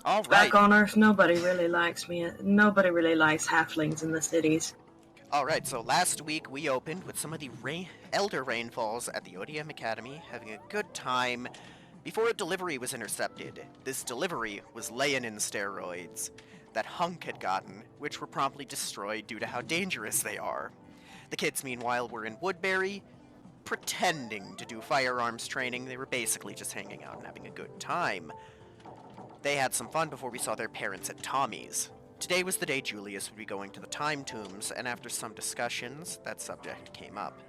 All Back right. on Earth, nobody really likes me. Nobody really likes halflings in the cities. All right, so last week we opened with some of the Elder Rainfalls at the ODM Academy, having a good time before a delivery was intercepted. This delivery was laying in steroids that Hunk had gotten, which were promptly destroyed due to how dangerous they are. The kids, meanwhile, were in Woodbury, pretending to do firearms training. They were basically just hanging out and having a good time. They had some fun before we saw their parents at Tommy's. Today was the day Julius would be going to the Time Tombs, and after some discussions, that subject came up.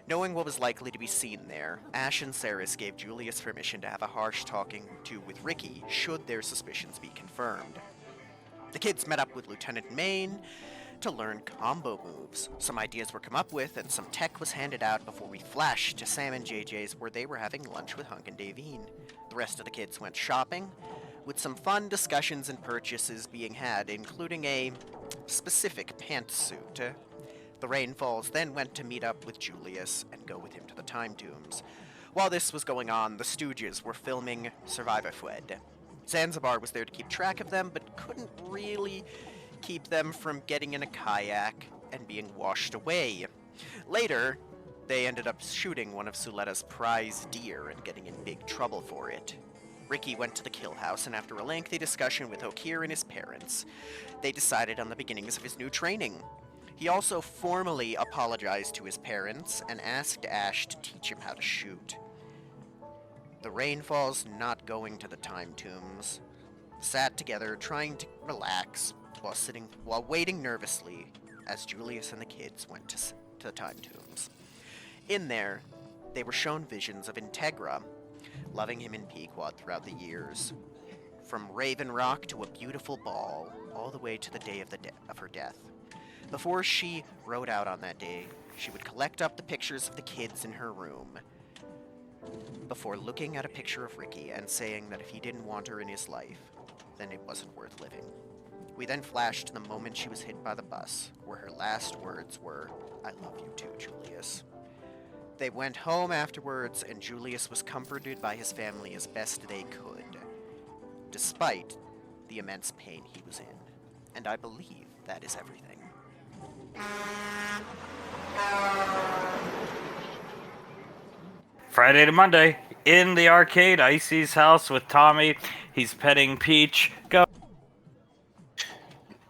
Knowing what was likely to be seen there, Ash and Saris gave Julius permission to have a harsh talking to with Ricky should their suspicions be confirmed. The kids met up with Lieutenant Maine to learn combo moves. Some ideas were come up with, and some tech was handed out before we flashed to Sam and JJ's where they were having lunch with Hunk and Davine. The rest of the kids went shopping, with some fun discussions and purchases being had, including a specific pantsuit. The Rainfalls then went to meet up with Julius and go with him to the Time Tombs. While this was going on, the Stooges were filming Survivorfed. Zanzibar was there to keep track of them, but couldn't really keep them from getting in a kayak and being washed away. Later, they ended up shooting one of Suletta's prize deer and getting in big trouble for it. Ricky went to the kill house, and after a lengthy discussion with Okir and his parents, they decided on the beginnings of his new training. He also formally apologized to his parents and asked Ash to teach him how to shoot. The Rainfalls, not going to the Time Tombs, sat together trying to relax while waiting nervously as Julius and the kids went to the Time Tombs. In there, they were shown visions of Integra, loving him in Pequod throughout the years. From Raven Rock to a beautiful ball, all the way to the day of her death. Before she rode out on that day, she would collect up the pictures of the kids in her room, before looking at a picture of Ricky and saying that if he didn't want her in his life, then it wasn't worth living. We then flashed to the moment she was hit by the bus, where her last words were, "I love you too, Julius." They went home afterwards, and Julius was comforted by his family as best they could, despite the immense pain he was in. And I believe that is everything. Friday to Monday, in the arcade, Icy's house with Tommy. He's petting Peach. Go.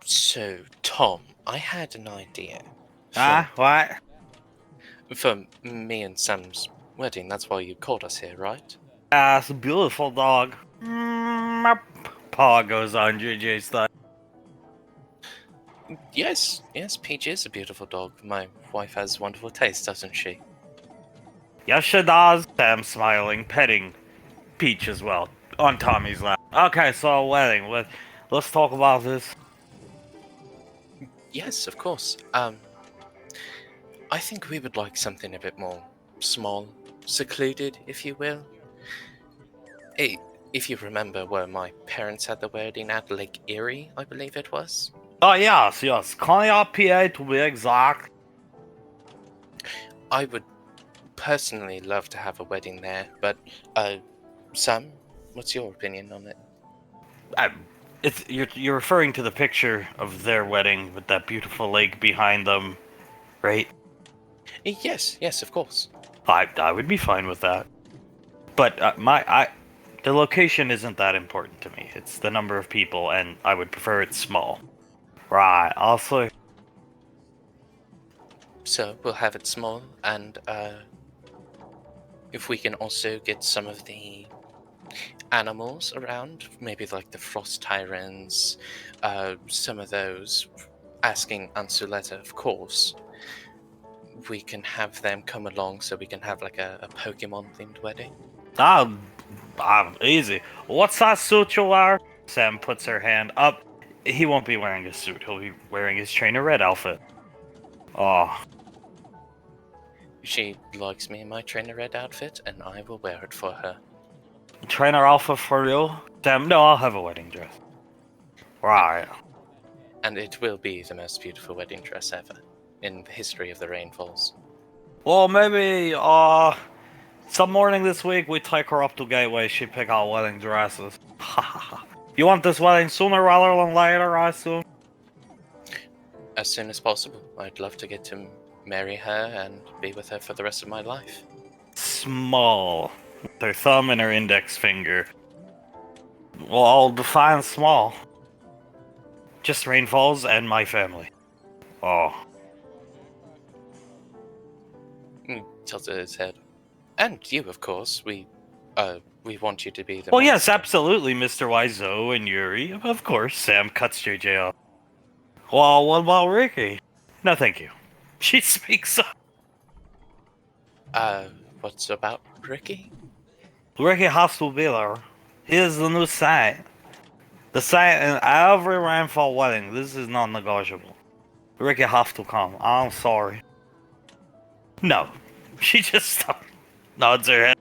So, Tom, I had an idea. What? For me and Sam's wedding, that's why you called us here, right? It's a beautiful dog. My paw goes on JJ's thigh. Yes, Peach is a beautiful dog. My wife has wonderful taste, doesn't she? Yes, she does. Sam smiling, petting Peach as well, on Tommy's lap. Okay, so wedding. Let's talk about this. Yes, of course. I think we would like something a bit more small, secluded, if you will. If you remember where my parents had the wedding at Lake Erie, I believe it was. Oh, yes. Conneaut, PA, to be exact. I would personally love to have a wedding there, but, Sam, what's your opinion on it? You're referring to the picture of their wedding with that beautiful lake behind them, right? Yes, of course. I would be fine with that. But the location isn't that important to me. It's the number of people, and I would prefer it small. Right, also... So, we'll have it small, and, if we can also get some of the animals around, maybe like the Frost Tyrants, some of those, asking Ansuletta, of course, we can have them come along so we can have like a Pokemon-themed wedding. Easy. What's that suit you wear? Sam puts her hand up. He won't be wearing a suit. He'll be wearing his Trainer Red outfit. Oh. She likes me in my Trainer Red outfit, and I will wear it for her. Trainer Alpha for you? Sam, no, I'll have a wedding dress. Right. And it will be the most beautiful wedding dress ever in the history of the Rainfalls. Well, maybe, some morning this week we take her up to Gateway. She pick out wedding dresses. You want this wedding sooner rather than later, I assume? As soon as possible. I'd love to get to marry her and be with her for the rest of my life. Small. With her thumb and her index finger. Well, I'll define small. Just Rainfalls and my family. Oh. Tilts his head. And you, of course. We want you to be the Well, yes, master. absolutely, Mr. Wiseau and Yuri. Of course, Sam cuts JJ off. Well, what about Ricky? No, thank you. She speaks up. What's about Ricky? Ricky has to be there. He is the new saint. The saint in every Rainfall wedding. This is not negotiable. Ricky has to come. I'm sorry. No. She just nods her head.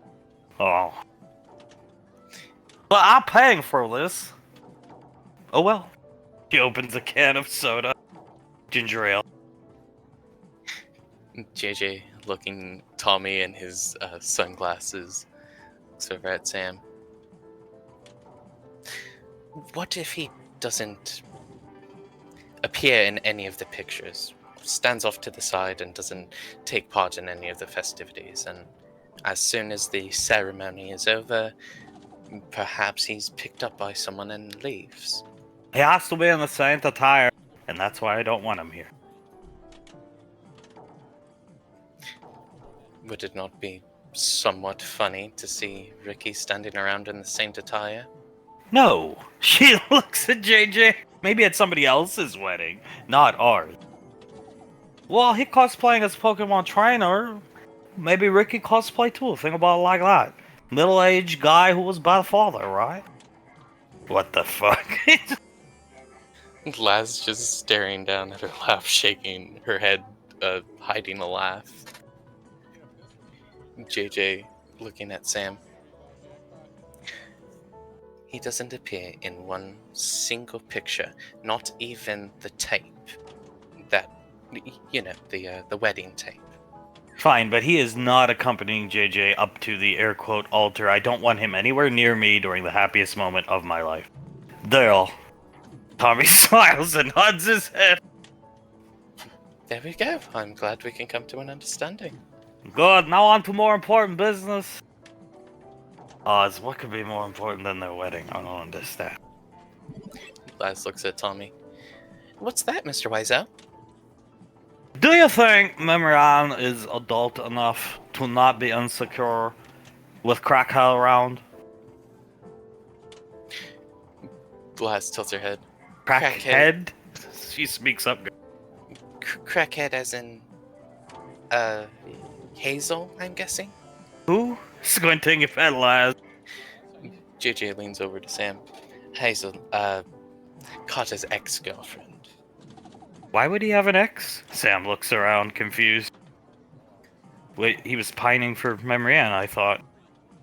Oh. But I'm paying for this. Oh well. She opens a can of soda. Ginger ale. JJ looking Tommy in his sunglasses looks over at Sam. What if he doesn't appear in any of the pictures? Stands off to the side and doesn't take part in any of the festivities, and as soon as the ceremony is over, perhaps he's picked up by someone and leaves. He has to be in the saint attire, and that's why I don't want him here. Would it not be somewhat funny to see Ricky standing around in the saint attire? No. She looks at JJ. Maybe at somebody else's wedding, not ours. Well, he cosplaying as Pokemon trainer. Maybe Ricky cosplay too. Think about it like that. Middle-aged guy who was by the father, right? What the fuck? Laz just staring down at her lap, shaking her head, hiding a laugh. JJ looking at Sam. He doesn't appear in one single picture, not even the tape. That, you know, the wedding tape. Fine, but he is not accompanying JJ up to the air quote altar. I don't want him anywhere near me during the happiest moment of my life. Dale. Tommy smiles and nods his head. There we go. I'm glad we can come to an understanding. Good, now on to more important business. Oz, what could be more important than their wedding? I don't understand. Laz looks at Tommy. What's that, Mr. Wiseau? Do you think Memorian is adult enough to not be insecure with Krakow around? Laz tilts her head. Crackhead? She speaks up. Crackhead as in, Hazel, I'm guessing? Who? Squinting if at last. JJ leans over to Sam. Hazel, Carter's ex-girlfriend. Why would he have an ex? Sam looks around, confused. Wait, he was pining for Memorian, I thought.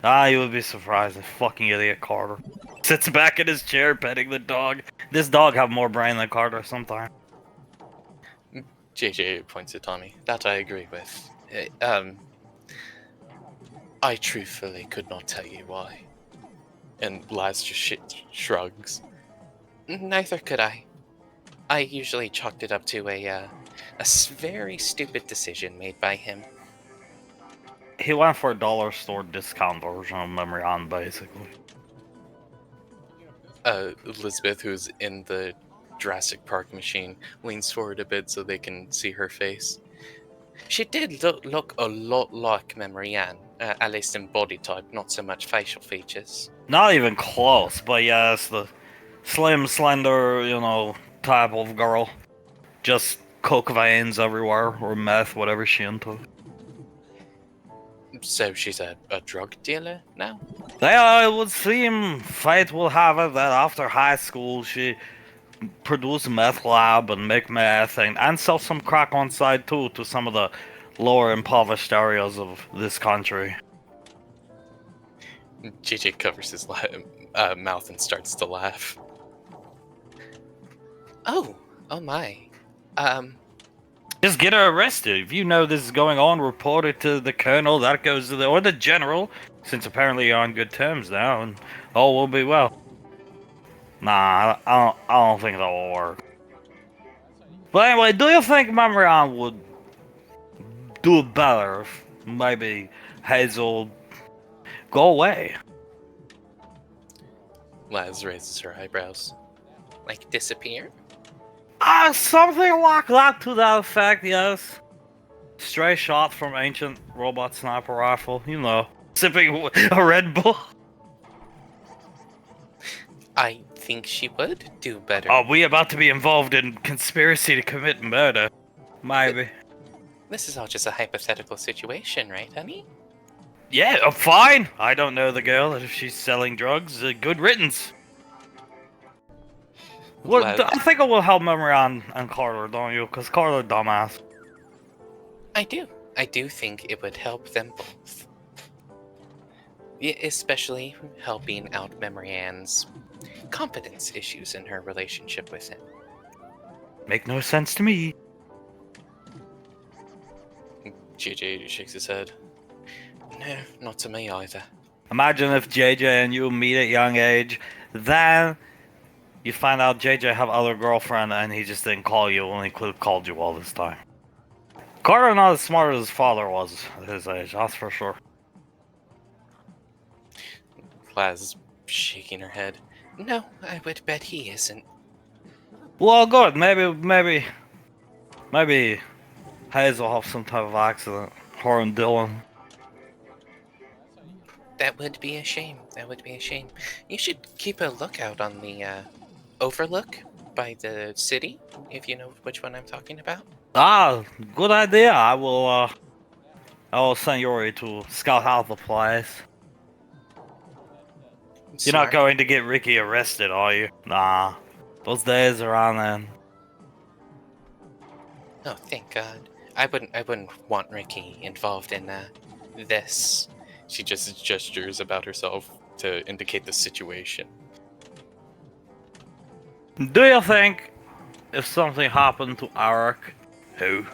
Ah, you would be surprised. Fucking idiot Carter. Sits back in his chair, petting the dog. This dog have more brain than Carter sometimes. JJ points at Tommy. That I agree with. I truthfully could not tell you why. And Laz just shrugs. Neither could I. I usually chalked it up to a very stupid decision made by him. He went for a dollar store discount version of Memorian, basically. Elizabeth, who's in the Jurassic Park machine, leans forward a bit so they can see her face. She did look a lot like Memorian, at least in body type, not so much facial features. Not even close, but yes, the slim, slender, type of girl. Just coke veins everywhere, or meth, whatever she into. So she's a drug dealer now? It would seem fate will have it that after high school she produced a meth lab and make meth and sell some crack on side too to some of the lower impoverished areas of this country. JJ covers his mouth and starts to laugh. Oh my. Just get her arrested. If you know this is going on, report it to the colonel. That goes to or the general, since apparently you're on good terms now, and all will be well. Nah, I don't think that will work. But anyway, do you think Memorian would do better if maybe Hazel go away? Laz raises her eyebrows. Like, disappear? Something like that to that effect, yes. Stray shot from ancient robot sniper rifle, you know. Sipping a Red Bull. I think she would do better. Are we about to be involved in conspiracy to commit murder? Maybe. This is all just a hypothetical situation, right, honey? Yeah, fine. I don't know the girl. If she's selling drugs, good riddance. Well, Laz, I think it will help Memorian and Carter, don't you? Because Carter, dumbass. I do. I do think it would help them both. Yeah, especially helping out Memorian's competence issues in her relationship with him. Make no sense to me. JJ shakes his head. No, not to me either. Imagine if JJ and you meet at young age, then you find out JJ have other girlfriend and he just didn't call you when he could have called you all this time. Carter not as smart as his father was at his age, that's for sure. Laz shaking her head. No, I would bet he isn't. Well, good. Maybe Hazel have some type of accident. Her and Dylan. That would be a shame. That would be a shame. You should keep a lookout on the overlook by the city, if you know which one I'm talking about. Ah, good idea. I will send Yuri to scout out the place. You're not Smart. going to get Ricky arrested, are you? Nah. Those days are on then. Oh, thank God. I wouldn't want Ricky involved in this. She just gestures about herself to indicate the situation. Do you think if something happened to Arak, who?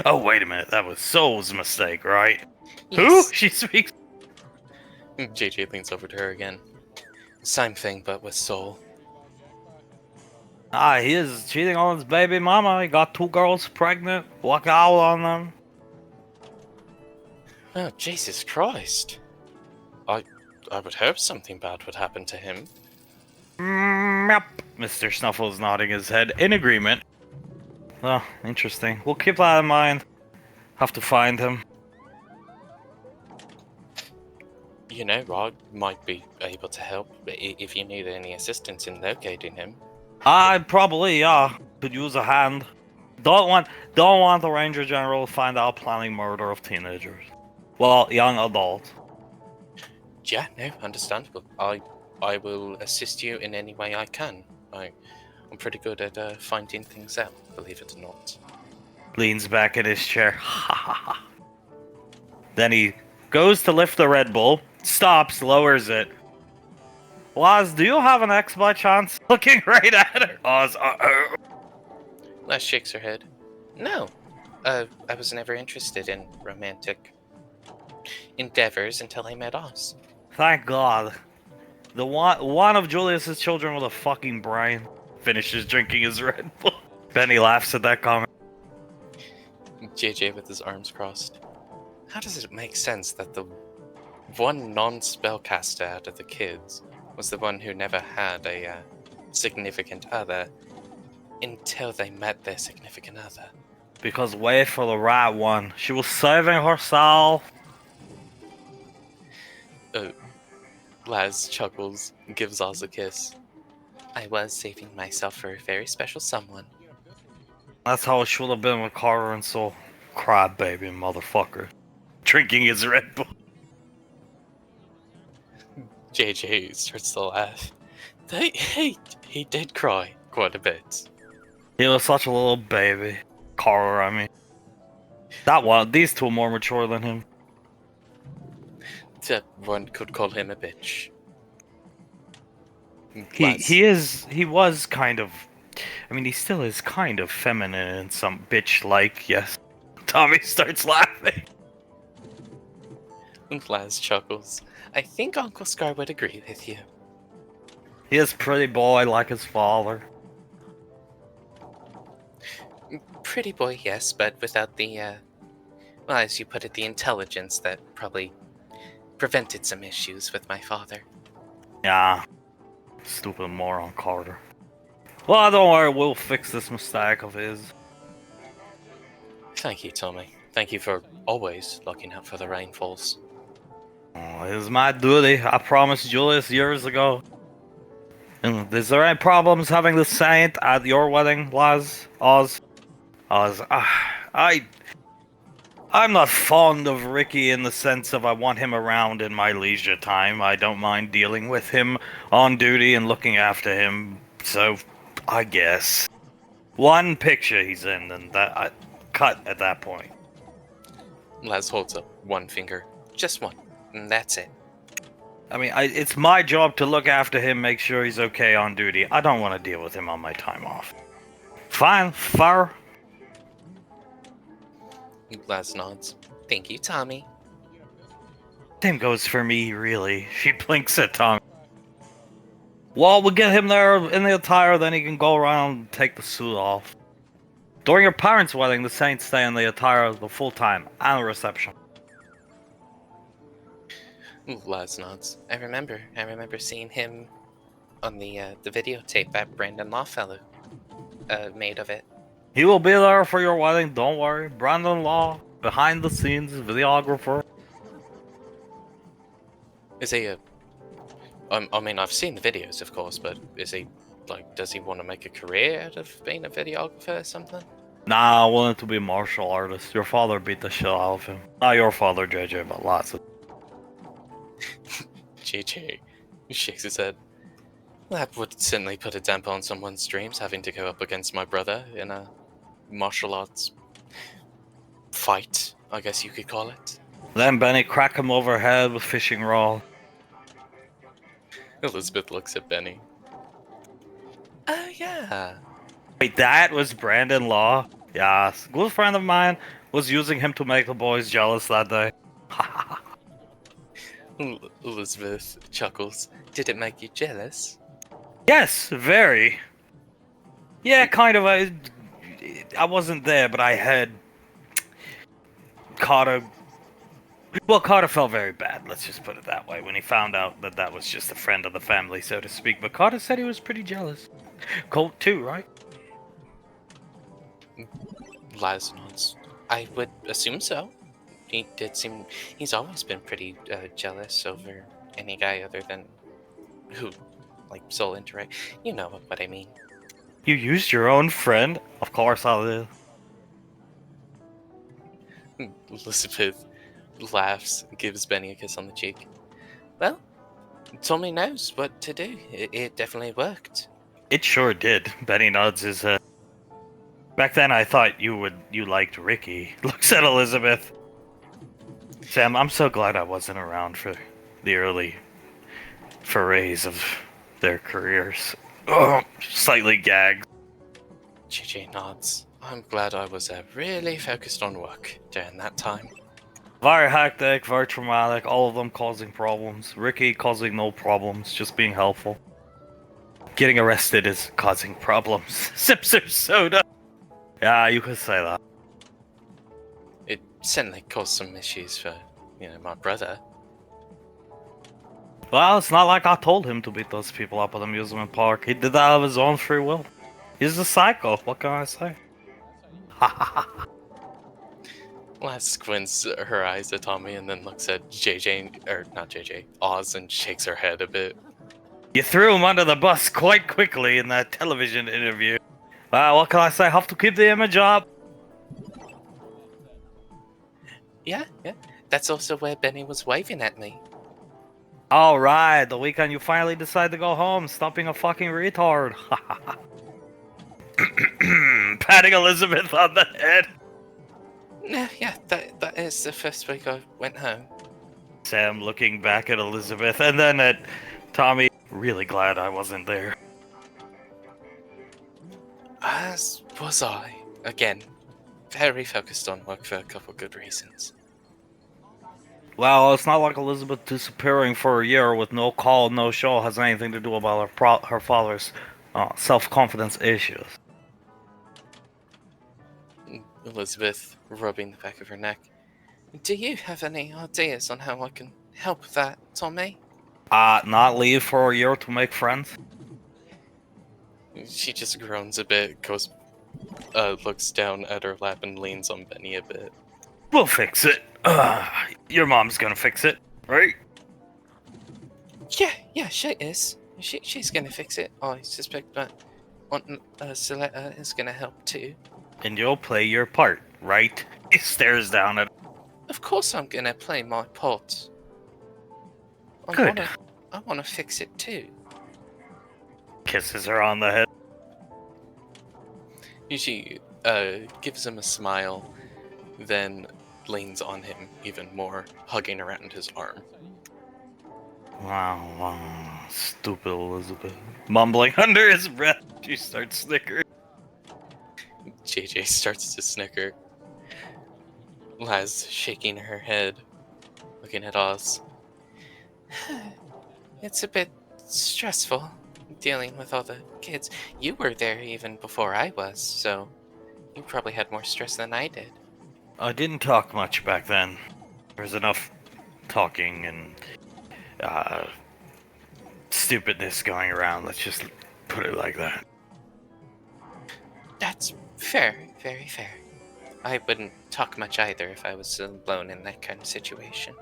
Oh, wait a minute. That was Soul's mistake, right? Yes. Who? She speaks. JJ leans over to her again. Same thing, but with Soul. Ah, he is cheating on his baby mama. He got 2 girls pregnant. Walk out on them. Oh, Jesus Christ. I would hope something bad would happen to him. Yep. Mr. Snuffles nodding his head in agreement. Oh, interesting. We'll keep that in mind. Have to find him. You know, Rod might be able to help if you need any assistance in locating him. I probably, yeah, could use a hand. Don't want the Ranger General to find out planning murder of teenagers. Well, young adults. Yeah, no, understandable. I will assist you in any way I can. I'm pretty good at finding things out, believe it or not. Leans back in his chair. Ha ha ha. Then he goes to lift the Red Bull, stops, lowers it. Laz, do you have an X by chance? Looking right at her. Oz, Les shakes her head. No, I was never interested in romantic endeavors until I met Oz. Thank God. The one of Julius's children with a fucking brain finishes drinking his Red Bull. Benny laughs at that comment. JJ with his arms crossed. How does it make sense that the one non-spellcaster out of the kids was the one who never had a significant other until they met their significant other? Because wait for the right one. She was saving herself. Laz chuckles and gives Oz a kiss. I was saving myself for a very special someone. That's how it should have been with Carter and Soul. Crybaby motherfucker. Drinking his Red Bull. JJ starts to laugh. He did cry quite a bit. He was such a little baby. Carter, I mean. That one, these two are more mature than him. That one could call him a bitch. He was kind of, I mean, he still is kind of feminine and some bitch-like, yes. Tommy starts laughing. And Laz chuckles. I think Uncle Scar would agree with you. He is pretty boy like his father. Pretty boy, yes, but without the, well, as you put it, the intelligence that probably prevented some issues with my father. Yeah. Stupid moron Carter. Well, don't worry, we'll fix this mistake of his. Thank you, Tommy. Thank you for always looking out for the rainfalls. Oh, it is my duty. I promised Julius years ago. And is there any problems having the saint at your wedding, Laz? Oz? Oz. I'm not fond of Ricky in the sense of I want him around in my leisure time. I don't mind dealing with him on duty and looking after him. So, I guess. One picture he's in, and that I cut at that point. Les holds up one finger. Just one. And that's it. I mean, it's my job to look after him, make sure he's okay on duty. I don't want to deal with him on my time off. Fine, fair. Les nods. Thank you, Tommy. Same goes for me, really. She blinks at Tommy. Well, we'll get him there in the attire, then he can go around and take the suit off. During your parents' wedding, the saints stay in the attire the full time, and the reception. Les nods. I remember seeing him on the videotape that Brandon Lawfellow made of it. He will be there for your wedding, don't worry. Brandon Law, behind the scenes, videographer. Is he a... I mean, I've seen the videos, of course, but is he, like, does he want to make a career out of being a videographer or something? Nah, I wanted to be a martial artist. Your father beat the shit out of him. Not your father, JJ, but lots of... JJ shakes his head. That would certainly put a damper on someone's dreams, having to go up against my brother in a martial arts fight, I guess you could call it. Then Benny crack him overhead with fishing rod. Elizabeth looks at Benny. Oh, yeah. Wait, that was Brandon Law? Yes. Good friend of mine was using him to make the boys jealous that day. Elizabeth chuckles. Did it make you jealous? Yes, very. Yeah, kind of. I wasn't there, but I heard Carter... Well, Carter felt very bad, let's just put it that way, when he found out that that was just a friend of the family, so to speak. But Carter said he was pretty jealous. Colt too, right? Laz nods. I would assume so. He did seem... He's always been pretty jealous over any guy other than... Who? Like, soul interact. You know what I mean. You used your own friend? Of course I did. Elizabeth laughs and gives Benny a kiss on the cheek. Well, Tommy knows what to do. It definitely worked. It sure did. Benny nods his head. Back then I thought you liked Ricky. Looks at Elizabeth. Sam, I'm so glad I wasn't around for the early forays of their careers. Oh, slightly gagged. JJ nods. I'm glad I was really focused on work during that time. Very hectic, very traumatic, all of them causing problems. Ricky causing no problems, just being helpful. Getting arrested is causing problems. Sips of soda. Yeah, you could say that. It certainly caused some issues for, my brother. Well, it's not like I told him to beat those people up at the amusement park. He did that of his own free will. He's a psycho, what can I say? Ha ha ha. Laz squints her eyes at Tommy and then looks at JJ, or not JJ, Oz, and shakes her head a bit. You threw him under the bus quite quickly in that television interview. What can I say? Have to keep the image up. Yeah. That's also where Benny was waving at me. Alright, the weekend you finally decide to go home, stop being a fucking retard. Patting Elizabeth on the head. Yeah, that is the first week I went home. Sam looking back at Elizabeth and then at Tommy. Really glad I wasn't there. As was I. Again, very focused on work for a couple good reasons. Well, it's not like Elizabeth disappearing for a year with no call, no show has anything to do about her father's self-confidence issues. Elizabeth rubbing the back of her neck. Do you have any ideas on how I can help that, Tommy? Not leave for a year to make friends? She just groans a bit, looks down at her lap and leans on Benny a bit. We'll fix it. Your mom's gonna fix it, right? Yeah, she is. She's gonna fix it. I suspect that Aunt Soletta is gonna help too. And you'll play your part, right? He stares down at. Of course I'm gonna play my part. Good. I wanna fix it too. Kisses her on the head. She gives him a smile, then leans on him even more, hugging around his arm. Wow, stupid Elizabeth. Mumbling under his breath, she starts snickering. JJ starts to snicker. Laz shaking her head, looking at Oz. It's a bit stressful, dealing with all the kids. You were there even before I was, so you probably had more stress than I did. I didn't talk much back then. There was enough talking and stupidness going around. Let's just put it like that. That's fair, very fair. I wouldn't talk much either if I was alone in that kind of situation.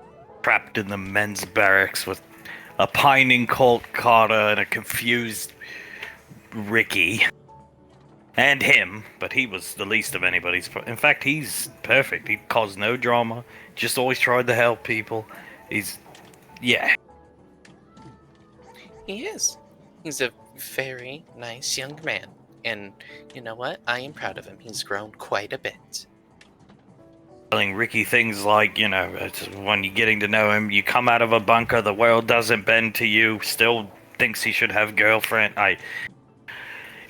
Trapped in the men's barracks with a pining Colt Carter and a confused Ricky. And him, but he was the least of anybody's. In fact, he's perfect. He caused no drama, just always tried to help people. Yeah. He is. He's a very nice young man. And you know what? I am proud of him. He's grown quite a bit. Telling Ricky things like, when you're getting to know him, you come out of a bunker, the world doesn't bend to you, still thinks he should have girlfriend.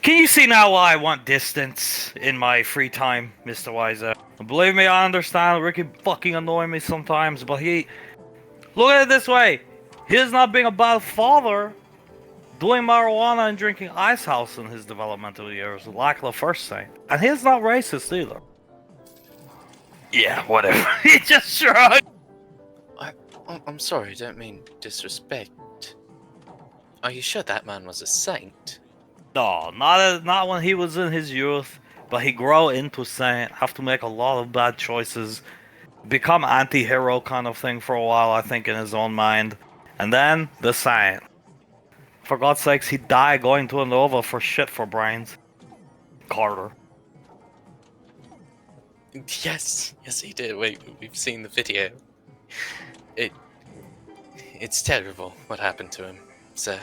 Can you see now why I want distance in my free time, Mr. Weiser? Believe me, I understand Ricky fucking annoy me sometimes, but look at it this way. He's not being a bad father. Doing marijuana and drinking ice house in his developmental years, like the first thing. And he's not racist either. Yeah, whatever. He just shrugged. I'm sorry, I don't mean disrespect. Are you sure that man was a saint? No, not when he was in his youth. But he grew into saint, have to make a lot of bad choices. Become anti-hero kind of thing for a while, I think, in his own mind. And then, the saint. For God's sakes, he died going to a Nova for shit for brains. Carter. Yes, he did. Wait, we've seen the video. It's terrible what happened to him, sir.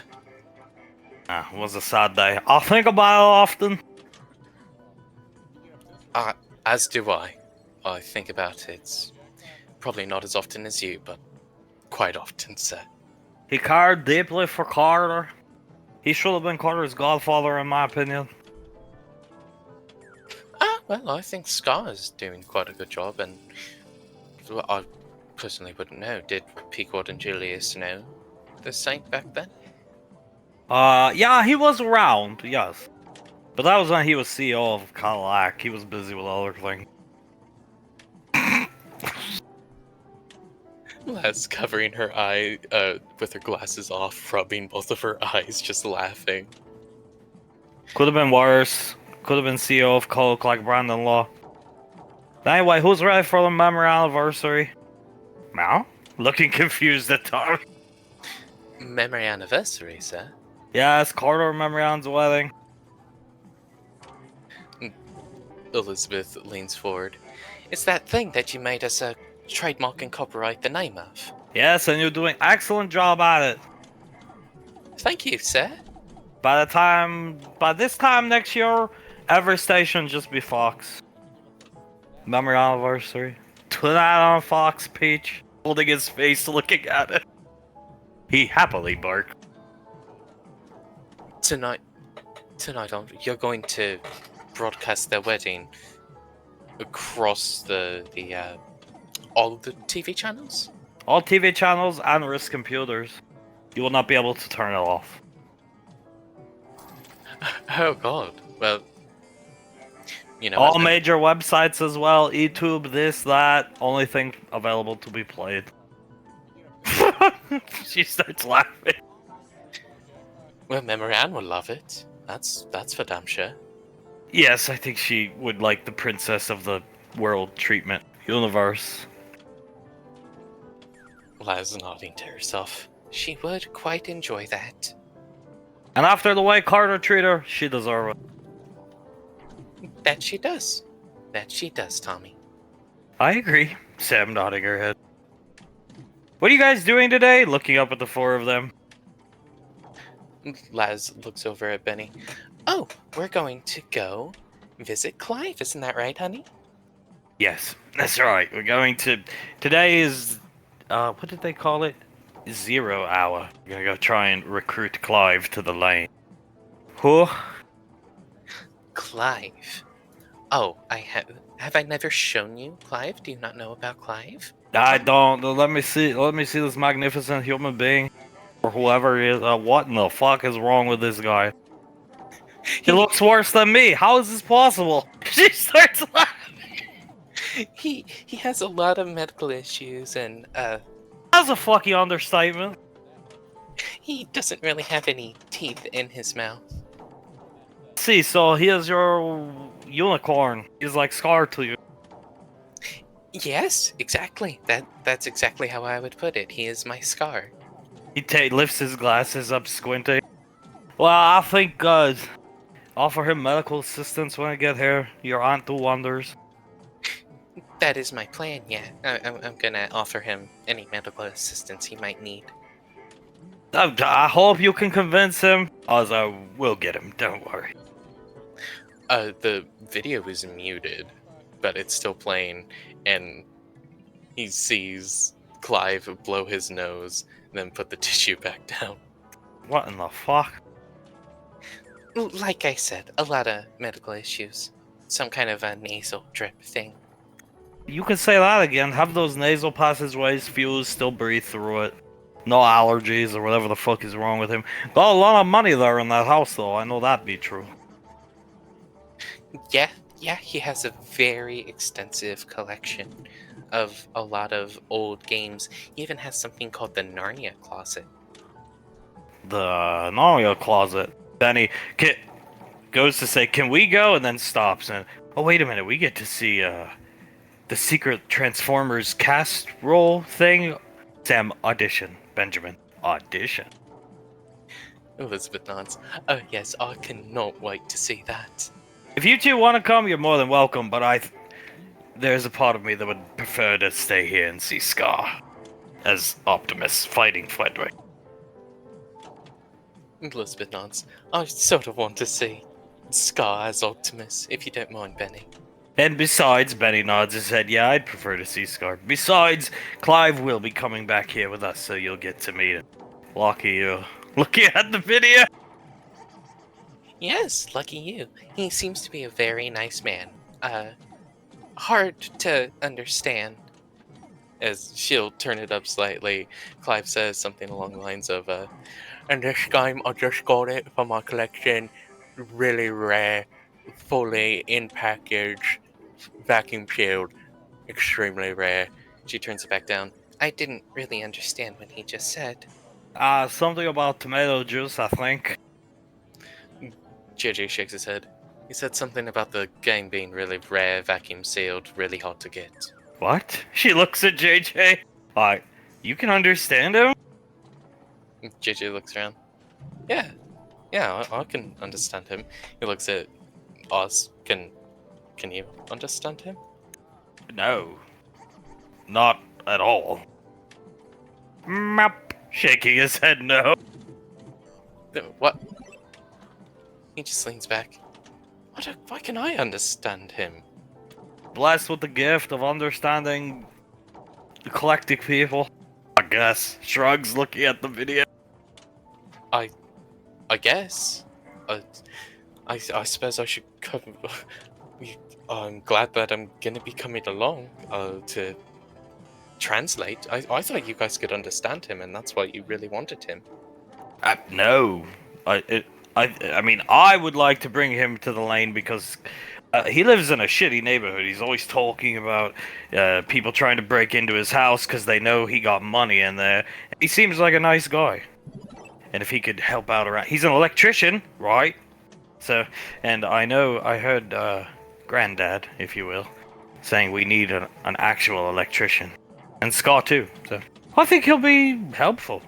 It was a sad day. I think about it often. As do I. I think about it probably not as often as you, but quite often, sir. He cared deeply for Carter. He should have been Carter's godfather, in my opinion. Well, I think Scar is doing quite a good job, and I personally wouldn't know. Did Pequod and Julius know the saint back then? Yeah, he was around, yes. But that was when he was CEO of Cadillac. He was busy with other things. Les covering her eye with her glasses off, rubbing both of her eyes, just laughing. Could have been worse. Could have been CEO of Coke like Brandon Law. Anyway, who's ready for the memory anniversary? Mal? Looking confused at Tom. Memory anniversary, sir? Yeah, it's Carter Memory Ann's wedding. Elizabeth leans forward. It's that thing that you made us trademark and copyright the name of. Yes, and you're doing excellent job at it. Thank you, sir. By this time next year, every station just be Fox. Memory anniversary. Tonight on Fox, Peach, holding his face, looking at it. He happily barked. Tonight, you're going to broadcast their wedding across the all of the TV channels? All TV channels and RISC computers. You will not be able to turn it off. Oh god. Well, you know All what? major websites as well. YouTube, this, that. Only thing available to be played. She starts laughing. Well, Memoran will love it. That's for damn sure. Yes, I think she would like the princess of the world treatment. Universe. Laz nodding to herself. She would quite enjoy that. And after the way Carter treated her, she deserves it. That she does. That she does, Tommy. I agree. Sam nodding her head. What are you guys doing today? Looking up at the four of them. Laz looks over at Benny. Oh, we're going to go visit Clive, isn't that right, honey? Yes, that's right. We're going to... Today is... what did they call it? 0 hour. We're gonna go try and recruit Clive to the lane. Who? Clive. Oh, have I never shown you Clive? Do you not know about Clive? I don't. Let me see this magnificent human being. Or whoever he is. What in the fuck is wrong with this guy? He looks worse than me. How is this possible? She starts laughing. He has a lot of medical issues and That's a fucking understatement. he doesn't really have any teeth in his mouth. See, so he is your unicorn. He's like Scar to you. Yes, exactly. That's exactly how I would put it. He is my scar. He lifts his glasses up, squinting. Well, I think offer him medical assistance when I get here. Your aunt do wonders. That is my plan, yeah. I'm gonna offer him any medical assistance he might need. I hope you can convince him, as I will get him. Don't worry. The video is muted, but it's still playing, and he sees Clive blow his nose, and then put the tissue back down. What in the fuck? Like I said, a lot of medical issues. Some kind of a nasal drip thing. You can say that again. Have those nasal passageways fused, still breathe through it. No allergies or whatever the fuck is wrong with him. Got a lot of money there in that house, though. I know that be true. Yeah, he has a very extensive collection of a lot of old games. He even has something called the Narnia Closet. The Narnia closet. Then he goes to say, "Can we go?" and then stops and, oh wait a minute, we get to see the secret Transformers cast roll thing. Sam, audition. Benjamin, audition. Elizabeth nods. Oh yes, I cannot wait to see that. If you two want to come, you're more than welcome, but there's a part of me that would prefer to stay here and see Scar as Optimus fighting Frederick. Elizabeth nods. I sort of want to see Scar as Optimus, if you don't mind, Benny. And besides, Benny nods his head, yeah, I'd prefer to see Scar. Besides, Clive will be coming back here with us, so you'll get to meet him. Lucky you. Looking at the video. Yes, lucky you. He seems to be a very nice man. Hard to understand. As she'll turn it up slightly, Clive says something along the lines of, and this game, I just got it for my collection. Really rare, fully in package, vacuum sealed, extremely rare. She turns it back down. I didn't really understand what he just said. Something about tomato juice, I think. JJ shakes his head. He said something about the game being really rare, vacuum sealed, really hard to get. What? She looks at JJ. You can understand him? JJ looks around. Yeah, I can understand him. He looks at Oz. Can you understand him? No. Not at all. Map. Shaking his head no. What? He just leans back. Why can I understand him? Blessed with the gift of understanding eclectic people. I guess. Shrugs looking at the video. I guess. I suppose I should come. I'm glad that I'm gonna be coming along to translate? I thought you guys could understand him, and that's why you really wanted him. No. I mean, I would like to bring him to the lane because he lives in a shitty neighborhood. He's always talking about people trying to break into his house because they know he got money in there. He seems like a nice guy. And if he could help out around... He's an electrician, right? So, and I heard Granddad, if you will, saying we need an actual electrician. And Scott too, so... I think he'll be helpful.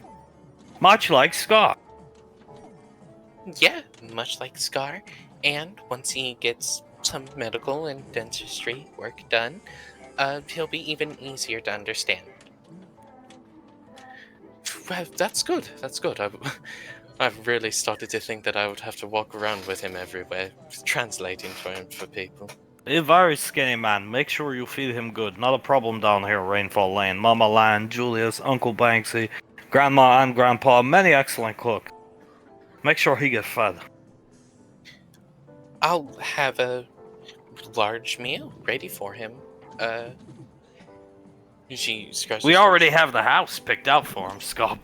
Much like Scott. Yeah, much like Scar. And once he gets some medical and dentistry work done, he'll be even easier to understand. Well, that's good. That's good. I've really started to think that I would have to walk around with him everywhere, translating for him for people. A very skinny man. Make sure you feed him good. Not a problem down here in Rainfall Lane. Mama Lan, Julius, Uncle Banksy, Grandma and Grandpa, many excellent cooks. Make sure he gets fed. I'll have a large meal ready for him. She scratches. We already have the house picked out for him. Scott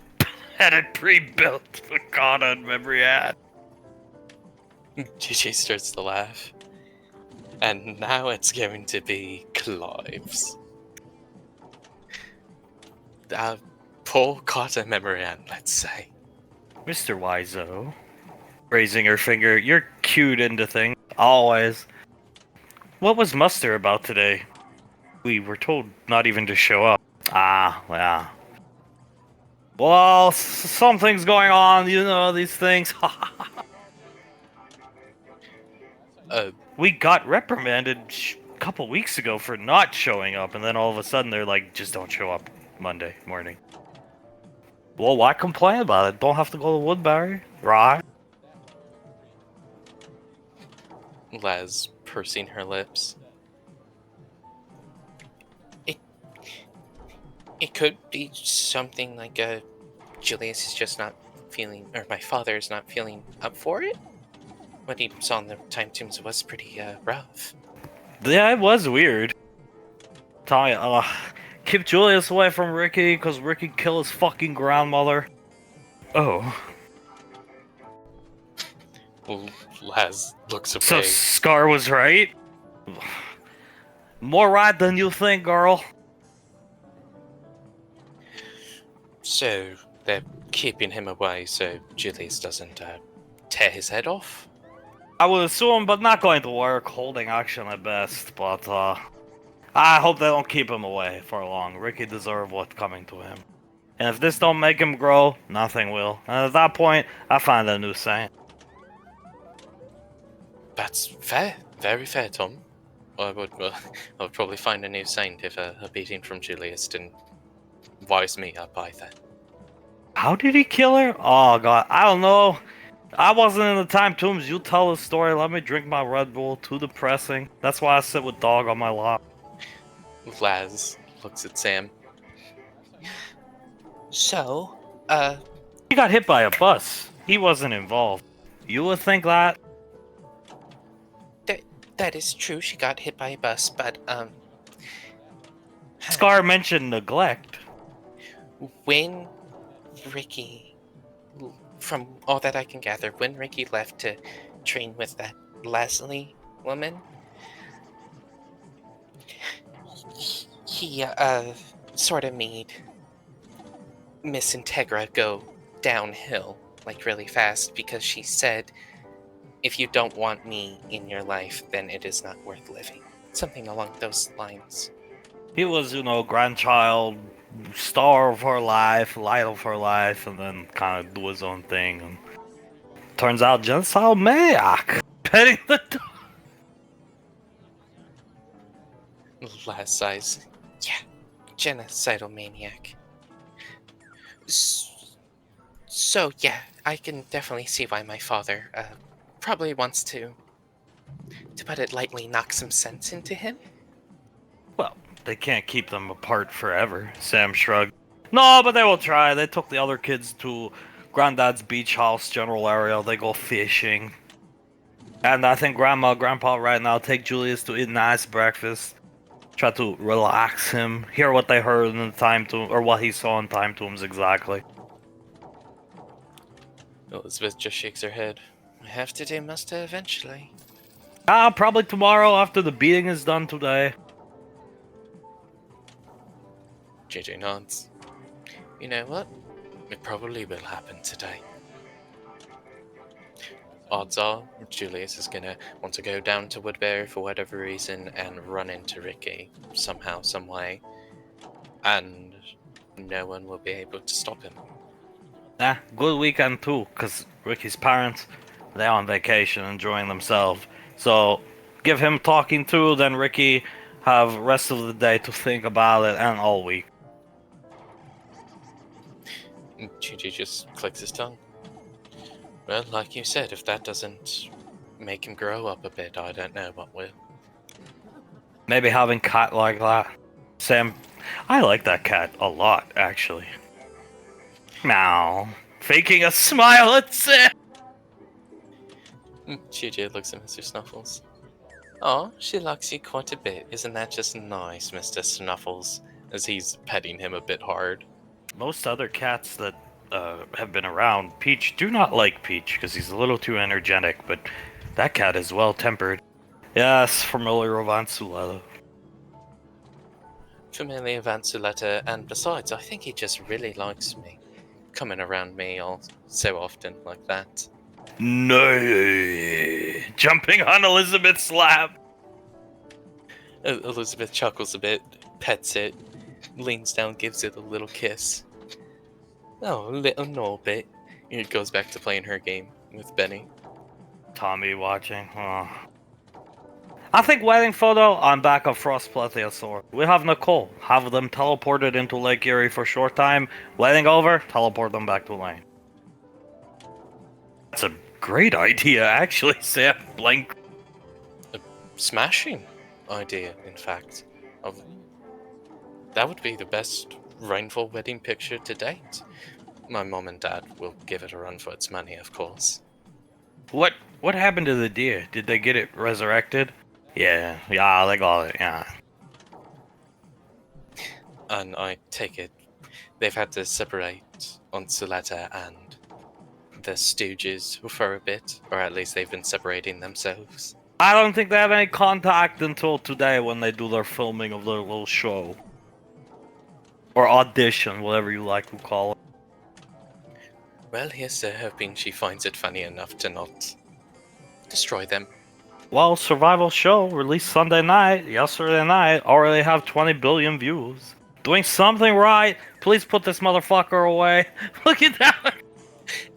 had it pre-built. God, I'd memory ad. Gigi starts to laugh. And now it's going to be Clive's. Paul caught a Memorian, let's say. Mr. Wiseau, raising her finger, you're cued into things, always. What was Muster about today? We were told not even to show up. Ah, yeah. Well, something's going on, you know, these things. We got reprimanded a couple weeks ago for not showing up, and then all of a sudden they're like, just don't show up Monday morning. Well, why complain about it? Don't have to go to Woodbury, right? Laz pursing her lips. It could be something like Julius is just not feeling, or my father is not feeling up for it. What he saw in the time tombs was pretty rough. Yeah, it was weird. Tell keep Julius away from Ricky, because Ricky killed his fucking grandmother. Oh. Well, Laz looks away. So Scar was right? More right than you think, girl. So they're keeping him away so Julius doesn't tear his head off? I would assume, but not going to work. Holding action at best, but I hope they don't keep him away for long. Ricky deserves what's coming to him. And if this don't make him grow, nothing will. And at that point, I find a new saint. That's fair. Very fair, Tom. I would probably find a new saint if a beating from Julius didn't wise me up either. How did he kill her? Oh god, I don't know. I wasn't in the time tombs. You tell the story. Let me drink my Red Bull. Too depressing. That's why I sit with dog on my lap. Laz looks at Sam. So, He got hit by a bus. He wasn't involved. You would think that? that is true. She got hit by a bus, but, Scar mentioned neglect. when Ricky, from all that I can gather, when Ricky left to train with that Leslie woman, he sort of made Miss Integra go downhill, like really fast, because she said, if you don't want me in your life, then it is not worth living. Something along those lines. He was, you know, grandchild, star of her life, light of her life, and then kind of do his own thing. And turns out genocidal maniac. Petting the dog. Last size. Yeah, genocidal maniac. So yeah, I can definitely see why my father probably wants to put it lightly, knock some sense into him. Well, they can't keep them apart forever, Sam shrugged. No, but they will try. They took the other kids to Granddad's beach house general area. They go fishing. And I think Grandma and Grandpa right now take Julius to eat a nice breakfast. Try to relax him, hear what they heard in the time to, or what he saw in time tombs exactly. Elizabeth just shakes her head. We have to do muster eventually. Probably tomorrow after the beating is done today. JJ nods. You know what? It probably will happen today. Odds are, Julius is gonna want to go down to Woodbury for whatever reason and run into Ricky somehow, some way. And no one will be able to stop him. Good weekend too, because Ricky's parents, they're on vacation enjoying themselves. So, give him talking to, then Ricky have rest of the day to think about it and all week. JJ just clicks his tongue. Well, like you said, if that doesn't make him grow up a bit, I don't know what will. Maybe having cat like that. Sam, I like that cat a lot, actually. Meow. Faking a smile at Sam. JJ looks at Mr. Snuffles. Oh, she likes you quite a bit. Isn't that just nice, Mr. Snuffles? As he's petting him a bit hard. Most other cats that have been around, Peach, do not like Peach because he's a little too energetic, but that cat is well tempered. Yes, familiar of Ansulella. Familiar of Ansuletta, and besides, I think he just really likes me. Coming around me all so often like that. No, jumping on Elizabeth's lap. Elizabeth chuckles a bit, pets it, leans down, gives it a little kiss. Oh, a little no bit. And it goes back to playing her game with Benny. Tommy watching. Oh. I think wedding photo, I'm back of Frost Plesiosaur. We have Nicole. Have them teleported into Lake Erie for a short time. Wedding over, teleport them back to Lane. That's a great idea, actually, Sam. Blink. A smashing idea, in fact. That would be the best rainfall wedding picture to date. My mom and dad will give it a run for its money, of course. What happened to the deer? Did they get it resurrected? Yeah, they got it, yeah. And I take it they've had to separate Onsuleta and the Stooges for a bit, or at least they've been separating themselves. I don't think they have any contact until today when they do their filming of their little show. Or audition, whatever you like to call it. Well, here's to hoping she finds it funny enough to not destroy them. Well, Survival Show, released Sunday night, yesterday night, already have 20 billion views. Doing something right. Please put this motherfucker away. Look at that.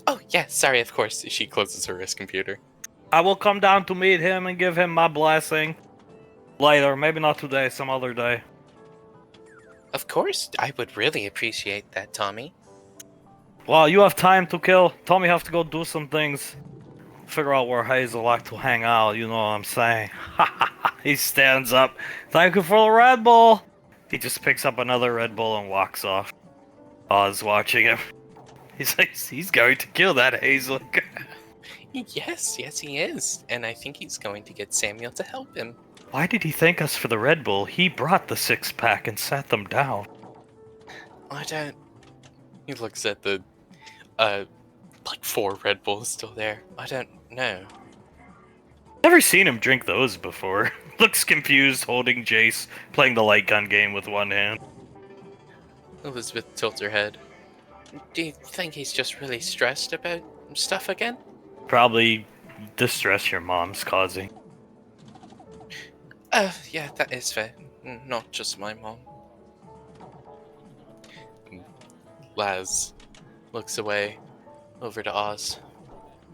Oh, yeah, sorry, of course. She closes her wrist computer. I will come down to meet him and give him my blessing. Later, maybe not today, some other day. Of course, I would really appreciate that, Tommy. Well, you have time to kill. Tommy have to go do some things. Figure out where Hazel like to hang out, you know what I'm saying. He stands up. Thank you for the Red Bull. He just picks up another Red Bull and walks off. Oz watching him. He's like, he's going to kill that Hazel. Yes, he is. And I think he's going to get Samuel to help him. Why did he thank us for the Red Bull? He brought the six-pack and sat them down. I don't... He looks at the, like 4 Red Bulls still there. I don't know. Never seen him drink those before. Looks confused, holding Jace, playing the light gun game with one hand. Elizabeth tilts her head. Do you think he's just really stressed about stuff again? Probably distress your mom's causing. Yeah, that is fair. Not just my mom. Laz looks away, over to Oz.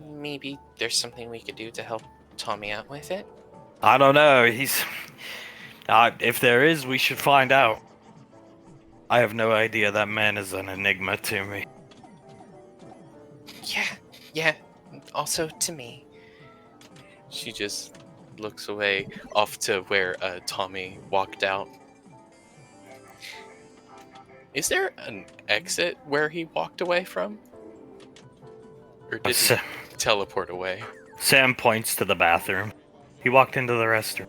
Maybe there's something we could do to help Tommy out with it? I don't know, he's... if there is, we should find out. I have no idea, that man is an enigma to me. Yeah, also to me. She just looks away off to where Tommy walked out. Is there an exit where he walked away from? Or did he teleport away? Sam points to the bathroom. He walked into the restroom.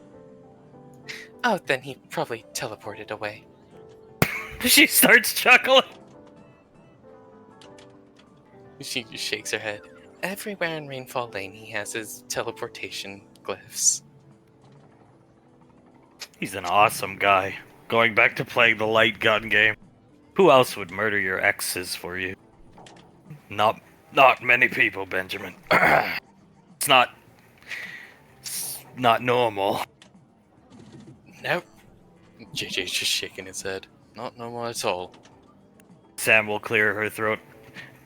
Oh, then he probably teleported away. She starts chuckling. She just shakes her head. Everywhere in Rainfall Lane, he has his teleportation glyphs. He's an awesome guy. Going back to playing the light gun game. Who else would murder your exes for you? Not many people, Benjamin. It's not normal. Nope. JJ's just shaking his head. Not normal at all. Sam will clear her throat.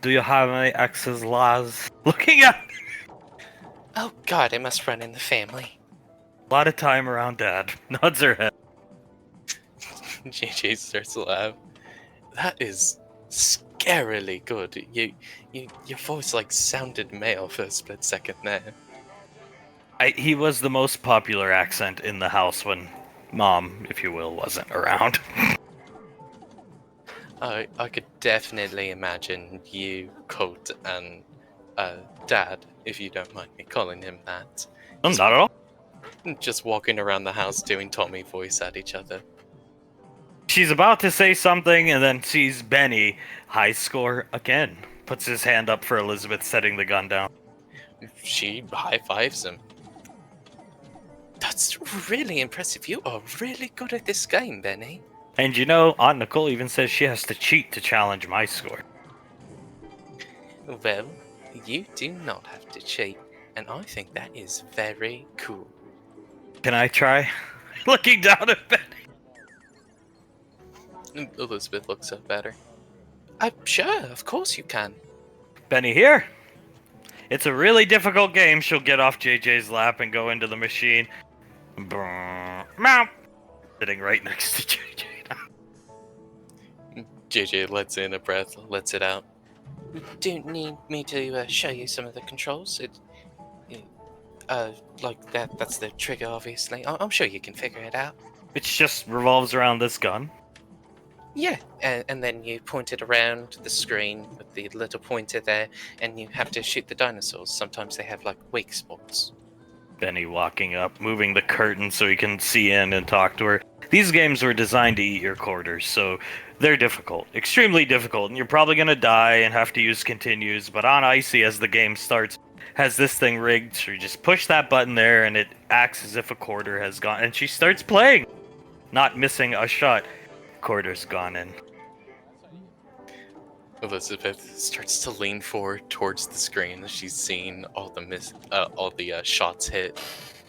Do you have any exes, Laz? Looking at Oh god, it must run in the family. a lot of time around Dad. Nods her head. JJ starts to laugh. That is scarily good. Your voice like sounded male for a split second there. He was the most popular accent in the house when Mom, if you will, wasn't around. I could definitely imagine you, Colt, and Dad, if you don't mind me calling him that, No, not at all. just walking around the house doing Tommy voice at each other. She's about to say something and then sees Benny. High score again. Puts his hand up for Elizabeth, setting the gun down. She high fives him. That's really impressive. You are really good at this game, Benny. And you know, Aunt Nicole even says she has to cheat to challenge my score. Well, you do not have to cheat, and I think that is very cool. Can I try? Looking down at Benny. Elizabeth looks up at her. Sure, of course you can. Benny here. It's a really difficult game. She'll get off JJ's lap and go into the machine. Meow. Sitting right next to JJ. JJ lets in a breath, lets it out. Do you need me to show you some of the controls? Like that's the trigger, obviously. I'm sure you can figure it out. It just revolves around this gun. Yeah, and then you point it around the screen with the little pointer there, and you have to shoot the dinosaurs. Sometimes they have, like, wake spots. Benny walking up, moving the curtain so he can see in and talk to her. These games were designed to eat your quarters, so they're difficult. Extremely difficult, and you're probably going to die and have to use continues, but on Icy, as the game starts, has this thing rigged, so you just push that button there, and it acts as if a quarter has gone, and she starts playing! Not missing a shot. Quarter's gone in. Elizabeth starts to lean forward towards the screen as she's seeing all the shots hit.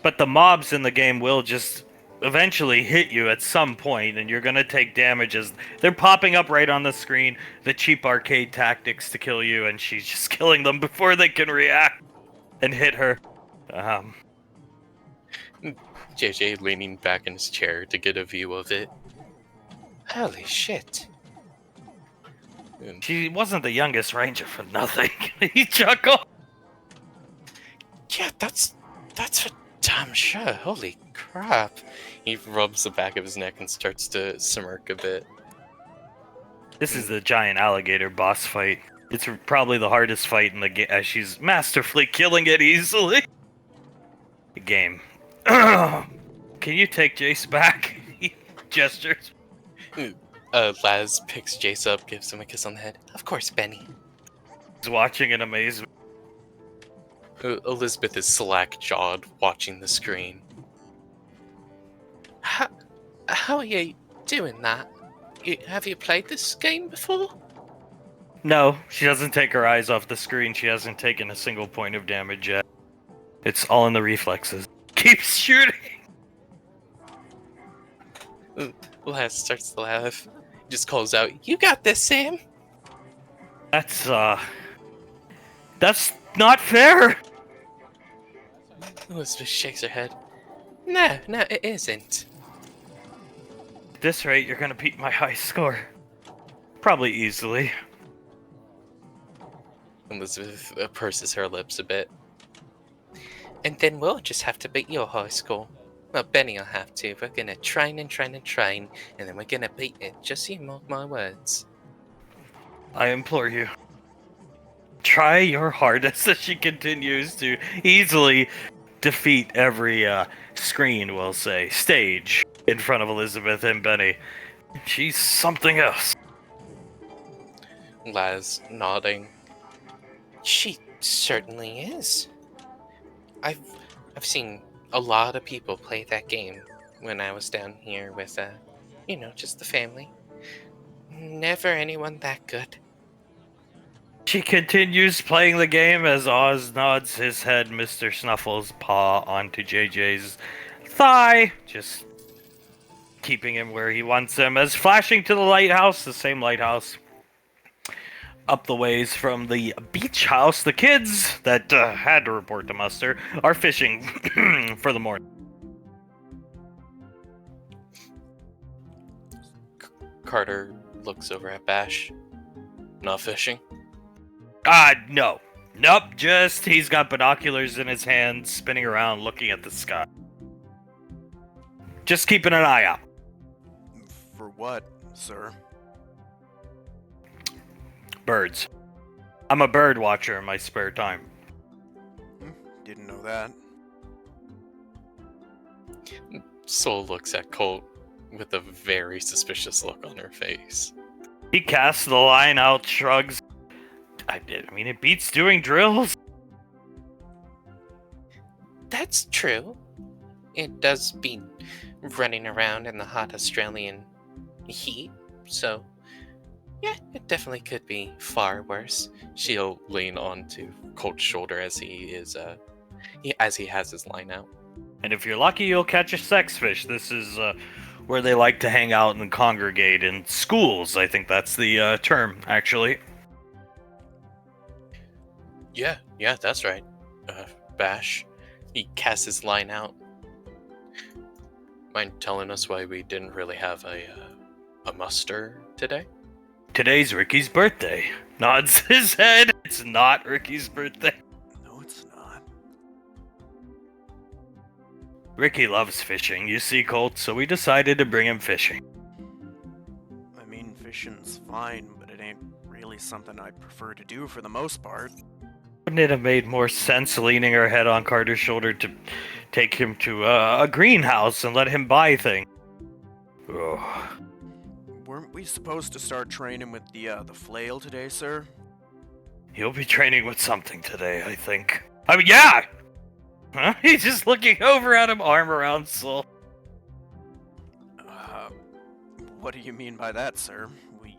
But the mobs in the game will just eventually hit you at some point, and you're gonna take damage as they're popping up right on the screen. The cheap arcade tactics to kill you, and she's just killing them before they can react and hit her. JJ leaning back in his chair to get a view of it. Holy shit. She wasn't the youngest ranger for nothing. He chuckled. Yeah, that's for damn sure. Holy crap. He rubs the back of his neck and starts to smirk a bit. This is the giant alligator boss fight. It's probably the hardest fight in the game, as she's masterfully killing it easily. The game. Can you take Jace back? He gestures. Laz picks Jace up, gives him a kiss on the head. Of course, Benny. He's watching in amazement. Elizabeth is slack-jawed, watching the screen. How are you doing that? Have you played this game before? No, she doesn't take her eyes off the screen. She hasn't taken a single point of damage yet. It's all in the reflexes. Keeps shooting! Laz starts to laugh. He just calls out, "You got this, Sam!" That's not fair! Elizabeth shakes her head. No, it isn't. At this rate, you're gonna beat my high score. Probably easily. Elizabeth purses her lips a bit. And then we'll just have to beat your high score. Well, Benny will have to. We're gonna train and train and train, and then we're gonna beat it. Just you mark my words. I implore you. Try your hardest as she continues to easily defeat every screen, we'll say, stage in front of Elizabeth and Benny. She's something else. Laz nodding. She certainly is. I've seen a lot of people play that game when I was down here with just the family. Never anyone that good. She continues playing the game as Oz nods his head, Mr. Snuffles' paw onto JJ's thigh, just keeping him where he wants him, as flashing to the lighthouse, the same lighthouse, up the ways from the beach house. The kids that had to report to muster are fishing for the morning. Carter looks over at Bash. Not fishing? No. Nope, just he's got binoculars in his hand, spinning around, looking at the sky. Just keeping an eye out. For what, sir? Birds. I'm a bird watcher in my spare time. Didn't know that. Soul looks at Colt with a very suspicious look on her face. He casts the line out, shrugs. I mean, it beats doing drills. That's true. It does beat running around in the hot Australian heat, so yeah, it definitely could be far worse. She'll lean onto Colt's shoulder as he has his line out. And if you're lucky, you'll catch a sex fish. This is where they like to hang out and congregate in schools. I think that's the term, actually. Yeah, that's right. Bash. He casts his line out. Mind telling us why we didn't really have a muster today? Today's Ricky's birthday. Nods his head. It's not Ricky's birthday. No, it's not. Ricky loves fishing, you see, Colt, so we decided to bring him fishing. I mean, fishing's fine, but it ain't really something I prefer to do for the most part. Wouldn't it have made more sense leaning her head on Carter's shoulder to take him to a greenhouse and let him buy things? Oh. Weren't we supposed to start training with the flail today, sir? He'll be training with something today, I think. I mean, yeah! Huh? He's just looking over at him, arm around Soul. What do you mean by that, sir?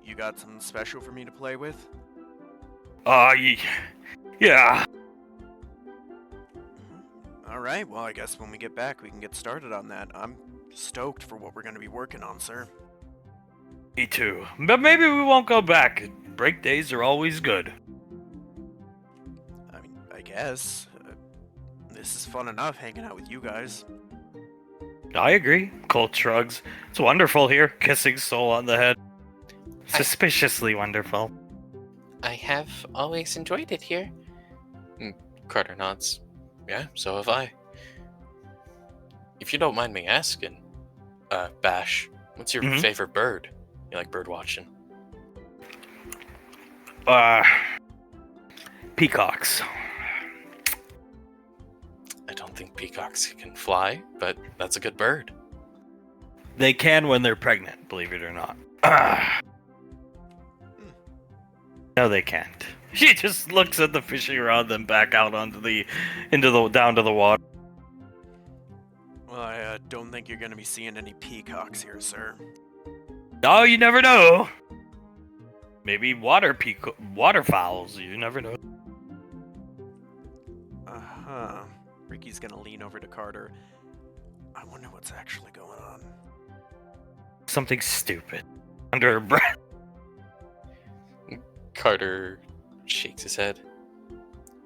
You got something special for me to play with? Yeah. Alright, well, I guess when we get back, we can get started on that. I'm stoked for what we're going to be working on, sir. Me too. But maybe we won't go back. Break days are always good. I mean, I guess. This is fun enough hanging out with you guys. I agree. Colt shrugs. It's wonderful here, kissing Soul on the head. Suspiciously wonderful. I have always enjoyed it here. Carter nods. Yeah, so have I. If you don't mind me asking, Bash, what's your favorite bird? You like bird watching? Peacocks. I don't think peacocks can fly, but that's a good bird. They can when they're pregnant, believe it or not. No, they can't. She just looks at the fishing rod, then back out down to the water. Well, I don't think you're going to be seeing any peacocks here, sir. Oh, you never know. Maybe waterfowls. You never know. Uh-huh. Ricky's gonna lean over to Carter. I wonder what's actually going on. Something stupid. Under her breath. Carter shakes his head.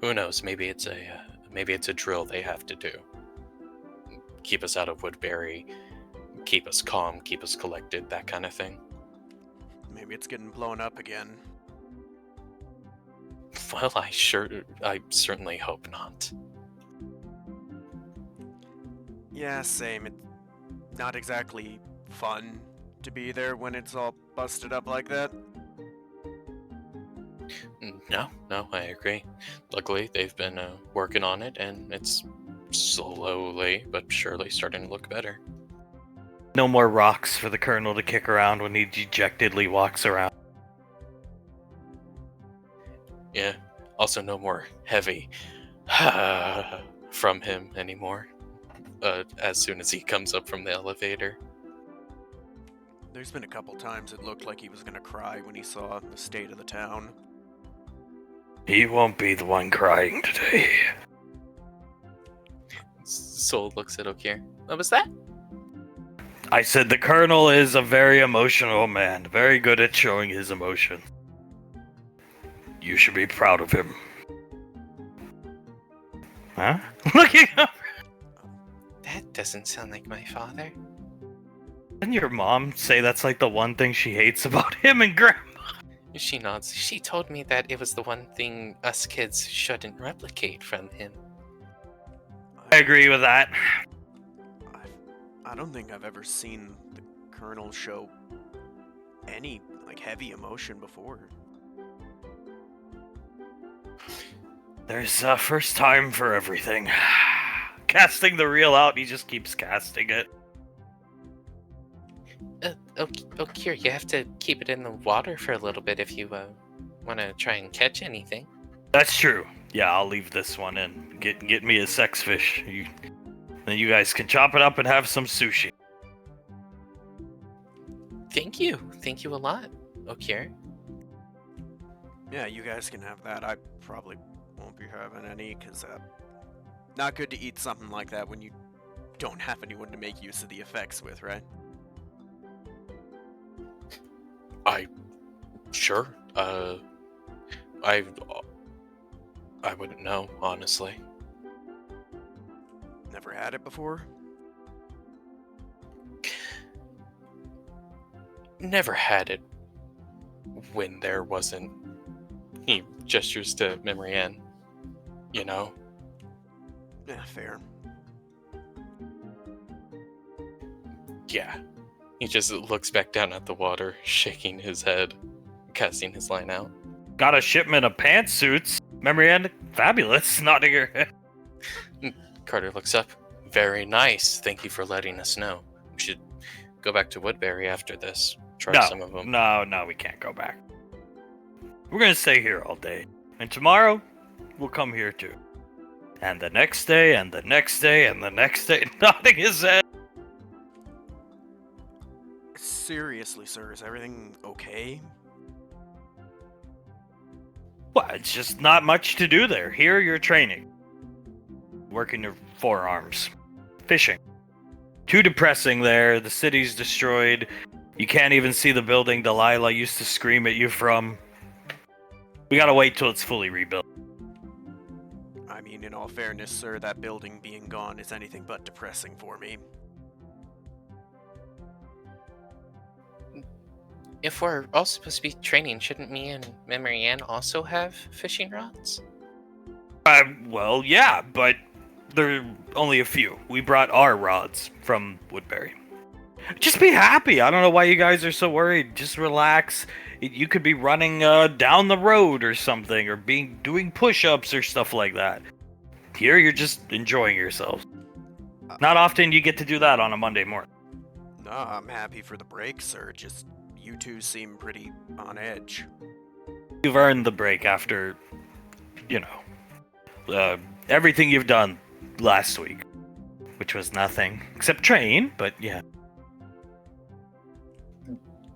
Who knows? Maybe it's a drill they have to do. Keep us out of Woodbury, keep us calm, keep us collected, that kind of thing. Maybe it's getting blown up again. Well, I certainly hope not. Yeah, same. It's not exactly fun to be there when it's all busted up like that. No, I agree. Luckily, they've been working on it, and it's slowly but surely starting to look better. No more rocks for the Colonel to kick around when he dejectedly walks around. Yeah. Also, no more heavy from him anymore. As soon as he comes up from the elevator. There's been a couple times it looked like he was gonna cry when he saw the state of the town. He won't be the one crying today. Soul looks at Okir. What was that? I said the Colonel is a very emotional man, very good at showing his emotion. You should be proud of him. Huh? Looking up. That doesn't sound like my father. Didn't your mom say that's like the one thing she hates about him and Grandma? She nods. She told me that it was the one thing us kids shouldn't replicate from him. I agree with that. I don't think I've ever seen the Colonel show any, like, heavy emotion before. There's a first time for everything. Casting the reel out, he just keeps casting it. Okir, you have to keep it in the water for a little bit if you want to try and catch anything. That's true. Yeah, I'll leave this one in. Get me a sex fish. Then you guys can chop it up and have some sushi. Thank you. Thank you a lot, Okir. Yeah, you guys can have that. I probably won't be having any, because not good to eat something like that when you don't have anyone to make use of the effects with, right? Sure. I wouldn't know, honestly. Never had it before? Never had it when there wasn't. He gestures to Memory Ann. You know? Yeah, fair. Yeah. He just looks back down at the water, shaking his head, casting his line out. Got a shipment of pantsuits. Memory Ann, fabulous. Nodding her head. Carter looks up. Very nice. Thank you for letting us know. We should go back to Woodbury after this. Try some of them. No, we can't go back. We're gonna stay here all day. And tomorrow, we'll come here too. And the next day, and the next day, and the next day. Nodding his head. Seriously, sir, is everything okay? Well, it's just not much to do there. Here, you're training. Working your forearms. Fishing. Too depressing there. The city's destroyed. You can't even see the building Delilah used to scream at you from. We gotta wait till it's fully rebuilt. I mean, in all fairness, sir, that building being gone is anything but depressing for me. If we're all supposed to be training, shouldn't me and Memory Ann also have fishing rods? Well, yeah, but there are only a few. We brought our rods from Woodbury. Just be happy. I don't know why you guys are so worried. Just relax. You could be running down the road or something, or doing push-ups or stuff like that. Here, you're just enjoying yourselves. Not often you get to do that on a Monday morning. No, I'm happy for the break, sir. Just, you two seem pretty on edge. You've earned the break after, everything you've done last week, which was nothing except train, but yeah.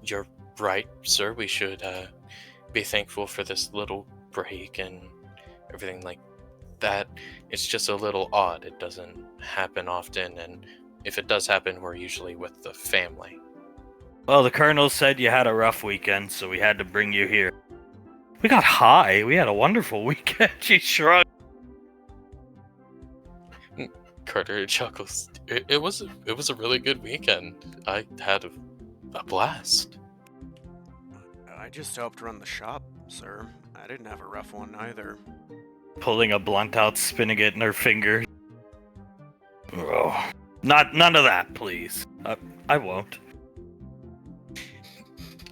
You're right, sir. We should be thankful for this little break and everything like that. It's just a little odd. It doesn't happen often, and if it does happen, we're usually with the family. Well, the Colonel said you had a rough weekend, so we had to bring you here. We got high. We had a wonderful weekend. She shrugged. Carter chuckles. It was a really good weekend. I had a blast. I just helped run the shop, sir. I didn't have a rough one either. Pulling a blunt out, spinning it in her finger. Oh, none of that, please. I won't.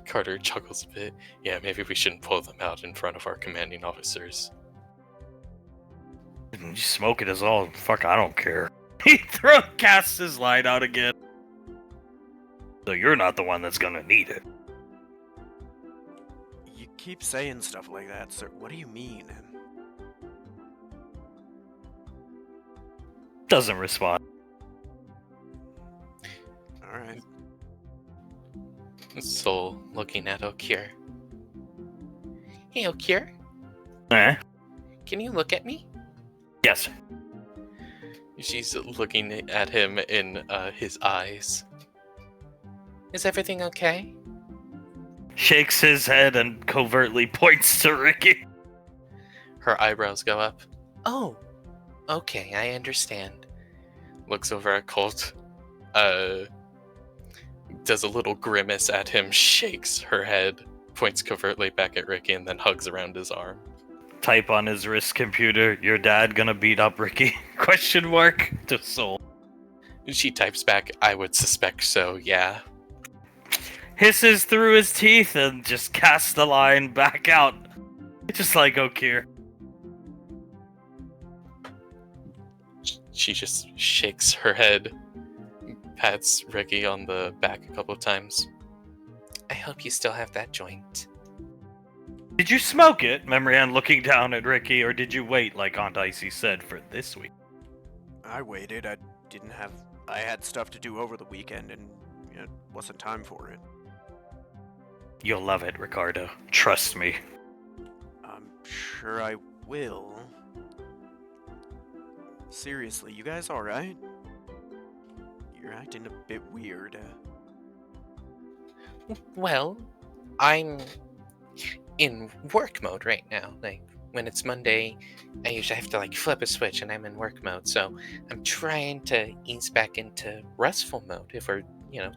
Carter chuckles a bit. Yeah, maybe we shouldn't pull them out in front of our commanding officers. You smoke it is all. Fuck, I don't care. He casts his light out again. So you're not the one that's gonna need it. You keep saying stuff like that, sir. What do you mean? Doesn't respond. Alright. Soul looking at Okir. Hey, Okir, Eh? can you look at me? Yes. She's looking at him in his eyes. Is everything okay? Shakes his head and covertly points to Ricky. Her eyebrows go up. Oh, okay, I understand. Looks over at Colt. Does a little grimace at him, shakes her head, points covertly back at Ricky, and then hugs around his arm. Type on his wrist computer, your dad gonna beat up Ricky? Question mark to Soul. She types back, I would suspect so, yeah. Hisses through his teeth and just casts the line back out. Just like Okir. She just shakes her head, pats Ricky on the back a couple of times. I hope you still have that joint. Did you smoke it? Memorian looking down at Ricky, or did you wait, like Aunt Icy said, for this week? I waited. I had stuff to do over the weekend, and it wasn't time for it. You'll love it, Ricardo. Trust me. I'm sure I will. Seriously, you guys alright? You're acting a bit weird. Well, I'm in work mode right now. Like, when it's Monday, I usually have to, flip a switch, and I'm in work mode. So I'm trying to ease back into restful mode if we're,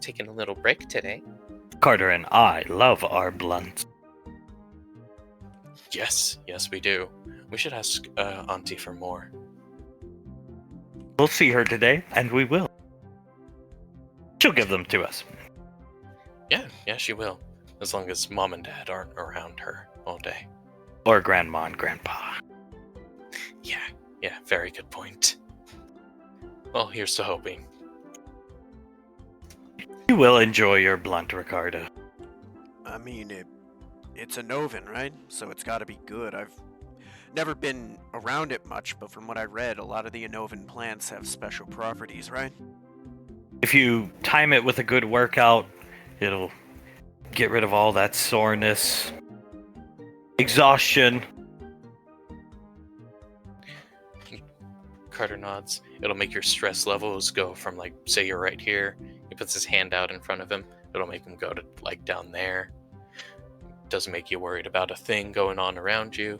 taking a little break today. Carter and I love our blunts. Yes, we do. We should ask Auntie for more. We'll see her today, and we will. She'll give them to us. Yeah, she will. As long as Mom and Dad aren't around her all day. Or Grandma and Grandpa. Yeah, very good point. Well, here's to hoping. You will enjoy your blunt, Ricardo. I mean, it's a Novan, right? So it's gotta be good. I've never been around it much, but from what I read, a lot of the Novan plants have special properties, right? If you time it with a good workout, it'll get rid of all that soreness, exhaustion. Carter nods. It'll make your stress levels go from, say you're right here. He puts his hand out in front of him. It'll make him go to, down there. Doesn't make you worried about a thing going on around you.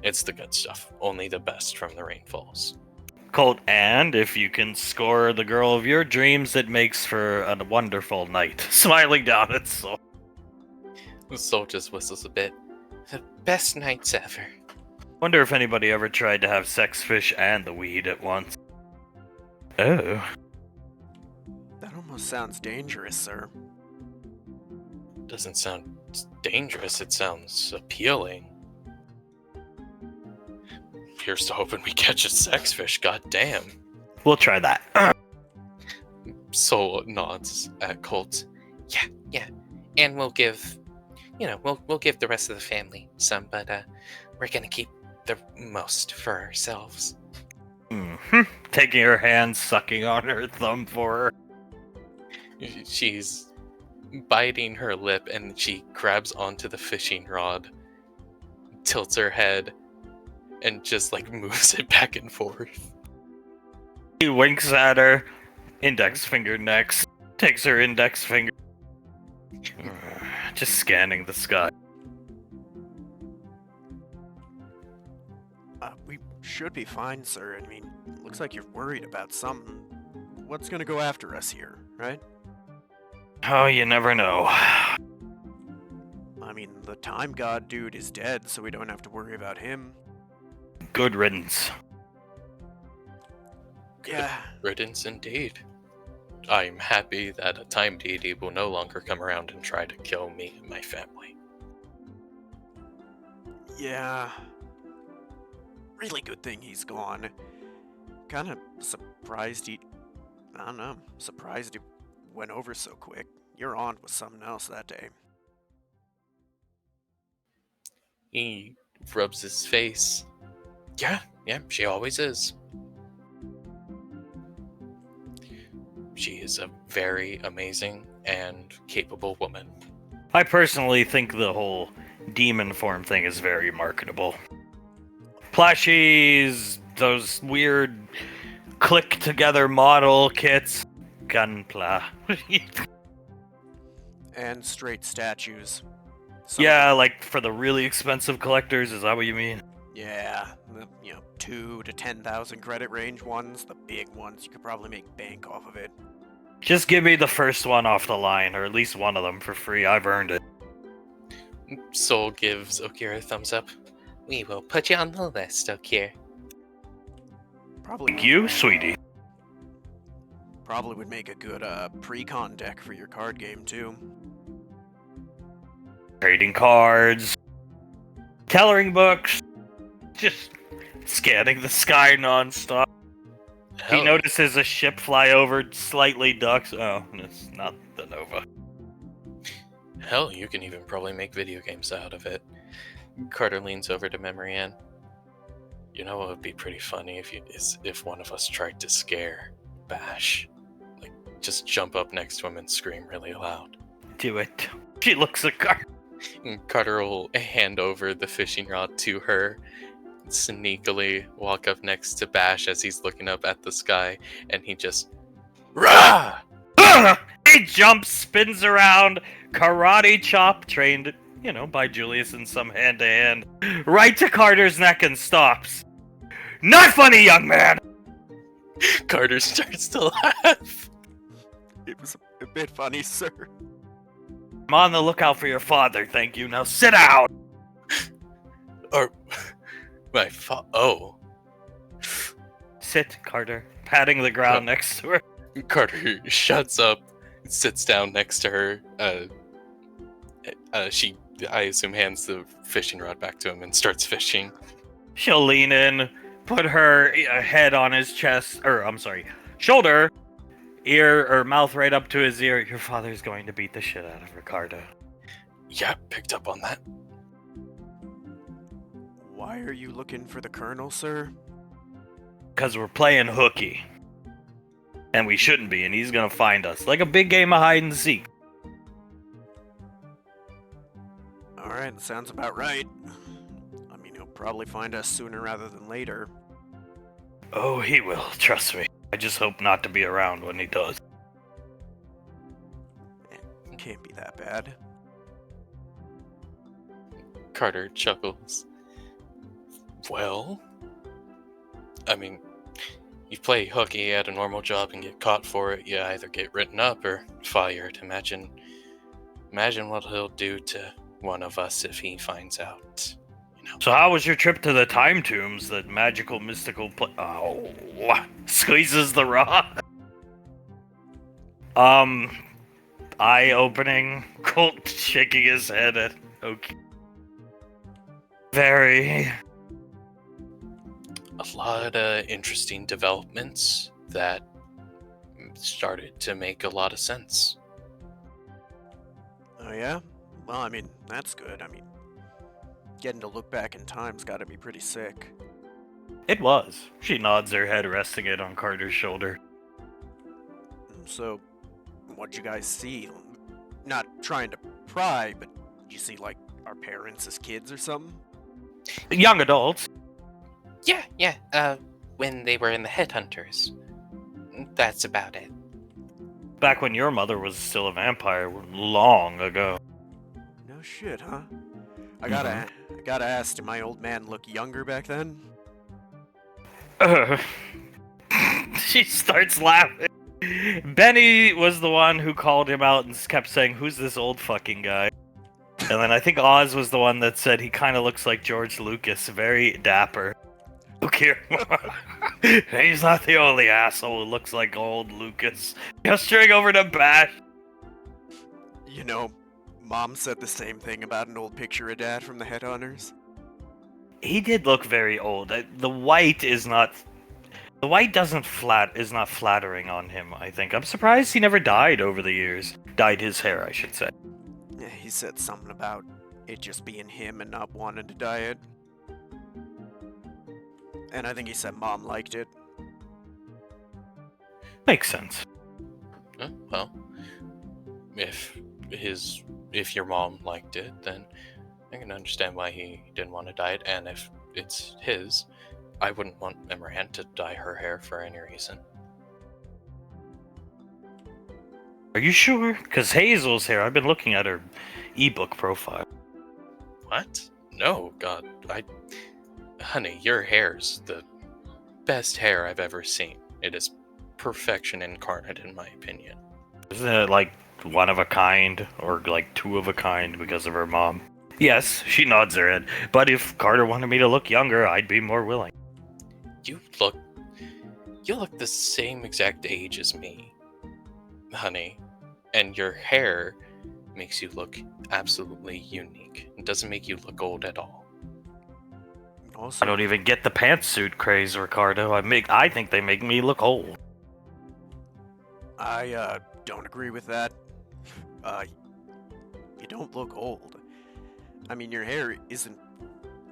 It's the good stuff. Only the best from the rainfalls. Colt, and if you can score the girl of your dreams, it makes for a wonderful night. Smiling down at Soul. Soul just whistles a bit. The best nights ever. Wonder if anybody ever tried to have sex fish and the weed at once. Oh. That almost sounds dangerous, sir. Doesn't sound dangerous, it sounds appealing. Here's to hoping we catch a sex fish, goddamn. We'll try that. Soul nods at Colt. Yeah. And we'll give, we'll give the rest of the family some, but we're gonna keep the most for ourselves. Taking her hand, sucking on her thumb for her. She's biting her lip, and she grabs onto the fishing rod, tilts her head, and just moves it back and forth. He winks at her, index finger next, takes her index finger, just scanning the sky. We should be fine, sir. I mean, looks like you're worried about something. What's gonna go after us here, right? Oh, you never know. I mean, the time god dude is dead, so we don't have to worry about him. Good riddance. Yeah. Riddance indeed. I'm happy that a time deity will no longer come around and try to kill me and my family. Yeah. really good thing he's gone. Kind of surprised surprised he went over so quick. Your aunt was something else that day. He rubs his face. Yeah, she always is. She is a very amazing and capable woman. I personally think the whole demon form thing is very marketable. Plushies, those weird click-together model kits, gunpla. And straight statues. Yeah, like for the really expensive collectors, is that what you mean? Yeah, the 2 to 10,000 credit range ones, the big ones, you could probably make bank off of it. Just give me the first one off the line, or at least one of them for free. I've earned it. Soul gives Okira a thumbs up. We will put you on the list, Okira. Probably. Thank you, sweetie. Probably would make a good pre-con deck for your card game too. Trading cards, coloring books, just scanning the sky nonstop. He notices a ship fly over, slightly ducks. Oh, it's not the Nova. Hell, you can even probably make video games out of it. Carter leans over to Memory Ann. You know what would be pretty funny if one of us tried to scare Bash. Like, just jump up next to him and scream really loud. Do it. She looks at Carter. And Carter will hand over the fishing rod to her, sneakily walk up next to Bash as he's looking up at the sky, and he just... Rah! He jumps, spins around, karate chop, trained, by Julius in some hand-to-hand, right to Carter's neck and stops. Not funny, young man! Carter starts to laugh. It was a bit funny, sir. I'm on the lookout for your father, thank you. Now sit down! Or... Oh. Sit, Carter. Patting the ground next to her. Carter shuts up, sits down next to her. She, I assume, hands the fishing rod back to him and starts fishing. She'll lean in, put her head on his chest, shoulder, ear or mouth right up to his ear. Your father's going to beat the shit out of Ricardo. Yeah, picked up on that. Why are you looking for the Colonel, sir? Because we're playing hooky. And we shouldn't be, and he's gonna find us. Like a big game of hide and seek. Alright, that sounds about right. I mean, he'll probably find us sooner rather than later. Oh, he will, trust me. I just hope not to be around when he does. It can't be that bad. Carter chuckles. Well, I mean, you play hooky at a normal job and get caught for it, you either get written up or fired. Imagine what he'll do to one of us if he finds out. So how was your trip to the Time Tombs, that magical, mystical squeezes the rod? Eye-opening, Colt shaking his head at okay. Very. A lot of interesting developments that started to make a lot of sense. Oh yeah? Well, I mean, that's good. I mean, getting to look back in time's gotta be pretty sick. It was. She nods her head, resting it on Carter's shoulder. So, what'd you guys see? Not trying to pry, but did you see, like, our parents as kids or something? Young adults. Yeah, when they were in the Headhunters. That's about it. Back when your mother was still a vampire, long ago. No shit, huh? I gotta ask, did my old man look younger back then? She starts laughing. Benny was the one who called him out and kept saying, "Who's this old fucking guy?" And then I think Oz was the one that said he kind of looks like George Lucas, very dapper. Okay. He's not the only asshole who looks like old Lucas. Gesturing over to Bash. You know, Mom said the same thing about an old picture of Dad from the Headhunters. He did look very old. The white is not. The white is not flattering on him. I think. I'm surprised he never dyed over the years. Dyed his hair, I should say. Yeah, he said something about it just being him and not wanting to dye it. And I think he said Mom liked it. Makes sense. Well, if your mom liked it, then I can understand why he didn't want to dye it. And if it's his, I wouldn't want Emran to dye her hair for any reason. Are you sure? Because Hazel's hair, I've been looking at her ebook profile. What? No, God, honey, your hair's the best hair I've ever seen. It is perfection incarnate, in my opinion. Isn't it like one of a kind, or like two of a kind because of her mom? Yes, she nods her head. But if Carter wanted me to look younger, I'd be more willing. You look the same exact age as me, honey, and your hair makes you look absolutely unique. It doesn't make you look old at all. Also, I don't even get the pantsuit craze, Ricardo. I think they make me look old. I don't agree with that. You don't look old. I mean, your hair isn't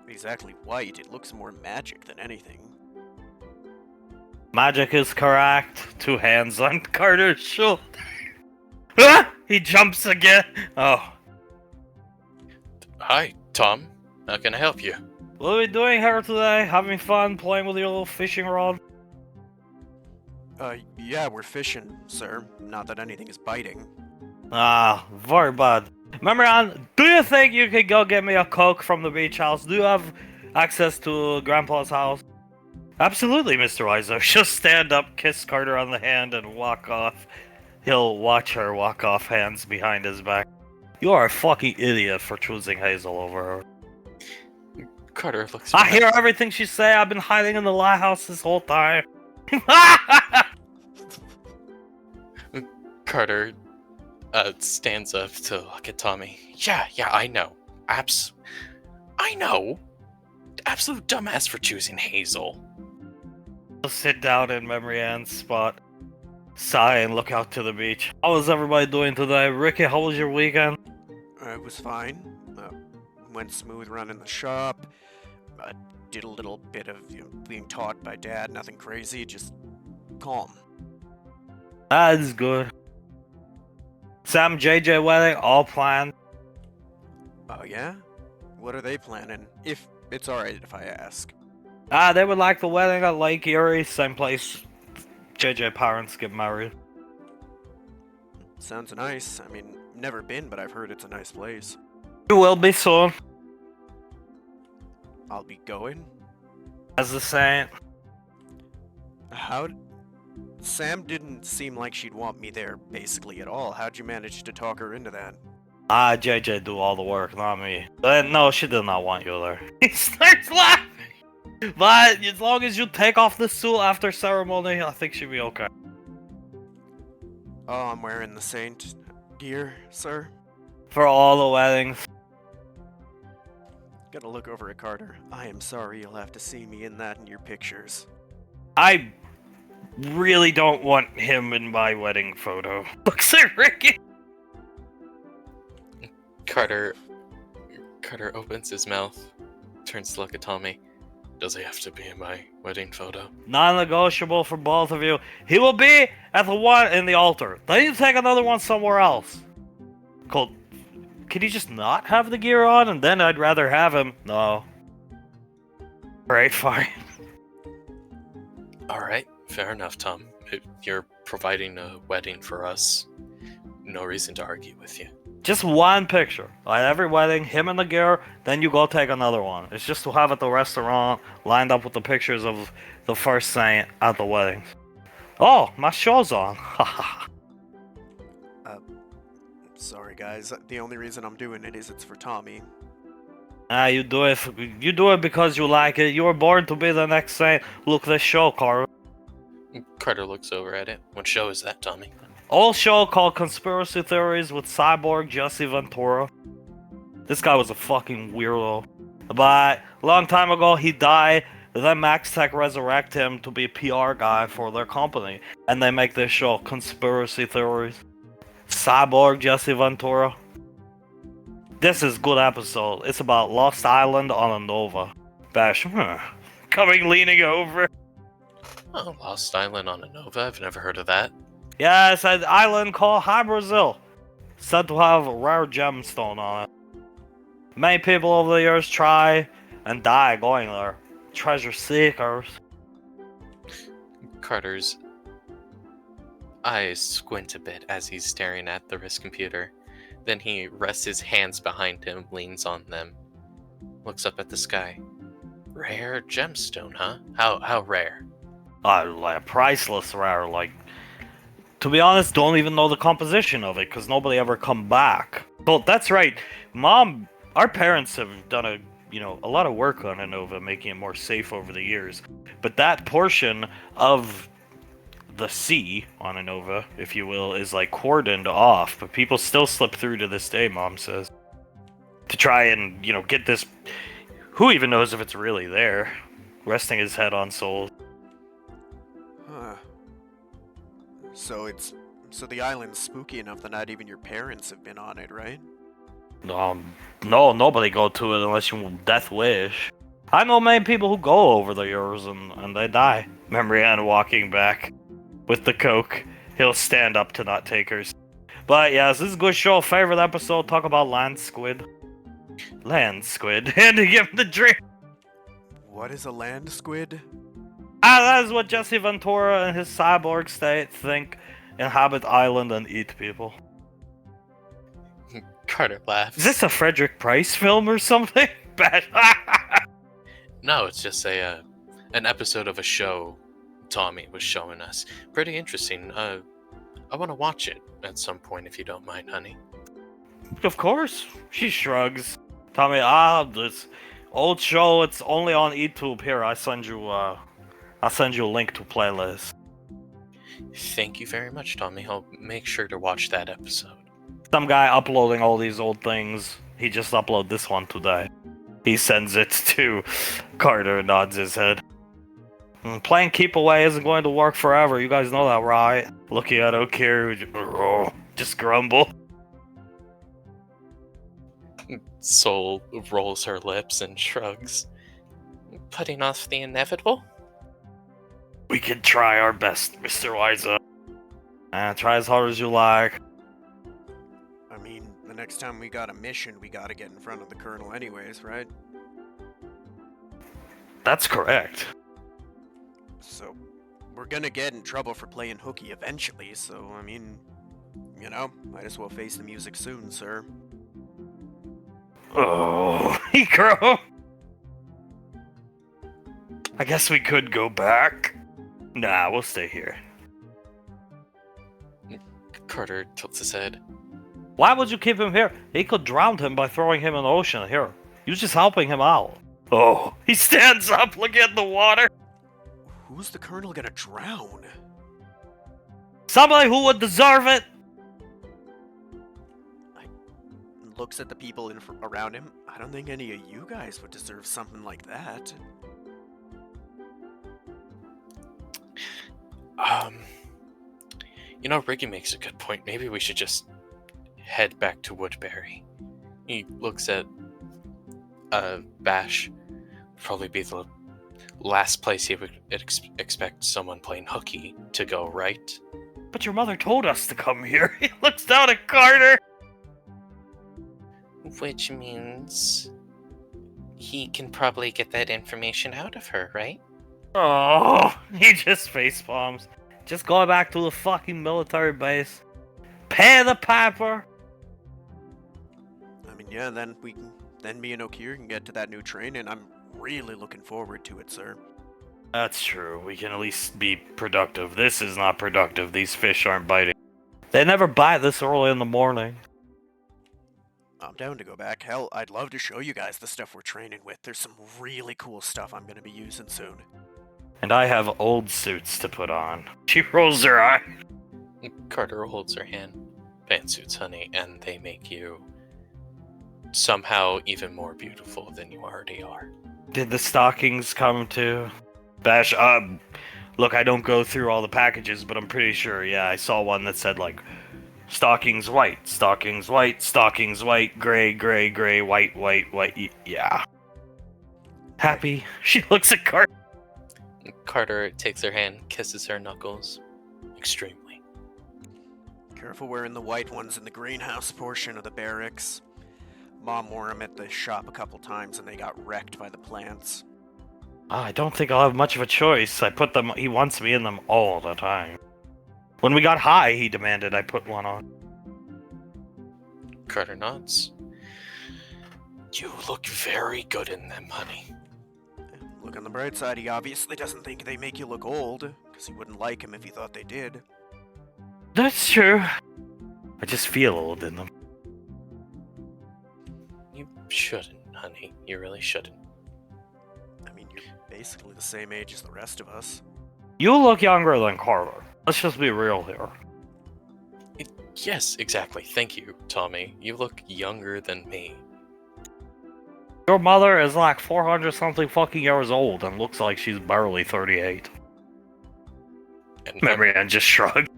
exactly white. It looks more magic than anything. Magic is correct. 2 hands on Carter's shoulder. Ah! He jumps again. Oh. Hi, Tom. How can I help you? What are we doing here today? Having fun playing with your little fishing rod? Yeah, we're fishing, sir. Not that anything is biting. Ah, very bad. Remember, do you think you could go get me a Coke from the beach house? Do you have access to Grandpa's house? Absolutely, Mr. Wiser. Just stand up, kiss Carter on the hand, and walk off. He'll watch her walk off, hands behind his back. You are a fucking idiot for choosing Hazel over her. Carter looks. I hear everything she say. I've been hiding in the lighthouse this whole time. Carter stands up to look at Tommy. Yeah, I know. I know. Absolute dumbass for choosing Hazel. Sit down in Memory Ann's spot, sigh, and look out to the beach. How was everybody doing today? Ricky, how was your weekend? It was fine. Went smooth running the shop. Did a little bit of being taught by Dad. Nothing crazy, just calm. That is good. Sam, JJ wedding, all planned. Oh yeah? What are they planning? If it's alright if I ask. They would like the wedding at Lake Erie, same place JJ parents get married. Sounds nice. I mean, never been, but I've heard it's a nice place. You will be soon, I'll be going. as the saying. Sam didn't seem like she'd want me there basically at all. How'd you manage to talk her into that? JJ do all the work, not me. No, she did not want you there. He starts laughing. But as long as you take off the suit after ceremony, I think she'll be okay. Oh, I'm wearing the saint gear, sir. For all the weddings. Gotta look over at Carter. I am sorry you'll have to see me in that in your pictures. I really don't want him in my wedding photo. Looks at Ricky. Carter opens his mouth, turns to look at Tommy. Does he have to be in my wedding photo? Non-negotiable for both of you. He will be at the one in the altar. Then you take another one somewhere else. Cool. Can you just not have the gear on, and then I'd rather have him? No. Alright, fine. Alright, fair enough, Tom. If you're providing a wedding for us, no reason to argue with you. Just one picture. At every wedding, him in the gear, then you go take another one. It's just to have at the restaurant, lined up with the pictures of the first saint at the weddings. Oh, my show's on. Haha. Sorry guys, the only reason I'm doing it is it's for Tommy. You do it because you like it. You were born to be the next saint. Look, this show, Carl. Carter looks over at it. What show is that, Tommy? Old show called Conspiracy Theories with Cyborg Jesse Ventura. This guy was a fucking weirdo. But A long time ago, he died. Then Max Tech resurrect him to be a PR guy for their company. And they make this show, Conspiracy Theories. Cyborg Jesse Ventura. This is a good episode. It's about Lost Island on a Nova. Bash, coming leaning over. Oh, Lost Island on a Nova? I've never heard of that. Yeah, it's an island called High Brazil. Said to have a rare gemstone on it. Many people over the years try and die going there. Treasure seekers. Carter's eyes squint a bit as he's staring at the wrist computer. Then he rests his hands behind him, leans on them, looks up at the sky. Rare gemstone, huh? How rare? Like priceless rare, like... To be honest, don't even know the composition of it, because nobody ever come back. Well, that's right. Mom, our parents have done a lot of work on Nova, making it more safe over the years. But that portion of the sea on Nova, if you will, is like cordoned off. But people still slip through to this day, Mom says. To try and, get this... Who even knows if it's really there? Resting his head on Soul. Huh. So the island's spooky enough that not even your parents have been on it, right? No, nobody go to it unless you death wish. I know many people who go over the years and they die. Remember Ann walking back with the coke. He'll stand up to not takers. But yes, this is a good show. Favorite episode, talk about land squid. Land squid. Handing him the drink. What is a land squid? That is what Jesse Ventura and his cyborg state think inhabit island and eat people. Carter laughs. Is this a Frederick Price film or something? Bad. No, it's just an episode of a show Tommy was showing us. Pretty interesting. I want to watch it at some point if you don't mind, honey. Of course. She shrugs. Tommy, this old show, it's only on YouTube. Here, I'll send you a link to playlist. Thank you very much, Tommy. I'll make sure to watch that episode. Some guy uploading all these old things. He just uploaded this one today. He sends it to Carter, nods his head. Playing keep away isn't going to work forever. You guys know that, right? Looking at Okiru, just grumble. Soul rolls her lips and shrugs. Putting off the inevitable? We can try our best, Mr. Liza. Try as hard as you like. I mean, the next time we got a mission, we gotta get in front of the Colonel anyways, right? That's correct. So, we're gonna get in trouble for playing hooky eventually, so, I mean, might as well face the music soon, sir. Oh, he crow. I guess we could go back. Nah, we'll stay here. Carter tilts his head. Why would you keep him here? He could drown him by throwing him in the ocean. Here, you're just helping him out. Oh, he stands up looking at the water. Who's the Colonel gonna drown? Somebody who would deserve it. Looks at the people around him. I don't think any of you guys would deserve something like that. Riggy makes a good point. Maybe we should just head back to Woodbury. He looks at Bash. Probably be the last place he would expect someone playing hooky to go, right? But your mother told us to come here. He looks down at Carter. Which means he can probably get that information out of her, right? Oh, he just facepalms. Just go back to the fucking military base. Pay the piper. I mean, yeah, then me and Okir can get to that new train, and I'm really looking forward to it, sir. That's true. We can at least be productive. This is not productive. These fish aren't biting. They never bite this early in the morning. I'm down to go back. Hell, I'd love to show you guys the stuff we're training with. There's some really cool stuff I'm going to be using soon. And I have old suits to put on. She rolls her eye. Carter holds her hand. Pantsuits, honey, and they make you somehow even more beautiful than you already are. Did the stockings come to Bash? Look, I don't go through all the packages, but I'm pretty sure, yeah, I saw one that said, like, stockings white, gray, gray, gray, white, yeah. Happy. She looks at Carter. Carter takes her hand, kisses her knuckles. Extremely. Careful wearing the white ones in the greenhouse portion of the barracks. Mom wore them at the shop a couple times and they got wrecked by the plants. I don't think I'll have much of a choice. He wants me in them all the time. When we got high, he demanded I put one on. Carter nods. You look very good in them, honey. Look on the bright side, he obviously doesn't think they make you look old, because he wouldn't like him if he thought they did. That's true. I just feel old in them. You shouldn't, honey. You really shouldn't. I mean, you're basically the same age as the rest of us. You look younger than Carter. Let's just be real here. Yes, exactly. Thank you, Tommy. You look younger than me. Your mother is like 400-something fucking years old and looks like she's barely 38. And Marianne just shrugged.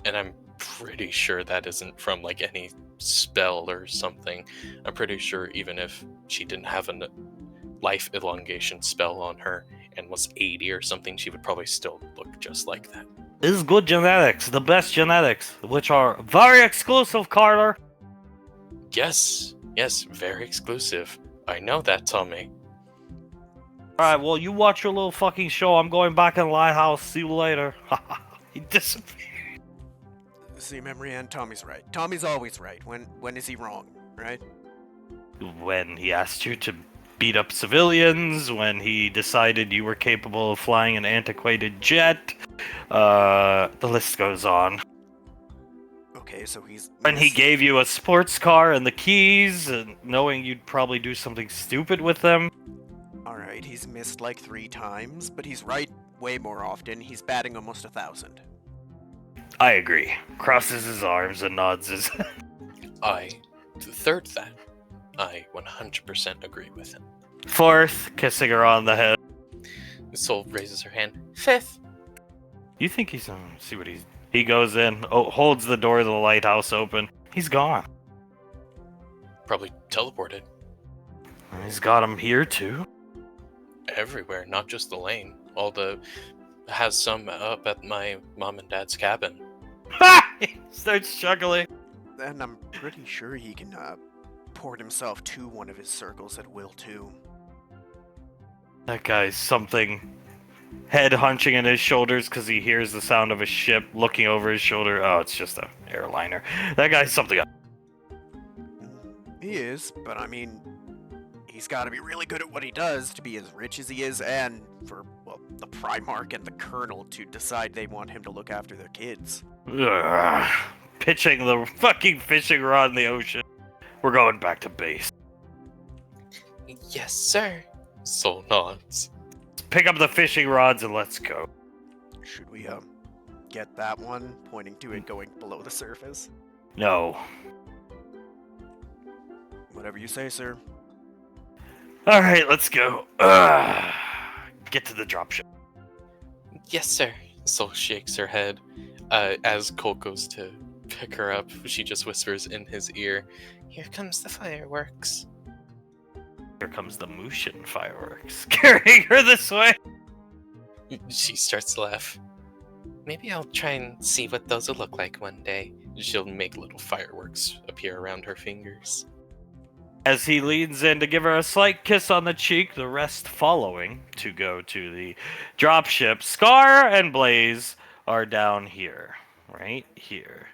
And I'm pretty sure that isn't from, like, any spell or something. I'm pretty sure even if she didn't have a life elongation spell on her and was 80 or something, she would probably still look just like that. This is good genetics, the best genetics, which are very exclusive, Carter. Yes, very exclusive. I know that, Tommy. Alright, well, you watch your little fucking show. I'm going back in the lighthouse. See you later. He disappeared. See, Memory and Tommy's right. Tommy's always right. When is he wrong, right? When he asked you to beat up civilians, when he decided you were capable of flying an antiquated jet, the list goes on. Okay, so he's... When he gave you a sports car and the keys, and knowing you'd probably do something stupid with them. Alright, he's missed like 3 times, but he's right way more often. He's batting almost 1,000. I agree. Crosses his arms and nods his head. Third that. I 100% agree with him. Fourth, kissing her on the head. Soul raises her hand. Fifth. You think he's see what he's... He goes in, holds the door of the lighthouse open. He's gone. Probably teleported. He's got him here too. Everywhere, not just the lane. Has some up at my mom and dad's cabin. Ha! He starts chuckling. And I'm pretty sure he can port himself to one of his circles at will too. That guy's something. Head hunching in his shoulders because he hears the sound of a ship looking over his shoulder. Oh, it's just an airliner. That guy's something else. He is, but I mean, he's got to be really good at what he does to be as rich as he is, and for, well, the Primarch and the Colonel to decide they want him to look after their kids. Ugh. Pitching the fucking fishing rod in the ocean. We're going back to base. Yes, sir. Soul nods. Pick up the fishing rods and let's go. Should we, get that one, pointing to it going below the surface? No. Whatever you say, sir. Alright, let's go. Get to the dropship. Yes, sir. Soul shakes her head. As Colt goes to pick her up, she just whispers in his ear, "Here comes the fireworks." Here comes the Mushin fireworks, carrying her this way. She starts to laugh. Maybe I'll try and see what those will look like one day. She'll make little fireworks appear around her fingers. As he leans in to give her a slight kiss on the cheek, the rest following to go to the dropship. Scar and Blaze are down here. Right here.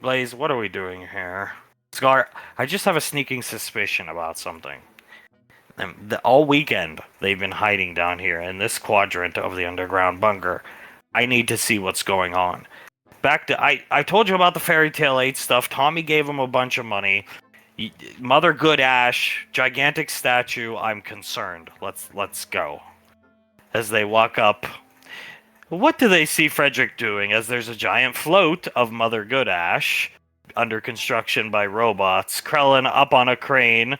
Blaze, what are we doing here? Scar, I just have a sneaking suspicion about something. All weekend, they've been hiding down here in this quadrant of the underground bunker. I need to see what's going on. Back to I told you about the Fairy Tale 8 stuff. Tommy gave him a bunch of money. Mother Good Ash, gigantic statue. I'm concerned. Let's go. As they walk up, what do they see Frederick doing? As there's a giant float of Mother Good Ash under construction by robots. Krellin up on a crane,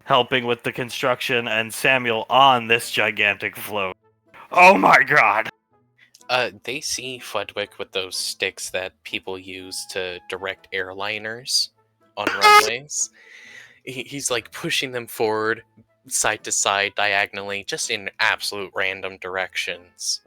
helping with the construction, and Samuel on this gigantic float. Oh my god! They see Fudwick with those sticks that people use to direct airliners on runways. He's like pushing them forward, side to side, diagonally, just in absolute random directions.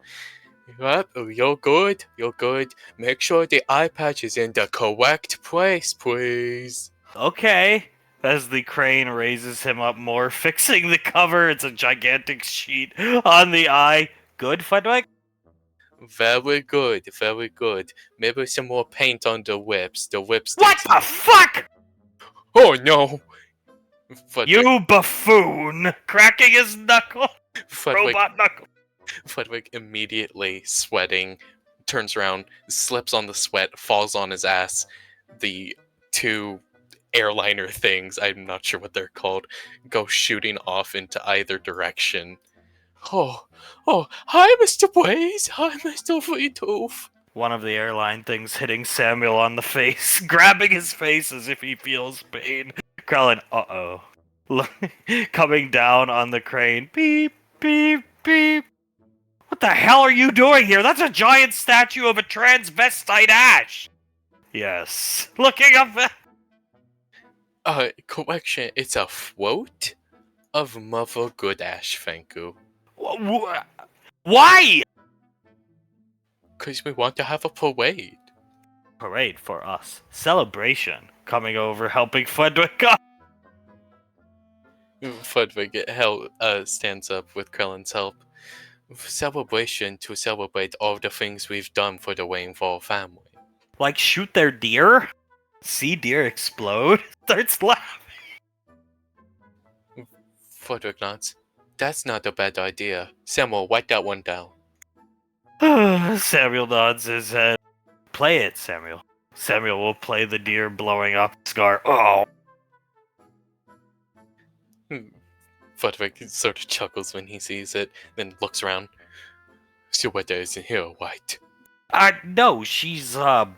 Yep, you're good, you're good. Make sure the eye patch is in the correct place, please. Okay. As the crane raises him up more, fixing the cover, it's a gigantic sheet on the eye. Good, Fudwick? Very good, very good. Maybe some more paint on the whips. The whips. What the fuck? Oh no! Fudwick, You buffoon! Cracking his knuckle! Robot knuckle! Fudwick immediately sweating, turns around, slips on the sweat, falls on his ass. The two airliner things, I'm not sure what they're called, go shooting off into either direction. Oh, hi, Mr. Blaze. Hi, Mr. Tooth. One of the airline things hitting Samuel on the face, grabbing his face as if he feels pain. Krellin, uh-oh. Coming down on the crane. Beep, beep, beep. What the hell are you doing here? That's a giant statue of a transvestite Ash! Yes. Looking up at... Correction, it's a float of Mother Goodash, thank you. Why? Because we want to have a parade. Parade for us. Celebration. Coming over, helping Fudwick up. Fudwick stands up with Krellin's help. Celebration to celebrate all the things we've done for the Rainfall family. Like shoot their deer? See deer explode? Starts laughing. Fudwick nods. That's not a bad idea. Samuel, write that one down. Samuel nods his head. Play it, Samuel. Samuel will play the deer blowing up Scar. Oh! Fudwick sort of chuckles when he sees it, then looks around. Suweta isn't here, right? No, she's, Amels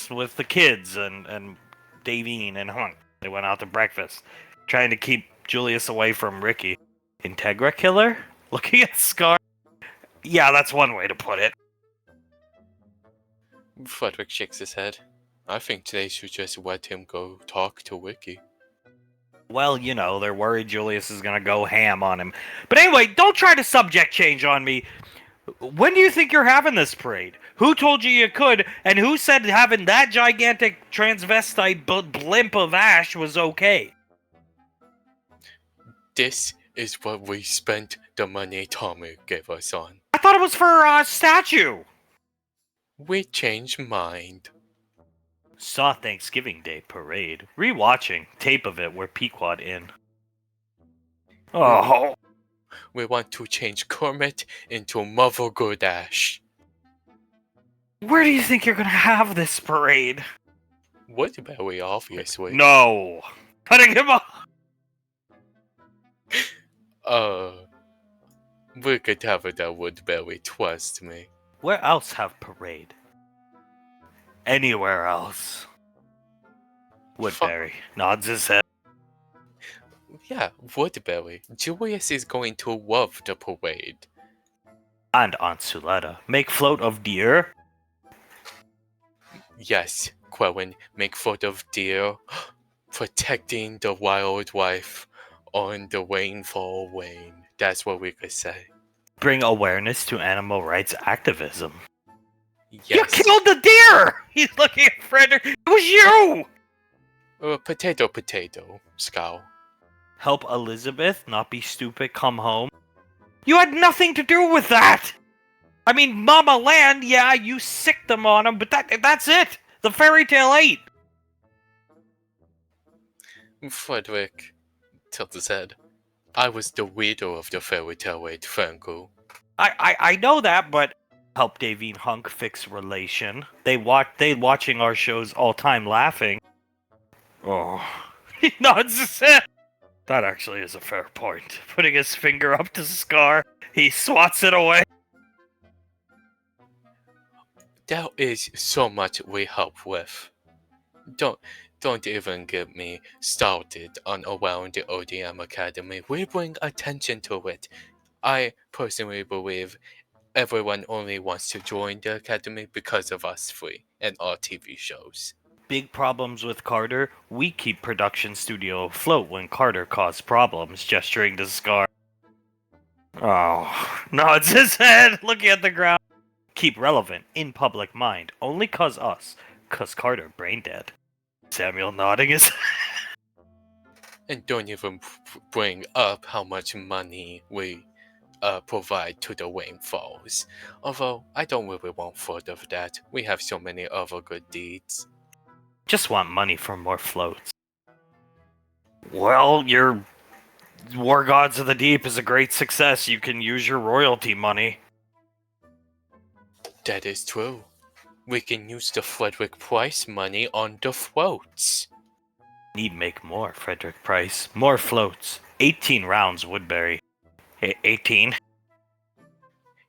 with the kids and Davine and Hunk. They went out to breakfast, trying to keep Julius away from Ricky. Integra killer? Looking at Scar? Yeah, that's one way to put it. Fudwick shakes his head. I think they should just let him go talk to Ricky. Well, you know, they're worried Julius is gonna go ham on him. But anyway, don't try to subject change on me. When do you think you're having this parade? Who told you could, and who said having that gigantic transvestite blimp of Ash was okay? This is what we spent the money Tommy gave us on. I thought it was for a statue! We changed mind. Saw Thanksgiving Day parade. Rewatching tape of it where Pequod in. Oh. We want to change Kermit into Mother Goodash. Where do you think you're gonna have this parade? Woodbury, obviously. No! Cutting him off! We could have it at Woodbury, trust me. Where else have parade? Anywhere else. Woodbury nods his head. Yeah, Woodbury. Julius is going to love the parade. And Aunt Suletta. Make float of deer? Yes, Quellen, make float of deer. Protecting the wildlife on the Rainfall Wane. That's what we could say. Bring awareness to animal rights activism. Yes. You killed the deer! He's looking at Frederick. It was you! Potato, Scowl. Help Elizabeth not be stupid, come home. You had nothing to do with that! I mean, Mama Land, yeah, you sicked them on him, but that's it! The fairy tale ate! Frederick tilts his head. I was the widow of the fairy tale ate, Franco. I know that, but help Davine Hunk fix relation. They watching our shows all time laughing. Oh. He nods his head. That actually is a fair point. Putting his finger up to Scar, he swats it away. There is so much we help with. Don't even get me started on around the ODM Academy. We bring attention to it. I personally believe everyone only wants to join the academy because of us three and our TV shows. Big problems with Carter? We keep production studio afloat when Carter caused problems, gesturing to Scar. Oh, nods his head, looking at the ground. Keep relevant, in public mind, only cause us, cause Carter brain dead. Samuel nodding his And don't even bring up how much money we provide to the Wayne Falls. Although, I don't really want further of that. We have so many other good deeds. Just want money for more floats. Well, your War Gods of the Deep is a great success. You can use your royalty money. That is true. We can use the Frederick Price money on the floats. Need make more, Frederick Price. More floats. 18 rounds, Woodbury. 18?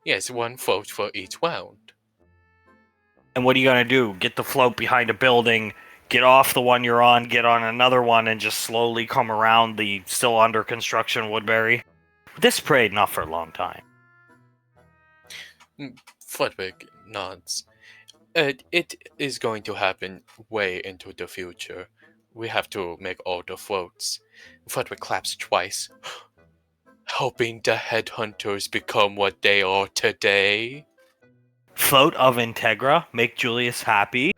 Yes, one float for each round. And what are you gonna do? Get the float behind a building, get off the one you're on, get on another one, and just slowly come around the still under construction Woodbury? This parade not for a long time. Frederick nods. It is going to happen way into the future. We have to make all the floats. Frederick claps twice. Helping the headhunters become what they are today? Float of Integra, make Julius happy.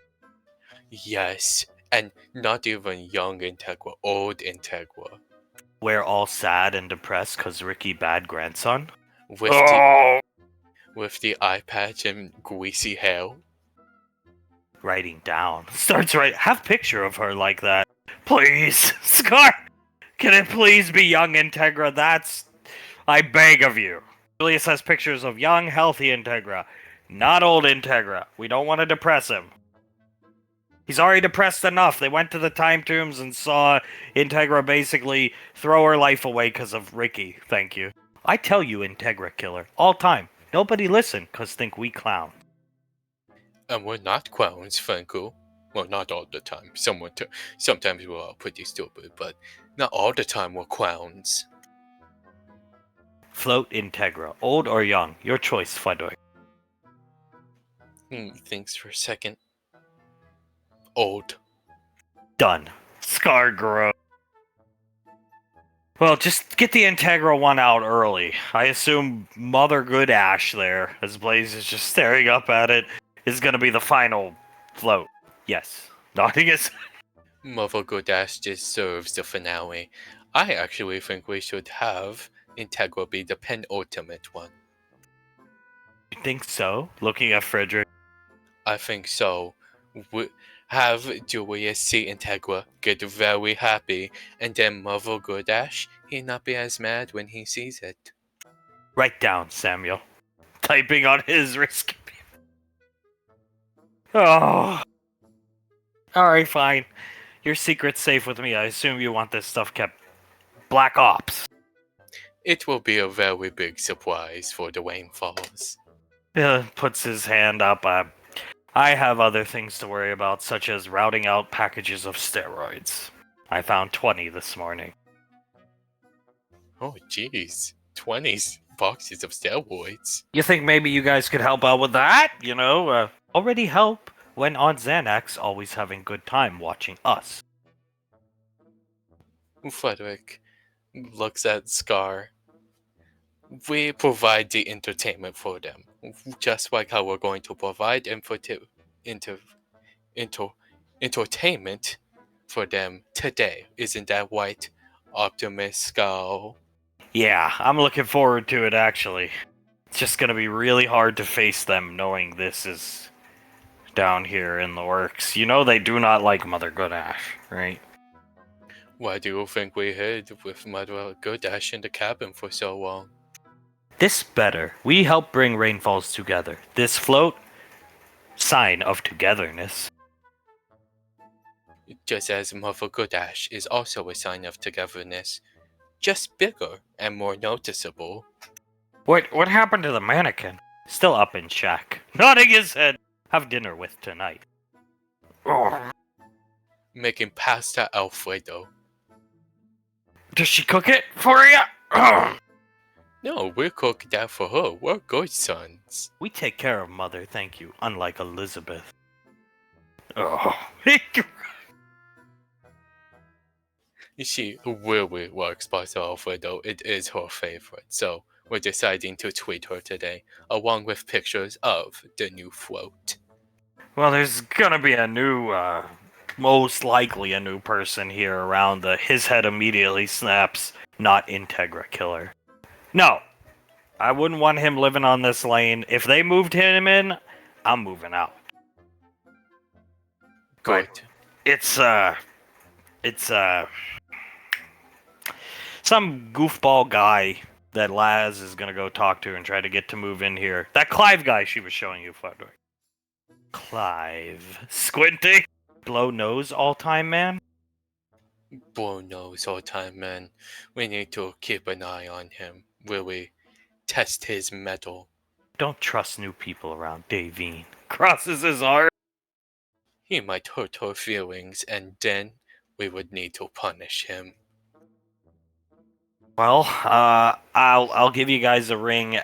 Yes, and not even young Integra, old Integra. We're all sad and depressed because Ricky bad grandson. With the eye patch and greasy hair. Writing down. Starts right. Have picture of her like that. Please, Scar. Can it please be young Integra? I beg of you. Julius has pictures of young, healthy Integra, not old Integra. We don't want to depress him. He's already depressed enough. They went to the time tombs and saw Integra basically throw her life away because of Ricky. Thank you. I tell you, Integra killer, all time. Nobody listen, cause think we clown. And we're not clowns, Franco. Well, not all the time. Sometimes we're all pretty stupid, but not all the time we're clowns. Float Integra, old or young, your choice, Frederick. Thinks for a second. Old. Done. Scar grow. Well, just get the Integra one out early. I assume Mother Good Ash there, as Blaze is just staring up at it, is gonna be the final float. Yes. Nodding his Mother Godash deserves the finale. I actually think we should have Integra be the penultimate one. You think so? Looking at Frederick. I think so. We have Julius see Integra, get very happy, and then Mother Godash, he not be as mad when he sees it. Write down, Samuel. Typing on his wrist. Oh. Alright, fine. Your secret's safe with me. I assume you want this stuff kept Black Ops. It will be a very big surprise for the Wayne Falls. Puts his hand up. I have other things to worry about, such as routing out packages of steroids. I found 20 this morning. Oh, jeez. 20 boxes of steroids. You think maybe you guys could help out with that? You know, already help when on Xanax, always having good time watching us. Frederick looks at Scar. We provide the entertainment for them, just like how we're going to provide entertainment for them today. Isn't that right, Optimus Skull? Yeah, I'm looking forward to it, actually. It's just gonna be really hard to face them knowing this is down here in the works. You know they do not like Mother Godash, right? Why do you think we hid with Mother Godash in the cabin for so long? This better. We help bring Rainfalls together. This float, sign of togetherness. Just as Mother Godash is also a sign of togetherness, just bigger and more noticeable. What happened to the mannequin? Still up in shack. Nodding his head. Have dinner with tonight. Oh. making pasta Alfredo. Does she cook it for you? No, we're cooking that for her. We're good sons. We take care of Mother, thank you, unlike Elizabeth. Oh. You see, really works pasta Alfredo. It is her favorite, so we're deciding to tweet her today, along with pictures of the new float. Well, there's gonna be a new, most likely a new person here around his head immediately snaps, not Integra Killer. No, I wouldn't want him living on this lane. If they moved him in, I'm moving out. Good. But it's some goofball guy that Laz is gonna go talk to and try to get to move in here. That Clive guy she was showing you, Fudwick. Clive. Squinting. Blow nose all time, man. Boy knows all time, man. We need to keep an eye on him. Really test his mettle. Don't trust new people around Davine. Crosses his heart. He might hurt her feelings, and then we would need to punish him. Well, I'll give you guys a ring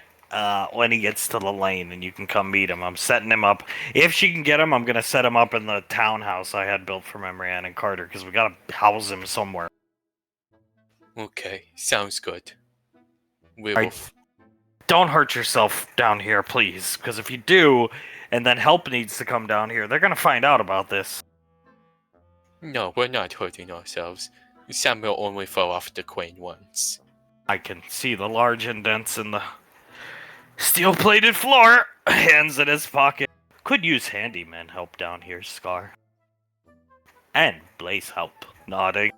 when he gets to the lane, and you can come meet him. I'm setting him up. If she can get him, I'm gonna set him up in the townhouse I had built for Marianne and Carter, because we gotta house him somewhere. Okay, sounds good. We I- will. Don't hurt yourself down here, please, because if you do, and then help needs to come down here, they're gonna find out about this. No, we're not hurting ourselves. Samuel only fell off the crane once. I can see the large indents in the steel-plated floor. Hands in his pocket. Could use handyman help down here, Scar. And Blaze help. Nodding.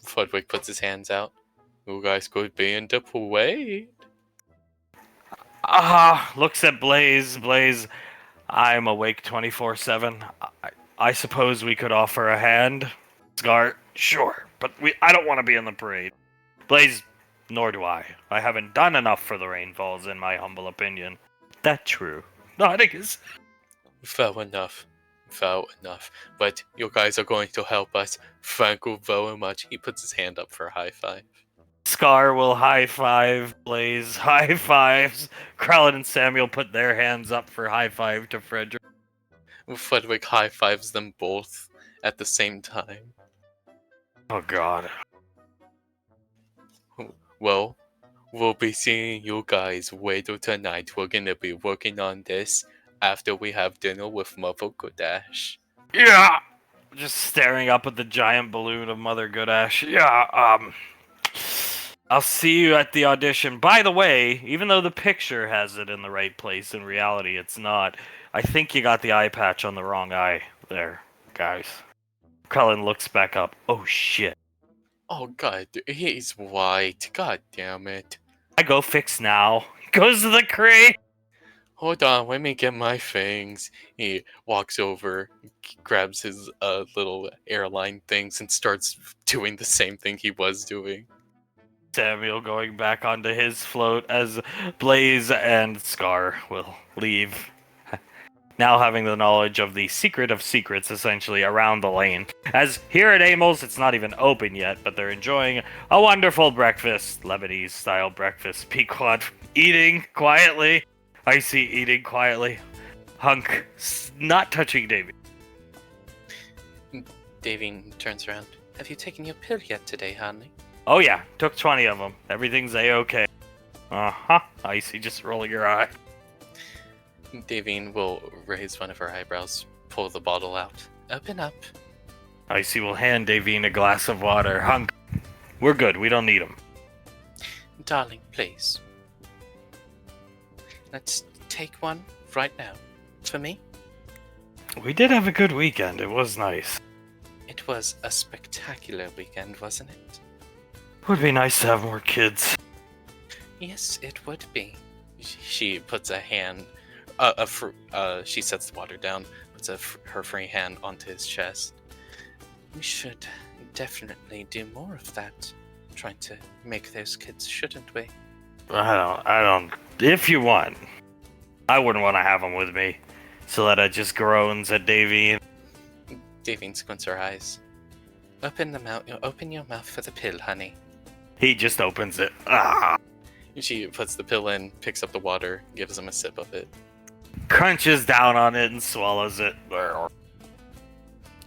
Fudwick puts his hands out. You guys could be in the parade. Looks at Blaze. Blaze, I'm awake 24/7. I suppose we could offer a hand. Scar, sure, but I don't want to be in the parade. Blaze, nor do I. I haven't done enough for the Rainfalls, in my humble opinion. That true. Nodding is... Fair enough. Fair enough. But you guys are going to help us. Thank you very much. He puts his hand up for a high five. Scar will high five Blaze. High fives. Krellin and Samuel put their hands up for high five to Frederick. Fudwick high fives them both at the same time. Oh god. Well, we'll be seeing you guys later tonight. We're gonna be working on this after we have dinner with Mother Godash. Yeah! Just staring up at the giant balloon of Mother Godash. Yeah, I'll see you at the audition. By the way, even though the picture has it in the right place, in reality it's not. I think you got the eye patch on the wrong eye there, guys. Krellin looks back up. Oh shit. Oh god, he's white. God damn it. I go fix now. Goes to the crate. Hold on, let me get my things. He walks over, grabs his little airline things, and starts doing the same thing he was doing. Samuel going back onto his float as Blaze and Scar will leave. Now having the knowledge of the secret of secrets, essentially, around the lane. As here at Amels, it's not even open yet, but they're enjoying a wonderful breakfast. Lebanese-style breakfast. Pequod eating quietly. Icy eating quietly. Hunk not touching Davy. Davy turns around. Have you taken your pill yet today, honey? Oh yeah, took 20 of them. Everything's A-okay. Uh-huh. Icy just rolling your eye. Davine will raise one of her eyebrows, pull the bottle out. Open up. Icy will hand Davine a glass of water. Hunk, we're good. We don't need them. Darling, please. Let's take one right now. For me? We did have a good weekend. It was nice. It was a spectacular weekend, wasn't it? Would be nice to have more kids. Yes, it would be. She puts a hand... she sets the water down, puts her free hand onto his chest. We should definitely do more of that. Trying to make those kids, shouldn't we? I don't. If you want, I wouldn't want to have them with me. Soletta just groans at Davy. Davine squints her eyes. Open your mouth for the pill, honey. He just opens it. Ah! She puts the pill in, picks up the water, gives him a sip of it. Crunches down on it and swallows it.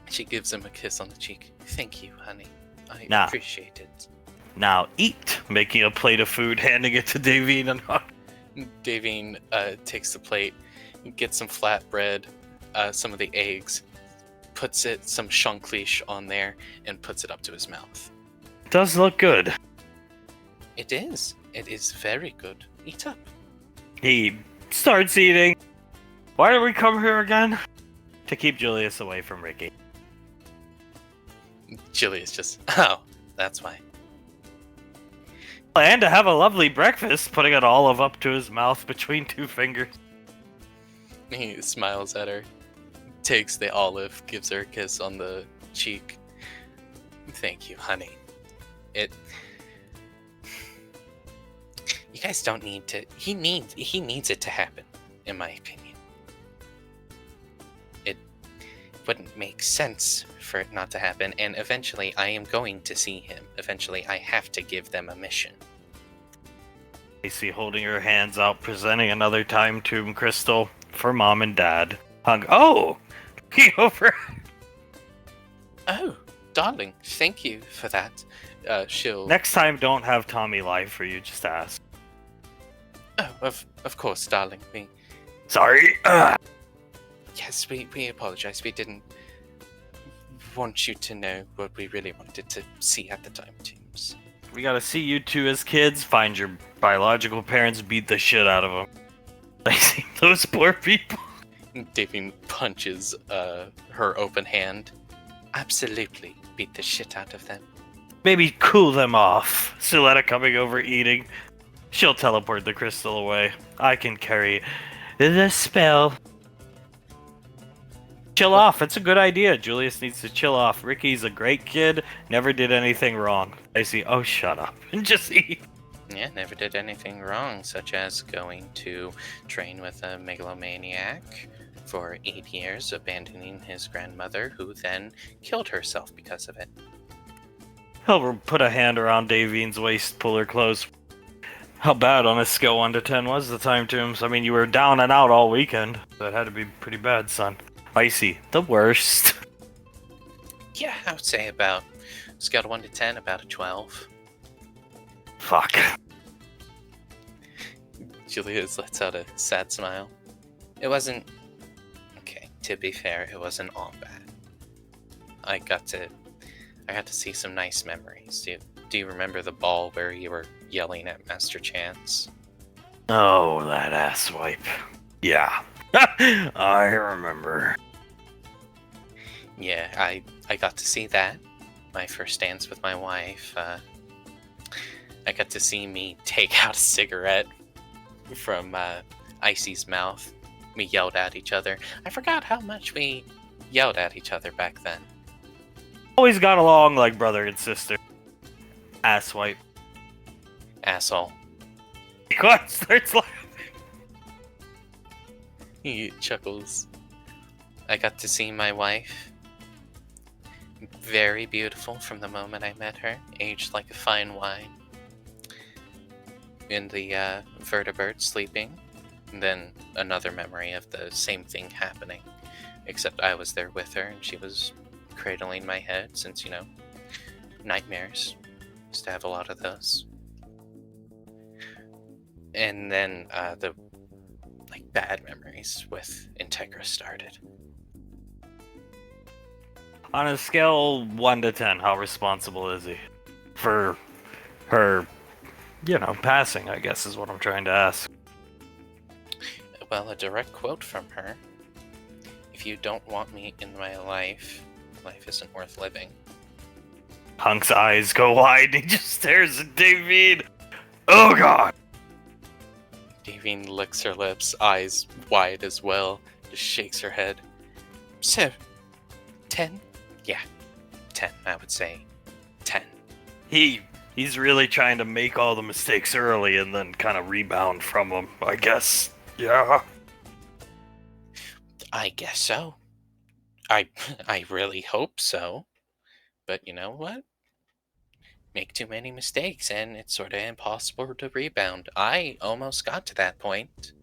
She gives him a kiss on the cheek. Thank you, honey. I Nah. appreciate it. Now eat. Making a plate of food, handing it to Davine and Davine takes the plate, gets some flatbread, some of the eggs, puts some shanklish on there, and puts it up to his mouth. Does look good. It is. It is very good. Eat up. He starts eating. Why did we come here again? To keep Julius away from Ricky. Julius just, oh, that's why. And to have a lovely breakfast, putting an olive up to his mouth between two fingers. He smiles at her, takes the olive, gives her a kiss on the cheek. Thank you, honey. You guys don't need to. He needs it to happen, in my opinion. It wouldn't make sense for it not to happen, and eventually I am going to see him. Eventually I have to give them a mission. Lacey holding her hands out, presenting another time tomb crystal for Mom and Dad. Oh! Looking over. Oh, darling, thank you for that. She'll... Next time, don't have Tommy lie for you, just ask. Oh, of course, darling. Sorry. Yes, we apologize. We didn't want you to know what we really wanted to see at the time, Tombs. We gotta see you two as kids, find your biological parents, beat the shit out of them. I see those poor people. Davine punches her open hand. Absolutely beat the shit out of them. Maybe cool them off. Suletta coming over eating. She'll teleport the crystal away. I can carry the spell. Chill off. It's a good idea. Julius needs to chill off. Ricky's a great kid. Never did anything wrong. I see. Oh, shut up. And just eat. Yeah, never did anything wrong, such as going to train with a megalomaniac for 8 years, abandoning his grandmother, who then killed herself because of it. He'll put a hand around Davine's waist, pull her close. How bad on a scale 1 to 10 was the time, Tombs? I mean, you were down and out all weekend. That had to be pretty bad, son. Icy. The worst. Yeah, I would say about, scale of 1 to 10, about a 12. Fuck. Julius lets out a sad smile. It wasn't... Okay, to be fair, it wasn't all bad. I got to see some nice memories. Do you remember the ball where you were yelling at Master Chance? Oh, that asswipe. Yeah. I remember. Yeah, I got to see that. My first dance with my wife. I got to see me take out a cigarette from Icy's mouth. We yelled at each other. I forgot how much we yelled at each other back then. Always got along like brother and sister. Asswipe. Asshole. God starts laughing. He chuckles. I got to see my wife. Very beautiful from the moment I met her. Aged like a fine wine. In the vertebrate sleeping. And then another memory of the same thing happening. Except I was there with her and she was cradling my head since, nightmares. Used to have a lot of those. And then the bad memories with Integra started. On a scale 1 to 10, how responsible is he? For her, passing, I guess is what I'm trying to ask. Well, a direct quote from her. If you don't want me in my life, life isn't worth living. Hunk's eyes go wide and he just stares at Davine. Oh god! Davine licks her lips, eyes wide as well, just shakes her head. So, 10? Yeah, 10, I would say. 10. He's really trying to make all the mistakes early and then kind of rebound from them, I guess. Yeah. I guess so. I really hope so. But you know what? Make too many mistakes and it's sort of impossible to rebound. I almost got to that point.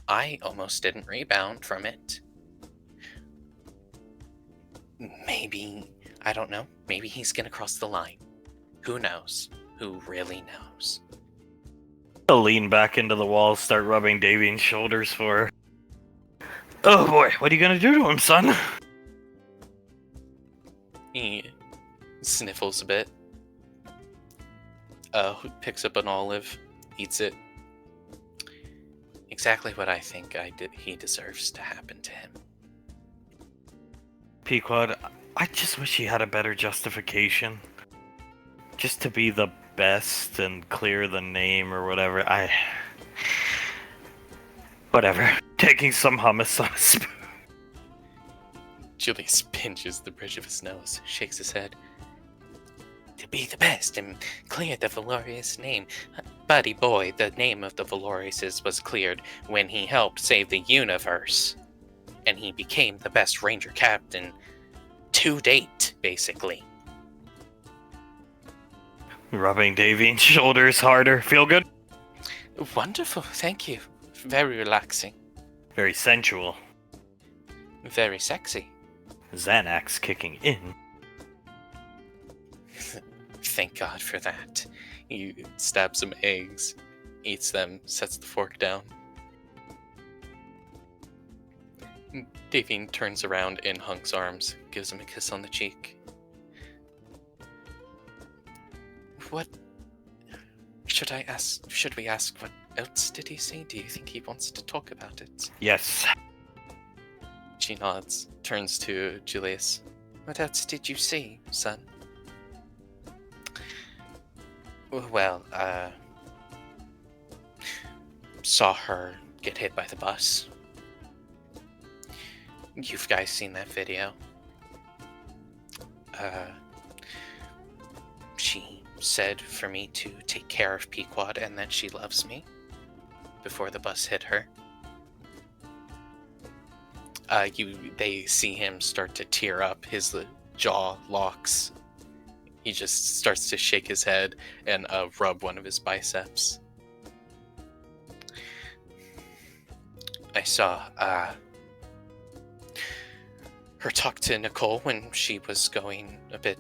I almost didn't rebound from it. Maybe, I don't know, maybe he's gonna cross the line. Who knows? Who really knows? I'll lean back into the wall, start rubbing Davian's shoulders for her. Oh boy, what are you gonna do to him, son? He sniffles a bit. Picks up an olive, eats it. Exactly what I think he deserves to happen to him. Pequod, I just wish he had a better justification. Just to be the best and clear the name or whatever. Whatever. Taking some hummus on a spoon. Julius pinches the bridge of his nose, shakes his head. To be the best and clear the Valorious name. Buddy boy, the name of the Valoriuses was cleared when he helped save the universe. And he became the best ranger captain to date, basically. Rubbing Davian's shoulders harder. Feel good? Wonderful, thank you. Very relaxing. Very sensual. Very sexy. Xanax kicking in. Thank God for that. He stabs some eggs, eats them, sets the fork down. Davian turns around in Hunk's arms, gives him a kiss on the cheek. What should I ask? Should we ask what else did he say? Do you think he wants to talk about it? Yes. She nods, turns to Julius. What else did you see, son? Well, saw her get hit by the bus. You've guys seen that video? She said for me to take care of Pequod and that she loves me before the bus hit her. They see him start to tear up, his jaw locks. He just starts to shake his head and rub one of his biceps. I saw her talk to Nicole when she was going a bit...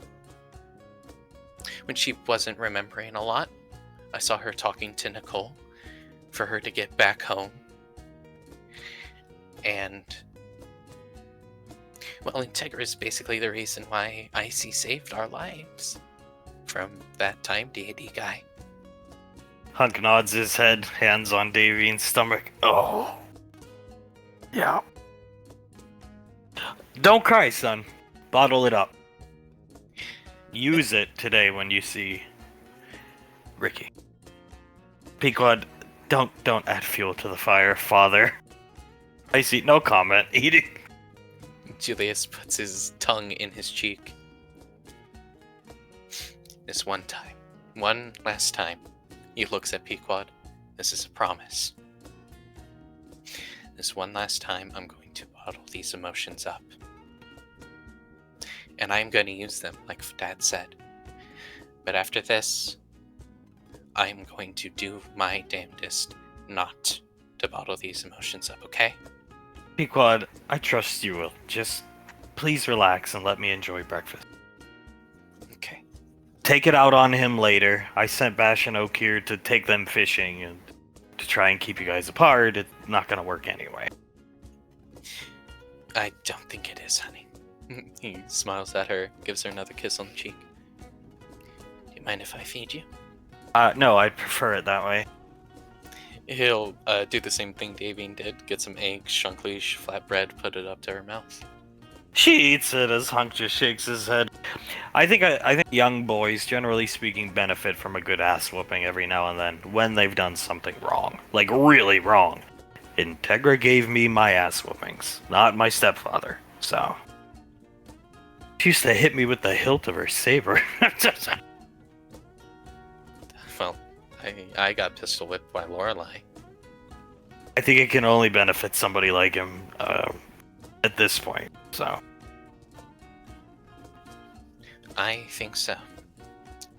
when she wasn't remembering a lot. I saw her talking to Nicole for her to get back home. And... well, Integra is basically the reason why Icy saved our lives from that time deity guy. Hunk nods his head, hands on Davian's stomach. Oh. Yeah. Don't cry, son. Bottle it up. Use it today when you see Ricky. Pequod, don't add fuel to the fire, father. Icy, no comment. Eating. Julius puts his tongue in his cheek. This one time. One last time. He looks at Pequod. This is a promise. This one last time, I'm going to bottle these emotions up. And I'm going to use them, like Dad said. But after this, I'm going to do my damnedest not to bottle these emotions up, okay? Pequod, I trust you will. Just please relax and let me enjoy breakfast. Okay. Take it out on him later. I sent Bash and Oak here to take them fishing and to try and keep you guys apart. It's not gonna work anyway. I don't think it is, honey. He smiles at her, gives her another kiss on the cheek. Do you mind if I feed you? No, I'd prefer it that way. He'll do the same thing Davian did. Get some eggs, chunklish, flatbread, put it up to her mouth. She eats it as Hunk just shakes his head. I think young boys, generally speaking, benefit from a good ass whooping every now and then when they've done something wrong. Like, really wrong. Integra gave me my ass whoopings, not my stepfather, so... She used to hit me with the hilt of her saber. Well, I got pistol whipped by Lorelei. I think it can only benefit somebody like him at this point, so... I think so.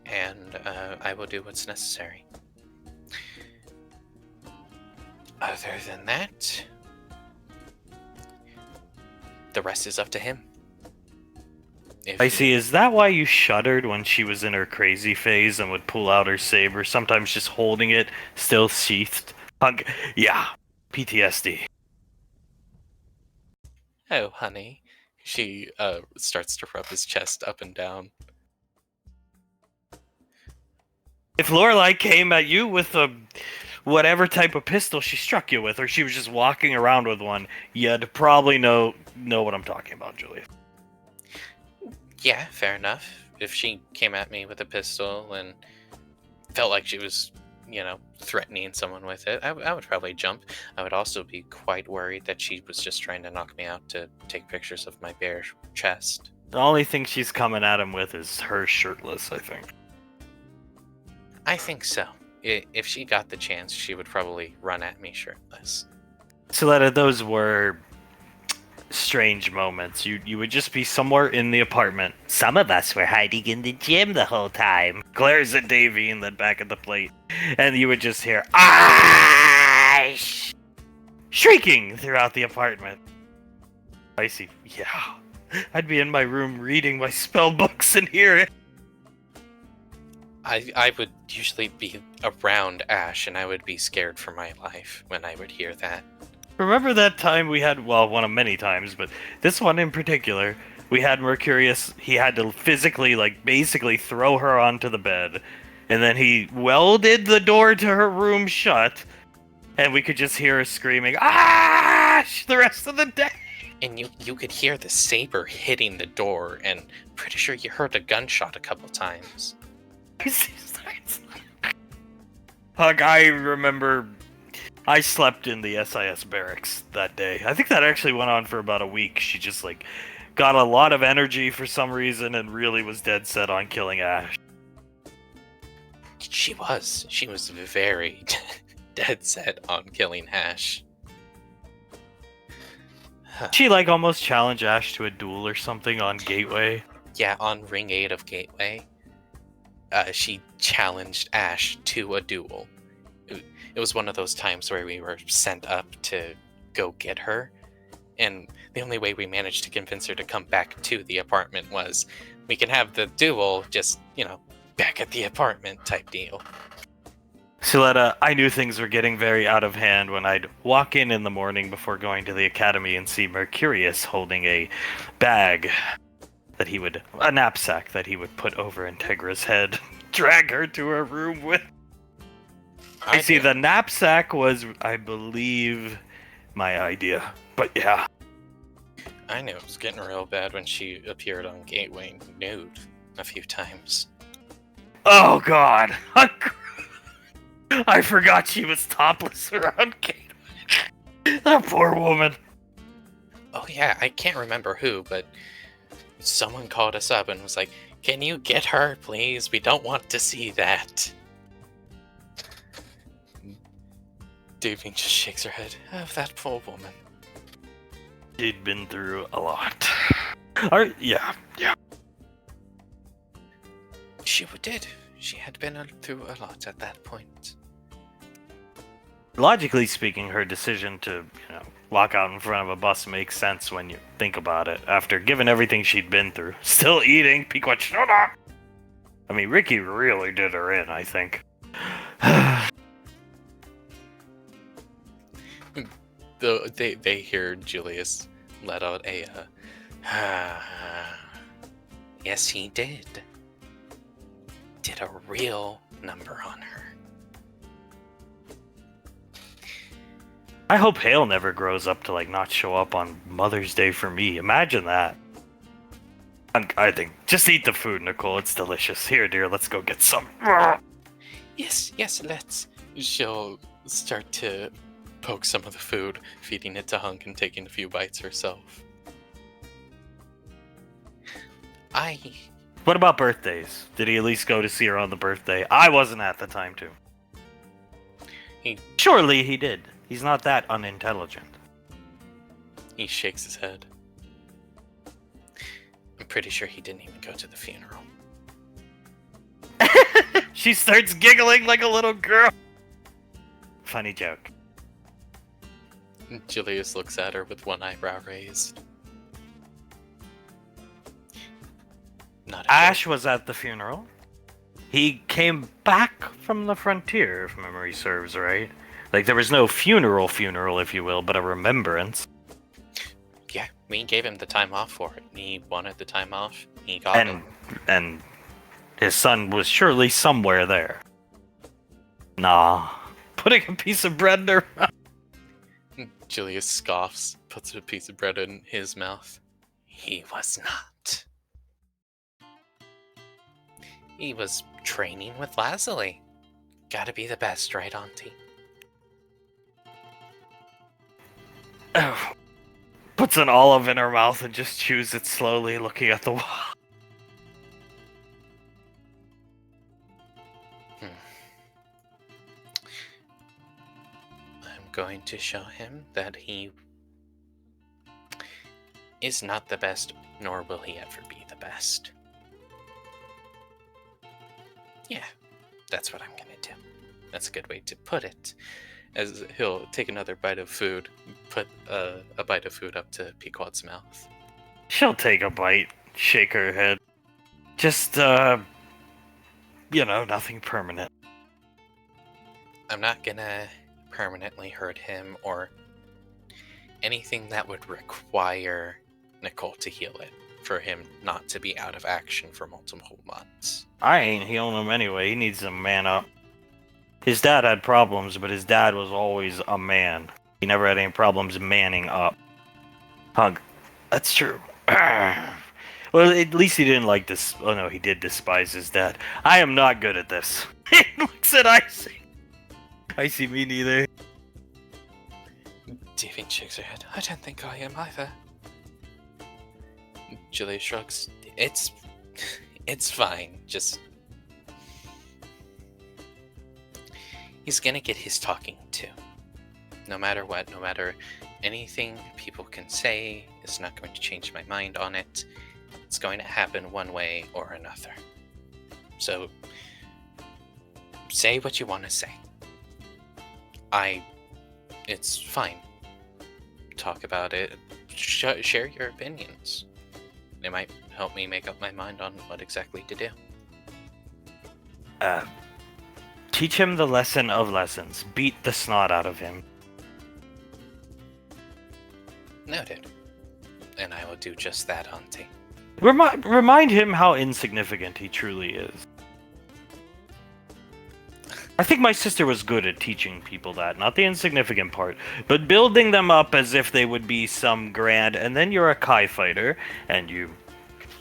And I will do what's necessary. Other than that, the rest is up to him. I see. Is that why you shuddered when she was in her crazy phase and would pull out her saber, sometimes just holding it, still sheathed? Yeah, PTSD. Oh, honey. She starts to rub his chest up and down. If Lorelai came at you with a whatever type of pistol she struck you with, or she was just walking around with one, you'd probably know what I'm talking about, Julia. Yeah, fair enough. If she came at me with a pistol and felt like she was, threatening someone with it, I would probably jump. I would also be quite worried that she was just trying to knock me out to take pictures of my bare chest. The only thing she's coming at him with is her shirtless, I think. I think so. If she got the chance, she would probably run at me shirtless. Soletta, those were strange moments. You would just be somewhere in the apartment. Some of us were hiding in the gym the whole time. Glares at Davey and then back at the plate. And you would just hear shrieking throughout the apartment. I see. Yeah. I'd be in my room reading my spell books and hear it. I would usually be around Ash, and I would be scared for my life when I would hear that. Remember that time we had, well, one of many times, but this one in particular, we had Mercurius, he had to physically, basically throw her onto the bed, and then he welded the door to her room shut, and we could just hear her screaming, Ash! The rest of the day! And you could hear the saber hitting the door, and pretty sure you heard a gunshot a couple times. I remember I slept in the SIS barracks that day. I think that actually went on for about a week. She just got a lot of energy for some reason and really was dead set on killing Ash. She was very dead set on killing Ash. She almost challenged Ash to a duel or something on Gateway. Yeah, on Ring 8 of Gateway. She challenged Ash to a duel. It was one of those times where we were sent up to go get her, and the only way we managed to convince her to come back to the apartment was, we can have the duel, just, back at the apartment type deal. Soletta, I knew things were getting very out of hand when I'd walk in the morning before going to the academy and see Mercurius holding a bag a knapsack that he would put over Integra's head, drag her to her room with. I see, the knapsack was, I believe, my idea. But yeah. I knew it was getting real bad when she appeared on Gateway nude a few times. Oh god! I forgot she was topless around Gateway. That poor woman. Oh yeah, I can't remember who, but someone called us up and was like, "Can you get her, please? We don't want to see that." Davine just shakes her head. Oh, that poor woman. She'd been through a lot. Yeah. She did. She had been through a lot at that point. Logically speaking, her decision to, walk out in front of a bus makes sense when you think about it. After given everything she'd been through. Still eating. Pequot, shut up! I mean, Ricky really did her in, I think. They hear Julius let out a, yes, he did. Did a real number on her. I hope Hale never grows up to, not show up on Mother's Day for me. Imagine that. I think, just eat the food, Nicole. It's delicious. Here, dear, let's go get some. Yes, let's. She'll start to poke some of the food, feeding it to Hunk and taking a few bites herself. What about birthdays? Did he at least go to see her on the birthday? I wasn't at the time, too. Surely he did. He's not that unintelligent. He shakes his head. I'm pretty sure he didn't even go to the funeral. She starts giggling like a little girl. Funny joke. Julius looks at her with one eyebrow raised. Not a Ash was at the funeral. He came back from the frontier, if memory serves right. Like, there was no funeral, if you will, but a remembrance. Yeah, we gave him the time off for it. He wanted the time off. He got it. And his son was surely somewhere there. Nah. Putting a piece of bread in her mouth. Julius scoffs, puts a piece of bread in his mouth. He was not. He was training with Lazuli. Gotta be the best, right, Auntie? Oh. Puts an olive in her mouth and just chews it slowly, looking at the wall. I'm going to show him that he is not the best, nor will he ever be the best. Yeah, that's what I'm gonna do. That's a good way to put it. As he'll take another bite of food, put a bite of food up to Pequod's mouth. She'll take a bite, shake her head. Just, nothing permanent. I'm not gonna permanently hurt him or anything that would require Nicole to heal it, for him not to be out of action for multiple months. I ain't healing him anyway. He needs to man up. His dad had problems, but his dad was always a man. He never had any problems manning up. Hug. That's true. Well, at least he didn't like this. Oh no, he did despise his dad. I am not good at this. He looks at Icy. Icy, me neither. Davy shakes her head. I don't think I am either. Julia shrugs. It's fine. Just he's gonna get his talking to. No matter what, no matter anything people can say, it's not going to change my mind on it. It's going to happen one way or another. So, say what you want to say. It's fine. Talk about it. Share your opinions. It might help me make up my mind on what exactly to do. Teach him the lesson of lessons. Beat the snot out of him. Noted. And I will do just that, Auntie. Remind him how insignificant he truly is. I think my sister was good at teaching people that, not the insignificant part, but building them up as if they would be some grand, and then you're a Kai fighter, and you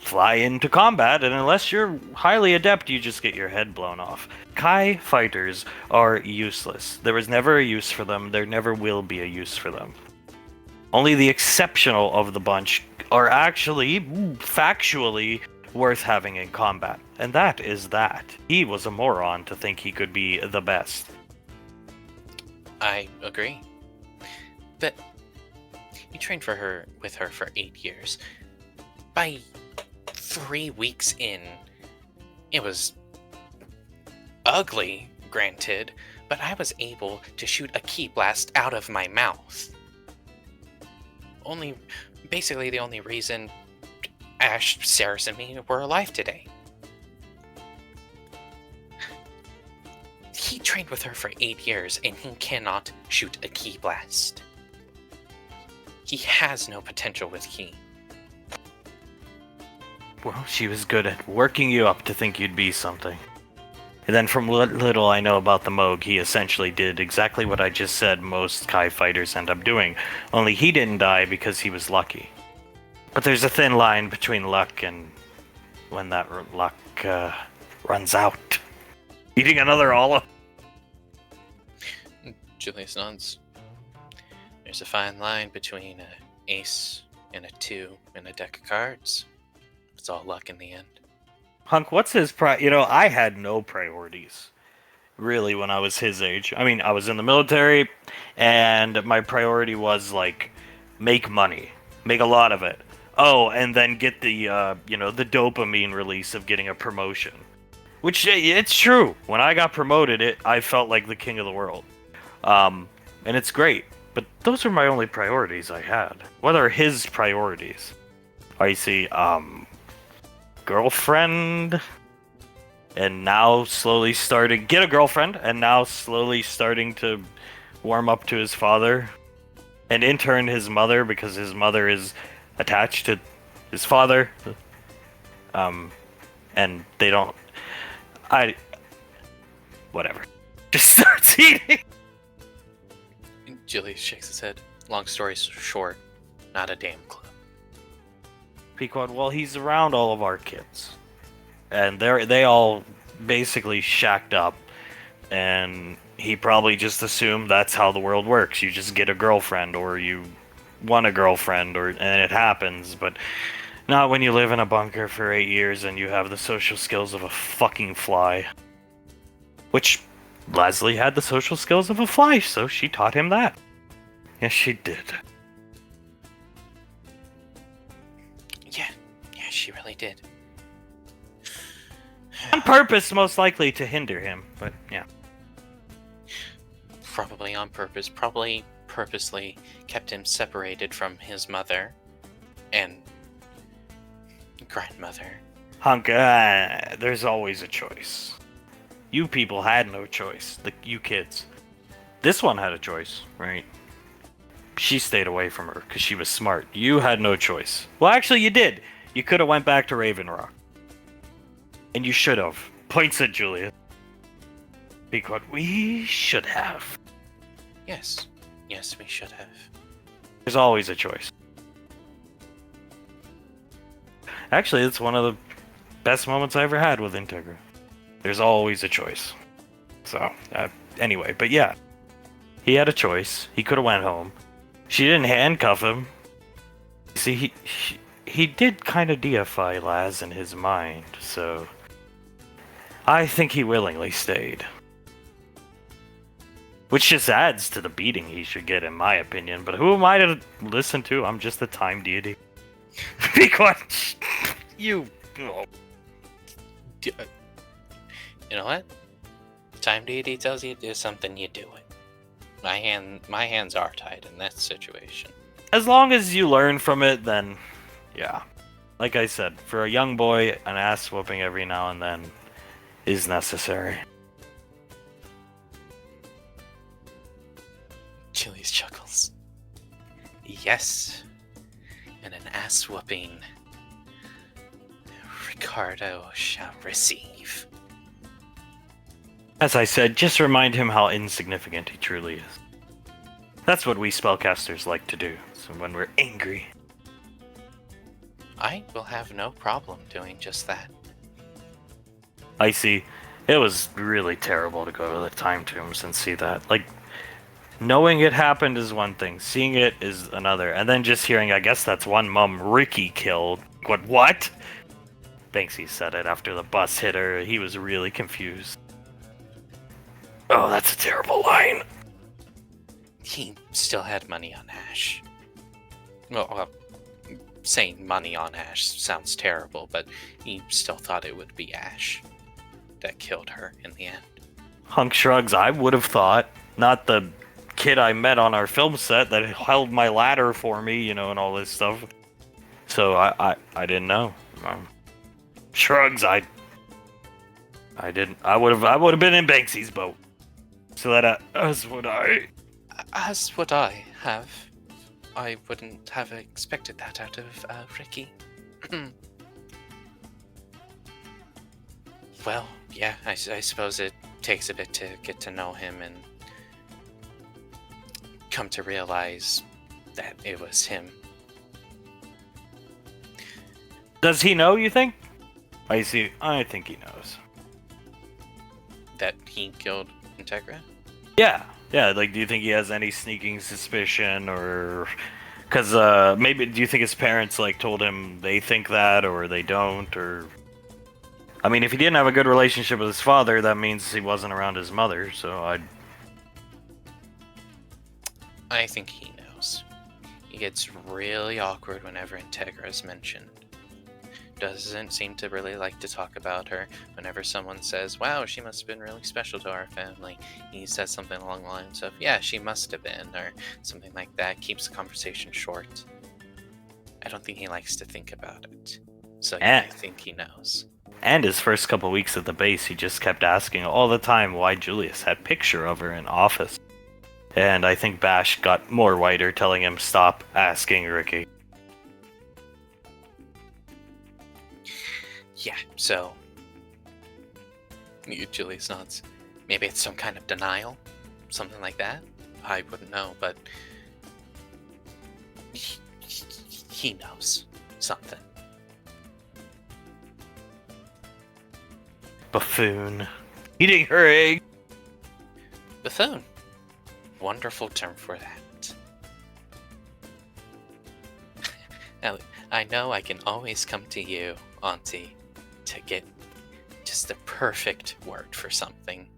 fly into combat, and unless you're highly adept, you just get your head blown off. Kai fighters are useless. There was never a use for them, there never will be a use for them. Only the exceptional of the bunch are actually, factually, worth having in combat. And that is that. He was a moron to think he could be the best. I agree. But you trained with her for 8 years. By 3 weeks in, it was ugly, granted, but I was able to shoot a ki blast out of my mouth. Basically the only reason Ash, Saris, and me were alive today. He trained with her for 8 years, and he cannot shoot a ki blast. He has no potential with ki. Well, she was good at working you up to think you'd be something. And then from what little I know about the Moog, he essentially did exactly what I just said most Kai fighters end up doing. Only he didn't die because he was lucky. But there's a thin line between luck and when that luck runs out. Eating another olive. Julius nods. There's a fine line between an ace and a 2 in a deck of cards. It's all luck in the end. Hunk, what's his I had no priorities, really, when I was his age. I mean, I was in the military, and my priority was, make money. Make a lot of it. Oh, and then get the the dopamine release of getting a promotion. Which it's true. When I got promoted, I felt like the king of the world. And it's great. But those are my only priorities I had. What are his priorities? I see, girlfriend, and now slowly starting get a girlfriend, and now slowly starting to warm up to his father, and in turn his mother, because his mother is attached to his father. And they don't. Whatever. Just starts eating. Julius shakes his head. Long story short, not a damn clue. Pequod, well, he's around all of our kids, and they all basically shacked up, and he probably just assumed that's how the world works. You just get a girlfriend, or you want a girlfriend, and it happens, but not when you live in a bunker for 8 years and you have the social skills of a fucking fly. Which, Leslie had the social skills of a fly, so she taught him that. Yes, she did. Yeah, she really did. On purpose, most likely to hinder him, but yeah. Probably on purpose, probably purposely kept him separated from his mother and grandmother. Hunk, there's always a choice. You people had no choice. You kids. This one had a choice, right? She stayed away from her because she was smart. You had no choice. Well, actually, you did. You could have went back to Raven Rock. And you should have. Points at Julia. Because we should have. Yes, we should have. There's always a choice. Actually, it's one of the best moments I ever had with Integra. There's always a choice. So, anyway, but yeah. He had a choice. He could have went home. She didn't handcuff him. See, he did kind of deify Laz in his mind, so I think he willingly stayed. Which just adds to the beating he should get, in my opinion. But who am I to listen to? I'm just a time deity. Be quiet. You. Oh. You know what? Time deity tells you to do something, you do it. My hands are tied in that situation. As long as you learn from it, then yeah. Like I said, for a young boy, an ass whooping every now and then is necessary. Julius chuckles. Yes. And an ass whooping Ricardo shall receive. As I said, just remind him how insignificant he truly is. That's what we spellcasters like to do, so when we're angry. I will have no problem doing just that. I see. It was really terrible to go to the time tombs and see that. Like, knowing it happened is one thing, seeing it is another, and then just hearing, I guess that's one mom Ricky killed. What? Banksy said it after the bus hit her. He was really confused. Oh, that's a terrible line. He still had money on Ash. Well, saying money on Ash sounds terrible, but he still thought it would be Ash that killed her in the end. Hunk shrugs. I would have thought. Not the kid I met on our film set that held my ladder for me, and all this stuff. So I didn't know. Shrugs. I didn't. I would have been in Banksy's boat. So that as would I. As would I have. I wouldn't have expected that out of Ricky. Well, yeah, I suppose it takes a bit to get to know him and come to realize that it was him. Does he know, you think? I see. I think he knows. That he killed Integra? Yeah. Like, do you think he has any sneaking suspicion, or because maybe do you think his parents told him they think that or they don't, or I mean, if he didn't have a good relationship with his father, that means he wasn't around his mother. So I think he knows. He gets really awkward whenever Integra is mentioned. Doesn't seem to really like to talk about her. Whenever someone says, wow, she must have been really special to our family, he says something along the lines of, yeah, she must have been, or something like that. Keeps the conversation short. I don't think he likes to think about it. So yeah, I think he knows. And his first couple weeks at the base, he just kept asking all the time why Julius had a picture of her in office. And I think Bash got more whiter, telling him stop asking Ricky. Yeah, so Julius nods. Maybe it's some kind of denial, something like that. I wouldn't know, but he knows something. Buffoon. Eating her egg. Buffoon. Wonderful term for that. Now, I know I can always come to you, Auntie, to get just the perfect word for something.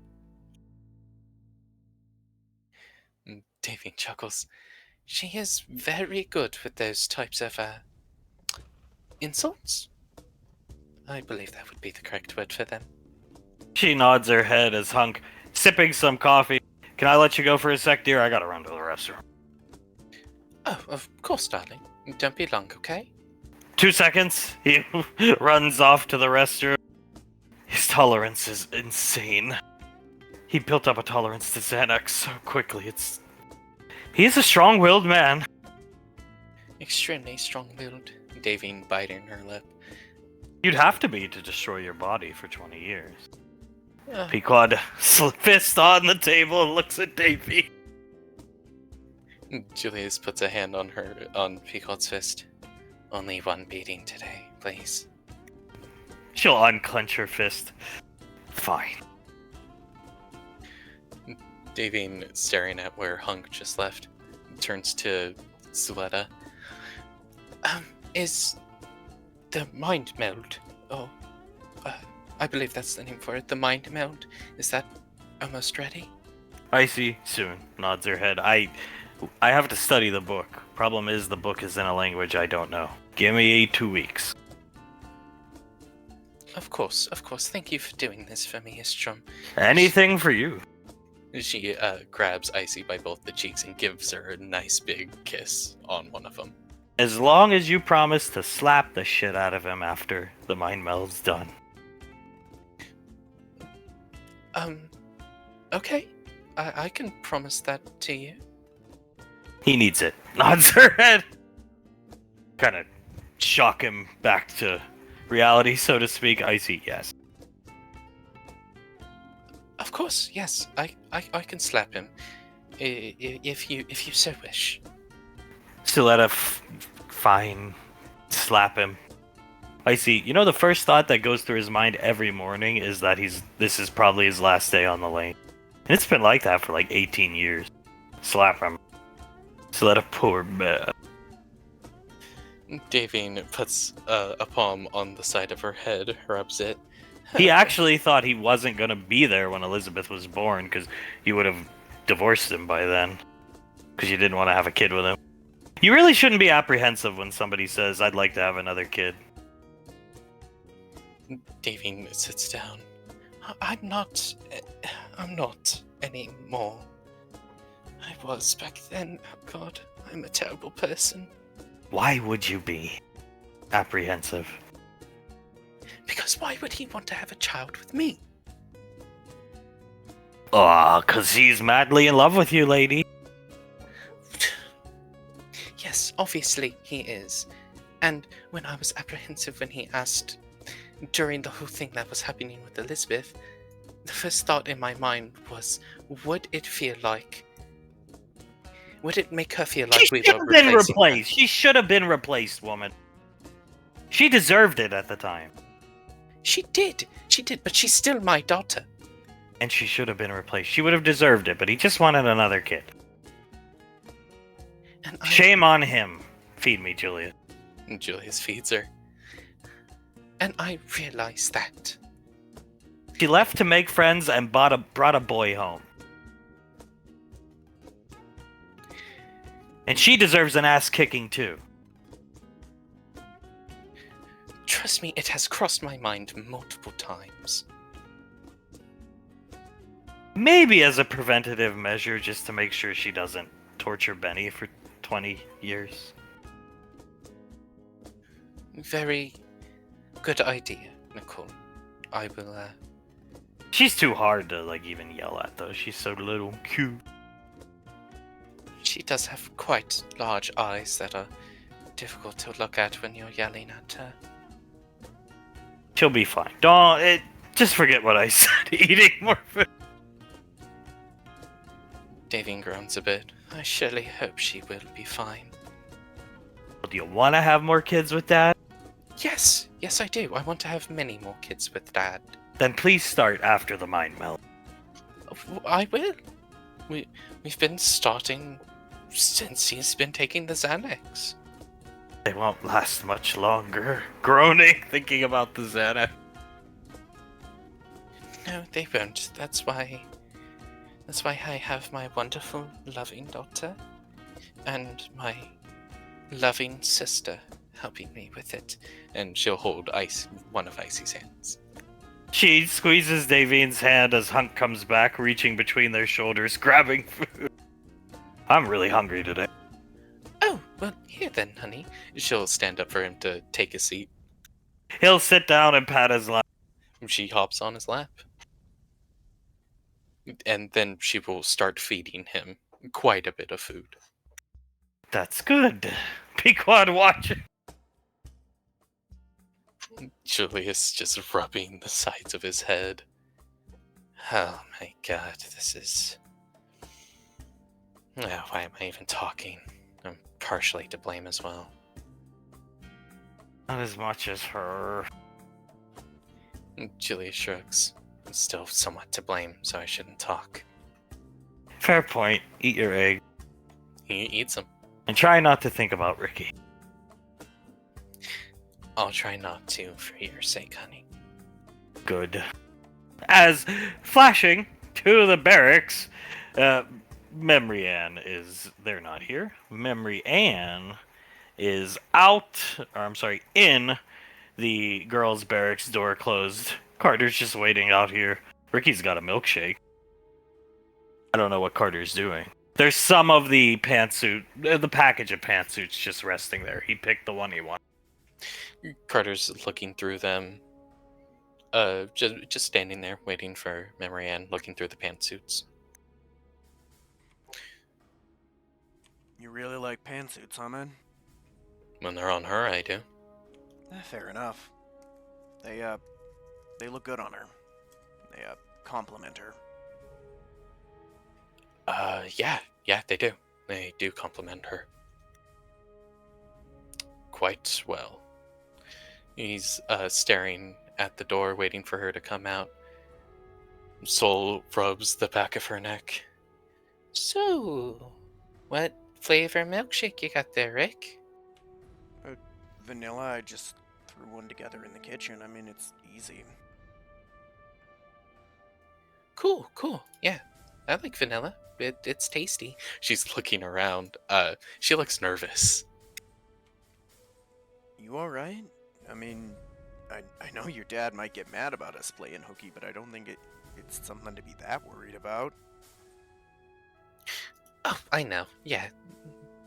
Davy chuckles. She is very good with those types of insults. I believe that would be the correct word for them. She nods her head as Hunk, sipping some coffee. Can I let you go for a sec, dear? I gotta run to the restroom. Oh, of course, darling. Don't be long, okay? 2 seconds. He runs off to the restroom. His tolerance is insane. He built up a tolerance to Xanax so quickly. He's a strong-willed man. Extremely strong-willed. Davy biting her lip. You'd have to be to destroy your body for 20 years. Pequod fist on the table and looks at Davy. Julius puts a hand on Pequod's fist. Only one beating today, please. She'll unclench her fist. Fine. Davy, staring at where Hunk just left, turns to Suletta. Is the mind meld? Oh, I believe that's the name for it. The mind meld. Is that almost ready? I see. Soon. Nods her head. I have to study the book. Problem is, the book is in a language I don't know. Give me 2 weeks. Of course. Thank you for doing this for me, Istrom. Anything for you. She grabs Icy by both the cheeks and gives her a nice big kiss on one of them. As long as you promise to slap the shit out of him after the mind meld's done. Okay. I can promise that to you. He needs it. Nods her head. Kind of shock him back to reality, so to speak. Icy, yes. Of course, yes. I can slap him, if you so wish. Suletta, fine. Slap him. Icy, you know the first thought that goes through his mind every morning is that this is probably his last day on the lane. And it's been like that for like 18 years. Slap him. Suletta, poor man. Davine puts a palm on the side of her head, rubs it. He actually thought he wasn't going to be there when Elizabeth was born, because you would have divorced him by then. Because you didn't want to have a kid with him. You really shouldn't be apprehensive when somebody says, I'd like to have another kid. Davine sits down. I'm not anymore. I was back then. Oh God, I'm a terrible person. Why would you be apprehensive? Because why would he want to have a child with me? Aw, 'cause he's madly in love with you, lady. Yes, obviously he is. And when I was apprehensive when he asked, during the whole thing that was happening with Elizabeth, the first thought in my mind was, would it make her feel like we were replaced? She should have been replaced, woman. She deserved it at the time. She did, but she's still my daughter. And she should have been replaced. She would have deserved it, but he just wanted another kid. And Shame on him. Feed me, Julius. And Julius feeds her. And I realized that. She left to make friends and brought a boy home. And she deserves an ass kicking too. Trust me, it has crossed my mind multiple times. Maybe as a preventative measure, just to make sure she doesn't torture Benny for 20 years. Very good idea, Nicole. I will, She's too hard to, like, even yell at, though. She's so little and cute. She does have quite large eyes that are difficult to look at when you're yelling at her. She'll be fine. Just forget what I said. Eating more food. Davian groans a bit. I surely hope she will be fine. Do you want to have more kids with Dad? Yes, I do. I want to have many more kids with Dad. Then please start after the mind meld. I will. We've been starting since he's been taking the Xanax. They won't last much longer. Groaning, thinking about the Xanax. No, they won't. That's why I have my wonderful, loving daughter and my loving sister helping me with it. And she'll hold one of Icy's hands. She squeezes Davian's hand as Hunk comes back, reaching between their shoulders, grabbing food. I'm really hungry today. Oh, well, here then, honey. She'll stand up for him to take a seat. He'll sit down and pat his lap. She hops on his lap. And then she will start feeding him quite a bit of food. That's good. Pequod watching. Julius just rubbing the sides of his head. Oh my god, this is... Oh, why am I even talking? I'm partially to blame as well. Not as much as her. Julius shrugs. I'm still somewhat to blame, so I shouldn't talk. Fair point. Eat your egg. He eats them. And try not to think about Ricky. I'll try not to, for your sake, honey. Good. As flashing to the barracks, Memory Ann is... They're not here. Memory Ann is in the girls' barracks, door closed. Carter's just waiting out here. Ricky's got a milkshake. I don't know what Carter's doing. There's some of the pantsuit, the package of pantsuits just resting there. He picked the one he wanted. Carter's looking through them. Just standing there, waiting for Memory Ann, looking through the pantsuits. You really like pantsuits, huh, man? When they're on her, I do. Fair enough. They look good on her. They, compliment her. Yeah, they do. They do compliment her. Quite well. He's, staring at the door, waiting for her to come out. Soul rubs the back of her neck. So, what flavor milkshake you got there, Rick? Vanilla, I just threw one together in the kitchen. I mean, it's easy. Cool. Yeah, I like vanilla. It's tasty. She's looking around. She looks nervous. You alright? I mean, I know your dad might get mad about us playing hooky, but I don't think it's something to be that worried about. Oh, I know. Yeah,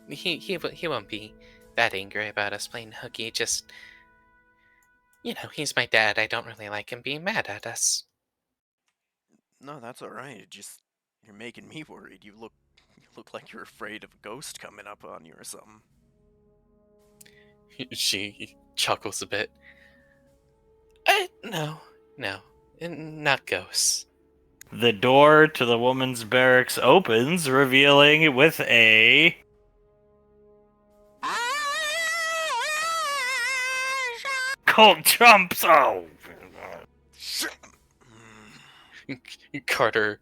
he won't be that angry about us playing hooky. Just, he's my dad. I don't really like him being mad at us. No, that's alright. You're making me worried. You look like you're afraid of a ghost coming up on you or something. She chuckles a bit. No, not ghosts. The door to the woman's barracks opens, revealing with a... Colt jumps! Oh! Carter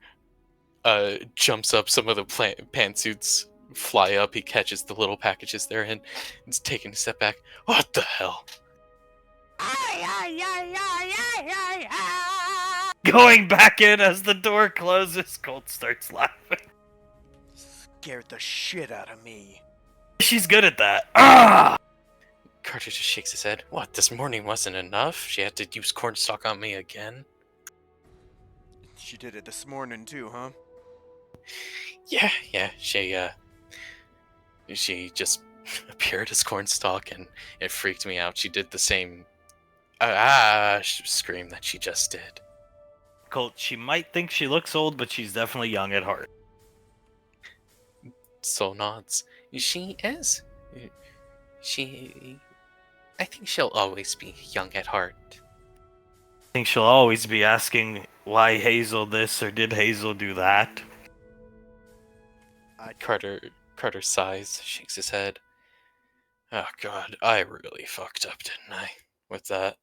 jumps up. Some of the pantsuits fly up. He catches the little packages they're in. He's taking a step back. What the hell? Going back in as the door closes, Colt starts laughing. Scared the shit out of me. She's good at that. Ah! Carter just shakes his head. What, this morning wasn't enough? She had to use cornstalk on me again? She did it this morning too, huh? Yeah, she just appeared as cornstalk and it freaked me out. She did the same scream that she just did. Colt, she might think she looks old, but she's definitely young at heart. Soul nods. She is. I think she'll always be young at heart. I think she'll always be asking why Hazel this or did Hazel do that. Carter sighs, shakes his head. Oh god, I really fucked up, didn't I? With that.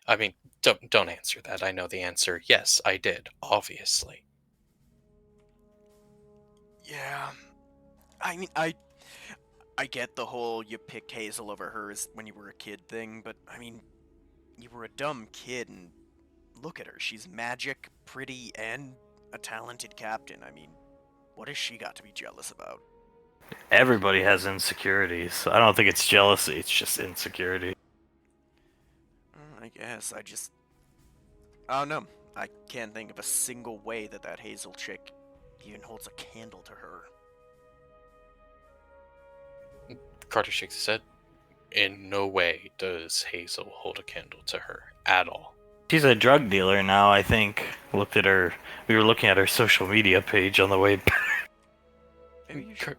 I mean, don't answer that. I know the answer. Yes, I did, obviously. Yeah. I mean, I get the whole you picked Hazel over hers when you were a kid thing, but I mean, you were a dumb kid and look at her. She's magic, pretty, and a talented captain. I mean, what has she got to be jealous about? Everybody has insecurities. I don't think it's jealousy, it's just insecurity. I guess I don't know. I can't think of a single way that Hazel chick even holds a candle to her. Carter shakes his head. In no way does Hazel hold a candle to her at all. She's a drug dealer now, I think. We were looking at her social media page on the way back. Maybe you should,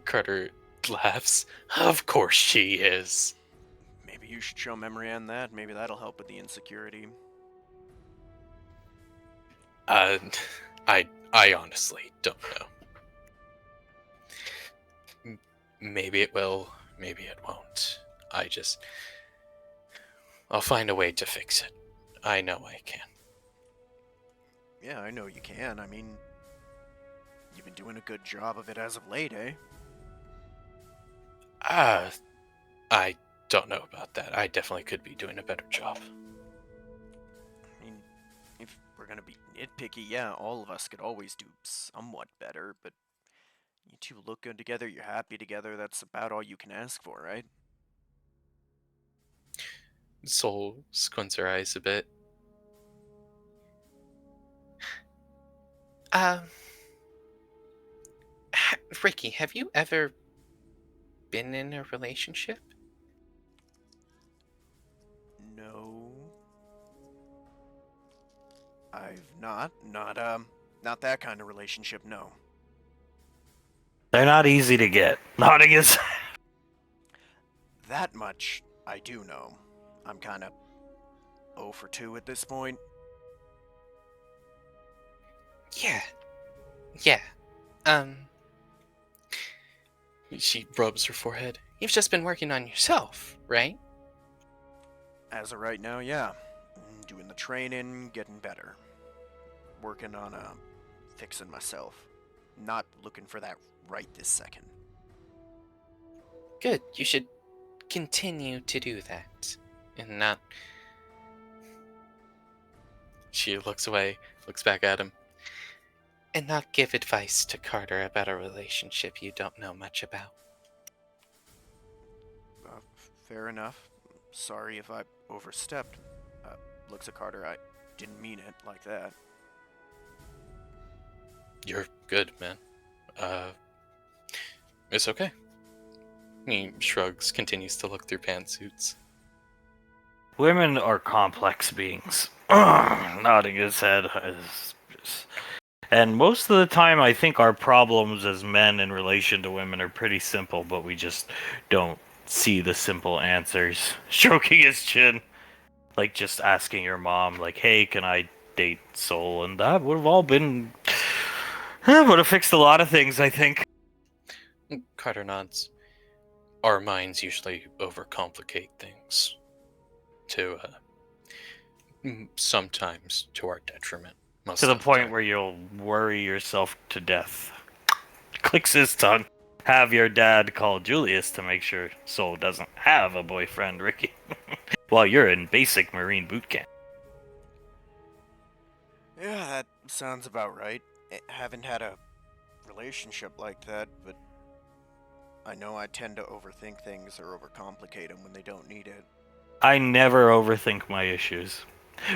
Carter laughs. Of course she is. maybe you should show Memory on that. Maybe that'll help with the insecurity. I honestly don't know. Maybe it will, maybe it won't. I'll find a way to fix it. I know I can. Yeah, I know you can. I mean, you've been doing a good job of it as of late, eh? I don't know about that. I definitely could be doing a better job. I mean, if we're gonna be nitpicky, yeah, all of us could always do somewhat better, but you two look good together, you're happy together, that's about all you can ask for, right? Soul squints her eyes a bit. Ricky, have you ever been in a relationship? No. I've not. Not that kind of relationship, no. They're not easy to get. Not against. That much I do know. I'm kinda 0 for 2 at this point. Yeah. She rubs her forehead. You've just been working on yourself, right? As of right now, yeah. Doing the training, getting better. Working on, fixing myself. Not looking for that right this second. Good. You should continue to do that. And not... She looks away, looks back at him. And not give advice to Carter about a relationship you don't know much about. Fair enough. Sorry if I overstepped. Looks at Carter, I didn't mean it like that. You're good, man. It's okay. He shrugs, continues to look through pantsuits. Women are complex beings. Nodding his head. And most of the time, I think our problems as men in relation to women are pretty simple, but we just don't see the simple answers. Stroking his chin. Like just asking your mom, like, hey, can I date Soul? And that would have all been... would have fixed a lot of things, I think. Carter nods. Our minds usually overcomplicate things. Sometimes to our detriment. Most To the of point time. where you'll worry yourself to death. Clicks his tongue. Have your dad call Julius to make sure Soul doesn't have a boyfriend, Ricky. While you're in basic Marine boot camp. Yeah, that sounds about right. Haven't had a relationship like that, but I know I tend to overthink things or overcomplicate them when they don't need it. I never overthink my issues.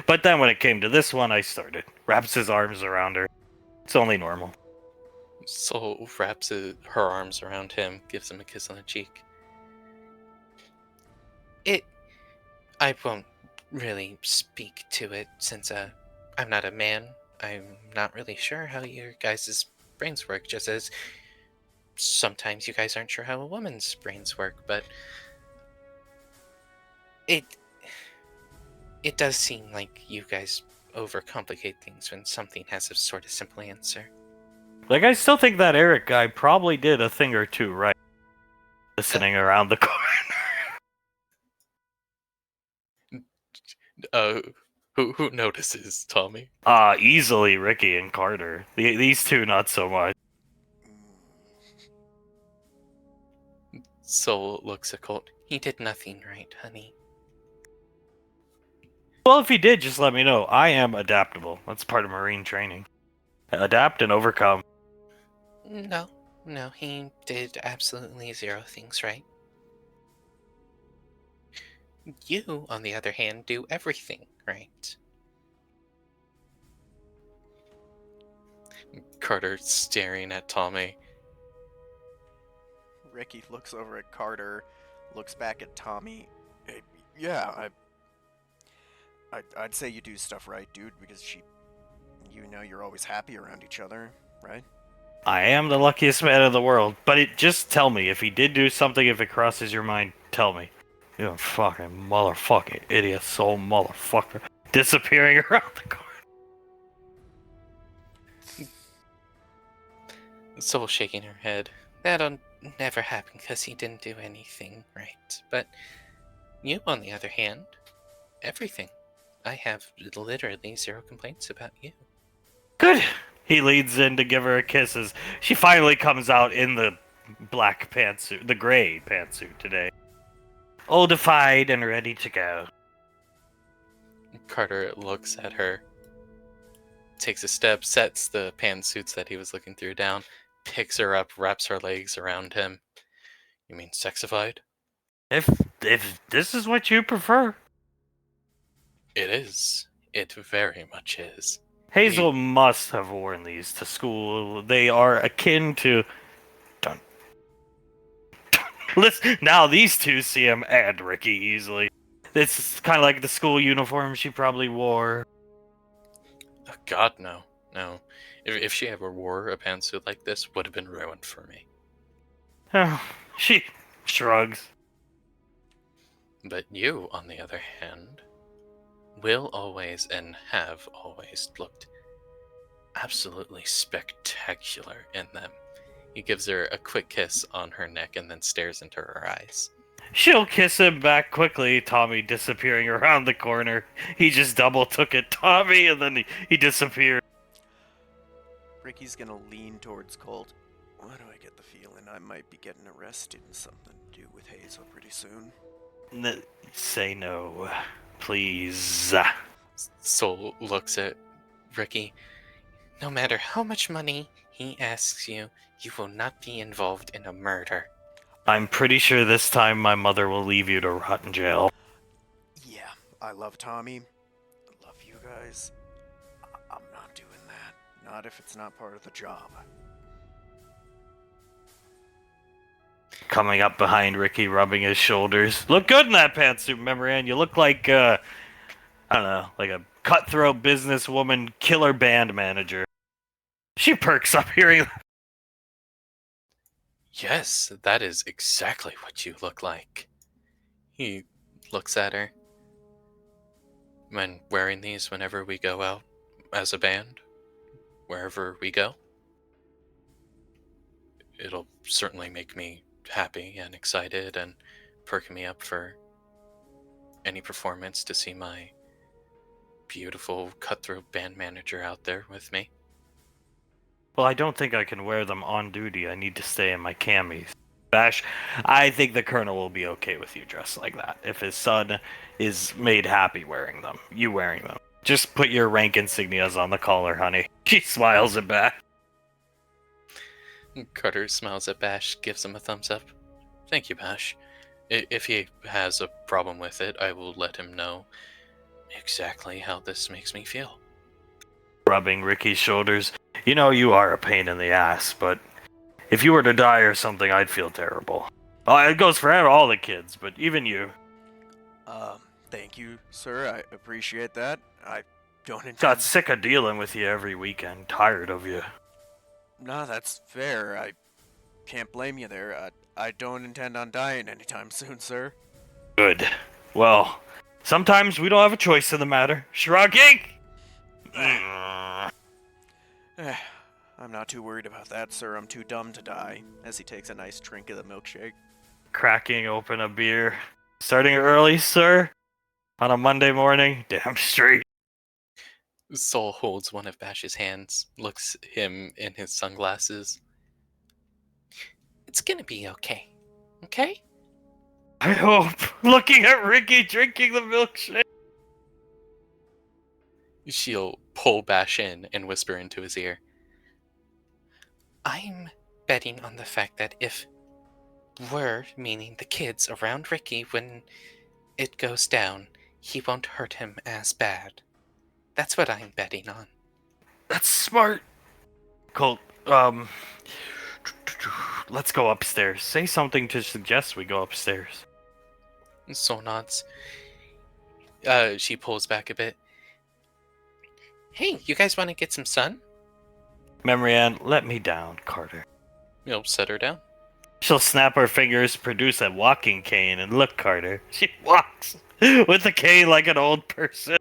But then when it came to this one, I started. Wraps his arms around her. It's only normal. Soul wraps her arms around him, gives him a kiss on the cheek. I won't really speak to it since I'm not a man. I'm not really sure how your guys' brains work, just as sometimes you guys aren't sure how a woman's brains work, but it it does seem like you guys overcomplicate things when something has a sort of simple answer. Like, I still think that Eric guy probably did a thing or two right. Listening around the corner. Who notices, Tommy? Easily Ricky and Carter. These two, not so much. Soul looks at Colt. He did nothing right, honey. Well, if he did, just let me know. I am adaptable. That's part of Marine training. Adapt and overcome. No, he did absolutely zero things right. You, on the other hand, do everything right. Carter staring at Tommy. Ricky looks over at Carter, looks back at Tommy. Hey, yeah, I'd say you do stuff right, dude, because you know you're always happy around each other, right? I am the luckiest man in the world, but just tell me if he did do something. If it crosses your mind, tell me. You fucking motherfucking idiot, soul motherfucker, disappearing around the corner. Soul shaking her head. That'll never happen because he didn't do anything right. But you, on the other hand, everything. I have literally zero complaints about you. Good. He leads in to give her a kiss as she finally comes out in the black pantsuit, the gray pantsuit today. Oldified and ready to go. Carter looks at her, takes a step, sets the pantsuits that he was looking through down, picks her up, wraps her legs around him. You mean sexified? If this is what you prefer. It is. It very much is. Hazel must have worn these to school. They are akin to... Dun. Listen, now these two see him and Ricky easily. This is kind of like the school uniform she probably wore. Oh, God, no. No. If she ever wore a pantsuit like this, would have been ruined for me. She shrugs. But you, on the other hand, will always and have always looked absolutely spectacular in them. He gives her a quick kiss on her neck and then stares into her eyes. She'll kiss him back quickly, Tommy disappearing around the corner. He just double took at Tommy and then he disappeared. Ricky's gonna lean towards Colt. Why do I get the feeling I might be getting arrested in something to do with Hazel pretty soon? Say no, please. Soul looks at Ricky. No matter how much money he asks you, you will not be involved in a murder. I'm pretty sure this time my mother will leave you to rot in jail. Yeah, I love Tommy. I love you guys. I'm not doing that. Not if it's not part of the job. Coming up behind Ricky, rubbing his shoulders. Look good in that pantsuit, remember, Ann? You look like, I don't know, like a cutthroat businesswoman, killer band manager. She perks up hearing that. Yes, that is exactly what you look like. He looks at her. When wearing these whenever we go out as a band, wherever we go, it'll certainly make me happy and excited and perk me up for any performance to see my beautiful cutthroat band manager out there with me. Well, I don't think I can wear them on duty. I need to stay in my camis. Bash, I think the Colonel will be okay with you dressed like that. If his son is made happy wearing them, you wearing them. Just put your rank insignias on the collar, honey. She smiles it back. Carter smiles at Bash, gives him a thumbs up. Thank you, Bash. If he has a problem with it, I will let him know exactly how this makes me feel. Rubbing Ricky's shoulders. You know you are a pain in the ass, but if you were to die or something, I'd feel terrible. It goes for all the kids, but even you. Thank you, sir. I appreciate that. I don't intend... Got sick of dealing with you every weekend. Tired of you. No, that's fair. I can't blame you there. I don't intend on dying anytime soon, sir. Good. Well, sometimes we don't have a choice in the matter. Shrugging! I'm not too worried about that, sir. I'm too dumb to die, as he takes a nice drink of the milkshake. Cracking open a beer. Starting early, sir? On a Monday morning? Damn straight. Sol holds one of Bash's hands, looks him in his sunglasses. It's gonna be okay. Okay? I hope. Looking at Ricky drinking the milkshake. She'll pull Bash in and whisper into his ear. I'm betting on the fact that if we're, meaning the kids, around Ricky when it goes down, he won't hurt him as bad. That's what I'm betting on. That's smart. Colt, let's go upstairs. Say something to suggest we go upstairs. Sol nods. She pulls back a bit. Hey, you guys want to get some sun? Memory Ann, let me down, Carter. You'll set her down. She'll snap her fingers, produce a walking cane, and look, Carter. She walks with the cane like an old person.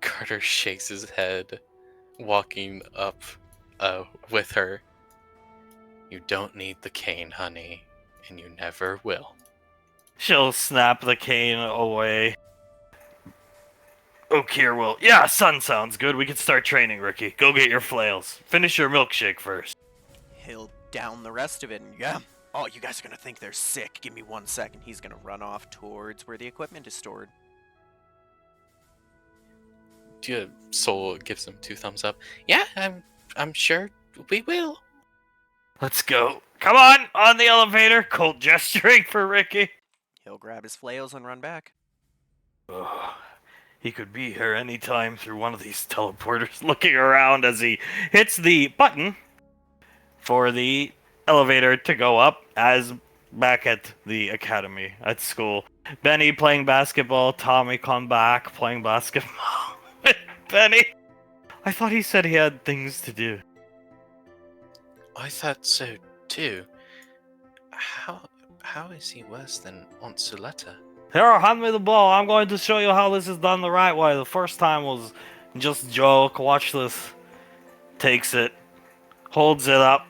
Carter shakes his head, walking up with her. You don't need the cane, honey, and you never will. She'll snap the cane away. Oh, Kierwell. Yeah, sun sounds good. We can start training, Ricky. Go get your flails. Finish your milkshake first. He'll down the rest of it, and yeah. Oh, you guys are gonna think they're sick. Give me 1 second. He's gonna run off towards where the equipment is stored. Sol gives him 2 thumbs up. Yeah, I'm sure we will. Let's go. Come on the elevator. Colt gesturing for Ricky. He'll grab his flails and run back. Ugh. He could be here anytime through one of these teleporters, looking around as he hits the button for the elevator to go up, as back at the academy, at school. Benny playing basketball, Tommy come back playing basketball with Benny. I thought he said he had things to do. I thought so too. How is he worse than Aunt Suletta? Here, hand me the ball. I'm going to show you how this is done the right way. The first time was just a joke. Watch this. Takes it. Holds it up.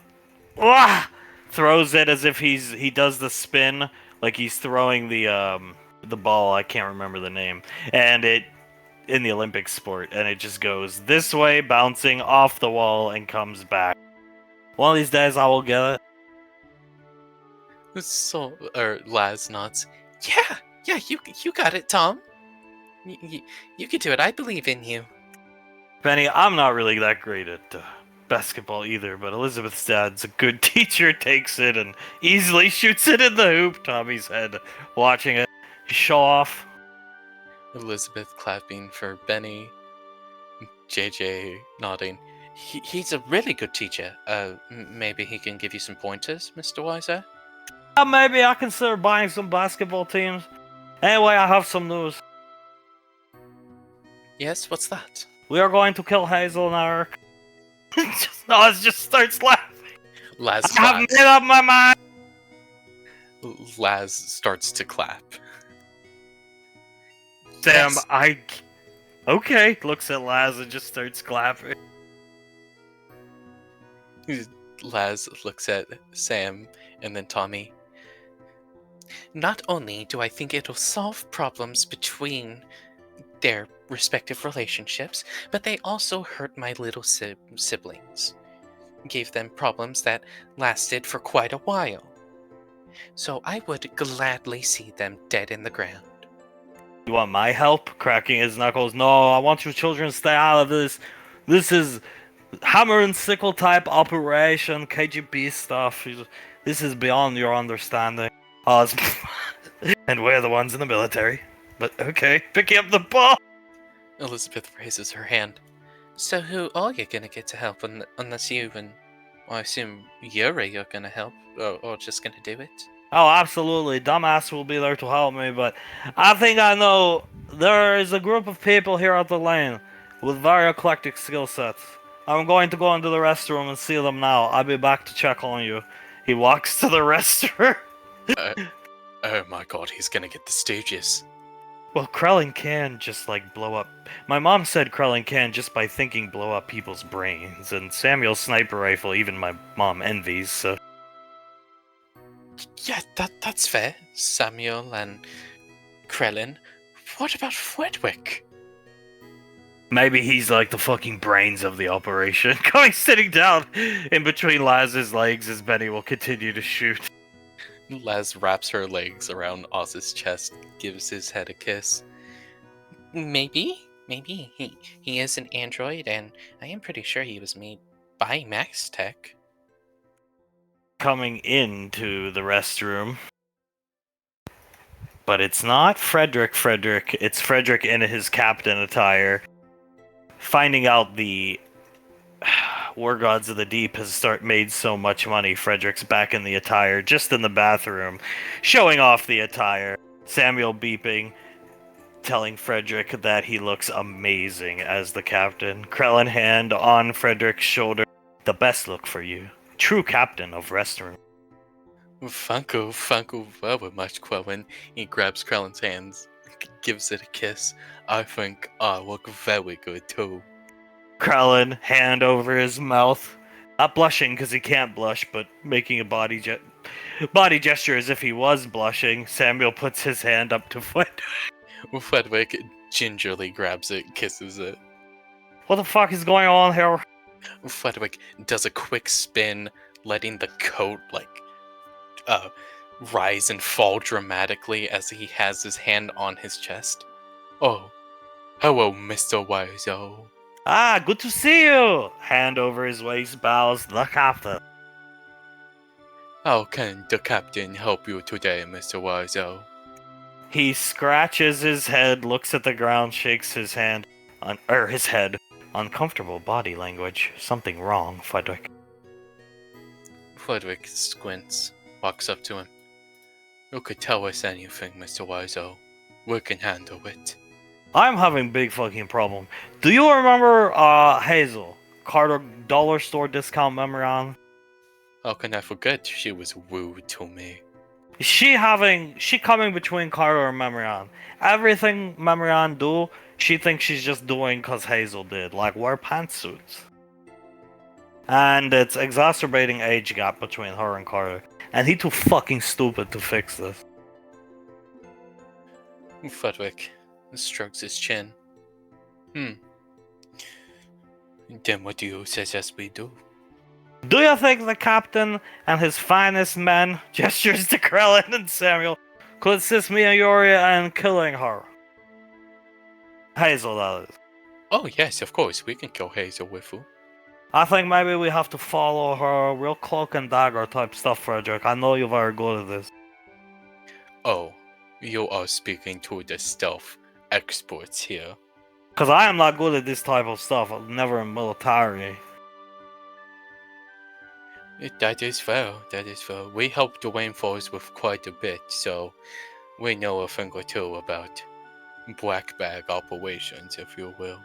Throws it as if he does the spin. Like he's throwing the ball. I can't remember the name. And it, in the Olympic sport. And it just goes this way, bouncing off the wall and comes back. One of these days I will get it. Laz nods. Yeah, you got it, Tom. You can do it. I believe in you. Benny, I'm not really that great at basketball either, but Elizabeth's dad's a good teacher, takes it and easily shoots it in the hoop. Tommy's head watching it. Show off. Elizabeth clapping for Benny. JJ nodding. He's a really good teacher. Maybe he can give you some pointers, Mr. Weiser? Maybe I consider buying some basketball teams. Anyway, I have some news. Yes, what's that? We are going to kill Hazel and Eric. Oz just starts laughing. Laz I have made up my mind. Laz starts to clap. Sam, Yes. Okay, looks at Laz and just starts clapping. Laz looks at Sam and then Tommy. Not only do I think it'll solve problems between their respective relationships, but they also hurt my little siblings. Gave them problems that lasted for quite a while. So I would gladly see them dead in the ground. You want my help? Cracking his knuckles. No, I want you children to stay out of this. This is Hammer and sickle type operation, KGB stuff. This is beyond your understanding. Us. And we're the ones in the military. But okay, picking up the ball. Elizabeth raises her hand. So who are you gonna get to help unless you and I assume Yuri are gonna help or just gonna do it? Oh, absolutely. Dumbass will be there to help me, but I think I know there is a group of people here at the lane with very eclectic skill sets. I'm going to go into the restroom and see them now. I'll be back to check on you. He walks to the restroom. Oh my god, he's gonna get the Stooges. Well, Krellin can just like blow up. My mom said Krellin can just by thinking blow up people's brains, and Samuel's sniper rifle even my mom envies, so. Yeah, that's fair. Samuel and Krellin. What about Fredwick? Maybe he's like the fucking brains of the operation. Going sitting down in between Laz's legs as Benny will continue to shoot. Laz wraps her legs around Oz's chest, gives his head a kiss. Maybe he is an android, and I am pretty sure he was made by Max Tech. Coming into the restroom. But it's not Frederick, it's Frederick in his captain attire. Finding out the War Gods of the Deep has made so much money, Frederick's back in the attire, just in the bathroom, showing off the attire. Samuel beeping, telling Frederick that he looks amazing as the captain. Krellin hand on Frederick's shoulder. The best look for you. True captain of restroom. Funko, very much, Quellen. He grabs Krellin's hands, gives it a kiss. I think I look very good too. Krellin, hand over his mouth. Not blushing because he can't blush, but making a body gesture as if he was blushing. Samuel puts his hand up to Frederick. Fredwick gingerly grabs it, kisses it. What the fuck is going on here? Fredwick does a quick spin, letting the coat rise and fall dramatically as he has his hand on his chest. Oh, hello, Mr. Wiseau. Ah, good to see you! Hand over his waist, bows the captain. How can the captain help you today, Mr. Wiseau? He scratches his head, looks at the ground, shakes his hand, his head. Uncomfortable body language. Something wrong, Frederick. Frederick squints, walks up to him. You could tell us anything, Mr. Wiseau. We can handle it. I'm having big fucking problem. Do you remember Hazel? Carter dollar store discount Memorion? How can I forget she was rude to me? She coming between Carter and Memorion. Everything Memorion do, she thinks she's just doing cause Hazel did, like wear pantsuits. And it's exacerbating age gap between her and Carter. And he too fucking stupid to fix this. Frederick strokes his chin. Then what do you suggest we do? Do you think the captain and his finest men, gestures to Krellin and Samuel, could assist me and Yuri in killing her? Hazel, that is. Oh yes, of course, we can kill Hazel with you. I think maybe we have to follow her real cloak and dagger type stuff, Frederick. I know you're very good at this. Oh, you are speaking to the stealth experts here. Because I am not good at this type of stuff. I'm never in military. That is fair, We helped the Rainforest with quite a bit, so we know a thing or two about black bag operations, if you will.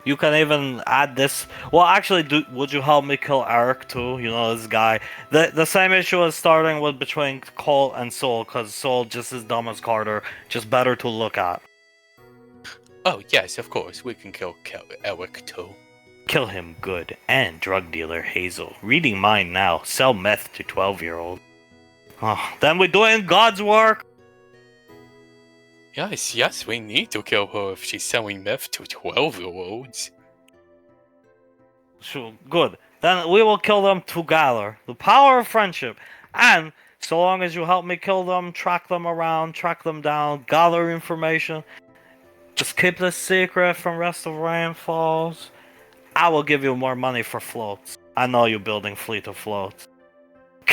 You can even add this. Well, actually, would you help me kill Eric too? You know, this guy. The same issue is starting with between Cole and Soul, because Soul just as dumb as Carter, just better to look at. Oh yes, of course, we can kill Eric too. Kill him good. And drug dealer Hazel. Reading mine now. Sell meth to 12-year-old. Oh, then we're doing God's work. Yes, we need to kill her if she's selling meth to 12-year-olds. Sure, good. Then we will kill them together. The power of friendship. And so long as you help me kill them, track them around, track them down, gather information, just keep this secret from rest of Rainfalls, I will give you more money for floats. I know you're building fleet of floats.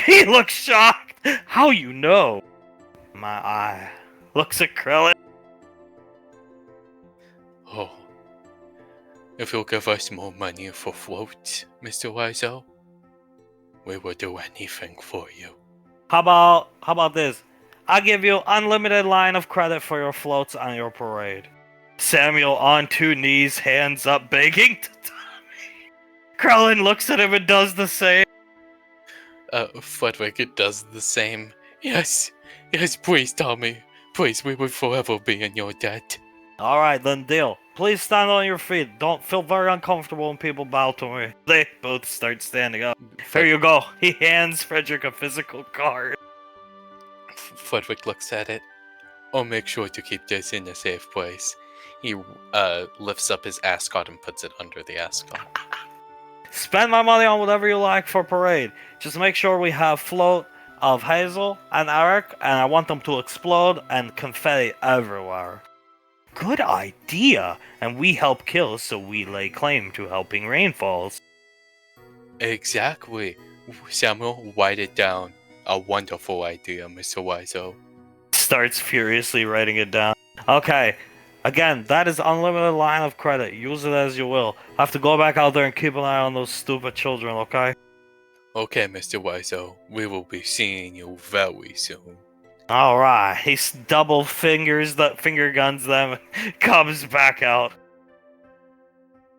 He looks shocked. How you know? My eye looks at Krillin. Oh, if you'll give us more money for floats, Mr. Wiseau, we will do anything for you. How about this? I'll give you unlimited line of credit for your floats on your parade. Samuel on 2 knees, hands up, begging to Tommy. Krillin looks at him and does the same. Frederick does the same. Yes, please, Tommy. Please, we will forever be in your debt. Alright, then deal. Please stand on your feet. Don't feel very uncomfortable when people bow to me. They both start standing up. Here you go. He hands Frederick a physical card. Frederick looks at it. I'll make sure to keep this in a safe place. He lifts up his ascot and puts it under the ascot. Spend my money on whatever you like for parade. Just make sure we have float of Hazel and Eric, and I want them to explode and confetti everywhere. Good idea, and we help kill, so we lay claim to helping rainfalls. Exactly. Samuel, write it down. A wonderful idea, Mr. Wiseau. Starts furiously writing it down. Okay, again, that is unlimited line of credit. Use it as you will. I have to go back out there and keep an eye on those stupid children, okay? Okay, Mr. Wiseau, we will be seeing you very soon. Alright, he double finger guns them, comes back out.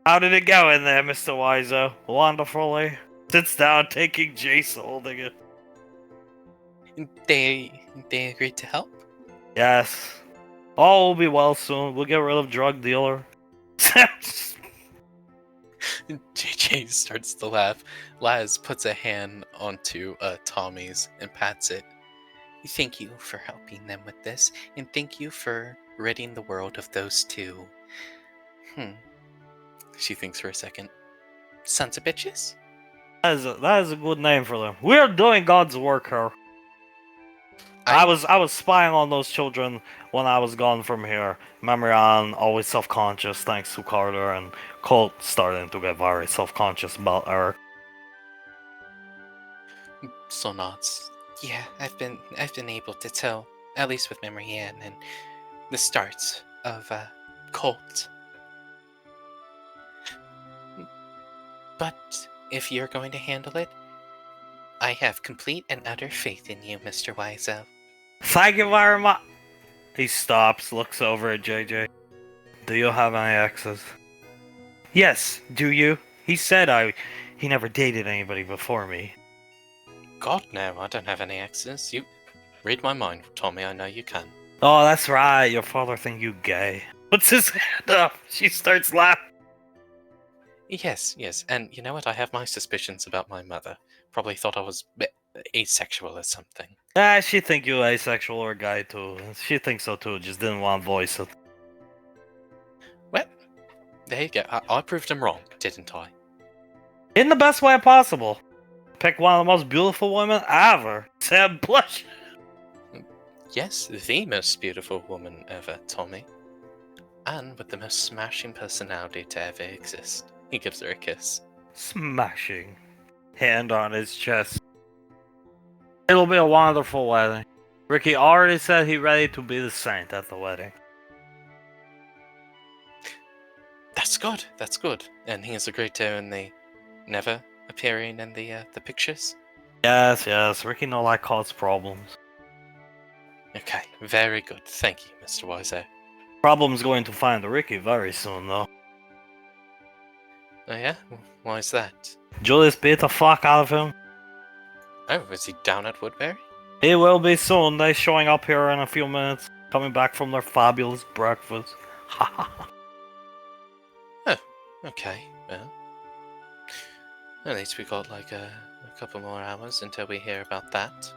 How did it go in there, Mr. Wiseau? Wonderfully. Sits down, taking Jace, holding it. They agreed to help? Yes. All will be well soon. We'll get rid of drug dealer. JJ starts to laugh. Laz puts a hand onto Tommy's and pats it. Thank you for helping them with this, and thank you for ridding the world of those two. She thinks for a second. Sons of bitches? That is a good name for them. We're doing God's work here. I was spying on those children when I was gone from here. Memorion always self-conscious thanks to Carter, and Colt starting to get very self-conscious about Eric. So nods. Yeah, I've been able to tell, at least with Memorian and the starts of Colt. But if you're going to handle it, I have complete and utter faith in you, Mr. Wiseau. Thank you very much. He stops, looks over at JJ. Do you have any exes? Yes, do you? He said he never dated anybody before me. God, no, I don't have any exes. You read my mind, Tommy, I know you can. Oh, that's right, your father think you gay. Puts his hand up, she starts laughing. Yes, and you know what? I have my suspicions about my mother. Probably thought I was asexual or something. She think you asexual or gay too. She thinks so too, just didn't want to voice it. Well, there you go. I proved him wrong, didn't I? In the best way possible. Pick one of the most beautiful women ever. Sam blush. Yes, the most beautiful woman ever, Tommy. And with the most smashing personality to ever exist. He gives her a kiss. Smashing. Hand on his chest. It'll be a wonderful wedding. Ricky already said he's ready to be the saint at the wedding. That's good. And he has agreed to in the never appearing in the pictures? Yes, Ricky no like cause problems. Okay, very good. Thank you, Mr. Wiseau. Problem's going to find Ricky very soon though. Oh yeah? Why is that? Julius beat the fuck out of him. Oh, is he down at Woodbury? He will be soon. They're showing up here in a few minutes. Coming back from their fabulous breakfast. Oh, okay, well. At least we got like a couple more hours until we hear about that.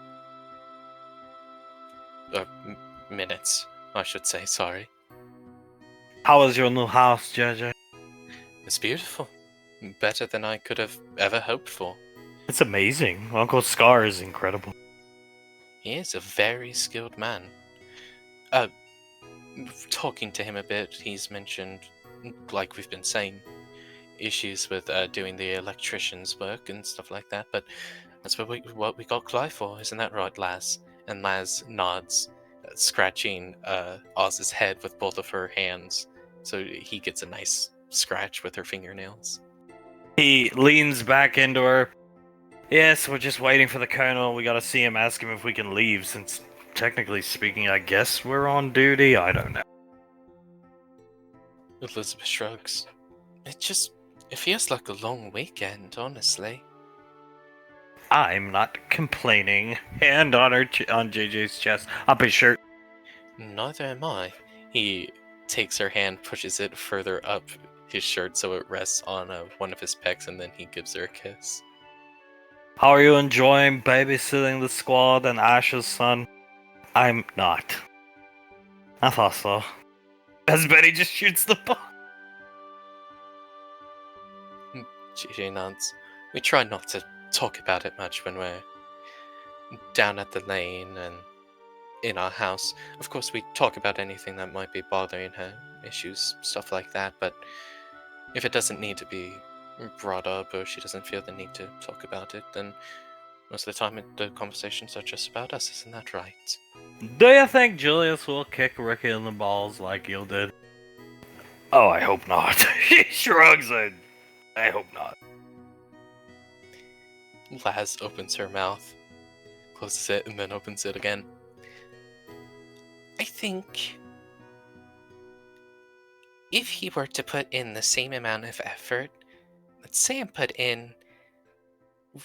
Or minutes, I should say, sorry. How is your new house, JJ? It's beautiful. Better than I could have ever hoped for. It's amazing. Uncle Scar is incredible. He is a very skilled man. Talking to him a bit, he's mentioned, like we've been saying, issues with doing the electrician's work and stuff like that, but that's what we got Clive for, isn't that right, Laz? And Laz nods, scratching Oz's head with both of her hands, so he gets a nice scratch with her fingernails. He leans back into her. Yes, we're just waiting for the colonel. We gotta see him, ask him if we can leave, since technically speaking, I guess we're on duty. I don't know. Elizabeth shrugs. It feels like a long weekend, honestly. I'm not complaining. Hand on on JJ's chest, up his shirt. Neither am I. He takes her hand, pushes it further up his shirt so it rests on one of his pecs, and then he gives her a kiss. How are you enjoying babysitting the squad and Ash's son? I'm not. I thought so. As Betty just shoots the ball. JJ nods. We try not to talk about it much when we're down at the lane and in our house. Of course, we talk about anything that might be bothering her, issues, stuff like that, but if it doesn't need to be brought up or she doesn't feel the need to talk about it, then most of the time the conversations are just about us, isn't that right? Do you think Julius will kick Ricky in the balls like you did? Oh, I hope not. He shrugs and I hope not. Laz opens her mouth, closes it, and then opens it again. I think if he were to put in the same amount of effort that Sam put in,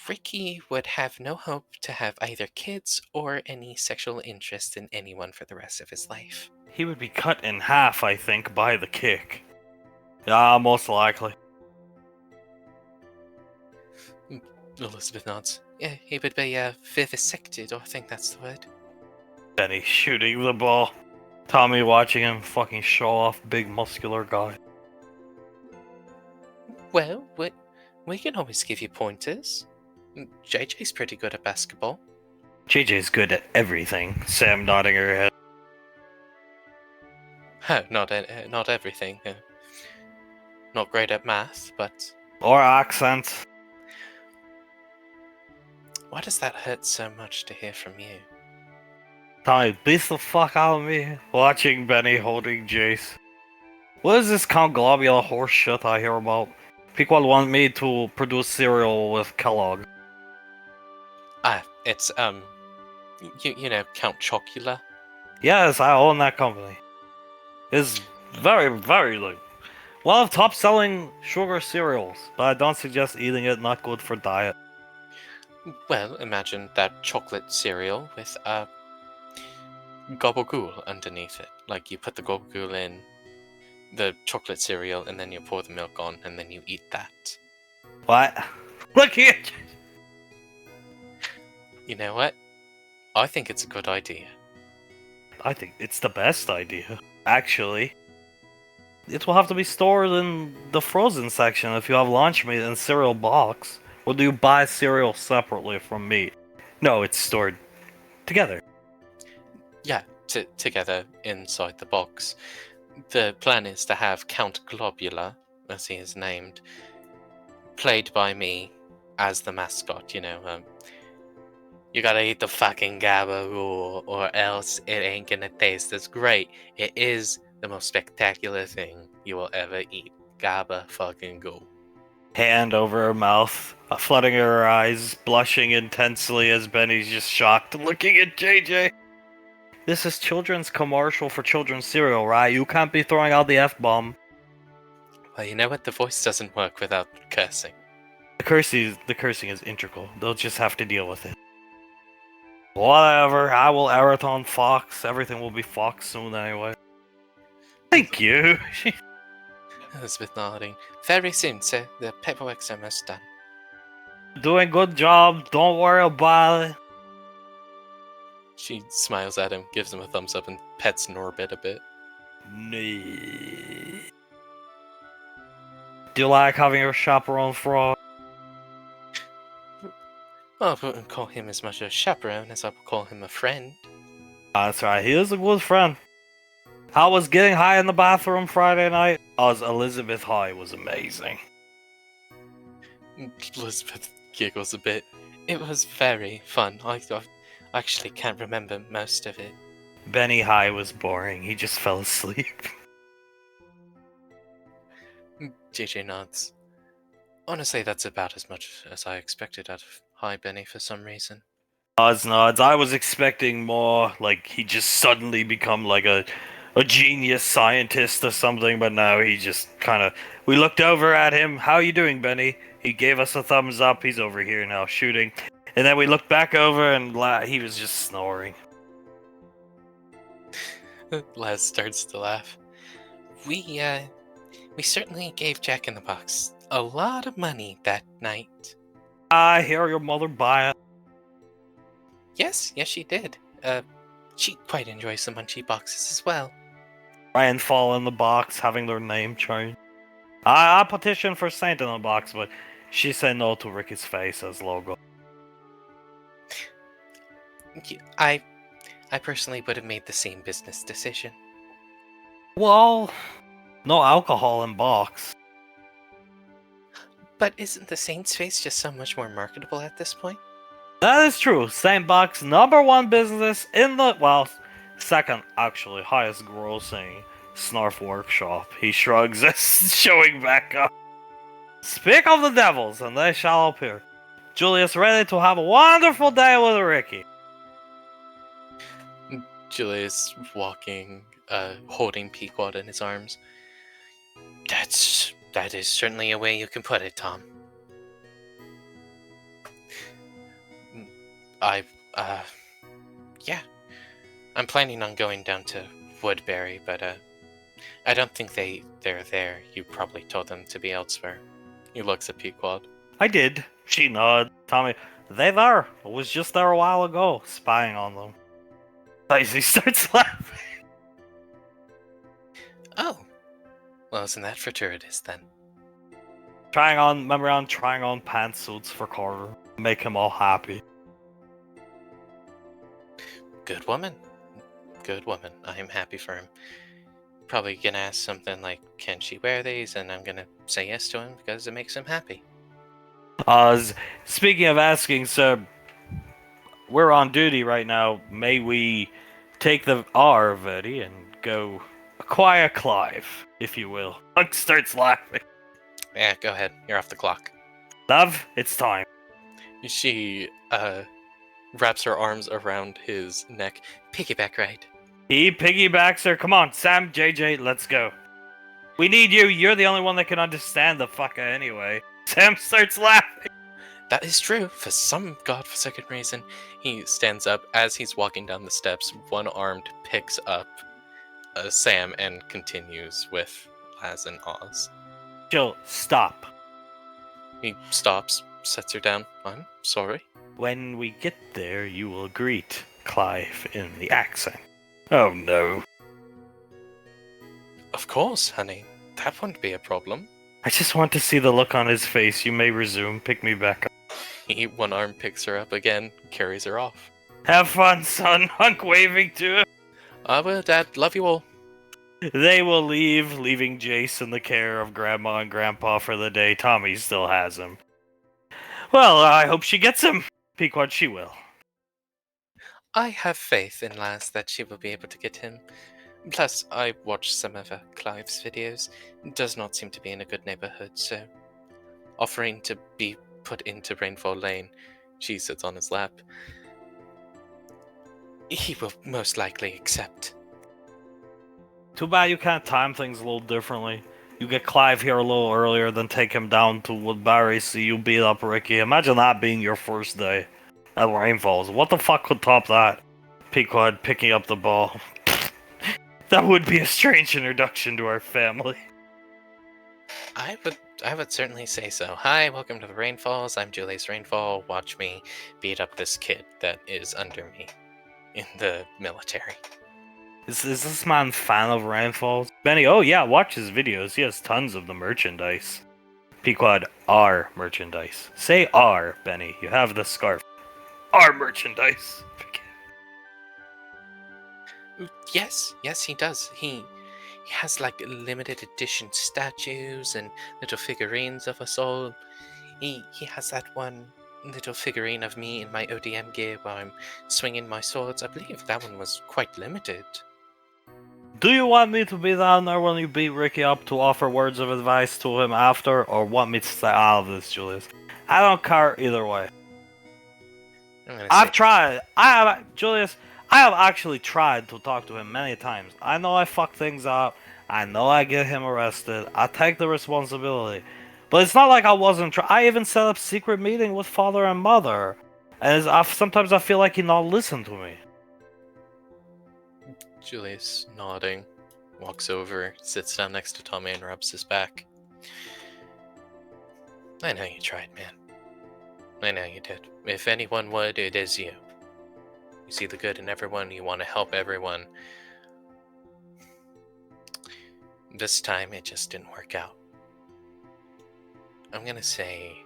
Ricky would have no hope to have either kids or any sexual interest in anyone for the rest of his life. He would be cut in half, I think, by the kick. Yeah, most likely. Elizabeth nods. Yeah, he would be vivisected, I think that's the word. Benny shooting the ball. Tommy watching him fucking show off big muscular guy. Well, we can always give you pointers. JJ's pretty good at basketball. JJ's good at everything. Sam nodding her head. Not everything. Not great at math, but... Or accents. Why does that hurt so much to hear from you? Tommy beats the fuck out of me. Watching Benny holding Jace. What is this Count Globula horse shit I hear about? People want me to produce cereal with Kellogg. It's, you know, Count Chocula? Yes, I own that company. It's very, very like one of top selling sugar cereals, but I don't suggest eating it, not good for diet. Well, imagine that chocolate cereal with, gabagool underneath it. Like, you put the gabagool in the chocolate cereal, and then you pour the milk on, and then you eat that. What? Look here! You know what? I think it's a good idea. I think it's the best idea, actually. It will have to be stored in the frozen section if you have lunch meat in cereal box. Or do you buy cereal separately from meat? No, it's stored together. Yeah, together inside the box. The plan is to have Count Globula, as he is named, played by me as the mascot, you know. You gotta eat the fucking gabagool, or else it ain't gonna taste as great. It is the most spectacular thing you will ever eat. Gaba fucking go. Hand over her mouth, flooding her eyes, blushing intensely as Benny's just shocked, looking at JJ. This is children's commercial for children's cereal, right? You can't be throwing out the F-bomb. Well, you know what? The voice doesn't work without cursing. The cursing is integral. They'll just have to deal with it. Whatever, I will air it on Fox. Everything will be Fox soon anyway. Thank you. Elizabeth nodding. Very soon, sir. The paperwork's almost done. Doing good job. Don't worry about it. She smiles at him, gives him a thumbs up, and pets Norbit a bit. Nee. Do you like having your chaperone frog? Well, I wouldn't call him as much a chaperone as I would call him a friend. That's right, he is a good friend. I was getting high in the bathroom Friday night. Elizabeth High was amazing. Elizabeth giggles a bit. It was very fun. I actually can't remember most of it. Benny High was boring. He just fell asleep. JJ nods. Honestly, that's about as much as I expected out of Hi Benny for some reason. Nods. I was expecting more, like he just suddenly become like a genius scientist or something, but no, he just kind of. We looked over at him. How you doing, Benny? He gave us a thumbs up. He's over here now shooting, and then we looked back over and he was just snoring. Les starts to laugh. We certainly gave Jack in the Box a lot of money that night. I hear your mother buy it. Yes, she did. She quite enjoys the munchie boxes as well. Ryan fall in the box, having their name changed. I petitioned for Saint in the box, but she said no to Ricky's face as logo. I personally would have made the same business decision. Well, no alcohol in box. But isn't the Saint's face just so much more marketable at this point? That is true. Saint Box, #1 business in the, well, second actually highest grossing Snarf workshop. He shrugs, showing back up. Speak of the devils, and they shall appear. Julius ready to have a wonderful day with Ricky. Julius walking, holding Pequod in his arms. That is certainly a way you can put it, Tom. Yeah. I'm planning on going down to Woodbury, but, I don't think they're there. You probably told them to be elsewhere. He looks at Pequod. I did. She nodded. Tommy, they there. I was just there a while ago, spying on them. Daisy starts laughing. Oh. Well, isn't that fortuitous then? Remember trying on pantsuits for Carter. Make him all happy. Good woman. Good woman. I am happy for him. Probably gonna ask something like, can she wear these? And I'm gonna say yes to him because it makes him happy. Speaking of asking, sir, we're on duty right now. May we take the R ready and go acquire Clive, if you will? Huck starts laughing. Yeah, go ahead. You're off the clock. Love, it's time. She, wraps her arms around his neck. Piggyback ride. He piggybacks her. Come on, Sam, JJ, let's go. We need you. You're the only one that can understand the fucker anyway. Sam starts laughing. That is true. For some godforsaken reason, he stands up as he's walking down the steps. One-armed picks up Sam and continues with Laz and Oz. Jill, stop. He stops, sets her down. I'm sorry. When we get there, you will greet Clive in the accent. Oh no. Of course, honey. That won't be a problem. I just want to see the look on his face. You may resume. Pick me back up. He one arm picks her up again, carries her off. Have fun, son. Hunk waving to him. I will, Dad. Love you all. They will leave, leaving Jace in the care of Grandma and Grandpa for the day. Tommy still has him. Well, I hope she gets him. Pequod, she will. I have faith in Laz that she will be able to get him. Plus, I watched some of Clive's videos. Does not seem to be in a good neighborhood, so offering to be put into Rainfall Lane, she sits on his lap. He will most likely accept. Too bad you can't time things a little differently. You get Clive here a little earlier, then take him down to Woodbury so you beat up Ricky. Imagine that being your first day at Rainfalls. What the fuck could top that? Pequod picking up the ball. That would be a strange introduction to our family. I would certainly say so. Hi, welcome to the Rainfalls. I'm Julius Rainfall. Watch me beat up this kid that is under me in the military. Is this man fan of Rainfalls? Benny, oh yeah, watch his videos. He has tons of the merchandise. Pequod, our merchandise. Say our, Benny. You have the scarf. Our merchandise. Yes, he does. He has like limited edition statues and little figurines of us all. He has that one little figurine of me in my ODM gear while I'm swinging my swords. I believe that one was quite limited. Do you want me to be down there when you beat Ricky up to offer words of advice to him after, or want me to stay out of this, Julius? I don't care either way. I'm gonna I've say, tried. I have, Julius. I have actually tried to talk to him many times. I know I fuck things up. I know I get him arrested. I take the responsibility. But it's not like I wasn't I even set up secret meeting with father and mother. And sometimes I feel like he not listen to me. Julius, nodding, walks over, sits down next to Tommy and rubs his back. I know you tried, man. I know you did. If anyone would, it is you. You see the good in everyone, you want to help everyone. This time, it just didn't work out. I'm gonna say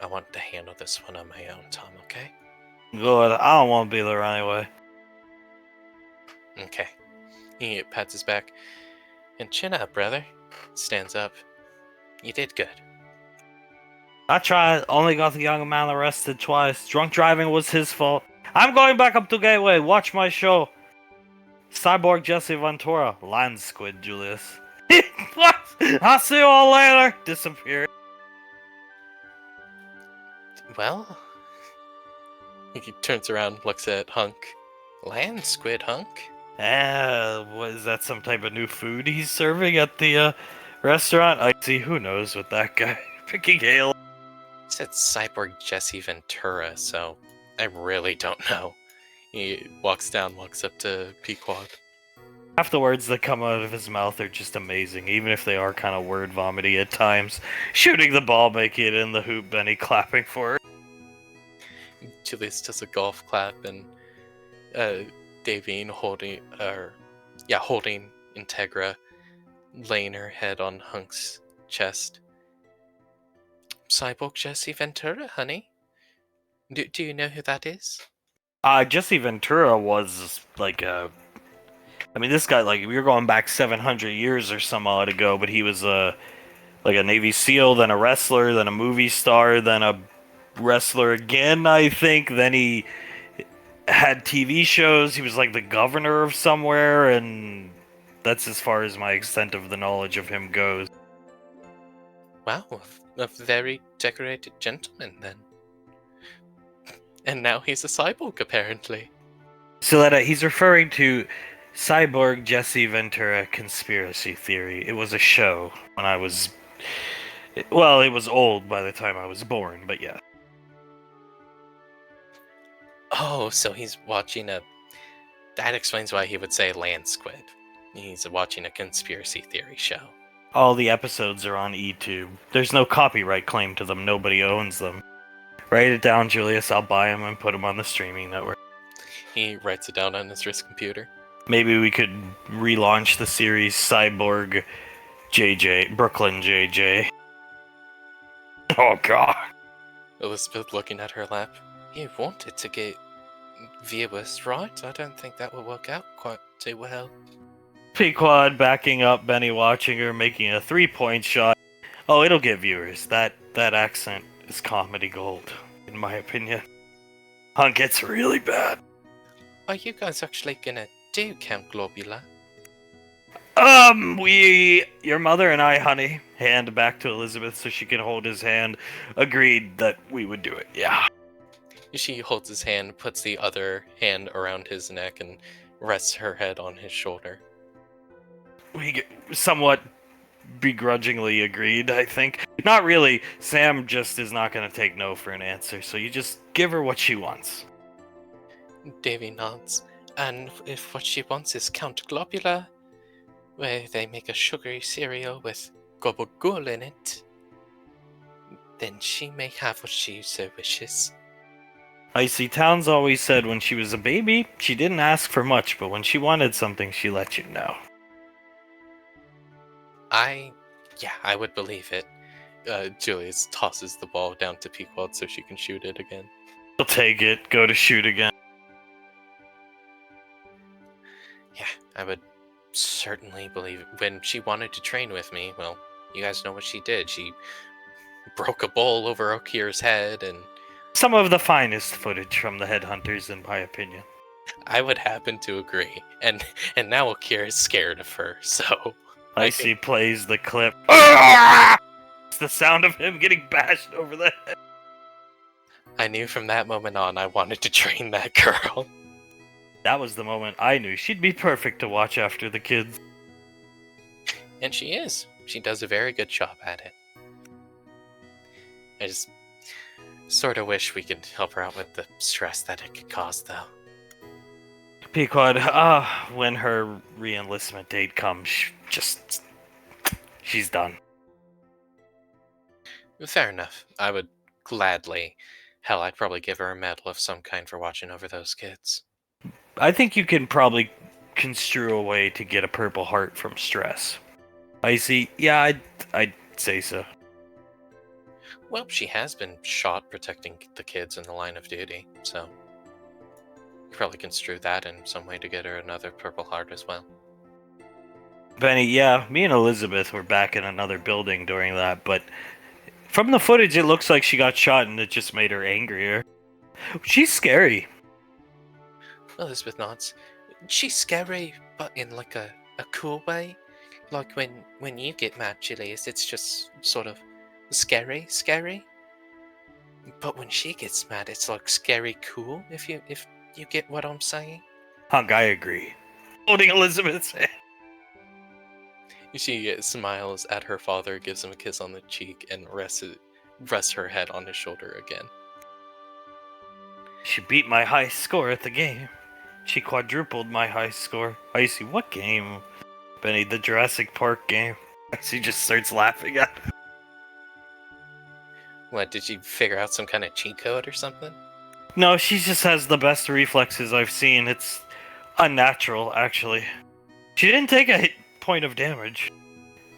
I want to handle this one on my own, Tom, okay? Good. I don't want to be there anyway. Okay. He pats his back. And chin up, brother. Stands up. You did good. I tried. Only got the young man arrested twice. Drunk driving was his fault. I'm going back up to Gateway. Watch my show. Cyborg Jesse Ventura. Land squid, Julius. What? I'll see you all later. Disappear. Well, he turns around, looks at Hunk. Land squid, Hunk? What is that? Some type of new food he's serving at the restaurant? I see. Who knows with that guy? Picking Hale. He said Cyborg Jesse Ventura, so I really don't know. He walks up to Pequod. Half the words that come out of his mouth are just amazing, even if they are kind of word vomity at times. Shooting the ball, making it in the hoop, Benny clapping for it. Julius does a golf clap, and Davine holding Integra, laying her head on Hunk's chest. Cyborg Jesse Ventura, honey? Do you know who that is? Jesse Ventura was like this guy, like, we were going back 700 years or some odd ago, but he was like a Navy SEAL, then a wrestler, then a movie star, then a wrestler again, I think. Then he had TV shows. He was like the governor of somewhere, and that's as far as my extent of the knowledge of him goes. Wow, a very decorated gentleman, then. And now he's a cyborg, apparently. So that he's referring to Cyborg Jesse Ventura Conspiracy Theory. It was a show when I was... Well, it was old by the time I was born, but yeah. Oh, so he's watching a... That explains why he would say land squid. He's watching a conspiracy theory show. All the episodes are on YouTube. There's no copyright claim to them. Nobody owns them. Write it down, Julius. I'll buy them and put them on the streaming network. He writes it down on his wrist computer. Maybe we could relaunch the series Cyborg JJ, Brooklyn JJ. Oh god. Elizabeth looking at her lap. You wanted to get viewers, right? I don't think that will work out quite too well. Pequod backing up, Benny watching her, making a 3-point shot. Oh, it'll get viewers. That accent is comedy gold, in my opinion. Hunk gets really bad. Are you guys actually gonna do Camp Globula? Your mother and I, honey, hand back to Elizabeth so she can hold his hand, agreed that we would do it, yeah. She holds his hand, puts the other hand around his neck, and rests her head on his shoulder. We somewhat begrudgingly agreed, I think. Not really. Sam just is not going to take no for an answer, so you just give her what she wants. Davy nods. And if what she wants is Count Globula, where they make a sugary cereal with gabagool in it, then she may have what she so wishes. I see. Towns always said when she was a baby, she didn't ask for much, but when she wanted something, she let you know. I would believe it. Julius tosses the ball down to Pequod so she can shoot it again. She'll take it, go to shoot again. Yeah, I would certainly believe it. When she wanted to train with me, well, you guys know what she did. She broke a bowl over Okir's head, and Some of the finest footage from the headhunters, in my opinion. I would happen to agree. And now Okir is scared of her, so Icy plays the clip. It's the sound of him getting bashed over the head. I knew from that moment on I wanted to train that girl. That was the moment I knew she'd be perfect to watch after the kids. And she is. She does a very good job at it. I just sort of wish we could help her out with the stress that it could cause, though. Pequod, when her re-enlistment date comes, she's done. Fair enough. I would gladly. Hell, I'd probably give her a medal of some kind for watching over those kids. I think you can probably construe a way to get a Purple Heart from stress. Icy, yeah, I'd say so. Well, she has been shot protecting the kids in the line of duty, so you probably construe that in some way to get her another Purple Heart as well. Benny, yeah, me and Elizabeth were back in another building during that, but from the footage it looks like she got shot and it just made her angrier. She's scary. Elizabeth nods. She's scary, but in like a cool way. Like when you get mad, Julius, it's just sort of scary. But when she gets mad, it's like scary cool, if you get what I'm saying. Hunk, I agree. Holding Elizabeth's hand. She smiles at her father, gives him a kiss on the cheek, and rests her head on his shoulder again. She beat my high score at the game. She quadrupled my high score. Icy, what game? Benny, the Jurassic Park game. Icy just starts laughing at it. What, did she figure out some kind of cheat code or something? No, she just has the best reflexes I've seen. It's unnatural, actually. She didn't take a point of damage.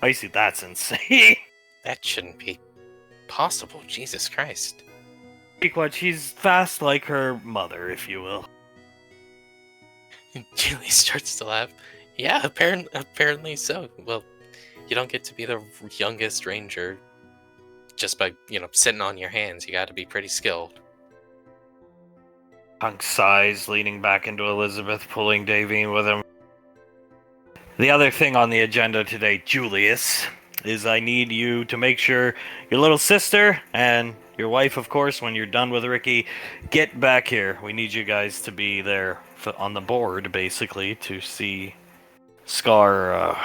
Icy, that's insane. That shouldn't be possible, Jesus Christ. Pequod, she's fast like her mother, if you will. Julie starts to laugh. Yeah, apparently so. Well, you don't get to be the youngest ranger just by, sitting on your hands. You gotta be pretty skilled. Hunk sighs, leaning back into Elizabeth, pulling Davine with him. The other thing on the agenda today, Julius, is I need you to make sure your little sister and your wife, of course, when you're done with Ricky, get back here. We need you guys to be there on the board, basically, to see Scar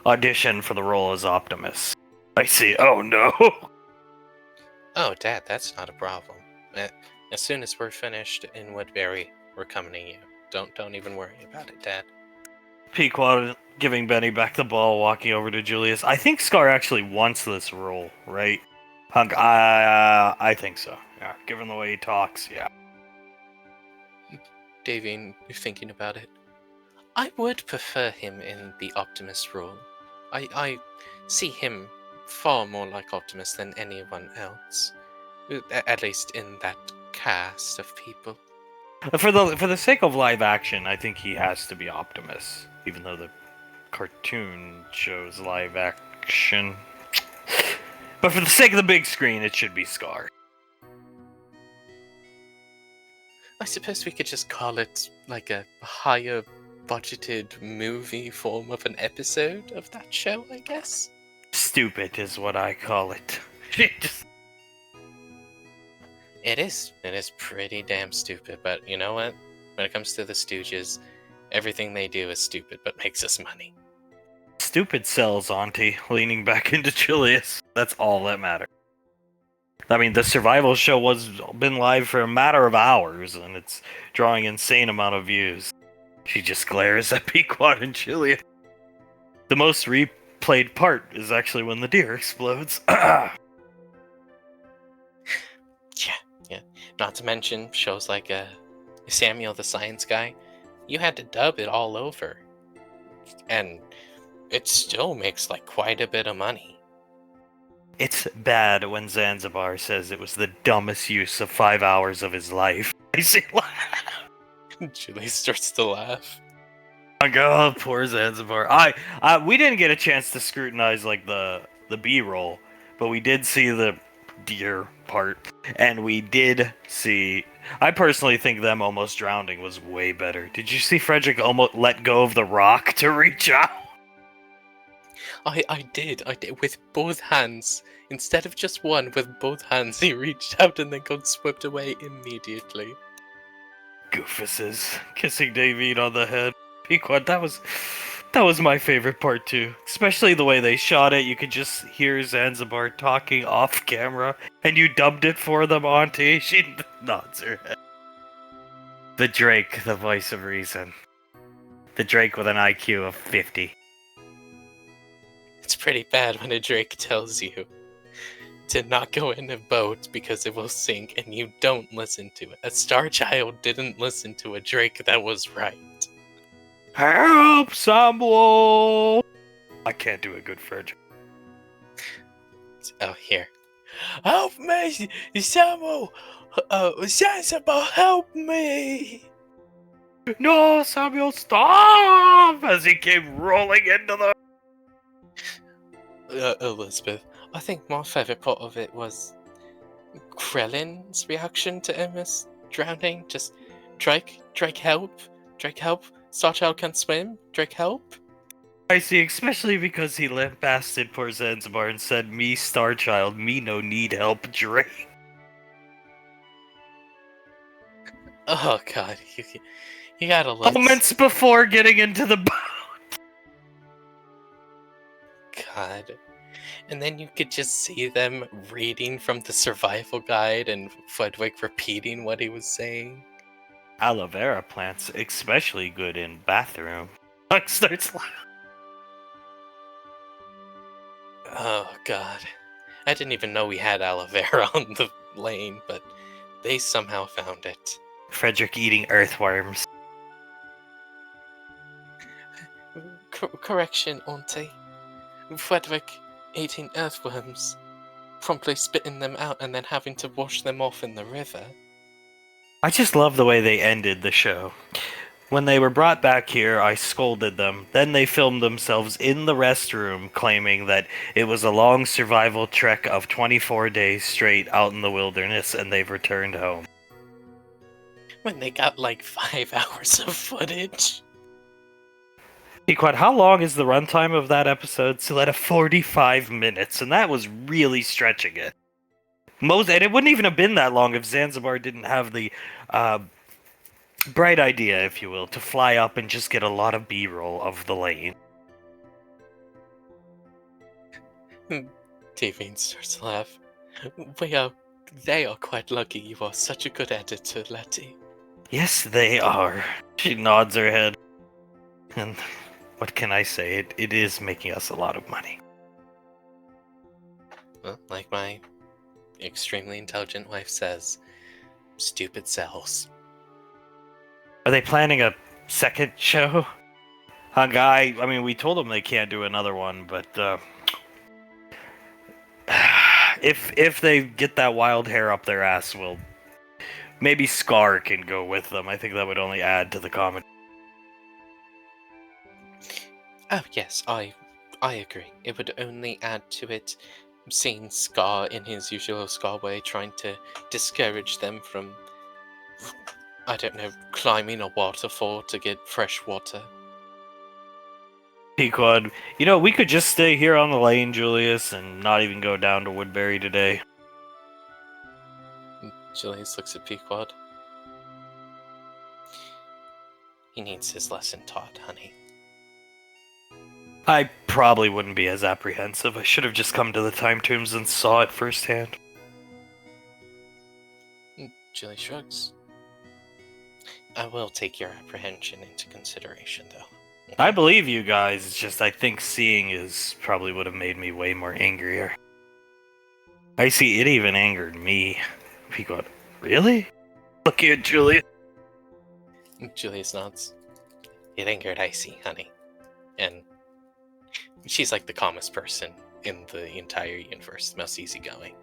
audition for the role as Optimus. I see. Oh, no. Oh, Dad, that's not a problem. As soon as we're finished in Woodbury, we're coming to you. Don't even worry about it, Dad. Pequod giving Benny back the ball, walking over to Julius. I think Scar actually wants this role, right? Hunk, I think so. Yeah, given the way he talks, yeah. Davine, you're thinking about it. I would prefer him in the Optimus role. I see him far more like Optimus than anyone else. At least in that cast of people. For the sake of live action, I think he has to be Optimus, even though the cartoon shows live action. But for the sake of the big screen, it should be Scar. I suppose we could just call it like a higher budgeted movie form of an episode of that show, I guess. Stupid is what I call it. It is pretty damn stupid, but you know what? When it comes to the Stooges, everything they do is stupid, but makes us money. Stupid sells, Auntie, leaning back into Julius. That's all that matters. I mean, the survival show been live for a matter of hours, and it's drawing insane amount of views. She just glares at Pequod and Julius. The most replayed part is actually when the deer explodes. Yeah. Not to mention shows like Samuel the Science Guy. You had to dub it all over. And it still makes like quite a bit of money. It's bad when Zanzibar says it was the dumbest use of 5 hours of his life. I see. Julie starts to laugh. Oh, poor Zanzibar. We didn't get a chance to scrutinize like the B-roll, but we did see the deer part, and we did see. I personally think them almost drowning was way better. Did you see Frederick almost let go of the rock to reach out? I did with both hands. Instead of just one, with both hands, he reached out and then got swept away immediately. Goofuses kissing David on the head. Pequod, that was my favorite part too. Especially the way they shot it. You could just hear Zanzibar talking off camera, and you dubbed it for them, Auntie. She nods her head. The Drake, the voice of reason. The Drake with an IQ of 50. It's pretty bad when a Drake tells you to not go in a boat because it will sink and you don't listen to it. A Star Child didn't listen to a Drake that was right. Help, someone! I can't do a good Frederick. Oh, here. Help me! Samuel! Zanzibar, help me! No, Samuel, stop! As he came rolling into the... Elizabeth, I think my favourite part of it was Krellin's reaction to Emma's drowning. Just, Drake help! Drake help! Starchild can't swim! Drake help! I see, especially because he lambasted poor Zanzibar and said, me Starchild, me no need help, Drake. Oh god, you gotta love... Moments before getting into the boat. God. And then you could just see them reading from the survival guide and Fredwick repeating what he was saying. Aloe vera plants, especially good in bathroom. Huck starts laughing. Oh god. I didn't even know we had aloe vera on the lane, but they somehow found it. Frederick eating earthworms. Correction, Auntie. Frederick eating earthworms, promptly spitting them out and then having to wash them off in the river. I just love the way they ended the show. When they were brought back here, I scolded them. Then they filmed themselves in the restroom, claiming that it was a long survival trek of 24 days straight out in the wilderness, and they've returned home. When they got like 5 hours of footage. Pequod, how long is the runtime of that episode? So at 45 minutes, and that was really stretching it. And it wouldn't even have been that long if Zanzibar didn't have the bright idea, if you will, to fly up and just get a lot of B-roll of the lane. Davine starts to laugh. They are quite lucky you are such a good editor, Letty. Yes, they are. She nods her head. And what can I say? It is making us a lot of money. Well, like my extremely intelligent wife says, stupid sells. Are they planning a second show? Guy, I mean, we told them they can't do another one, but if they get that wild hair up their ass, maybe Scar can go with them. I think that would only add to the comedy. Oh yes, I agree. It would only add to it seeing Scar in his usual Scar way trying to discourage them from, I don't know, climbing a waterfall to get fresh water. Pequod, we could just stay here on the lane, Julius, and not even go down to Woodbury today. Julius looks at Pequod. He needs his lesson taught, honey. I probably wouldn't be as apprehensive. I should have just come to the time tombs and saw it firsthand. Julie shrugs. I will take your apprehension into consideration, though. I believe you guys, it's just I think seeing is probably would have made me way more angrier. I see, it even angered me. Pequod, really? Look at Julia. Julius nods. It angered Icy, honey. And she's like the calmest person in the entire universe, most easygoing.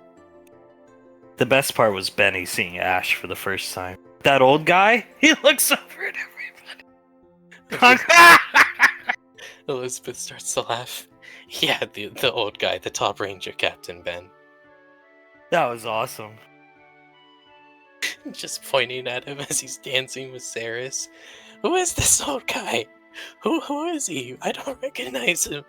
The best part was Benny seeing Ash for the first time. That old guy, he looks over at everybody. Elizabeth starts to laugh. Yeah, the old guy, the top ranger captain, Ben. That was awesome. Just pointing at him as he's dancing with Saris. Who is this old guy? Who is he? I don't recognize him.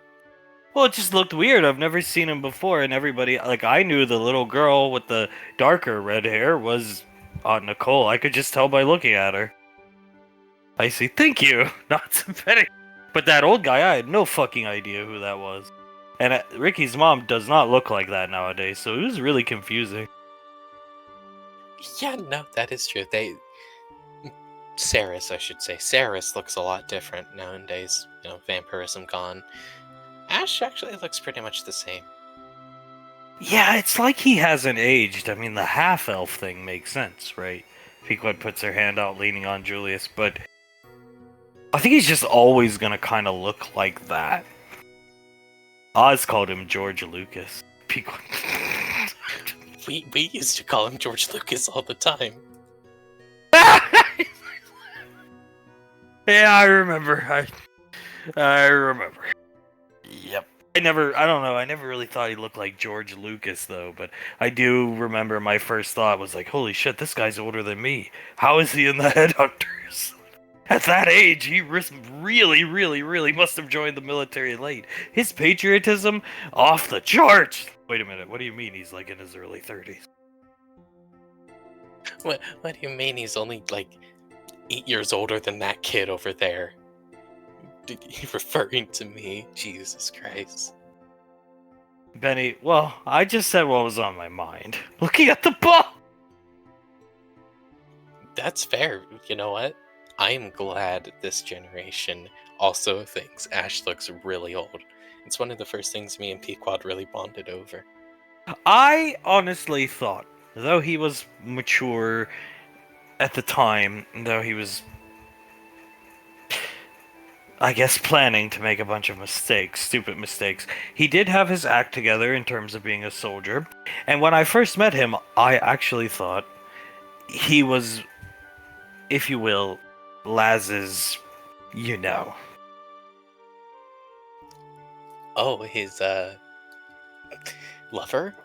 Well, it just looked weird. I've never seen him before, and everybody, like, I knew the little girl with the darker red hair was Aunt Nicole. I could just tell by looking at her. I see. Thank you. Not sympathetic. But that old guy, I had no fucking idea who that was. And Ricky's mom does not look like that nowadays, so it was really confusing. Yeah, no, that is true. Saris, I should say. Saris looks a lot different nowadays. You know, vampirism gone. Ash actually looks pretty much the same. Yeah, it's like he hasn't aged. I mean, the half-elf thing makes sense, right? Pequod puts her hand out leaning on Julius, but I think he's just always gonna kind of look like that. Oz called him George Lucas. Pequod. We used to call him George Lucas all the time. Yeah, I remember. I remember. Yep. I don't know, I never really thought he looked like George Lucas, though, but I do remember my first thought was like, holy shit, this guy's older than me. How is he in the Headhunters? At that age, he really, really, really must have joined the military late. His patriotism, off the charts! Wait a minute, what do you mean he's like in his early 30s? What do you mean he's only like 8 years older than that kid over there? Referring to me? Jesus Christ. Benny, well, I just said what was on my mind. Looking at the ball! That's fair. You know what? I'm glad this generation also thinks Ash looks really old. It's one of the first things me and Pequod really bonded over. I honestly thought, though he was mature at the time, though he was, I guess, planning to make a bunch of mistakes, stupid mistakes, he did have his act together in terms of being a soldier. And when I first met him, I actually thought he was, if you will, Laz's, you know. Oh, his, lover?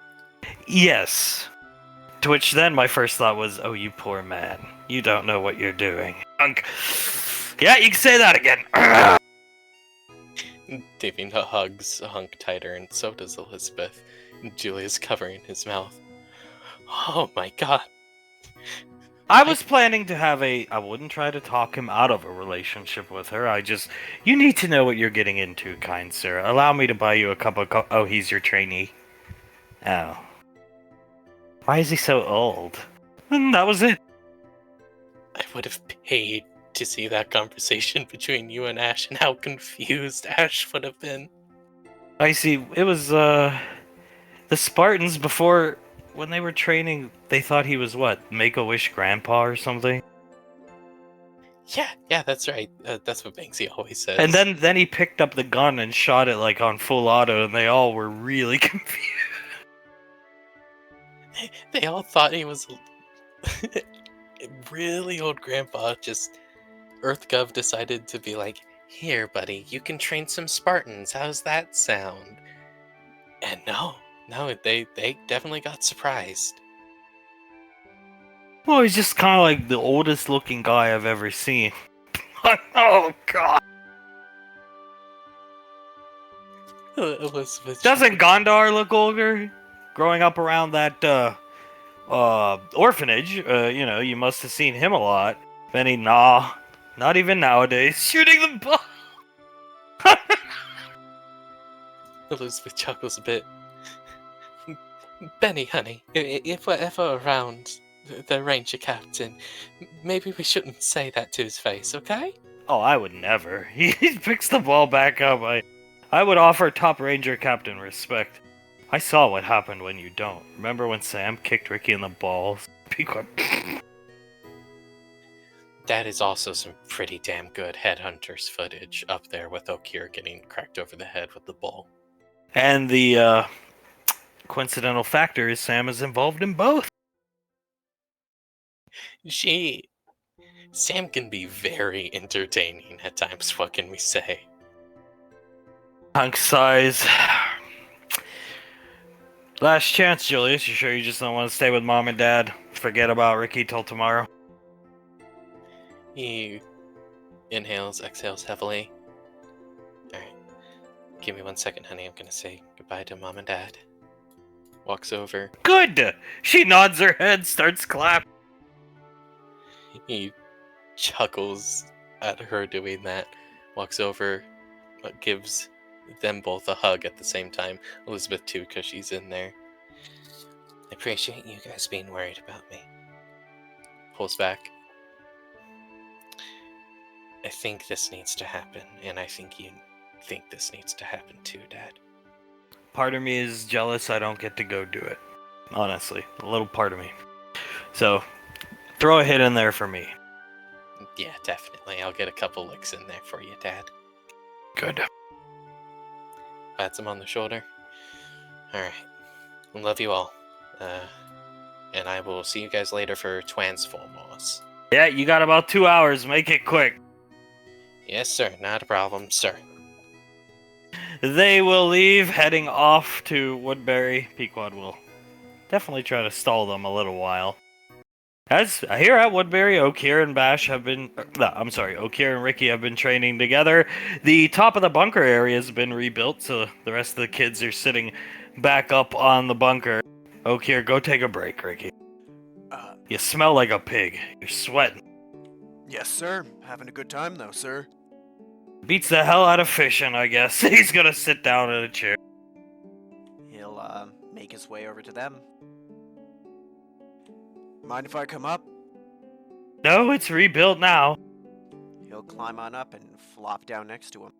Yes. To which then my first thought was, oh, you poor man. You don't know what you're doing. Hunk. Yeah, you can say that again. Davina hugs Hunk tighter, and so does Elizabeth. Julia's covering his mouth. Oh my god. I was planning to have I wouldn't try to talk him out of a relationship with her. You need to know what you're getting into, kind sir. Allow me to buy you a cup of oh, he's your trainee. Oh. Why is he so old? And that was it. I would have paid to see that conversation between you and Ash and how confused Ash would have been. I see. It was, the Spartans before, when they were training, they thought he was what? Make-A-Wish grandpa or something? Yeah, that's right. That's what Banksy always says. And then he picked up the gun and shot it like on full auto, and they all were really confused. They all thought he was a really old grandpa. Just EarthGov decided to be like, here, buddy, you can train some Spartans. How's that sound? And no, they definitely got surprised. Well, he's just kind of like the oldest looking guy I've ever seen. Oh, God. Elizabeth. Doesn't Gondar look older? Growing up around that, orphanage, you must have seen him a lot. Benny, nah. Not even nowadays. Shooting the ball! Elizabeth chuckles a bit. Benny, honey, if we're ever around the ranger captain, maybe we shouldn't say that to his face, okay? Oh, I would never. He picks the ball back up. I would offer top ranger captain respect. I saw what happened when you don't. Remember when Sam kicked Ricky in the balls? That is also some pretty damn good Headhunters footage up there with Okir getting cracked over the head with the ball. And the coincidental factor is Sam is involved in both. Sam can be very entertaining at times, what can we say? Hunk size. Last chance, Julius. You sure you just don't want to stay with Mom and Dad? Forget about Ricky till tomorrow? He inhales, exhales heavily. Alright. Give me 1 second, honey. I'm gonna say goodbye to Mom and Dad. Walks over. Good! She nods her head, starts clapping. He chuckles at her doing that. Walks over, gives them both a hug at the same time. Elizabeth too, because she's in there. I appreciate you guys being worried about me. Pulls back. I think this needs to happen, and I think you think this needs to happen too, Dad. Part of me is jealous I don't get to go do it. Honestly, a little part of me. So, throw a hit in there for me. Yeah, definitely. I'll get a couple licks in there for you, Dad. Good. Pats him on the shoulder. Alright. Love you all. And I will see you guys later for Transformers. Yeah, you got about 2 hours. Make it quick. Yes, sir. Not a problem, sir. They will leave, heading off to Woodbury. Pequod will definitely try to stall them a little while. As here at Woodbury, Okir and Bash have been... Okir and Ricky have been training together. The top of the bunker area has been rebuilt, so the rest of the kids are sitting back up on the bunker. Okir, go take a break, Ricky. You smell like a pig. You're sweating. Yes, sir. Having a good time, though, sir. Beats the hell out of fishing, I guess. He's gonna sit down in a chair. He'll, make his way over to them. Mind if I come up? No, it's rebuilt now. He'll climb on up and flop down next to him.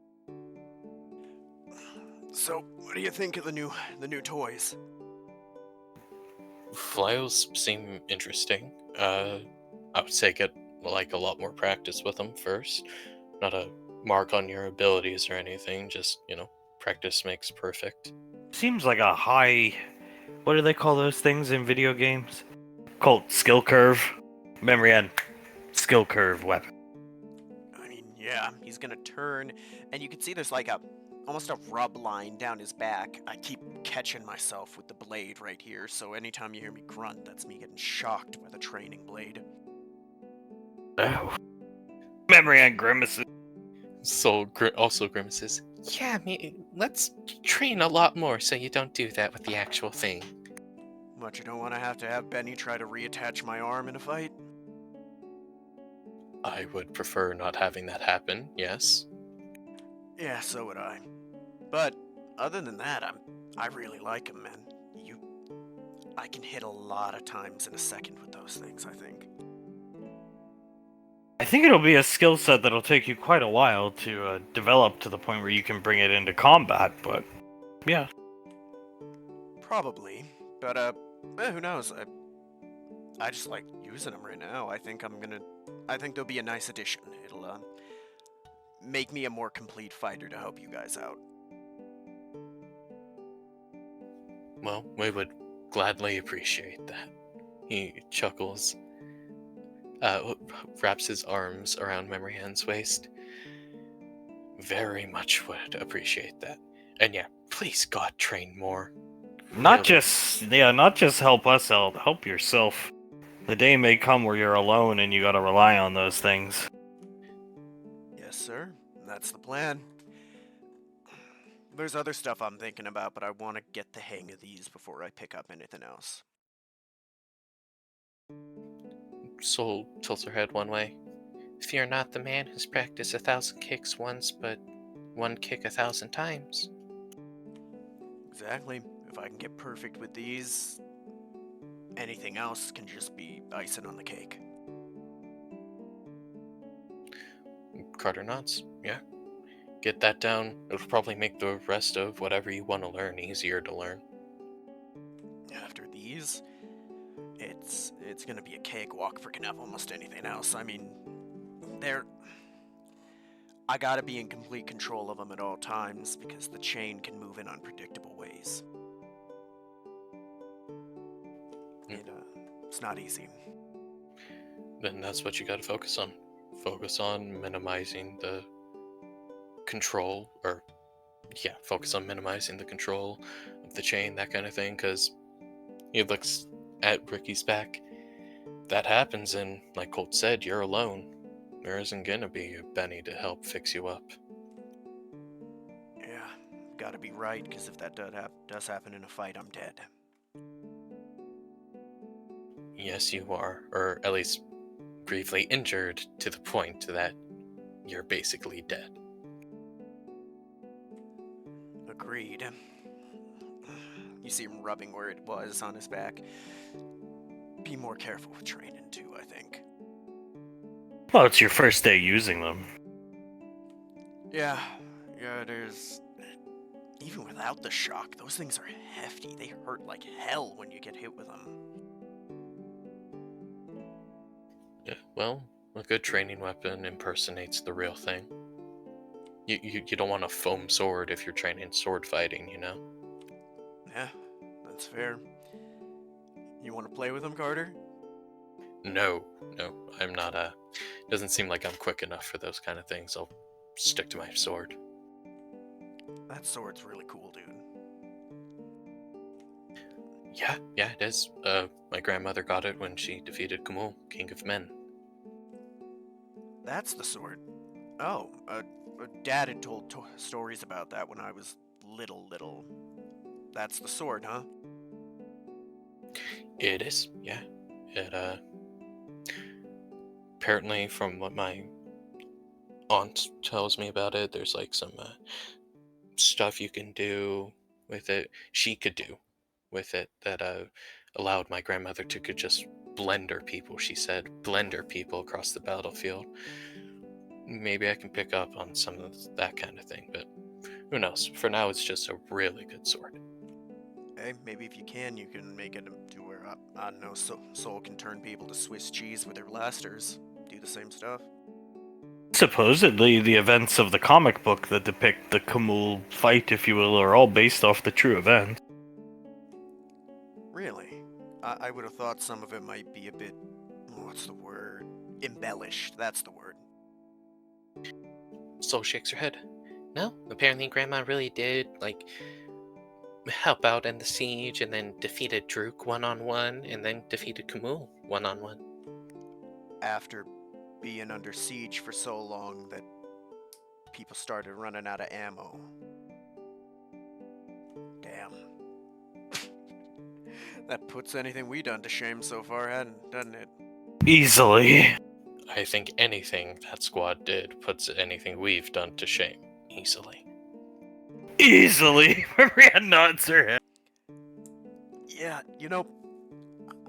So, what do you think of the new toys? Flyos seem interesting. I would say get like a lot more practice with them first. Not a mark on your abilities or anything, just, practice makes perfect. Seems like a high... What do they call those things in video games? Called skill curve. Memory end. Skill curve weapon. I mean, yeah, he's gonna turn, and you can see there's like almost a rub line down his back. I keep catching myself with the blade right here, so anytime you hear me grunt, that's me getting shocked by the training blade. Oh. Memory end grimaces. Soul also grimaces. Yeah, let's train a lot more so you don't do that with the actual thing. But you don't want to have Benny try to reattach my arm in a fight? I would prefer not having that happen, yes. Yeah, so would I. But other than that, I really like him, man. I can hit a lot of times in a second with those things, I think. I think it'll be a skill set that'll take you quite a while to develop to the point where you can bring it into combat, but yeah. Probably, but who knows? I just like using them right now. I think they'll be a nice addition. It'll make me a more complete fighter to help you guys out. Well, we would gladly appreciate that. He chuckles, wraps his arms around Memory Hand's waist. Very much would appreciate that. And yeah, please God, train more. Not just help us out, help yourself. The day may come where you're alone and you gotta rely on those things. Yes, sir. That's the plan. There's other stuff I'm thinking about, but I want to get the hang of these before I pick up anything else. Soul tilts her head one way. Fear not the man who's practiced 1,000 kicks once, but one kick 1,000 times. Exactly. If I can get perfect with these, anything else can just be icing on the cake. Carter nods. Yeah. Get that down. It'll probably make the rest of whatever you want to learn easier to learn. After these, it's gonna be a cakewalk for almost anything else. I mean, I gotta be in complete control of them at all times because the chain can move in unpredictable ways. It's not easy. Then that's what you gotta focus on. Focus on minimizing the control, or yeah, focus on minimizing the control of the chain, that kind of thing, because he looks at Ricky's back. That happens, and like Colt said, you're alone. There isn't gonna be a Benny to help fix you up. Yeah, gotta be right, because if that does happen in a fight, I'm dead. Yes, you are, or at least briefly injured to the point that you're basically dead. Agreed. You see him rubbing where it was on his back. Be more careful with training, too, I think. Well, it's your first day using them. Yeah, it is. Even without the shock, those things are hefty. They hurt like hell when you get hit with them. Yeah, well, a good training weapon impersonates the real thing. You don't want a foam sword if you're training sword fighting, you know? Yeah, that's fair. You want to play with them, Carter? No, I'm not doesn't seem like I'm quick enough for those kind of things. I'll stick to my sword. That sword's really cool, dude. Yeah, it is. My grandmother got it when she defeated Kumul, King of Men. That's the sword. Oh, Dad had told stories about that when I was little. That's the sword, huh? It is, yeah. It, apparently from what my aunt tells me about it, there's like some, stuff you can do with it, she could do with it, that, allowed my grandmother to could just blender people, she said. Blender people across the battlefield. Maybe I can pick up on some of that kind of thing, but who knows? For now, it's just a really good sword. Hey, maybe if you can make it to where, I don't know, Soul can turn people to Swiss cheese with their blasters. Do the same stuff. Supposedly, the events of the comic book that depict the Kamul fight, if you will, are all based off the true event. Really? I would have thought some of it might be a bit, what's the word? Embellished, that's the word. Soul shakes her head. No, apparently Grandma really did, like, help out in the siege and then defeated Druk one-on-one and then defeated Kumul one-on-one. After being under siege for so long that people started running out of ammo. Damn. That puts anything we done to shame so far, doesn't it? Easily. I think anything that squad did puts anything we've done to shame, easily. Easily. Maria nods her head. Yeah,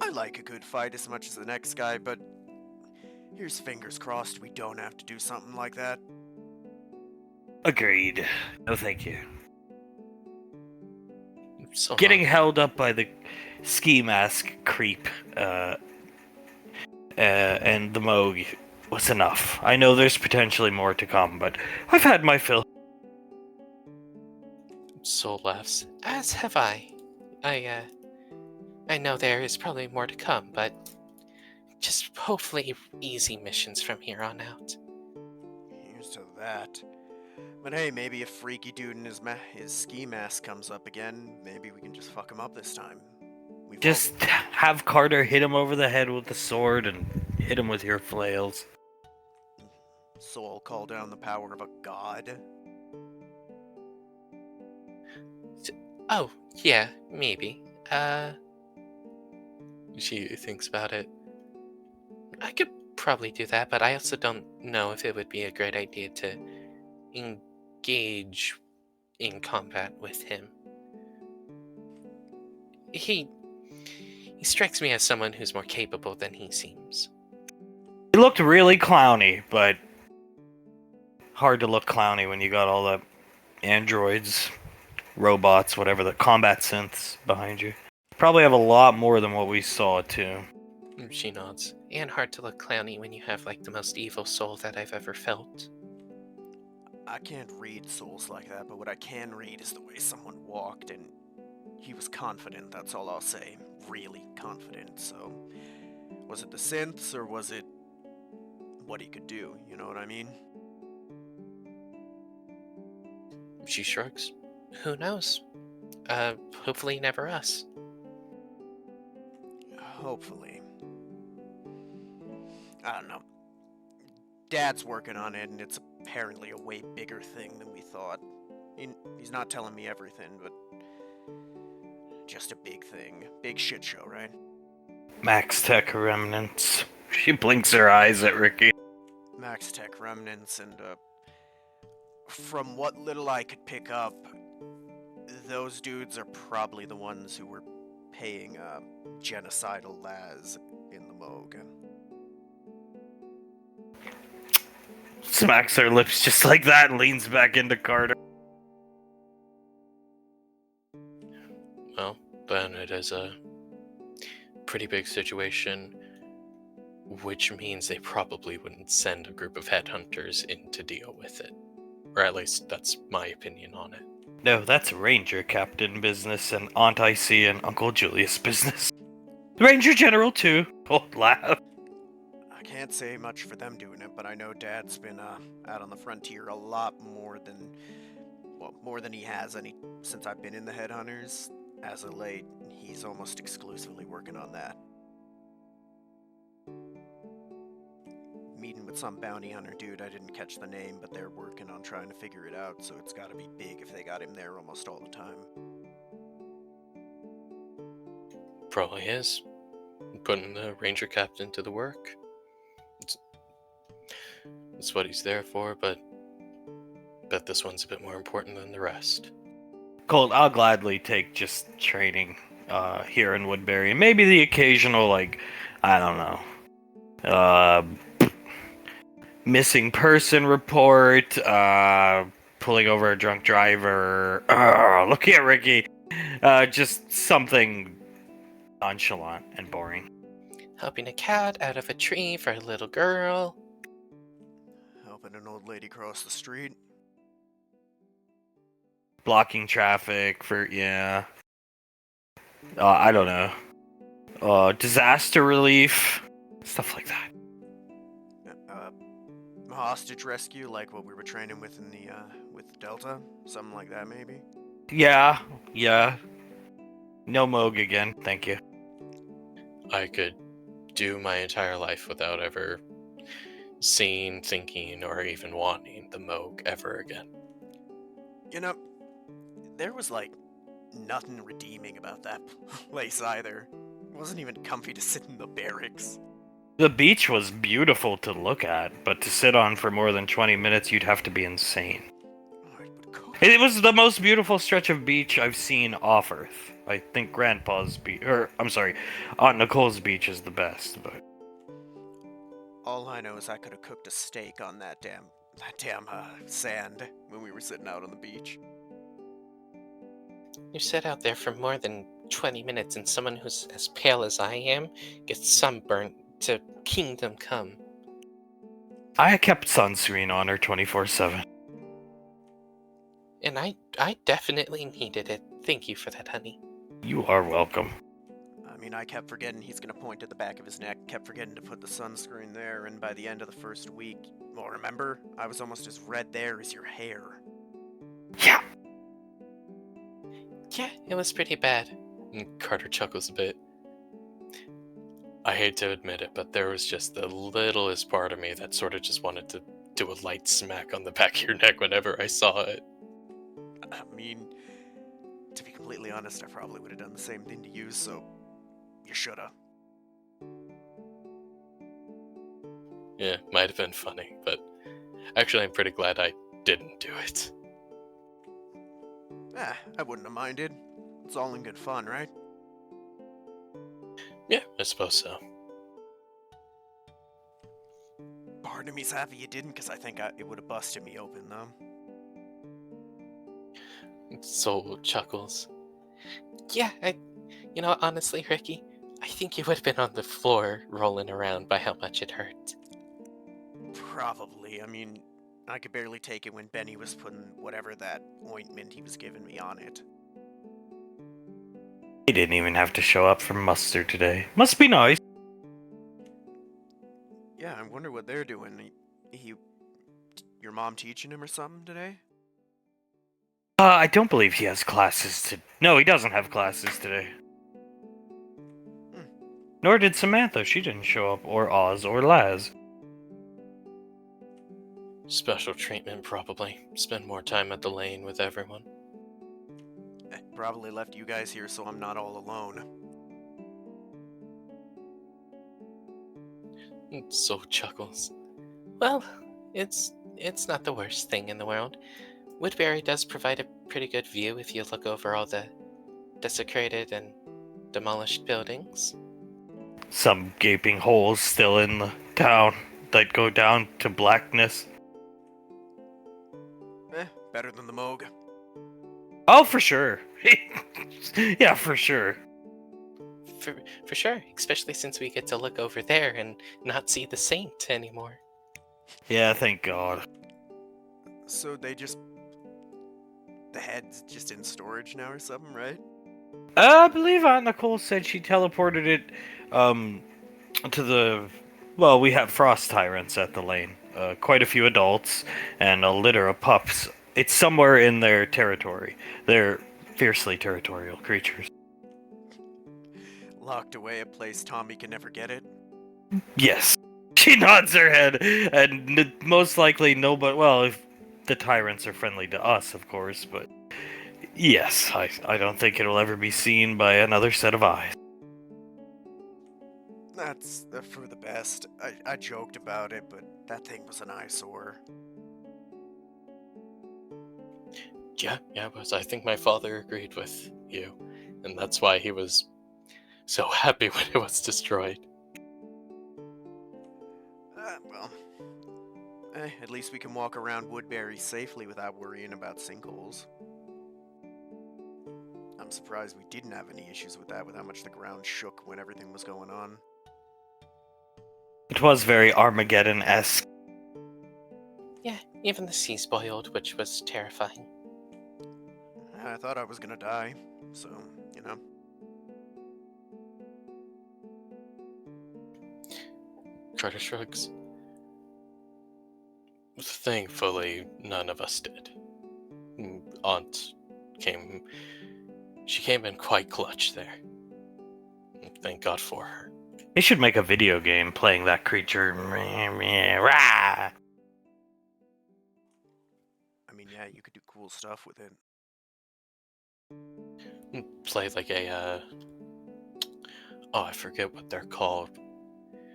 I like a good fight as much as the next guy, but here's fingers crossed we don't have to do something like that. Agreed. No, thank you. So Getting held up by the ski mask creep and the Moog was enough. I know there's potentially more to come, but I've had my fill. Soul laughs. As have I. I know there is probably more to come, but just hopefully easy missions from here on out. Here's to that. But hey, maybe if Freaky Dude and his ski mask comes up again, maybe we can just fuck him up this time. Just have Carter hit him over the head with the sword and hit him with your flails. Soul call down the power of a god. Oh, yeah, maybe. She thinks about it. I could probably do that, but I also don't know if it would be a great idea to engage in combat with him. He strikes me as someone who's more capable than he seems. He looked really clowny, but hard to look clowny when you got all the androids, robots, whatever, the combat synths behind you. Probably have a lot more than what we saw, too. She nods. And hard to look clowny when you have, like, the most evil soul that I've ever felt. I can't read souls like that, but what I can read is the way someone walked, and he was confident, that's all I'll say. Really confident, so... Was it the synths, or was it what he could do, you know what I mean? She shrugs. Who knows? Hopefully never us. Hopefully. I don't know. Dad's working on it, and it's apparently a way bigger thing than we thought. He's not telling me everything, but just a big thing. Big shit show, right? Max Tech remnants. She blinks her eyes at Ricky. Max Tech remnants, and from what little I could pick up, those dudes are probably the ones who were paying genocidal Laz in the Moog. Smacks her lips just like that and leans back into Carter. Well, then it is a pretty big situation, which means they probably wouldn't send a group of headhunters in to deal with it. Or at least that's my opinion on it. No, that's Ranger Captain business and Aunt Icy and Uncle Julius business. Ranger General too. Old laugh. I can't say much for them doing it, but I know Dad's been out on the frontier a lot more than he has since I've been in the Headhunters. As of late, he's almost exclusively working on that. Meeting with some bounty hunter dude, I didn't catch the name, but they're working on trying to figure it out, so it's gotta be big if they got him there almost all the time. Probably is. Putting the Ranger Captain to the work. It's what he's there for, but bet this one's a bit more important than the rest. Colt, I'll gladly take just training here in Woodbury. And maybe the occasional, I don't know, missing person report, pulling over a drunk driver, looking at Ricky, just something nonchalant and boring. Helping a cat out of a tree for a little girl. Helping an old lady cross the street. Blocking traffic for, I don't know. Disaster relief, stuff like that. Hostage rescue, like what we were training with in the, with Delta? Something like that, maybe? Yeah. No Moog again, thank you. I could do my entire life without ever seeing, thinking, or even wanting the Moog ever again. You know, there was, nothing redeeming about that place either. It wasn't even comfy to sit in the barracks. The beach was beautiful to look at, but to sit on for more than 20 minutes, you'd have to be insane. It was the most beautiful stretch of beach I've seen off Earth. I think Grandpa's beach, Aunt Nicole's beach is the best, but... All I know is I could have cooked a steak on that damn sand when we were sitting out on the beach. You sit out there for more than 20 minutes and someone who's as pale as I am gets sunburnt to kingdom come. I kept sunscreen on her 24/7. And I definitely needed it. Thank you for that, honey. You are welcome. I mean, I kept forgetting he's gonna point to the back of his neck, kept forgetting to put the sunscreen there, and by the end of the first week, well, remember? I was almost as red there as your hair. Yeah. Yeah, it was pretty bad. And Carter chuckles a bit. I hate to admit it, but there was just the littlest part of me that sort of just wanted to do a light smack on the back of your neck whenever I saw it. I mean, to be completely honest, I probably would have done the same thing to you, so you shoulda. Yeah, might have been funny, but actually I'm pretty glad I didn't do it. I wouldn't have minded. It's all in good fun, right? Yeah, I suppose so. Part of me's happy you didn't, because I think it would have busted me open, though. Soul chuckles. Yeah, honestly, Ricky, I think you would have been on the floor rolling around by how much it hurt. Probably. I mean, I could barely take it when Benny was putting whatever that ointment he was giving me on it. He didn't even have to show up for muster today. Must be nice. Yeah, I wonder what they're doing. Your mom teaching him or something today? I don't believe he has classes to... No, he doesn't have classes today. Hmm. Nor did Samantha. She didn't show up. Or Oz. Or Laz. Special treatment, probably. Spend more time at the lane with everyone. Probably left you guys here so I'm not all alone. So chuckles. Well, it's not the worst thing in the world. Woodbury does provide a pretty good view if you look over all the desecrated and demolished buildings. Some gaping holes still in the town that go down to blackness. Better than the Moog. Oh, for sure. Yeah, for sure. For sure, especially since we get to look over there and not see the saint anymore. Yeah, thank God. So they just... The head's just in storage now or something, right? I believe Aunt Nicole said she teleported it, to the... Well, we have frost tyrants at the lane. Quite a few adults, and a litter of pups. It's somewhere in their territory. They're fiercely territorial creatures. Locked away a place Tommy can never get it. Yes. She nods her head, and most likely nobody... Well, if the tyrants are friendly to us, of course, but... Yes, I don't think it'll ever be seen by another set of eyes. That's for the best. I joked about it, but that thing was an eyesore. Yeah, but I think my father agreed with you, and that's why he was so happy when it was destroyed. Well, at least we can walk around Woodbury safely without worrying about sinkholes. I'm surprised we didn't have any issues with that, with how much the ground shook when everything was going on. It was very Armageddon-esque. Yeah, even the sea spoiled, which was terrifying. I thought I was gonna die, so, you know. Carter shrugs. Thankfully, none of us did. Aunt came... She came in quite clutch there. Thank God for her. They should make a video game playing that creature. I mean, yeah, you could do cool stuff with it. Play like a, oh, I forget what they're called.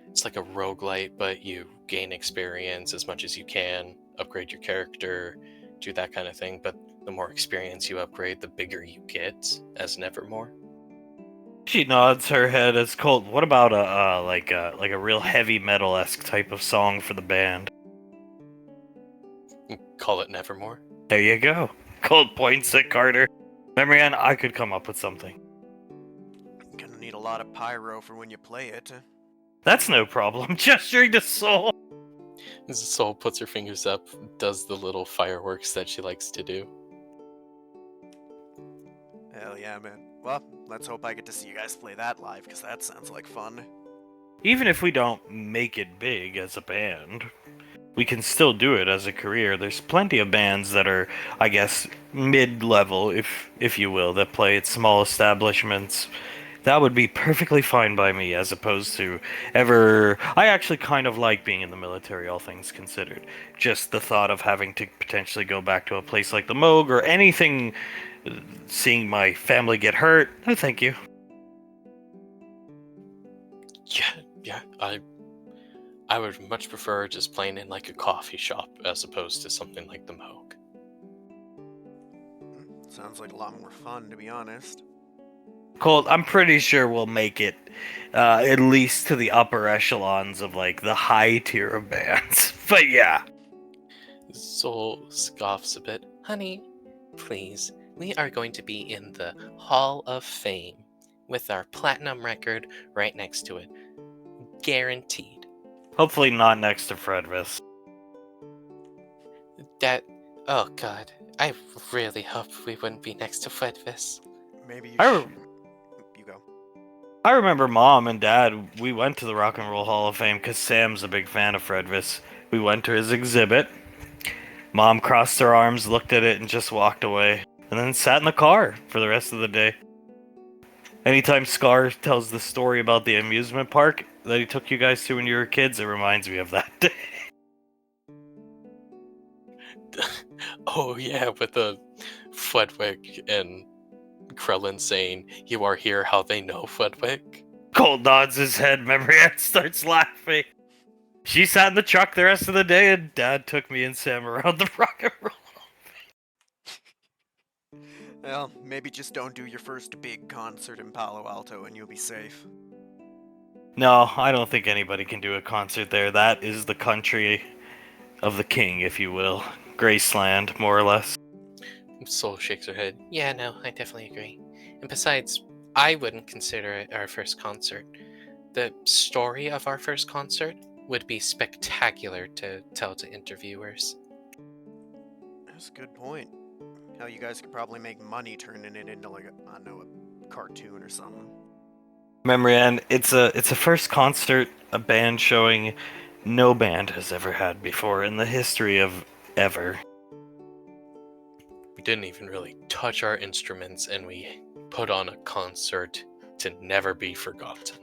It's like a roguelite, but you gain experience as much as you can, upgrade your character, do that kind of thing, but the more experience you upgrade, the bigger you get as Nevermore. She nods her head as Colt. What about a real heavy metal-esque type of song for the band? Call it Nevermore. There you go. Colt points at Carter. Marianne, I could come up with something. Gonna need a lot of pyro for when you play it. That's no problem. Gesturing to Soul. Soul puts her fingers up, does the little fireworks that she likes to do. Hell yeah, man. Well, let's hope I get to see you guys play that live, because that sounds like fun. Even if we don't make it big as a band, we can still do it as a career. There's plenty of bands that are, I guess, mid-level, if you will, that play at small establishments. That would be perfectly fine by me, as opposed to ever... I actually kind of like being in the military, all things considered. Just the thought of having to potentially go back to a place like the Moog or anything, seeing my family get hurt. No, thank you. Yeah, I would much prefer just playing in like a coffee shop as opposed to something like the Moog. Sounds like a lot more fun, to be honest. Colt, I'm pretty sure we'll make it at least to the upper echelons of like the high tier of bands. But yeah. Soul scoffs a bit. Honey, please, we are going to be in the Hall of Fame with our platinum record right next to it. Guaranteed. Hopefully not next to Fredvis. Oh god, I really hope we wouldn't be next to Fredvis. Maybe you I, should... You go. I remember Mom and Dad, we went to the Rock and Roll Hall of Fame because Sam's a big fan of Fredvis. We went to his exhibit. Mom crossed her arms, looked at it, and just walked away. and then sat in the car for the rest of the day. Anytime Scar tells the story about the amusement park that he took you guys to when you were kids, it reminds me of that day. Oh yeah, with the Fledwick and Krellin saying, "You are here, how they know, Fledwick?" Colt nods his head, Marianne starts laughing. She sat in the truck the rest of the day, and Dad took me and Sam around the rock and roll. Well, maybe just don't do your first big concert in Palo Alto and you'll be safe. No, I don't think anybody can do a concert there. That is the country of the king, if you will. Graceland, more or less. Soul shakes her head. Yeah, no, I definitely agree. And besides, I wouldn't consider it our first concert. The story of our first concert would be spectacular to tell to interviewers. That's a good point. Hell, you guys could probably make money turning it into like I don't know, a cartoon or something. Marianne, it's a first concert a band showing no band has ever had before in the history of ever. We didn't even really touch our instruments, and we put on a concert to never be forgotten.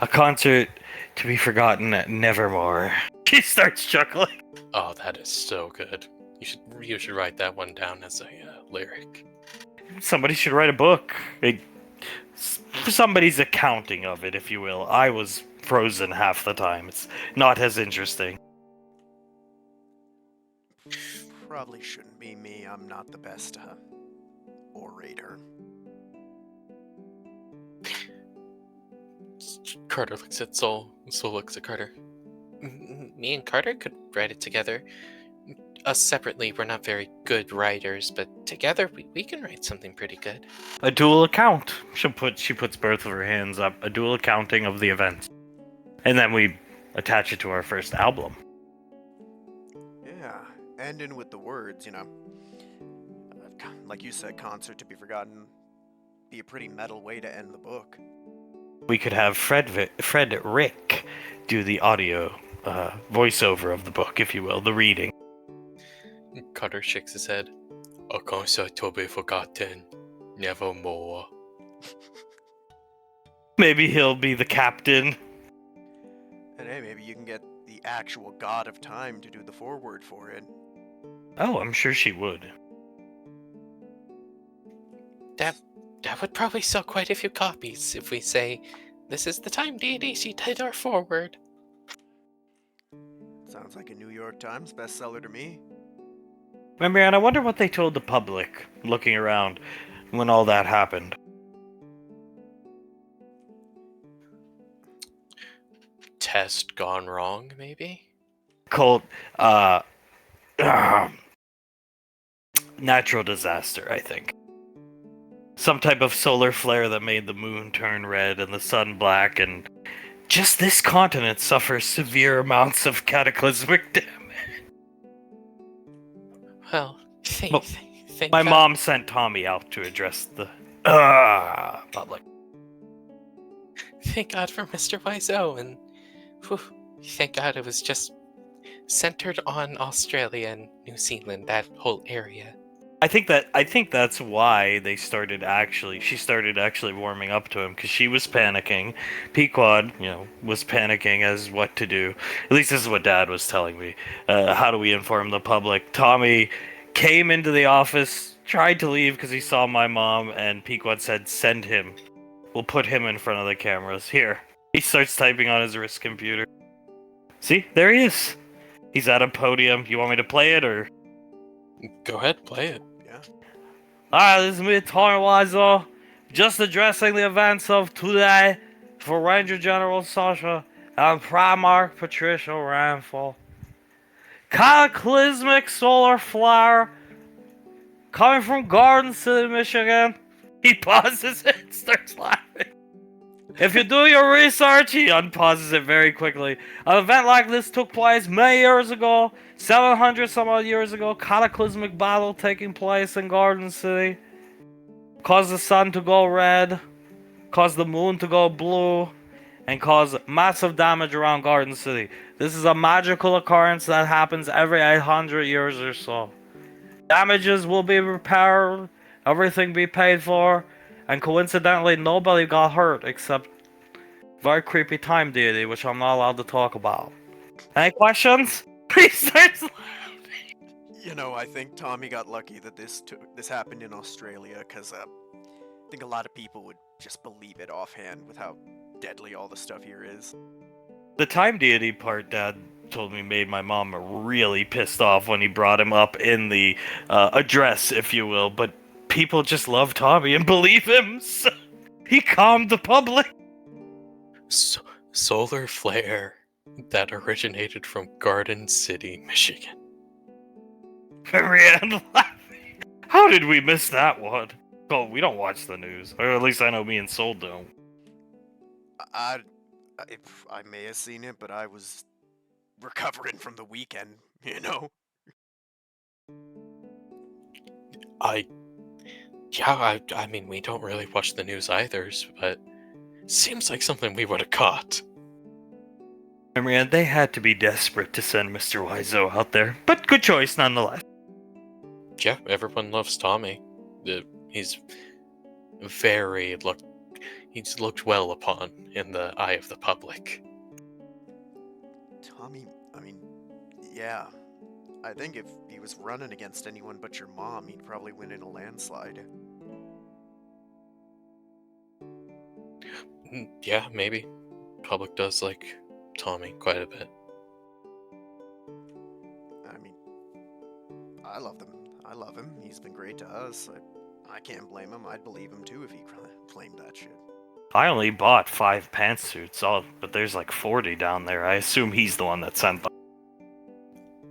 A concert to be forgotten nevermore. She starts chuckling. Oh, that is so good. You should write that one down as a lyric. Somebody should write a book. Somebody's accounting of it, if you will. I was frozen half the time. It's not as interesting. Probably shouldn't be me. I'm not the best orator. Carter looks at Soul. Soul looks at Carter. Me and Carter could write it together. Us separately, we're not very good writers, but together we can write something pretty good. A dual account. She puts both of her hands up. A dual accounting of the events. And then we attach it to our first album. Yeah, ending with the words, like you said, concert to be forgotten. Be a pretty metal way to end the book. We could have Frederick do the audio voiceover of the book, if you will, the reading. Carter shakes his head. A concert to be forgotten, nevermore. Maybe he'll be the captain. And hey, maybe you can get the actual god of time to do the foreword for it. Oh, I'm sure she would. That would probably sell quite a few copies if we say, "This is the time deity, she did our forward." Sounds like a New York Times bestseller to me. Marianne, I wonder what they told the public looking around when all that happened. Test gone wrong, maybe? Colt, natural disaster, I think. Some type of solar flare that made the moon turn red and the sun black, and just this continent suffers severe amounts of cataclysmic damage. Well, Well, thank My God. mom sent Tommy out to address the public. Thank God for Mr. Wiseau, and whew, thank God it was just centered on Australia and New Zealand, that whole area. I think that's why she started actually warming up to him, because she was panicking. Pequod, was panicking as what to do. At least this is what Dad was telling me. How do we inform the public? Tommy came into the office, tried to leave because he saw my mom, and Pequod said, "Send him. We'll put him in front of the cameras." Here. He starts typing on his wrist computer. See? There he is. He's at a podium. You want me to play it, or? Go ahead, play it. Alright, this is me, Tony Wiseau, just addressing the events of today for Ranger General Sasha and Primarch Patricia Rainfall. Cataclysmic solar flare coming from Garden City, Michigan. He pauses it and starts laughing. If you do your research, he unpauses it very quickly. An event like this took place many years ago, 700 some odd years ago. Cataclysmic battle taking place in Garden City. Caused the sun to go red, caused the moon to go blue, and caused massive damage around Garden City. This is a magical occurrence that happens every 800 years or so. Damages will be repaired, everything be paid for, and coincidentally, nobody got hurt except very creepy time deity, which I'm not allowed to talk about. Any questions? Please start. You know, I think Tommy got lucky that this happened in Australia, because I think a lot of people would just believe it offhand with how deadly all the stuff here is. The time deity part, Dad told me, made my mom really pissed off when he brought him up in the address, if you will. But people just love Tommy and believe him, so he calmed the public. Solar flare that originated from Garden City, Michigan. Marianne laughing. How did we miss that one? Oh, we don't watch the news, or at least I know me and Soul don't. I may have seen it, but I was recovering from the weekend, you know? I mean, we don't really watch the news either, but seems like something we would have caught. Marianne, they had to be desperate to send Mr. Wiseau out there, but good choice nonetheless. Yeah, everyone loves Tommy. He's looked well upon in the eye of the public. Tommy, I mean, yeah. I think if he was running against anyone but your mom, he'd probably win in a landslide. Yeah, maybe. Public does like Tommy quite a bit. I mean, I love them. I love him. He's been great to us. I can't blame him. I'd believe him too if he claimed that shit. I only bought 5 pantsuits, but there's like 40 down there. I assume he's the one that sent them.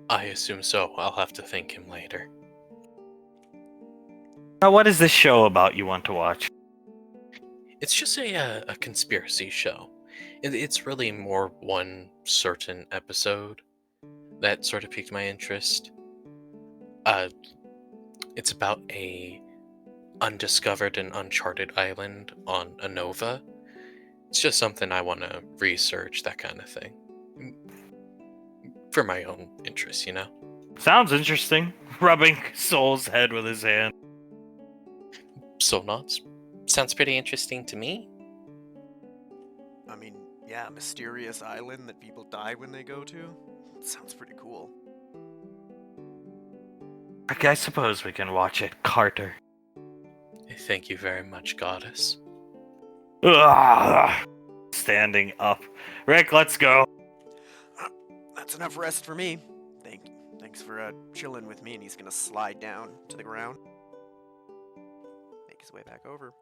I assume so. I'll have to thank him later. Now, what is this show about you want to watch? It's just a conspiracy show. It's really more one certain episode that sort of piqued my interest. It's about a undiscovered and uncharted island on a nova. It's just something I want to research, that kind of thing. For my own interest, you know? Sounds interesting. Rubbing Soul's head with his hand. Soul Knots? Sounds pretty interesting to me. I mean, yeah, a mysterious island that people die when they go to? Sounds pretty cool. I suppose we can watch it, Carter. Thank you very much, Goddess. Ugh. Standing up. Rick, let's go. That's enough rest for me. Thanks for chilling with me, and he's gonna slide down to the ground. Make his way back over.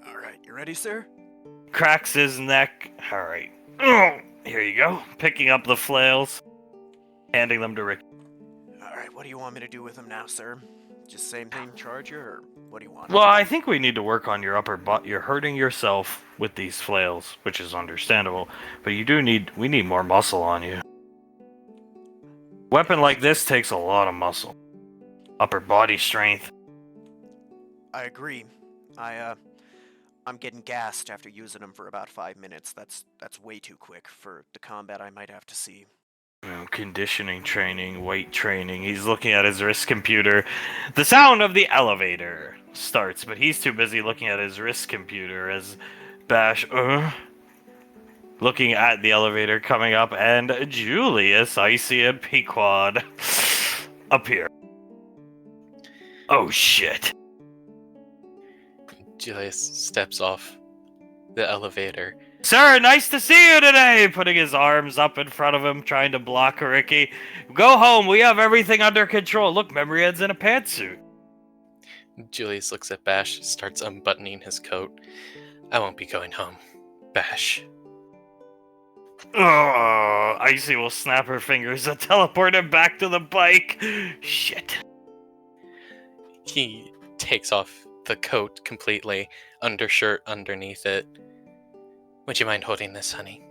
Alright, you ready, sir? Cracks his neck. Alright. Here you go. Picking up the flails. Handing them to Rick. Alright, what do you want me to do with them now, sir? Just same thing, charge you, or what do you want? Well, I think we need to work on your upper butt. You're hurting yourself with these flails, which is understandable. But we need more muscle on you. Weapon like this takes a lot of muscle. Upper body strength. I agree. I'm getting gassed after using them for about 5 minutes. That's way too quick for the combat I might have to see. Conditioning training, weight training. He's looking at his wrist computer. The sound of the elevator starts, but he's too busy looking at his wrist computer as Bash, looking at the elevator coming up, and Julius, Icy, and Pequod appear. Oh shit. Julius steps off the elevator. Sir, nice to see you today! Putting his arms up in front of him, trying to block Ricky. Go home, we have everything under control. Look, Memoryhead's in a pantsuit. Julius looks at Bash, starts unbuttoning his coat. I won't be going home. Bash. Oh, Icy will snap her fingers and teleport him back to the bike. Shit. He takes off the coat completely, undershirt underneath it. Would you mind holding this, honey?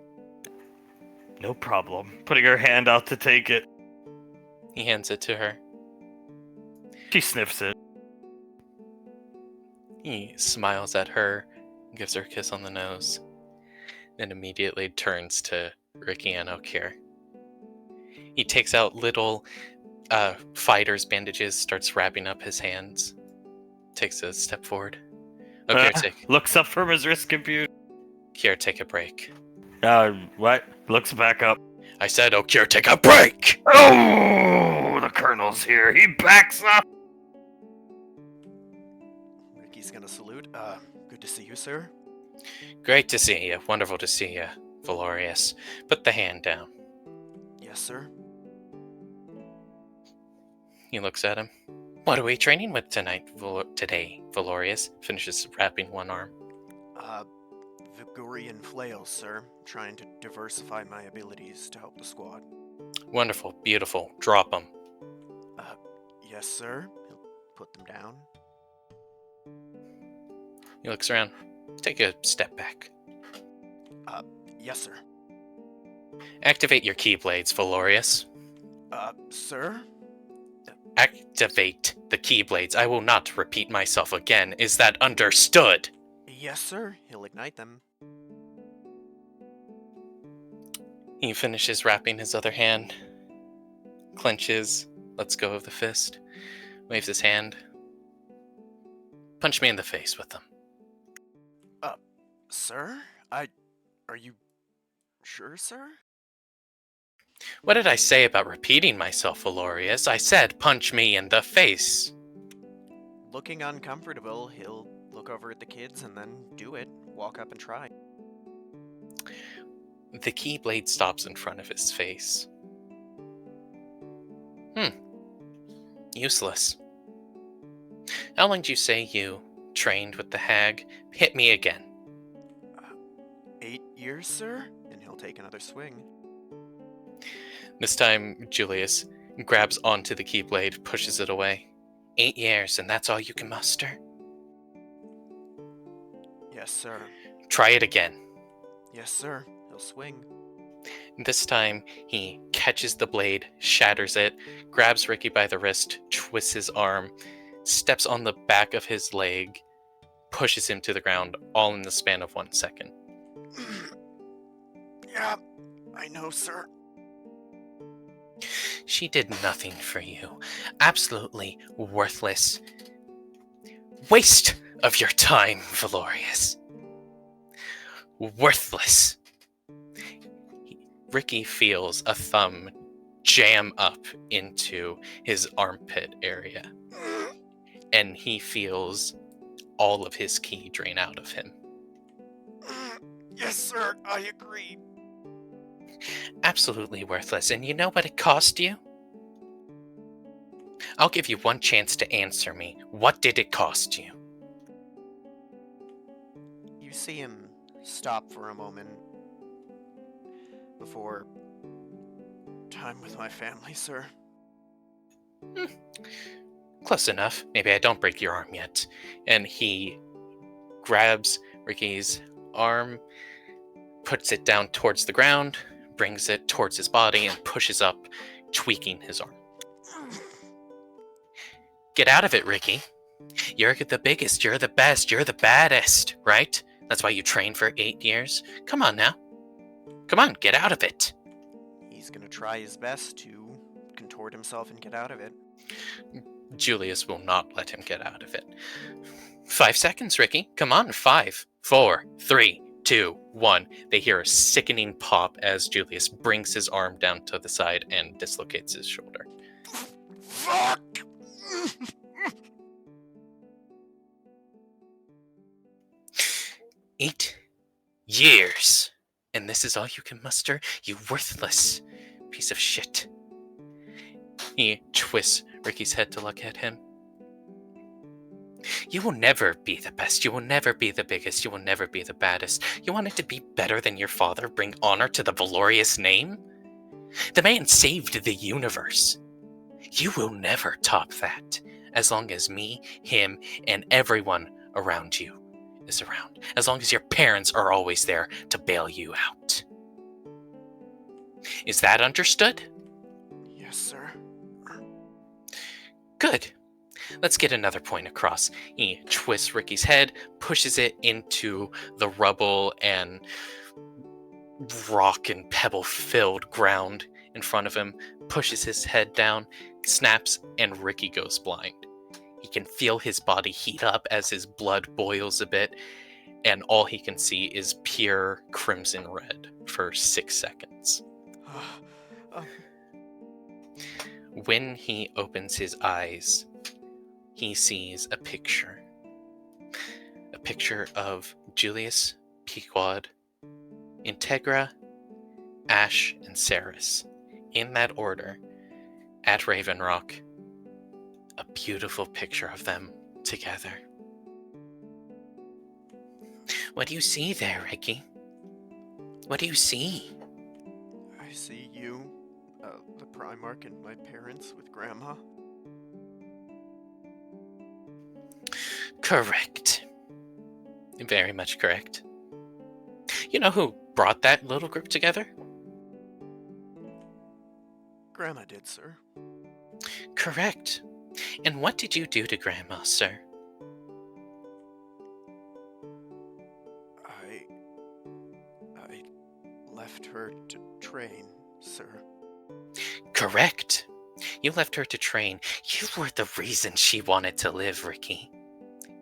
No problem. Putting her hand out to take it. He hands it to her. She sniffs it. He smiles at her, gives her a kiss on the nose, then immediately turns to Ricky and Okir. He takes out little fighter's bandages, starts wrapping up his hands. Takes a step forward. Okay, Looks up from his wrist computer. Here, take a break. What? Looks back up. I said, Okir, take a break! Oh, the colonel's here. He backs up. Ricky's gonna salute. Good to see you, sir. Great to see you. Wonderful to see you, Valorius. Put the hand down. Yes, sir. He looks at him. What are we training with today, Valorius? Finishes wrapping one arm. Vigorian flails, sir. Trying to diversify my abilities to help the squad. Wonderful, beautiful. Drop them. Yes, sir. He'll put them down. He looks around. Take a step back. Yes, sir. Activate your keyblades, Valorius. Sir? Activate the keyblades. I will not repeat myself again. Is that understood? Yes, sir. He'll ignite them. He finishes wrapping his other hand. Clenches. Lets go of the fist. Waves his hand. Punch me in the face with them. Sir? Are you sure, sir? What did I say about repeating myself, Valorius? I said punch me in the face. Looking uncomfortable, he'll look over at the kids and then do it. Walk up and try. The keyblade stops in front of his face. Useless. How long did you say you trained with the hag? Hit me again. 8 years, sir? And he'll take another swing. This time, Julius grabs onto the keyblade, pushes it away. 8 years, and that's all you can muster? Yes, sir. Try it again. Yes, sir. He'll swing. This time, he catches the blade, shatters it, grabs Ricky by the wrist, twists his arm, steps on the back of his leg, pushes him to the ground, all in the span of 1 second. Yeah, I know, sir. She did nothing for you. Absolutely worthless. Waste of your time, Valorius. Worthless. Ricky feels a thumb jam up into his armpit area, and he feels all of his ki drain out of him. Yes, sir, I agree. Absolutely worthless. And you know what it cost you? I'll give you one chance to answer me. What did it cost you? You see him stop for a moment before time with my family, sir. Close enough. Maybe I don't break your arm yet. And he grabs Ricky's arm, puts it down towards the ground, brings it towards his body, and pushes up, tweaking his arm. Get out of it, Ricky. You're the biggest, you're the best, you're the baddest, right? That's why you trained for 8 years? Come on now. Come on, get out of it. He's gonna try his best to contort himself and get out of it. Julius will not let him get out of it. 5 seconds, Ricky. Come on, 5, 4, 3, 2, 1. They hear a sickening pop as Julius brings his arm down to the side and dislocates his shoulder. Fuck! 8 years. And this is all you can muster? You worthless piece of shit. He twists Ricky's head to look at him. You will never be the best. You will never be the biggest. You will never be the baddest. You wanted to be better than your father, bring honor to the Valorius name? The man saved the universe. You will never top that, as long as me, him, and everyone around you is around. As long as your parents are always there to bail you out. Is that understood? Yes, sir. Good. Let's get another point across. He twists Ricky's head, pushes it into the rubble and rock and pebble-filled ground in front of him, pushes his head down, snaps, and Ricky goes blind. He can feel his body heat up as his blood boils a bit, and all he can see is pure crimson red for 6 seconds. When he opens his eyes, he sees a picture. A picture of Julius, Pequod, Integra, Ash, and Ceres, in that order, at Raven Rock. A beautiful picture of them together. What do you see there, Ricky? What do you see? I see you, the Primarch, and my parents with Grandma. Correct. Very much correct. You know who brought that little group together? Grandma did, sir. Correct. And what did you do to Grandma, sir? I left her to train, sir. Correct. You left her to train. You were the reason she wanted to live, Ricky.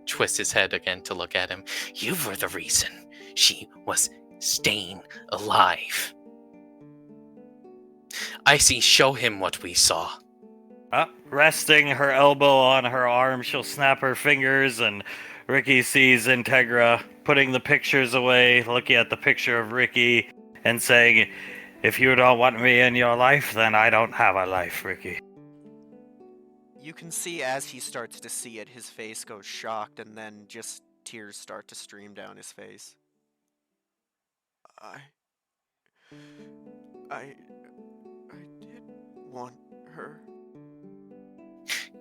Twists his head again to look at him. You were the reason she was staying alive. I see, show him what we saw. Resting her elbow on her arm, she'll snap her fingers, and Ricky sees Integra putting the pictures away, looking at the picture of Ricky, and saying, "If you don't want me in your life, then I don't have a life, Ricky." You can see as he starts to see it, his face goes shocked, and then just tears start to stream down his face. I did want her.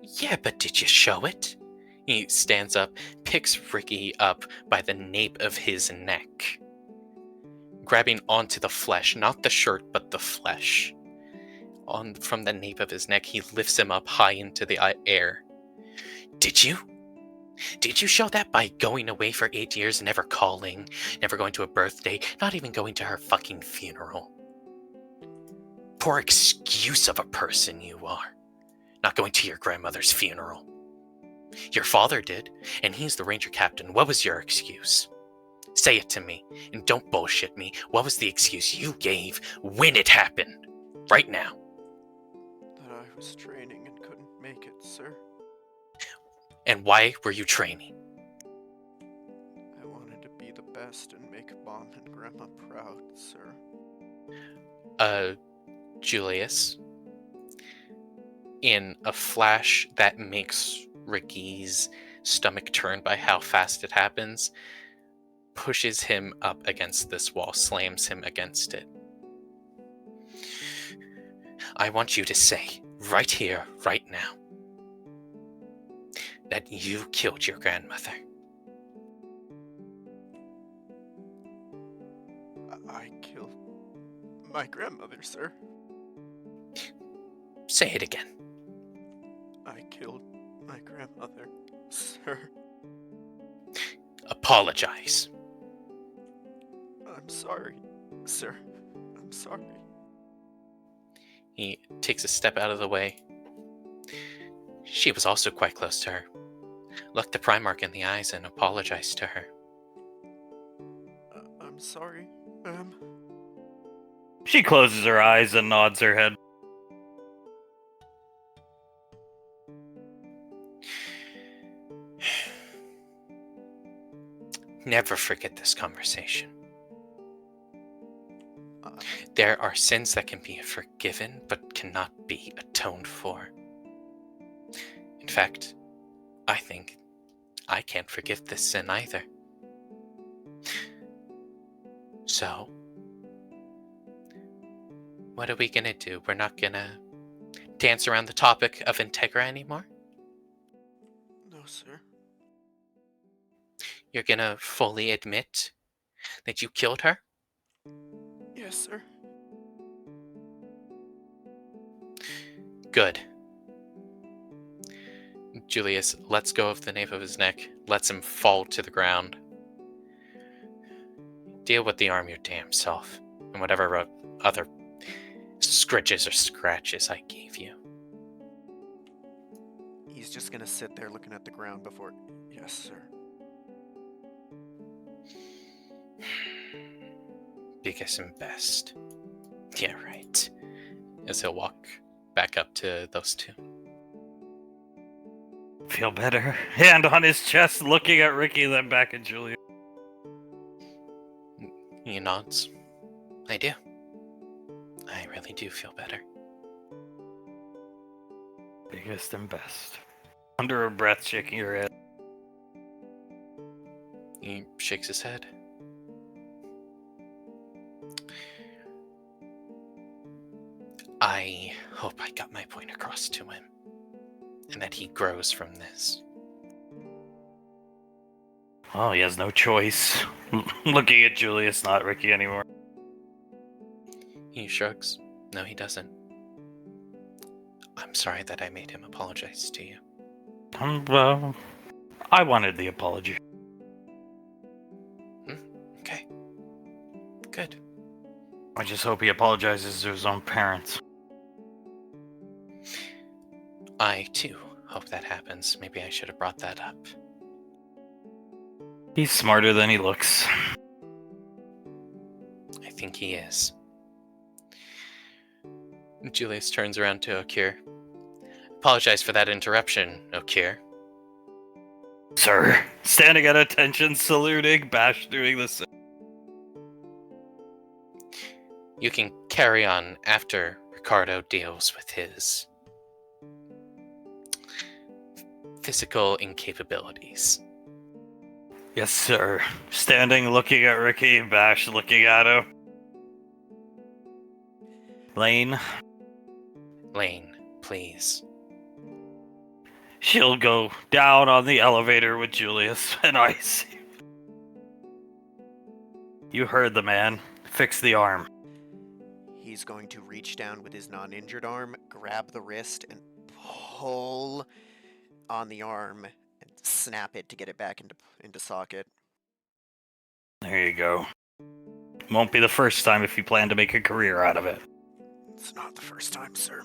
Yeah, but did you show it? He stands up, picks Ricky up by the nape of his neck, grabbing onto the flesh, not the shirt, but the flesh. From the nape of his neck, he lifts him up high into the air. Did you? Did you show that by going away for 8 years, never calling, never going to a birthday, not even going to her fucking funeral? Poor excuse of a person you are. Not going to your grandmother's funeral. Your father did, and he's the ranger captain. What was your excuse? Say it to me, and don't bullshit me. What was the excuse you gave when it happened? Right now. That I was training and couldn't make it, sir. And why were you training? I wanted to be the best and make Mom and Grandma proud, sir. Julius, in a flash that makes Ricky's stomach turn by how fast it happens, pushes him up against this wall, slams him against it. I want you to say, right here, right now, that you killed your grandmother. I killed my grandmother, sir. Say it again. I killed my grandmother, sir. Apologize. I'm sorry, sir. I'm sorry. He takes a step out of the way. She was also quite close to her. Looked the Primarch in the eyes and apologized to her. I'm sorry, ma'am. She closes her eyes and nods her head. Never forget this conversation. There are sins that can be forgiven but cannot be atoned for. In fact, I think I can't forgive this sin either. So, what are we gonna do? We're not gonna dance around the topic of Integra anymore? No, sir. You're gonna fully admit that you killed her? Yes, sir. Good. Julius lets go of the nape of his neck, lets him fall to the ground. Deal with the arm your damn self, and whatever other scritches or scratches I gave you. He's just gonna sit there looking at the ground before... Yes, sir. Biggest and best. Yeah, right. As he'll walk back up to those two. Feel better. Hand on his chest, looking at Ricky, then back at Julia. He nods. I do. I really do feel better. Biggest and best. Under her breath, shaking her head. He shakes his head. I hope I got my point across to him. And that he grows from this. Oh, he has no choice. Looking at Julius, not Ricky anymore. He shrugs. No, he doesn't. I'm sorry that I made him apologize to you. I wanted the apology. Okay. Good. I just hope he apologizes to his own parents. I, too, hope that happens. Maybe I should have brought that up. He's smarter than he looks. I think he is. Julius turns around to Okir. Apologize for that interruption, Okir. Sir, standing at attention, saluting, Bash doing the same. You can carry on after Ricardo deals with his physical incapabilities. Yes, sir. Standing, looking at Ricky, Bash looking at him. Lane. Lane, please. She'll go down on the elevator with Julius and Icy. You heard the man. Fix the arm. He's going to reach down with his non-injured arm, grab the wrist, and pull on the arm and snap it to get it back into socket. There you go. Won't be the first time if you plan to make a career out of it. It's not the first time, sir.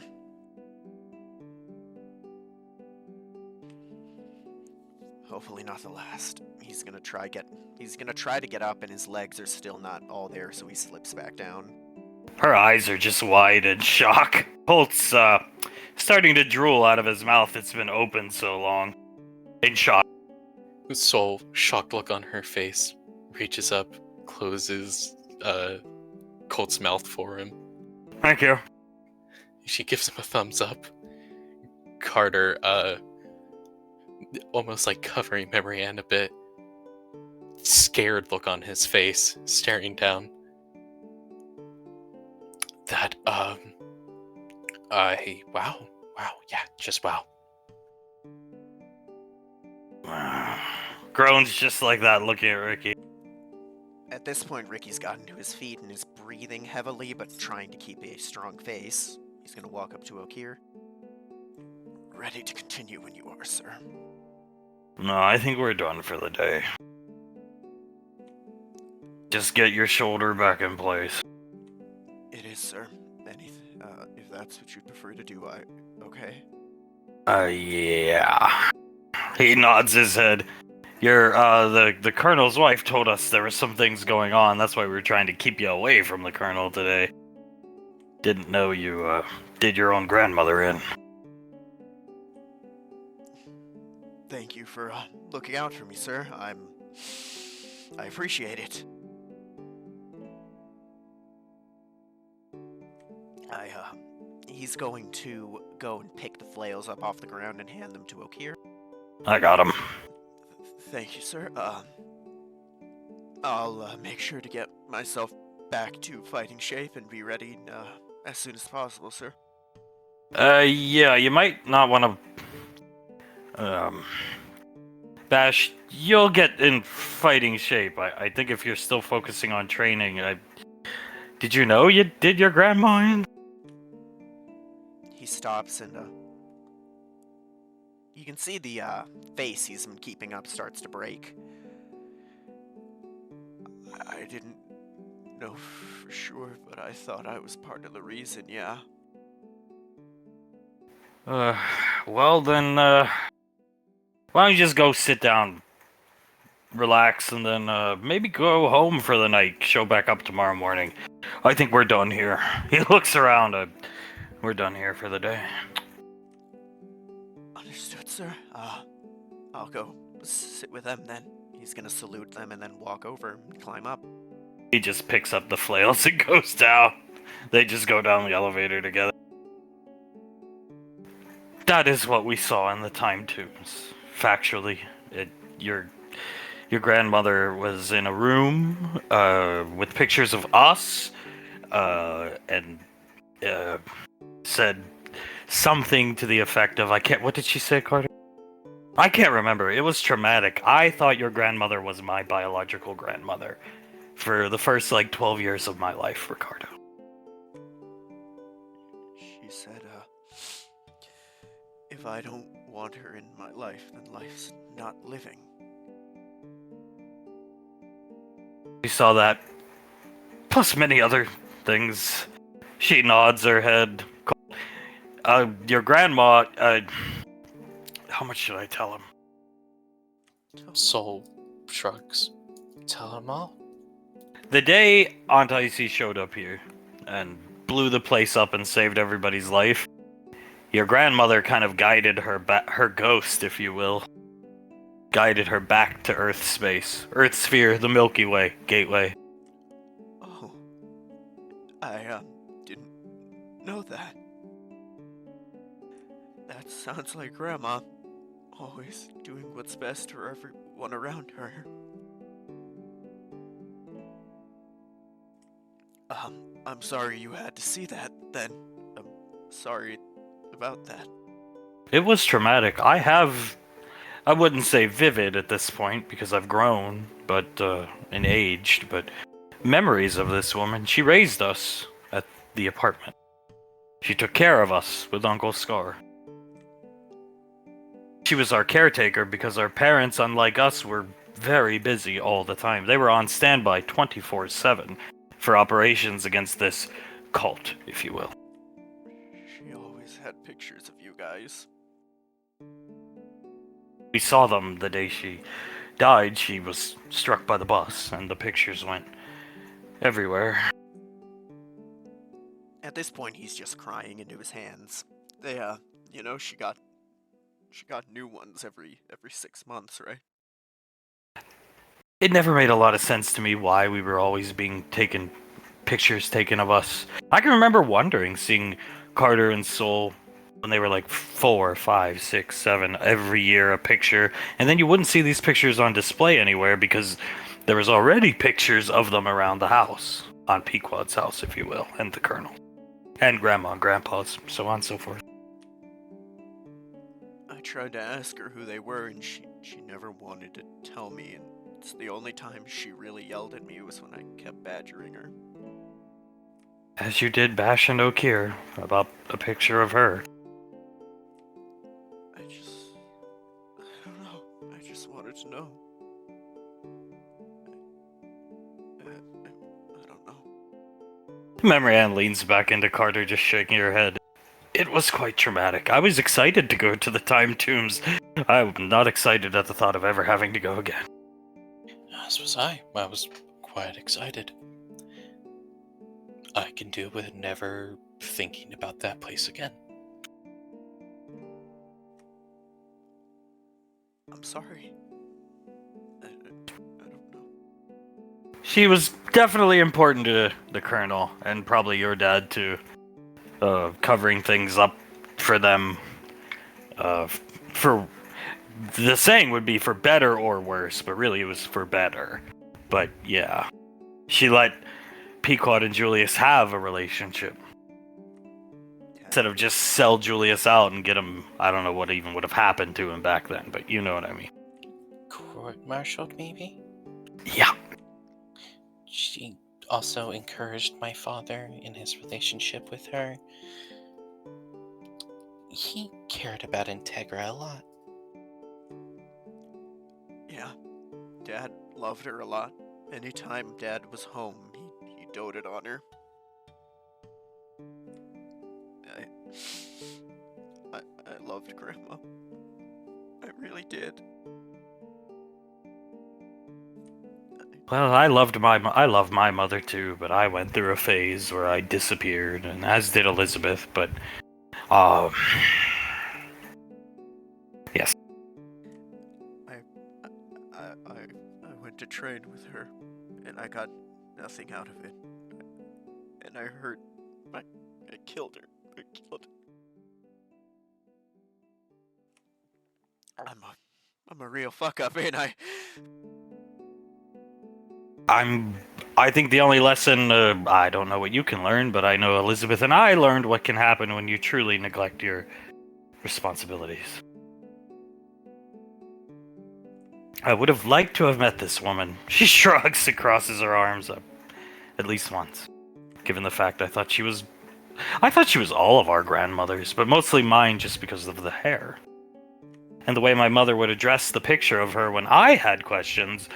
Hopefully not the last. He's gonna try to get up, and his legs are still not all there, so he slips back down. Her eyes are just wide in shock. Holt's starting to drool out of his mouth. It's been open so long. In shock. Soul, shocked look on her face, reaches up, closes Colt's mouth for him. Thank you. She gives him a thumbs up. Carter, almost like covering Marianne a bit. Scared look on his face, staring down. That, wow, yeah, just wow. Groans just like that, looking at Ricky. At this point, Ricky's gotten to his feet and is breathing heavily, but trying to keep a strong face. He's gonna walk up to Okir. Ready to continue when you are, sir. No, I think we're done for the day. Just get your shoulder back in place. It is, sir. If that's what you'd prefer to do, okay? Yeah. He nods his head. The colonel's wife told us there were some things going on. That's why we were trying to keep you away from the colonel today. Didn't know you, did your own grandmother in. Thank you for looking out for me, sir. I appreciate it. He's going to go and pick the flails up off the ground and hand them to Okir. I got him. Thank you, sir. I'll make sure to get myself back to fighting shape and be ready as soon as possible, sir. Yeah, you might not want to... Bash, you'll get in fighting shape. I think if you're still focusing on training, Did you know you did your grandma in? He stops and, you can see the, face he's been keeping up starts to break. I didn't know for sure, but I thought I was part of the reason, yeah. Well then, why don't you just go sit down, relax, and then maybe go home for the night. Show back up tomorrow morning. I think we're done here. He looks around. We're done here for the day. Understood, sir. I'll go sit with them then. He's gonna salute them and then walk over and climb up. He just picks up the flails and goes down. They just go down the elevator together. That is what we saw in the time tombs. Factually, your grandmother was in a room with pictures of us and said something to the effect of, what did she say, Carter? I can't remember. It was traumatic. I thought your grandmother was my biological grandmother for the first, 12 years of my life, Ricardo. She said, if I don't want her in my life, then life's not living. We saw that, plus many other things. She nods her head. Your grandma, how much should I tell him? Soul shrugs. Tell him all. The day Aunt Icy showed up here and blew the place up and saved everybody's life, your grandmother kind of guided her ghost, if you will, guided her back to Earth space, Earth sphere, the Milky Way, gateway. Oh, I didn't know that. That sounds like Grandma, always doing what's best for everyone around her. I'm sorry you had to see that, then. I'm sorry about that. It was traumatic. I wouldn't say vivid at this point because I've grown, and aged, but memories of this woman. She raised us at the apartment. She took care of us with Uncle Scar. She was our caretaker because our parents, unlike us, were very busy all the time. They were on standby 24/7 for operations against this cult, if you will. She always had pictures of you guys. We saw them the day she died. She was struck by the bus, and the pictures went everywhere. At this point, he's just crying into his hands. They, she got new ones every 6 months, right? It never made a lot of sense to me why we were always being pictures taken of us. I can remember wondering, seeing Carter and Soul when they were like 4, 5, 6, 7, every year a picture, and then you wouldn't see these pictures on display anywhere because there was already pictures of them around the house, on Pequod's house, if you will, and the Colonel, and Grandma and Grandpa's, so on and so forth. I tried to ask her who they were, and she never wanted to tell me, and it's the only time she really yelled at me was when I kept badgering her. As you did Bash and Okir about a picture of her. I don't know. I just wanted to know. I don't know. Memory Ann leans back into Carter, just shaking her head. It was quite traumatic. I was excited to go to the time tombs. I'm not excited at the thought of ever having to go again. As was I. I was quite excited. I can deal with never thinking about that place again. I'm sorry. I don't know. She was definitely important to the Colonel, and probably your dad too. Covering things up for them. For the saying would be for better or worse, but really it was for better. But yeah, she let Pequod and Julius have a relationship instead of just sell Julius out and get him. I don't know what even would have happened to him back then, but you know what I mean. Court-martialed, maybe? Yeah. She also encouraged my father in his relationship with her. He cared about Integra a lot. Yeah, Dad loved her a lot. Anytime Dad was home, he doted on her. I loved Grandma. I really did. Well, I love my mother too, but I went through a phase where I disappeared, and as did Elizabeth. But, um, yes, I went to train with her, and I got nothing out of it. And I killed her. I killed her. I'm a real fuck up, ain't I? I think the only lesson, I don't know what you can learn, but I know Elizabeth and I learned what can happen when you truly neglect your responsibilities. I would have liked to have met this woman. She shrugs and crosses her arms up, at least once. Given the fact I thought she was all of our grandmothers, but mostly mine just because of the hair. And the way my mother would address the picture of her when I had questions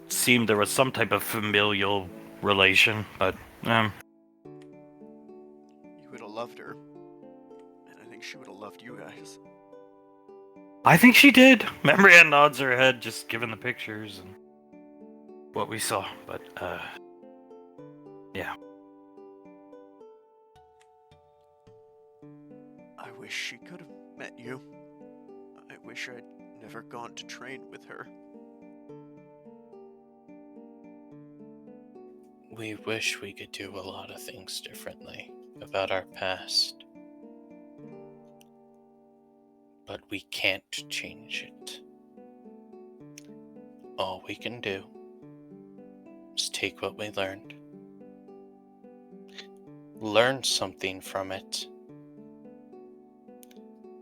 seemed there was some type of familial relation, but, You would have loved her. And I think she would have loved you guys. I think she did. Marianne nods her head, just given the pictures and what we saw, but, yeah. I wish she could have met you. I wish I'd never gone to train with her. We wish we could do a lot of things differently about our past. But we can't change it. All we can do is take what we learned, learn something from it,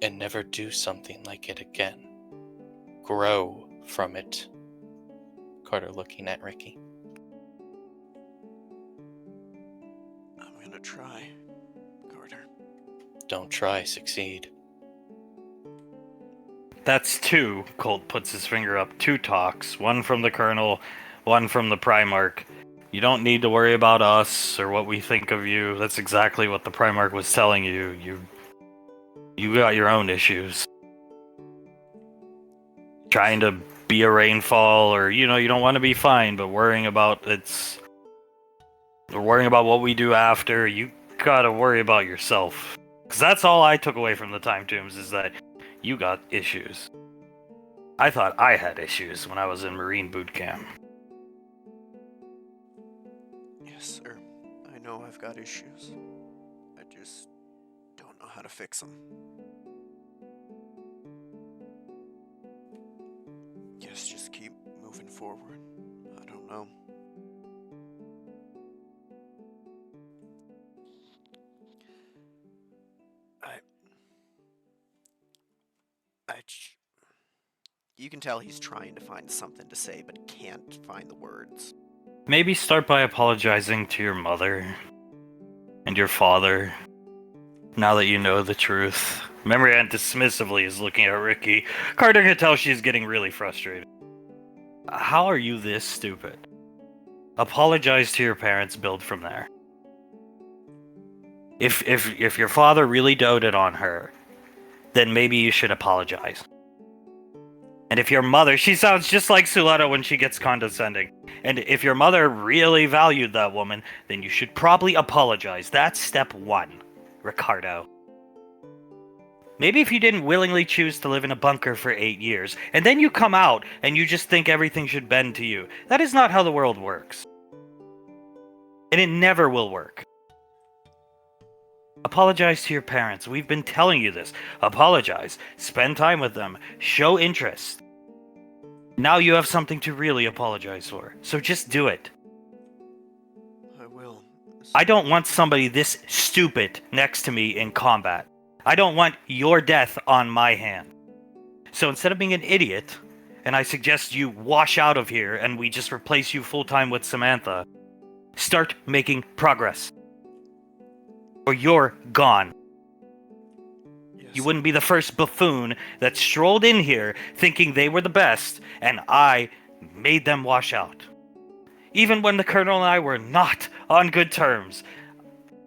and never do something like it again. Grow from it. Carter looking at Ricky. I'm gonna try, Carter. Don't try, succeed. That's two. Colt puts his finger up. 2 talks. One from the Colonel, one from the Primarch. You don't need to worry about us or what we think of you. That's exactly what the Primarch was telling you. You got your own issues. Trying to be a rainfall, or, you don't want to be fine, but worrying about what we do after, you gotta worry about yourself. Because that's all I took away from the Time Tombs, is that you got issues. I thought I had issues when I was in Marine boot camp. Yes, sir. I know I've got issues. I just don't know how to fix them. Guess just keep moving forward. I don't know. You can tell he's trying to find something to say, but can't find the words. Maybe start by apologizing to your mother and your father, now that you know the truth. Marianne dismissively is looking at Ricky. Carter can tell she's getting really frustrated. How are you this stupid? Apologize to your parents, build from there. If your father really doted on her, then maybe you should apologize. And if your mother, she sounds just like Suletta when she gets condescending. And if your mother really valued that woman, then you should probably apologize. That's step 1, Ricardo. Maybe if you didn't willingly choose to live in a bunker for 8 years, and then you come out and you just think everything should bend to you. That is not how the world works. And it never will work. Apologize to your parents. We've been telling you this. Apologize. Spend time with them. Show interest. Now you have something to really apologize for. So just do it. I will. I don't want somebody this stupid next to me in combat. I don't want your death on my hand. So instead of being an idiot, and I suggest you wash out of here and we just replace you full-time with Samantha, start making progress. Or you're gone. Yes. You wouldn't be the first buffoon that strolled in here thinking they were the best, and I made them wash out. Even when the Colonel and I were not on good terms,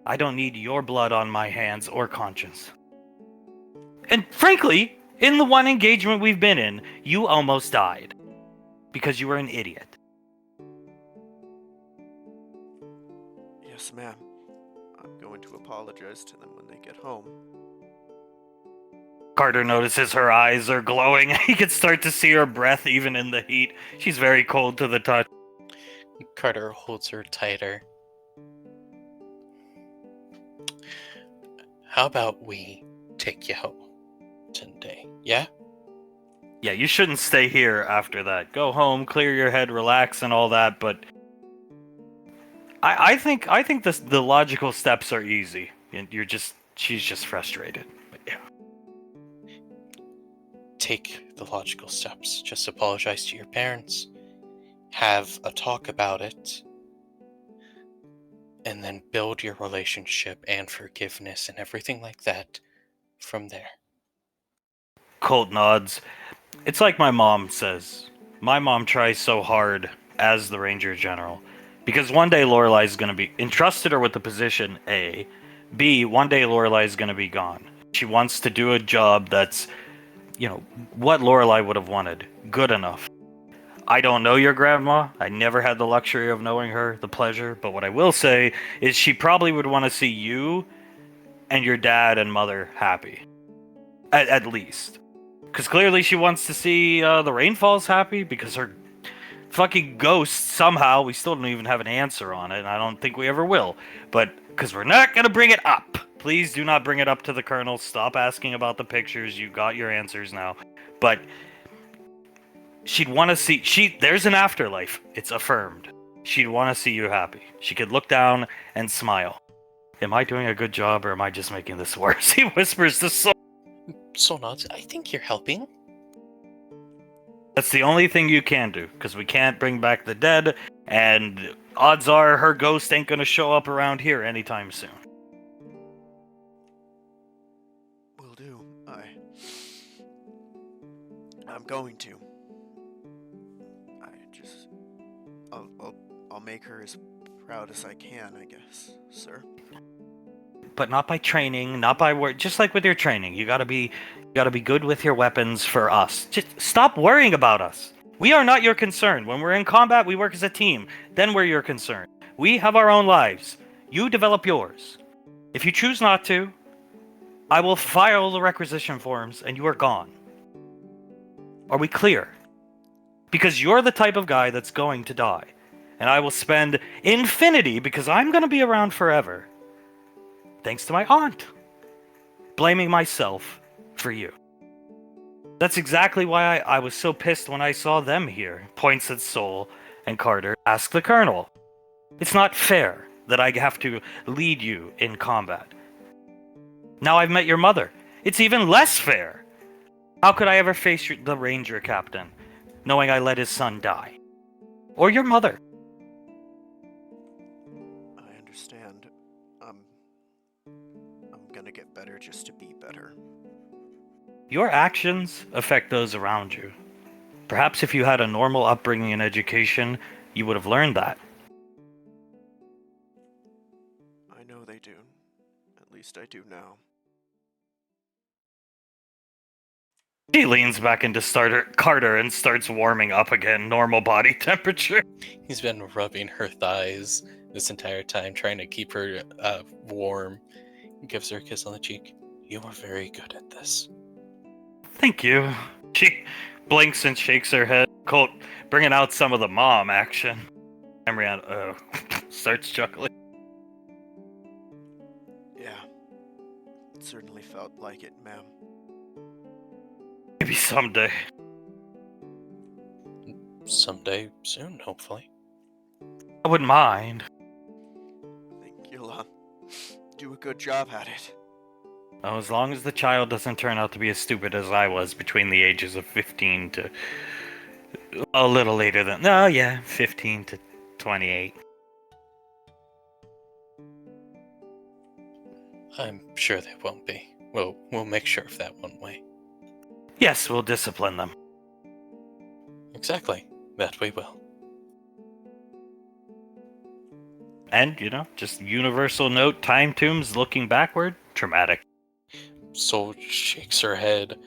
I don't need your blood on my hands or conscience. And frankly, in the one engagement we've been in, you almost died. Because you were an idiot. Yes, ma'am. I'm going to apologize to them when they get home. Carter notices her eyes are glowing. He can start to see her breath even in the heat. She's very cold to the touch. Carter holds her tighter. How about we take you home today? Yeah? Yeah, you shouldn't stay here after that. Go home, clear your head, relax, and all that. But I think the logical steps are easy. And she's just frustrated. But yeah. Take the logical steps. Just apologize to your parents. Have a talk about it. And then build your relationship and forgiveness and everything like that from there. Colt nods. It's like my mom says. My mom tries so hard as the Ranger General. Because one day Lorelai's going to be entrusted her with the position, A. B, one day Lorelai's going to be gone. She wants to do a job that's, what Lorelai would have wanted. Good enough. I don't know your grandma. I never had the luxury of knowing her, the pleasure. But what I will say is she probably would want to see you and your dad and mother happy. At least. Because clearly she wants to see the Rainfalls happy because her fucking ghost, somehow, we still don't even have an answer on it, and I don't think we ever will. But, because we're not going to bring it up. Please do not bring it up to the Colonel. Stop asking about the pictures. You got your answers now. But she'd want to see... There's an afterlife. It's affirmed. She'd want to see you happy. She could look down and smile. Am I doing a good job, or am I just making this worse? He whispers to Sol. Sol nods. I think you're helping. That's the only thing you can do, because we can't bring back the dead, and odds are her ghost ain't gonna show up around here anytime soon. Will do. I'm going to. I'll make her as proud as I can, I guess, sir. But not by training, not by work. Just like with your training, you gotta be good with your weapons for us. Just stop worrying about us. We are not your concern. When we're in combat, we work as a team. Then we're your concern. We have our own lives. You develop yours. If you choose not to, I will file the requisition forms and you are gone. Are we clear? Because you're the type of guy that's going to die. And I will spend infinity, because I'm going to be around forever, thanks to my aunt, blaming myself for you. That's exactly why I was so pissed when I saw them here. Points at Sol and Carter. Ask the Colonel. It's not fair that I have to lead you in combat. Now I've met your mother. It's even less fair. How could I ever face the Ranger Captain, knowing I let his son die? Or your mother? I understand. I'm gonna get better just to be better. Your actions affect those around you. Perhaps if you had a normal upbringing and education, you would have learned that. I know they do. At least I do now. He leans back into Carter and starts warming up again, normal body temperature. He's been rubbing her thighs this entire time, trying to keep her warm. He gives her a kiss on the cheek. You are very good at this. Thank you. She blinks and shakes her head. Colt bringing out some of the mom action. Emrian starts chuckling. Yeah. It certainly felt like it, ma'am. Maybe someday. Someday soon, hopefully. I wouldn't mind. I think you'll do a good job at it. Oh, as long as the child doesn't turn out to be as stupid as I was between the ages of 15 to... a little later than... No, yeah, 15 to 28. I'm sure they won't be. We'll make sure of that one way. Yes, we'll discipline them. Exactly. That we will. And, just universal note, time tombs looking backward, traumatic. Soul shakes her head,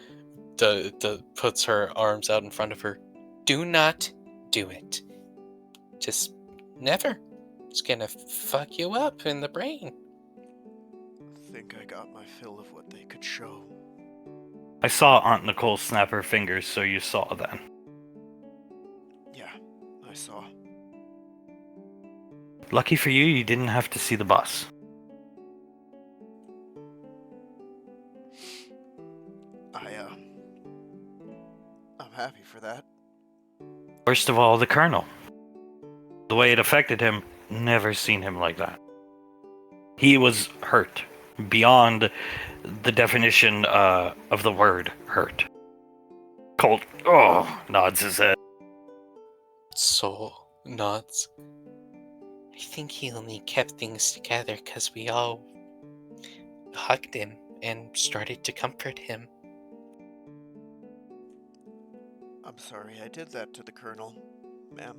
puts her arms out in front of her. Do not do it. Just never. It's gonna fuck you up in the brain. I think I got my fill of what they could show. I saw Aunt Nicole snap her fingers, so you saw then. Yeah, I saw. Lucky for you, you didn't have to see the bus. I'm happy for that. First of all, the Colonel. The way it affected him, never seen him like that. He was hurt, beyond the definition of the word hurt. Colt, nods his head. Soul nods. I think he only kept things together because we all hugged him and started to comfort him. I'm sorry I did that to the Colonel, ma'am.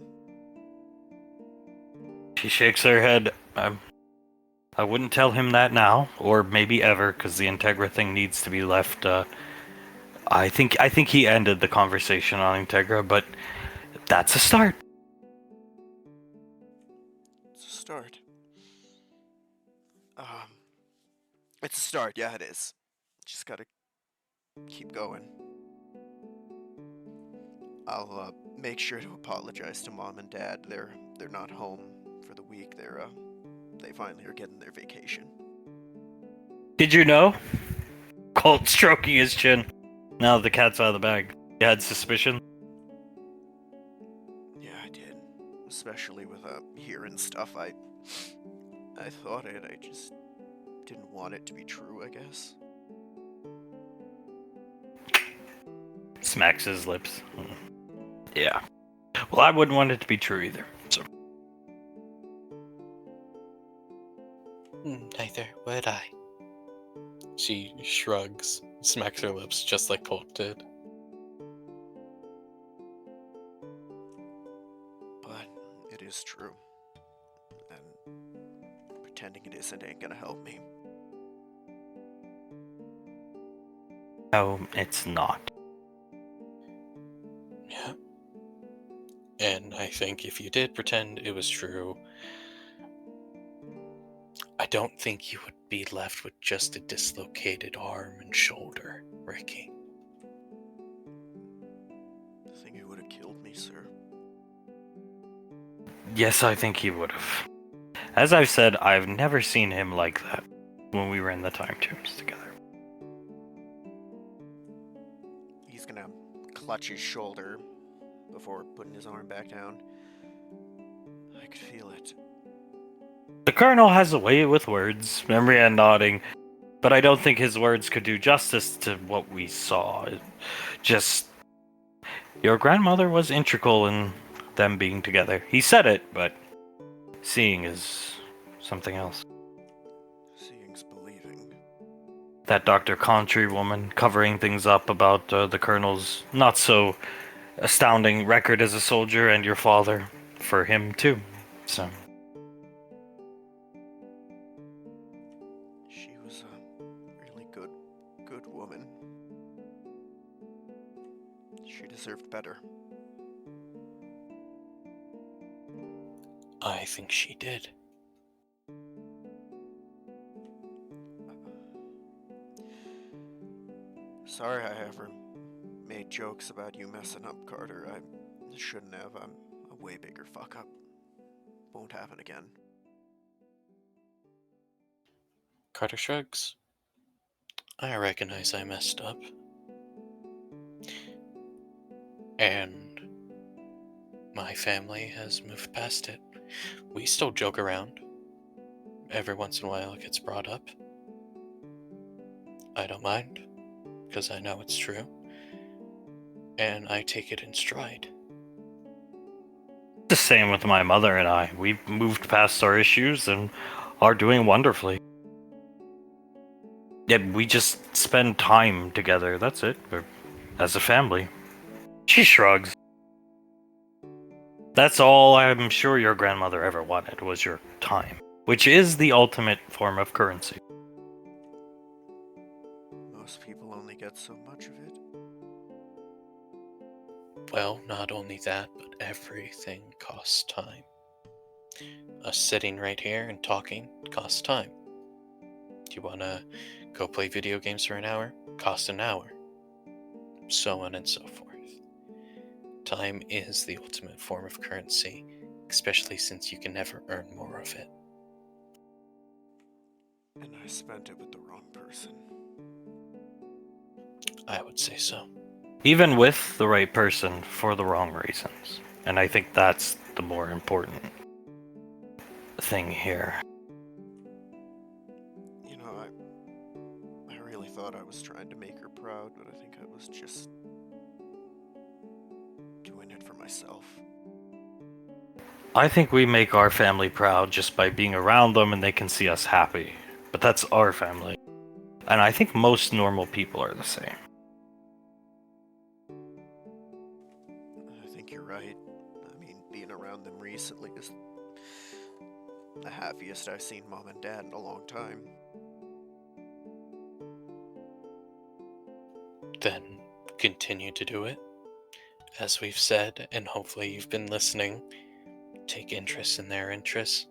She shakes her head. I wouldn't tell him that now, or maybe ever, because the Integra thing needs to be left. I think he ended the conversation on Integra, but that's a start. It's a start. It's a start, yeah, it is. Just gotta keep going. I'll make sure to apologize to Mom and Dad. They're not home for the week. They finally are getting their vacation. Did you know? Colt stroking his chin. Now the cat's out of the bag. You had suspicion? Yeah, I did. Especially with hearing stuff. I thought it. I just didn't want it to be true, I guess. Smacks his lips. Yeah. Well, I wouldn't want it to be true either. So. Neither would I. She shrugs, smacks her lips just like Colt did. But it is true. And pretending it isn't ain't gonna help me. No, it's not. Yeah. And I think if you did pretend it was true, I don't think you would be left with just a dislocated arm and shoulder, Ricky. I think it would have killed me, sir. Yes, I think he would have. As I've said, I've never seen him like that when we were in the time tombs together. He's gonna clutch his shoulder before putting his arm back down. I could feel it. The Colonel has a way with words, Marianne nodding, but I don't think his words could do justice to what we saw. Just, your grandmother was integral in them being together. He said it, but seeing is something else. Seeing's believing. That Dr. Contry woman covering things up about the Colonel's not so astounding record as a soldier, and your father for him too. So She was a really good woman. She deserved better. I think she did. Sorry I ever made jokes about you messing up, Carter. I shouldn't have. I'm a way bigger fuck up. Won't happen again. Carter shrugs. I recognize I messed up. And my family has moved past it. We still joke around. Every once in a while it gets brought up. I don't mind, because I know it's true. And I take it in stride. the same with my mother and I. We've moved past our issues and are doing wonderfully. Yeah, we just spend time together, that's it. As a family. She shrugs. That's all I'm sure your grandmother ever wanted, was your time. Which is the ultimate form of currency. Most people only get so much of it. Well, not only that, but everything costs time. Us sitting right here and talking costs time. Do you want to go play video games for an hour? Cost an hour. So on and so forth. Time is the ultimate form of currency, especially since you can never earn more of it. And I spent it with the wrong person. I would say so. Even with the right person for the wrong reasons. And I think that's the more important thing here. You know, I really thought I was trying to make her proud, but I think I was just doing it for myself. I think we make our family proud just by being around them and they can see us happy. But that's our family. And I think most normal people are the same. I think you're right. I mean, being around them recently is the happiest I've seen Mom and Dad in a long time. Then continue to do it. As we've said, and hopefully you've been listening, take interest in their interests,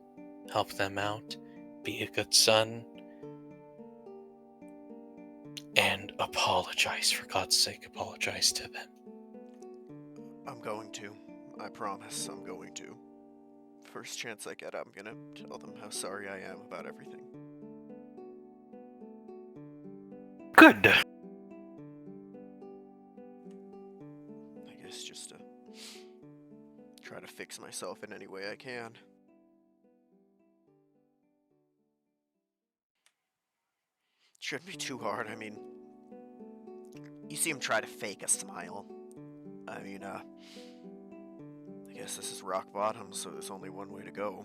help them out, be a good son, and apologize, for God's sake, apologize to them. I'm going to. I promise I'm going to. First chance I get, I'm gonna tell them how sorry I am about everything. Good. I guess just to try to fix myself in any way I can. Shouldn't be too hard. I mean, you see him try to fake a smile. I mean, I guess this is rock bottom, so there's only one way to go.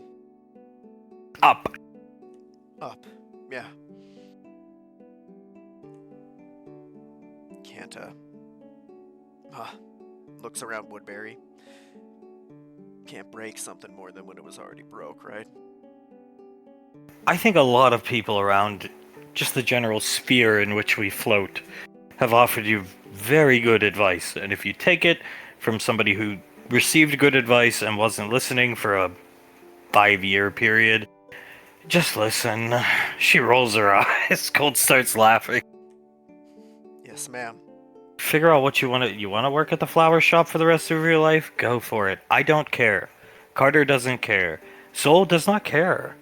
Up. Up. Yeah. Can't, looks around Woodbury. Can't break something more than when it was already broke, right? I think a lot of people around just the general sphere in which we float have offered you very good advice, and if you take it from somebody who received good advice and wasn't listening for a 5-year period, just listen. She rolls her eyes. Colt starts laughing. Yes, ma'am. Figure out what you want to. You want to work at the flower shop for the rest of your life? Go for it. I don't care. Carter doesn't care. Soul does not care.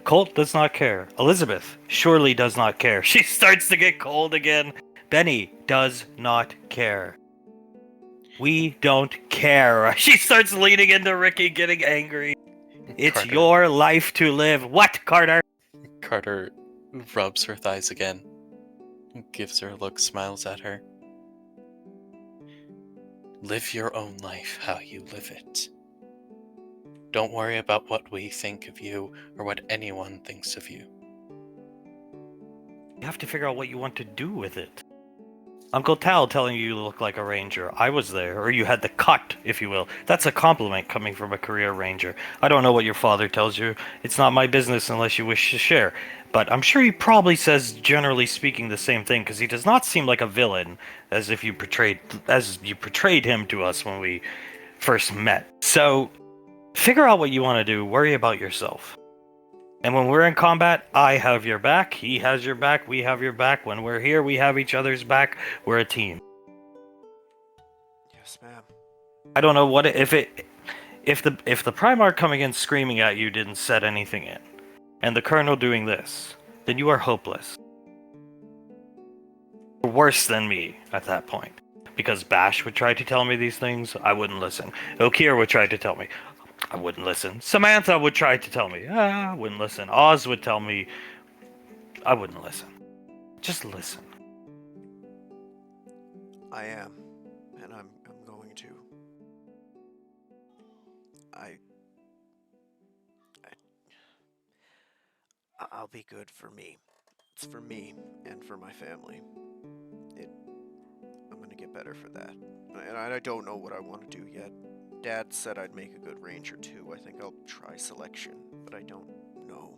Colt does not care. Elizabeth surely does not care. She starts to get cold again. Benny does not care. We don't care. She starts leaning into Ricky, getting angry. It's Carter. your life to live. What, Carter? Carter rubs her thighs again, gives her a look, smiles at her. Live your own life how you live it. Don't worry about what we think of you or what anyone thinks of you. You have to figure out what you want to do with it. Uncle Tal telling you look like a ranger. I was there, or you had the cut, if you will. That's a compliment coming from a career ranger. I don't know what your father tells you. It's not my business unless you wish to share. But I'm sure he probably says, generally speaking, the same thing, because he does not seem like a villain, as you portrayed him to us when we first met. So, figure out what you want to do. Worry about yourself. And when we're in combat, I have your back, he has your back, we have your back. When we're here, we have each other's back. We're a team. Yes, ma'am. I don't know what if the Primarch coming in screaming at you didn't set anything in, and the Colonel doing this, then you are hopeless. You're worse than me at that point. Because Bash would try to tell me these things, I wouldn't listen. Okir would try to tell me, I wouldn't listen. Samantha would try to tell me, I wouldn't listen. Oz would tell me, I wouldn't listen. Just listen. I am, and I'm going to. I'll be good for me. It's for me and for my family. I'm gonna get better for that. And I don't know what I want to do yet. Dad said I'd make a good ranger too. I think I'll try selection, but I don't know.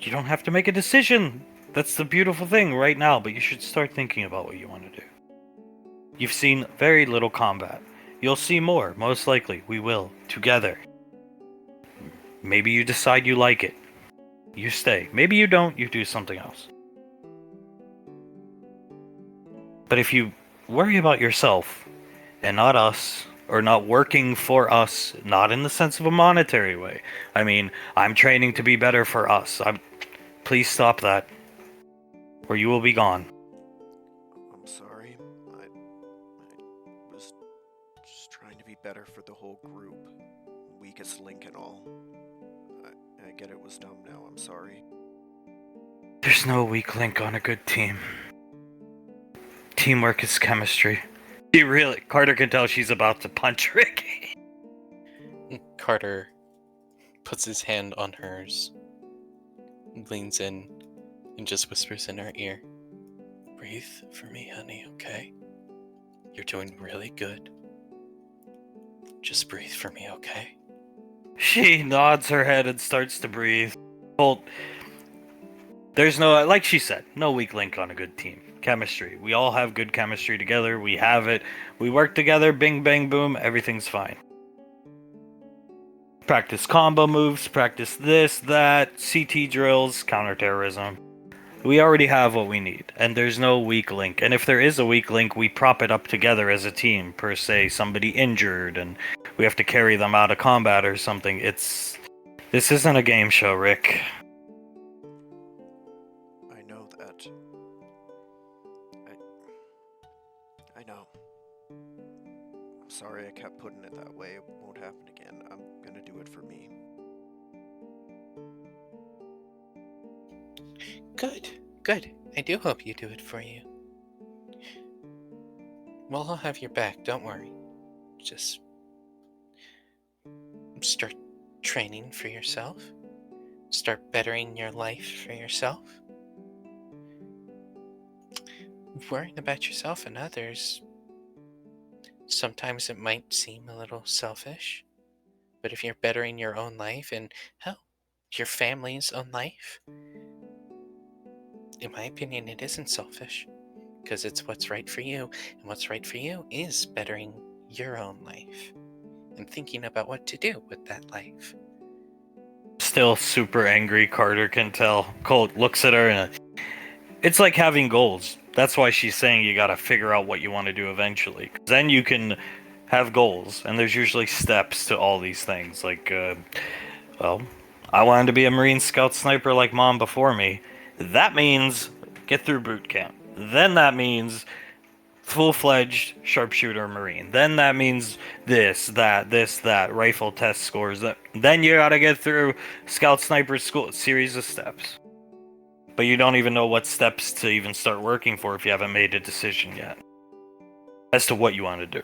You don't have to make a decision. That's the beautiful thing right now, but you should start thinking about what you want to do. You've seen very little combat. You'll see more, most likely. We will, together. Maybe you decide you like it. You stay. Maybe you don't, you do something else. But if you worry about yourself and not us, or not working for us, not in the sense of a monetary way. I mean, I'm training to be better for us. Please stop that, or you will be gone. I'm sorry. I was just trying to be better for the whole group. Weakest link and all. I get it was dumb now, I'm sorry. There's no weak link on a good team. Teamwork is chemistry. Carter can tell she's about to punch Ricky. Carter puts his hand on hers, leans in, and just whispers in her ear, "Breathe for me, honey, okay? You're doing really good. Just breathe for me, okay?" She nods her head and starts to breathe. Well, there's no, like she said, no weak link on a good team. Chemistry. We all have good chemistry together. We have it. We work together. Bing, bang, boom. Everything's fine. Practice combo moves. Practice this, that. CT drills. Counterterrorism. We already have what we need. And there's no weak link. And if there is a weak link, we prop it up together as a team. Per se, somebody injured and we have to carry them out of combat or something. This isn't a game show, Rick. I know that. I know. I'm sorry I kept putting it that way. It won't happen again. I'm gonna do it for me. Good. I do hope you do it for you. Well, I'll have your back, don't worry. Just start training for yourself. Start bettering your life for yourself. Worrying about yourself and others, sometimes it might seem a little selfish. But if you're bettering your own life and, hell, your family's own life, in my opinion, it isn't selfish. Because it's what's right for you. And what's right for you is bettering your own life. And thinking about what to do with that life. Still super angry, Carter can tell. Colt looks at her and it's like having goals. That's why she's saying you gotta figure out what you want to do eventually. 'Cause then you can have goals, and there's usually steps to all these things. Like, well, I wanted to be a Marine Scout sniper like Mom before me. That means get through boot camp. Then that means full-fledged sharpshooter Marine. Then that means this, that, rifle test scores. Then you gotta get through Scout Sniper School, series of steps. But you don't even know what steps to even start working for if you haven't made a decision yet as to what you want to do.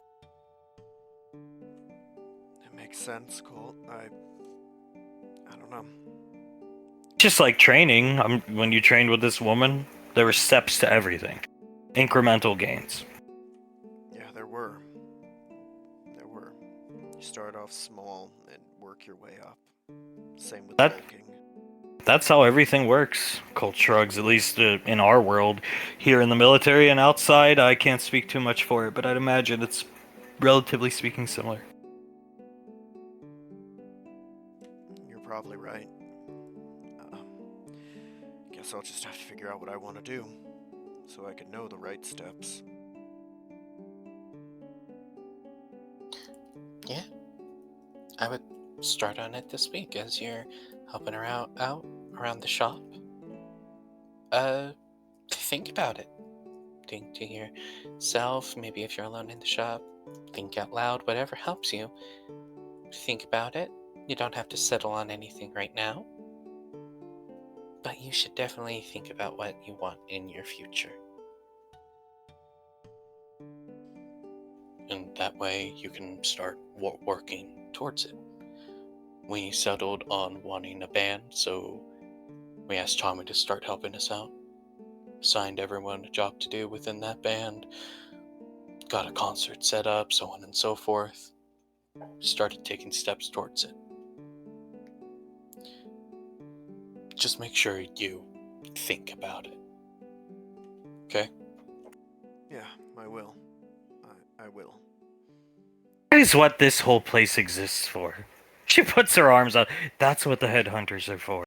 It makes sense, Colt. I don't know. Just like training, when you trained with this woman, there were steps to everything. Incremental gains. Yeah, there were. You start off small and work your way up. Same with bulking. That's how everything works. Colt shrugs, at least in our world. Here in the military and outside, I can't speak too much for it, but I'd imagine it's relatively speaking similar. You're probably right. Guess I'll just have to figure out what I want to do, so I can know the right steps. Yeah. I would start on it this week as you're helping her out around the shop. Think about it. Think to yourself, maybe if you're alone in the shop, think out loud, whatever helps you. Think about it. You don't have to settle on anything right now. But you should definitely think about what you want in your future. And that way you can start working towards it. We settled on wanting a band, so we asked Tommy to start helping us out. Assigned everyone a job to do within that band. Got a concert set up, so on and so forth. Started taking steps towards it. Just make sure you think about it. Okay? Yeah, I will. I will. That is what this whole place exists for. She puts her arms out. That's what the headhunters are for.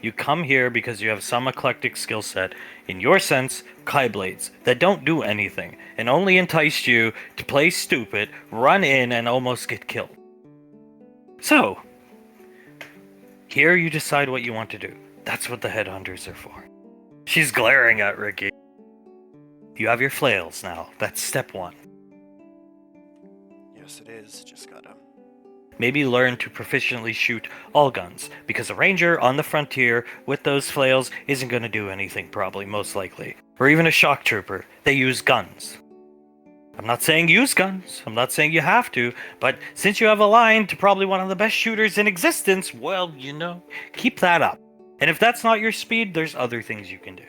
You come here because you have some eclectic skill set, in your sense, Kai Blades, that don't do anything, and only enticed you to play stupid, run in, and almost get killed. So, here you decide what you want to do. That's what the headhunters are for. She's glaring at Ricky. You have your flails now. That's step one. Yes, it is. Just gotta. Maybe learn to proficiently shoot all guns, because a ranger on the frontier with those flails isn't going to do anything, probably, most likely. Or even a shock trooper. They use guns. I'm not saying use guns. I'm not saying you have to, but since you have a line to probably one of the best shooters in existence, well, keep that up. And if that's not your speed, there's other things you can do.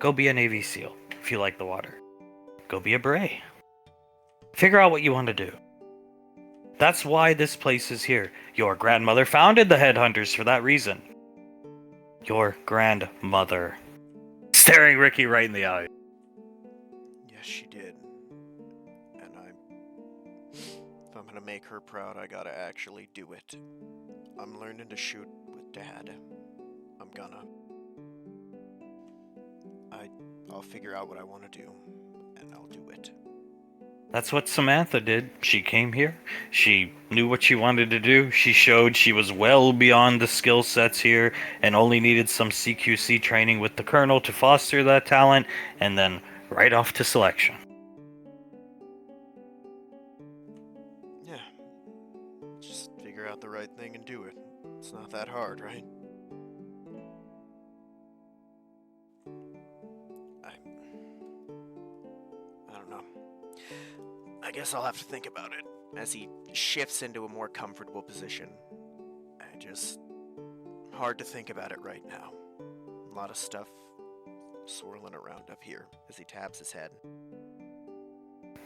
Go be a Navy SEAL, if you like the water. Go be a beret. Figure out what you want to do. That's why this place is here. Your grandmother founded the headhunters for that reason. Your grandmother. Staring Ricky right in the eye. Yes, she did. And if I'm gonna make her proud, I gotta actually do it. I'm learning to shoot with Dad. I'm gonna. I'll figure out what I want to do, and I'll do it. That's what Samantha did. She came here. She knew what she wanted to do. She showed she was well beyond the skill sets here and only needed some CQC training with the Colonel to foster that talent, and then right off to selection. Yeah. Just figure out the right thing and do it. It's not that hard, right? I don't know. I guess I'll have to think about it as he shifts into a more comfortable position. Hard to think about it right now. A lot of stuff swirling around up here as he taps his head.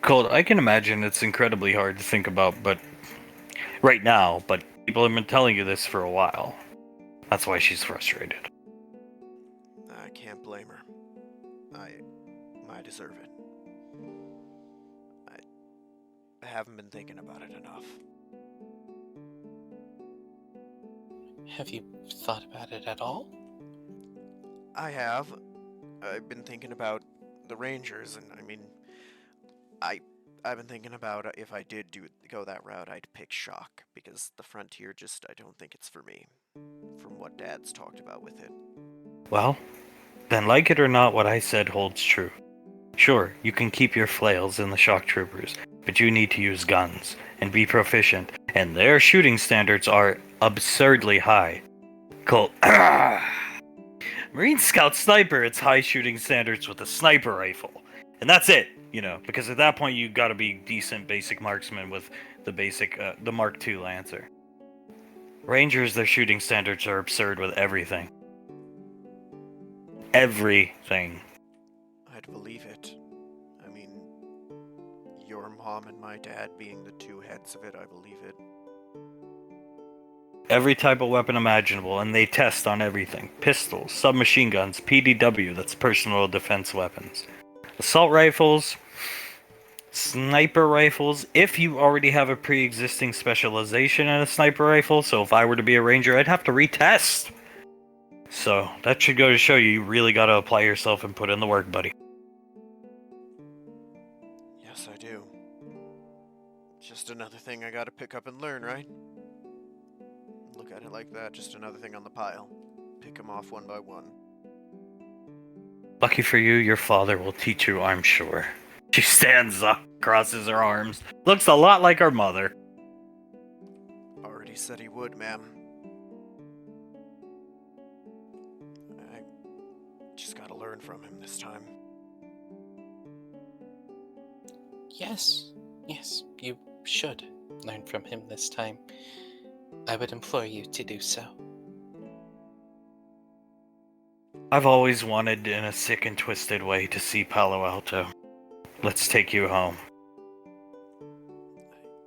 Colt, I can imagine it's incredibly hard to think about, but right now, but people have been telling you this for a while. That's why she's frustrated. I can't blame her. I deserve it. I haven't been thinking about it enough. Have you thought about it at all? I have. I've been thinking about the Rangers, and I've been thinking about if I did go that route, I'd pick Shock, because the Frontier I don't think it's for me, from what Dad's talked about with it. Well, then like it or not, what I said holds true. Sure, you can keep your flails in the shock troopers, but you need to use guns and be proficient, and their shooting standards are absurdly high. Cool. Marine Scout Sniper, it's high shooting standards with a sniper rifle. And that's it, because at that point you gotta be decent basic marksman with the basic, the Mark II Lancer. Rangers, their shooting standards are absurd with everything. Everything. I'd believe it. Your mom and my dad being the two heads of it, I believe it. Every type of weapon imaginable, and they test on everything. Pistols, submachine guns, PDW, that's personal defense weapons. Assault rifles, sniper rifles, if you already have a pre-existing specialization in a sniper rifle, so if I were to be a ranger, I'd have to retest. So, that should go to show you really gotta apply yourself and put in the work, buddy. Yes, I do. Just another thing I gotta pick up and learn, right? Look at it like that, just another thing on the pile. Pick them off one by one. Lucky for you, your father will teach you, I'm sure. She stands up, crosses her arms. Looks a lot like her mother. Already said he would, ma'am. I just gotta learn from him this time. Yes, you should learn from him this time. I would implore you to do so. I've always wanted, in a sick and twisted way, to see Palo Alto. Let's take you home.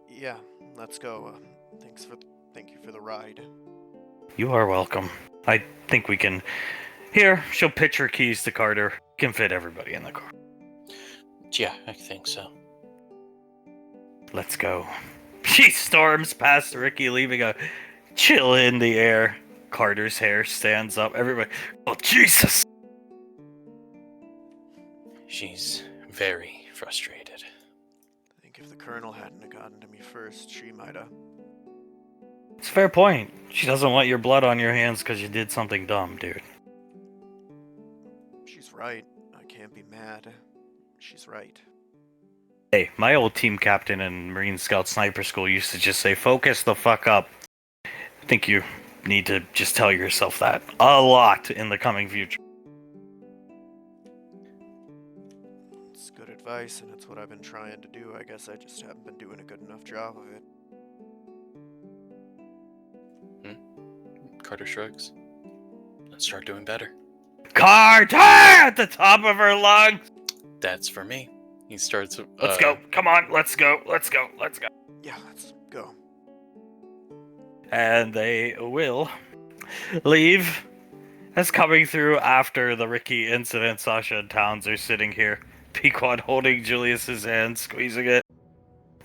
Yeah, let's go. Thank you for the ride. You are welcome. I think we can Here, she'll pitch her keys to Carter. Can fit everybody in the car. Yeah, I think so. Let's go. She storms past Ricky, leaving a chill in the air. Carter's hair stands up. Everybody, oh Jesus! She's very frustrated. I think if the Colonel hadn't have gotten to me first, she might have. It's a fair point. She doesn't want your blood on your hands because you did something dumb, dude. She's right. I can't be mad. She's right. Hey, my old team captain in Marine Scout Sniper School used to just say, focus the fuck up. I think you need to just tell yourself that a lot in the coming future. It's good advice, and it's what I've been trying to do. I guess I just haven't been doing a good enough job of it. Carter shrugs. Let's start doing better. Carter at the top of her lungs! That's for me. He starts. Let's go. Come on, let's go. Let's go. Let's go. Yeah, let's go. And they will leave. As coming through after the Ricky incident, Sasha and Towns are sitting here. Pequod holding Julius's hand, squeezing it.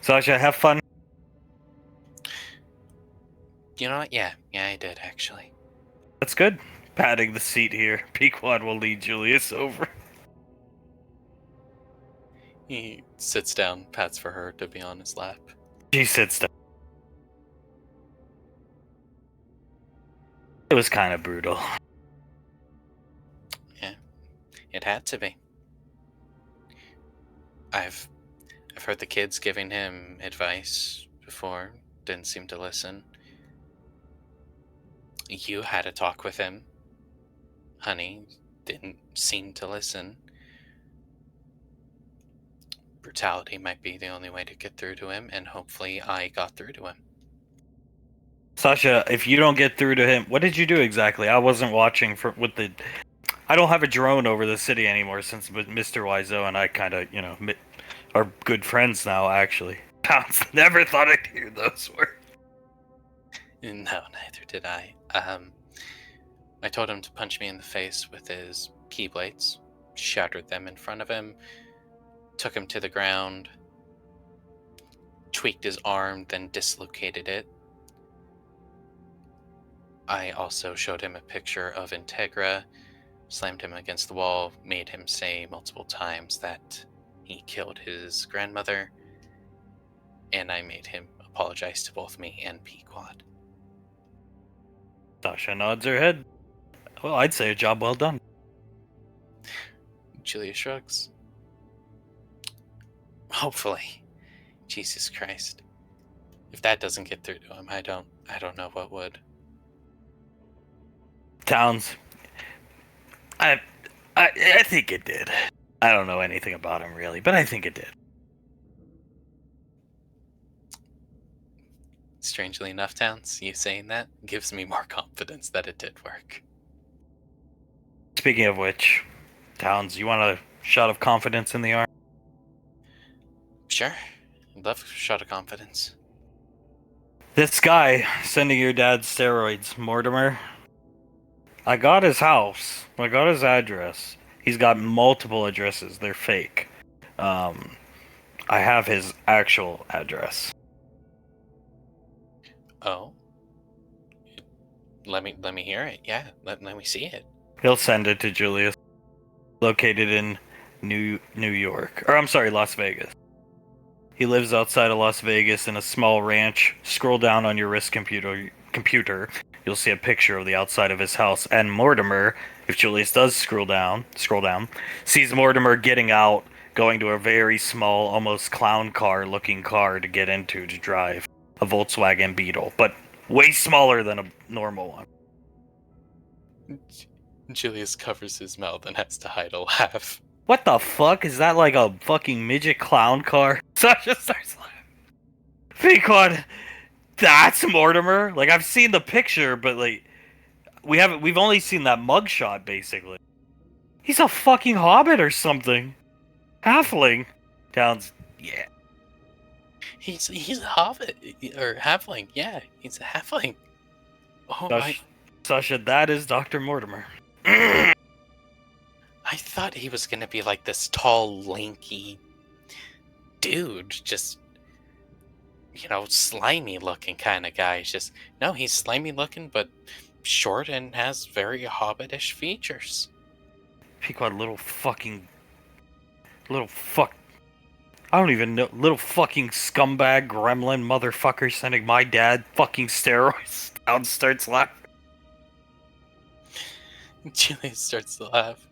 Sasha, have fun. You know what? Yeah, I did actually. That's good. Patting the seat here. Pequod will lead Julius over. He sits down, pats for her to be on his lap. She sits down. It was kind of brutal. Yeah, it had to be. I've heard the kids giving him advice before. Didn't seem to listen. You had a talk with him. Honey didn't seem to listen. Brutality might be the only way to get through to him, and hopefully I got through to him. Sasha, if you don't get through to him, what did you do exactly? I wasn't watching I don't have a drone over the city anymore since Mr. Wiseau and I kind of, are good friends now, actually. Pounds never thought I'd hear those words. No, neither did I. I told him to punch me in the face with his keyblades, shattered them in front of him, took him to the ground, tweaked his arm, then dislocated it. I also showed him a picture of Integra, slammed him against the wall, made him say multiple times that he killed his grandmother, and I made him apologize to both me and Pequod. Sasha nods her head. Well, I'd say a job well done. Julia shrugs. Hopefully. Jesus Christ. If that doesn't get through to him, I don't know what would. Towns. I think it did. I don't know anything about him really, but I think it did. Strangely enough, Towns, you saying that gives me more confidence that it did work. Speaking of which, Towns, you want a shot of confidence in the arm? Sure. I'd love a shot of confidence. This guy sending your dad steroids, Mortimer. I got his house. I got his address. He's got multiple addresses. They're fake. I have his actual address. Oh. Let me hear it. Yeah, let me see it. He'll send it to Julius. Located in New York. Or I'm sorry, Las Vegas. He lives outside of Las Vegas in a small ranch. Scroll down on your wrist computer. You'll see a picture of the outside of his house. And Mortimer, if Julius does scroll down, sees Mortimer getting out, going to a very small, almost clown car looking car to get into to drive. A Volkswagen Beetle, but way smaller than a normal one. Julius covers his mouth and has to hide a laugh. What the fuck? Is that like a fucking midget clown car? Sasha starts laughing. Pequod, that's Mortimer? Like, I've seen the picture, but like, we've only seen that mugshot, basically. He's a fucking hobbit or something. Halfling. Towns, yeah. He's a hobbit, or halfling, yeah, he's a halfling. Oh my... Sasha, that is Dr. Mortimer. I thought he was gonna be like this tall, lanky dude, just, slimy looking kind of guy. It's just, no, he's slimy looking, but short and has very hobbitish features. Pequod, little fuck. I don't even know. Little fucking scumbag gremlin motherfucker sending my dad fucking steroids. Down starts laughing. Julius starts to laugh.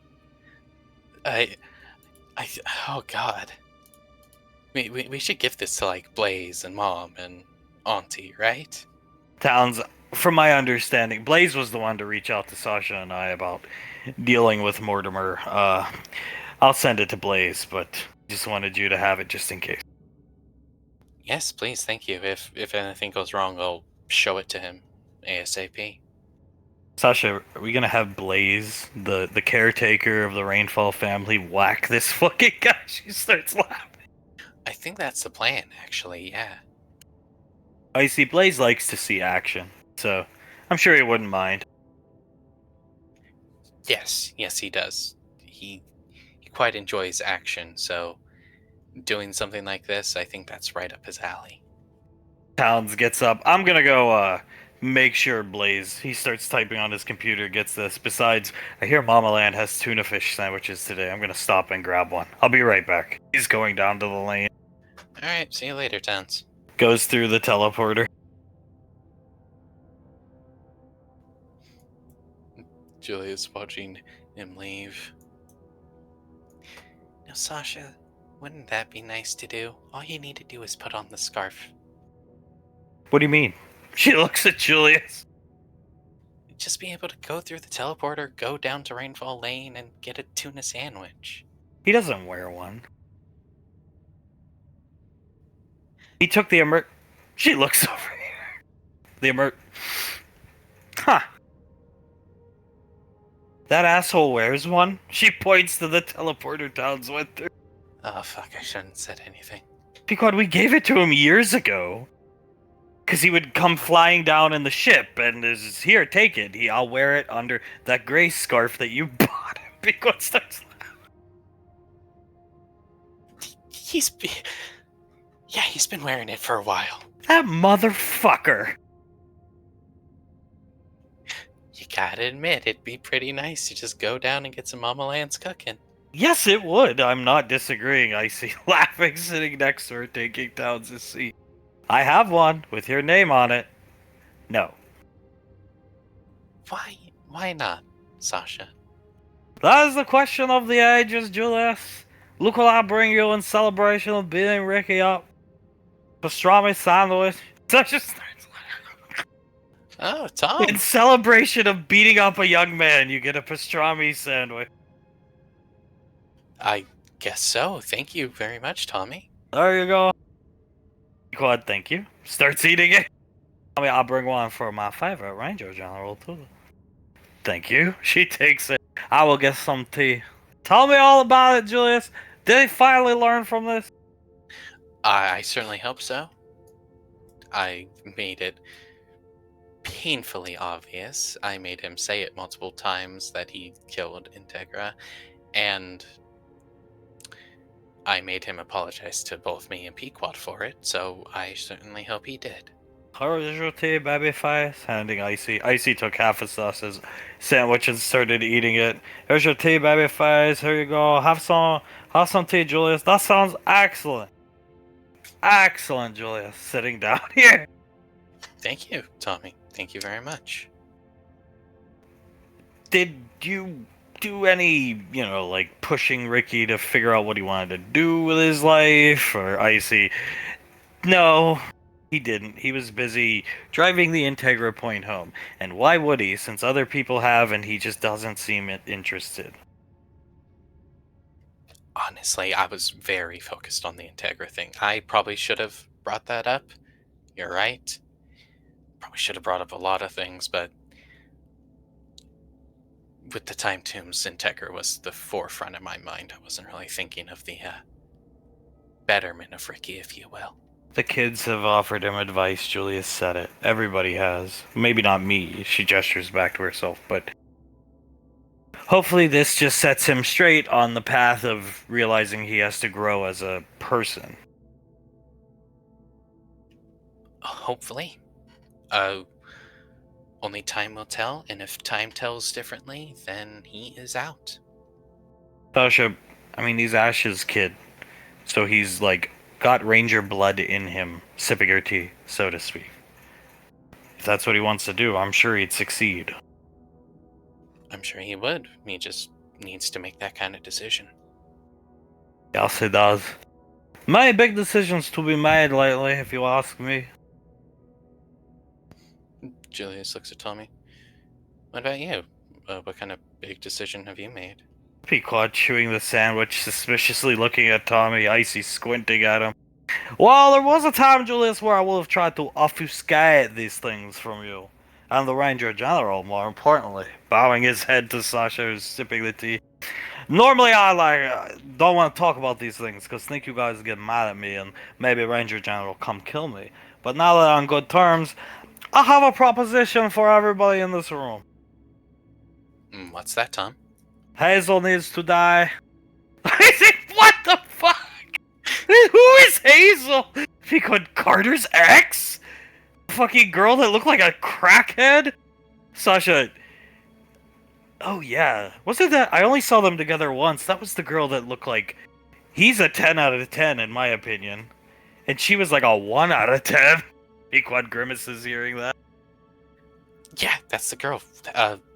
Oh God. We should give this to like Blaze and Mom and Auntie, right? Towns, from my understanding, Blaze was the one to reach out to Sasha and I about dealing with Mortimer. I'll send it to Blaze, but just wanted you to have it just in case. Yes, please, thank you. If anything goes wrong, I'll show it to him ASAP. Sasha, are we gonna have Blaze, the caretaker of the Rainfall family, whack this fucking guy? She starts laughing. I think that's the plan, actually. Yeah. I see. Blaze likes to see action, so I'm sure he wouldn't mind. Yes, he does. He quite enjoys action, so doing something like this, I think that's right up his alley. Towns gets up. I'm gonna go make sure Blaze, he starts typing on his computer, gets this. Besides, I hear Mama Land has tuna fish sandwiches today. I'm gonna stop and grab one. I'll be right back. He's going down to the lane. Alright, see you later, Towns. Goes through the teleporter. Julia's watching him leave. Now, Sasha, wouldn't that be nice to do? All you need to do is put on the scarf. What do you mean? She looks at Julius. Just be able to go through the teleporter, go down to Rainfall Lane, and get a tuna sandwich. He doesn't wear one. He took the She looks over here. The Huh. That asshole wears one? She points to the teleporter Towns went through. Oh, fuck, I shouldn't have said anything. Because we gave it to him years ago. Because he would come flying down in the ship and is here, take it. I'll wear it under that gray scarf that you bought him. Because starts He's been wearing it for a while. That motherfucker. You gotta admit, it'd be pretty nice to just go down and get some Mama Land's cooking. Yes, it would. I'm not disagreeing. I see laughing, sitting next to her, taking Towns' seat. I have one with your name on it. No. Why not, Sasha? That is the question of the ages, Julius. Look what I bring you in celebration of beating Ricky up. Pastrami sandwich. Sasha starts laughing. Oh, Tom. In celebration of beating up a young man, you get a pastrami sandwich. I guess so. Thank you very much, Tommy. There you go. Quad, thank you. Starts eating it. I'll bring one for my favorite Ranger General, too. Thank you. She takes it. I will get some tea. Tell me all about it, Julius. Did he finally learn from this? I certainly hope so. I made it painfully obvious. I made him say it multiple times that he killed Integra, and I made him apologize to both me and Pequod for it, so I certainly hope he did. Here's your tea, babyface. Handing Icy. Icy took half a sausage sandwich and started eating it. Here's your tea, babyface. Here you go. Have some tea, Julius. That sounds excellent. Excellent, Julius. Sitting down here. Thank you, Tommy. Thank you very much. Did you do any, like pushing Ricky to figure out what he wanted to do with his life? Or Icy? No. He didn't. He was busy driving the Integra point home. And why would he, since other people have and he just doesn't seem interested? Honestly, I was very focused on the Integra thing. I probably should have brought that up. You're right. Probably should have brought up a lot of things, but with the time tombs, Integra was the forefront of my mind. I wasn't really thinking of the betterment of Ricky, if you will. The kids have offered him advice, Julius said it. Everybody has. Maybe not me, she gestures back to herself, but Hopefully this just sets him straight on the path of realizing he has to grow as a person. Hopefully. Only time will tell, and if time tells differently, then he is out. Sasha, I mean, he's Ash's kid, so he's like got ranger blood in him, sipping her tea, so to speak. If that's what he wants to do, I'm sure he'd succeed. I'm sure he would. He just needs to make that kind of decision. Yes, he does. Many big decisions to be made lately, if you ask me. Julius looks at Tommy. What about you? What kind of big decision have you made? Pequod chewing the sandwich, suspiciously looking at Tommy, Icy squinting at him. Well, there was a time, Julius, where I would have tried to obfuscate these things from you. And the Ranger General, more importantly, bowing his head to Sasha, who's sipping the tea. Normally, I don't want to talk about these things, because I think you guys get mad at me, and maybe Ranger General come kill me. But now that I'm on good terms, I have a proposition for everybody in this room. What's that, Tom? Hazel needs to die. What the fuck? Who is Hazel? Because Carter's ex? Fucking girl that looked like a crackhead? Sasha. Oh yeah. Wasn't that? I only saw them together once. That was the girl that looked like. He's a 10 out of 10 in my opinion. And she was like a 1 out of 10. Pequod grimaces hearing that. Yeah, that's the girl.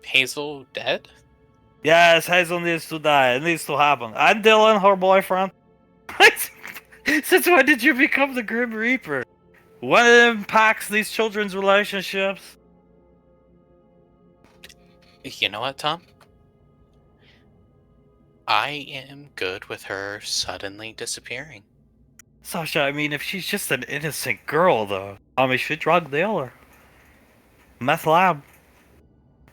Hazel dead? Yes, Hazel needs to die. It needs to happen. And Dylan, her boyfriend. Since when did you become the Grim Reaper? When it impacts these children's relationships? You know what, Tom? I am good with her suddenly disappearing. Sasha, I mean, if she's just an innocent girl, though. I mean, she's a drug dealer. Meth lab.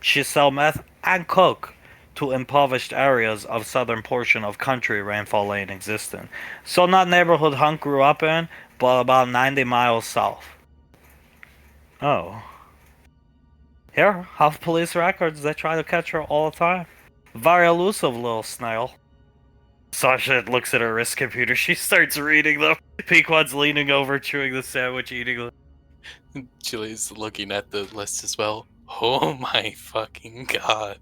She sell meth and coke to impoverished areas of southern portion of country Rainfall Lane existing. So not neighborhood Hunt grew up in, but about 90 miles south. Oh. Here, have police records. They try to catch her all the time. Very elusive little snail. Sasha looks at her wrist computer. She starts reading them. Pequod's leaning over, chewing the sandwich, eating them. Julia's looking at the list as well. Oh my fucking god.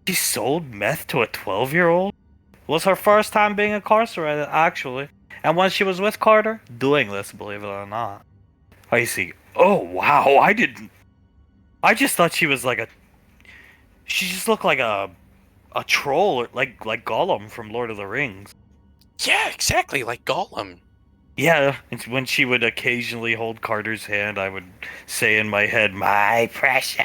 She sold meth to a 12-year-old? Was her first time being incarcerated, actually. And when she was with Carter, doing this, believe it or not. I see. Oh, wow, I just thought she was like a... She just looked like a troll, or like Gollum from Lord of the Rings. Yeah, exactly, like Gollum. Yeah, it's when she would occasionally hold Carter's hand, I would say in my head, "My precious."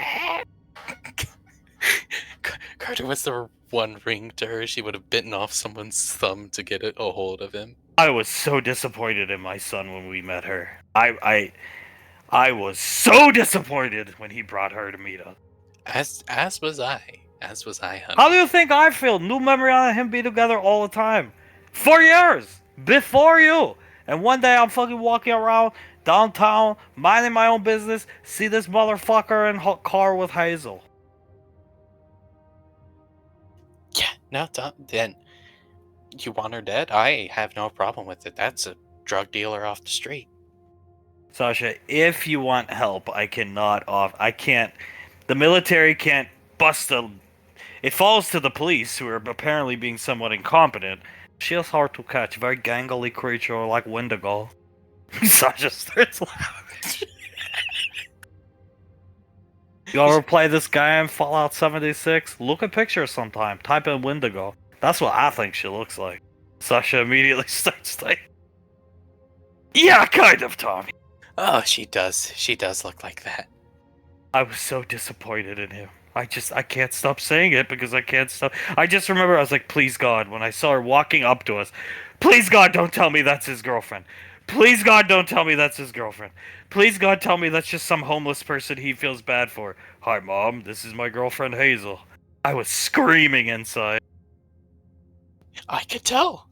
Carter was the one ring to her. She would have bitten off someone's thumb to get a hold of him. I was so disappointed in my son when we met her. I was so disappointed when he brought her to meet us. As was I. As was I, honey. How do you think I feel? New memory on him be together all the time. 4 years! Before you! And one day I'm fucking walking around downtown, minding my own business, see this motherfucker in car with Hazel. Yeah, no, Tom, then you want her dead? I have no problem with it. That's a drug dealer off the street. Sasha, if you want help, I can't. The military can't bust a... It falls to the police, who are apparently being somewhat incompetent. She is hard to catch, very gangly creature like Wendigo. Sasha starts laughing. You ever play this guy in Fallout 76? Look at pictures sometime. Type in Wendigo. That's what I think she looks like. Sasha immediately starts like... Yeah, kind of, Tommy. Oh, she does. She does look like that. I was so disappointed in him. I can't stop saying it because I can't stop. I just remember I was like, please God, when I saw her walking up to us, please God, don't tell me that's his girlfriend. Please God, don't tell me that's his girlfriend. Please God, tell me that's just some homeless person he feels bad for. Hi, Mom, this is my girlfriend Hazel. I was screaming inside. I could tell,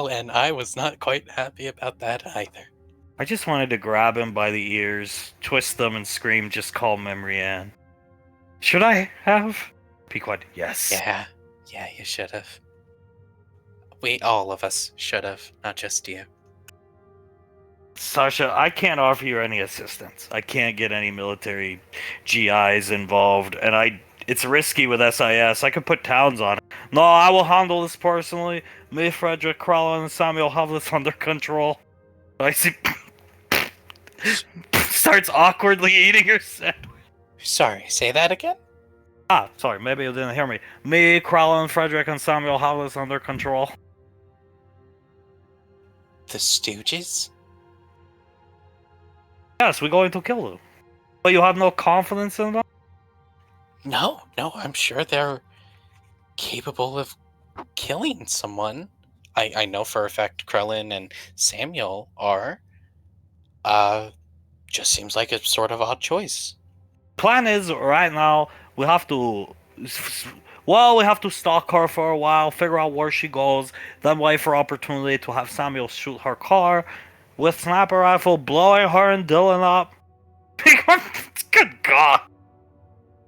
and I was not quite happy about that either. I just wanted to grab him by the ears, twist them, and scream, just call Memory Ann. Should I have? Pequod, yes. Yeah, Yeah, you should have. All of us should have, not just you. Sasha, I can't offer you any assistance. I can't get any military GIs involved, and it's risky with SIS. I could put towns on it. No, I will handle this personally. Me, Frederick, Crowlin, and Samuel have this under control. I see. Starts awkwardly eating her sandwich. Sorry, say that again? Sorry, maybe you didn't hear me. Me, Crowlin, Frederick, and Samuel have this under control. The Stooges? Yes, we're going to kill them. But you have no confidence in them? No, I'm sure they're capable of killing someone. I know for a fact Krellin and Samuel are. Just seems like a sort of odd choice. Plan is, right now, we have to... Well, we have to stalk her for a while, figure out where she goes, then wait for opportunity to have Samuel shoot her car with sniper rifle, blowing her and Dylan up. Good God.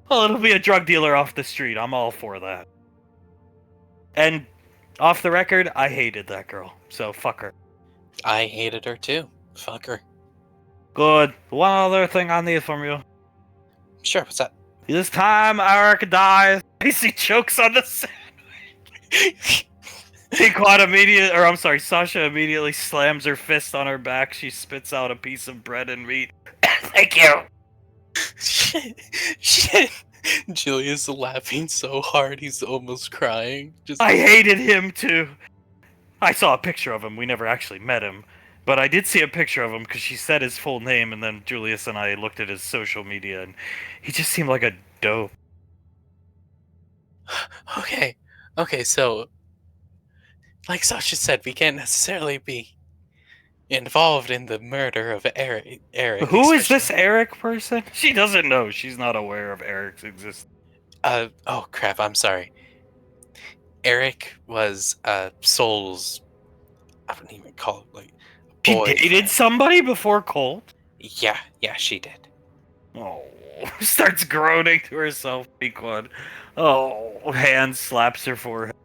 Well, it'll be a drug dealer off the street. I'm all for that. And off the record, I hated that girl. So fuck her. I hated her too. Fuck her. Good. One other thing I need from you. Sure, what's that? This time Eric dies. He chokes on the sandwich. Sasha immediately slams her fist on her back. She spits out a piece of bread and meat. Thank you. Shit. Julius laughing so hard he's almost crying. I hated him too. I saw a picture of him. We never actually met him. But I did see a picture of him because she said his full name, and then Julius and I looked at his social media, and he just seemed like a dope. Okay, so like Sasha said, we can't necessarily be involved in the murder of Eric. Who is this Eric person? She doesn't know. She's not aware of Eric's existence. Oh crap, I'm sorry. Eric was Soul's, I don't even call it, like, She boy. dated somebody before Colt? Yeah, she did. Oh, starts groaning to herself, Pequod. Oh, hand slaps her forehead.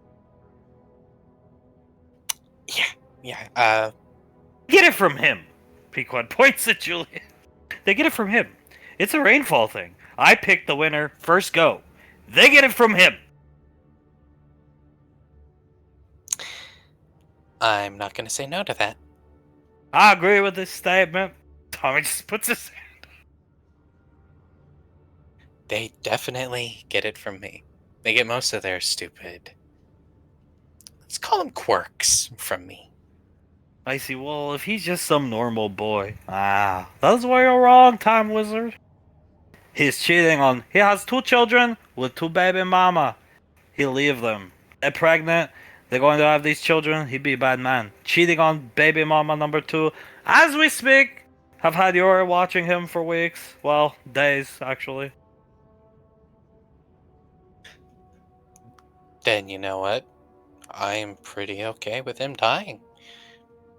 Yeah, Get it from him. Pequod points at Julian. They get it from him. It's a rainfall thing. I picked the winner. First go. They get it from him. I'm not gonna say no to that. I agree with this statement. Tommy just puts his hand. They definitely get it from me. They get most of their stupid, let's call them quirks, from me. I see. Well, if he's just some normal boy. That's where you're wrong, Time Wizard. He's cheating on... He has 2 children with 2 baby mama. He'll leave them. They're pregnant. They're going to have these children. He'd be a bad man. Cheating on baby mama number 2. As we speak, have had Yuri watching him for weeks. Well, days, actually. Then you know what? I'm pretty okay with him dying.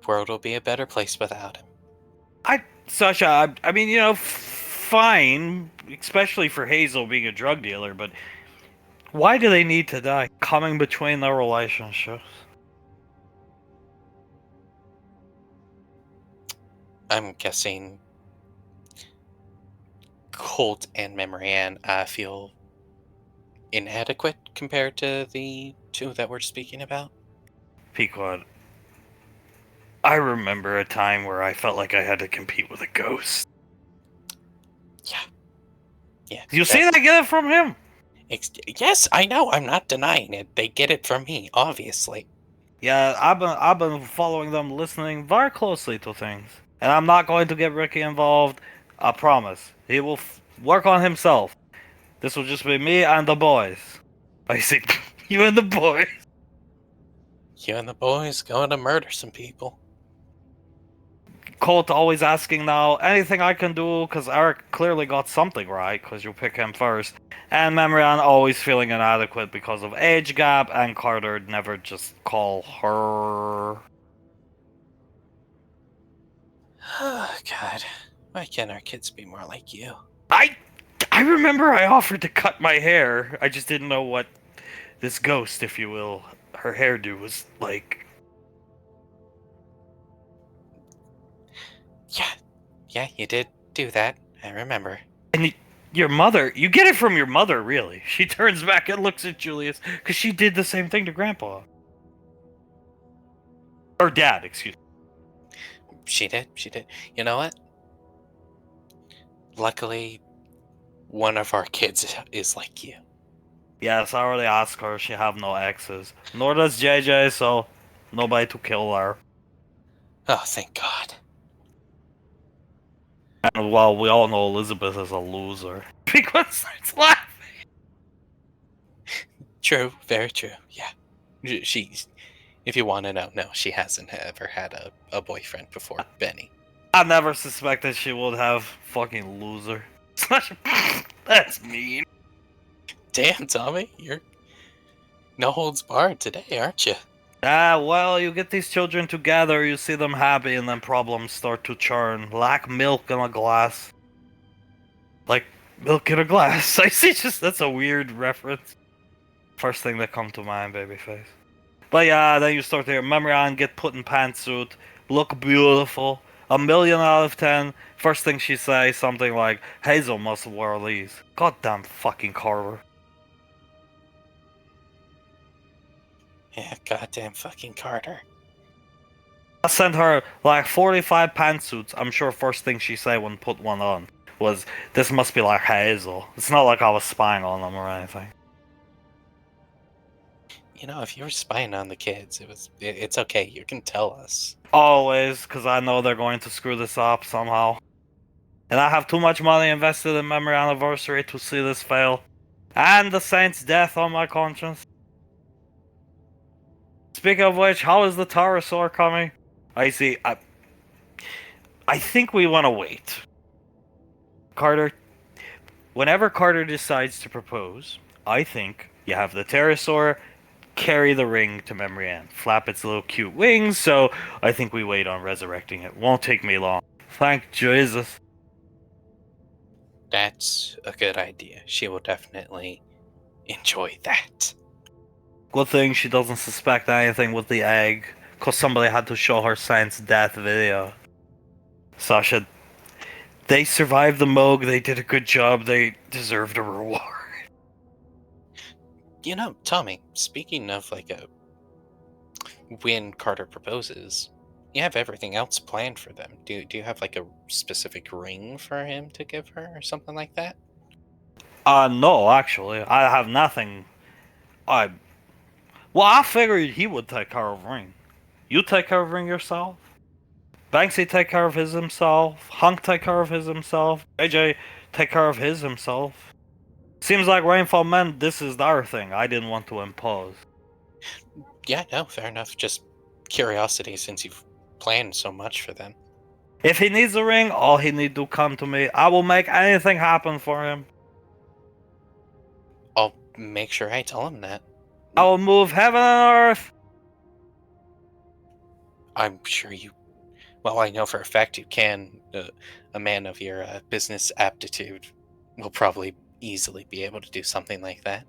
World will be a better place without him. Sasha, I mean, fine, especially for Hazel being a drug dealer, but why do they need to die? Coming between their relationships. I'm guessing Colt and Memory Ann feel inadequate compared to the 2 that we're speaking about. Pequod, I remember a time where I felt like I had to compete with a ghost. Yeah. You see that? Get it from him. Yes, I know. I'm not denying it. They get it from me, obviously. Yeah, I've been following them, listening very closely to things, and I'm not going to get Ricky involved. I promise. He will work on himself. This will just be me and the boys. I see. You and the boys. You and the boys going to murder some people. Colt always asking now, anything I can do, because Eric clearly got something right, because you pick him first. And Memrian always feeling inadequate because of age gap, and Carter never just call her. Oh, God. Why can't our kids be more like you? I remember I offered to cut my hair. I just didn't know what this ghost, if you will, her hairdo was like. Yeah, you did do that. I remember. And your mother, you get it from your mother, really. She turns back and looks at Julius, because she did the same thing to Grandpa. Or Dad, excuse me. She did. You know what? Luckily, one of our kids is like you. Yes, I already asked her. She have no exes. Nor does JJ, so nobody to kill her. Oh, thank God. And well, we all know Elizabeth is a loser. Because starts laughing. True, very true. Yeah. She's. If you want to know, no, she hasn't ever had a boyfriend before Benny. I never suspected she would have fucking loser. That's mean. Damn, Tommy, you're no holds barred today, aren't you? Ah, well, you get these children together, you see them happy, and then problems start to churn. Like milk in a glass. Like milk in a glass. I see, that's a weird reference. First thing that come to mind, babyface. But yeah, then you start to hear Memorian get put in pantsuit, look beautiful, 1,000,000 out of 10. First thing she says, something like, Hazel must have wore these. Goddamn fucking Carver. Yeah, goddamn fucking Carter. I sent her like 45 pantsuits. I'm sure first thing she said when put one on was, this must be like Hazel. It's not like I was spying on them or anything. You know, if you were spying on the kids, it's okay. You can tell us. Always, because I know they're going to screw this up somehow. And I have too much money invested in Memory Anniversary to see this fail. And the Saint's death on my conscience. Speaking of which, how is the Pterosaur coming? I see. I think we want to wait. Carter, whenever Carter decides to propose, I think you have the Pterosaur carry the ring to Memory Ann, flap its little cute wings, so I think we wait on resurrecting it. Won't take me long. Thank Jesus. That's a good idea. She will definitely enjoy that. Good thing she doesn't suspect anything with the egg, because somebody had to show her Saint's death video. Sasha, they survived the Moog, they did a good job, they deserved a reward. You know, Tommy, speaking of when Carter proposes, you have everything else planned for them. Do you have like a specific ring for him to give her or something like that? No, actually, I have nothing. I figured he would take care of ring. You take care of ring yourself? Banksy take care of his himself. Hunk take care of his himself. AJ take care of his himself. Seems like Rainfall meant this is our thing. I didn't want to impose. Yeah, no, fair enough. Just curiosity since you've planned so much for them. If he needs a ring, all he need to come to me. I will make anything happen for him. I'll make sure I tell him that. I will move heaven and earth. I'm sure you... Well, I know for a fact you can. A man of your business aptitude will probably easily be able to do something like that.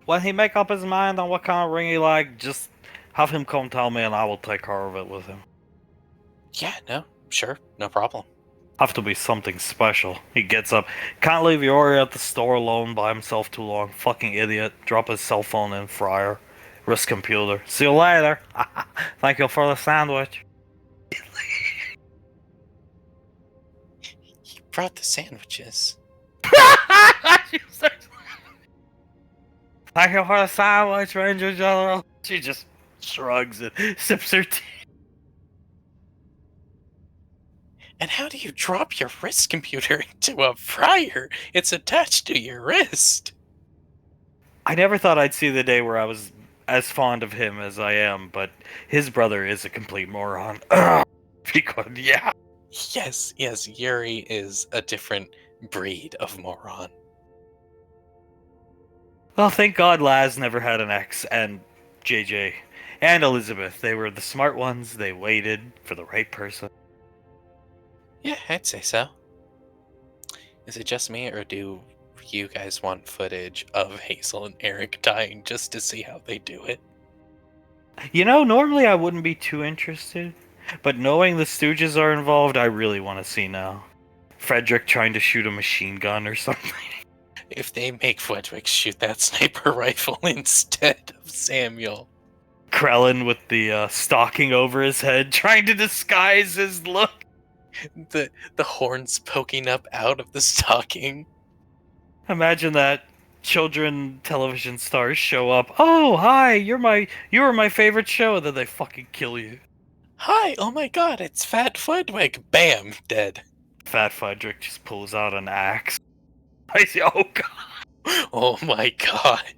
When he make up his mind on what kind of ring he like, just have him come tell me and I will take care of it with him. Yeah, no, sure, no problem. Have to be something special. He gets up. Can't leave Yori at the store alone by himself too long. Fucking idiot. Drop his cell phone in fryer. Risk computer. See you later. Thank you for the sandwich. He brought the sandwiches. Thank you for the sandwich, Ranger General. She just shrugs and sips her tea. And how do you drop your wrist computer into a fryer? It's attached to your wrist. I never thought I'd see the day where I was as fond of him as I am, but his brother is a complete moron. Because, yeah. Yes, Yuri is a different breed of moron. Well, thank God Laz never had an ex, and JJ, and Elizabeth. They were the smart ones. They waited for the right person. Yeah, I'd say so. Is it just me, or do you guys want footage of Hazel and Eric dying just to see how they do it. You know, normally I wouldn't be too interested, but knowing the Stooges are involved, I really want to see now. Frederick trying to shoot a machine gun or something. If they make Frederick shoot that sniper rifle instead of Samuel. Krellin with the stocking over his head, trying to disguise his look. The horns poking up out of the stocking. Imagine that children television stars show up. Oh, hi, you were my favorite show, and then they fucking kill you. Hi, oh my god, it's Fat Frederick. Bam, dead. Fat Frederick just pulls out an axe. I see. Oh god. Oh my god.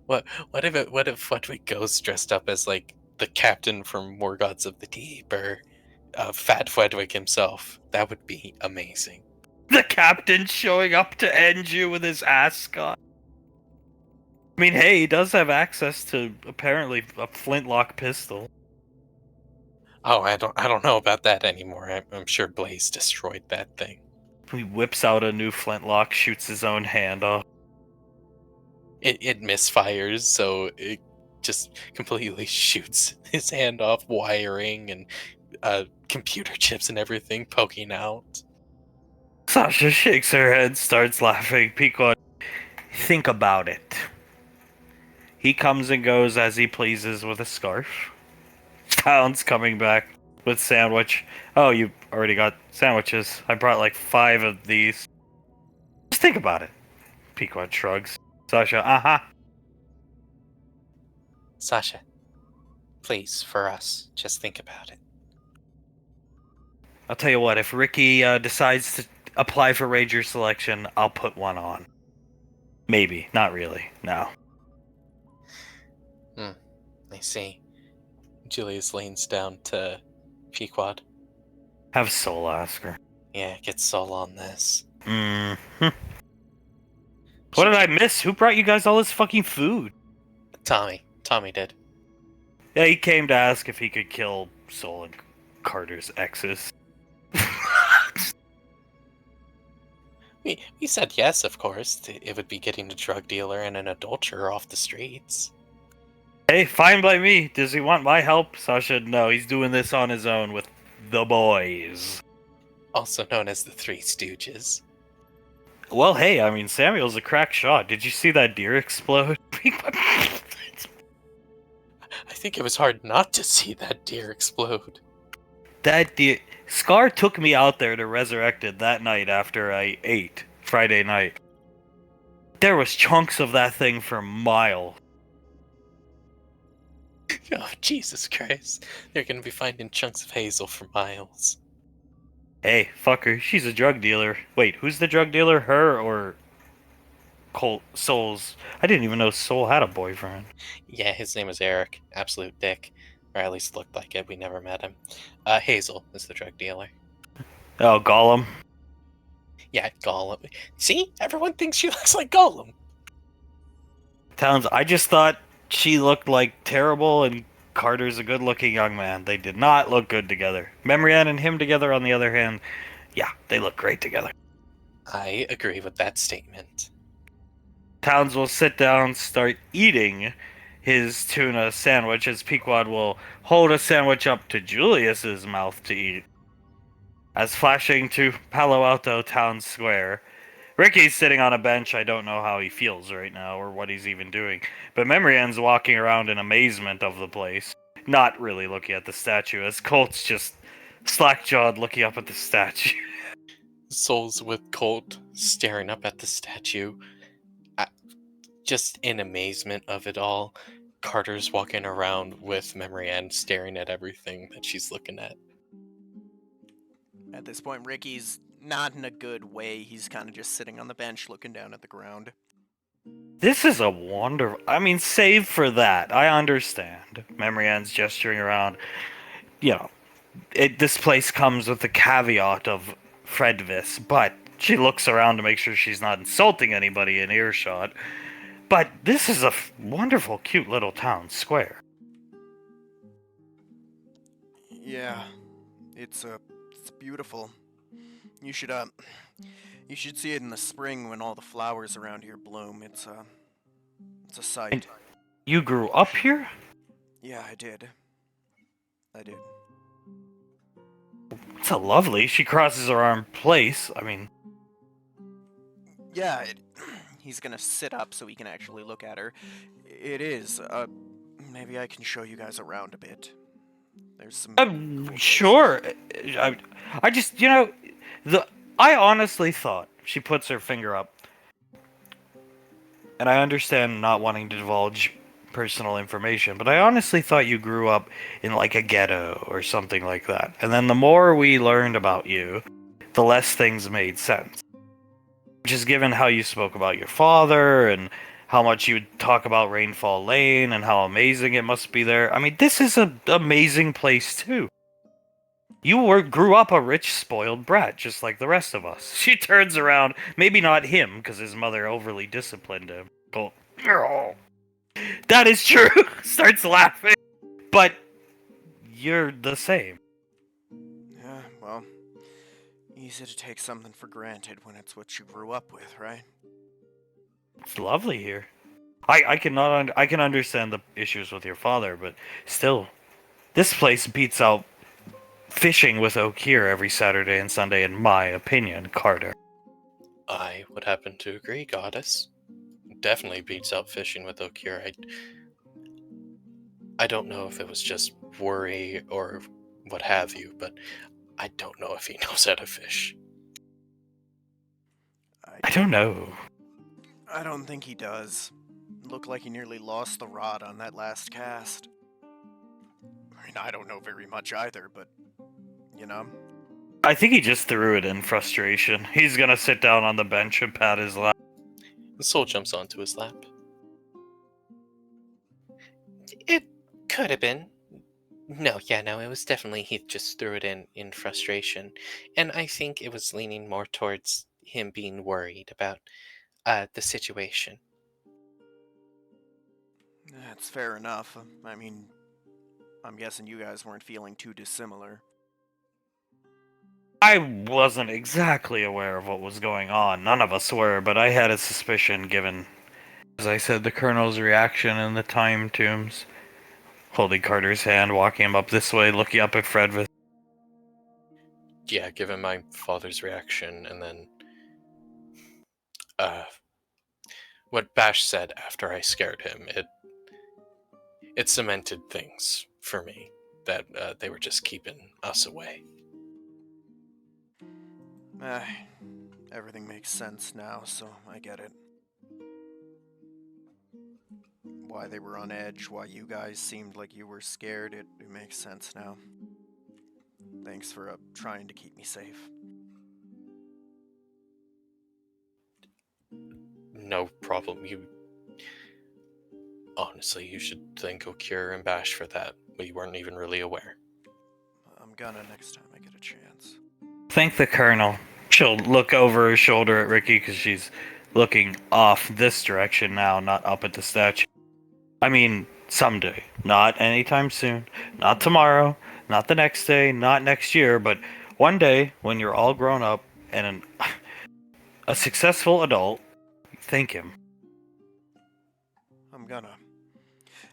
What if Frederick goes dressed up as like the captain from War Gods of the Deep or Fat Frederick himself? That would be amazing. The captain showing up to end you with his ascot. I mean, hey, he does have access to apparently a flintlock pistol. Oh, I don't know about that anymore. I'm sure Blaze destroyed that thing. He whips out a new flintlock, shoots his own hand off. It misfires, so it just completely shoots his hand off, wiring and computer chips and everything poking out. Sasha shakes her head, starts laughing. Pequod, think about it. He comes and goes as he pleases with a scarf. Town's coming back with sandwich. Oh, you already got sandwiches. I brought like 5 of these. Just think about it. Pequod shrugs. Sasha, Sasha, please, for us, just think about it. I'll tell you what, if Ricky decides to apply for Ranger selection, I'll put one on. Maybe. Not really. No. I see. Julius leans down to Pequod. Have Soul ask her. Yeah, get Sol on this. Mm-hmm. What did I miss? Who brought you guys all this fucking food? Tommy. Tommy did. Yeah, he came to ask if he could kill Soul and Carter's exes. We said yes, of course. It would be getting a drug dealer and an adulterer off the streets. Hey, fine by me. Does he want my help? Sasha, no, he's doing this on his own with the boys. Also known as the Three Stooges. Well, hey, I mean, Samuel's a crack shot. Did you see that deer explode? I think it was hard not to see that deer explode. That deer... Scar took me out there to resurrect it that night after I ate, Friday night. There was chunks of that thing for miles. Oh, Jesus Christ. They're gonna be finding chunks of Hazel for miles. Hey, fuck her. She's a drug dealer. Wait, who's the drug dealer? Her or... Soul's... I didn't even know Soul had a boyfriend. Yeah, his name is Eric. Absolute dick. Or at least looked like it. We never met him. Hazel is the drug dealer. Oh, Gollum. Yeah, Gollum. See? Everyone thinks she looks like Gollum. Towns, I just thought she looked like terrible and Carter's a good-looking young man. They did not look good together. Memory Ann and him together, on the other hand, yeah, they look great together. I agree with that statement. Towns will sit down, start eating his tuna sandwich as Pequod will hold a sandwich up to Julius's mouth to eat. As flashing to Palo Alto Town Square, Ricky's sitting on a bench. I don't know how he feels right now or what he's even doing, but Memory Ann's walking around in amazement of the place, not really looking at the statue, as Colt's just slack-jawed looking up at the statue. Souls with Colt staring up at the statue, just in amazement of it all. Carter's walking around with Memory Ann staring at everything that she's looking at. At this point, Ricky's not in a good way. He's kind of just sitting on the bench looking down at the ground. This is a wonderful... I mean, save for that. I understand. Memory Ann's gesturing around. You know, this place comes with the caveat of Fredvis, but she looks around to make sure she's not insulting anybody in earshot. But this is a wonderful, cute little town square. Yeah, it's beautiful. You should You should see it in the spring when all the flowers around here bloom. It's a And sight. you grew up here? Yeah, I did. I did. It's a lovely. She crosses her arm place. I mean, Yeah, he's gonna sit up so he can actually look at her. It is. Maybe I can show you guys around a bit. There's some cool places. sure. I just, the I honestly thought she puts her finger up, and I understand not wanting to divulge personal information, but I honestly thought you grew up in like a ghetto or something like that. And then the more we learned about you, the less things made sense. Just given how you spoke about your father and how much you would talk about Rainfall Lane and how amazing it must be there. I mean, this is an amazing place too. You grew up a rich, spoiled brat, just like the rest of us. She turns around, maybe not him, because his mother overly disciplined him. Go, "Oh, that is true." Starts laughing. But you're the same. Yeah, well, easy to take something for granted when it's what you grew up with, right? It's lovely here. I cannot. I can understand the issues with your father, but still, this place beats out fishing with Okir every Saturday and Sunday, in my opinion, Carter. I would happen to agree, Goddess. Definitely beats out fishing with Okir. I don't know if it was just worry or what have you, but I don't know if he knows how to fish. I don't know. I don't think he does. Looked like he nearly lost the rod on that last cast. I mean, I don't know very much either, but you know. I think he just threw it in frustration. He's gonna sit down on the bench and pat his lap. The soul jumps onto his lap. It could have been. No, it was definitely he just threw it in frustration. And I think it was leaning more towards him being worried about the situation. That's fair enough. I mean, I'm guessing you guys weren't feeling too dissimilar. I wasn't exactly aware of what was going on. None of us were, but I had a suspicion given, as I said, the Colonel's reaction in the time tombs. Holding Carter's hand, walking him up this way, looking up at Fredvis. Yeah, given my father's reaction, and then what Bash said after I scared him, it cemented things for me that they were just keeping us away. Everything makes sense now, so I get it. Why they were on edge, why you guys seemed like you were scared, it makes sense now. Thanks for trying to keep me safe. No problem. Honestly, you should thank Okir and Bash for that. We weren't even really aware. I'm gonna next time I get a chance. Thank the Colonel. She'll look over her shoulder at Ricky because she's looking off this direction now, not up at the statue. I mean, someday. Not anytime soon. Not tomorrow. Not the next day. Not next year. But one day, when you're all grown up and a successful adult, thank him. I'm gonna.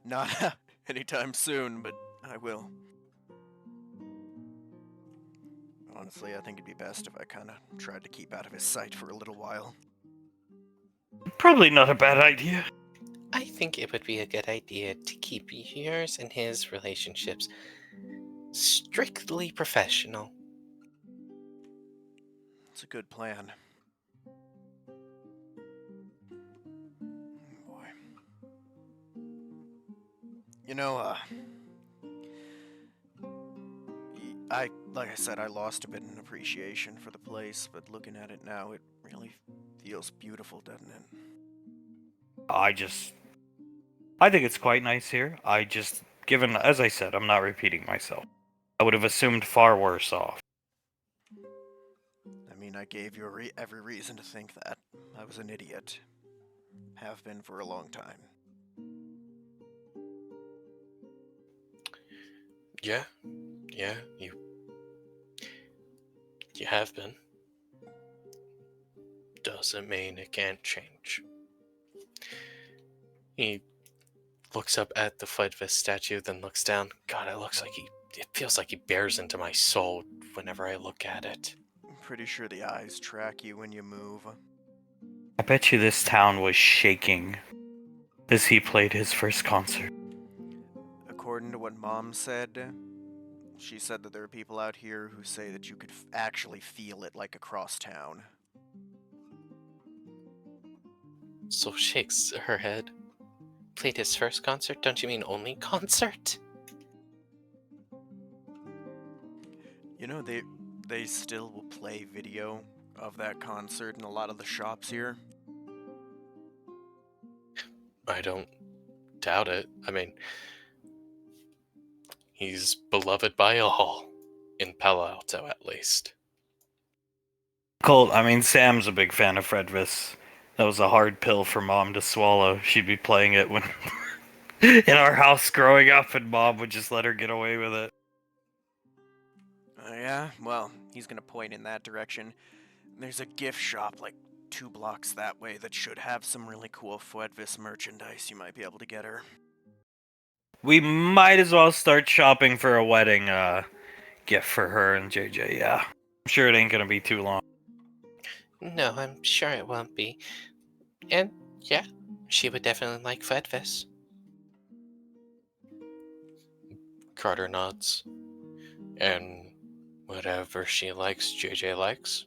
Not anytime soon, but I will. Honestly, I think it'd be best if I kinda tried to keep out of his sight for a little while. Probably not a bad idea. I think it would be a good idea to keep yours and his relationships strictly professional. It's a good plan. Boy. You know, like I said, I lost a bit in appreciation for the place, but looking at it now, it really feels beautiful, doesn't it? I think it's quite nice here. Given, as I said, I'm not repeating myself. I would have assumed far worse off. I mean, I gave you every reason to think that. I was an idiot. Have been for a long time. Yeah, you have been. doesn't mean it can't change. He looks up at the Fledvest statue, then looks down. God, it feels like he bears into my soul whenever I look at it. I'm pretty sure the eyes track you when you move. I bet you this town was shaking as he played his first concert. According to what Mom said, she said that there are people out here who say that you could actually feel it like across town. Soul shakes her head. Played his first concert? Don't you mean only concert? You know, they still will play video of that concert in a lot of the shops here. I don't doubt it. I mean, he's beloved by all. In Palo Alto, at least. Colt, I mean, Sam's a big fan of Fredvis. That was a hard pill for Mom to swallow. She'd be playing it when in our house growing up, and Mom would just let her get away with it. Yeah? Well, he's gonna point in that direction. There's a gift shop like 2 blocks that way that should have some really cool Fuedvis merchandise you might be able to get her. We might as well start shopping for a wedding gift for her and JJ, yeah. I'm sure it ain't gonna be too long. No, I'm sure it won't be. And, yeah, she would definitely like Fledvest. Carter nods. And whatever she likes, JJ likes.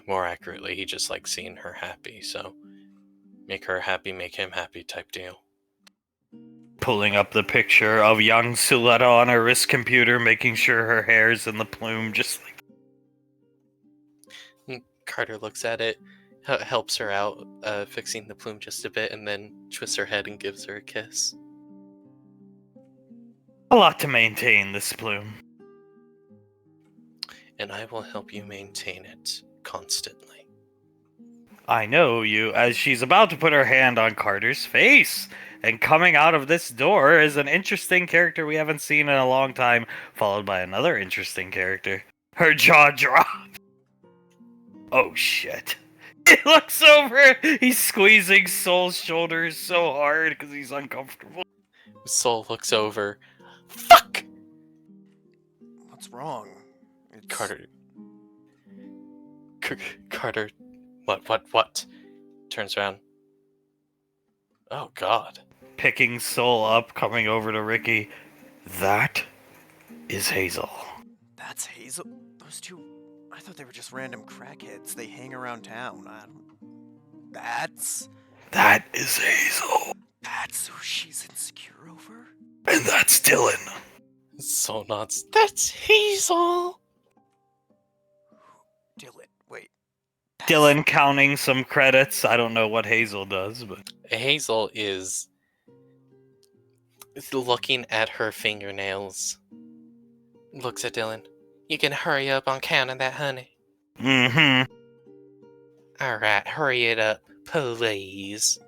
More accurately, he just likes seeing her happy, so make her happy, make him happy type deal. Pulling up the picture of young Suletta on her wrist computer, making sure her hair's in the plume, just like... Carter looks at it, helps her out, fixing the plume just a bit, and then twists her head and gives her a kiss. A lot to maintain, this plume. And I will help you maintain it constantly. I know you, as she's about to put her hand on Carter's face. And coming out of this door is an interesting character we haven't seen in a long time, followed by another interesting character. Her jaw dropped. Oh shit. He looks over, he's squeezing Soul's shoulders so hard because he's uncomfortable. Soul looks over. Fuck! What's wrong? Carter. Carter. What? Turns around. Oh, God. Picking Soul up, coming over to Ricky. That is Hazel. That's Hazel? Those two... I thought they were just random crackheads. They hang around town. That is Hazel. That's who she's insecure over? And that's Dylan. Soul nods. That's Hazel! Dylan, wait. Dylan counting some credits. I don't know what Hazel does, but... Hazel is looking at her fingernails. Looks at Dylan. You can hurry up on counting that, honey. Mm-hmm. Alright, hurry it up, please.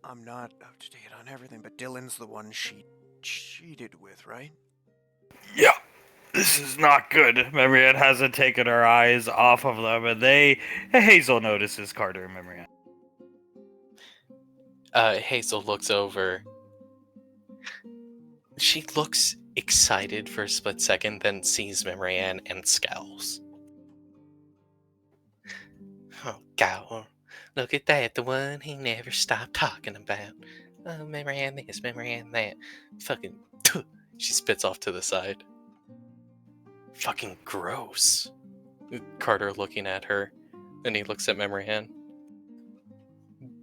I'm not up to date on everything, but Dylan's the one she cheated with, right? Yeah. This is not good. Marianne hasn't taken her eyes off of them, and Hazel notices Carter and Marianne. Hazel looks over. She looks excited for a split second, then sees Marianne and scowls. Oh, God. Look at that, the one he never stopped talking about. Oh, Marianne this, Marianne that. Fucking... She spits off to the side. Fucking gross. Carter looking at her. Then he looks at Marianne.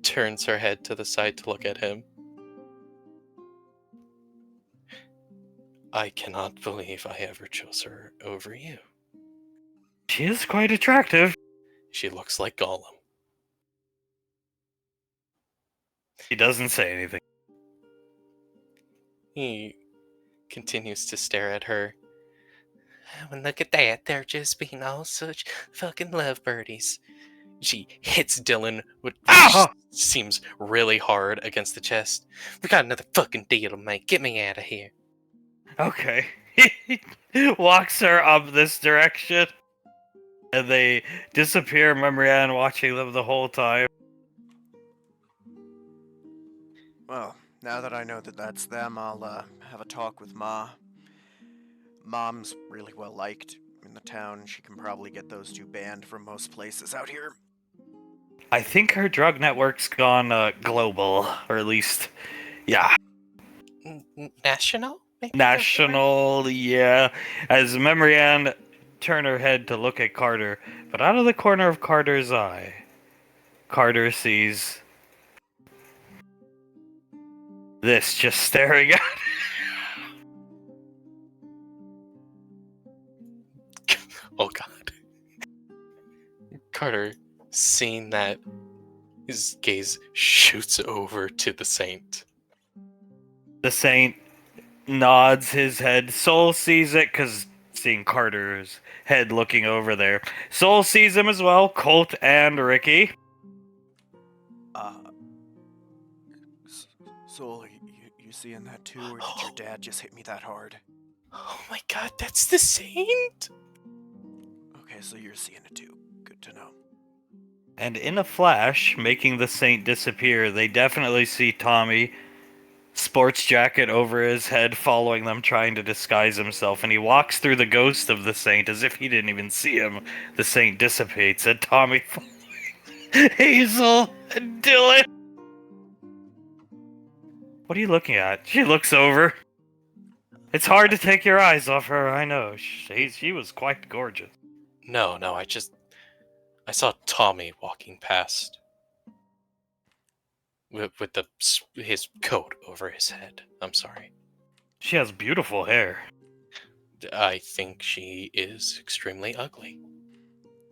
Turns her head to the side to look at him. I cannot believe I ever chose her over you. She is quite attractive. She looks like Gollum. He doesn't say anything. He continues to stare at her. And look at that, they're just being all such fucking lovebirdies. She hits Dylan, which seems really hard against the chest. We got another fucking deal to make. Get me out of here. Okay. He walks her up this direction. And they disappear, memory Ann watching them the whole time. Well, now that I know that that's them, I'll have a talk with Ma. Mom's really well liked in the town. She can probably get those two banned from most places out here. I think her drug network's gone global, or at least, yeah, National? Maybe that's the word? national, yeah. As Memory Ann turned her head to look at Carter, but out of the corner of Carter's eye, Carter sees this just staring at Oh god. Carter, seeing that, his gaze shoots over to the saint. the Saint. Nods his head. Soul sees it because seeing Carter's head looking over there. Soul sees him as well. Colt and Ricky. Soul, you seeing that too, or did your dad just hit me that hard? Oh my god, that's the saint? Okay, so you're seeing it too. Good to know. And in a flash, making the Saint disappear, they definitely see Tommy, sports jacket over his head, following them, trying to disguise himself. And he walks through the ghost of the Saint as if he didn't even see him. The Saint dissipates, and Tommy following Hazel and Dylan. What are you looking at? She looks over. It's hard to take your eyes off her, I know. She was quite gorgeous. No, I saw Tommy walking past with his coat over his head. I'm sorry. She has beautiful hair. I think she is extremely ugly.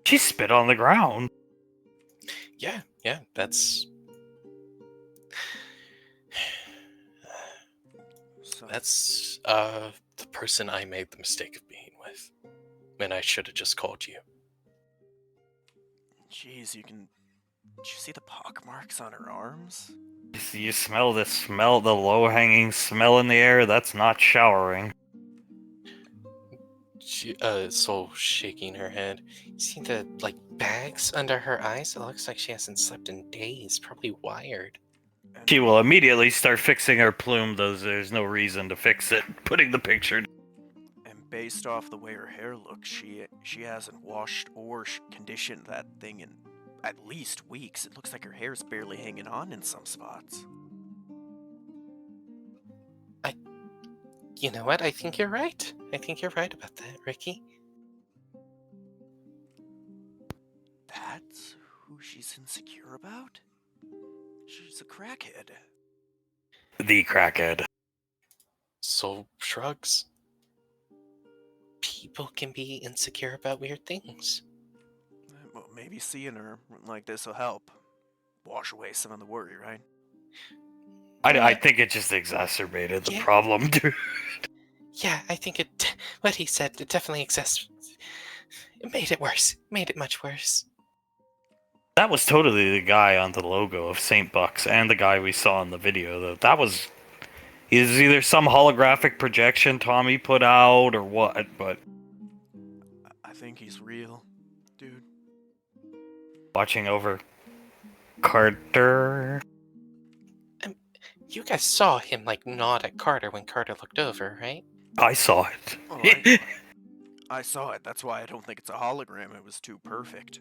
She spit on the ground. Yeah, that's So, the person I made the mistake of being with. And I should have just called you. jeez, did you see the pock marks on her arms? You smell the low-hanging smell in the air? That's not showering. She, Soul shaking her head. You see the, bags under her eyes? It looks like she hasn't slept in days. Probably wired. And, She will immediately start fixing her plume, though there's no reason to fix it. Putting the picture... and based off the way her hair looks, she hasn't washed or conditioned that thing in at least weeks. It looks like her hair's barely hanging on in some spots. You know what? I think you're right. I think you're right about that, Ricky. That's who she's insecure about? She's a crackhead. The crackhead. Soul shrugs. People can be insecure about weird things. Well, maybe seeing her like this will help wash away some of the worry, right? I think it just exacerbated the problem, dude. Yeah, I think what he said, it definitely exists. It made it worse. Made it much worse. That was totally the guy on the logo of St. Buck's and the guy we saw in the video, though. That was... is either some holographic projection Tommy put out or what, but... I think he's real, dude. Watching over Carter... You guys saw him, nod at Carter when Carter looked over, right? I saw it. Oh, I saw it. That's why I don't think it's a hologram. It was too perfect.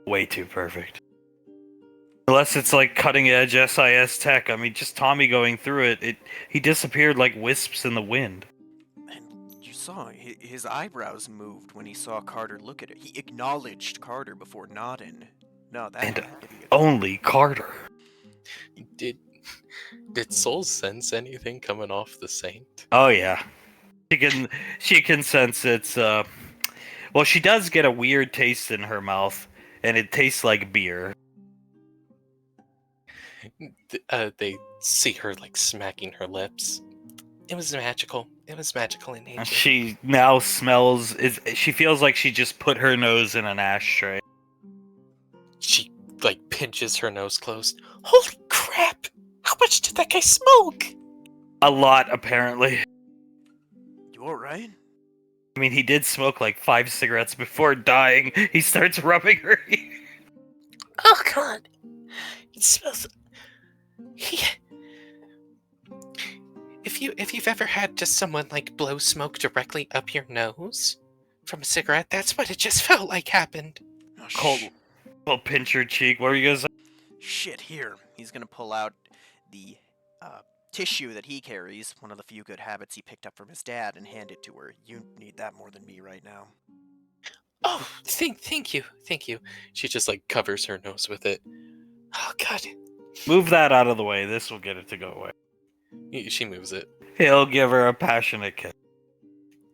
Way too perfect. Unless it's like cutting edge SIS tech. I mean, just Tommy going through it, he disappeared like wisps in the wind. And you saw his eyebrows moved when he saw Carter look at it. He acknowledged Carter before nodding. No, that And idiot. only Carter. Did Soul sense anything coming off the saint? Oh yeah. She can sense it's well, she does get a weird taste in her mouth, and it tastes like beer. They see her smacking her lips. It was magical. It was magical in nature. She now smells she feels like she just put her nose in an ashtray. She pinches her nose closed. Holy crap! How much did that guy smoke? A lot, apparently. You alright? I mean, he did smoke like 5 cigarettes before dying. He starts rubbing her ear. Oh God! It smells. He... If you've ever had just someone like blow smoke directly up your nose from a cigarette, that's what it just felt like happened. Oh, Cold pinch your cheek. What were you gonna say? shit, here. He's gonna pull out the tissue that he carries, one of the few good habits he picked up from his dad, and hand it to her. You need that more than me right now. Oh, thank you. She just like covers her nose with it. Oh God. Move that out of the way. This will get it to go away. She moves it. He'll give her a passionate kiss.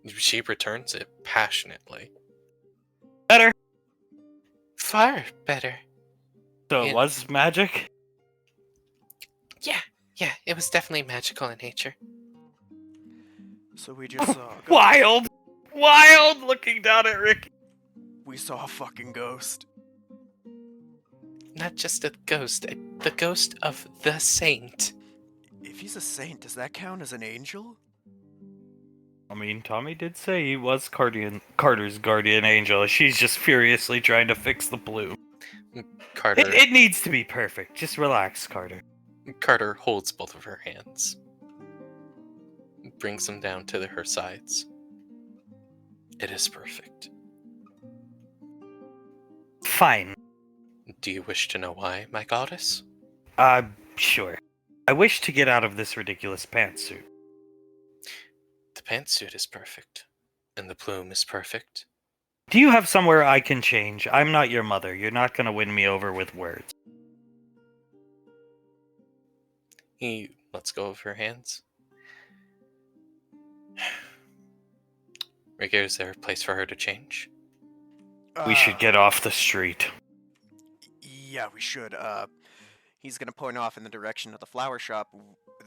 She returns it passionately. Better. Far better. So Yeah. it was magic? Yeah, it was definitely magical in nature. So we just saw. Wild! Wild looking down at Ricky. We saw a fucking ghost. Not just a ghost, the ghost of the saint. If he's a saint, does that count as an angel? I mean, Tommy did say he was Carter's guardian angel. She's just furiously trying to fix the bloom. Carter It needs to be perfect. Just relax, Carter. Carter holds both of her hands. Brings them down to her sides. It is perfect. Fine. Do you wish to know why, my goddess? Sure. I wish to get out of this ridiculous pantsuit. The pantsuit is perfect. And the plume is perfect. Do you have somewhere I can change? I'm not your mother. You're not gonna win me over with words. He lets go of her hands. Ricky, is there a place for her to change? We should get off the street. Yeah, we should. He's gonna point off in the direction of the flower shop.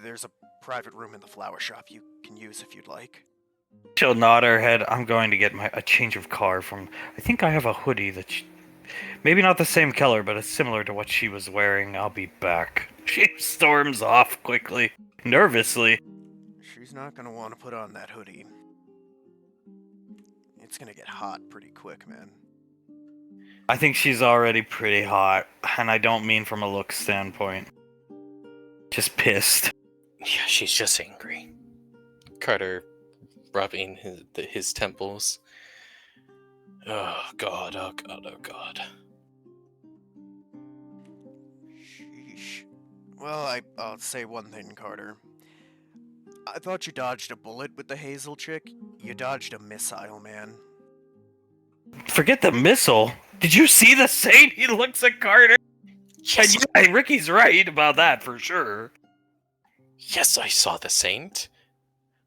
There's a private room in the flower shop you can use if you'd like. She'll nod her head. I'm going to get a change of car from... I think I have a hoodie that maybe not the same color, but it's similar to what she was wearing. I'll be back. She storms off quickly, nervously. She's not gonna want to put on that hoodie. It's gonna get hot pretty quick, man. I think she's already pretty hot, and I don't mean from a look standpoint. Just pissed. Yeah, she's just angry. Carter rubbing his temples. Oh God, oh God, oh God. Sheesh. Well, I'll say one thing, Carter. I thought you dodged a bullet with the Hazel chick. You dodged a missile, man. Forget the missile. Did you see the saint? He looks at Carter. Yes, And yeah, Ricky's right about that for sure. yes, I saw the saint.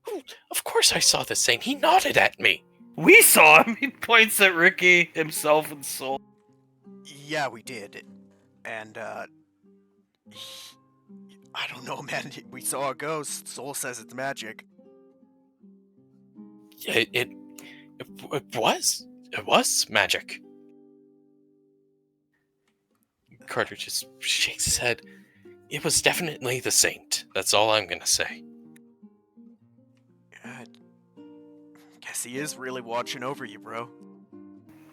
Ooh, of course I saw the saint. He nodded at me. We saw him. He points at Ricky, himself, and Soul. Yeah, we did. And, I don't know, man. We saw a ghost. Soul says it's magic. It was. It was magic. Carter just shakes his head. It was definitely the saint. That's all I'm gonna say. Guess he is really watching over you, bro.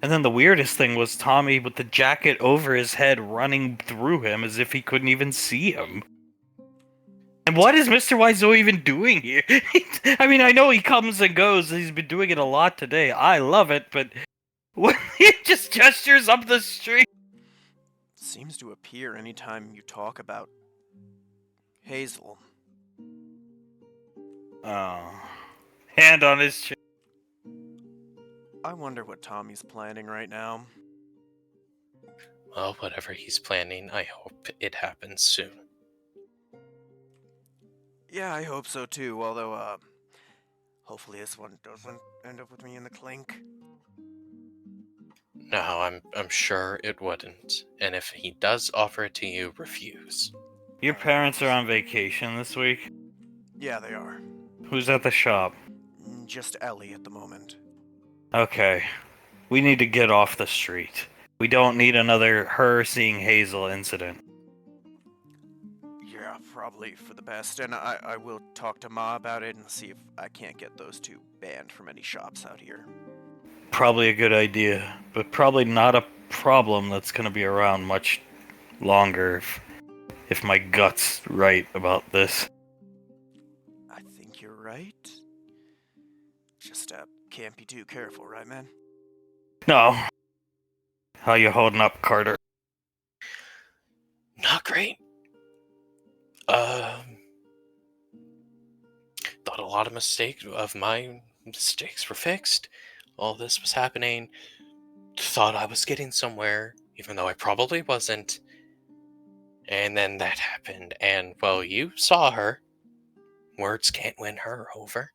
And then the weirdest thing was Tommy with the jacket over his head running through him as if he couldn't even see him. And what is Mr. Wiseau even doing here? I mean, I know he comes and goes. He's been doing it a lot today. I love it, but he just gestures up the street. Seems to appear anytime you talk about Hazel. Oh. Hand on his chin. I wonder what Tommy's planning right now. Well, whatever he's planning, I hope it happens soon. Yeah, I hope so too, although, hopefully this one doesn't end up with me in the clink. No, I'm sure it wouldn't. And if he does offer it to you, refuse. Your parents are on vacation this week? Yeah, they are. Who's at the shop? Just Ellie at the moment. Okay. We need to get off the street. We don't need another her seeing Hazel incident. Yeah, probably for the best, and I will talk to Ma about it and see if I can't get those two banned from any shops out here. Probably a good idea, but probably not a problem that's gonna be around much longer if my gut's right about this. I think you're right. Just, can't be too careful, right, man? No. How you holding up, Carter? Not great. Thought a lot of my mistakes were fixed. All this was happening. Thought I was getting somewhere, even though I probably wasn't. And then that happened, and well, you saw her. Words can't win her over.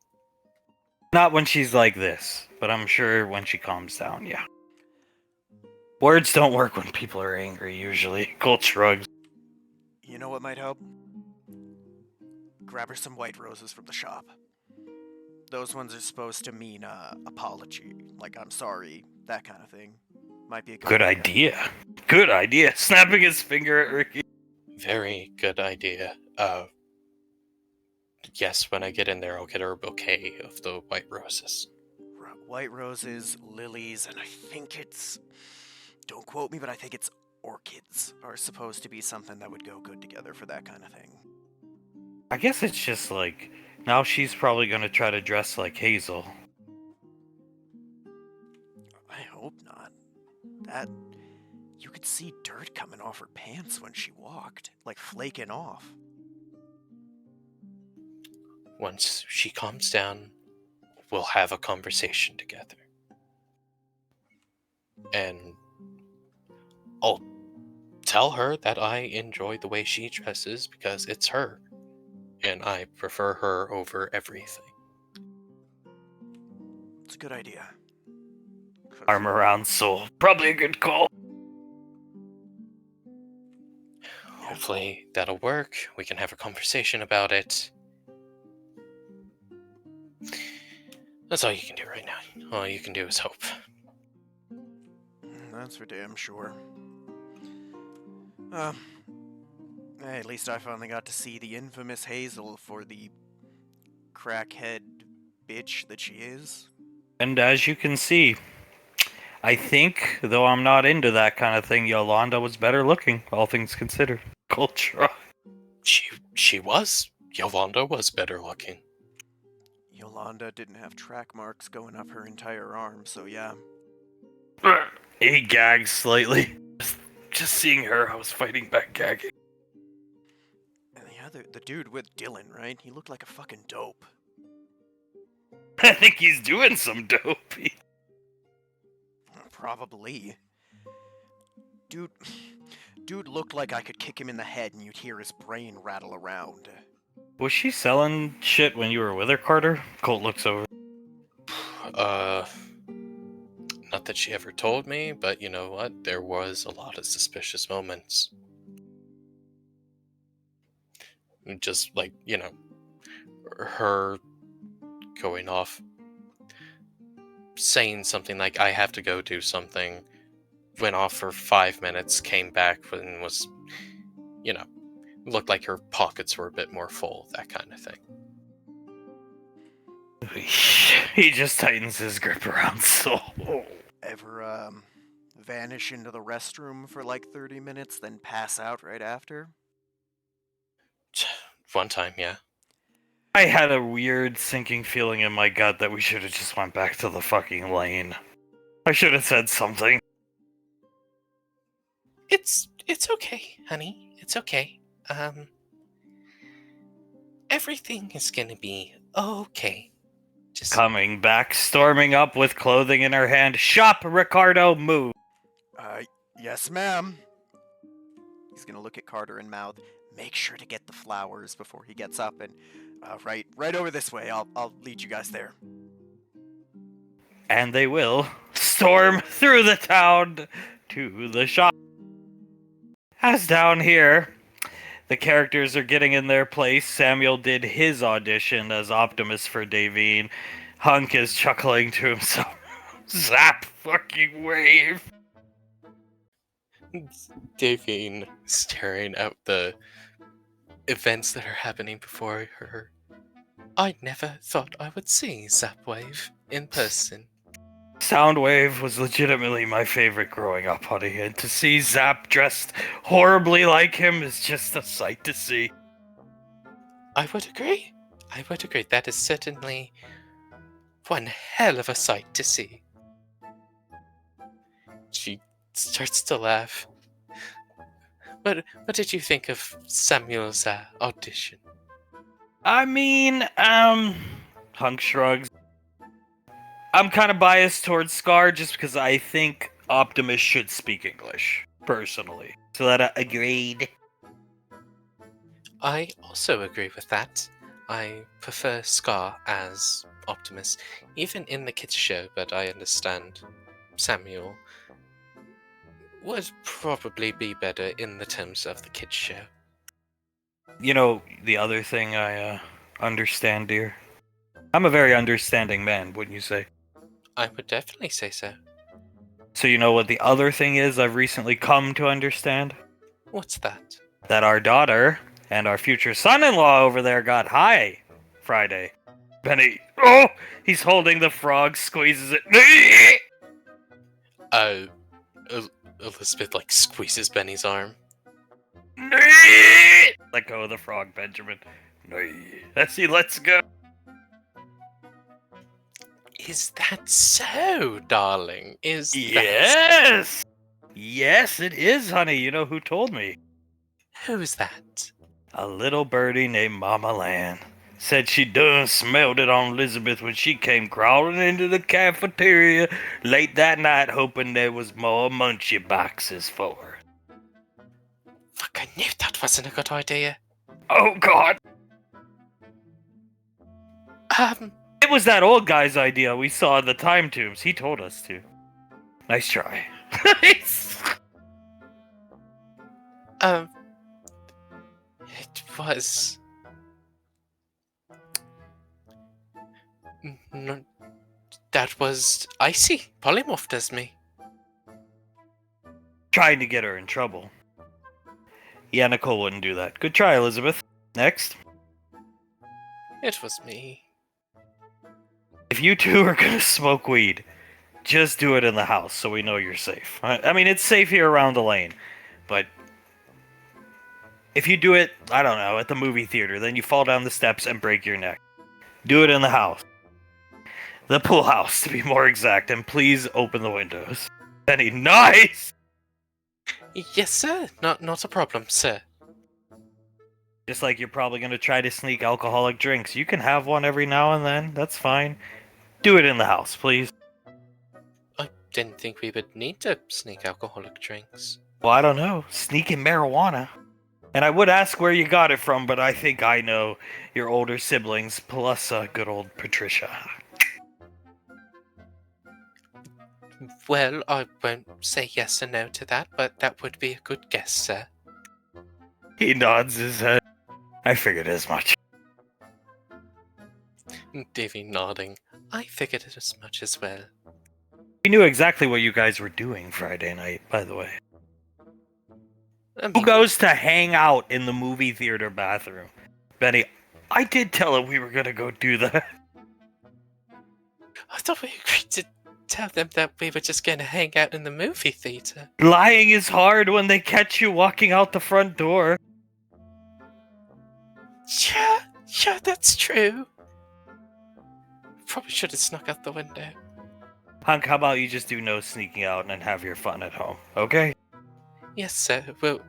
Not when she's like this, but I'm sure when she calms down, yeah. Words don't work when people are angry, usually. Colt shrugs. You know what might help? Grab her some white roses from the shop. Those ones are supposed to mean, apology. Like, I'm sorry, that kind of thing. Might be a Good idea. Good idea. Snapping his finger at Ricky. Very good idea. Yes, when I get in there, I'll get her a bouquet of the white roses. White roses, lilies, and I think it's... Don't quote me, but I think it's orchids are supposed to be something that would go good together for that kind of thing. I guess it's just like, now she's probably gonna try to dress like Hazel. I hope not. That... You could see dirt coming off her pants when she walked, like flaking off. Once she calms down, we'll have a conversation together. And I'll tell her that I enjoy the way she dresses because it's her. And I prefer her over everything. It's a good idea. Arm around Soul. Probably a good call. Hopefully that'll work. We can have a conversation about it. That's all you can do right now. All you can do is hope. That's for damn sure. Hey, at least I finally got to see the infamous Hazel for the crackhead bitch that she is. And as you can see, I think, though I'm not into that kind of thing, Yolanda was better looking, all things considered. Culture. She was. Yolanda was better looking. Yolanda didn't have track marks going up her entire arm, so yeah. He gags slightly. Just seeing her, I was fighting back gagging. And the dude with Dylan, right? He looked like a fucking dope. I think he's doing some dope. Probably. Dude looked like I could kick him in the head and you'd hear his brain rattle around. Was she selling shit when you were with her, Carter? Colt looks over. Not that she ever told me, but you know what? There was a lot of suspicious moments. Just like, her going off, saying something like, I have to go do something, went off for 5 minutes, came back and was, looked like her pockets were a bit more full, that kind of thing. He just tightens his grip around Soul. Ever, vanish into the restroom for like 30 minutes, then pass out right after? One time, yeah. I had a weird sinking feeling in my gut that we should have just went back to the fucking lane. I should have said something. It's okay, honey. It's okay. Everything is gonna be okay. Just Coming back, storming up with clothing in her hand. Shop, Ricardo, move. Yes, ma'am. He's gonna look at Carter and mouth, make sure to get the flowers before he gets up, and, right over this way. I'll lead you guys there. And they will storm through the town to the shop. As down here, the characters are getting in their place. Samuel did his audition as Optimus for Davine. Hunk is chuckling to himself. Zap fucking wave. Davine staring out the events that are happening before her. I never thought I would see Zapwave in person. Soundwave was legitimately my favorite growing up, honey, and to see Zap dressed horribly like him is just a sight to see. I would agree. I would agree. That is certainly one hell of a sight to see. She starts to laugh. What did you think of Samuel's audition? I mean, Hunk shrugs. I'm kind of biased towards Scar just because I think Optimus should speak English, personally. So that agreed. I also agree with that. I prefer Scar as Optimus, even in the kids' show, but I understand Samuel would probably be better in the terms of the kids' show. You know, the other thing I understand, dear? I'm a very understanding man, wouldn't you say? I would definitely say so. So you know what the other thing is I've recently come to understand? What's that? That our daughter and our future son-in-law over there got high Friday. Benny, oh, he's holding the frog, squeezes it. Elizabeth squeezes Benny's arm. Let go of the frog, Benjamin. Let's see, let's go. Is that so, darling? Yes! Yes, it is, honey. You know who told me? Who's that? A little birdie named Mama Lan. Said she done smelled it on Elizabeth when she came crawling into the cafeteria late that night hoping there was more munchie boxes for her. Fuck, I knew that wasn't a good idea. Oh, God! It was that old guy's idea we saw in the time tubes. He told us to. Nice try. It was... No, that was Icy, polymorphed as me. Trying to get her in trouble. Yeah, Nicole wouldn't do that. Good try, Elizabeth. Next. It was me. If you two are gonna smoke weed, just do it in the house so we know you're safe. I mean, it's safe here around the lane, but if you do it, I don't know, at the movie theater, then you fall down the steps and break your neck. Do it in the house. The pool house, to be more exact, and please open the windows. Benny, nice! Yes, sir. Not a problem, sir. Just like you're probably gonna try to sneak alcoholic drinks. You can have one every now and then, that's fine. Do it in the house, please. I didn't think we would need to sneak alcoholic drinks. Well, I don't know. Sneaking marijuana. And I would ask where you got it from, but I think I know your older siblings, plus good old Patricia. Well, I won't say yes or no to that, but that would be a good guess, sir. He nods his head. I figured as much. Davy nodding. I figured it as much as well. We knew exactly what you guys were doing Friday night, by the way. Who goes to hang out in the movie theater bathroom? Benny, I did tell him we were gonna go do that. I thought we agreed to tell them that we were just going to hang out in the movie theater. Lying is hard when they catch you walking out the front door. Yeah, that's true. Probably should have snuck out the window. Hunk, how about you just do no sneaking out and have your fun at home, okay? Yes, sir. We'll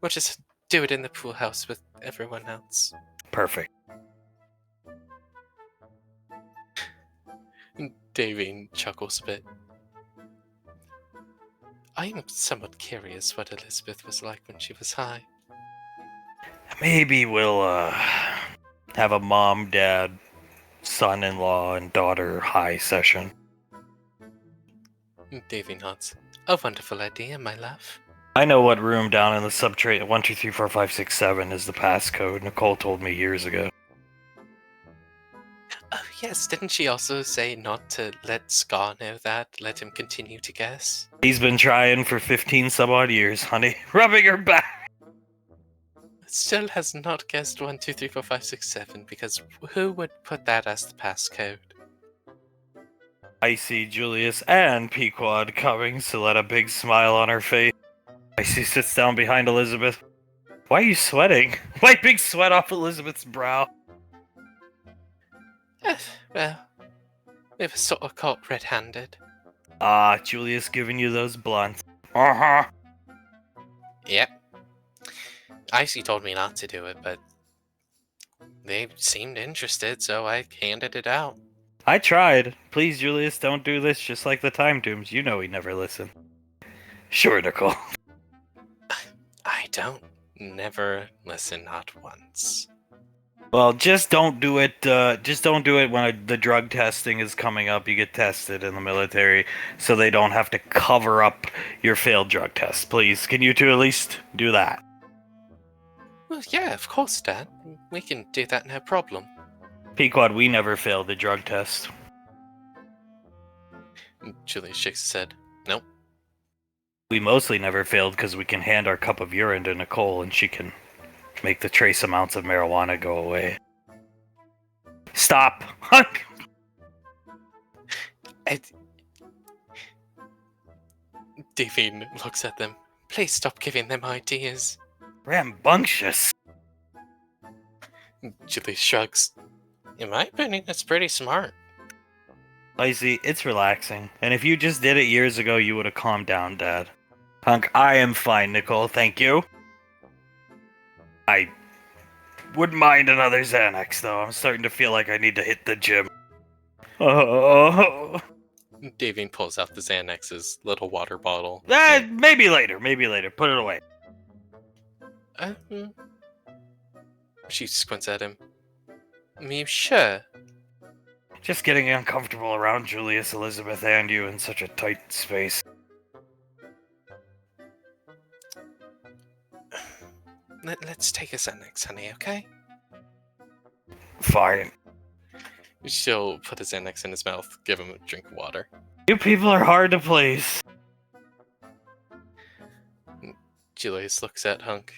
just do it in the pool house with everyone else. Perfect. Davine chuckles a bit. I am somewhat curious what Elizabeth was like when she was high. Maybe we'll have a mom, dad, son-in-law, and daughter high session. Davy nods. A wonderful idea, my love. I know what room down in the subtrade 1, 2, 3, 4, 5, 6, 7 is the passcode. Nicole told me years ago. Oh yes, didn't she also say not to let Scar know that? Let him continue to guess? He's been trying for 15 some odd years, honey. Rubbing her back. Still has not guessed 1, 2, 3, 4, 5, 6, 7, because who would put that as the passcode? I see Julius and Pequod coming, so let a big smile on her face. Icy sits down behind Elizabeth. Why are you sweating? Wiping sweat off Elizabeth's brow. Well, we were sort of caught red-handed. Ah, Julius giving you those blunts. Uh-huh. Yep. Icy told me not to do it, but they seemed interested, so I handed it out. I tried. Please, Julius, don't do this just like the Time Tombs. You know he never listened. Sure, Nicole. I don't. Never listen, not once. Well, just don't do it. Just don't do it when the drug testing is coming up. You get tested in the military, so they don't have to cover up your failed drug test. Please, can you two at least do that? Well, yeah, of course, Dad. We can do that, no problem. Pequod, we never failed the drug test. Julius shakes his head. Nope. We mostly never failed because we can hand our cup of urine to Nicole and she can make the trace amounts of marijuana go away. Stop! Davine looks at them. Please stop giving them ideas. Rambunctious! Julius shrugs. In my opinion, it's pretty smart. Icy, it's relaxing. And if you just did it years ago, you would have calmed down, Dad. Hunk, I am fine, Nicole, thank you. I wouldn't mind another Xanax, though. I'm starting to feel like I need to hit the gym. Oh. Davine pulls out the Xanax's little water bottle. Maybe later. Put it away. She squints at him. You sure? Just getting uncomfortable around Julius, Elizabeth, and you in such a tight space. Let's take a Xanax, honey, okay? Fine. She'll put a Xanax in his mouth, give him a drink of water. You people are hard to please. Julius looks at Hunk.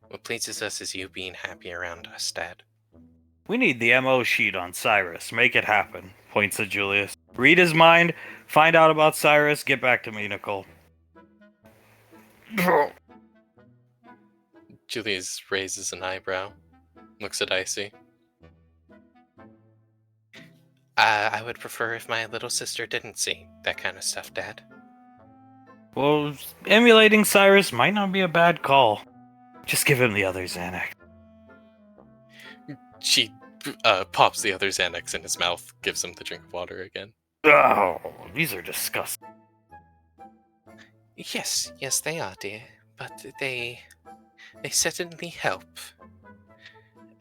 What pleases us is you being happy around us, Dad. We need the MO sheet on Cyrus. Make it happen, points at Julius. Read his mind, find out about Cyrus, get back to me, Nicole. Julius raises an eyebrow, looks at Icy. I would prefer if my little sister didn't see that kind of stuff, Dad. Well, emulating Cyrus might not be a bad call. Just give him the other Xanax. She pops the other Xanax in his mouth, gives him the drink of water again. Oh, these are disgusting. Yes, they are, dear. But they certainly help.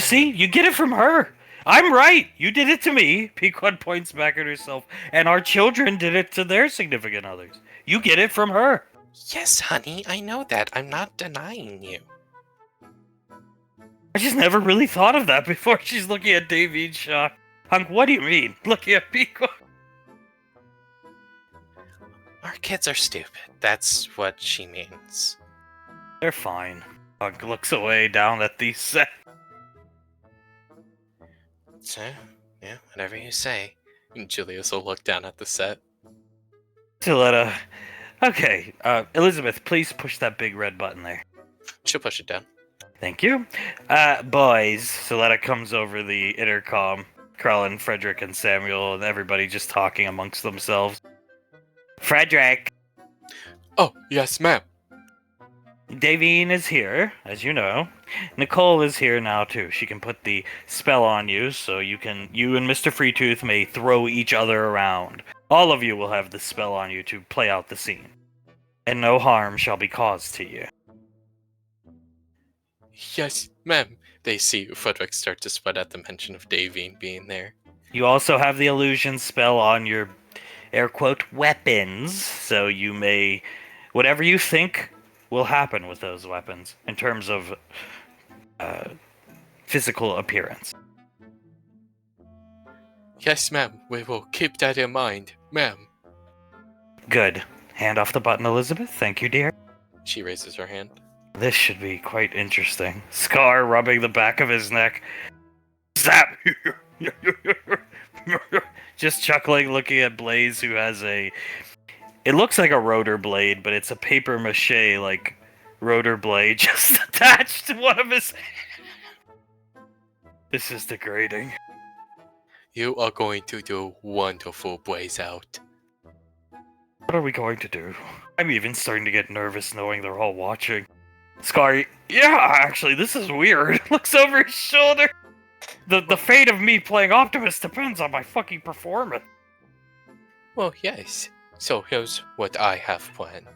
See, you get it from her. I'm right. You did it to me. Pequod points back at herself. And our children did it to their significant others. You get it from her. Yes, honey, I know that. I'm not denying you. I just never really thought of that before. She's looking at Davine shocked. Hunk, what do you mean? Looking at Pequod. Our kids are stupid. That's what she means. They're fine. Hunk looks away down at the set. So, yeah, whatever you say. And Julius will look down at the set. Tiletta. Okay, Elizabeth, please push that big red button there. She'll push it down. Thank you. Boys, Soletta comes over the intercom. Krellin, Frederick, and Samuel, and everybody just talking amongst themselves. Frederick! Oh, yes, ma'am. Davine is here, as you know. Nicole is here now, too. She can put the spell on you, so you and Mr. Freetooth may throw each other around. All of you will have the spell on you to play out the scene. And no harm shall be caused to you. Yes, ma'am. They see Frederick start to sweat at the mention of Davine being there. You also have the illusion spell on your, air quote, weapons, so you may... Whatever you think will happen with those weapons, in terms of physical appearance. Yes, ma'am. We will keep that in mind, ma'am. Good. Hand off the button, Elizabeth. Thank you, dear. She raises her hand. This should be quite interesting. Scar rubbing the back of his neck. Zap! Just chuckling, looking at Blaze, who has a... It looks like a rotor blade, but it's a paper mache, like, rotor blade just attached to one of his... This is degrading. You are going to do wonderful, Blaze Out. What are we going to do? I'm even starting to get nervous knowing they're all watching. Scar, yeah, actually, this is weird. Looks over his shoulder. The fate of me playing Optimus depends on my fucking performance. Well, yes. So here's what I have planned.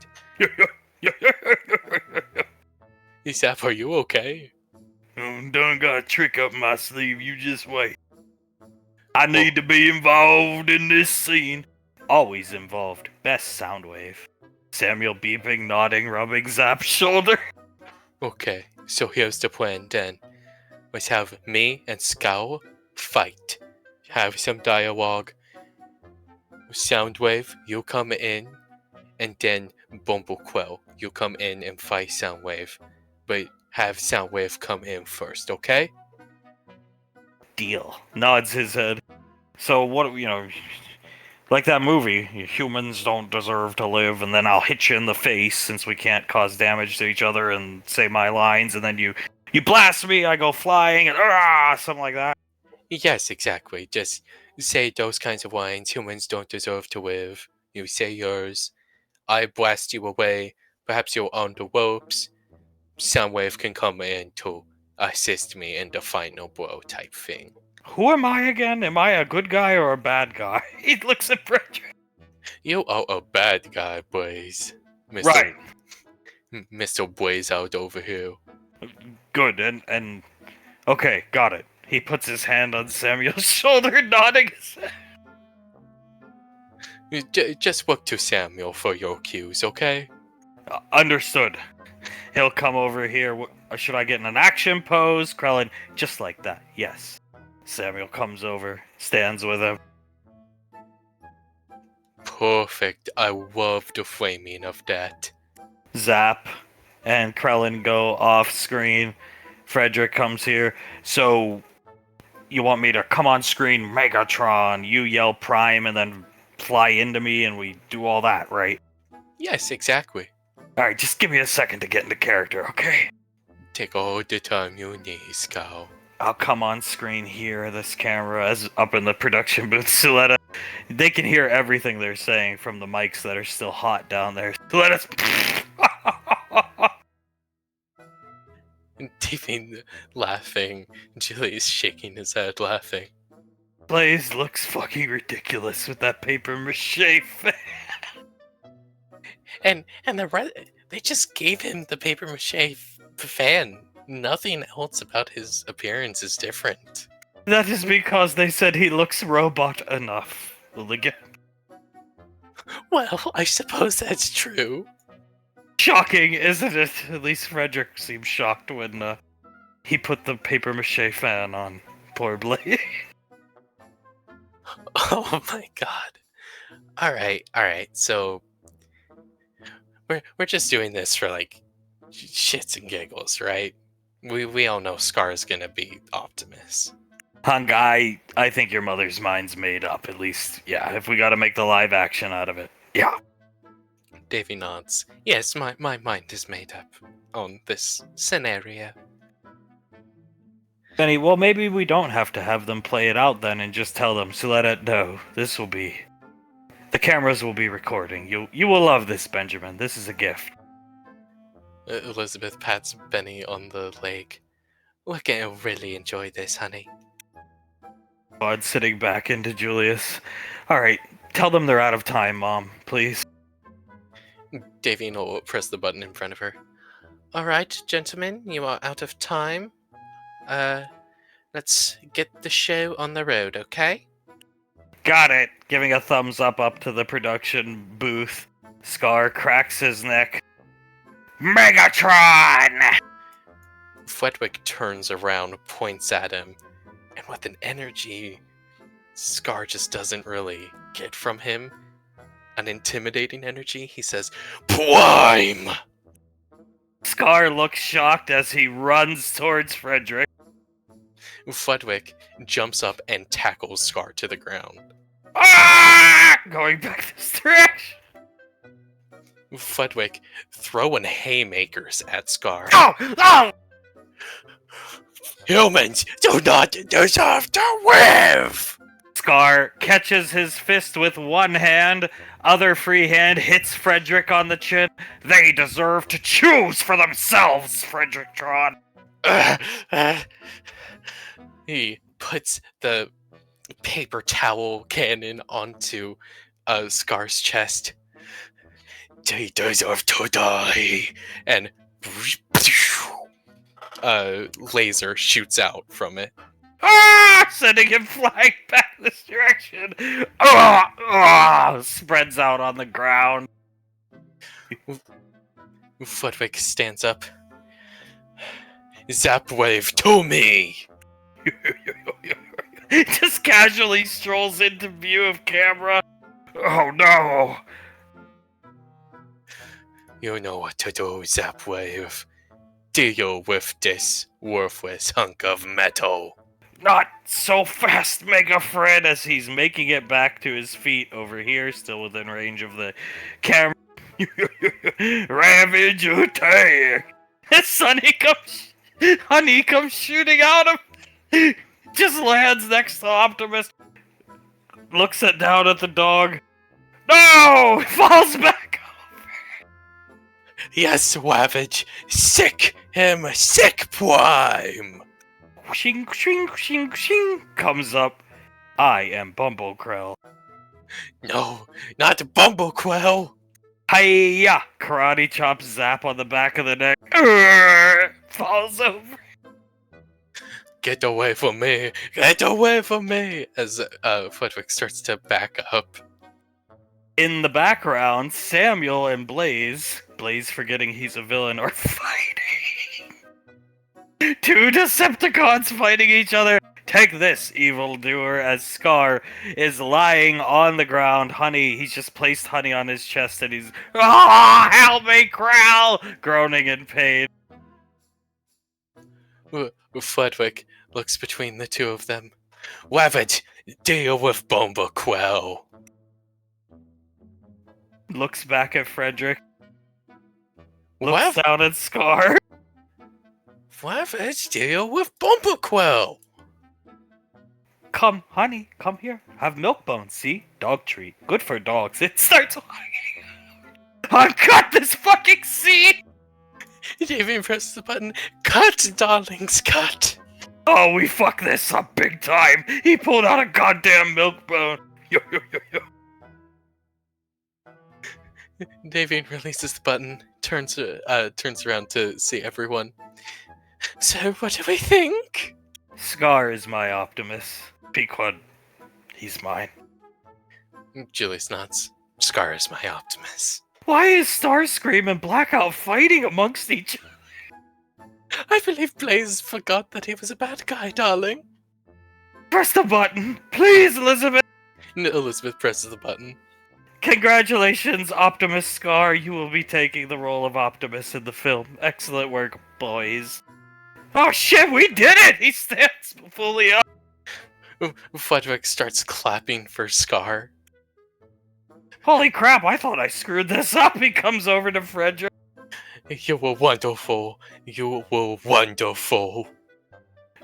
Zap, are you okay? Done got a trick up my sleeve, you just wait. I need to be involved in this scene. Always involved. Best Soundwave. Samuel beeping, nodding, rubbing Zap's shoulder. Okay, so here's the plan then. Let's have me and Scowl fight. Have some dialogue. Soundwave, you come in, and then Bumblequill, you come in and fight Soundwave. But have Soundwave come in first, okay? Deal. Nods his head. So what, like that movie, humans don't deserve to live, and then I'll hit you in the face since we can't cause damage to each other and say my lines, and then you blast me, I go flying, and something like that. Yes, exactly. Just say those kinds of lines. Humans don't deserve to live. You say yours. I blast you away. Perhaps you're on the ropes. Soundwave can come in to assist me in the final blow type thing. Who am I again? Am I a good guy or a bad guy? He looks at Frederick. You are a bad guy, Blaze. Mr. Right. Mr. Blaze out over here. Good, and... Okay, got it. He puts his hand on Samuel's shoulder, nodding his head. Just look to Samuel for your cues, okay? Understood. He'll come over here. Should I get in an action pose? Krellin, just like that, yes. Samuel comes over, stands with him. Perfect. I love the framing of that. Zap and Krellin go off screen. Frederick comes here. So, you want me to come on screen, Megatron, you yell Prime, and then fly into me, and we do all that, right? Yes, exactly. Alright, just give me a second to get into character, okay? Take all the time you need, Scowl. I'll come on screen here, this camera, as up in the production booth, so they can hear everything they're saying from the mics that are still hot down there. So let us... Davey laughing. Julie's shaking his head laughing. Blaze looks fucking ridiculous with that paper mache fan. And they just gave him the paper mache fan. Nothing else about his appearance is different. That is because they said he looks robot enough. Again. Well, I suppose that's true. Shocking, isn't it? At least Frederick seemed shocked when he put the paper mache fan on poor Blaze. Oh my god. Alright, so we're just doing this for like shits and giggles, right? We all know Scar's gonna be Optimus. Hunk, I think your mother's mind's made up, at least, yeah, if we gotta make the live action out of it. Yeah. Davey nods. Yes, my mind is made up on this scenario. Benny, well, maybe we don't have to have them play it out then and just tell them, Suletta, no, this will be... The cameras will be recording. You will love this, Benjamin. This is a gift. Elizabeth pats Benny on the leg. We're gonna really enjoy this, honey. Bud sitting back into Julius. Alright, tell them they're out of time, Mom, please. Davey will press the button in front of her. Alright, gentlemen, you are out of time. Let's get the show on the road, okay? Got it! Giving a thumbs up to the production booth. Scar cracks his neck. Megatron! Fletwick turns around, points at him, and with an energy Scar just doesn't really get from him, an intimidating energy, he says, Prime! Scar looks shocked as he runs towards Frederick. Fudwick jumps up and tackles Scar to the ground. Ah! Going back this direction. Fudwick throwing haymakers at Scar. Oh! Oh! Humans do not deserve to live! Scar catches his fist with one hand, other free hand hits Frederick on the chin. They deserve to choose for themselves, Frederick Tron. He puts the paper towel cannon onto Scar's chest. They deserve to die! And laser shoots out from it. Ah! Sending him flying back this direction. Spreads out on the ground. Fudwick stands up. Zap wave to me! Just casually strolls into view of camera. Oh no! You know what to do, Zap wave. Deal with this worthless hunk of metal. Not so fast, Mega Fred, as he's making it back to his feet over here, still within range of the camera. Ravage attack! Honey comes shooting out of him. Just lands next to Optimus. Looks down at the dog. No! Falls back over. Yes, Ravage. Sick him, sick prime! Shing, shing, shing, shing comes up. I am Bumblekrell. No, not Bumblequill! Hiya! Karate chop zap on the back of the neck. Falls over. Get away from me! Get away from me! As Fudwick starts to back up. In the background, Samuel and Blaze forgetting he's a villain, are fighting. Two Decepticons fighting each other. Take this, evildoer, as Scar is lying on the ground. He's just placed Honey on his chest and he's, help me, Crowl! Groaning in pain. Fudwick looks between the two of them. Ravage, deal with Bumblequill! Looks back at Frederick. Looks down at Scar. Ravage, deal with Bumblequill! Come, Honey, come here. Have milk bones, see? Dog treat. Good for dogs. It starts lying. Cut this fucking scene! David presses the button. Cut, darlings, cut! Oh, we fucked this up big time. He pulled out a goddamn milk bone. Yo, yo, yo, yo. Davian releases the button, turns around to see everyone. So, what do we think? Scar is my Optimus. Pequod, he's mine. Julius nods. Scar is my Optimus. Why is Starscream and Blackout fighting amongst each other? I believe Blaze forgot that he was a bad guy, darling. Press the button, please, Elizabeth. Elizabeth presses the button. Congratulations, Optimus Scar. You will be taking the role of Optimus in the film. Excellent work, boys. Oh shit, we did it! He stands fully up. Fudwick starts clapping for Scar. Holy crap, I thought I screwed this up. He comes over to Frederick. You were wonderful. You were wonderful.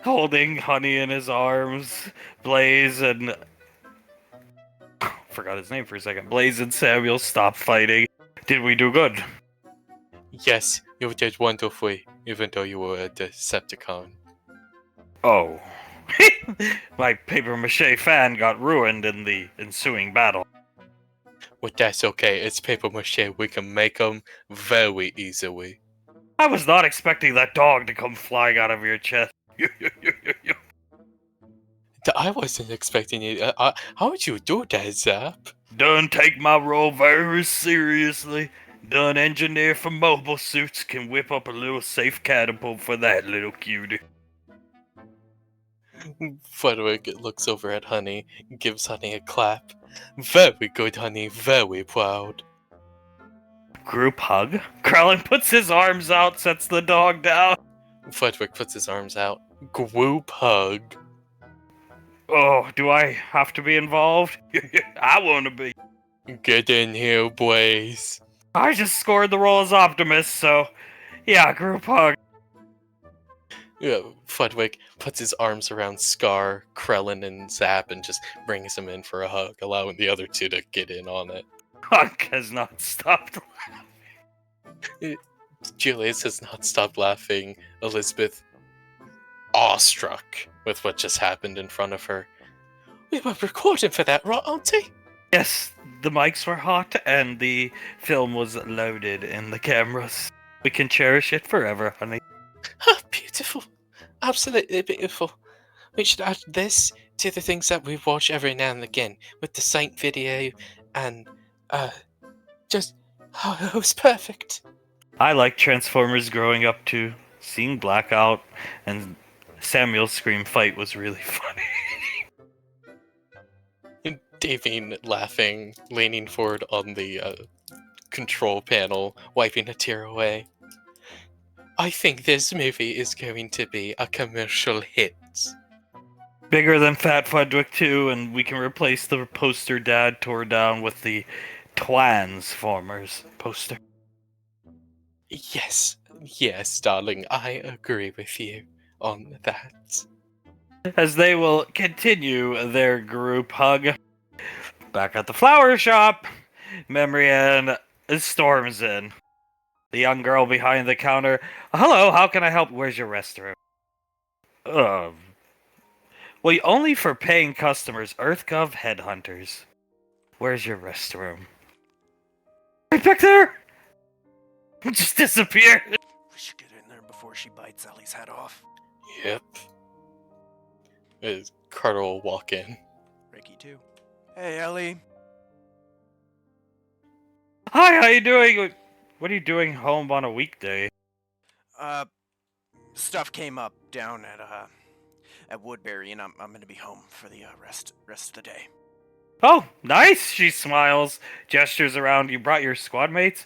Holding Honey in his arms, Blaze and... forgot his name for a second. Blaze and Samuel stop fighting. Did we do good? Yes, you did wonderfully, even though you were a Decepticon. Oh. My papier-mâché fan got ruined in the ensuing battle. Well, that's okay. It's paper-mâché. We can make them very easily. I was not expecting that dog to come flying out of your chest. I wasn't expecting it. How would you do that, Zap? Done take my role very seriously. Done engineer for mobile suits. Can whip up a little safe catapult for that little cutie. Frederick looks over at Honey, gives Honey a clap. Very good, Honey. Very proud. Group hug? Krellin puts his arms out, sets the dog down. Flitwick puts his arms out. Group hug. Oh, do I have to be involved? I want to be. Get in here, boys. I just scored the role as Optimus, so yeah, group hug. Yeah, Flitwick puts his arms around Scar, Krellin, and Zap and just brings him in for a hug, allowing the other two to get in on it. Hug has not stopped. Julius has not stopped laughing. Elizabeth, awestruck with what just happened in front of her. We were recording for that, right, Auntie? Yes, the mics were hot and the film was loaded in the cameras. We can cherish it forever, honey. Ah, beautiful. Absolutely beautiful. We should add this to the things that we watch every now and again, with the Saint video, and, just, oh, it was perfect. I like Transformers growing up too. Seeing Blackout and Samuel's scream fight was really funny. Davine laughing, leaning forward on the control panel, wiping a tear away. I think this movie is going to be a commercial hit. Bigger than Fat Fudwick 2, and we can replace the poster Dad tore down with the Transformers poster. Yes, darling, I agree with you on that. As they will continue their group hug. Back at the flower shop, Memory Ann storms in. The young girl behind the counter. Hello, how can I help? Where's your restroom? Well, only for paying customers. EarthGov headhunters. Where's your restroom? Right back there! Just disappeared. We should get in there before she bites Ellie's head off. Yep. Carter will walk in. Ricky, too. Hey, Ellie. Hi, how you doing? What are you doing home on a weekday? Stuff came up down at Woodbury, and I'm gonna be home for the rest of the day. Oh, nice! She smiles, gestures around. You brought your squad mates?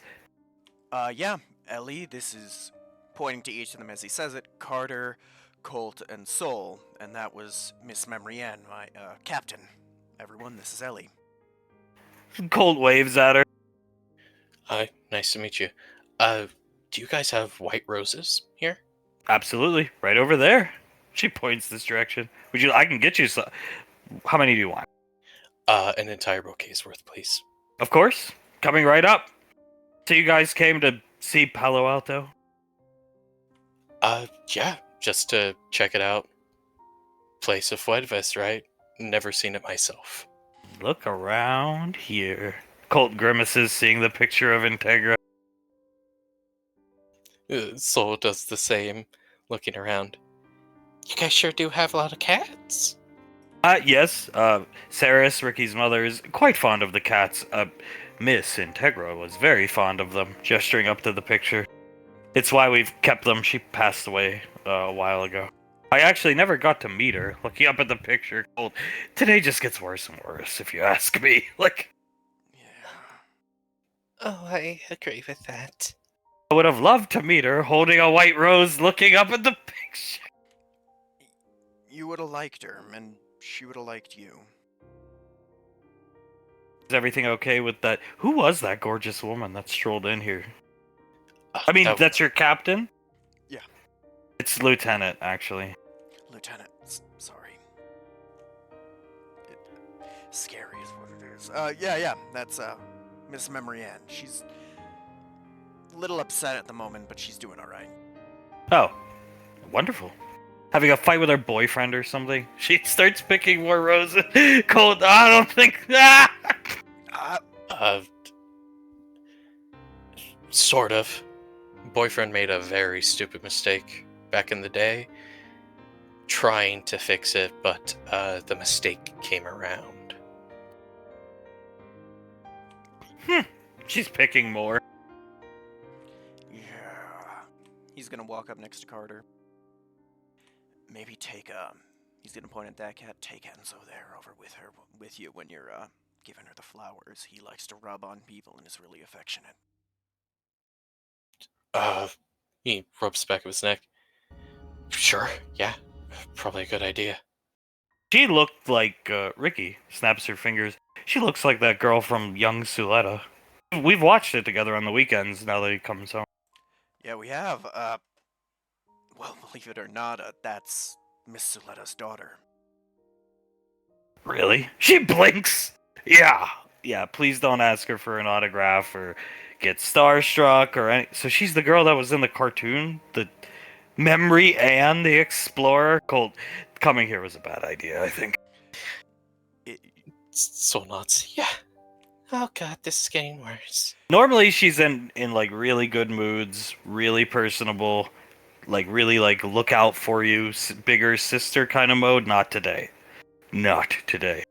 Yeah, Ellie, this is pointing to each of them as he says it, Carter, Colt, and Soul, and that was Miss Memory Ann, my, captain. Everyone, this is Ellie. Colt waves at her. Hi, nice to meet you. Do you guys have white roses here? Absolutely, right over there. She points this direction. I can get you some. How many do you want? An entire bouquet's worth, please. Of course, coming right up. So you guys came to see Palo Alto? Yeah, just to check it out. Place of Fuedves, right? Never seen it myself. Look around here. Colt grimaces, seeing the picture of Integra. Soul does the same, looking around. You guys sure do have a lot of cats? Yes. Saris, Ricky's mother, is quite fond of the cats. Miss Integra was very fond of them, gesturing up to the picture. It's why we've kept them. She passed away a while ago. I actually never got to meet her. Looking up at the picture, Colt, today just gets worse and worse, if you ask me. Oh, I agree with that. I would have loved to meet her, holding a white rose, looking up at the picture. You would have liked her, and she would have liked you. Is everything okay with that? Who was that gorgeous woman that strolled in here? I mean, that's your captain? Yeah. It's Lieutenant, actually. Lieutenant, sorry. Scary is what it is. Yeah, that's, Miss Memory Ann. She's a little upset at the moment, but she's doing alright. Oh, wonderful. Having a fight with her boyfriend or something? She starts picking more roses. Cold, I don't think... Sort of. Boyfriend made a very stupid mistake back in the day. Trying to fix it, but the mistake came around. She's picking more. Yeah. He's gonna walk up next to Carter. Maybe he's gonna point at that cat, take Enzo there over with you when you're, giving her the flowers. He likes to rub on people and is really affectionate. Uh, he rubs the back of his neck. Sure, yeah, probably a good idea. She looked like Ricky. Snaps her fingers. She looks like that girl from Young Suletta. We've watched it together on the weekends now that he comes home. Yeah, we have. Well, believe it or not, that's Miss Suletta's daughter. Really? She blinks. Yeah. Yeah, please don't ask her for an autograph or get starstruck or any. So she's the girl that was in the cartoon? The Memory and the Explorer? Cold. Coming here was a bad idea, I think. It, So nuts. Yeah. Oh god, this is getting worse. Normally she's in like really good moods, really personable, like really like look out for you, bigger sister kind of mode. Not today. Not today.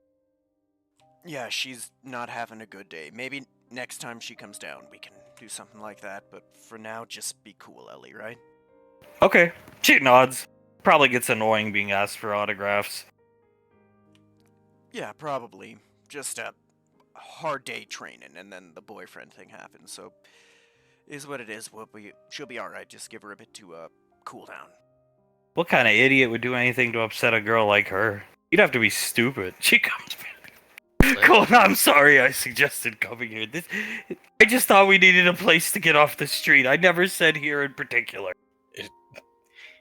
yeah, she's not having a good day. Maybe next time she comes down, we can do something like that. But for now, just be cool, Ellie, right? Okay. She nods. Probably gets annoying being asked for autographs. Yeah, probably. Just a hard day training, and then the boyfriend thing happens. So, is what it is. She'll be all right. Just give her a bit to cool down. What kind of idiot would do anything to upset a girl like her? You'd have to be stupid. She comes back. Cool, I'm sorry I suggested coming here. I just thought we needed a place to get off the street. I never said here in particular.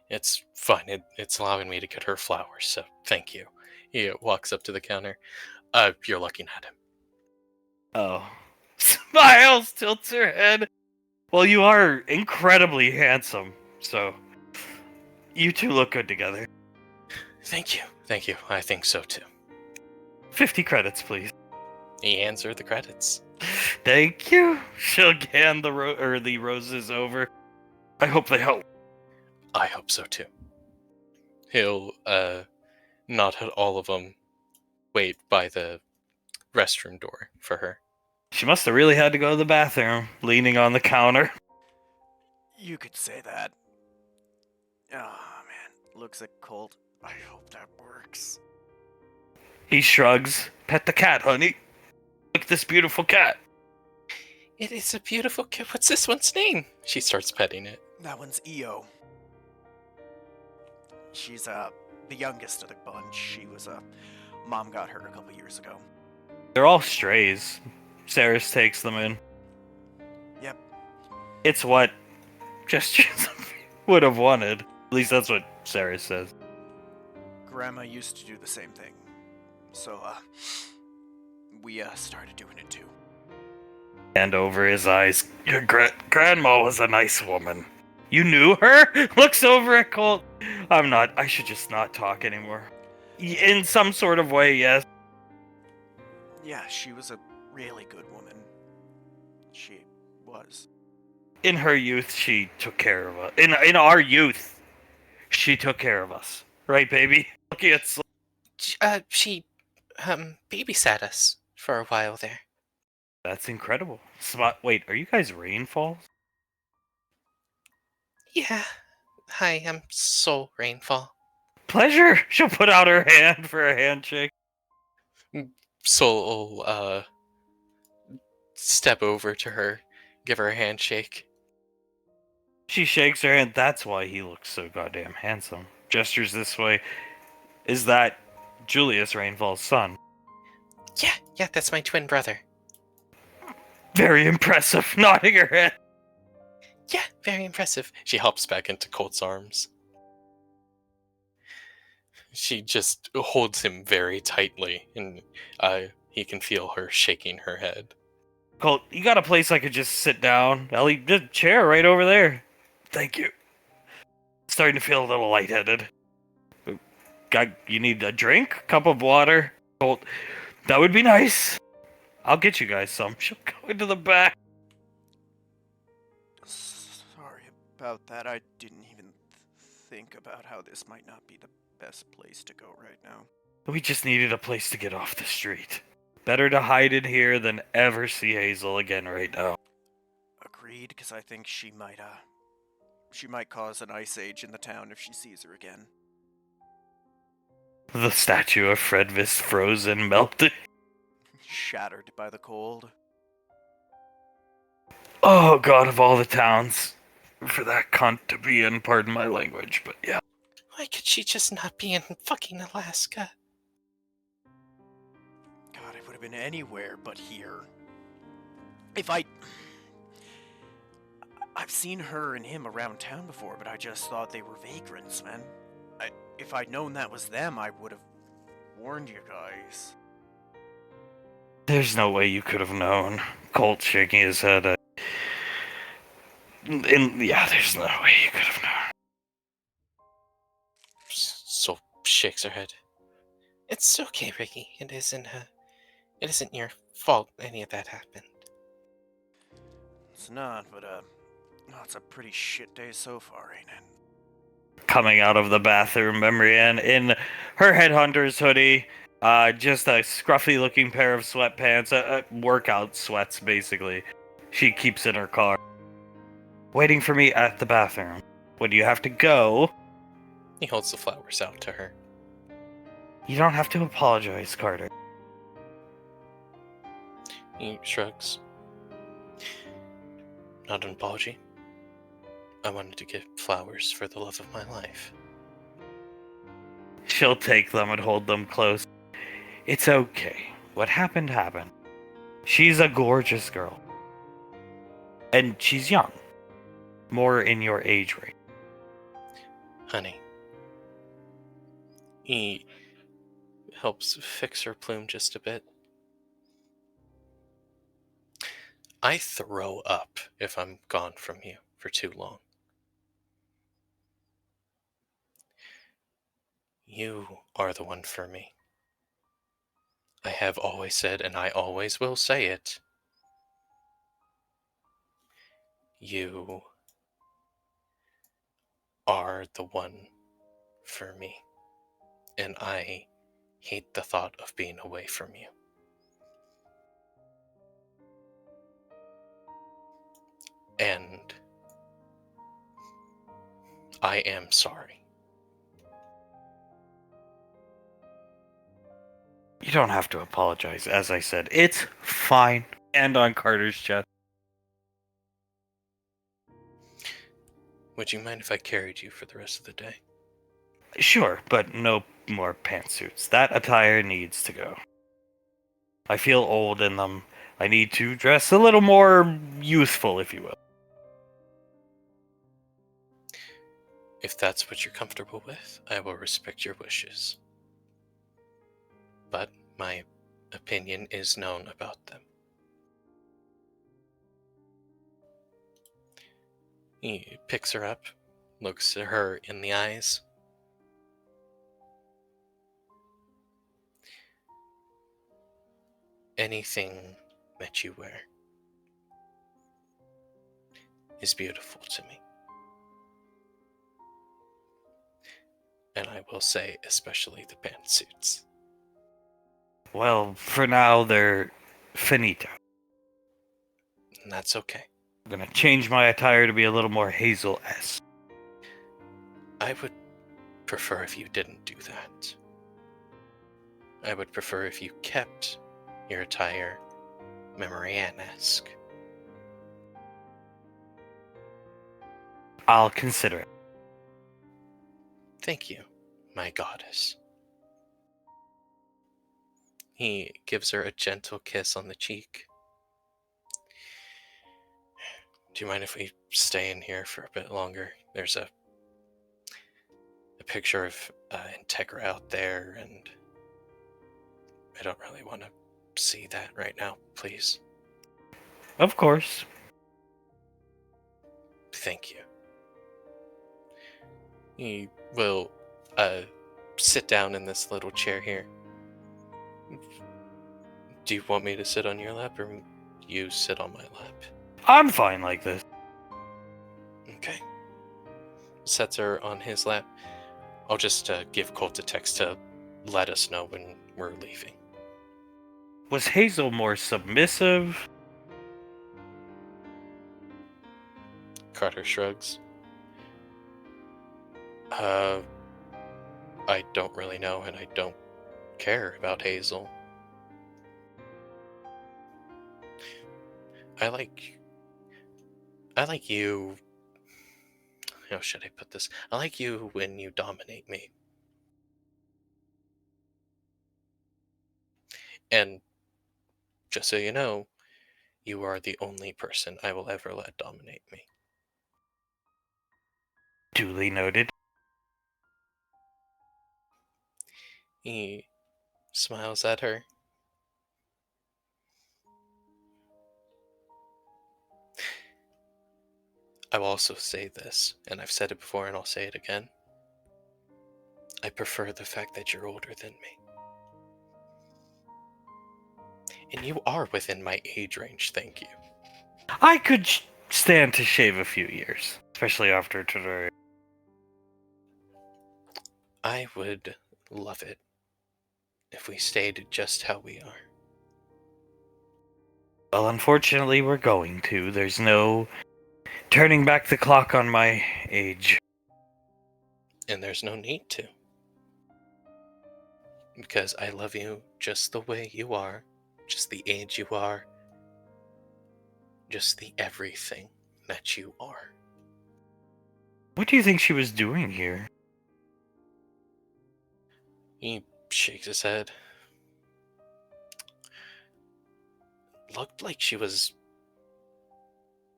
It's fine. It's allowing me to get her flowers, so thank you. He walks up to the counter. You're looking at him. Oh. Smiles, tilts her head. Well, you are incredibly handsome, so you two look good together. Thank you. Thank you. I think so too. 50 credits, please. He hands her the credits. Thank you. She'll hand the roses over. I hope they help. I hope so too. He'll not all of them wait by the restroom door for her. She must have really had to go to the bathroom, leaning on the counter. You could say that. Oh man, looks like Colt. I hope that works. He shrugs. Pet the cat, honey. Look at this beautiful cat. It is a beautiful cat. What's this one's name? She starts petting it. That one's EO. She's the youngest of the bunch. She was mom got her a couple years ago. They're all strays. Saris takes them in. Yep. It's what Gestures would have wanted. At least that's what Saris says. Grandma used to do the same thing. So we started doing it too. And over his eyes, your grandma was a nice woman. You knew her? Looks over at Colt. I should just not talk anymore. In some sort of way, yes. Yeah, she was a really good woman. She was. In her youth, she took care of us. In our youth, she took care of us. Right, baby? Looking at She babysat us for a while there. That's incredible. Wait, are you guys Rainfall? Yeah. Hi, I'm Soul Rainfall. Pleasure. She'll put out her hand for a handshake. Soul will step over to her, give her a handshake. She shakes her hand. That's why he looks so goddamn handsome. Gestures this way. Is that Julius Rainfall's son? Yeah, that's my twin brother. Very impressive. Nodding her head. Yeah, very impressive. She hops back into Colt's arms. She just holds him very tightly, and he can feel her shaking her head. Colt, you got a place I could just sit down? Ellie, just chair right over there. Thank you. Starting to feel a little lightheaded. You need a drink? Cup of water? Colt, that would be nice. I'll get you guys some. She'll go into the back. Sorry about that. I didn't even think about how this might not be the best place to go right now. We just needed a place to get off the street. Better to hide in here than ever see Hazel again right now. Agreed, because I think she might cause an ice age in the town if she sees her again. The statue of Fredvis frozen, melted. Shattered by the cold. Oh god of all the towns. for that cunt to be in, pardon my language, but yeah. Why could she just not be in fucking Alaska? God, it would have been anywhere but here. I've seen her and him around town before, but I just thought they were vagrants, man. If I'd known that was them, I would have warned you guys. There's no way you could have known. Colt shaking his head. Yeah, there's no way you could have known. So shakes her head. It's okay, Ricky. It isn't your fault any of that happened. It's not, but it's a pretty shit day so far, ain't it? Coming out of the bathroom, Marianne in her headhunter's hoodie, just a scruffy-looking pair of sweatpants, workout sweats, basically. She keeps in her car, waiting for me at the bathroom. When you have to go, He holds the flowers out to her. you don't have to apologize, Carter. He shrugs. Not an apology. I wanted to give flowers for the love of my life. She'll take them and hold them close. It's okay. What happened, happened. She's a gorgeous girl. And she's young. More in your age range. Honey. He helps fix her plume just a bit. I throw up if I'm gone from you for too long. You are the one for me. I have always said, and I always will say it. You are the one for me. And I hate the thought of being away from you. And I am sorry. You don't have to apologize, as I said. It's fine. And on Carter's chest. Would you mind if I carried you for the rest of the day? Sure, but no more pantsuits. That attire needs to go. I feel old in them. I need to dress a little more youthful, if you will. If that's what you're comfortable with, I will respect your wishes. But my opinion is known about them. He picks her up, looks at her in the eyes. Anything that you wear is beautiful to me. And I will say, especially the pantsuits. Well, for now, they're finito. And that's okay. I'm gonna change my attire to be a little more Hazel-esque. I would prefer if you didn't do that. I would prefer if you kept your attire Marianne-esque. I'll consider it. Thank you, my goddess. He gives her a gentle kiss on the cheek. Do you mind if we stay in here for a bit longer? There's a picture of Integra out there, and I don't really want to see that right now, please. Of course. Thank you. He will sit down in this little chair here. Do you want me to sit on your lap, or you sit on my lap? I'm fine like this. Okay. Sets her on his lap. I'll just give Colt a text to let us know when we're leaving. Was Hazel more submissive? Carter shrugs. I don't really know, and I don't care about Hazel. I like you how should I put this? I like you when you dominate me. And just so you know, you are the only person I will ever let dominate me. Duly noted. He smiles at her. I will also say this, and I've said it before and I'll say it again. I prefer the fact that you're older than me. And you are within my age range, thank you. I could stand to shave a few years, especially after today. I would love it if we stayed just how we are. Well, unfortunately, we're going to. There's no turning back the clock on my age. And there's no need to. Because I love you just the way you are, just the age you are, just the everything that you are. What do you think she was doing here? He shakes his head. Looked like she was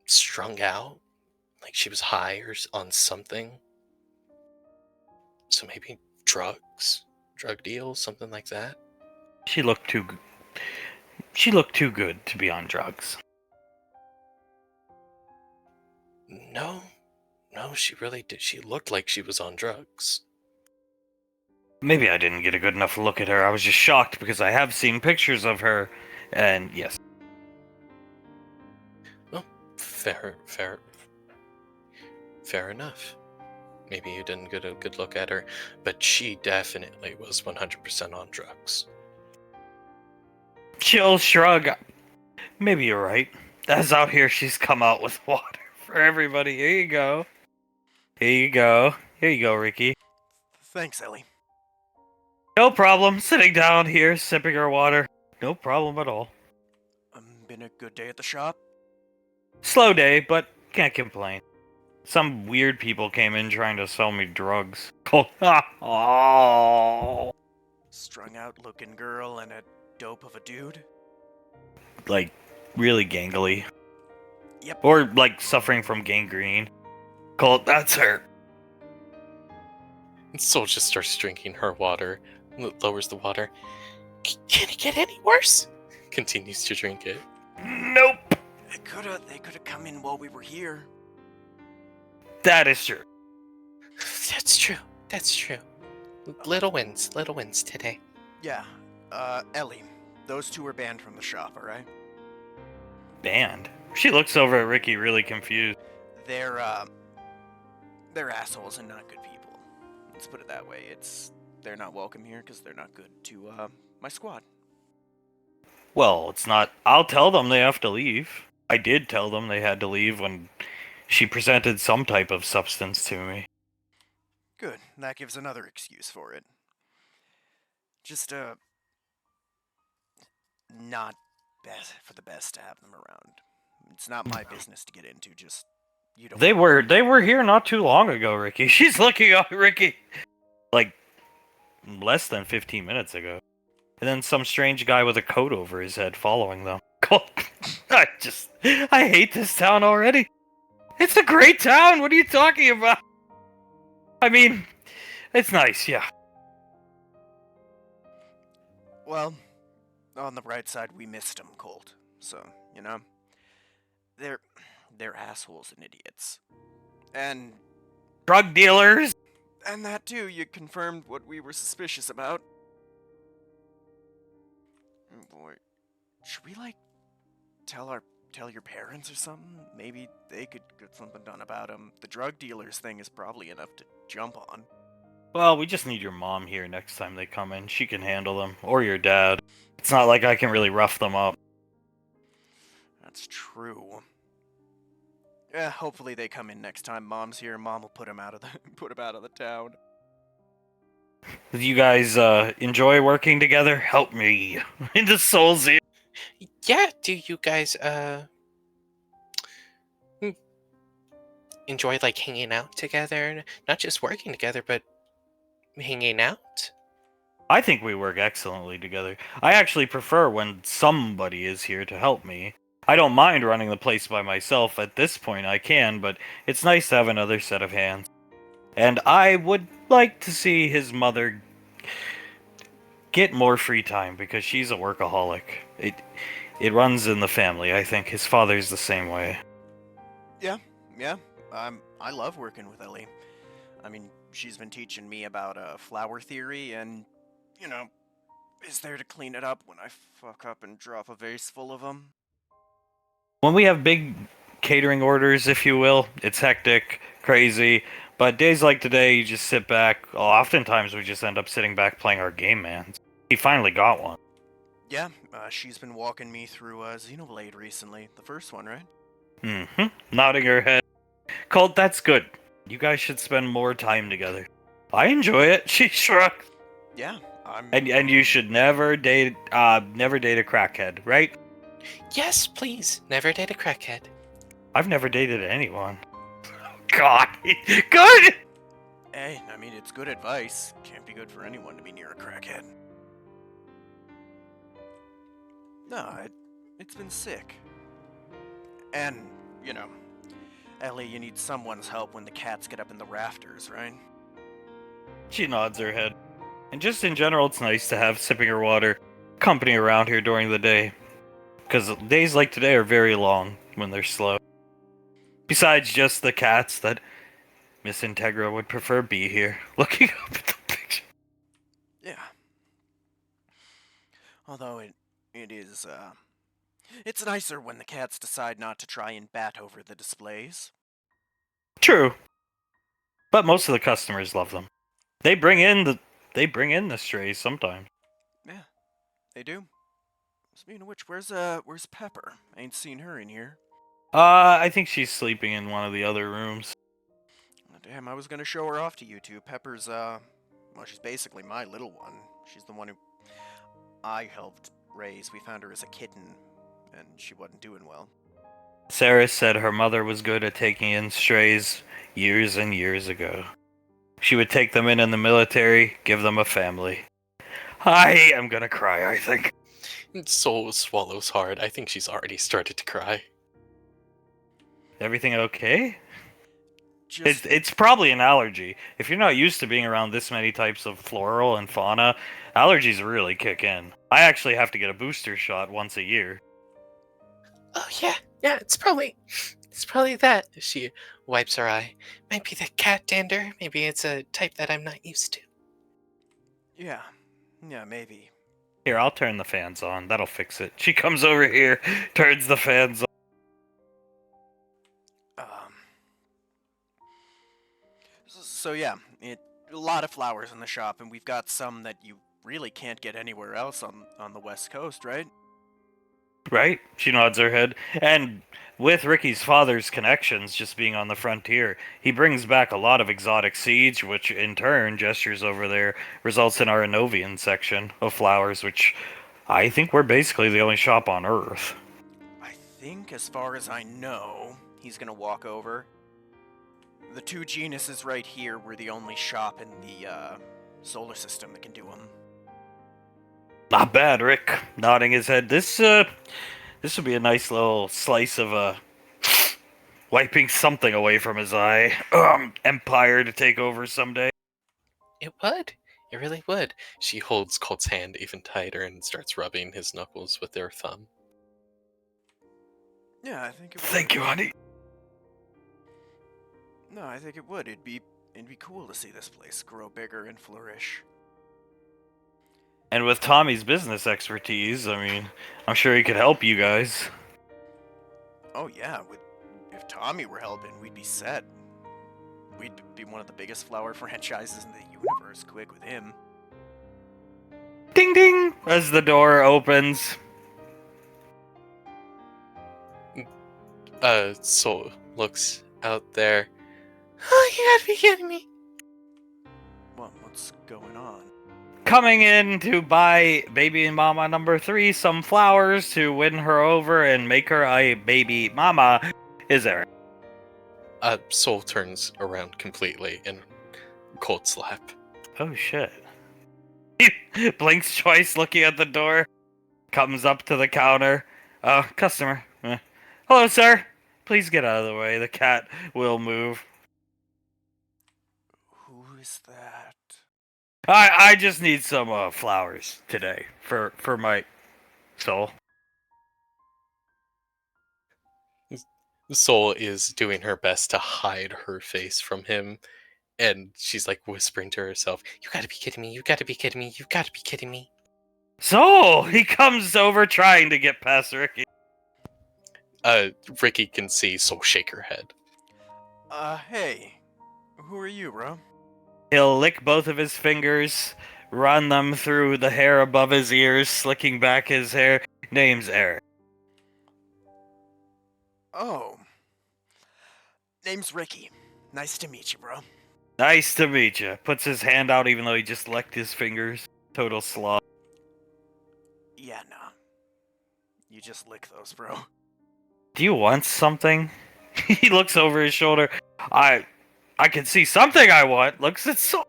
strung out, like she was high or on something. So maybe drugs, drug deals, something like that. She looked too good to be on drugs. No, she really did. She looked like she was on drugs. Maybe I didn't get a good enough look at her. I was just shocked because I have seen pictures of her, and yes. Well, fair enough. Maybe you didn't get a good look at her, but she definitely was 100% on drugs. She'll shrug. Maybe you're right. As out here, she's come out with water for everybody. Here you go. Here you go. Here you go, Ricky. Thanks, Ellie. No problem. Sitting down here, sipping her water. No problem at all. Been a good day at the shop? Slow day, but can't complain. Some weird people came in trying to sell me drugs. Oh. Strung out looking girl and a dope of a dude? Like, really gangly. Yep. Or, like, suffering from gangrene. Colt, that's her. Soul just starts drinking her water, lowers the water. Can it get any worse? Continues to drink it. Nope. They could've come in while we were here. That is true. That's true. Little wins today. Yeah. Ellie, those two were banned from the shop, alright? Banned. She looks over at Ricky really confused. They're assholes and not good people. Let's put it that way. They're not welcome here because they're not good to, my squad. Well, it's not. I'll tell them they have to leave. I did tell them they had to leave when she presented some type of substance to me. Good. That gives another excuse for it. Just, not best for the best to have them around. It's not my business to get into, just, you don't... They were here not too long ago, Ricky. She's looking at Ricky like less than 15 minutes ago. And then some strange guy with a coat over his head following them. I hate this town already. It's a great town. What are you talking about? I mean, it's nice, yeah. Well, on the bright side, we missed them, Colt. So, you know, they're assholes and idiots. And Drug dealers. And that too, you confirmed what we were suspicious about. Oh boy. Should we, like, tell your parents or something? Maybe they could get something done about them. The drug dealers thing is probably enough to jump on. Well, we just need your mom here next time they come in. She can handle them. Or your dad. It's not like I can really rough them up. That's true. Yeah, hopefully they come in next time. Mom's here. Mom will put him out of the town. You guys enjoy working together? Help me. Into Souls here. Yeah, do you guys enjoy like hanging out together, not just working together, but hanging out. I think we work excellently together. I actually prefer when somebody is here to help me. I don't mind running the place by myself. At this point, I can, but it's nice to have another set of hands. And I would like to see his mother get more free time because she's a workaholic. It runs in the family. I think his father's the same way. Yeah. I love working with Ellie. I mean, she's been teaching me about flower theory and, is there to clean it up when I fuck up and drop a vase full of them. When we have big catering orders, if you will, it's hectic, crazy. But days like today, you just sit back. Well, oftentimes, we just end up sitting back playing our game, man. He finally got one. Yeah, she's been walking me through Xenoblade recently. The first one, right? Mm-hmm. Nodding her head. Colt, that's good. You guys should spend more time together. I enjoy it. She shrugged. Yeah, And you should never date a crackhead, right? Yes, please. Never date a crackhead. I've never dated anyone. God, good. Hey, I mean, it's good advice. Can't be good for anyone to be near a crackhead. No, it's been sick. And, Ellie, you need someone's help when the cats get up in the rafters, right? She nods her head. And just in general, it's nice to have sipping her water company around here during the day. Because days like today are very long when they're slow. Besides just the cats that Miss Integra would prefer be here, looking up at the picture. Yeah. Although it is, it's nicer when the cats decide not to try and bat over the displays. True. But most of the customers love them. They bring in the strays sometimes. Yeah, they do. Speaking of which, where's Pepper? Ain't seen her in here. I think she's sleeping in one of the other rooms. Oh, damn, I was gonna show her off to you two. Pepper's, well, she's basically my little one. She's the one who I helped raise. We found her as a kitten, and she wasn't doing well. Sarah said her mother was good at taking in strays years and years ago. She would take them in the military, give them a family. I am gonna cry, I think. Soul swallows hard. I think she's already started to cry. Everything okay? Just It's probably an allergy. If you're not used to being around this many types of floral and fauna, allergies really kick in. I actually have to get a booster shot once a year. Oh yeah, it's probably that. She wipes her eye. Might be the cat dander. Maybe it's a type that I'm not used to. yeah, maybe. Here, I'll turn the fans on. That'll fix it. She comes over here, turns the fans on. So yeah, a lot of flowers in the shop, and we've got some that you really can't get anywhere else on the West Coast, right? Right? She nods her head. And with Ricky's father's connections just being on the frontier, he brings back a lot of exotic seeds, which in turn, gestures over there, results in our Enovian section of flowers, which I think we're basically the only shop on Earth. I think, as far as I know, he's gonna walk over. The two genuses right here were the only shop in the solar system that can do them. Not bad, Rick. Nodding his head. This would be a nice little slice of wiping something away from his eye. Empire to take over someday. It would. It really would. She holds Colt's hand even tighter and starts rubbing his knuckles with their thumb. Yeah, I think it would. Thank you, honey. No, I think it would. It'd be cool to see this place grow bigger and flourish. And with Tommy's business expertise, I mean, I'm sure he could help you guys. Oh yeah, if Tommy were helping, we'd be set. We'd be one of the biggest flower franchises in the universe, quick with him. Ding ding! As the door opens. Soul looks out there. Oh, you gotta be kidding me. What's going on? Coming in to buy baby mama number 3 some flowers to win her over and make her a baby mama is Eric. Soul turns around completely and cold slap. Oh shit. Blinks twice looking at the door. Comes up to the counter. Customer. Hello, sir. Please get out of the way. The cat will move. Who is that? I just need some flowers today for my soul. Soul is doing her best to hide her face from him, and she's like whispering to herself, "You gotta be kidding me! You gotta be kidding me! You gotta be kidding me!" Soul! He comes over trying to get past Ricky. Ricky can see Soul shake her head. Hey. Who are you, bro? He'll lick both of his fingers, run them through the hair above his ears, slicking back his hair. Name's Eric. Oh. Name's Ricky. Nice to meet you, bro. Nice to meet you. Puts his hand out even though he just licked his fingers. Total slob. Yeah, nah. You just lick those, bro. Do you want something? He looks over his shoulder. I can see something I want. Looks at Soul.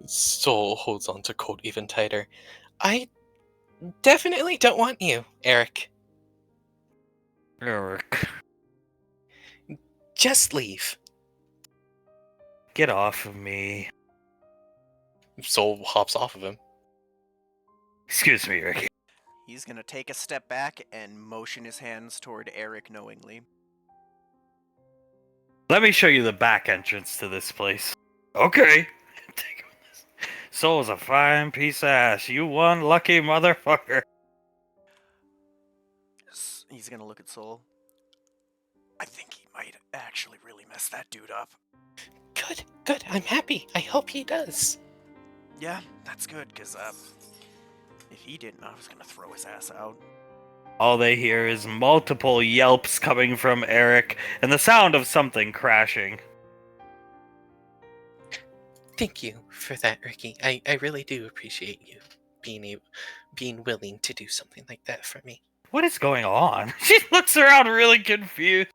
Soul holds on to Colt even tighter. I definitely don't want you, Eric. Eric. Just leave. Get off of me. Soul hops off of him. Excuse me, Ricky. He's gonna take a step back and motion his hands toward Eric knowingly. Let me show you the back entrance to this place. Okay. Soul's a fine piece of ass. You one lucky motherfucker. He's gonna look at Soul. I think he might actually really mess that dude up. Good, good. I'm happy. I hope he does. Yeah, that's good, cause if he didn't, I was gonna throw his ass out. All they hear is multiple yelps coming from Eric and the sound of something crashing. Thank you for that, Ricky. I really do appreciate you being willing to do something like that for me. What is going on? She looks around really confused.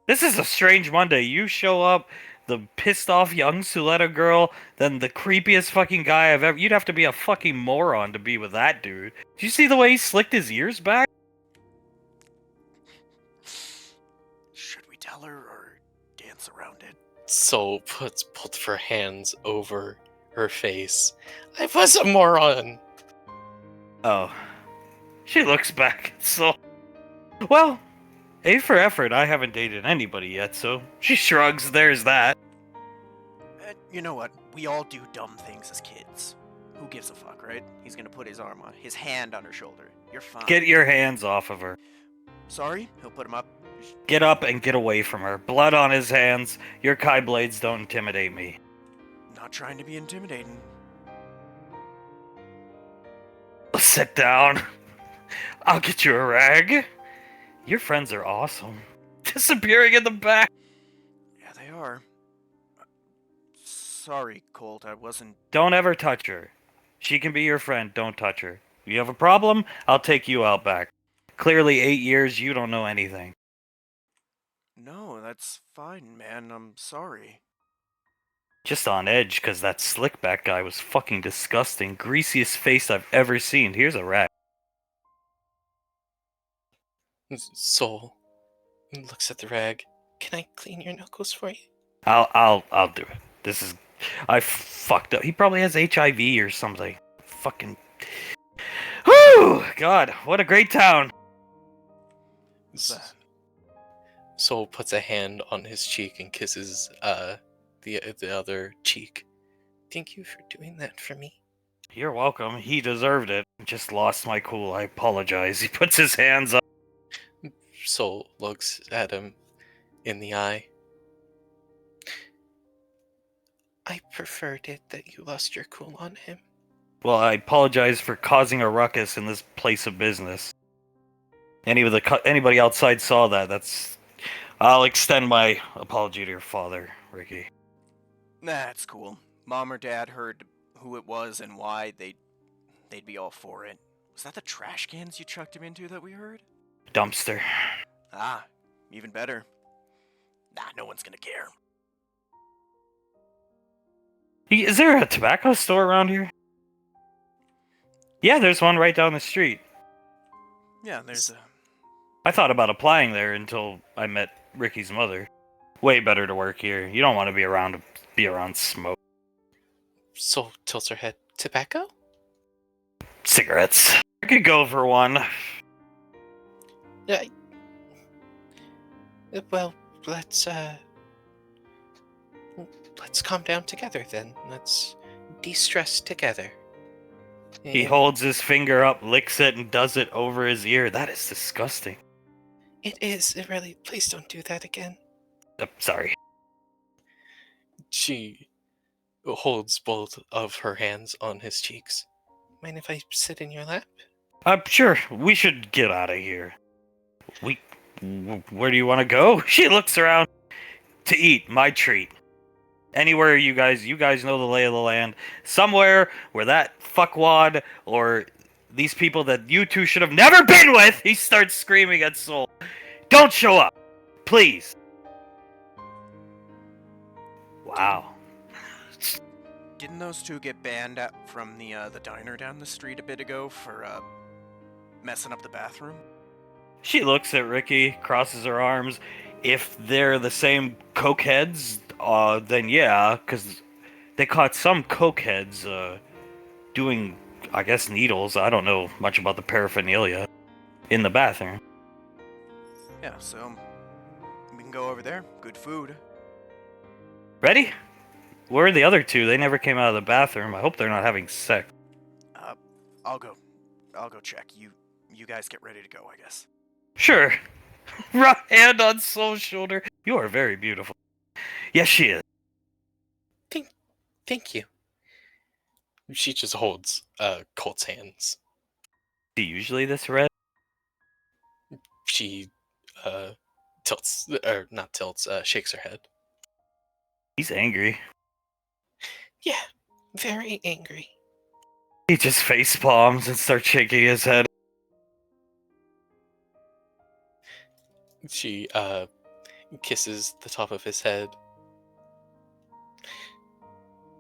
This is a strange Monday. You show up, the pissed off young Suletta girl, then the creepiest fucking guy I've ever... You'd have to be a fucking moron to be with that dude. Did you see the way he slicked his ears back? Should we tell her or dance around it? Soul puts both of her hands over her face. I was a moron! Oh. She looks back at Soul. Well, A for effort, I haven't dated anybody yet, so she shrugs, there's that. You know what? We all do dumb things as kids. Who gives a fuck, right? He's gonna put his hand on her shoulder. You're fine. Get your hands off of her. Sorry? He'll put him up. Get up and get away from her. Blood on his hands. Your Kai blades don't intimidate me. Not trying to be intimidating. Sit down. I'll get you a rag. Your friends are awesome. Disappearing in the back. Yeah, they are. Sorry, Colt, I wasn't... Don't ever touch her. She can be your friend, don't touch her. If you have a problem, I'll take you out back. Clearly 8 years, you don't know anything. No, that's fine, man. I'm sorry. Just on edge, because that slickback guy was fucking disgusting. Greasiest face I've ever seen. Here's a rag. Soul looks at the rag. Can I clean your knuckles for you? I'll do it. This is... I fucked up. He probably has HIV or something. Fucking... Whew! God, what a great town. What's that? Soul puts a hand on his cheek and kisses the other cheek. Thank you for doing that for me. You're welcome. He deserved it. Just lost my cool. I apologize. He puts his hands up. Soul looks at him in the eye. I preferred it that you lost your cool on him. Well, I apologize for causing a ruckus in this place of business. Anybody outside saw that. I'll extend my apology to your father, Ricky. Nah, it's cool. Mom or Dad heard who it was and why, they'd be all for it. Was that the trash cans you chucked him into that we heard? Dumpster. Ah, even better. Nah, no one's gonna care. Is there a tobacco store around here? Yeah, there's one right down the street. Yeah, there's a... I thought about applying there until I met Ricky's mother. Way better to work here. You don't want to be around smoke. Soul tilts her head. Tobacco? Cigarettes. I could go for one. Yeah. Well, let's calm down together then. Let's de-stress together. He Yeah. holds his finger up, licks it, and does it over his ear. That is disgusting. It is. It really. Please don't do that again. Sorry. She holds both of her hands on his cheeks. Mind if I sit in your lap? Sure. We should get out of here. Where do you want to go? She looks around. To eat, my treat. Anywhere you guys know the lay of the land. Somewhere where that fuckwad or these people that you two should have never been with, he starts screaming at Soul. Don't show up! Please! Wow. Didn't those two get banned from the diner down the street a bit ago for messing up the bathroom? She looks at Ricky, crosses her arms. If they're the same cokeheads, then yeah, because they caught some cokeheads doing, I guess, needles. I don't know much about the paraphernalia in the bathroom. Yeah, so we can go over there. Good food. Ready? Where are the other two? They never came out of the bathroom. I hope they're not having sex. I'll go check. You guys get ready to go, I guess. Sure. Right hand on Soul's shoulder. You are very beautiful. Yes, she is. Thank you. She just holds Colt's hands. Is he usually this red? She shakes her head. He's angry. Yeah, very angry. He just face palms and starts shaking his head. She kisses the top of his head.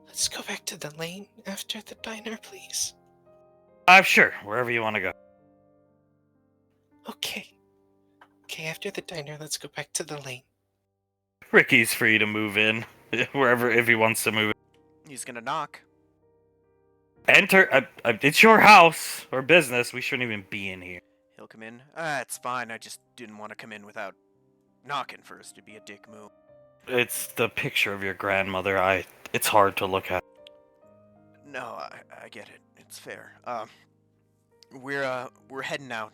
Let's go back to the lane after the diner, please. Sure. Wherever you want to go. Okay, after the diner, let's go back to the lane. Ricky's free to move in. Wherever, if he wants to move in. He's gonna knock. Enter. It's your house or business. We shouldn't even be in here. He'll come in. It's fine. I just didn't want to come in without knocking first. It'd be a dick move. It's the picture of your grandmother. It's hard to look at. No, I get it. It's fair. We're heading out.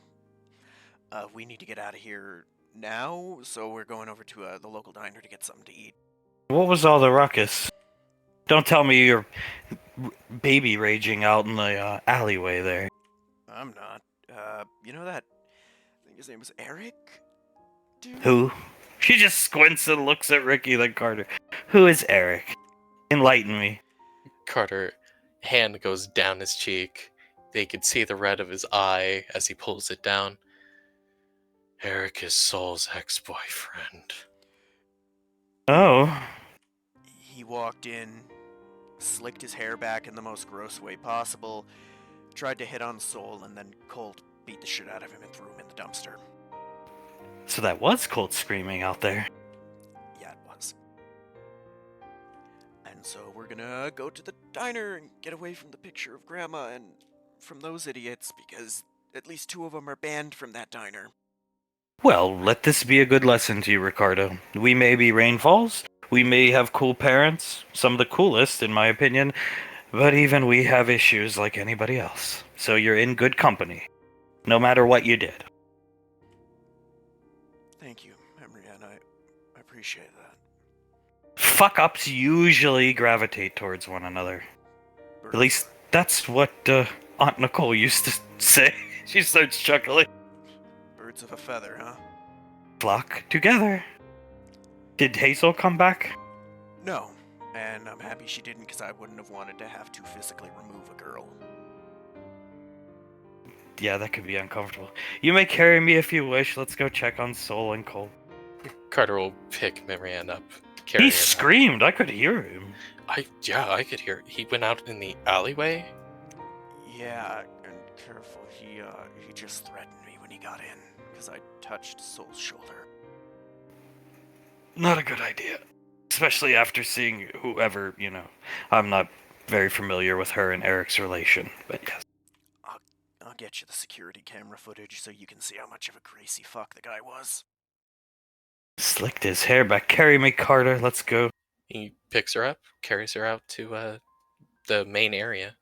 We need to get out of here now, so we're going over to the local diner to get something to eat. What was all the ruckus? Don't tell me you're baby raging out in the alleyway there. I'm not. You know that? I think his name was Eric? Dude? Who? She just squints and looks at Ricky then Carter. Who is Eric? Enlighten me. Carter, hand goes down his cheek. They could see the red of his eye as he pulls it down. Eric is Saul's ex-boyfriend. Oh. He walked in, slicked his hair back in the most gross way possible, tried to hit on Soul, and then Colt beat the shit out of him and threw him in the dumpster. So that was Colt screaming out there. Yeah, it was. And so we're gonna go to the diner and get away from the picture of Grandma and from those idiots, because at least two of them are banned from that diner. Well, let this be a good lesson to you, Ricardo. We may be rainfalls, we may have cool parents, some of the coolest, in my opinion, but even we have issues like anybody else. So you're in good company, no matter what you did. Thank you, Henriette. I appreciate that. Fuck-ups usually gravitate towards one another. At least that's what Aunt Nicole used to say. She starts chuckling. Birds of a feather, huh? Flock together. Did Hazel come back? No, and I'm happy she didn't, because I wouldn't have wanted to have to physically remove a girl. Yeah, that could be uncomfortable. You may carry me if you wish. Let's go check on Soul and Cole. Carter will pick Marianne up. He Carry her out. screamed. I could hear him. I could hear. He went out in the alleyway. Yeah, and careful. He just threatened me when he got in because I touched Soul's shoulder. Not a good idea. Especially after seeing whoever, I'm not very familiar with her and Eric's relation, but yes. I'll get you the security camera footage so you can see how much of a greasy fuck the guy was. Slicked his hair back. Carry me, Carter. Let's go. He picks her up, carries her out to the main area.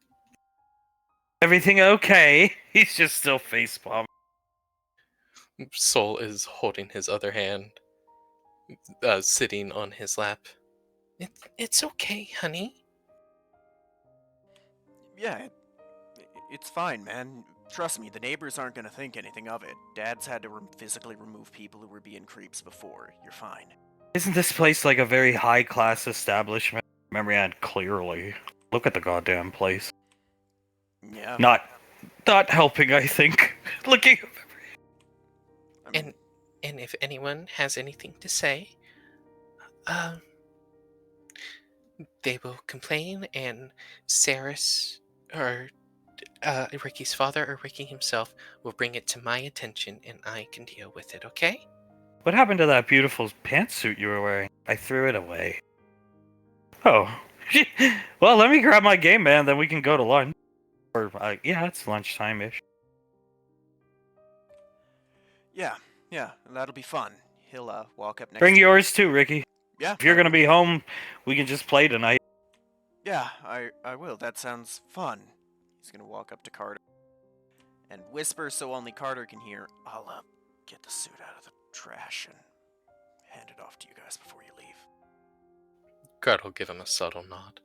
Everything okay? He's just still facepalm. Soul is holding his other hand, sitting on his lap. It's okay, honey. Yeah, it's fine, man. Trust me, the neighbors aren't gonna think anything of it. Dad's had to physically remove people who were being creeps before. You're fine. Isn't this place like a very high-class establishment? Marianne, clearly. Look at the goddamn place. Yeah. Not helping, I think. Looking. I mean, And if anyone has anything to say, they will complain, and Saris, or Ricky's father, or Ricky himself, will bring it to my attention, and I can deal with it, okay? What happened to that beautiful pantsuit you were wearing? I threw it away. Oh. Well, let me grab my game, man, then we can go to lunch. Or, yeah, it's lunchtime-ish. yeah, that'll be fun. He'll walk up next Bring to yours too, Ricky. Yeah. If you're gonna be home, we can just play tonight. Yeah, I will. That sounds fun. He's gonna walk up to Carter and whisper so only Carter can hear. I'll get the suit out of the trash and hand it off to you guys before you leave. Carter will give him a subtle nod.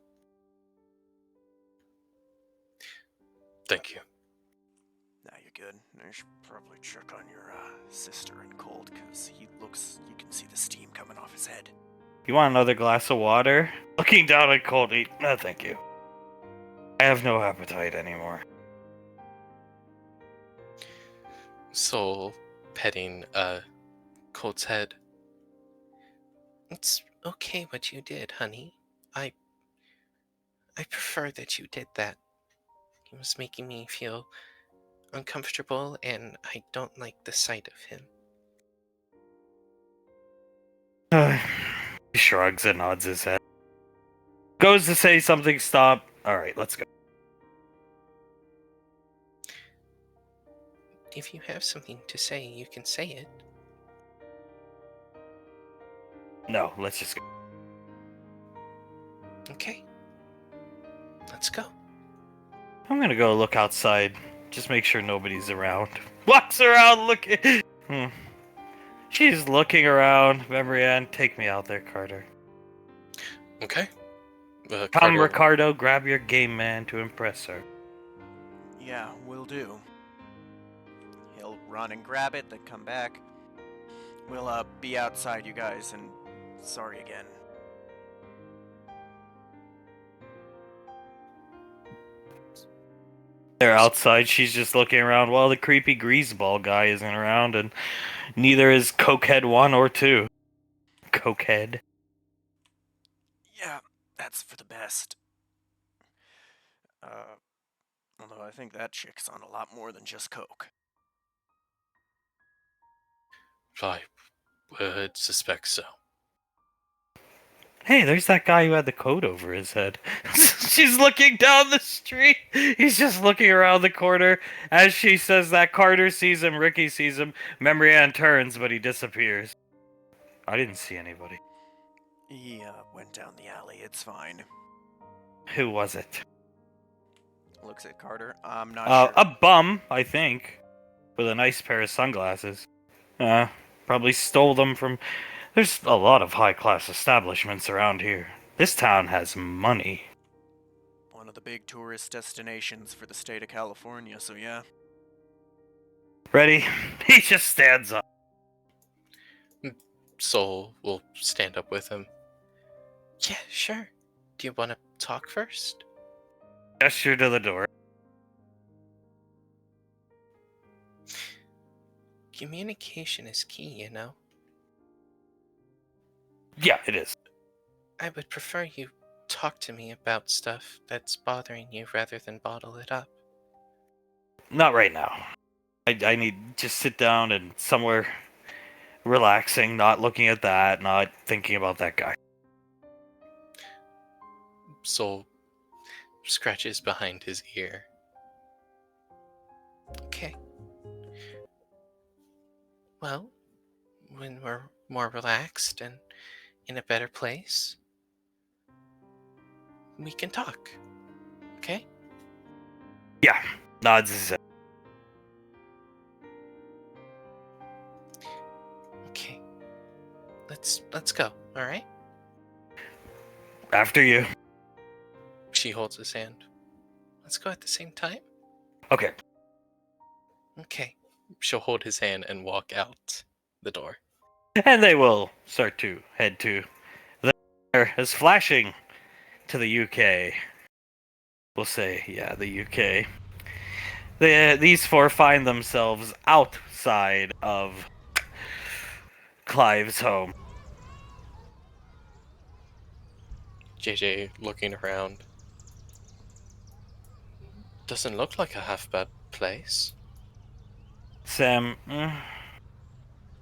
Thank you. Now you're good. I should probably check on your sister and Cold, because you can see the steam coming off his head. You want another glass of water? Looking down at Colt, no thank you. I have no appetite anymore. Soul petting Colt's head. It's okay what you did, honey. I prefer that you did that. He was making me feel uncomfortable, and I don't like the sight of him. He shrugs and nods his head. Goes to say something, stop. Alright, let's go. If you have something to say, you can say it. No, let's just go. Okay. Let's go. I'm gonna go look outside. Just make sure nobody's around. Walks around looking. She's looking around. Marianne, take me out there, Carter. Okay. Come, Carter- Ricardo, grab your game man to impress her. Yeah, will do. He'll run and grab it, then come back. We'll be outside, you guys, and sorry again. They're outside. She's just looking around. Well, the creepy greaseball guy isn't around, and neither is Cokehead 1 or 2. Cokehead. Yeah, that's for the best. Although I think that chick's on a lot more than just coke. I would suspect so. Hey, there's that guy who had the coat over his head. She's looking down the street. He's just looking around the corner. As she says that, Carter sees him, Ricky sees him. Marianne turns, but he disappears. I didn't see anybody. He went down the alley, it's fine. Who was it? Looks at Carter. I'm not sure. A bum, I think. With a nice pair of sunglasses. Probably stole them from... There's a lot of high-class establishments around here. This town has money. One of the big tourist destinations for the state of California, so yeah. Ready? He just stands up. Soul will stand up with him. Yeah, sure. Do you want to talk first? Gesture to the door. Communication is key, you know? Yeah, it is. I would prefer you talk to me about stuff that's bothering you rather than bottle it up. Not right now. I need to just sit down and somewhere relaxing, not looking at that, not thinking about that guy. Soul scratches behind his ear. Okay. Well, when we're more relaxed and in a better place, we can talk. Okay? Yeah, nods his head. Okay. Let's go, alright? After you. She holds his hand. Let's go at the same time? Okay. Okay. She'll hold his hand and walk out the door. And they will start to head to the is flashing to the UK. We'll say, yeah, the UK. These four find themselves outside of Clive's home. JJ looking around. Doesn't look like a half bad place. Sam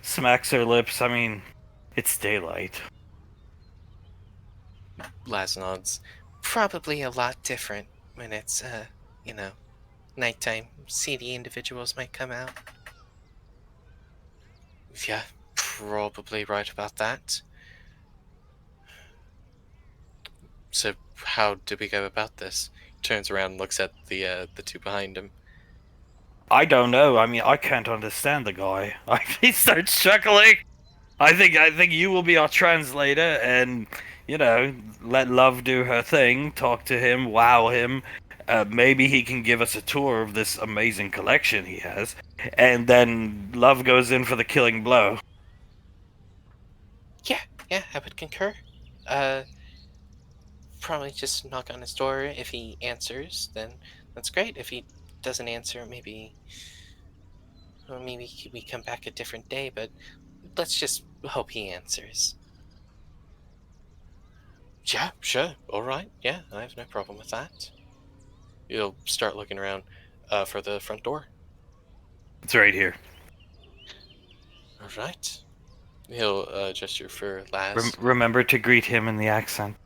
smacks her lips. I mean, it's daylight. Laz nods. Probably a lot different when it's, nighttime. Seedy individuals might come out. Yeah, probably right about that. So, how do we go about this? Turns around and looks at the two behind him. I don't know. I mean, I can't understand the guy. He starts chuckling. I think you will be our translator, and let Love do her thing. Talk to him, wow him. Maybe he can give us a tour of this amazing collection he has, and then Love goes in for the killing blow. Yeah, I would concur. Uh, Probably just knock on his door. If he answers, then that's great. If he doesn't answer, maybe we come back a different day. But let's just hope he answers. Yeah, sure, all right. Yeah, I have no problem with that. You'll start looking around for the front door. It's right here. All right. He'll gesture for Laz. Remember to greet him in the accent.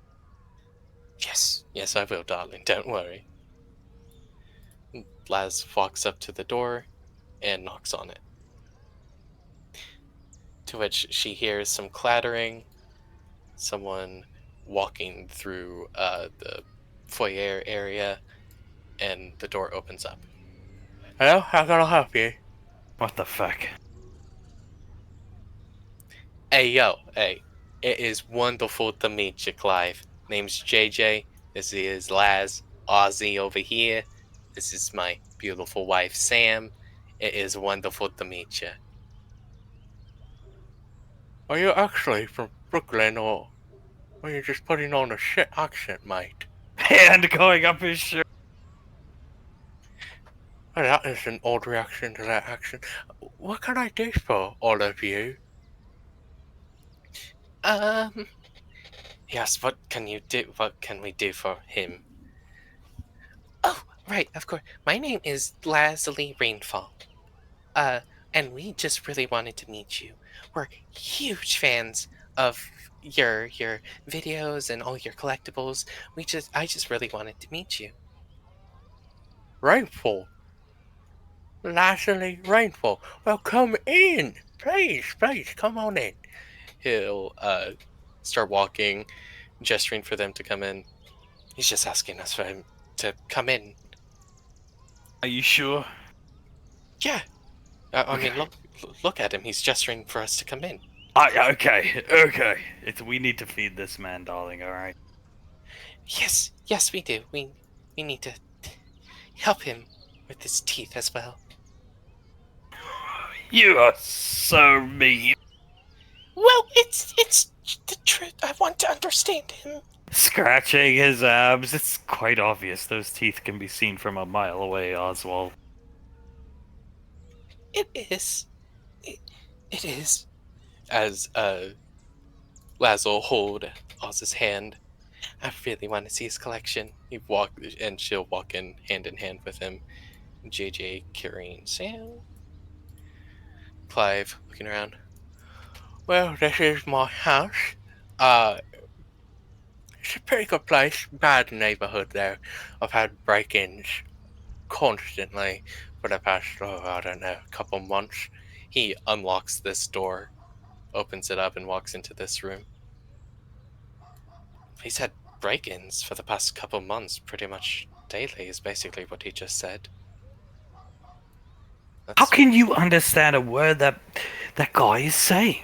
Yes, I will, darling. Don't worry. Laz walks up to the door and knocks on it. To which she hears some clattering, someone walking through the foyer area, and the door opens up. Hello, how can I help you? What the fuck? Hey. It is wonderful to meet you, Clive. Name's JJ. This is Laz, Ozzy over here. This is my beautiful wife, Sam. It is wonderful to meet you. Are you actually from Brooklyn, or are you just putting on a shit accent, mate? Hand going up his shirt. Well, that is an odd reaction to that accent. What can I do for all of you? Um, yes, what can you do? What can we do for him? Oh, right, of course. My name is Lazuli Rainfall. Uh, and we just really wanted to meet you. We're huge fans of your videos and all your collectibles. I just really wanted to meet you. Rainfall. Lazuli Rainfall. Well, come in. Please, come on in. He'll start walking, gesturing for them to come in. He's just asking us for him to come in. Are you sure? Yeah. I Okay. mean, look at him. He's gesturing for us to come in. Okay. We need to feed this man, darling. All right. Yes, we do. We need to help him with his teeth as well. You are so mean. Well, it's the truth. I want to understand him. Scratching his abs. It's quite obvious those teeth can be seen from a mile away, Oswald. It is. It is. As Laz will hold Oz's hand. I really want to see his collection. She'll walk in hand with him. JJ carrying Sam. Clive looking around. Well, this is my house. Uh, it's a pretty good place. Bad neighborhood though. I've had break-ins constantly for the past, I don't know, couple months. He unlocks this door, opens it up, and walks into this room. He's had break-ins for the past couple months, pretty much daily, is basically what he just said. How can you understand a word that guy is saying?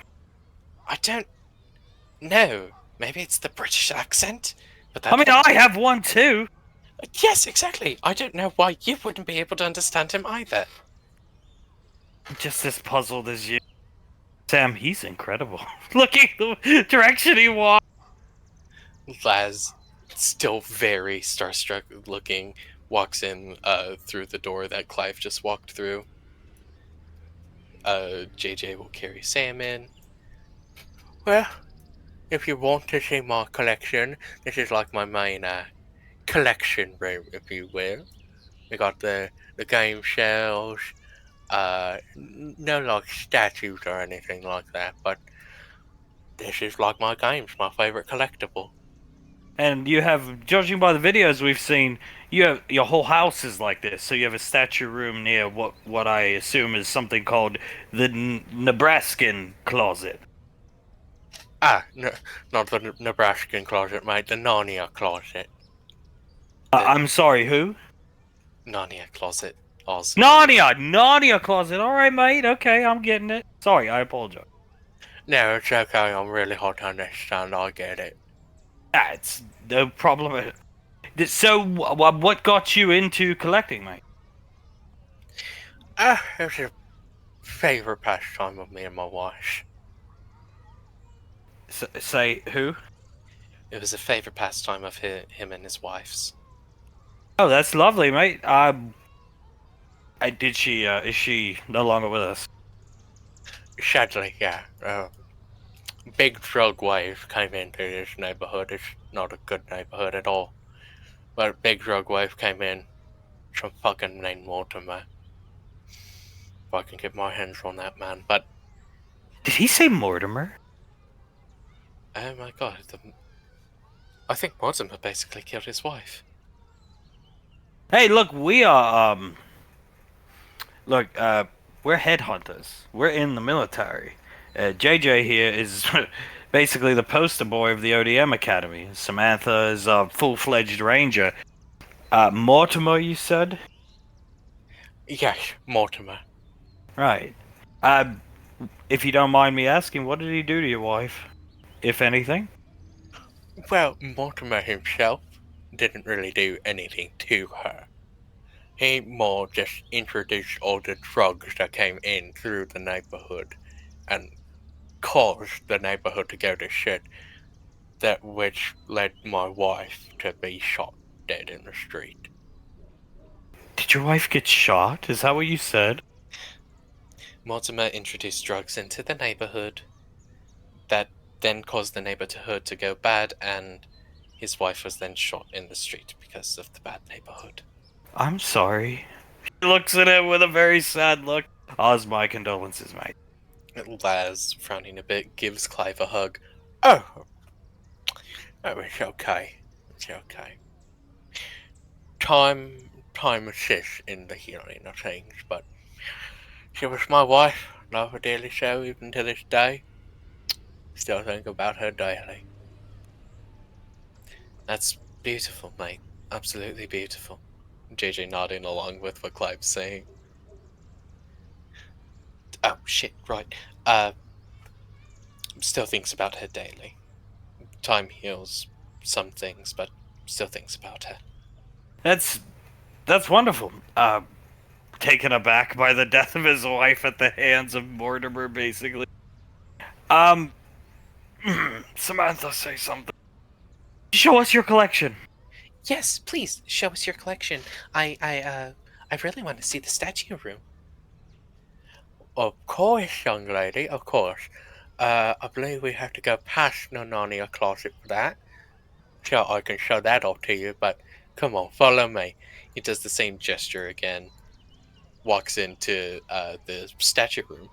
I don't know. Maybe it's the British accent? But that I mean, I have one too. Yes, exactly. I don't know why you wouldn't be able to understand him either. I'm just as puzzled as you. Sam, he's incredible. Looking the direction he walks. Laz, still very starstruck looking, walks in through the door that Clive just walked through. JJ will carry Sam in. Well, if you want to see my collection, this is like my main collection room, if you will. We got the game shelves, no like statues or anything like that, but this is like my games, my favorite collectible. And you have, judging by the videos we've seen, you have your whole house is like this. So you have a statue room near what I assume is something called the Nebraskan closet. Not the Nebraskan closet, mate. The Narnia closet. I'm sorry, who? Narnia closet. Oz. Narnia closet. All right, mate. Okay, I'm getting it. Sorry, I apologize. No, it's okay. I'm really hard to understand. I get it. It's no problem. So, what got you into collecting, mate? It was a favorite pastime of me and my wife. Say who? It was a favorite pastime of him and his wife's. Oh, that's lovely, mate. Is she no longer with us? Sadly, yeah. Big drug wave came into this neighborhood. It's not a good neighborhood at all. But a big drug wave came in. Some fucking named Mortimer. If I can get my hands on that man. But Did he say Mortimer? oh my god, I think Mortimer basically killed his wife. Hey, look, we are we're headhunters. We're in the military. JJ here is basically the poster boy of the ODM Academy. Samantha is a full-fledged ranger. Mortimer, you said? Yes, Mortimer. Right. If you don't mind me asking, what did he do to your wife? If anything? Well, Mortimer himself didn't really do anything to her. He more just introduced all the drugs that came in through the neighborhood and caused the neighborhood to go to shit, that which led my wife to be shot dead in the street. Did your wife get shot? Is that what you said? Mortimer introduced drugs into the neighborhood that then caused the neighborhood to go bad, and his wife was then shot in the street because of the bad neighborhood. I'm sorry. He looks at him with a very sad look. Oz, my condolences, mate. Laz, frowning a bit, gives Clive a hug. Oh, it's okay. It's okay. Time assists in the healing of things, but she was my wife, love her dearly so, even to this day. Still think about her daily. That's beautiful, mate. Absolutely beautiful. JJ nodding along with what Clive's saying. Oh, shit, right. Still thinks about her daily. Time heals some things, but still thinks about her. That's wonderful. Taken aback by the death of his wife at the hands of Mortimer, basically. Samantha, say something. Show us your collection. Yes, please, show us your collection. I really want to see the statue room. Of course, young lady, of course. I believe we have to go past the Narnia closet for that. Sure, I can show that off to you, but come on, follow me. He does the same gesture again. Walks into the statue room.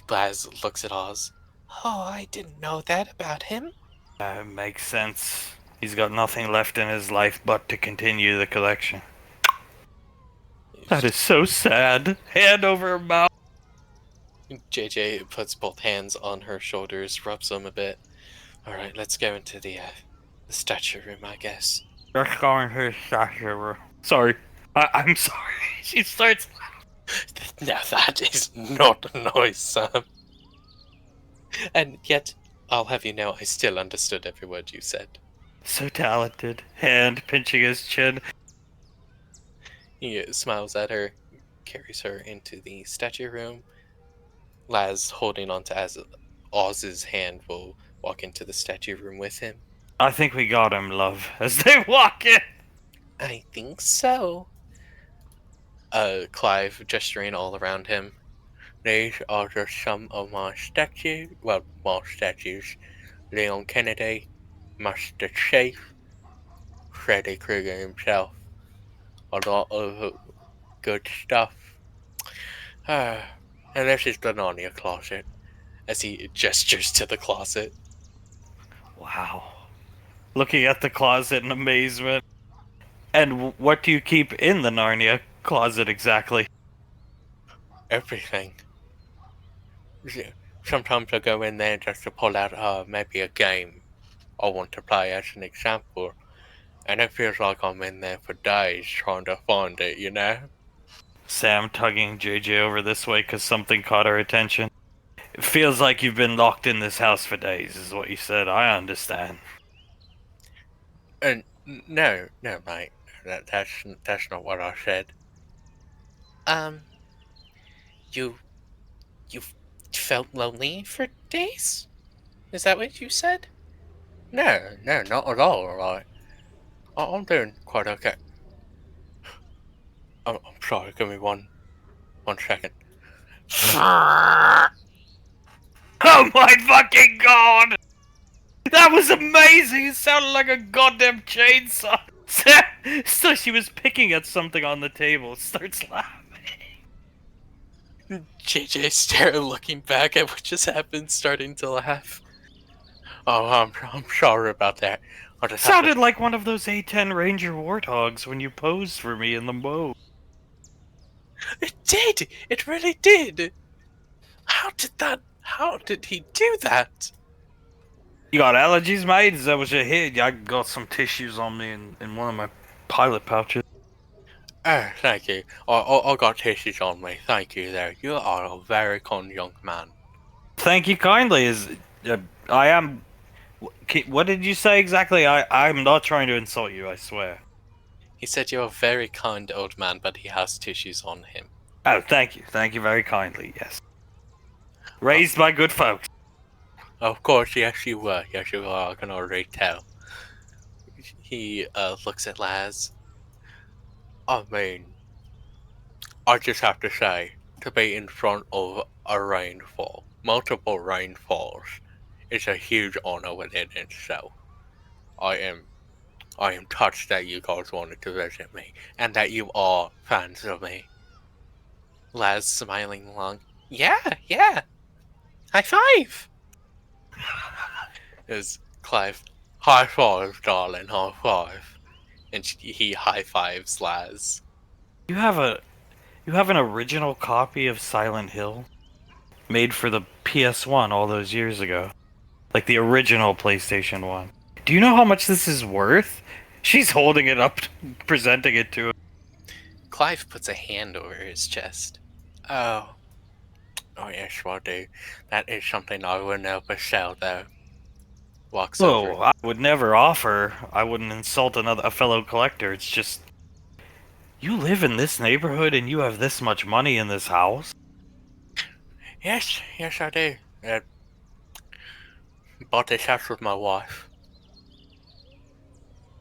Glaz looks at Oz. Oh, I didn't know that about him. Makes sense. He's got nothing left in his life but to continue the collection. That is so sad. Hand over her mouth. JJ puts both hands on her shoulders, rubs them a bit. Alright, let's go into the statue room, I guess. Let's go into the statue room. Sorry. I'm sorry. She starts. Now that is not a noise, Sam. And yet, I'll have you know, I still understood every word you said. So talented. Hand pinching his chin. He smiles at her, carries her into the statue room. Laz, holding on to Oz's hand, will walk into the statue room with him. I think we got him, love, as they walk in. I think so. Clive gesturing all around him. These are just some of my statues. Well, more statues. Leon Kennedy, Master Chief, Freddy Krueger himself. A lot of good stuff. And this is the Narnia closet. As he gestures to the closet. Wow. Looking at the closet in amazement. And what do you keep in the Narnia closet exactly? Everything. Sometimes I go in there just to pull out maybe a game I want to play as an example. And it feels like I'm in there for days trying to find it, you know? Sam tugging JJ over this way because something caught her attention. It feels like you've been locked in this house for days, is what you said. I understand. And no, mate. That's not what I said. You felt lonely for days? Is that what you said? No, not at all, alright. I'm doing quite okay. I'm sorry, give me one second. Oh my fucking god! That was amazing! It sounded like a goddamn chainsaw! So she was picking at something on the table, starts laughing. JJ stare looking back at what just happened, starting to laugh. Oh, I'm sorry about that. I just Sounded like one of those A10 Ranger warthogs when you posed for me in the moat. It did! It really did! How did he do that? You got allergies, mate? Is that what you hit? I got some tissues on me in one of my pilot pouches. Oh, thank you. I got tissues on me. Thank you there. You are a very kind young man. Thank you kindly. I am... What did you say exactly? I'm not trying to insult you, I swear. He said you're a very kind old man, but he has tissues on him. Oh, thank you. Thank you very kindly, yes. Raised by good folks. Of course, yes you were. Yes you are, I can already tell. He looks at Laz. I mean, I just have to say, to be in front of a rainfall, multiple rainfalls, is a huge honor within itself. I am touched that you guys wanted to visit me, and that you are fans of me. Laz smiling along. Yeah. High five! Is Clive, high five, darling, high five. And he high fives Laz. You have an original copy of Silent Hill? Made for the PS1 all those years ago. Like the original PlayStation 1. Do you know how much this is worth? She's holding it up, presenting it to him. Clive puts a hand over his chest. Oh yes, I do. That is something I would never sell, though. Walks over. Oh, I would never offer. I wouldn't insult a fellow collector. It's just... You live in this neighborhood and you have this much money in this house? Yes, I do. Bought this house with my wife.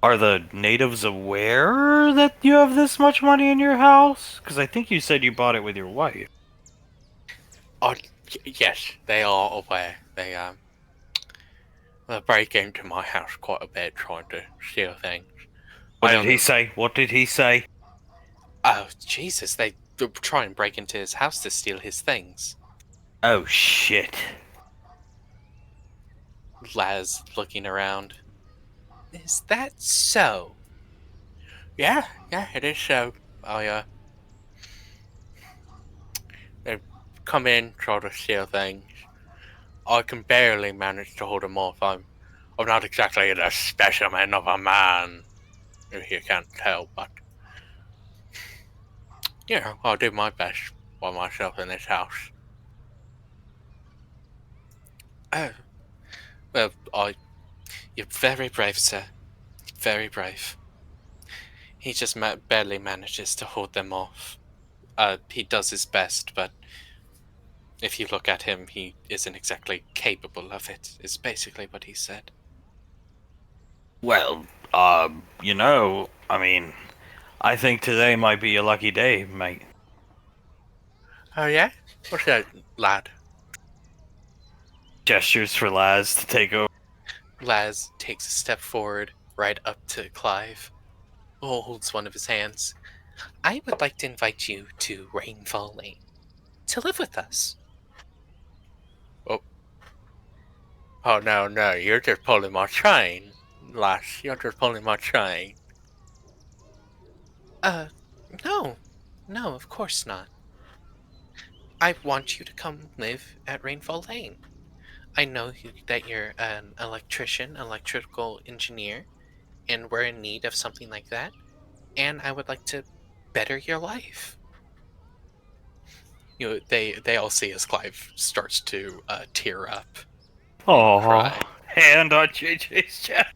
Are the natives aware that you have this much money in your house? Because I think you said you bought it with your wife. Yes, they are aware. They break into my house quite a bit trying to steal things. What I did he only say? What did he say? Oh, Jesus, they try and break into his house to steal his things. Oh, shit. Laz looking around. Is that so? Yeah, it is so. They come in, try to steal things. I can barely manage to hold them off. I'm not exactly the specimen of a man, if you can't tell, but, I'll do my best by myself in this house. Oh, well, you're very brave, sir. Very brave. He just barely manages to hold them off. He does his best, but if you look at him, he isn't exactly capable of it, is basically what he said. Well, I mean, I think today might be a lucky day, mate. Oh, yeah? What's that, lad? Gestures for Laz to take over. Laz takes a step forward, right up to Clive, holds one of his hands. I would like to invite you to Rainfall Lane to live with us. Oh, no, you're just pulling my chain, lass. You're just pulling my chain. Uh, no. No, of course not. I want you to come live at Rainfall Lane. I know that you're an electrician, electrical engineer, and we're in need of something like that. And I would like to better your life. They all see as Clive starts to tear up and Oh, cry. hand on JJ's chest.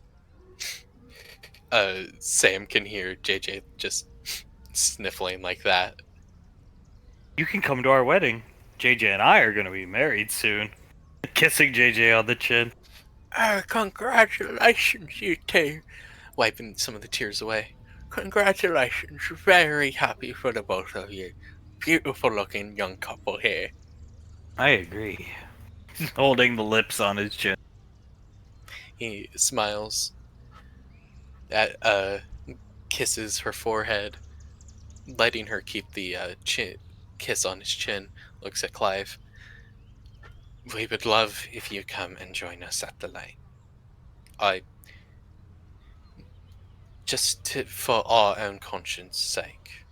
Sam can hear JJ just sniffling like that. You can come to our wedding. JJ and I are going to be married soon. Kissing JJ on the chin. Oh, congratulations, you two! Wiping some of the tears away. Congratulations, very happy for the both of you. Beautiful looking young couple here. I agree. He's holding the lips on his chin. He smiles at kisses her forehead, letting her keep the kiss on his chin. Looks at Clive. We would love if you come and join us at the lane. I for our own conscience sake,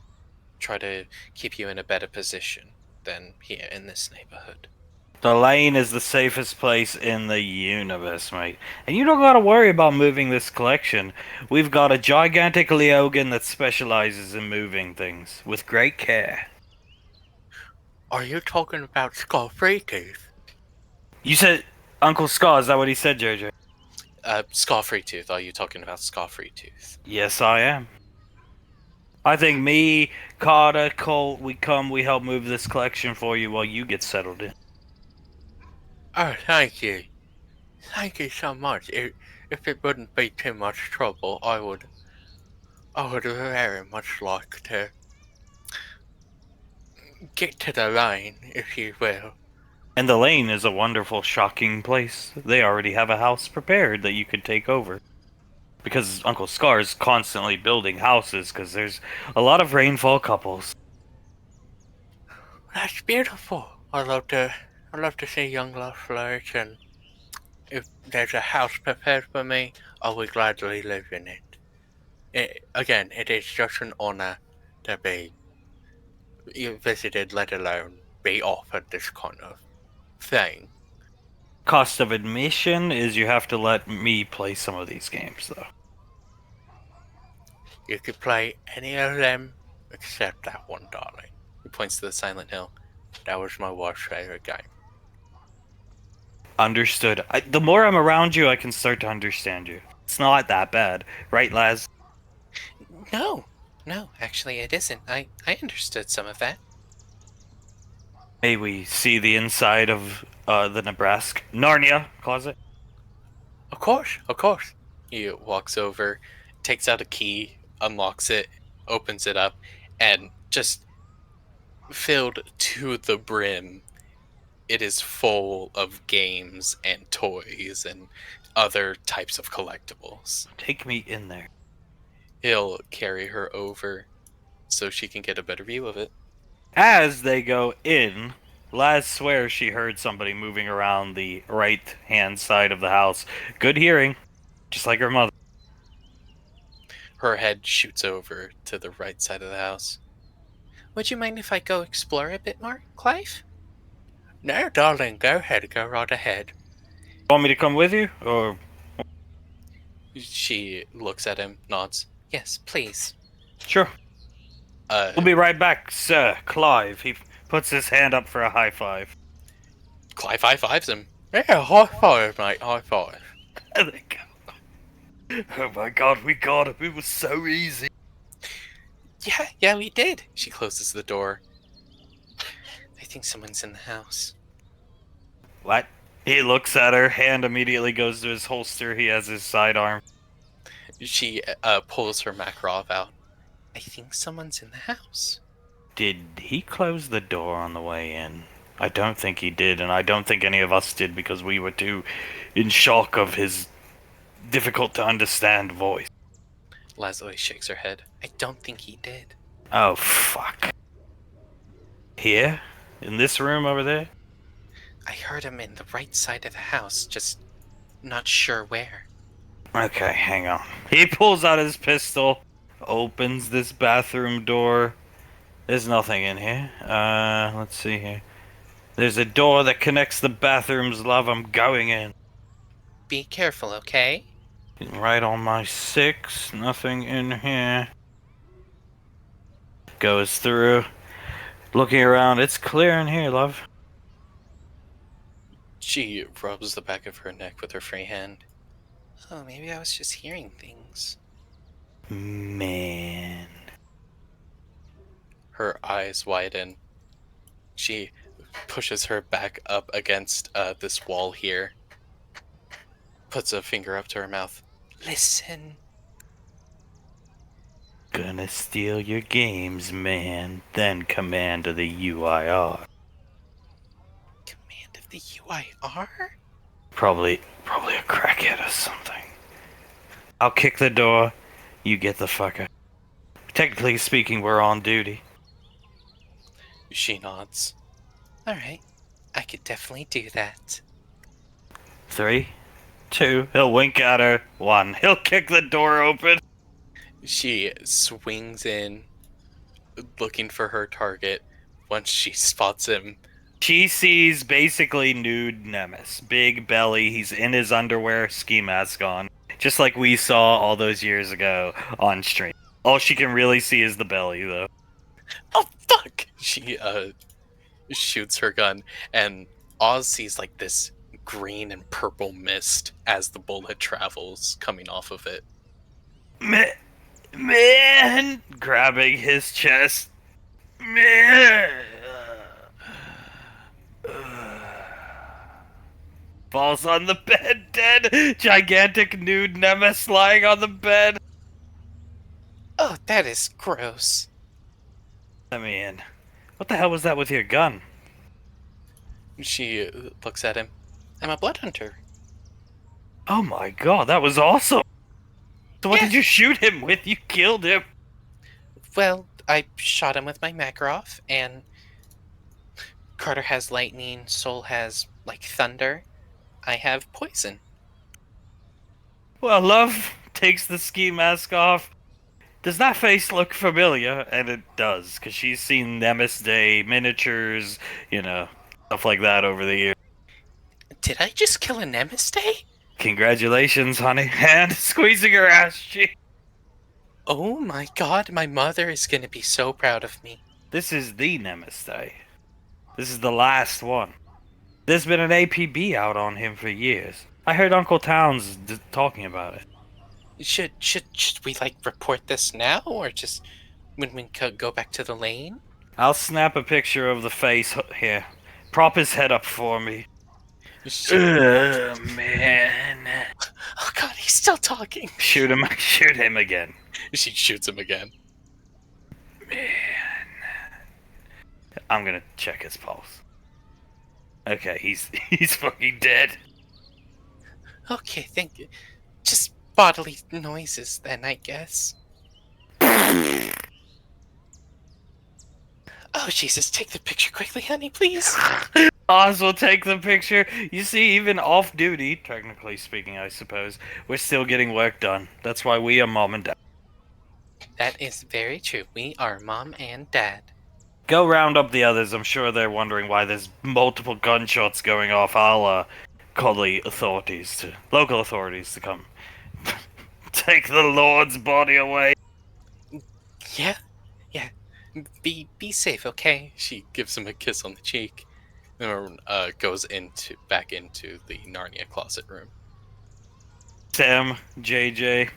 try to keep you in a better position than here in this neighborhood. The lane is the safest place in the universe, mate. And you don't gotta worry about moving this collection. We've got a gigantic Leogan that specializes in moving things with great care. Are you talking about Skull Tooth? You said Uncle Scar, is that what he said, JJ? Skull Tooth. Are you talking about Skull Tooth? Yes, I am. I think me, Carter, Colt, we help move this collection for you while you get settled in. Oh, thank you. Thank you so much. If it wouldn't be too much trouble, I would very much like to get to the lane, if you will. And the lane is a wonderful, shocking place. They already have a house prepared that you could take over. Because Uncle Scar's constantly building houses, because there's a lot of rainfall couples. That's beautiful. I love to see young love flourish, and if there's a house prepared for me, I will gladly live in it. Again, it is just an honor to be visited, let alone be offered this kind of thing. Cost of admission is you have to let me play some of these games, though. You could play any of them except that one, darling. He points to the Silent Hill. That was my wife's favorite game. Understood. The more I'm around you, I can start to understand you. It's not that bad, right, Laz? No, actually it isn't. I understood some of that. May we see the inside of the Nebraska Narnia closet? Of course. He walks over, takes out a key, unlocks it, opens it up, and just filled to the brim it is full of games and toys and other types of collectibles. Take me in there. He'll carry her over so she can get a better view of it. As they go in, Laz swears she heard somebody moving around the right-hand side of the house. Good hearing, just like her mother. Her head shoots over to the right side of the house. Would you mind if I go explore a bit more, Clive? No, darling, go ahead, go right ahead. Want me to come with you, or She looks at him, nods. Yes, please. sure? Uh, We'll be right back, sir. Clive. He puts his hand up for a high five. Clive high fives him. Yeah, high five, mate, high five. There they go. Oh my god, we got him. It was so easy. Yeah, we did. She closes the door. I think someone's in the house. What? He looks at her, hand immediately goes to his holster. He has his sidearm. She pulls her Makarov out. I think someone's in the house. Did he close the door on the way in? I don't think he did, and I don't think any of us did because we were too in shock of his difficult to understand voice. Leslie shakes her head. I don't think he did. Oh, fuck. Here? In this room over there? I heard him in the right side of the house, just not sure where. Okay, hang on. He pulls out his pistol, opens this bathroom door. There's nothing in here. Let's see here. There's a door that connects the bathrooms, love. I'm going in. Be careful, okay? Right on my 6. Nothing in here. Goes through. Looking around. It's clear in here, love. She rubs the back of her neck with her free hand. Oh, maybe I was just hearing things. Man. Her eyes widen. She pushes her back up against this wall here. Puts a finger up to her mouth. Listen. Gonna steal your games, man. Then command of the UIR. Command of the UIR? Probably a crackhead or something. I'll kick the door. You get the fuck out. Technically speaking, we're on duty. She nods. Alright, I could definitely do that. 3, 2, he'll wink at her. 1, he'll kick the door open. She swings in, looking for her target. Once she spots him, She sees basically nude Nemesis. Big belly, he's in his underwear, ski mask on. Just like we saw all those years ago on stream. All she can really see is the belly, though. oh fuck! She shoots her gun, and Oz sees like this green and purple mist as the bullet travels coming off of it. Man! Grabbing his chest. Man! Falls on the bed dead. Gigantic nude Nemesis lying on the bed. Oh, that is gross. Let me in. What the hell was that with your gun? She looks at him. I'm a blood hunter. Oh my god, that was awesome! So what Yeah. did you shoot him with? You killed him! Well, I shot him with my Makarov, and Carter has lightning, Soul has, like, thunder. I have poison. Well, love takes the ski mask off. Does that face look familiar? And it does, because she's seen Nemesis Day miniatures, stuff like that over the years. Did I just kill a Nemesis Day? Congratulations, honey. And squeezing her ass cheek. Oh my god, my mother is gonna be so proud of me. This is the Nemesis Day. This is the last one. There's been an APB out on him for years. I heard Uncle Towns talking about it. Should we, like, report this now, or just when we go back to the lane? I'll snap a picture of the face here. Prop his head up for me. Man. Oh god, he's still talking. Shoot him again. She shoots him again. Man. I'm gonna check his pulse. Okay, he's fucking dead. Okay, thank you. Just bodily noises then, I guess. Oh, Jesus, take the picture quickly, honey, please. Oz will take the picture. You see, even off duty, technically speaking, I suppose, we're still getting work done. That's why we are mom and dad. That is very true. We are mom and dad. Go round up the others. I'm sure they're wondering why there's multiple gunshots going off. I'll call the local authorities to come take the Lord's body away. Yeah, yeah. Be safe, okay? She gives him a kiss on the cheek, and goes back into the Narnia closet room. Sam, JJ,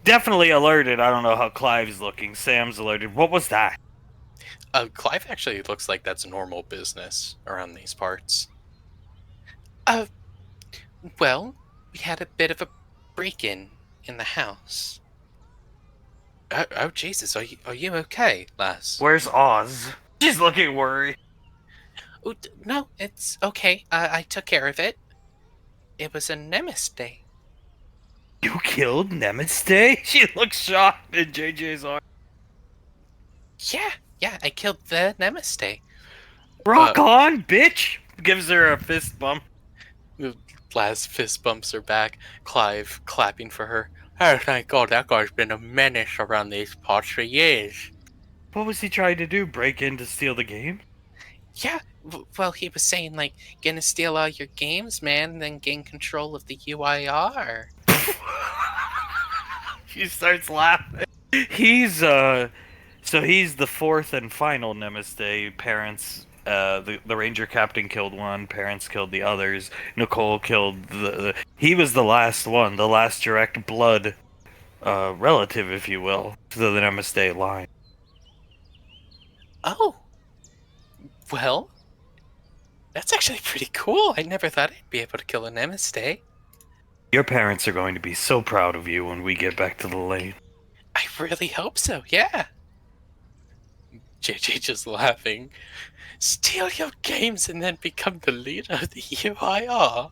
definitely alerted. I don't know how Clive's looking. Sam's alerted. What was that? Clive actually looks like that's normal business around these parts. Uh, well, we had a bit of a break-in the house. Oh, Jesus, are you okay, lass? Where's Oz? She's looking worried. Oh, no, it's okay. I took care of it. It was a Nemesis day. You killed Nemesis? She looks shocked in JJ's arm. Yeah, I killed the Nemesis day. Rock on, bitch! Gives her a fist bump. Laz fist bumps her back, Clive clapping for her. Oh, thank God, that guy's been a menace around these parts for years. What was he trying to do? Break in to steal the game? Yeah, well, he was saying, like, gonna steal all your games, man, then gain control of the UIR. She starts laughing. He's so he's the fourth and final Nemesis Day. Parents, the ranger captain killed one. Parents killed the others. Nicole killed he was the last one, the last direct blood relative, if you will, to the Nemesis Day line. Oh, well, that's actually pretty cool. I never thought I'd be able to kill a Nemesis Day. Your parents are going to be so proud of you when we get back to the lane. I really hope so, yeah. JJ just laughing. Steal your games and then become the leader of the UIR.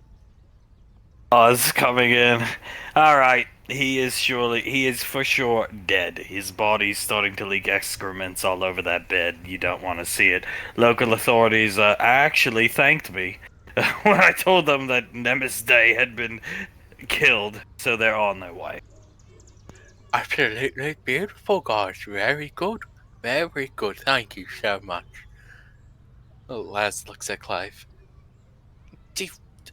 Oz coming in. Alright, he is for sure dead. His body's starting to leak excrements all over that bed. You don't want to see it. Local authorities actually thanked me when I told them that Nemesis Day had been killed, so they're on their way. Absolutely beautiful, guys. Very good. Very good. Thank you so much. Laz looks at Clive.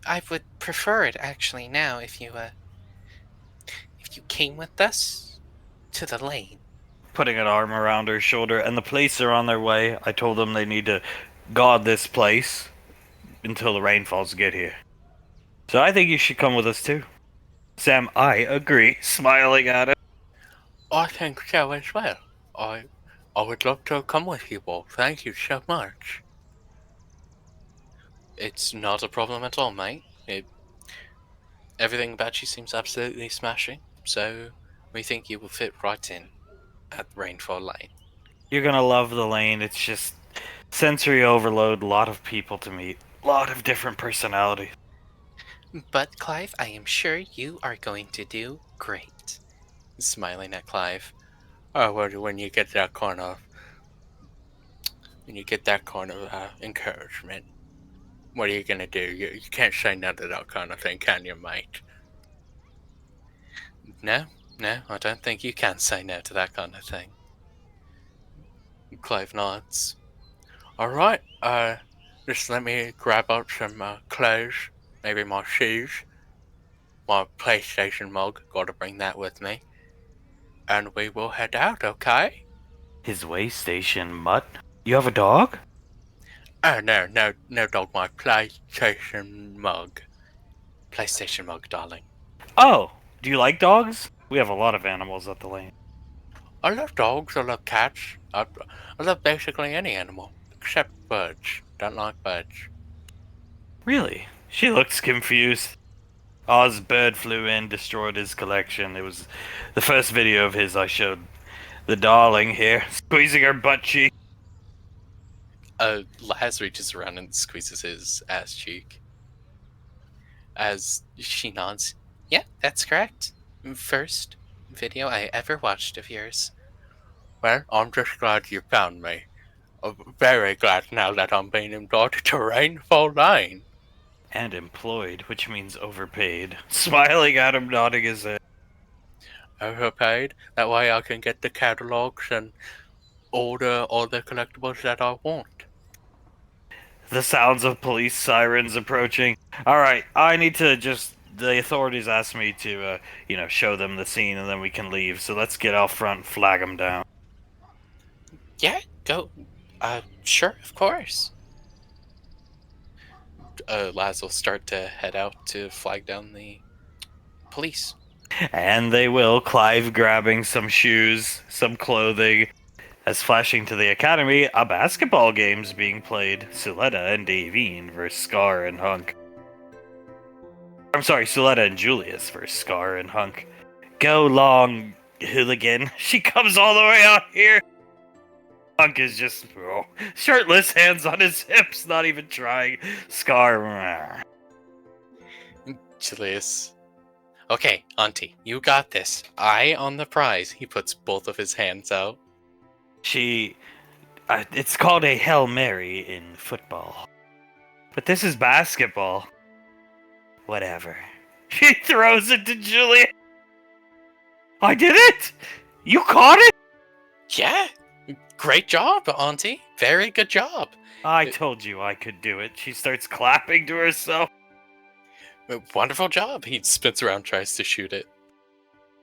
I would prefer it actually now if you came with us to the lane. Putting an arm around her shoulder, and the police are on their way. I told them they need to guard this place until the rainfalls get here. So I think you should come with us too. Sam, I agree, smiling at him. I think so as well. I would love to come with you all. Thank you so much. It's not a problem at all, mate. Everything about you seems absolutely smashing, so we think you will fit right in at Rainfall Lane. You're gonna love the lane. It's just sensory overload, a lot of people to meet, a lot of different personalities. But, Clive, I am sure you are going to do great. Smiling at Clive. Oh, well, when you get that kind of encouragement, what are you gonna do? You can't say no to that kind of thing, can you, mate? No, I don't think you can say no to that kind of thing. Clive nods. Alright, just let me grab out some clothes, maybe my shoes, my PlayStation mug, gotta bring that with me, and we will head out, okay? His way station, mutt. You have a dog? Oh, no dog, my PlayStation mug. PlayStation mug, darling. Oh, do you like dogs? We have a lot of animals at the lane. I love dogs, I love cats, I love basically any animal, except birds. Don't like birds. Really? She looks confused. Oz bird flew in, destroyed his collection. It was the first video of his I showed the darling here, squeezing her butt cheek. Laz reaches around and squeezes his ass cheek. As she nods, yeah, that's correct. First video I ever watched of yours. Well, I'm just glad you found me. I'm very glad now that I'm being invited to Rainfall Lane. And employed, which means overpaid. Smiling at him, nodding his head. Overpaid? That way I can get the catalogs and order all the collectibles that I want. The sounds of police sirens approaching. Alright, I need to just... The authorities asked me to, show them the scene and then we can leave. So let's get out front and flag them down. Yeah, go. Sure, of course. Laz will start to head out to flag down the police. And they will, Clive grabbing some shoes, some clothing, as flashing to the academy, a basketball game's being played. Suletta and Davine versus Scar and Hunk. I'm sorry, Suletta and Julius versus Scar and Hunk. Go long, hooligan. She comes all the way out here. Hunk is just shirtless, hands on his hips, not even trying. Scar. Julius. Okay, Auntie, you got this. Eye on the prize. He puts both of his hands out. It's called a Hail Mary in football. But this is basketball. Whatever. She throws it to Julia. I did it! You caught it? Yeah, great job, Auntie. Very good job. I told you I could do it. She starts clapping to herself. Wonderful job. He spins around, tries to shoot it.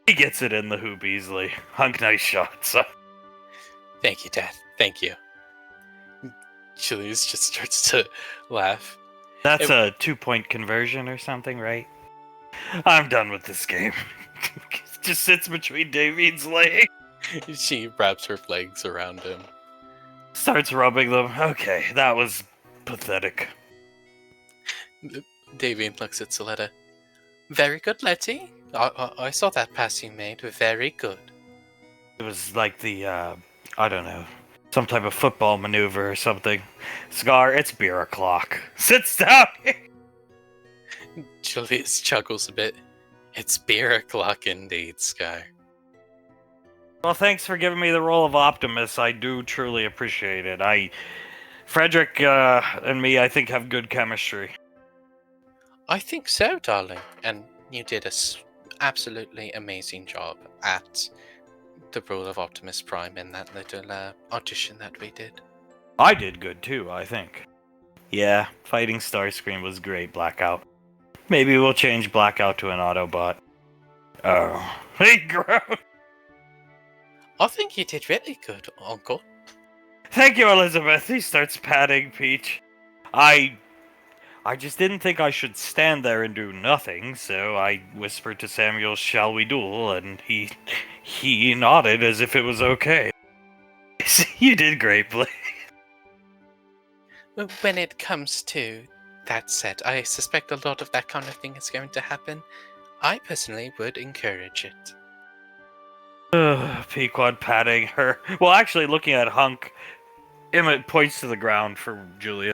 He gets it in the hoop easily. Hunk, nice shot, son. Thank you, Dad. Thank you. Julius just starts to laugh. That's a 2-point conversion or something, right? I'm done with this game. Just sits between David's legs. She wraps her legs around him. Starts rubbing them. Okay, that was pathetic. Davian looks at Suletta. Very good, Letty. I saw that pass you made. Very good. It was like the, I don't know, some type of football maneuver or something. Scar, it's beer o'clock. Sits down. Julius chuckles a bit. It's beer o'clock indeed, Scar. Well, thanks for giving me the role of Optimus. I do truly appreciate it. Frederick and me, I think, have good chemistry. I think so, darling. And you did an absolutely amazing job at the role of Optimus Prime in that little audition that we did. I did good too, I think. Yeah, fighting Starscream was great, Blackout. Maybe we'll change Blackout to an Autobot. Oh, he groaned. I think you did really good, Uncle. Thank you, Elizabeth. He starts patting Peach. I just didn't think I should stand there and do nothing, so I whispered to Samuel, "Shall we duel?" And he nodded as if it was okay. You did great, Blake. When it comes to that set, I suspect a lot of that kind of thing is going to happen. I personally would encourage it. Pequod patting her. Well, actually, looking at Hunk, Emmett points to the ground for Julia.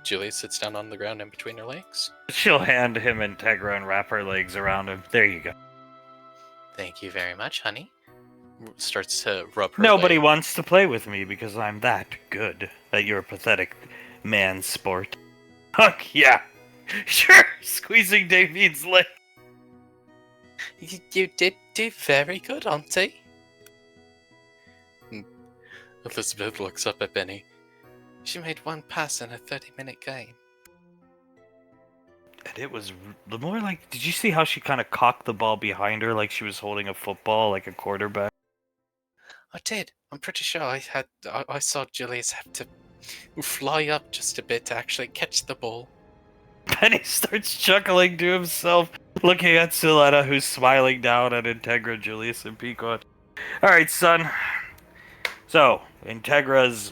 Julia sits down on the ground in between her legs. She'll hand him Integra and wrap her legs around him. There you go. Thank you very much, honey. Starts to rub her Nobody leg. wants to play with me because I'm that good at your pathetic man sport. Hunk, yeah. Sure, squeezing David's leg. You did do very good, Auntie. Elizabeth looks up at Benny. She made one pass in a 30-minute game. And it was the more like, did you see how she kind of cocked the ball behind her like she was holding a football, like a quarterback? I did. I'm pretty sure I saw Julius have to fly up just a bit to actually catch the ball. Benny starts chuckling to himself, looking at Suletta, who's smiling down at Integra, Julius, and Pequod. Alright, son. So, Integra's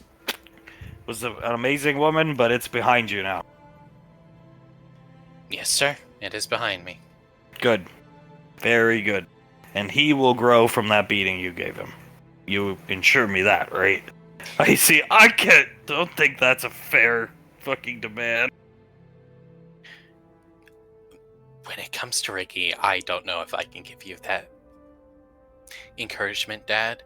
was an amazing woman, but it's behind you now. Yes, sir. It is behind me. Good. Very good. And he will grow from that beating you gave him. You ensure me that, right? I see. I can't. Don't think that's a fair fucking demand. When it comes to Ricky, I don't know if I can give you that encouragement, Dad.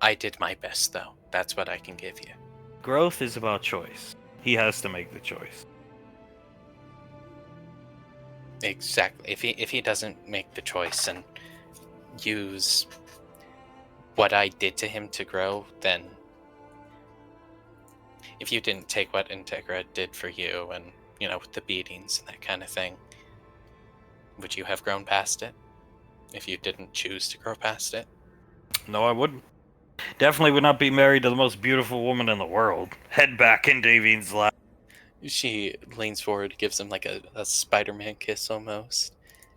I did my best, though. That's what I can give you. Growth is about choice. He has to make the choice. Exactly. If he doesn't make the choice and use what I did to him to grow, then if you didn't take what Integra did for you and, with the beatings and that kind of thing, would you have grown past it? If you didn't choose to grow past it? No, I wouldn't. Definitely would not be married to the most beautiful woman in the world. Head back in Davine's lap. She leans forward, gives him like a Spider-Man kiss almost.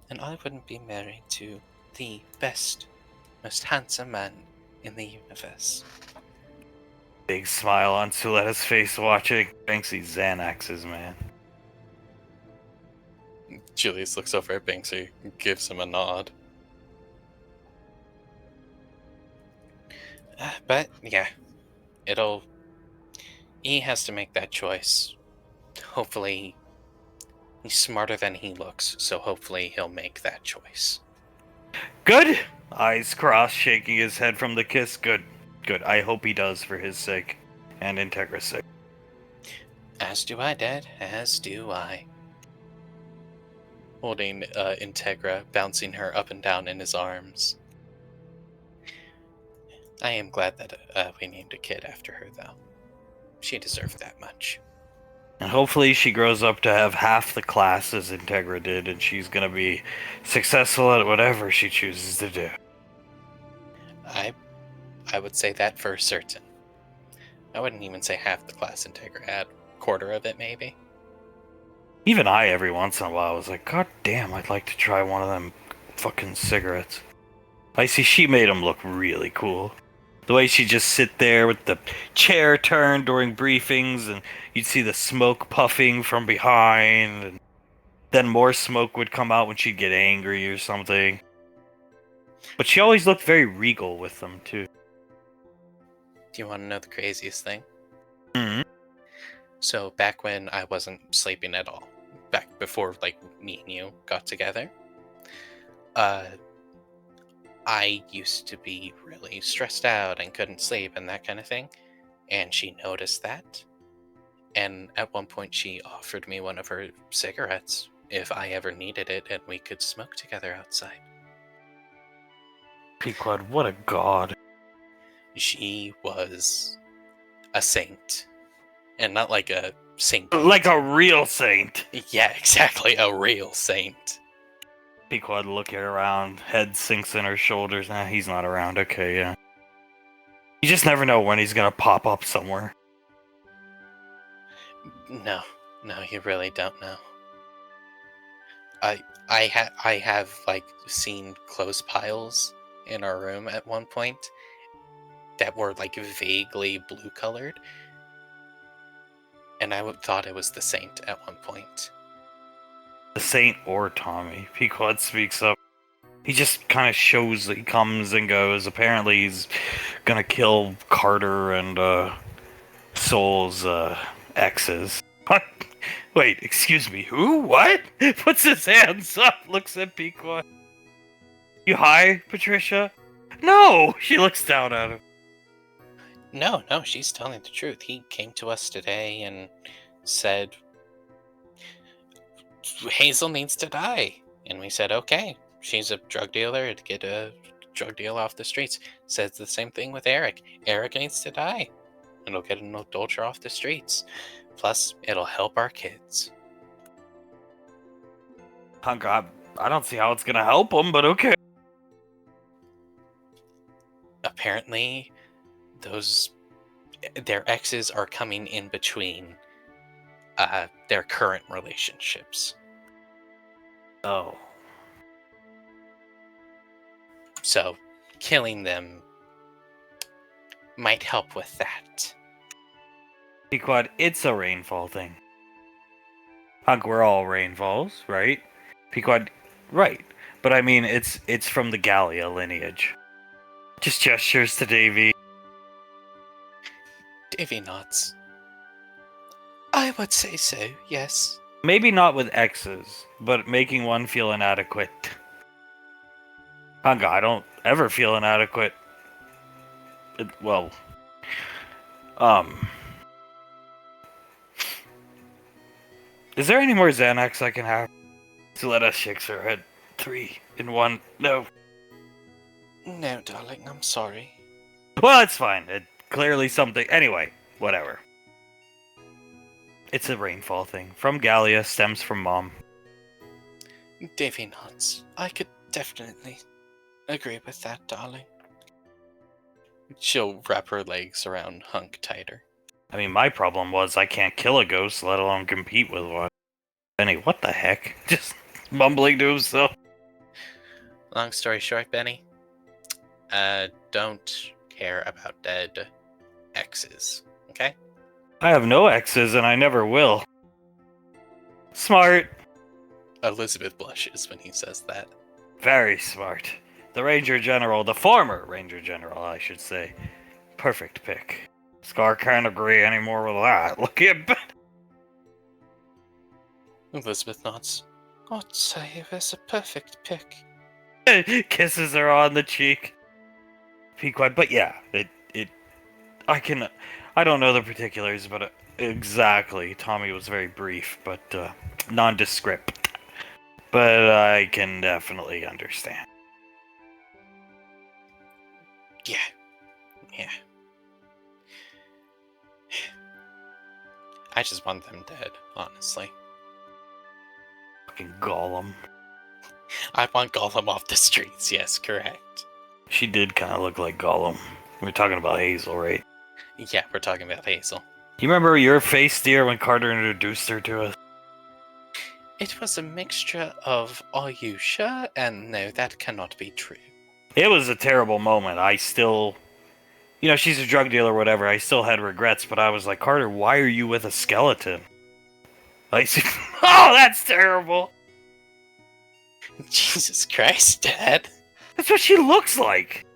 And I wouldn't be married to the best, most handsome man in the universe. Big smile on Suletta's face watching. Banksy Xanaxes, man. Julius looks over at Banksy, gives him a nod. But, yeah. He has to make that choice. Hopefully, he's smarter than he looks, so hopefully he'll make that choice. Good! Eyes crossed, shaking his head from the kiss. Good. Good. I hope he does for his sake. And Integra's sake. As do I, Dad. As do I. Holding Integra, bouncing her up and down in his arms. I am glad that we named a kid after her, though. She deserved that much. And hopefully she grows up to have half the class as Integra did, and she's gonna be successful at whatever she chooses to do. I would say that for certain. I wouldn't even say half the class Integra had. Quarter of it, maybe. Even I, every once in a while, was like, God damn, I'd like to try one of them fucking cigarettes. I see she made them look really cool. The way she'd just sit there with the chair turned during briefings, and you'd see the smoke puffing from behind, and then more smoke would come out when she'd get angry or something. But she always looked very regal with them, too. Do you want to know the craziest thing? Mm-hmm. So back when I wasn't sleeping at all, back before me and you got together, I used to be really stressed out and couldn't sleep and that kind of thing, and she noticed that. And at one point, she offered me one of her cigarettes if I ever needed it, and we could smoke together outside. Pequod, what a god. She was a saint. And not like a saint. Like a real saint. Yeah, exactly, a real saint. Pequod looking around, head sinks in her shoulders. Nah, he's not around. Okay, yeah. You just never know when he's gonna pop up somewhere. No, you really don't know. I have seen clothes piles in our room at one point that were vaguely blue colored, and I thought it was the saint at one point. The saint or Tommy. Pequod speaks up. He just kind of shows that he comes and goes. Apparently he's gonna kill Carter and Soul's exes. What? Wait, excuse me, who? What? Puts his hands up, looks at Pequod. You high, Patricia? No! She looks down at him. No, she's telling the truth. He came to us today and said, Hazel needs to die. And we said, okay, she's a drug dealer to get a drug deal off the streets. Says the same thing with Eric. Eric needs to die. And we'll get an adulterer off the streets. Plus, it'll help our kids. Oh God, I don't see how it's gonna help them, but okay. Apparently, their exes are coming in between their current relationships. Oh. So, killing them might help with that. Pequod, it's a rainfall thing. Hunk, we're all rainfalls, right? Pequod, right. But I mean, it's from the Gallia lineage. Just gestures to Davy. Davy nods. I would say so, yes. Maybe not with X's, but making one feel inadequate. Hanga, I don't ever feel inadequate. Well, is there any more Xanax I can have? Suletta shakes her head. 3 in 1. No. No, darling, I'm sorry. Well, it's fine. It clearly something. Anyway, whatever. It's a rainfall thing. From Gallia, stems from Mom. Davy nods. I could definitely agree with that, darling. She'll wrap her legs around Hunk tighter. I mean, my problem was I can't kill a ghost, let alone compete with one. Benny, what the heck? Just mumbling to himself. Long story short, Benny, don't care about dead exes, okay? I have no exes and I never will. Smart. Elizabeth blushes when he says that. Very smart. The Ranger General, the former Ranger General, I should say. Perfect pick. Scar can't agree anymore with that. Look at Ben. Elizabeth nods. I'd say it was a perfect pick. Kisses her on the cheek. Be quiet, but yeah, I don't know the particulars, but exactly. Tommy was very brief, but nondescript. But I can definitely understand. Yeah. I just want them dead, honestly. Fucking Gollum. I want Gollum off the streets, yes, correct. She did kind of look like Gollum. We're talking about Hazel, right? Yeah, we're talking about Hazel. You remember your face, dear, when Carter introduced her to us? It was a mixture of "Are you sure?" and "No, that cannot be true." It was a terrible moment. I still... You know, she's a drug dealer or whatever. I still had regrets, but I was like, Carter, why are you with a skeleton? I said, oh, that's terrible. Jesus Christ, Dad. That's what she looks like.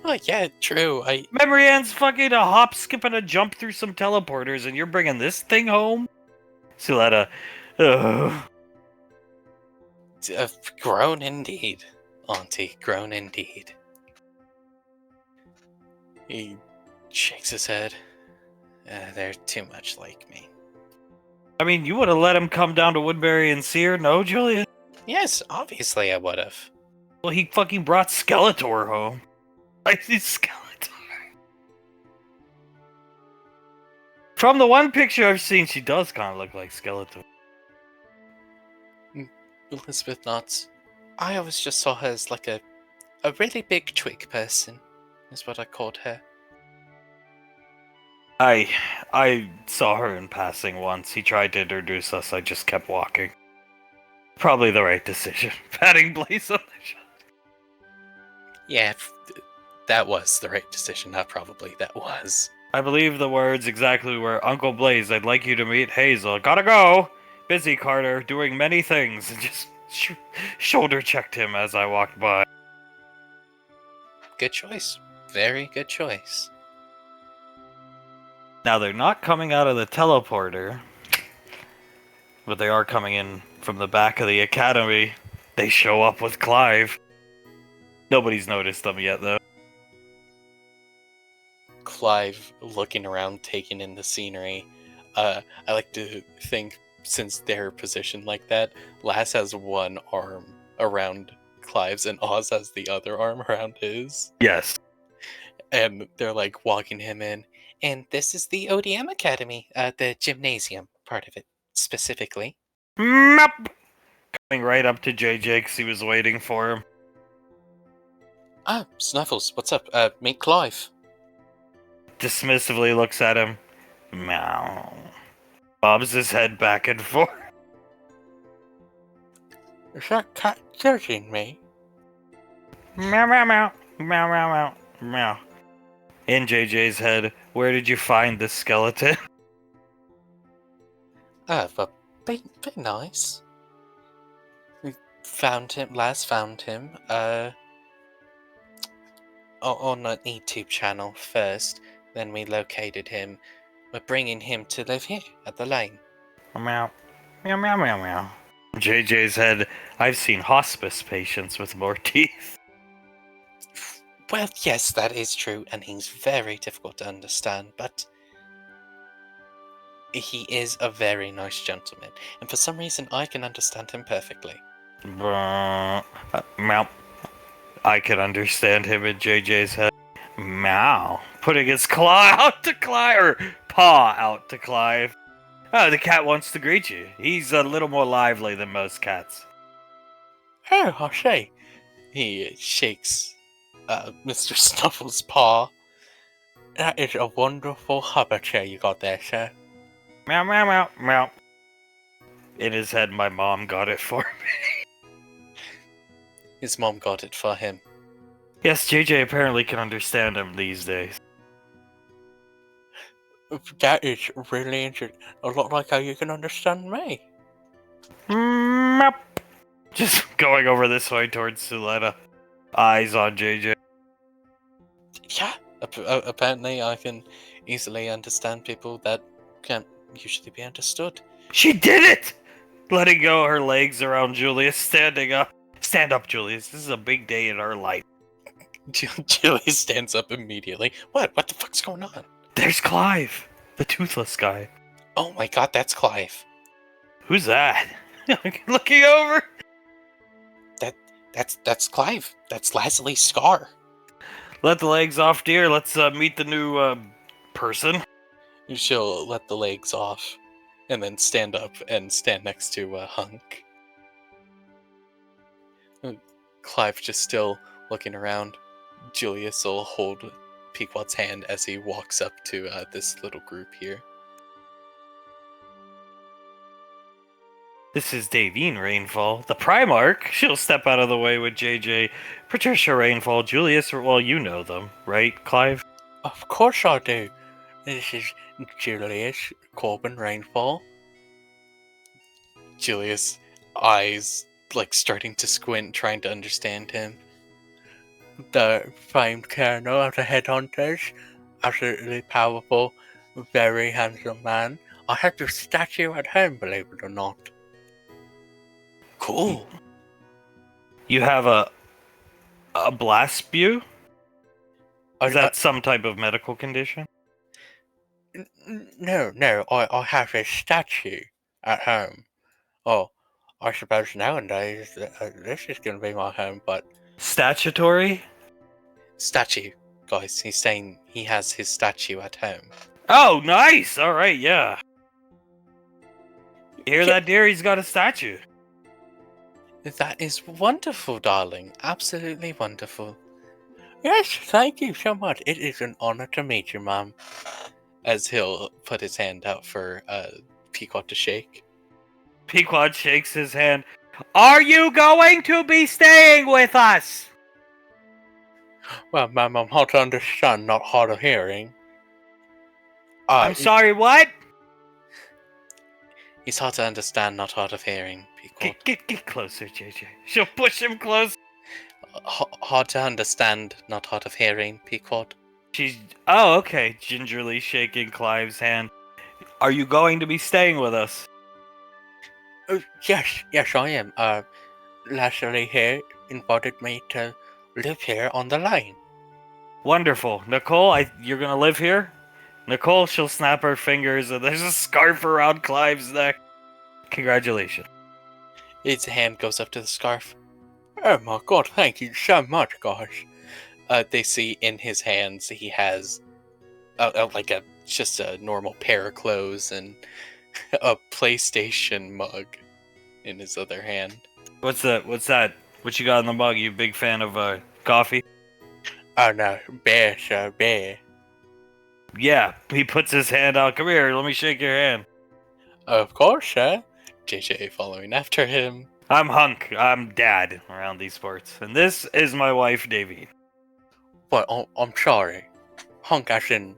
Oh yeah, true. Memory Ann's fucking a hop, skip, and a jump through some teleporters, and you're bringing this thing home? Suletta, Grown indeed, Auntie. Grown indeed. He shakes his head. They're too much like me. I mean, you would have let him come down to Woodbury and see her, no, Julia? Yes, obviously I would have. Well, he fucking brought Skeletor home. I see Skeletor. From the one picture I've seen, she does kind of look like Skeletor. Elizabeth nods. I always just saw her as like a really big twig person, is what I called her. I saw her in passing once. He tried to introduce us. I just kept walking. Probably the right decision. Patting Blaze on the shoulder. Yeah, that was the right decision. Not probably, that was. I believe the words exactly were, Uncle Blaze, I'd like you to meet Hazel. Gotta go! Busy, Carter, doing many things. And just shoulder checked him as I walked by. Good choice. Very good choice. Now, they're not coming out of the teleporter, but they are coming in from the back of the academy. They show up with Clive. Nobody's noticed them yet, though. Clive looking around, taking in the scenery. I like to think, since they're positioned like that, Lass has one arm around Clive's and Oz has the other arm around his. Yes. And they're like walking him in. And this is the ODM Academy, the gymnasium part of it, specifically. Map! Coming right up to JJ because he was waiting for him. Ah, Snuffles, what's up? Meet Clive. Dismissively looks at him. Meow. Bobs his head back and forth. Is that cat judging me? Meow, meow, meow. Meow, meow, meow. Meow. In JJ's head, where did you find this skeleton? But be nice. We found him, last found him, on an YouTube channel first. Then we located him We're bringing him to live here at the lane. Meow. Meow, meow, meow, meow. JJ said, I've seen hospice patients with more teeth. Well, yes, that is true, and he's very difficult to understand, but he is a very nice gentleman, and for some reason I can understand him perfectly. Meow. I can understand him in JJ's head. Meow. Putting his claw out to Clive, or paw out to Clive. Oh, the cat wants to greet you. He's a little more lively than most cats. Oh, I say. He shakes Mr. Snuffle's paw. That is a wonderful hover chair you got there, sir. Meow, meow, meow, meow. In his head, my mom got it for me. His mom got it for him. Yes, JJ apparently can understand him these days. That is really interesting. A lot like how you can understand me. Meow. Just going over this way towards Suletta. Eyes on JJ. Yeah, apparently I can easily understand people that can't usually be understood. She did it! Letting go her legs around Julius, standing up. Stand up, Julius. This is a big day in our life. Julie stands up immediately. What? What the fuck's going on? There's Clive, the toothless guy. Oh my god, that's Clive. Who's that? Looking over. That's Clive. That's Laslie's scar. Let the legs off, dear. Let's meet the new person. She'll let the legs off, and then stand up and stand next to Hunk. Clive just still looking around. Julius will hold Pequod's hand as he walks up to this little group here. This is Davine Rainfall, the Primarch. She'll step out of the way with JJ. Patricia Rainfall, Julius, well, you know them, right, Clive? Of course I do. This is Julius Corbin Rainfall. Julius' eyes starting to squint, trying to understand him. The famed colonel of the headhunters, absolutely powerful, very handsome man. I have your statue at home, believe it or not. Cool. You have a blast spew? Is that some type of medical condition? No, I have a statue at home. Oh, I suppose nowadays this is going to be my home, but... Statutory? Statue, guys. He's saying he has his statue at home. Oh, nice! Alright, yeah. You hear that, dear? He's got a statue. That is wonderful, darling. Absolutely wonderful. Yes, thank you so much. It is an honor to meet you, Mom. As he'll put his hand out for Pequod to shake. Pequod shakes his hand. Are you going to be staying with us? Well, Ma'am, I'm hard to understand, not hard of hearing. I'm sorry, what? He's hard to understand, not hard of hearing, Pequod. Get closer, JJ. She'll push him close. Hard to understand, not hard of hearing, Pequod. Oh, okay. Gingerly shaking Clive's hand. Are you going to be staying with us? Yes, I am. Leslie here invited me to live here on the lane. Wonderful. Nicole, you're gonna live here? Nicole, she'll snap her fingers and there's a scarf around Clive's neck. Congratulations. His hand goes up to the scarf. Oh my god, thank you so much, guys. They see in his hands he has just a normal pair of clothes and a PlayStation mug in his other hand. What's that? What you got in the mug? You a big fan of coffee? Oh no, bear, sir, bear. Yeah, he puts his hand out. Come here, let me shake your hand. Of course, sir. JJ following after him. I'm Hunk. I'm dad around these parts. And this is my wife, Davy. But I'm sorry. Hunk as in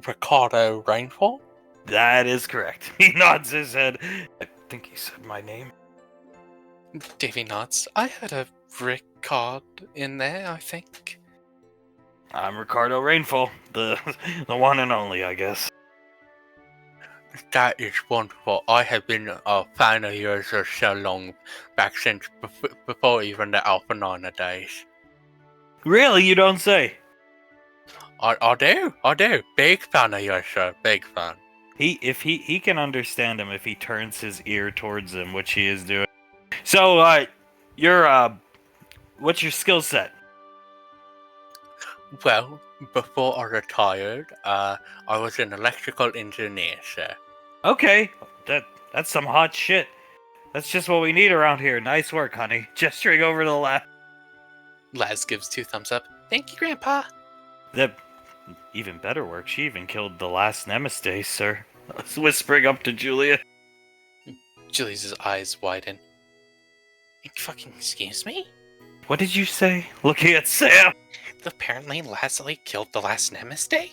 Ricardo Rainfall? That is correct. He nods his head. I think he said my name. Davy nods. I had a Ricard in there, I think. I'm Ricardo Rainfall. The one and only, I guess. That is wonderful. I have been a fan of yours for so long, back since before even the Alpha 9 days. Really, you don't say? I do. Big fan of yours, sir. Big fan. He can understand him if he turns his ear towards him, which he is doing. So, what's your skill set? Well, before I retired, I was an electrical engineer, sir. Okay, that's some hot shit. That's just what we need around here. Nice work, honey. Gesturing over to the left. Laz gives 2 thumbs up. Thank you, Grandpa. That even better work. She even killed the last Namaste, sir. I was whispering up to Julia. Julius' eyes widen. Fucking excuse me? What did you say? Looking at Sam. Apparently Leslie killed the last Namaste?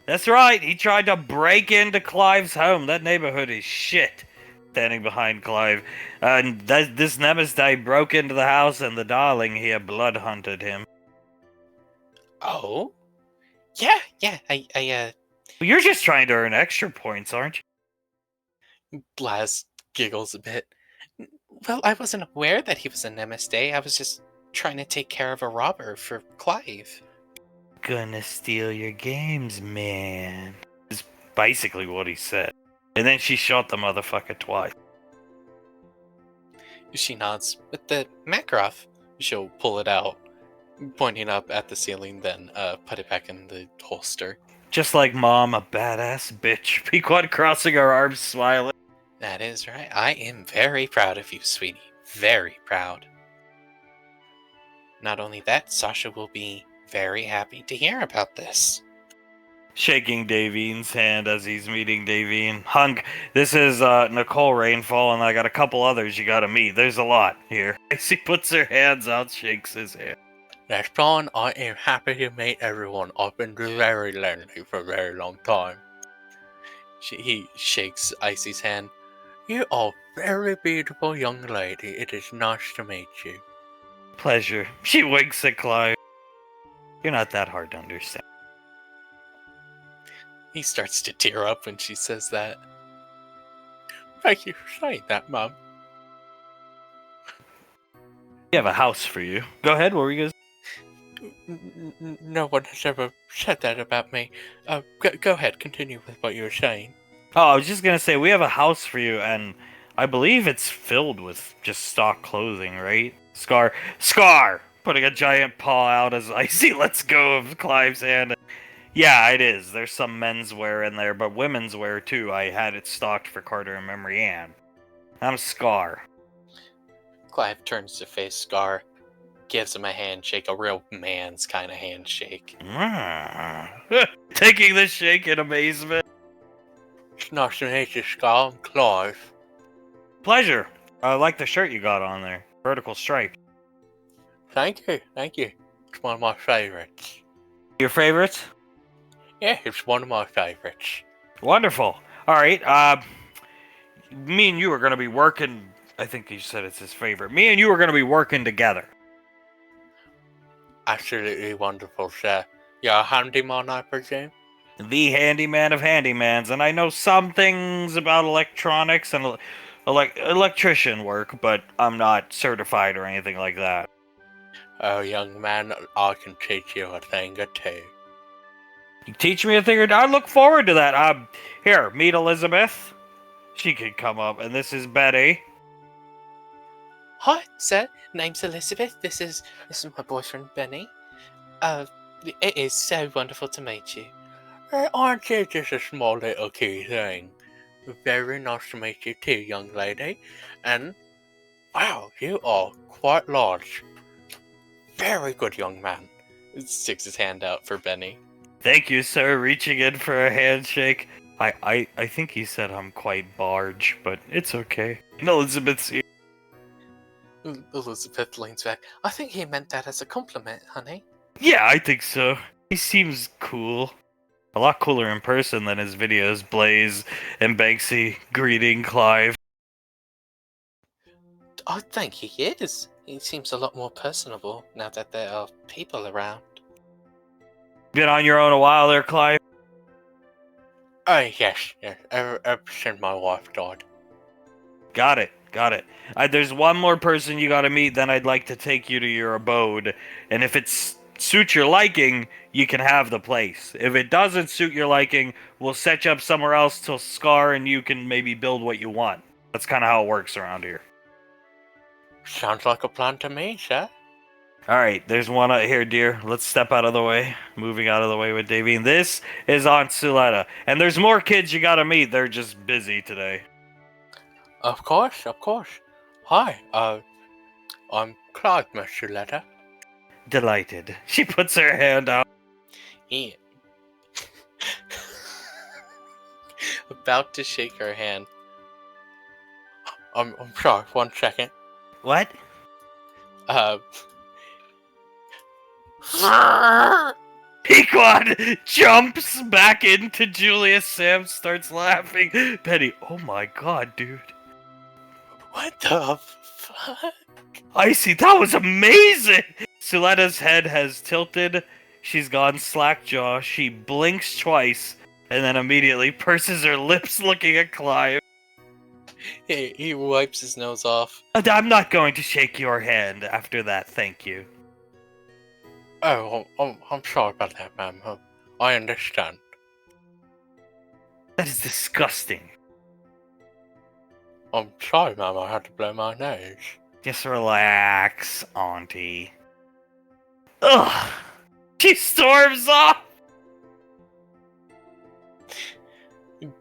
That's right. He tried to break into Clive's home. That neighborhood is shit. Standing behind Clive. And this Namaste broke into the house and the darling here blood hunted him. Oh? Yeah, You're just trying to earn extra points, aren't you? Laz giggles a bit. Well, I wasn't aware that he was a Namaste. I was just trying to take care of a robber for Clive. Gonna steal your games, man. Is basically what he said. And then she shot the motherfucker twice. She nods. With the Makarov, she'll pull it out, pointing up at the ceiling, then put it back in the holster. Just like Mom, a badass bitch. Pequod crossing her arms, smiling. That is right. I am very proud of you, sweetie. Very proud. Not only that, Sasha will be very happy to hear about this. Shaking Davine's hand as he's meeting Davine. Hunk, this is Nicole Rainfall, and I got a couple others you gotta meet. There's a lot here. She puts her hands out, shakes his hand. That's fine. I am happy to meet everyone. I've been very lonely for a very long time. He shakes Icy's hand. You are a very beautiful young lady. It is nice to meet you. Pleasure. She winks at Clive. You're not that hard to understand. He starts to tear up when she says that. Thank you for saying that, Mom. We have a house for you. Go ahead, what were you guys? No one has ever said that about me. Go ahead, continue with what you were saying. Oh, I was just gonna say, we have a house for you, and I believe it's filled with just stock clothing, right? Scar! Putting a giant paw out as Icy lets go of Clive's hand. Yeah, it is. There's some men's wear in there, but women's wear too. I had it stocked for Carter and Memory Ann. I'm Scar. Clive turns to face Scar, gives him a handshake, a real man's kind of handshake. Taking the shake in amazement. It's nice to meet you, Scar. I'm Clive. Pleasure. I like the shirt you got on there. Vertical stripe. Thank you. It's one of my favorites. Your favorite? Yeah, it's one of my favorites. Wonderful. All right. Me and you are going to be working. I think you said it's his favorite. Me and you are going to be working together. Absolutely wonderful, sir. You're a handyman, I presume? The handyman of handymans, and I know some things about electronics and electrician work, but I'm not certified or anything like that. Oh, young man, I can teach you a thing or two. You teach me a thing or two? I look forward to that. Here, meet Elizabeth. She could come up, and this is Betty. Hi, sir. Name's Elizabeth. This is my boyfriend, Benny. It is so wonderful to meet you. Aren't you just a small little key thing? Very nice to meet you too, young lady. And, wow, you are quite large. Very good, young man. He sticks his hand out for Benny. Thank you, sir. Reaching in for a handshake. I think he said I'm quite large, but it's okay. And Elizabeth's here. Elizabeth leans back. I think he meant that as a compliment, honey. Yeah, I think so. He seems cool. A lot cooler in person than his videos. Blaze and Banksy greeting Clive. I think he is. He seems a lot more personable now that there are people around. Been on your own a while there, Clive? Oh, yes. Ever since my wife died. Got it. There's one more person you gotta meet, then I'd like to take you to your abode. And if it suits your liking, you can have the place. If it doesn't suit your liking, we'll set you up somewhere else till Scar and you can maybe build what you want. That's kind of how it works around here. Sounds like a plan to me, sir. Alright, there's one out here, dear. Let's step out of the way. Moving out of the way with Davine. This is Aunt Suletta. And there's more kids you gotta meet. They're just busy today. Of course. Hi, I'm Clive, Mr. Letter. Delighted. She puts her hand out. He... About to shake her hand. I'm sorry, 1 second. What? Pequod jumps back into Julius. Sam starts laughing. Penny, oh my god, dude. What the fuck? Icy, that was amazing! Suletta's head has tilted. She's gone slackjaw. She blinks twice and then immediately purses her lips looking at Clive. He wipes his nose off. I'm not going to shake your hand after that, thank you. Oh, I'm sorry about that, ma'am. I understand. That is disgusting. I'm sorry, ma'am. I had to blow my nose. Just relax, Auntie. Ugh! She storms off!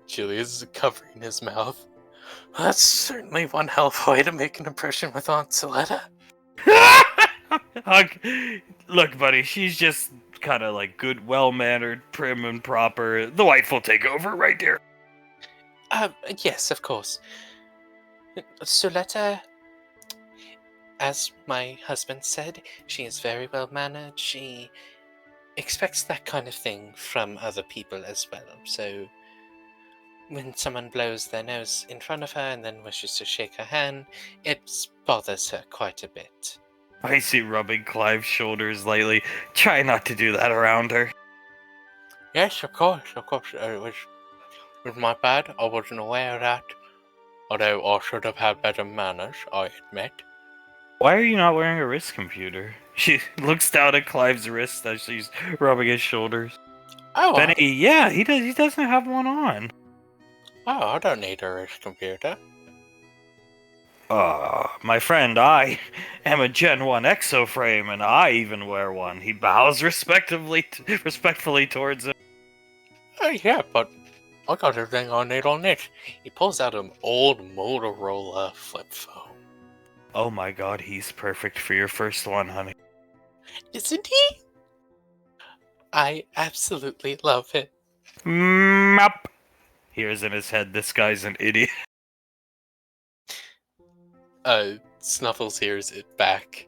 Julius is covering his mouth. That's certainly one hell of a way to make an impression with Aunt Suletta. Look, buddy, she's just kind of like good, well-mannered, prim and proper. The wife will take over right there. Yes, of course. Suletta, as my husband said, she is very well-mannered. She expects that kind of thing from other people as well. So, when someone blows their nose in front of her and then wishes to shake her hand, it bothers her quite a bit. Icy rubbing Clive's shoulders lightly. Try not to do that around her. Yes, of course. It was my bad. I wasn't aware of that. Although I should have had better manners, I admit. Why are you not wearing a wrist computer? She looks down at Clive's wrist as she's rubbing his shoulders. Oh, Benny, yeah, he doesn't have one on. I don't need a wrist computer. My friend, I am a Gen 1 exoframe, and I even wear one. He bows respectfully towards him. Oh, yeah, but I got everything I need on this. He pulls out an old Motorola flip phone. Oh my god, he's perfect for your first one, honey. Isn't he? I absolutely love it. Mop. Hears in his head, this guy's an idiot. Snuffles hears it back.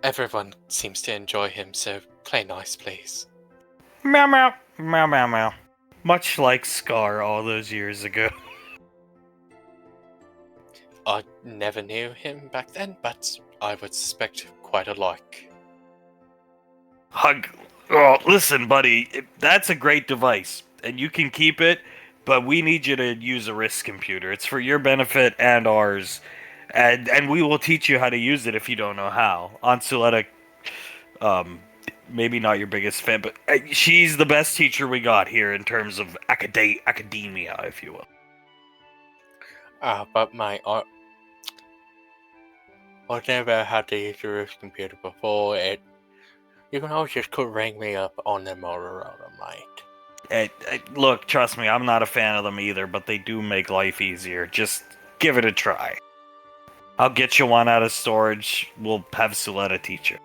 Everyone seems to enjoy him, so play nice, please. Meow meow, meow meow meow. Much like Scar all those years ago. I never knew him back then, but I would suspect quite alike. Hug. Oh, listen, buddy, that's a great device, and you can keep it, but we need you to use a wrist computer. It's for your benefit and ours, and we will teach you how to use it if you don't know how. Aunt Suletta, maybe not your biggest fan, but she's the best teacher we got here in terms of academia, if you will. But I've never had to use a wrist computer before. You can always just ring me up on the Motorola, mate. Look, trust me, I'm not a fan of them either, but they do make life easier. Just give it a try. I'll get you one out of storage. We'll have Suletta teach you.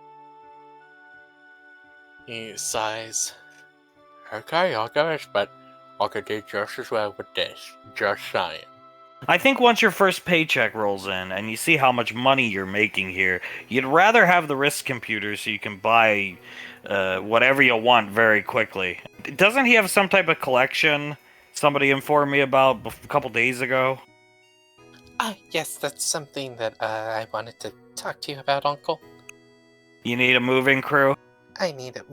He sighs. Okay, I guess, but I could do just as well with this. Just saying. I think once your first paycheck rolls in and you see how much money you're making here, you'd rather have the wrist computer so you can buy whatever you want very quickly. Doesn't he have some type of collection somebody informed me about a couple days ago? Yes, that's something that I wanted to talk to you about, Uncle. You need a moving crew? We need a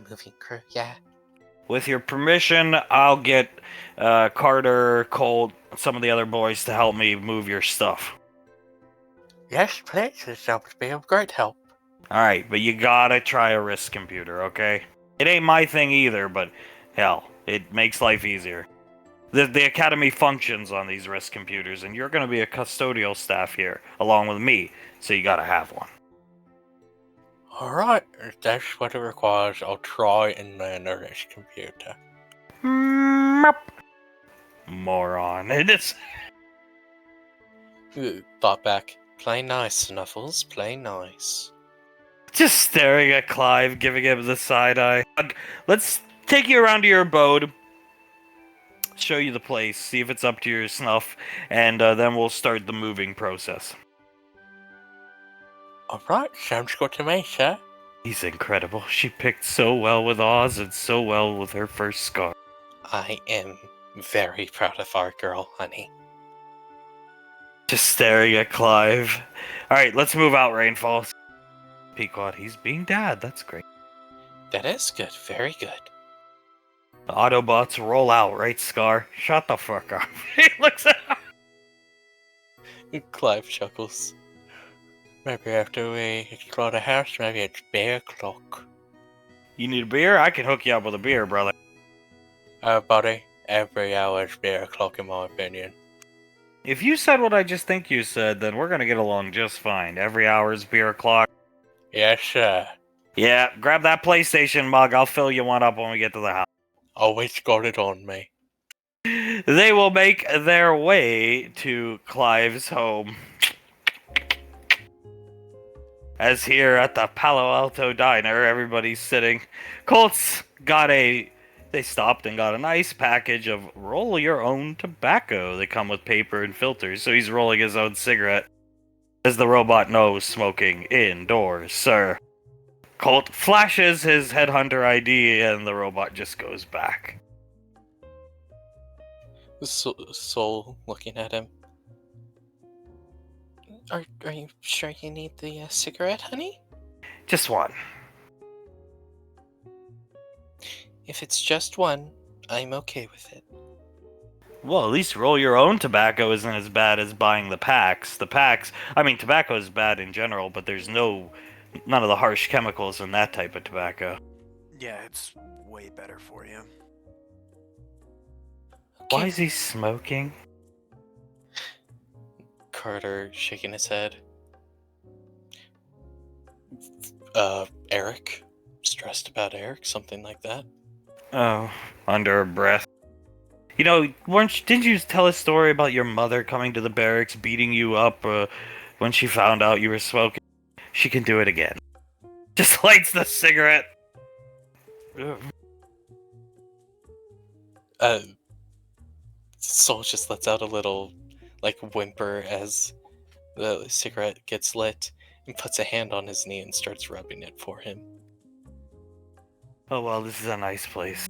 moving crew, yeah. With your permission, I'll get Carter, Colt, some of the other boys to help me move your stuff. Yes, please. That would be of great help. Alright, but you gotta try a wrist computer, okay? It ain't my thing either, but hell, it makes life easier. The academy functions on these wrist computers, and you're gonna be a custodial staff here, along with me, so you gotta have one. Alright, if that's what it requires, I'll try and learn this computer. Moron. It is. Thought back. Play nice, Snuffles. Play nice. Just staring at Clive, giving him the side eye. Let's take you around to your abode, show you the place, see if it's up to your snuff, and then we'll start the moving process. Alright, sounds good to me, sir. He's incredible. She picked so well with Oz and so well with her first scar. I am very proud of our girl, honey. Just staring at Clive. Alright, let's move out, Rainfall. Pequod, he's being dad. That's great. That is good, very good. The Autobots roll out, right, Scar? Shut the fuck up. He looks at him. Clive chuckles. Maybe after we explore the house, maybe it's bear o'clock. You need a beer? I can hook you up with a beer, brother. Buddy, every hour is bear o'clock in my opinion. If you said what I just think you said, then we're gonna get along just fine. Every hour is beer o'clock. Yes, sir. Yeah, grab that PlayStation mug. I'll fill you one up when we get to the house. Always got it on me. They will make their way to Clive's home. As here at the Palo Alto Diner, everybody's sitting. Colt's got They stopped and got a nice package of roll your own tobacco. They come with paper and filters, so he's rolling his own cigarette. As the robot knows, smoking indoors, sir. Colt flashes his headhunter ID and the robot just goes back. Soul looking at him. Are you sure you need the cigarette, honey? Just one. If it's just one, I'm okay with it. Well, at least roll your own tobacco isn't as bad as buying the packs. Tobacco is bad in general, but there's none of the harsh chemicals in that type of tobacco. Yeah, it's way better for you. Okay. Why is he smoking? Carter shaking his head. Eric? Stressed about Eric? Something like that? Oh, under her breath. You know, didn't you tell a story about your mother coming to the barracks, beating you up when she found out you were smoking? She can do it again. Just lights the cigarette. Soul just lets out a little, whimper as the cigarette gets lit and puts a hand on his knee and starts rubbing it for him. Oh, well, this is a nice place.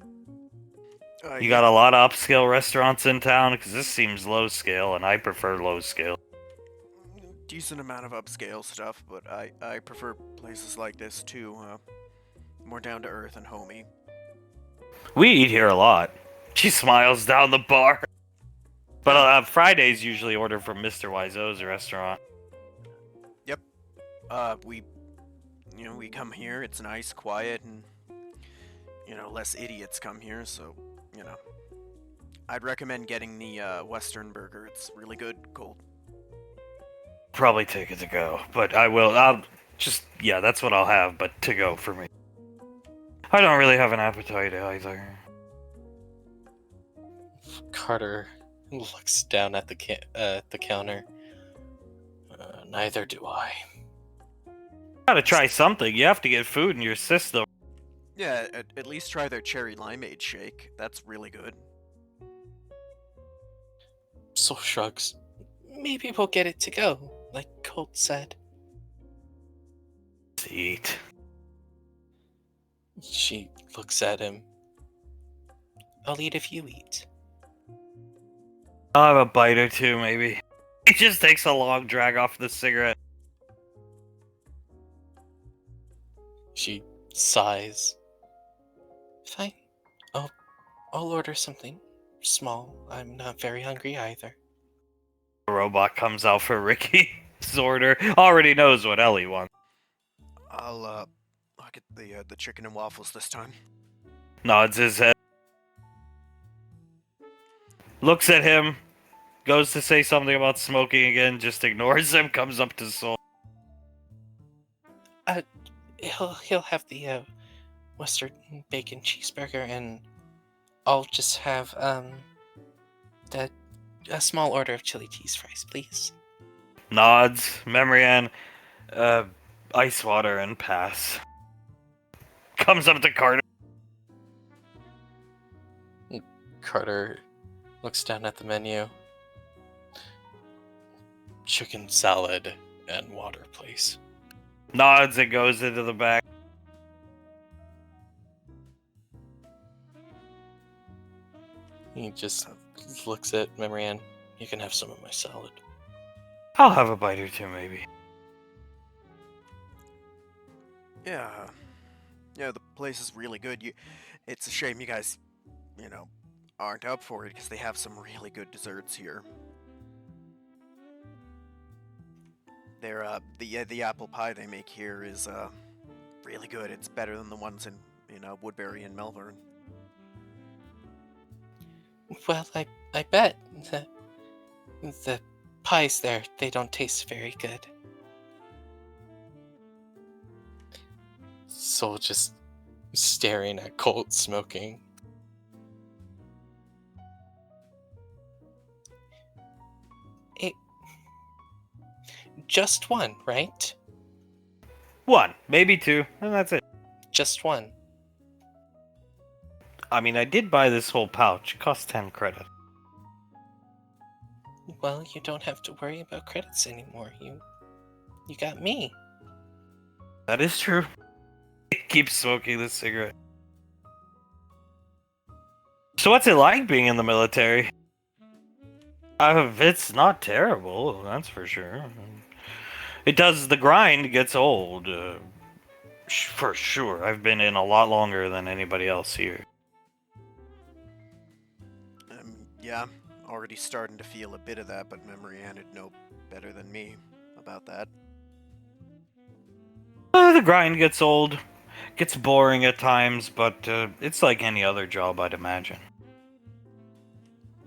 You got a lot of upscale restaurants in town? Because this seems low scale, and I prefer low scale. Decent amount of upscale stuff, but I prefer places like this too. More down to earth and homey. We eat here a lot. She smiles down the bar. But Fridays usually order from Mr. Wiseau's restaurant. Yep. We come here. It's nice, quiet, and less idiots come here. So, I'd recommend getting the Western burger. It's really good, cold. Probably take it to go, but I'll just, that's what I'll have, but to go for me. I don't really have an appetite either. Carter looks down at the counter. Neither do I. Gotta try something. You have to get food in your system. Yeah, at least try their cherry limeade shake. That's really good. Soul shrugs. Maybe we'll get it to go, like Colt said. Eat. She looks at him. I'll eat if you eat. I'll have a bite or two, maybe. He just takes a long drag off the cigarette. She sighs. Fine. I'll I'll order something small. I'm not very hungry either. The robot comes out for Ricky's order. Already knows what Ellie wants. I'll get the chicken and waffles this time. Nods his head. Looks at him. Goes to say something about smoking again. Just ignores him. Comes up to Soul. He'll have the Western bacon cheeseburger, and I'll just have a small order of chili cheese fries, please. Nods. Memorian. Ice water and pass. Comes up to Carter. Carter looks down at the menu. Chicken salad and water, please. Nods and goes into the back. He just looks at Memorian. You can have some of my salad. I'll have a bite or two, maybe. Yeah, the place is really good. It's a shame you guys, aren't up for it because they have some really good desserts here. The apple pie they make here is really good. It's better than the ones in Woodbury and Melbourne. Well, I bet the pies there, they don't taste very good. Soul just staring at Colt smoking. Just one, right? One, maybe two, and that's it. Just one. I mean, I did buy this whole pouch. It cost 10 credit. Well, you don't have to worry about credits anymore. You got me. That is true. Keep smoking this cigarette. So what's it like being in the military? It's not terrible, that's for sure. The grind gets old. For sure. I've been in a lot longer than anybody else here. Yeah, already starting to feel a bit of that, but Memorian would know better than me about that. The grind gets old. Gets boring at times, but it's like any other job, I'd imagine.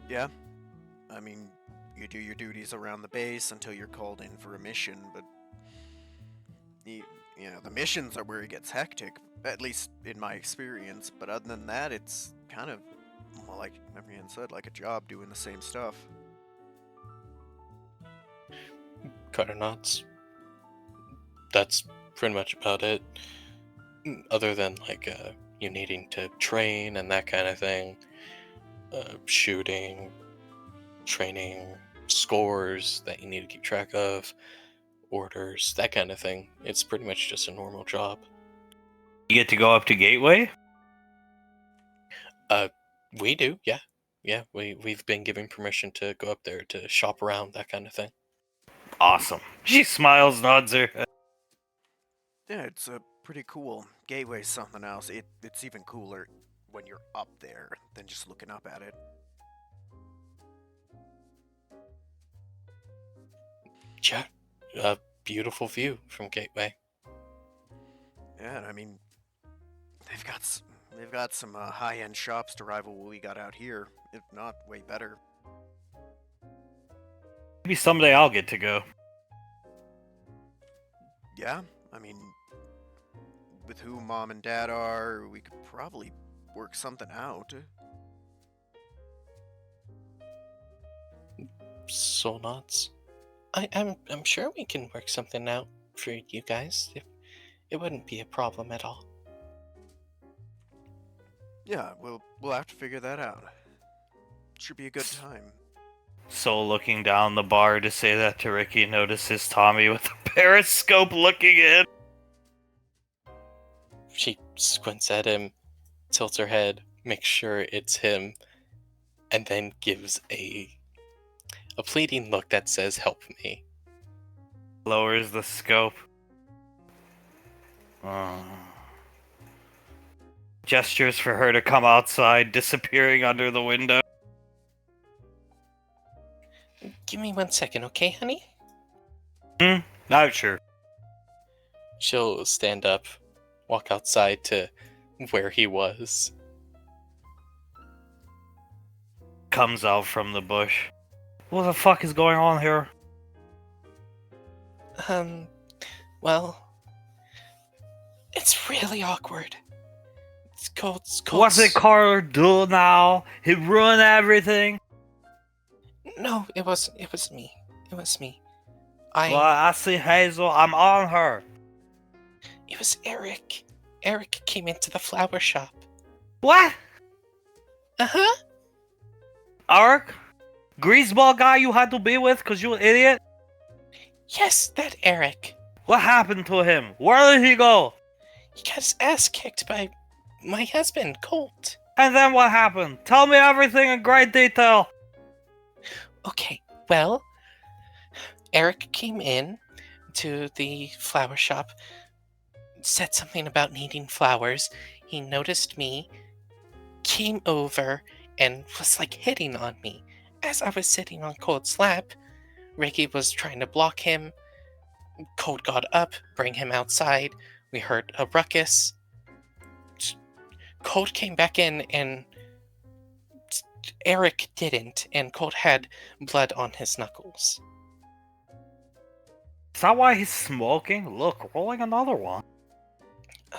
Yeah. I mean, you do your duties around the base until you're called in for a mission, but the missions are where it gets hectic, at least in my experience. But other than that, it's kind of, well, like Memorian said, like a job doing the same stuff. Carter nods. That's pretty much about it. Other than you needing to train and that kind of thing, shooting, training, scores that you need to keep track of, orders, that kind of thing. It's pretty much just a normal job. You get to go up to Gateway? We do, yeah. Yeah, we've been given permission to go up there to shop around, that kind of thing. Awesome. She smiles, nods her head. Yeah, it's pretty cool. Gateway's something else. It's even cooler when you're up there than just looking up at it. Yeah, a beautiful view from Gateway. Yeah, I mean, they've got some high-end shops to rival what we got out here, if not way better. Maybe someday I'll get to go. Yeah, I mean, with who Mom and Dad are, we could probably work something out. Soul nods. I'm sure we can work something out for you guys. It wouldn't be a problem at all. Yeah, we'll have to figure that out. Should be a good time. Soul looking down the bar to say that to Ricky notices Tommy with a periscope looking in. She squints at him, tilts her head, makes sure it's him, and then gives a pleading look that says, "Help me." Lowers the scope. Gestures for her to come outside, disappearing under the window. Give me 1 second, okay, honey? Not sure. She'll stand up, walk outside to where he was. Comes out from the bush. What the fuck is going on here? Well, it's really awkward. It's cold. What did Carter do now? He ruined everything? No, it was me. It was me. Well, I see Hazel. I'm on her. It was Eric. Eric came into the flower shop. What? Uh-huh. Eric? Greaseball guy you had to be with because you an idiot? Yes, that Eric. What happened to him? Where did he go? He got his ass kicked by my husband, Colt. And then what happened? Tell me everything in great detail. Okay, well, Eric came in to the flower shop, said something about needing flowers. He noticed me, came over, and was like hitting on me. As I was sitting on Colt's lap, Ricky was trying to block him. Colt got up, bring him outside. We heard a ruckus. Colt came back in, and Eric didn't, and Colt had blood on his knuckles. Is that why he's smoking? Look, rolling another one.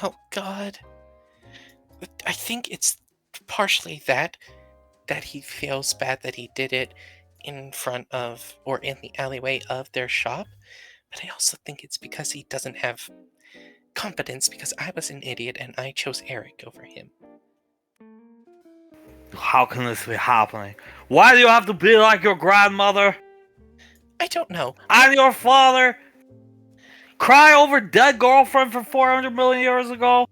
Oh, God. I think it's partially that he feels bad that he did it in front of, or in the alleyway of their shop. But I also think it's because he doesn't have competence, because I was an idiot and I chose Eric over him. How can this be happening? Why do you have to be like your grandmother? I don't know. And your father? Cry over dead girlfriend from 400 million years ago?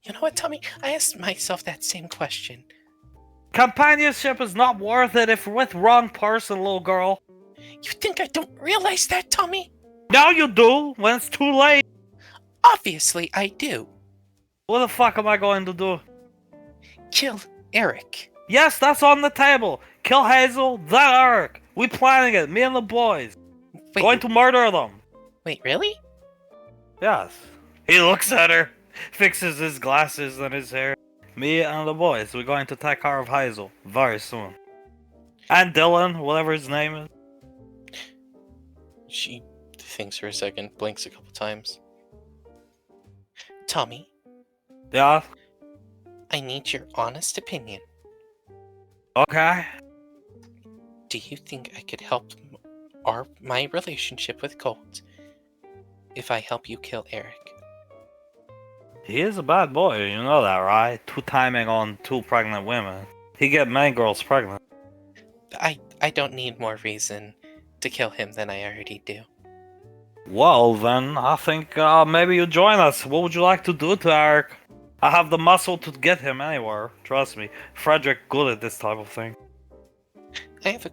You know what, Tommy? I asked myself that same question. Companionship is not worth it if you're with wrong person, little girl. You think I don't realize that, Tommy? Now you do, when it's too late. Obviously, I do. What the fuck am I going to do? Kill Eric. Yes, that's on the table. Kill Hazel, then Eric. We planning it, me and the boys. Wait, Going to murder them. wait, really? Yes. He looks at her, fixes his glasses and his hair. Me and the boys, we're going to take care of Hazel very soon. And Dylan, whatever his name is. She thinks for a second, blinks a couple times. Tommy, Yeah? I need your honest opinion. Okay. Do you think I could help my relationship with Colt if I help you kill Eric? He is a bad boy, you know that, right? Two-timing on 2 pregnant women. He get many girls pregnant. I don't need more reason to kill him than I already do. Well, then, I think maybe you join us. What would you like to do to Eric? I have the muscle to get him anywhere. Trust me. Frederick good at this type of thing. I have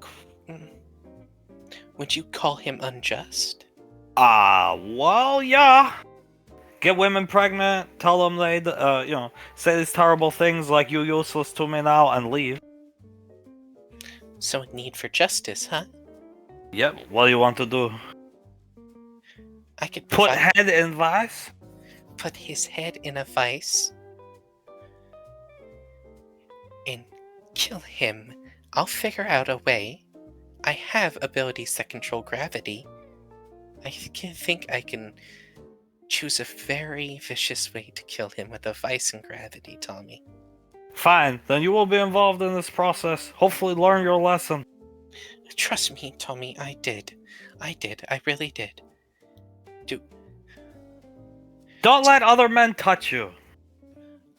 would you call him unjust? Well, yeah. Get women pregnant, tell them they, say these terrible things like you're useless to me now and leave. So a need for justice, huh? Yep, what do you want to do? I could Put head in vice? put his head in a vice and kill him. I'll figure out a way. I have abilities that control gravity. I think I can choose a very vicious way to kill him with a vice and gravity, Tommy. Fine, then you will be involved in this process. Hopefully learn your lesson. Trust me, Tommy, I did. I really did. Don't let other men touch you.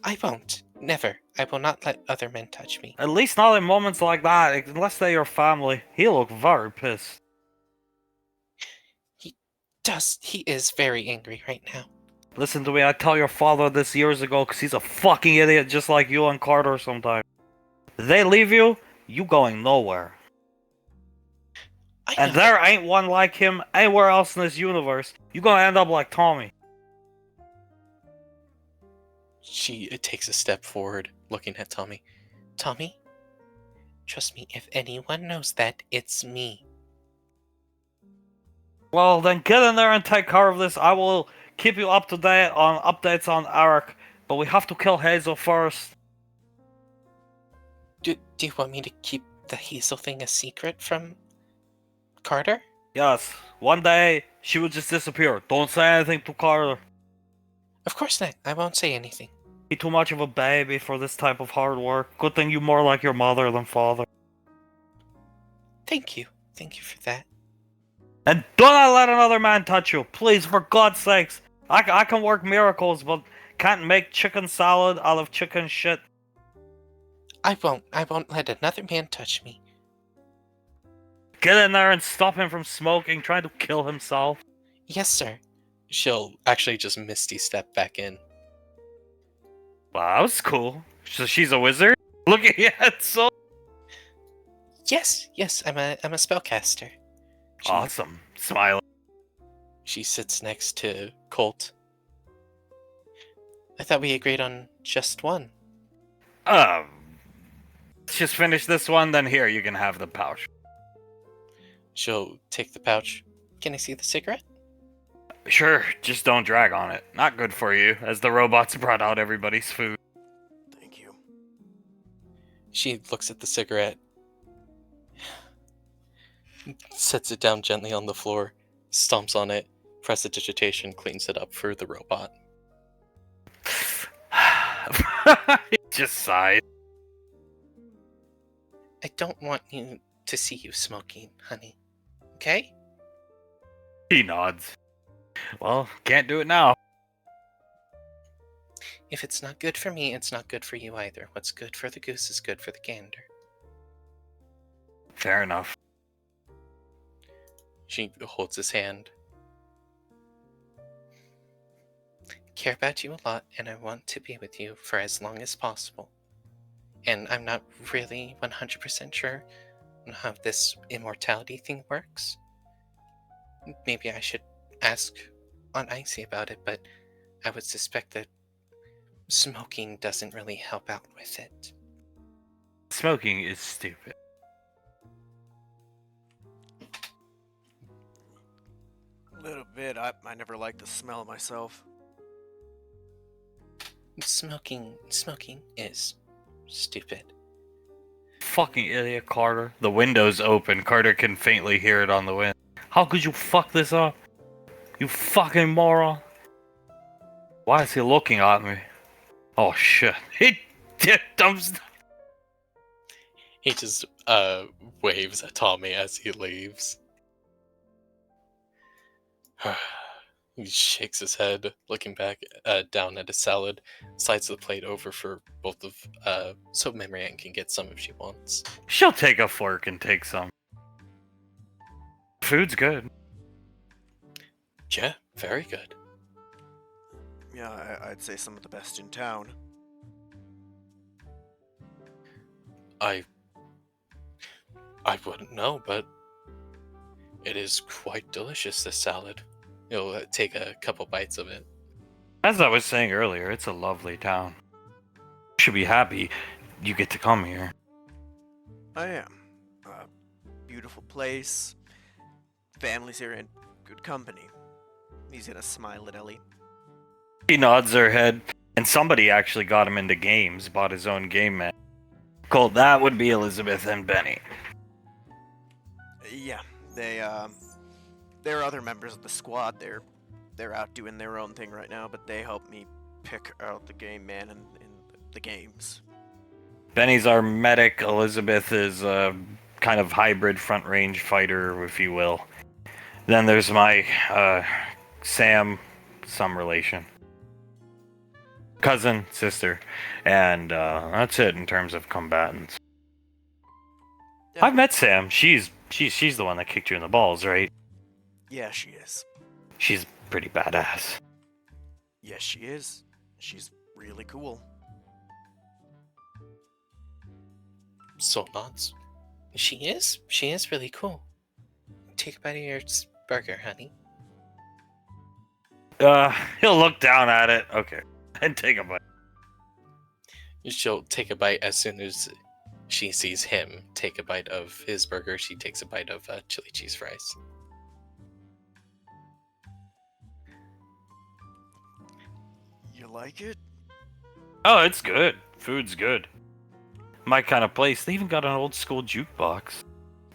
I won't. Never. I will not let other men touch me. At least not in moments like that, unless they're your family. He looked very pissed. He is very angry right now. Listen to me, I tell your father this years ago because he's a fucking idiot just like you and Carter sometimes. They leave you, you going nowhere. And there ain't one like him anywhere else in this universe. You gonna end up like Tommy. She takes a step forward, looking at Tommy. Tommy, trust me, if anyone knows that, it's me. Well, then get in there and take care of this. I will keep you up to date on updates on Arak, but we have to kill Hazel first. Do you want me to keep the Hazel thing a secret from Carter? Yes, one day she will just disappear. Don't say anything to Carter. Of course not. I won't say anything. Be too much of a baby for this type of hard work. Good thing you more like your mother than father. Thank you. Thank you for that. And do not let another man touch you, please, for God's sakes. I can work miracles, but can't make chicken salad out of chicken shit. I won't let another man touch me. Get in there and stop him from smoking, trying to kill himself. Yes, sir. She'll actually just misty step back in. Wow, that was cool. So she's a wizard? Look at so Yes, I'm a spellcaster. awesome. Smiling. She sits next to Colt. I thought we agreed on just one. Let's just finish this one, then here, you can have the pouch. She'll take the pouch. Can I see the cigarette? Sure, just don't drag on it. Not good for you, as the robots brought out everybody's food. Thank you. She looks at the cigarette, sets it down gently on the floor, stomps on it, prestidigitation cleans it up for the robot. Just sighed. I don't want you to see you smoking, honey. Okay? He nods. Well, can't do it now. If it's not good for me, it's not good for you either. What's good for the goose is good for the gander. Fair enough. She holds his hand. Care about you a lot, and I want to be with you for as long as possible. And I'm not really 100% sure on how this immortality thing works. Maybe I should ask on Icy about it, but I would suspect that smoking doesn't really help out with it. Smoking is stupid. A little bit. I never liked the smell myself. Smoking is stupid. Fucking idiot, Carter. The window's open. Carter can faintly hear it on the wind. How could you fuck this up? You fucking moron. Why is he looking at me? Oh shit. He dumps. He just waves at Tommy as he leaves. He shakes his head, looking back down at his salad, slides the plate over for both of so Marianne can get some if she wants. She'll take a fork and take some. Food's good. Yeah, very good. Yeah, I'd say some of the best in town. I wouldn't know, but it is quite delicious, this salad. You'll take a couple bites of it. As I was saying earlier, it's a lovely town. You should be happy you get to come here. I am. Beautiful place. Families here in good company. He's gonna smile at Ellie. She nods her head, and somebody actually got him into games, bought his own game man. Cool, that would be Elizabeth and Benny. Yeah, they're other members of the squad. They're out doing their own thing right now, but they help me pick out the game man in the games. Benny's our medic, Elizabeth is a kind of hybrid front range fighter, if you will. Then there's my Sam, some relation. Cousin, sister, and that's it in terms of combatants. Yeah. I've met Sam. She's the one that kicked you in the balls, right? Yeah, she is. She's pretty badass. Yes, she is. She's really cool. Soul nods. She is really cool. Take a bite of your burger, honey. He'll look down at it. Okay. And take a bite. She'll take a bite as soon as she sees him take a bite of his burger. She takes a bite of chili cheese fries. You like it? Oh, it's good. Food's good. My kind of place. They even got an old school jukebox.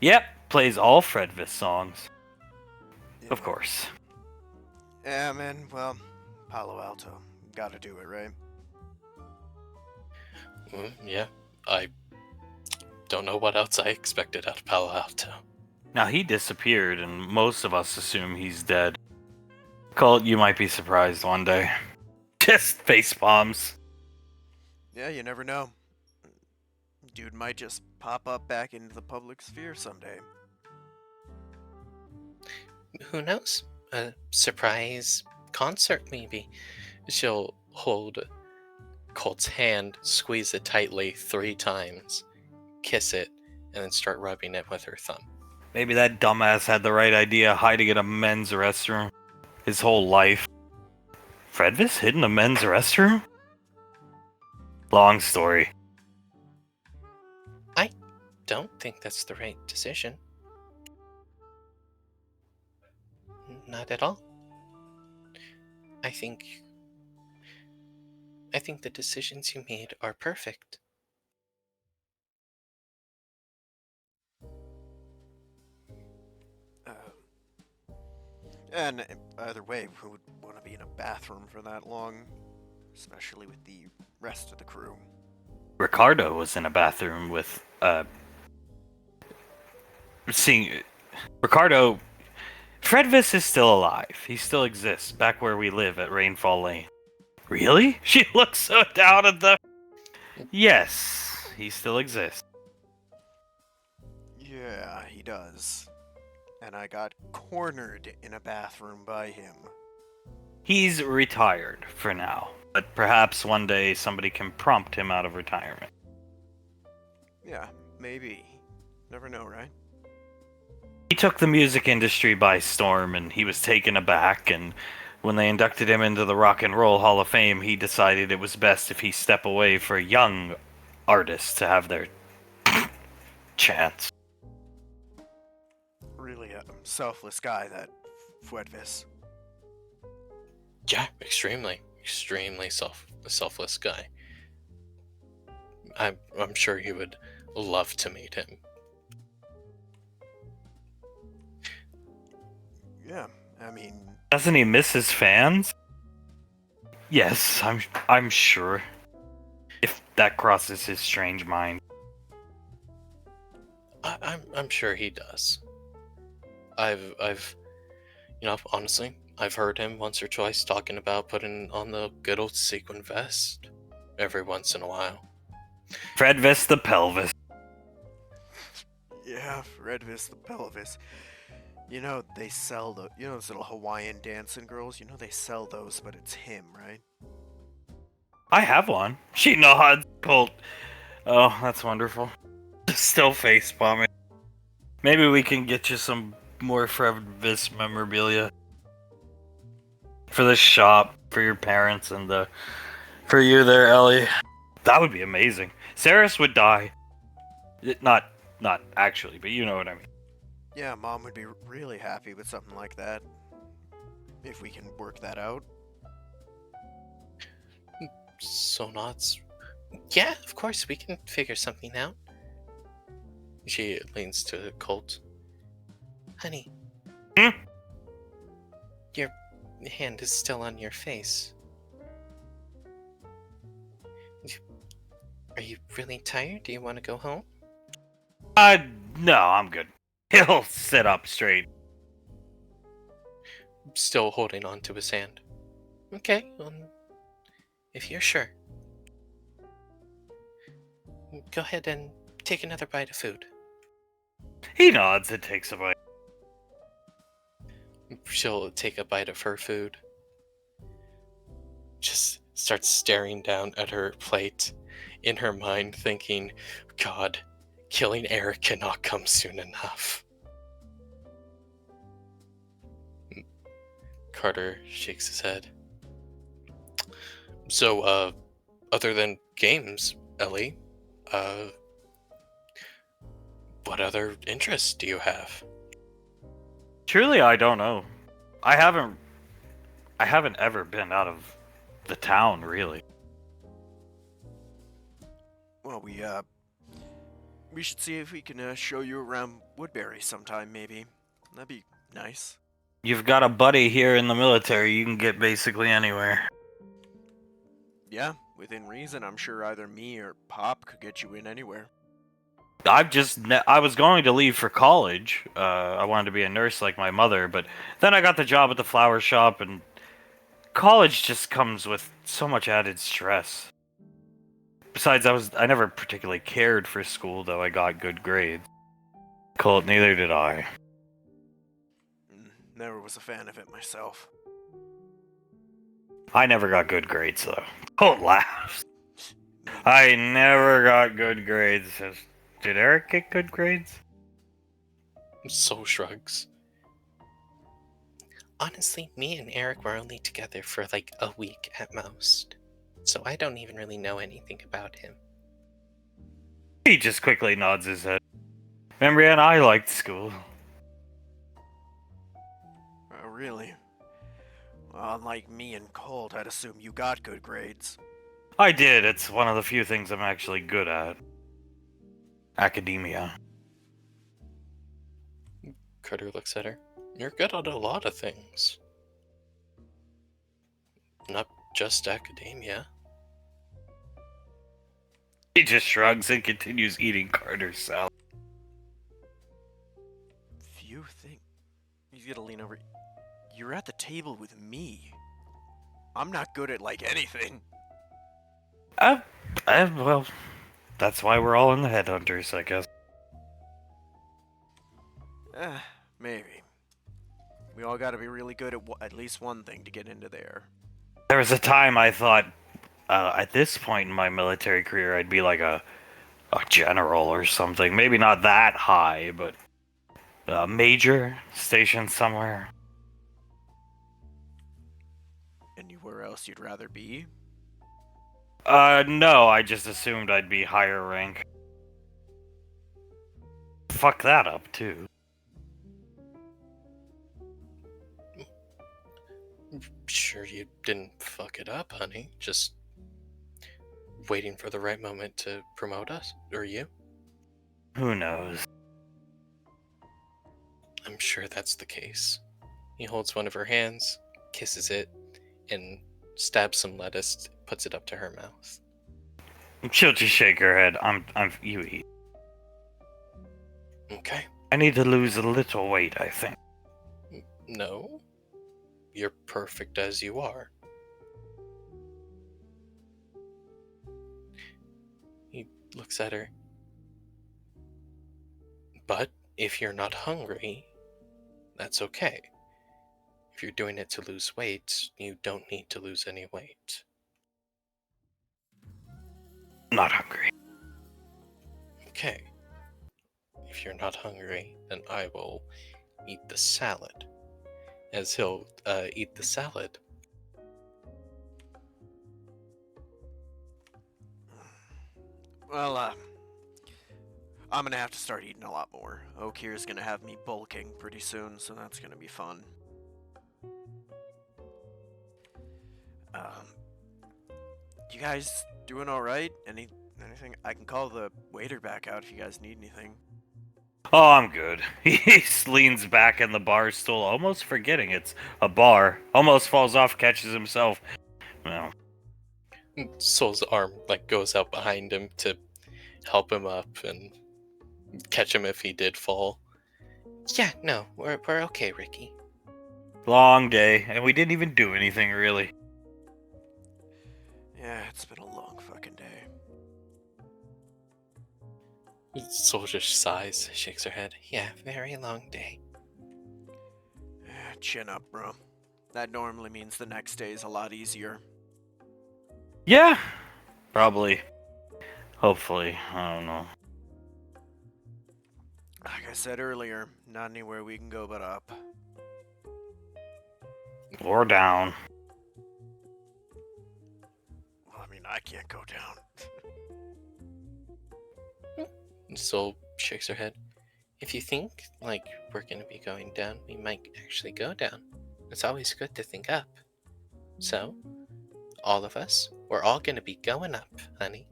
Yep, plays all Fredvis songs. Of Yeah. course. Yeah, man. Well, Palo Alto. Gotta do it, right? Yeah, I don't know what else I expected out of Palo Alto. Now, he disappeared, and most of us assume he's dead. Colt, you might be surprised one day. Just face palms. Yeah, you never know. Dude might just pop up back into the public sphere someday. Who knows? A surprise concert, maybe. She'll hold Colt's hand, squeeze it tightly 3 times, kiss it, and then start rubbing it with her thumb. Maybe that dumbass had the right idea, hiding in a men's restroom his whole life. Fredvis hid in a men's restroom? Long story. Don't think that's the right decision. Not at all. I think the decisions you made are perfect. And either way, who would want to be in a bathroom for that long? Especially with the rest of the crew. Ricardo was in a bathroom with, seeing... Ricardo... Fredvis is still alive. He still exists, back where we live at Rainfall Lane. Really? She looks so down at the... Yes, he still exists. Yeah, he does. And I got cornered in a bathroom by him. He's retired for now, but perhaps one day somebody can prompt him out of retirement. Yeah, maybe. Never know, right? He took the music industry by storm, and he was taken aback, and when they inducted him into the Rock and Roll Hall of Fame, he decided it was best if he step away for young artists to have their chance. Really a selfless guy, that Fuedvis. Yeah, extremely selfless guy. I'm sure you would love to meet him. Yeah, I mean, Doesn't he miss his fans? Yes, I'm sure. If that crosses his strange mind. I'm sure he does. I've honestly, I've heard him once or twice talking about putting on the good old sequin vest every once in a while. Fredvis the pelvis. yeah, Redvis the pelvis. You know, they sell those little Hawaiian dancing girls? You know they sell those, but it's him, right? I have one. She nods. Colt. Oh, that's wonderful. Still face bombing. Maybe we can get you some more Fredvis memorabilia for this shop, for your parents, and for you there, Ellie. That would be amazing. Saris would die. Not actually, but you know what I mean. Yeah, Mom would be really happy with something like that. If we can work that out. So nods. Yeah, of course we can figure something out. She leans to Colt. Honey. Hmm? Your hand is still on your face. Are you really tired? Do you want to go home? No, I'm good. He'll sit up straight. Still holding on to his hand. Okay, if you're sure. Go ahead and take another bite of food. He nods and takes a bite. She'll take a bite of her food. Just starts staring down at her plate, in her mind thinking, God, killing Eric cannot come soon enough. Carter shakes his head. So, other than games, Ellie, uh, what other interests do you have? Truly, I don't know. I haven't ever been out of the town, really. Well, we should see if we can show you around Woodbury sometime, maybe. That'd be nice. You've got a buddy here in the military. You can get basically anywhere. Yeah, within reason, I'm sure either me or Pop could get you in anywhere. I was going to leave for college. I wanted to be a nurse like my mother, but then I got the job at the flower shop, and college just comes with so much added stress. Besides, I never particularly cared for school, though I got good grades. Colt, neither did I. Never was a fan of it myself. I never got good grades, though. Colt laughs. I never got good grades. Did Eric get good grades? Soul shrugs. Honestly, me and Eric were only together for like a week at most, so I don't even really know anything about him. He just quickly nods his head. Remember, and I liked school. Oh, really? Well, unlike me and Colt, I'd assume you got good grades. I did. It's one of the few things I'm actually good at. Academia. Carter looks at her. You're good at a lot of things. Not just academia. He just shrugs and continues eating Carter's salad. Few things. He's gonna lean over. You're at the table with me. I'm not good at, like, anything. Well, that's why we're all in the headhunters, I guess. Maybe. We all gotta be really good at least one thing to get into there. There was a time I thought, at this point in my military career, I'd be like a general or something. Maybe not that high, but a major stationed somewhere. Anywhere else you'd rather be? No, I just assumed I'd be higher rank. Fuck that up, too. Sure you didn't fuck it up, honey. Just waiting for the right moment to promote us, or you? Who knows? I'm sure that's the case. He holds one of her hands, kisses it, and stabs some lettuce, puts it up to her mouth. She'll just shake her head. You eat. Okay. I need to lose a little weight, I think. No. You're perfect as you are. He looks at her. But if you're not hungry, that's okay. If you're doing it to lose weight, you don't need to lose any weight. Not hungry. Okay. If you're not hungry, then I will eat the salad. As he'll eat the salad. Well, I'm gonna have to start eating a lot more. Oak here's gonna have me bulking pretty soon, so that's gonna be fun. You guys doing alright? Anything? I can call the waiter back out if you guys need anything. Oh, I'm good. He leans back in the bar stool, almost forgetting it's a bar. Almost falls off, catches himself. Well, Soul's arm goes out behind him to help him up and catch him if he did fall. Yeah, no, we're okay, Ricky. long day, and we didn't even do anything really. Yeah, it's been a long fucking day. Soul just sighs, shakes her head. Yeah, very long day. Chin up, bro. That normally means the next day is a lot easier. Yeah, probably. Hopefully, I don't know. Like I said earlier, not anywhere we can go but up. Or down. Well, I mean, I can't go down. Soul shakes her head. If you think like we're gonna be going down, we might actually go down. It's always good to think up. So, all of us, we're all gonna be going up, honey.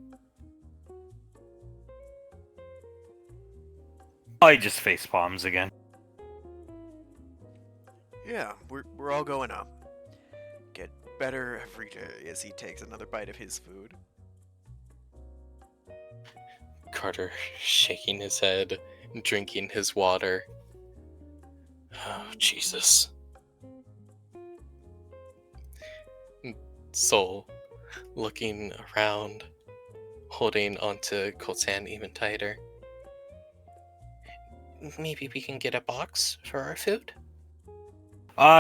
I just face palms again. Yeah, we're all going up. Get better every day as he takes another bite of his food. Carter shaking his head, drinking his water. Oh, Jesus. Soul, looking around, holding onto Colt's hand even tighter. Maybe we can get a box for our food?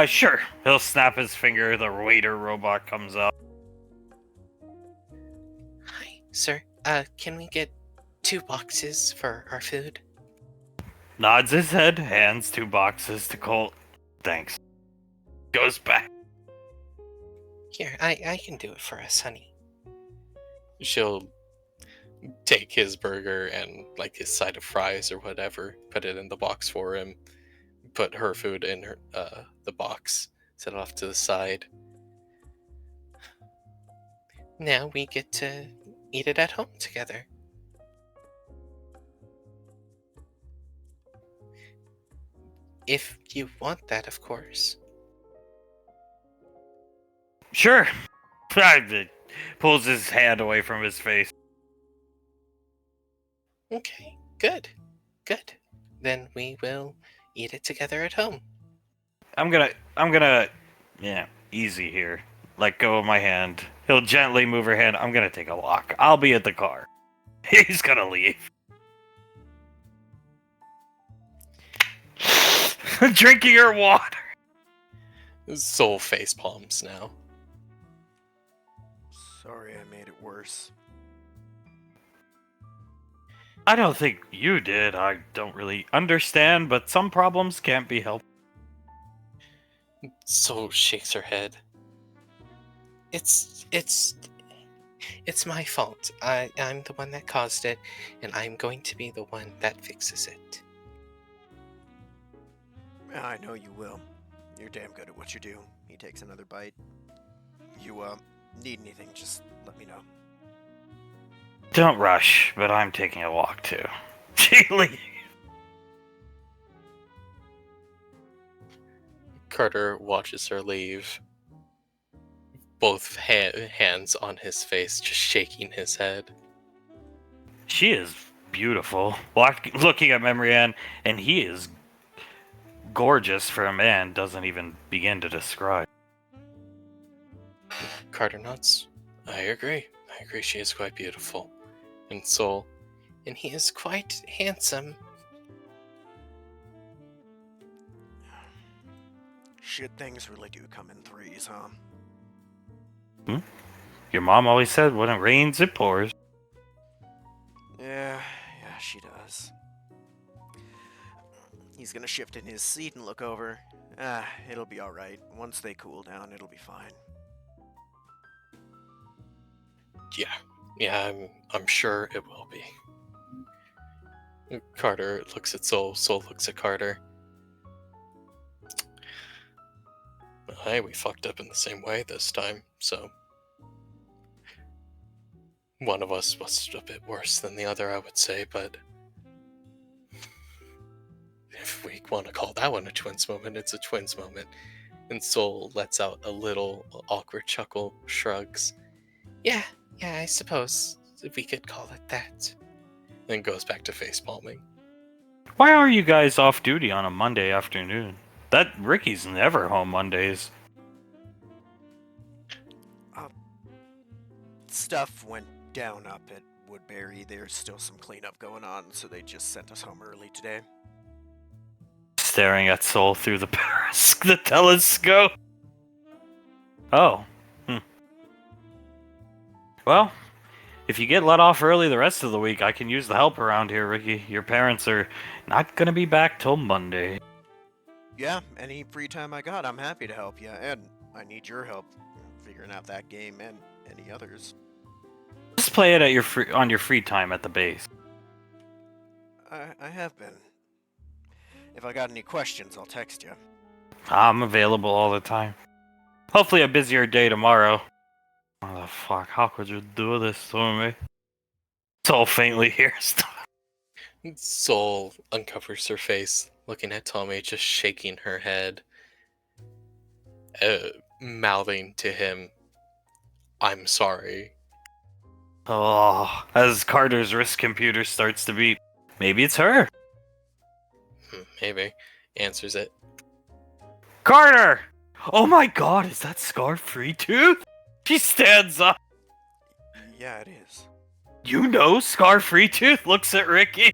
Sure. He'll snap his finger, the waiter robot comes up. Hi, sir. Can we get 2 boxes for our food? Nods his head, hands 2 boxes to Colt. Thanks. Goes back. Here, I can do it for us, honey. She'll take his burger and like his side of fries or whatever, put it in the box for him, put her food in her the box, set it off to the side. Now we get to eat it at home together. If you want that, of course. Sure. Pulls his hand away from his face. Okay, good. Good. Then we will eat it together at home. I'm gonna, yeah, easy here. Let go of my hand. He'll gently move her hand. I'm gonna take a walk. I'll be at the car. He's gonna leave. Drinking her water. Soul face palms now. Sorry I made it worse. I don't think you did. I don't really understand, but some problems can't be helped. Soul shakes her head. It's my fault. I'm the one that caused it, and I'm going to be the one that fixes it. I know you will. You're damn good at what you do. He takes another bite. You, need anything, just let me know. Don't rush, but I'm taking a walk too. She leaves. Carter watches her leave. Both hands on his face, just shaking his head. She is beautiful. Looking at Memory Ann, and he is gorgeous for a man, doesn't even begin to describe. Carter nods. I agree. She is quite beautiful. And Soul. And he is quite handsome. Shit, things really do come in threes, huh? Your mom always said, when it rains, it pours. Yeah, she does. He's gonna shift in his seat and look over. It'll be alright. Once they cool down, it'll be fine. Yeah, I'm sure it will be. Carter looks at Soul. Soul looks at Carter. Hey, we fucked up in the same way this time, so one of us was a bit worse than the other, I would say, but if we want to call that one a twins moment, it's a twins moment. And Soul lets out a little awkward chuckle, shrugs. Yeah, I suppose we could call it that. Then goes back to face palming. Why are you guys off duty on a Monday afternoon? That Ricky's never home Mondays. Stuff went down up at Woodbury. There's still some cleanup going on, so they just sent us home early today. Staring at Soul through the the telescope. Oh. Well, if you get let off early the rest of the week, I can use the help around here, Ricky. Your parents are not gonna be back till Monday. Yeah, any free time I got, I'm happy to help you, and I need your help figuring out that game and any others. just play it at on your free time at the base. I have been. If I got any questions, I'll text you. I'm available all the time. Hopefully a busier day tomorrow. Oh the fuck, how could you do this to me? So faintly hears. Soul uncovers her face, looking at Tommy, just shaking her head, mouthing to him, "I'm sorry." Oh, as Carter's wrist computer starts to beep. Maybe it's her. Maybe. Answers it. Carter! Oh my god, is that Scar Free Tooth? She stands up. Yeah, it is. You know Scar Free Tooth looks at Ricky.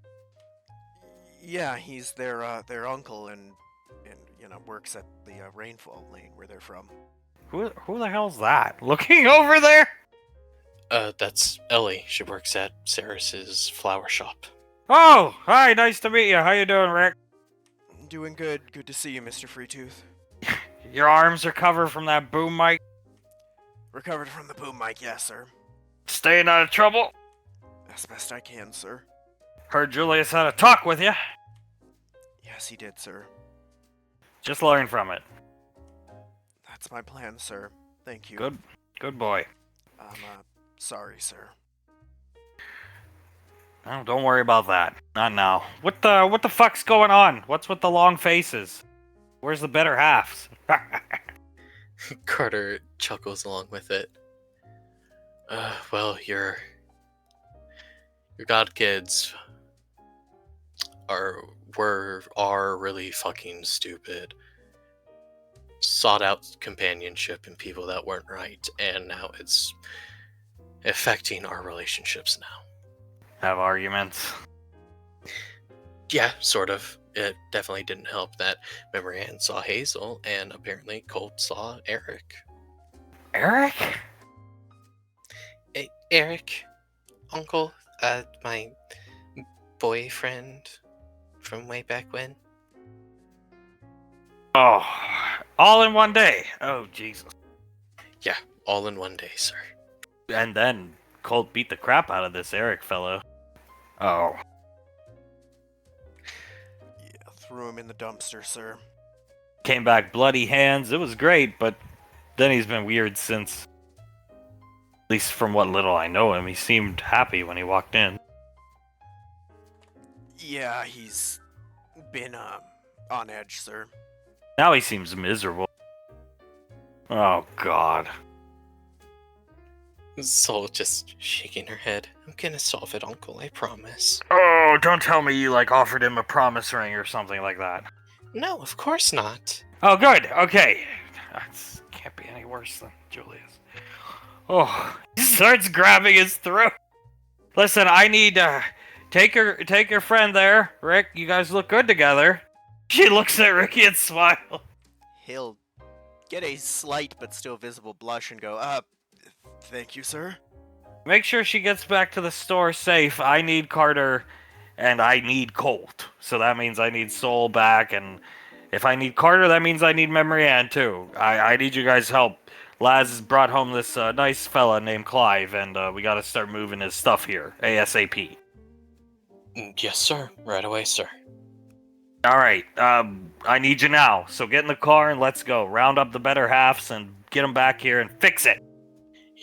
Yeah, he's their uncle and works at the rainfall lane where they're from. Who the hell's that? Looking over there? That's Ellie. She works at Saris's flower shop. Oh, hi, nice to meet you. How you doing, Rick? Doing good. Good to see you, Mr. Freetooth. Your arms are covered from that boom mic. Recovered from the boom mic, yes, sir. Staying out of trouble? As best I can, sir. Heard Julius had a talk with you. Yes, he did, sir. Just learn from it. That's my plan, sir. Thank you. Good boy. I'm, sorry, sir. Oh, don't worry about that. Not now. What the fuck's going on? What's with the long faces? Where's the better halves? Carter chuckles along with it. Well, your god kids are really fucking stupid. Sought out companionship in people that weren't right, and now it's affecting our relationships now. Have arguments. Yeah, sort of. It definitely didn't help that Memory Ann saw Hazel, and apparently Colt saw Eric. Eric? Eric, uncle, my boyfriend from way back when. Oh, all in one day. Oh, Jesus. Yeah, all in one day, sir. And then Colt beat the crap out of this Eric fellow. Oh. Yeah, threw him in the dumpster, sir. Came back bloody hands. It was great, but then he's been weird since. At least from what little I know him, he seemed happy when he walked in. Yeah, he's been, on edge, sir. Now he seems miserable. Oh, God. Soul just shaking her head. I'm gonna solve it, uncle, I promise. Oh, don't tell me you, offered him a promise ring or something like that. No, of course not. Oh, good. Okay. That can't be any worse than Julius. Oh, he starts grabbing his throat. Listen, I need, take your friend there. Rick, you guys look good together. She looks at Ricky and smiles. He'll get a slight but still visible blush and go, thank you, sir. Make sure she gets back to the store safe. I need Carter, and I need Colt. So that means I need Soul back, and if I need Carter, that means I need Memory Ann, too. I need you guys' help. Laz has brought home this nice fella named Clive, and we gotta start moving his stuff here, ASAP. Yes, sir. Right away, sir. Alright, I need you now, so get in the car and let's go. Round up the better halves and get them back here and fix it.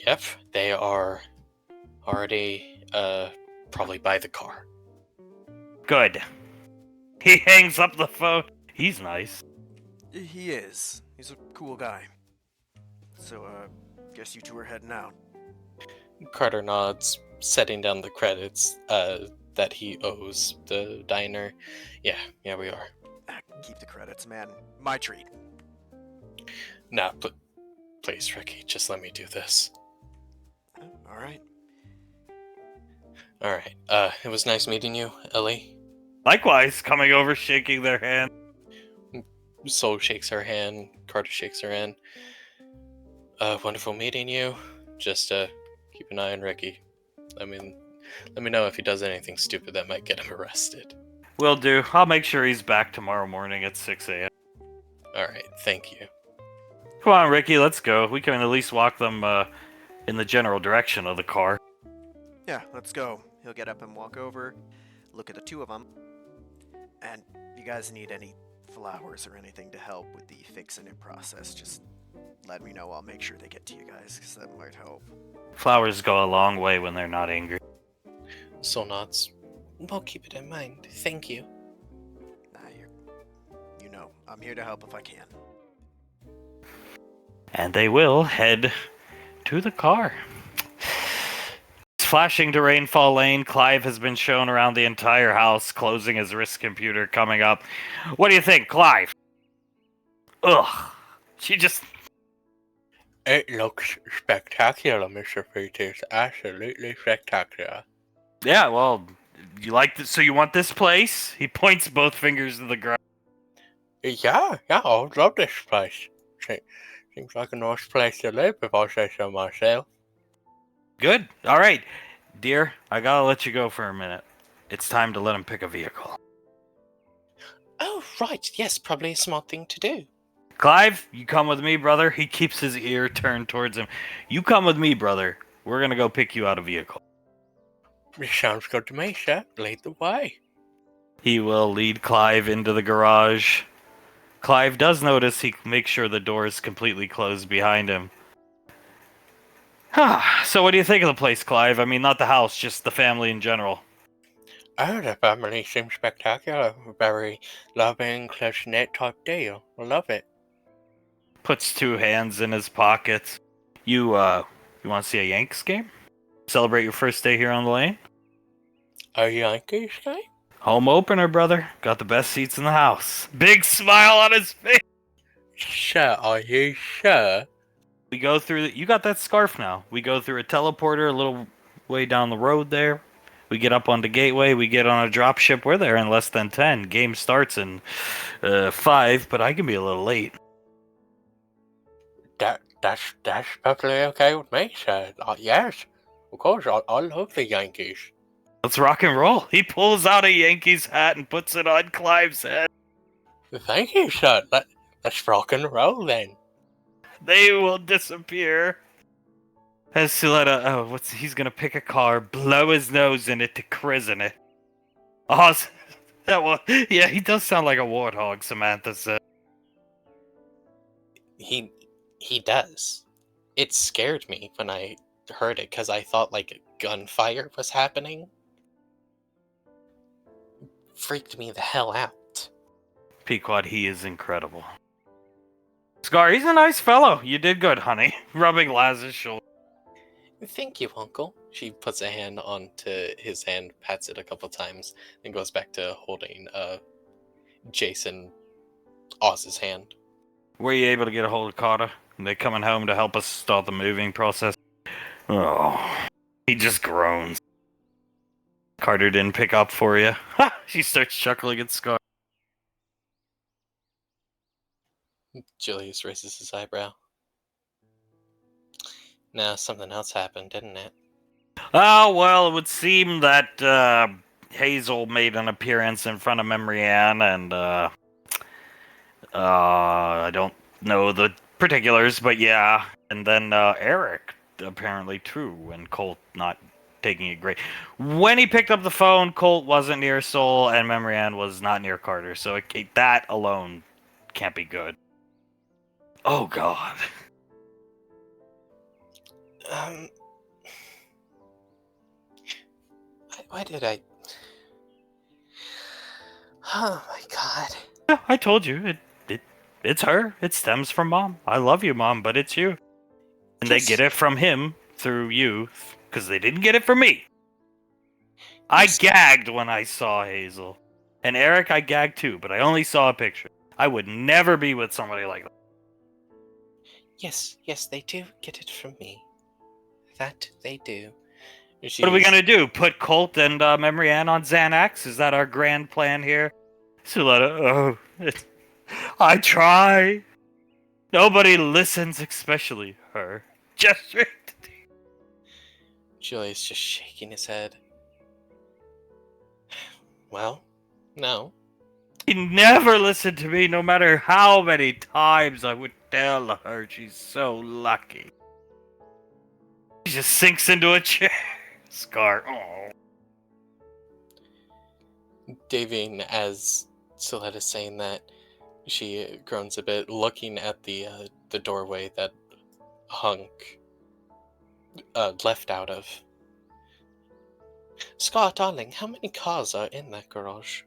Yep, they are already, probably by the car. Good. He hangs up the phone. He's nice. He is. He's a cool guy. So, guess you two are heading out. Carter nods, setting down the credits, that he owes the diner. Yeah, we are. Keep the credits, man. My treat. Nah, please, Ricky, just let me do this. Alright. Alright, it was nice meeting you, Ellie. Likewise, coming over, shaking their hand. Soul shakes her hand, Carter shakes her hand. Wonderful meeting you. Just, keep an eye on Ricky. Let me know if he does anything stupid that might get him arrested. Will do. I'll make sure he's back tomorrow morning at 6 a.m. Alright, thank you. Come on, Ricky, let's go. We can at least walk them in the general direction of the car. Yeah, let's go. He'll get up and walk over, look at the two of them, and if you guys need any flowers or anything to help with the fixing it process, just let me know. I'll make sure they get to you guys, because that might help. Flowers go a long way when they're not angry. Soul nods. We'll keep it in mind. Thank you. Nah, you know, I'm here to help if I can. And they will head to the car. Flashing to Rainfall Lane, Clive has been shown around the entire house, closing his wrist computer, coming up. What do you think, Clive? Ugh. She just... It looks spectacular, Mr. Peters. Absolutely spectacular. Yeah, well, you like this, so you want this place? He points both fingers to the ground. Yeah, I love this place. Seems like a nice place to live, if I say so myself. Good. All right. Dear, I gotta let you go for a minute. It's time to let him pick a vehicle. Oh, right. Yes, probably a smart thing to do. Clive, you come with me, brother. He keeps his ear turned towards him. You come with me, brother. We're gonna go pick you out a vehicle. It sounds good to me, sir. Lead the way. He will lead Clive into the garage. Clive does notice he makes sure the door is completely closed behind him. So what do you think of the place, Clive? I mean, not the house, just the family in general. Oh, the family seems spectacular. Very loving, close-knit type deal. I love it. Puts two hands in his pockets. You want to see a Yanks game? Celebrate your first day here on the lane? A Yankees game? Home opener, brother. Got the best seats in the house. Big smile on his face. Sir, are you sure? We go through... You got that scarf now. We go through a teleporter a little way down the road there. We get up on the gateway. We get on a drop ship. We're there in less than 10. Game starts in 5, but I can be a little late. That's perfectly okay with me, sir. Yes, of course. I love the Yankees. Let's rock and roll. He pulls out a Yankees hat and puts it on Clive's head. Thank you, sir. Let's rock and roll then. They will disappear. As Suletta, he's gonna pick a car, blow his nose in it to christen it. Oh, yeah, he does sound like a warthog, Samantha said. He does. It scared me when I heard it, because I thought, like, gunfire was happening. Freaked me the hell out. Pequod, he is incredible. Scar, he's a nice fellow. You did good, honey. Rubbing Laz's shoulder. Thank you, Uncle. She puts a hand onto his hand, pats it a couple times, and goes back to holding Jason Oz's hand. Were you able to get a hold of Carter? Are they coming home to help us start the moving process? Oh, he just groans. Carter didn't pick up for you. Ha! She starts chuckling at Scar. Julius raises his eyebrow. Now, something else happened, didn't it? Oh, well, it would seem that Hazel made an appearance in front of Memory Ann, and I don't know the particulars, but yeah. And then Eric, apparently too, and Colt not taking it great. When he picked up the phone, Colt wasn't near Soul, and Memory Ann was not near Carter, so that alone can't be good. Oh, God. Why did I... Oh my god. Yeah, I told you, it's her. It stems from Mom. I love you, Mom, but it's you. And they get it from him through you, because they didn't get it from me. I gagged when I saw Hazel. And Eric, I gagged too, but I only saw a picture. I would never be with somebody like that. Yes, they do get it from me. That they do. What are we gonna do? Put Colt and Memory Ann on Xanax? Is that our grand plan here? Suletta, I try. Nobody listens, especially her. Gesturing to Julius just shaking his head. Well, no. She never listened to me, no matter how many times I would tell her she's so lucky. She just sinks into a chair. Scar. Oh. Davine, as Soletta's saying that, she groans a bit, looking at the doorway that Hunk left out of. Scar, darling, how many cars are in that garage?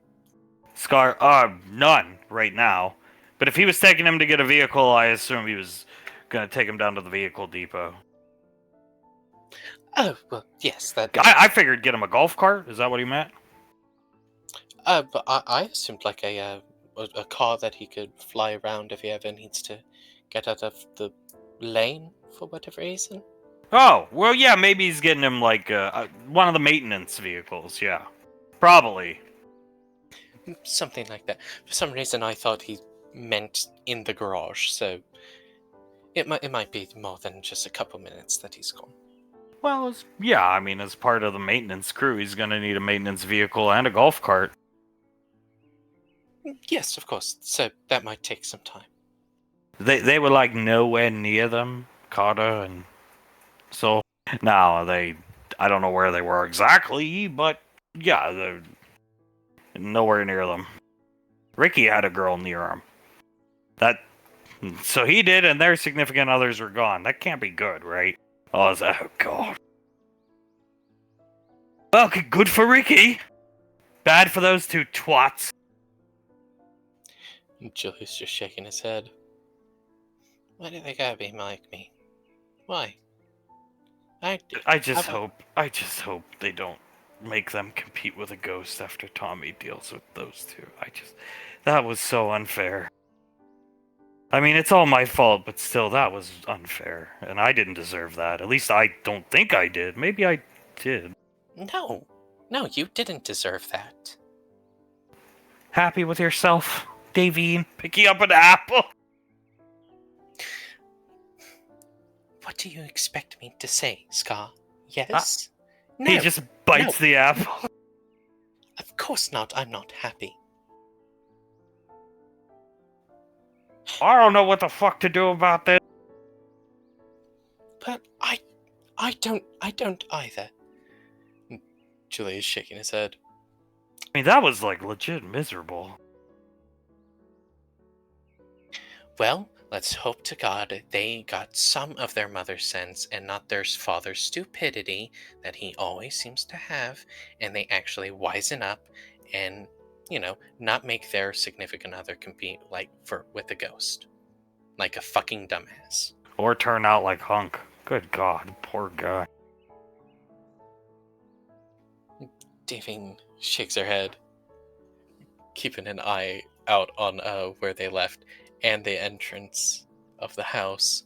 Scar, none right now. But if he was taking him to get a vehicle, I assume he was gonna take him down to the vehicle depot. Oh, well, yes, that. I figured get him a golf cart. Is that what he meant? But I assumed like a car that he could fly around if he ever needs to get out of the lane for whatever reason. Oh, well, yeah, maybe he's getting him like one of the maintenance vehicles. Yeah, probably. Something like that. For some reason, I thought he meant in the garage, so it might be more than just a couple minutes that he's gone. Well, yeah, I mean, as part of the maintenance crew, he's gonna need a maintenance vehicle and a golf cart. Yes, of course. So that might take some time. They were like nowhere near them, Carter, and so now I don't know where they were exactly, but yeah, they're nowhere near them. Ricky had a girl near him. So he did, and their significant others were gone. That can't be good, right? Oh God. Well, good for Ricky. Bad for those two twats. Julius just shaking his head. Why do they gotta be like me? Why? I just hope they don't make them compete with a ghost after Tommy deals with those two. That was so unfair. I mean, it's all my fault, but still, that was unfair. And I didn't deserve that. At least I don't think I did. Maybe I did. No, you didn't deserve that. Happy with yourself, Davine? Picking up an apple? What do you expect me to say, Scar? Yes? No. He just bites the apple. Of course not. I'm not happy. I don't know what the fuck to do about this. But I don't either. Julius shaking his head. I mean, that was like legit miserable. Well, let's hope to God they got some of their mother's sense and not their father's stupidity that he always seems to have, and they actually wisen up and, not make their significant other compete with a ghost. Like a fucking dumbass. Or turn out like Hunk. Good God, poor guy. Davine shakes her head, keeping an eye out on where they left and the entrance of the house.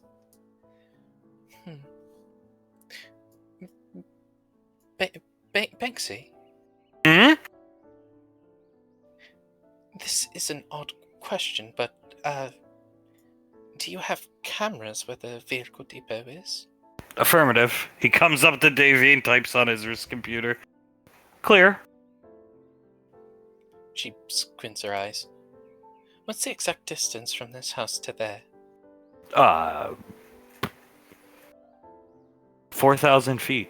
Banksy? Hmm? This is an odd question, but, do you have cameras where the vehicle depot is? Affirmative. He comes up to Davine, types on his wrist computer. Clear. She squints her eyes. What's the exact distance from this house to there? 4,000 feet.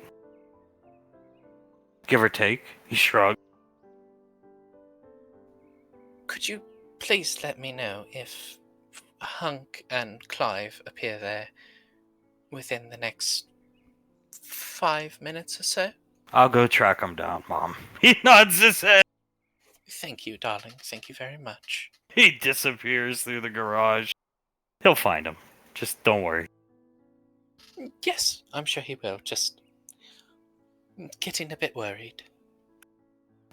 Give or take. He shrugged. Could you please let me know if Hunk and Clive appear there within the next 5 minutes or so? I'll go track him down, Mom. He nods his head. Thank you, darling. Thank you very much. He disappears through the garage. He'll find him. Just don't worry. Yes, I'm sure he will. Just getting a bit worried.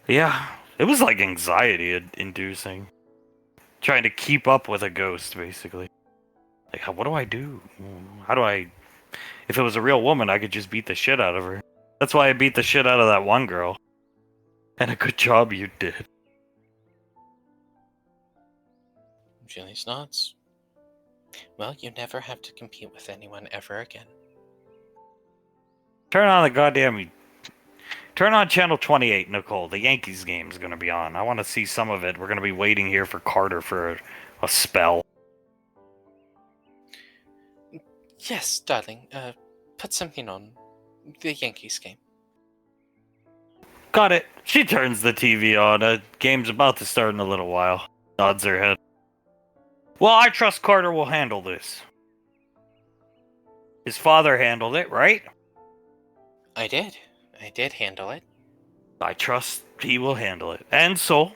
Yeah, it was like anxiety-inducing. Trying to keep up with a ghost, basically. Like, what do I do? How do I... If it was a real woman, I could just beat the shit out of her. That's why I beat the shit out of that one girl. And a good job you did. Julius nods. Well, you never have to compete with anyone ever again. Turn on the goddamn... Turn on channel 28, Nicole. The Yankees game is going to be on. I want to see some of it. We're going to be waiting here for Carter for a spell. Yes, darling. Put something on. The Yankees game. Got it. She turns the TV on. Game's about to start in a little while. Nods her head. Well, I trust Carter will handle this. His father handled it, right? I did. I did handle it. I trust he will handle it. And so,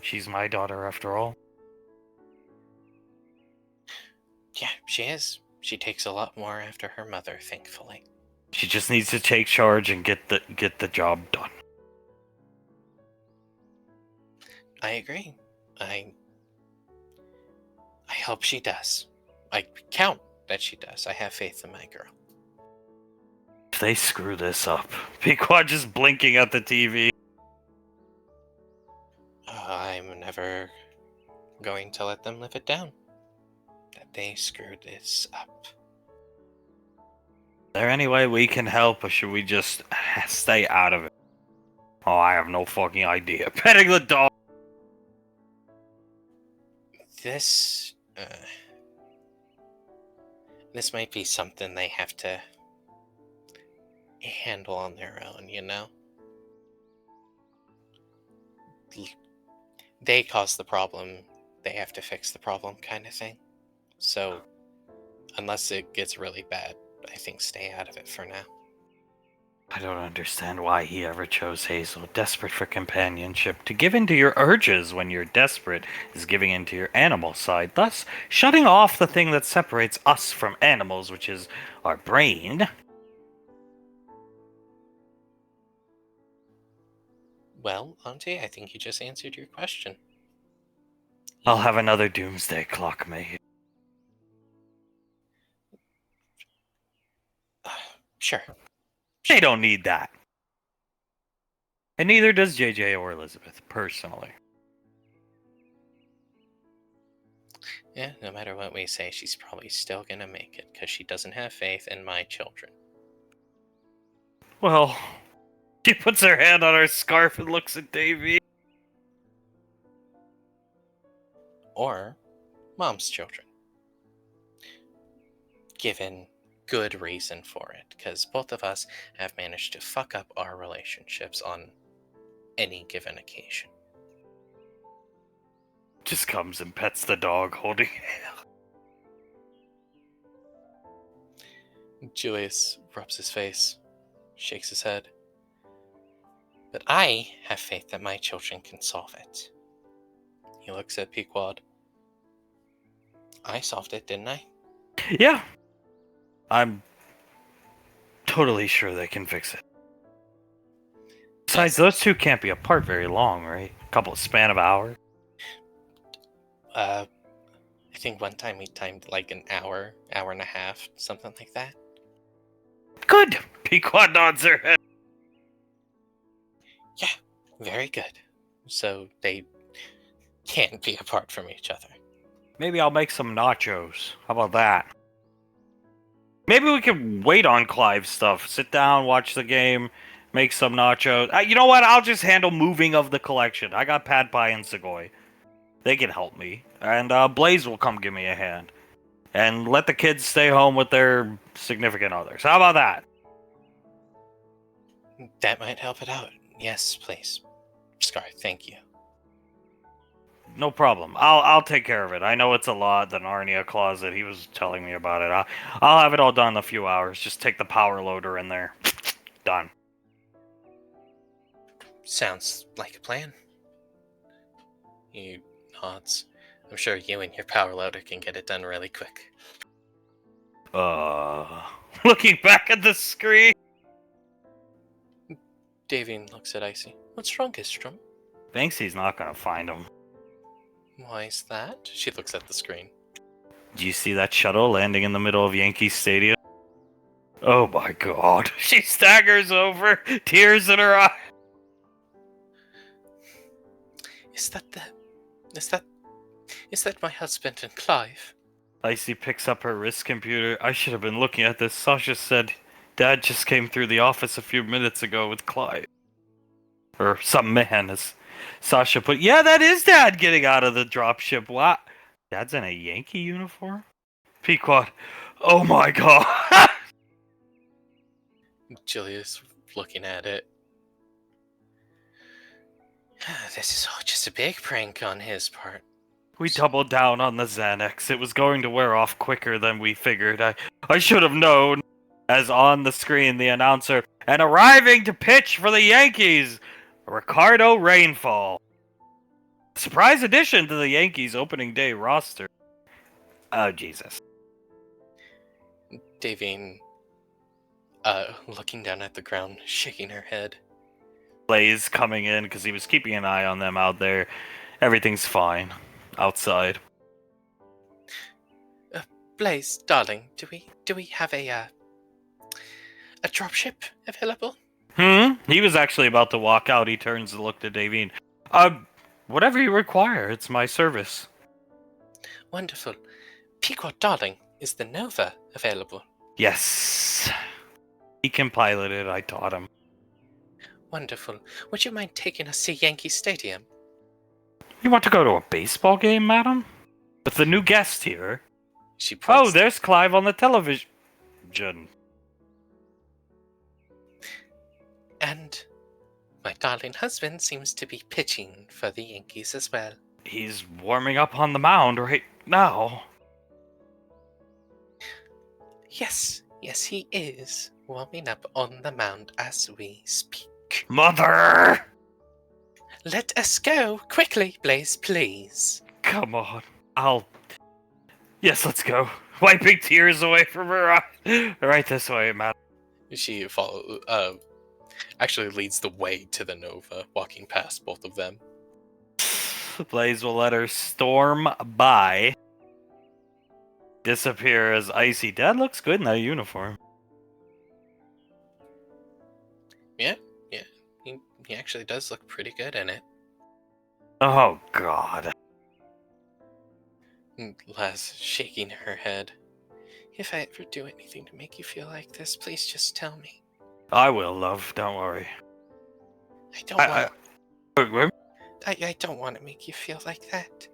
she's my daughter after all. Yeah, she is. She takes a lot more after her mother, thankfully. She just needs to take charge and get the job done. I agree. I hope she does. I count that she does. I have faith in my girl. If they screw this up, Pequod just blinking at the TV. I'm never going to let them live it down. That they screwed this up. Is there any way we can help, or should we just stay out of it? Oh, I have no fucking idea. Petting the dog. This might be something they have to handle on their own, you know? They caused the problem, they have to fix the problem kind of thing. So, unless it gets really bad, I think stay out of it for now. I don't understand why he ever chose Hazel, desperate for companionship. To give in to your urges when you're desperate is giving in to your animal side, thus shutting off the thing that separates us from animals, which is our brain. Well, Auntie, I think you just answered your question. I'll have another doomsday clock made. Sure. They don't need that. And neither does JJ or Elizabeth, personally. Yeah, no matter what we say, she's probably still gonna make it, because she doesn't have faith in my children. Well, she puts her hand on her scarf and looks at Davy. Or Mom's children. Given good reason for it, because both of us have managed to fuck up our relationships on any given occasion. Just comes and pets the dog, holding Julius rubs his face, shakes his head. But I have faith that my children can solve it. He looks at Pequod. I solved it, didn't I? Yeah. I'm totally sure they can fix it. Besides, those two can't be apart very long, right? A couple of span of hours. I think one time we timed like an hour and a half, something like that. Good! Pequod nods her head. Yeah, very good. So they can't be apart from each other. Maybe I'll make some nachos. How about that? Maybe we can wait on Clive's stuff. Sit down, watch the game, make some nachos. You know what? I'll just handle moving of the collection. I got Pad Pie and Segoy. They can help me. And Blaze will come give me a hand. And let the kids stay home with their significant others. How about that? That might help it out. Yes, please. Scar, thank you. No problem. I'll take care of it. I know it's a lot, the Narnia closet. He was telling me about it. I'll have it all done in a few hours. Just take the power loader in there. Done. Sounds like a plan. He nods. I'm sure you and your power loader can get it done really quick. Looking back at the screen. Davian looks at Icy. What's wrong, Istrom? Thinks he's not gonna find him. Why is that? She looks at the screen. Do you see that shuttle landing in the middle of Yankee Stadium? Oh my god. She staggers over, tears in her eyes. Is that my husband and Clive? Icy picks up her wrist computer. I should have been looking at this. Sasha said Dad just came through the office a few minutes ago with Clive. Or some man, as Sasha put. Yeah, that is Dad getting out of the dropship. What? Dad's in a Yankee uniform? Pequod. Oh my god. Julius looking at it. This is all just a big prank on his part. We doubled down on the Xanax. It was going to wear off quicker than we figured. I should have known. As on the screen, the announcer, and arriving to pitch for the Yankees, Ricardo Rainfall. Surprise addition to the Yankees opening day roster. Oh, Jesus. Davine, looking down at the ground, shaking her head. Blaze coming in because he was keeping an eye on them out there. Everything's fine outside. Blaze, darling, do we have a dropship available? He was actually about to walk out. He turns to look to Davine. Whatever you require, it's my service. Wonderful. Pequot, darling, is the Nova available? Yes. He can pilot it, I taught him. Wonderful. Would you mind taking us to Yankee Stadium? You want to go to a baseball game, madam? With the new guest here. She Oh, points. there's Clive on the television. And my darling husband seems to be pitching for the Yankees as well. He's warming up on the mound right now. Yes, he is warming up on the mound as we speak. Mother! Let us go quickly, Blaze, please. Come on. Yes, let's go. Wiping tears away from her eyes. Right this way, madam. She actually leads the way to the Nova, walking past both of them. Blaze will let her storm by. Disappear as Icy. Dad looks good in that uniform. Yeah, he actually does look pretty good in it. Oh, God. Laz shaking her head. If I ever do anything to make you feel like this, please just tell me. I will, love. Don't worry. I don't want. I I don't want to make you feel like that.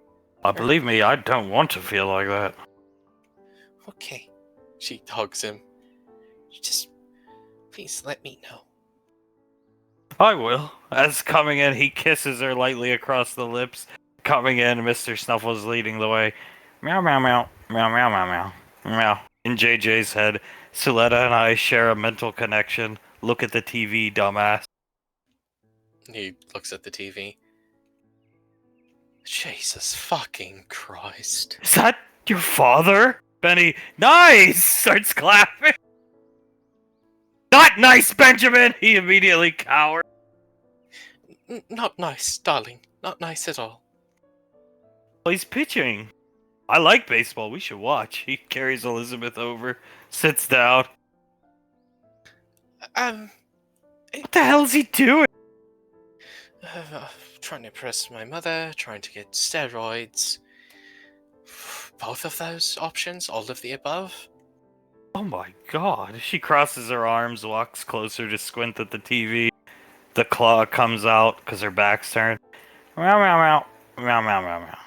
believe me, I don't want to feel like that. Okay. She hugs him. Just please let me know. I will. As coming in, he kisses her lightly across the lips. Coming in, Mr. Snuffles leading the way. Meow, meow, meow. Meow, meow, meow, meow. Meow. In JJ's head, Suletta and I share a mental connection. Look at the TV, dumbass. He looks at the TV. Jesus fucking Christ. Is that your father? Benny, nice! Starts clapping. Not nice, Benjamin! He immediately cowers. Not nice, darling. Not nice at all. He's pitching. I like baseball. We should watch. He carries Elizabeth over, sits down. What the hell is he doing? Trying to impress my mother, trying to get steroids. Both of those options, all of the above. Oh my god. She crosses her arms, walks closer to squint at the TV. The claw comes out because her back's turned. Meow, meow, meow. Meow, meow, meow, meow.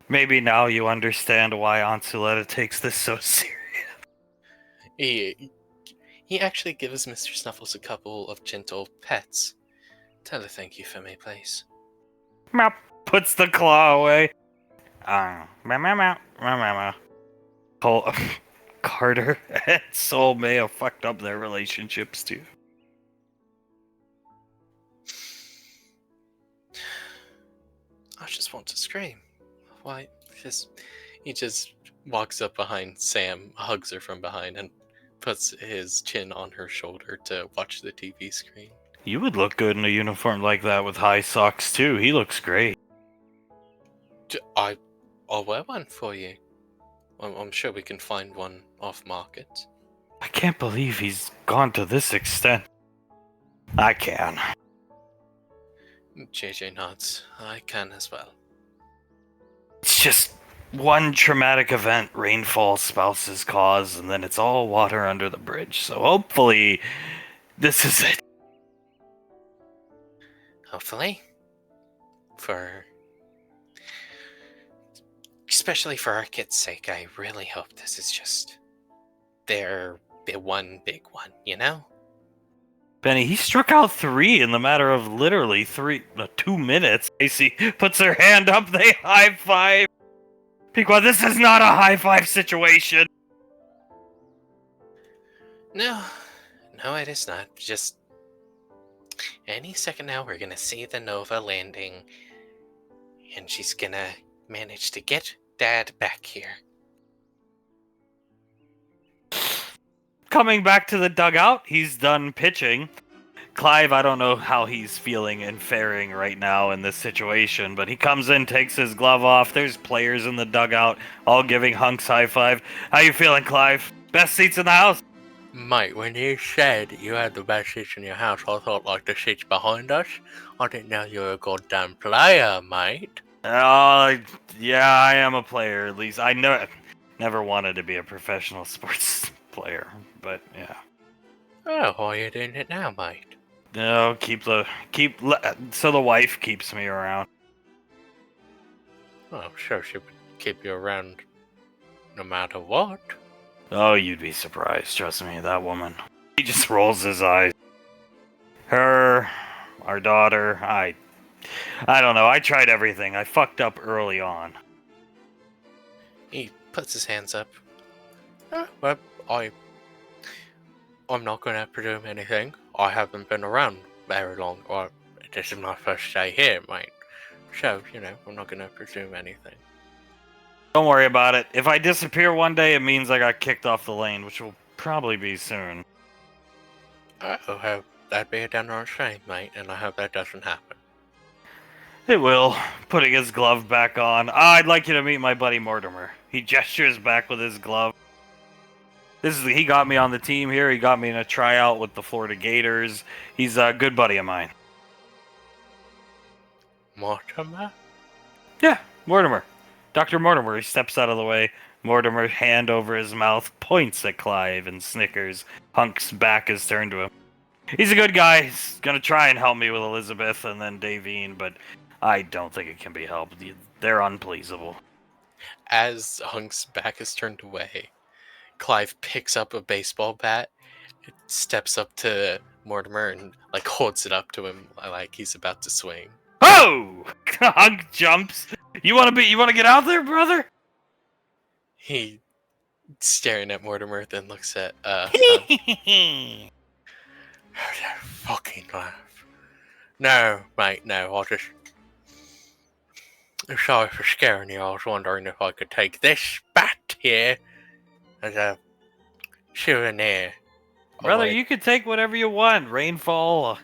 Maybe now you understand why Aunt Suletta takes this so serious. He actually gives Mr. Snuffles a couple of gentle pets. Tell her thank you for me, please. Meow. Puts the claw away. Meow, meow, meow. Meow, meow, meow. Carter and Soul may have fucked up their relationships too. I just want to scream. Why? Because he just walks up behind Sam, hugs her from behind, and puts his chin on her shoulder to watch the TV screen. You would look good in a uniform like that with high socks too. He looks great. I'll wear one for you. I'm sure we can find one off market. I can't believe he's gone to this extent. I can. JJ nods. I can as well. It's just one traumatic event Rainfall spouses cause, and then it's all water under the bridge. So hopefully, this is it. Hopefully. Especially for our kids' sake, I really hope this is just their one big one, you know? Benny, he struck out 3 in the matter of literally 2 minutes. Casey puts her hand up, they high five. Pequod, this is not a high five situation. No, no, it is not. Just any second now, we're gonna see the Nova landing, and she's gonna manage to get Dad back here. Coming back to the dugout, he's done pitching. Clive, I don't know how he's feeling and faring right now in this situation, but he comes in, takes his glove off. There's players in the dugout, all giving Hunks high five. How you feeling, Clive? Best seats in the house? Mate, when you said you had the best seats in your house, I thought like the seats behind us. I didn't know you were a goddamn player, mate. Yeah, I am a player. At least I never wanted to be a professional sports player, but yeah. Oh, why are you doing it now, mate? No, so the wife keeps me around. Oh, I'm sure she would keep you around no matter what. Oh, you'd be surprised. Trust me, that woman. He just rolls his eyes. Her, our daughter, I don't know. I tried everything. I fucked up early on. He puts his hands up. Well, I'm not going to presume anything. I haven't been around very long, or this is my first day here, mate. So, I'm not going to presume anything. Don't worry about it. If I disappear one day, it means I got kicked off the lane, which will probably be soon. I hope that'd be a downright shame, mate, and I hope that doesn't happen. It will. Putting his glove back on. I'd like you to meet my buddy Mortimer. He gestures back with his glove. He got me on the team here. He got me in a tryout with the Florida Gators. He's a good buddy of mine. Mortimer? Yeah, Mortimer. Dr. Mortimer. He steps out of the way. Mortimer, hand over his mouth, points at Clive and snickers. Hunk's back is turned to him. He's a good guy. He's gonna try and help me with Elizabeth and then Davine, but I don't think it can be helped. They're unpleasable. As Hunk's back is turned away, Clive picks up a baseball bat, steps up to Mortimer, and holds it up to him like he's about to swing. Oh! Hunk jumps. You wanna get out there, brother? He staring at Mortimer, then looks at fucking laugh. No, mate, no. I'm sorry for scaring you. I was wondering if I could take this bat here as a souvenir. Brother, you could take whatever you want. Rainfall.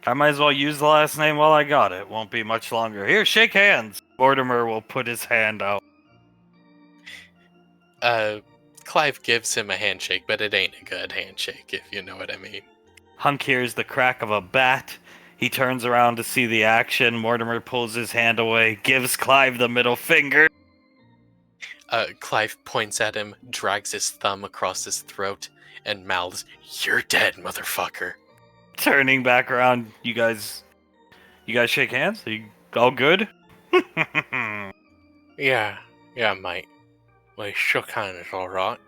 I might as well use the last name while I got it. Won't be much longer. Here, shake hands. Mortimer will put his hand out. Clive gives him a handshake, but it ain't a good handshake, if you know what I mean. Hunk hears the crack of a bat. He turns around to see the action. Mortimer pulls his hand away, gives Clive the middle finger. Clive points at him, drags his thumb across his throat, and mouths, "You're dead, motherfucker." Turning back around, you guys shake hands? Are you all good? Yeah, mate. We shook hands, alright.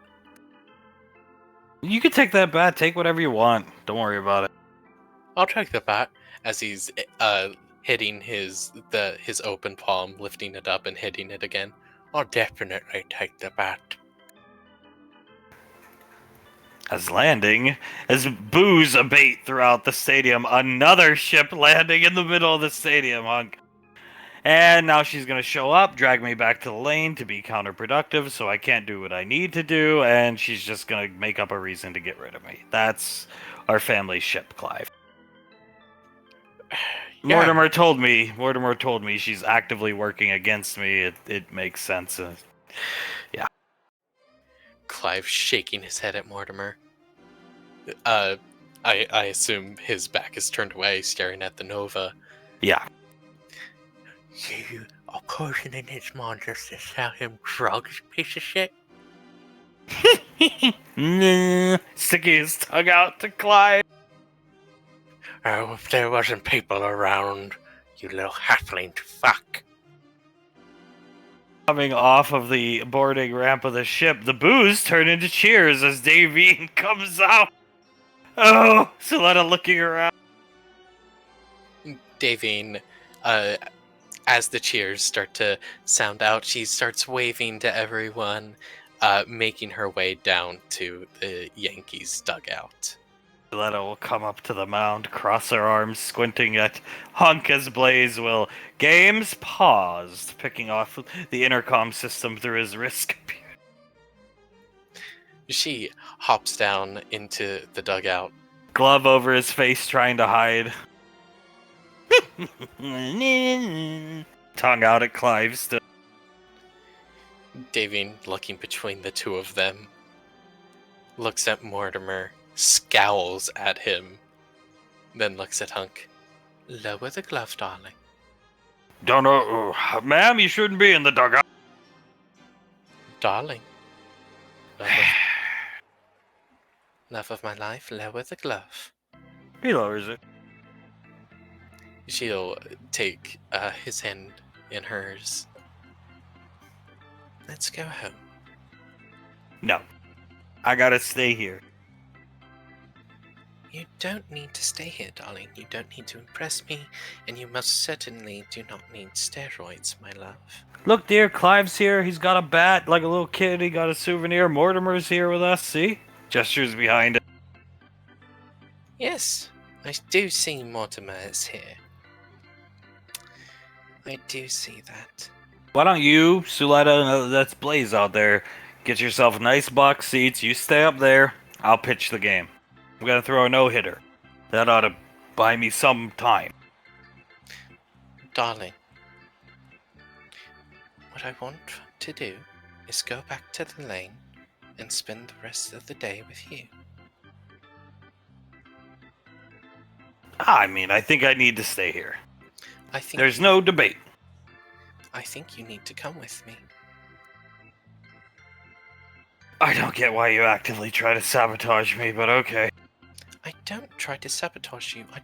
You can take that bat. Take whatever you want. Don't worry about it. I'll take the bat as he's hitting his open palm, lifting it up and hitting it again. I'll definitely take the bat. As boos abate throughout the stadium, another ship landing in the middle of the stadium, Hunk. And now she's going to show up, drag me back to the lane to be counterproductive, so I can't do what I need to do, and she's just going to make up a reason to get rid of me. That's our family ship, Clive. Yeah. Mortimer told me she's actively working against me. It makes sense. Yeah. Clive shaking his head at Mortimer. I assume his back is turned away, staring at the Nova. Yeah. You are poisoning his mind just to sell him drugs, piece of shit? Sticking his tongue out to Clive. Oh, if there wasn't people around, you little halfling fuck. Coming off of the boarding ramp of the ship, the boos turn into cheers as Davine comes out. Oh, Soletta looking around. Davine, uh, as the cheers start to sound out, she starts waving to everyone, making her way down to the Yankees dugout. Soletta will come up to the mound, cross her arms, squinting at Hunk as Blaze will. Games paused, picking off the intercom system through his wrist computer. She hops down into the dugout. Glove over his face, trying to hide. Tongue out at Clive still. Davine, looking between the two of them, looks at Mortimer, scowls at him, then looks at Hunk. Lower the glove, darling. Don't know. Ma'am, you shouldn't be in the dugout. Darling. Love of my life, lower the glove. He lowers it. She'll take his hand in hers. Let's go home. No. I gotta stay here. You don't need to stay here, darling. You don't need to impress me, and you most certainly do not need steroids, my love. Look, dear, Clive's here. He's got a bat like a little kid. He got a souvenir. Mortimer's here with us. See? Gestures behind it. Yes, I do see Mortimer is here. I do see that. Why don't you, Suletta, that's Blaze out there, get yourself nice box seats. You stay up there. I'll pitch the game. I'm gonna throw a no-hitter. That ought to buy me some time. Darling, what I want to do is go back to the lane and spend the rest of the day with you. I mean, I think I need to stay here. I think There's no debate. I think you need to come with me. I don't get why you actively try to sabotage me, but okay. I don't try to sabotage you. I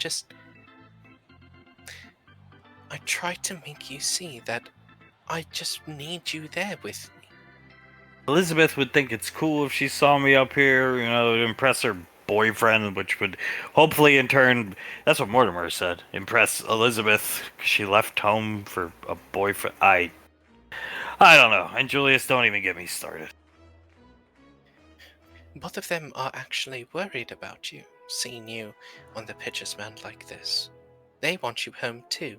try to make you see that I just need you there with me. Elizabeth would think it's cool if she saw me up here, to impress her boyfriend, which would hopefully in turn, that's what Mortimer said, impress Elizabeth. She left home for a boyfriend. I don't know. And Julius, don't even get me started. Both of them are actually worried about you, seeing you on the pitcher's mound like this. They want you home too.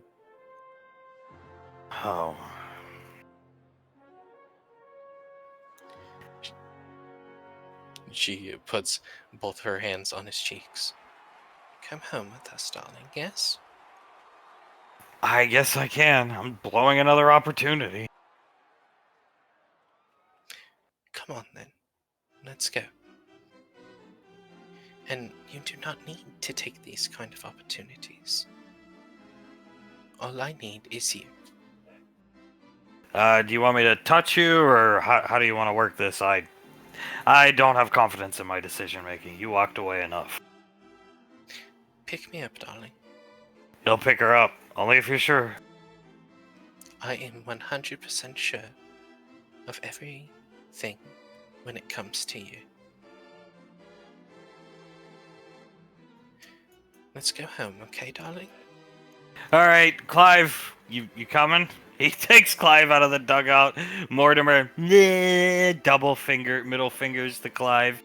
Oh. She puts both her hands on his cheeks. Come home with us, darling, yes? I guess I can. I'm blowing another opportunity. Come on then. Let's go. And you do not need to take these kind of opportunities. All I need is you. Do you want me to touch you, or how do you want to work this? I don't have confidence in my decision making. You walked away enough. Pick me up, darling. You'll pick her up, only if you're sure. I am 100% sure of everything when it comes to you. Let's go home, okay, darling? Alright, Clive, you coming? He takes Clive out of the dugout. Mortimer, middle fingers to Clive.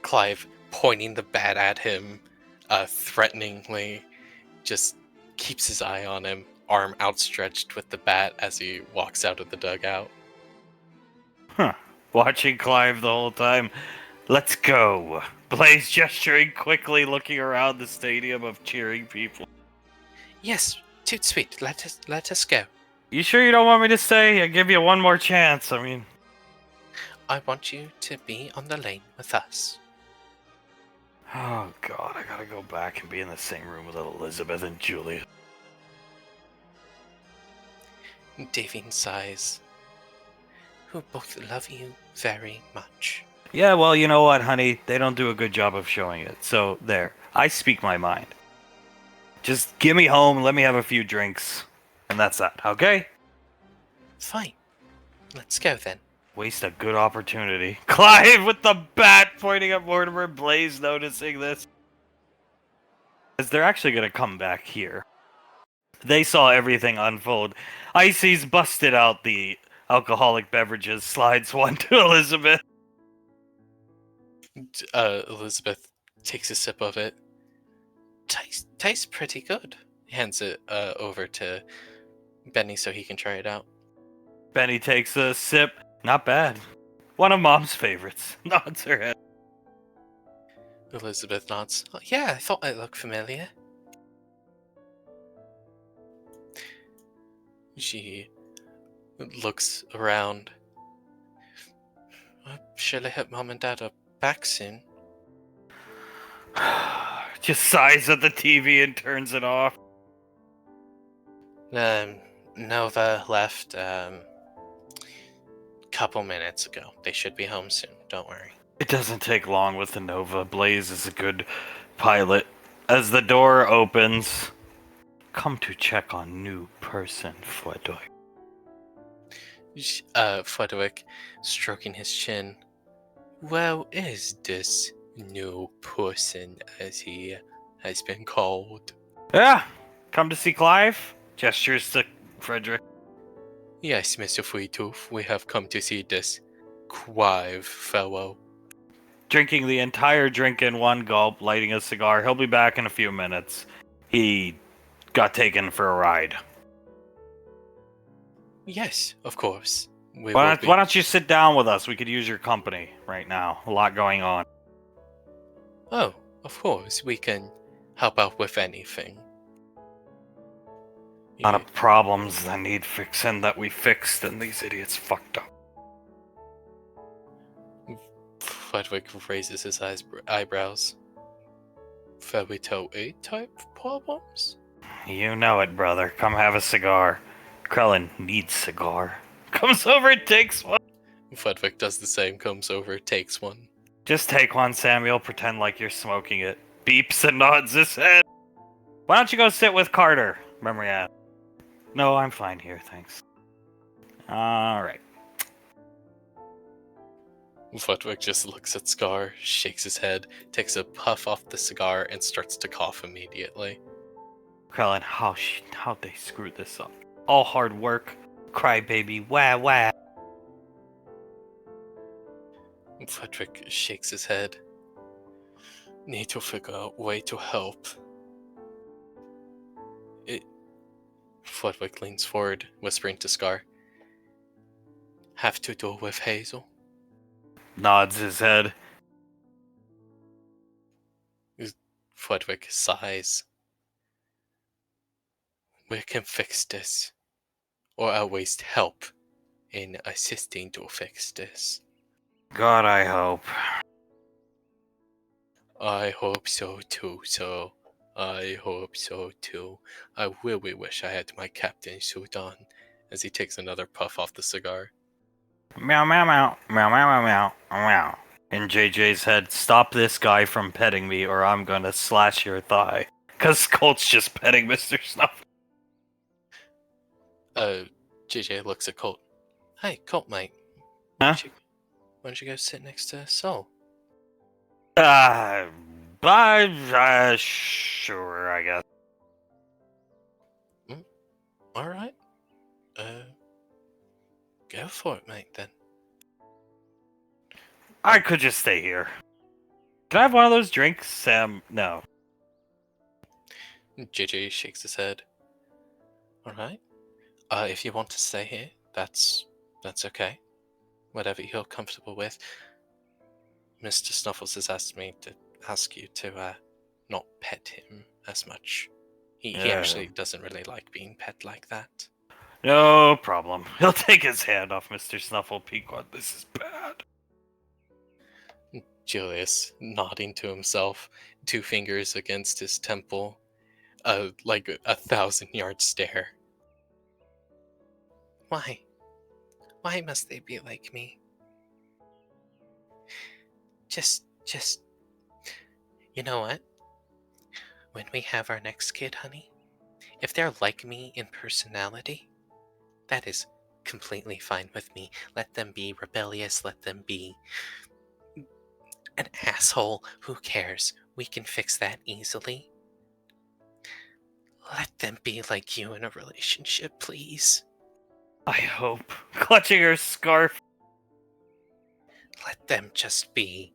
Clive, pointing the bat at him, threateningly, just keeps his eye on him, arm outstretched with the bat as he walks out of the dugout. Huh. Watching Clive the whole time. Let's go. Blaze gesturing quickly, looking around the stadium of cheering people. Yes, toot sweet, let us go. You sure you don't want me to stay? I give you one more chance. I mean, I want you to be on the lane with us. oh god, I gotta go back and be in the same room with Elizabeth and Julia. Davine sighs, who both love you very much. Yeah, well, you know what, honey? They don't do a good job of showing it. So, there. I speak my mind. Just get me home, let me have a few drinks, and that's that, okay? Fine. Let's go then. Waste a good opportunity. Clive with the bat pointing at Mortimer, Blaze noticing this. As they're actually gonna come back here. They saw everything unfold. Icy's busted out the alcoholic beverages, slides one to Elizabeth. Elizabeth takes a sip of it. Tastes pretty good. Hands it over to Benny so he can try it out. Benny takes a sip. Not bad. One of Mom's favorites. Nods her head. Elizabeth nods. "Oh, yeah, I thought it looked familiar." She looks around. Surely her mom and dad are back soon. Just sighs at the TV and turns it off. Nova left couple minutes ago. They should be home soon. Don't worry. It doesn't take long with the Nova. Blaze is a good pilot. As the door opens, come to check on new person, Fledwick. Frederick stroking his chin. Well, is this new person, as he has been called? Yeah, come to see Clive? Gestures to Frederick. Yes, Mr. Freetooth, we have come to see this Quive fellow. Drinking the entire drink in one gulp, lighting a cigar. He'll be back in a few minutes. He got taken for a ride. Yes, of course. Why don't you sit down with us? We could use your company right now. A lot going on. Oh, of course, we can help out with anything. A lot of problems that need fixing that we fixed, and these idiots fucked up. Frederick raises his eyebrows. Fairytale 8 type problems? You know it, brother. Come have a cigar. Krellin needs cigar. Comes over and takes one. Frederick does the same, comes over, takes one. Just take one, Samuel. Pretend like you're smoking it. Beeps and nods his head. Why don't you go sit with Carter? Memory asks. No, I'm fine here, thanks. Alright. Frederick just looks at Scar, shakes his head, takes a puff off the cigar, and starts to cough immediately. Krellin, how'd they screw this up? All hard work. Crybaby, wah wah. Frederick shakes his head. Need to figure out a way to help. Frederick leans forward, whispering to Scar. Have to do with Hazel? Nods his head. Frederick sighs. We can fix this. Or at least help in assisting to fix this. God, I hope. I hope so too, so I hope so too. I really wish I had my captain suit on, as he takes another puff off the cigar. Meow meow meow meow meow meow meow meow. In JJ's head, stop this guy from petting me or I'm gonna slash your thigh. Cause Colt's just petting Mr. Snuff. JJ looks at Colt. Hey, Colt, mate. Huh? Why don't you go sit next to Sol? Sure, I guess. Alright. Go for it, mate, then. I could just stay here. Can I have one of those drinks, Sam? No. JJ shakes his head. Alright. If you want to stay here, that's okay. Whatever you're comfortable with. Mr. Snuffles has asked me to ask you to not pet him as much. He actually doesn't really like being pet like that. No problem. He'll take his hand off Mr. Snuffle Pequod. This is bad. Julius, nodding to himself, 2 fingers against his temple, like a 1,000-yard stare. Why? Why must they be like me? Just, you know what? When we have our next kid, honey, if they're like me in personality, that is completely fine with me. Let them be rebellious, let them be an asshole. Who cares? We can fix that easily. Let them be like you in a relationship, please. I hope. Clutching her scarf. Let them just be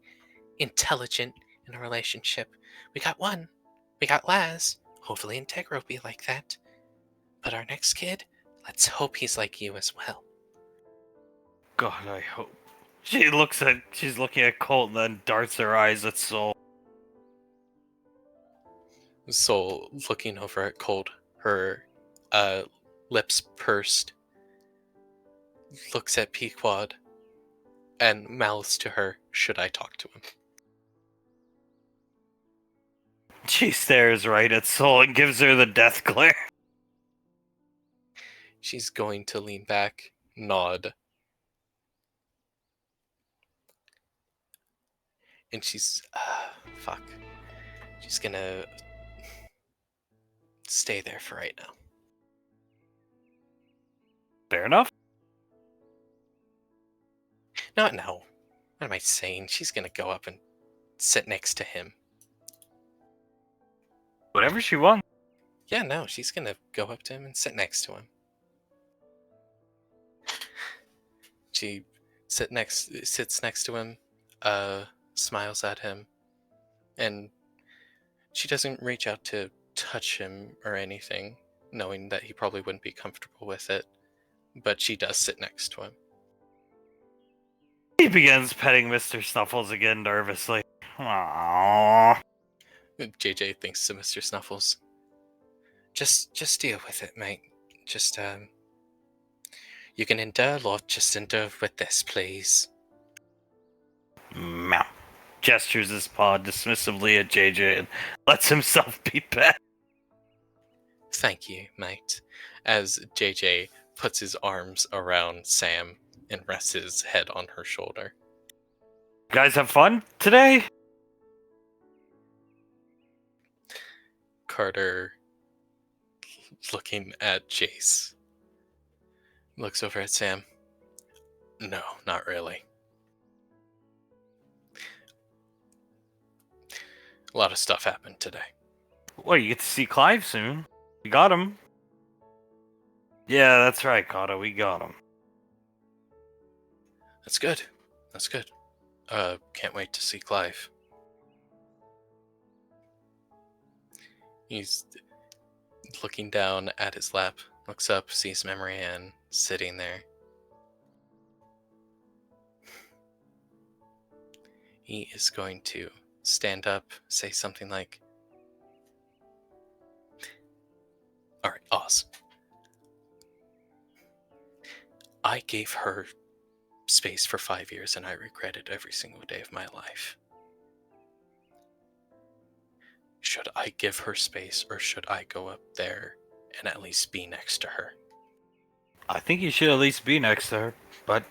intelligent in a relationship. We got one. We got Laz. Hopefully Integra will be like that. But our next kid, let's hope he's like you as well. God, I hope. She's looking at Colt and then darts her eyes at Soul. Soul, looking over at Cold, her lips pursed, looks at Pequod and mouths to her, should I talk to him? She stares right at Soul and gives her the death glare. She's going to lean back, nod. And she's, fuck. She's gonna stay there for right now. Fair enough. Not now. What am I saying? She's gonna go up and sit next to him. Whatever she wants. Yeah, no, she's gonna go up to him and sit next to him. She sits next to him, smiles at him, and she doesn't reach out to touch him or anything, knowing that he probably wouldn't be comfortable with it, but she does sit next to him. He begins petting Mr. Snuffles again nervously. Aww. JJ thinks to Mr. Snuffles, just deal with it, mate. Just, you can endure a lot, just endure with this, please. Meow. Gestures his paw dismissively at JJ and lets himself be pet. Thank you, mate. As JJ puts his arms around Sam and rests his head on her shoulder. You guys have fun today? Carter, looking at Jace, looks over at Sam. No, not really. A lot of stuff happened today. Well, you get to see Clive soon. We got him. Yeah, that's right, Kata. We got him. That's good. That's good. Can't wait to see Clive. He's looking down at his lap, looks up, sees Memory Ann sitting there. He is going to stand up, say something like, "Alright, Oz. I gave her space for 5 years and I regret it every single day of my life. Should I give her space or should I go up there and at least be next to her?" I think you should at least be next to her, but...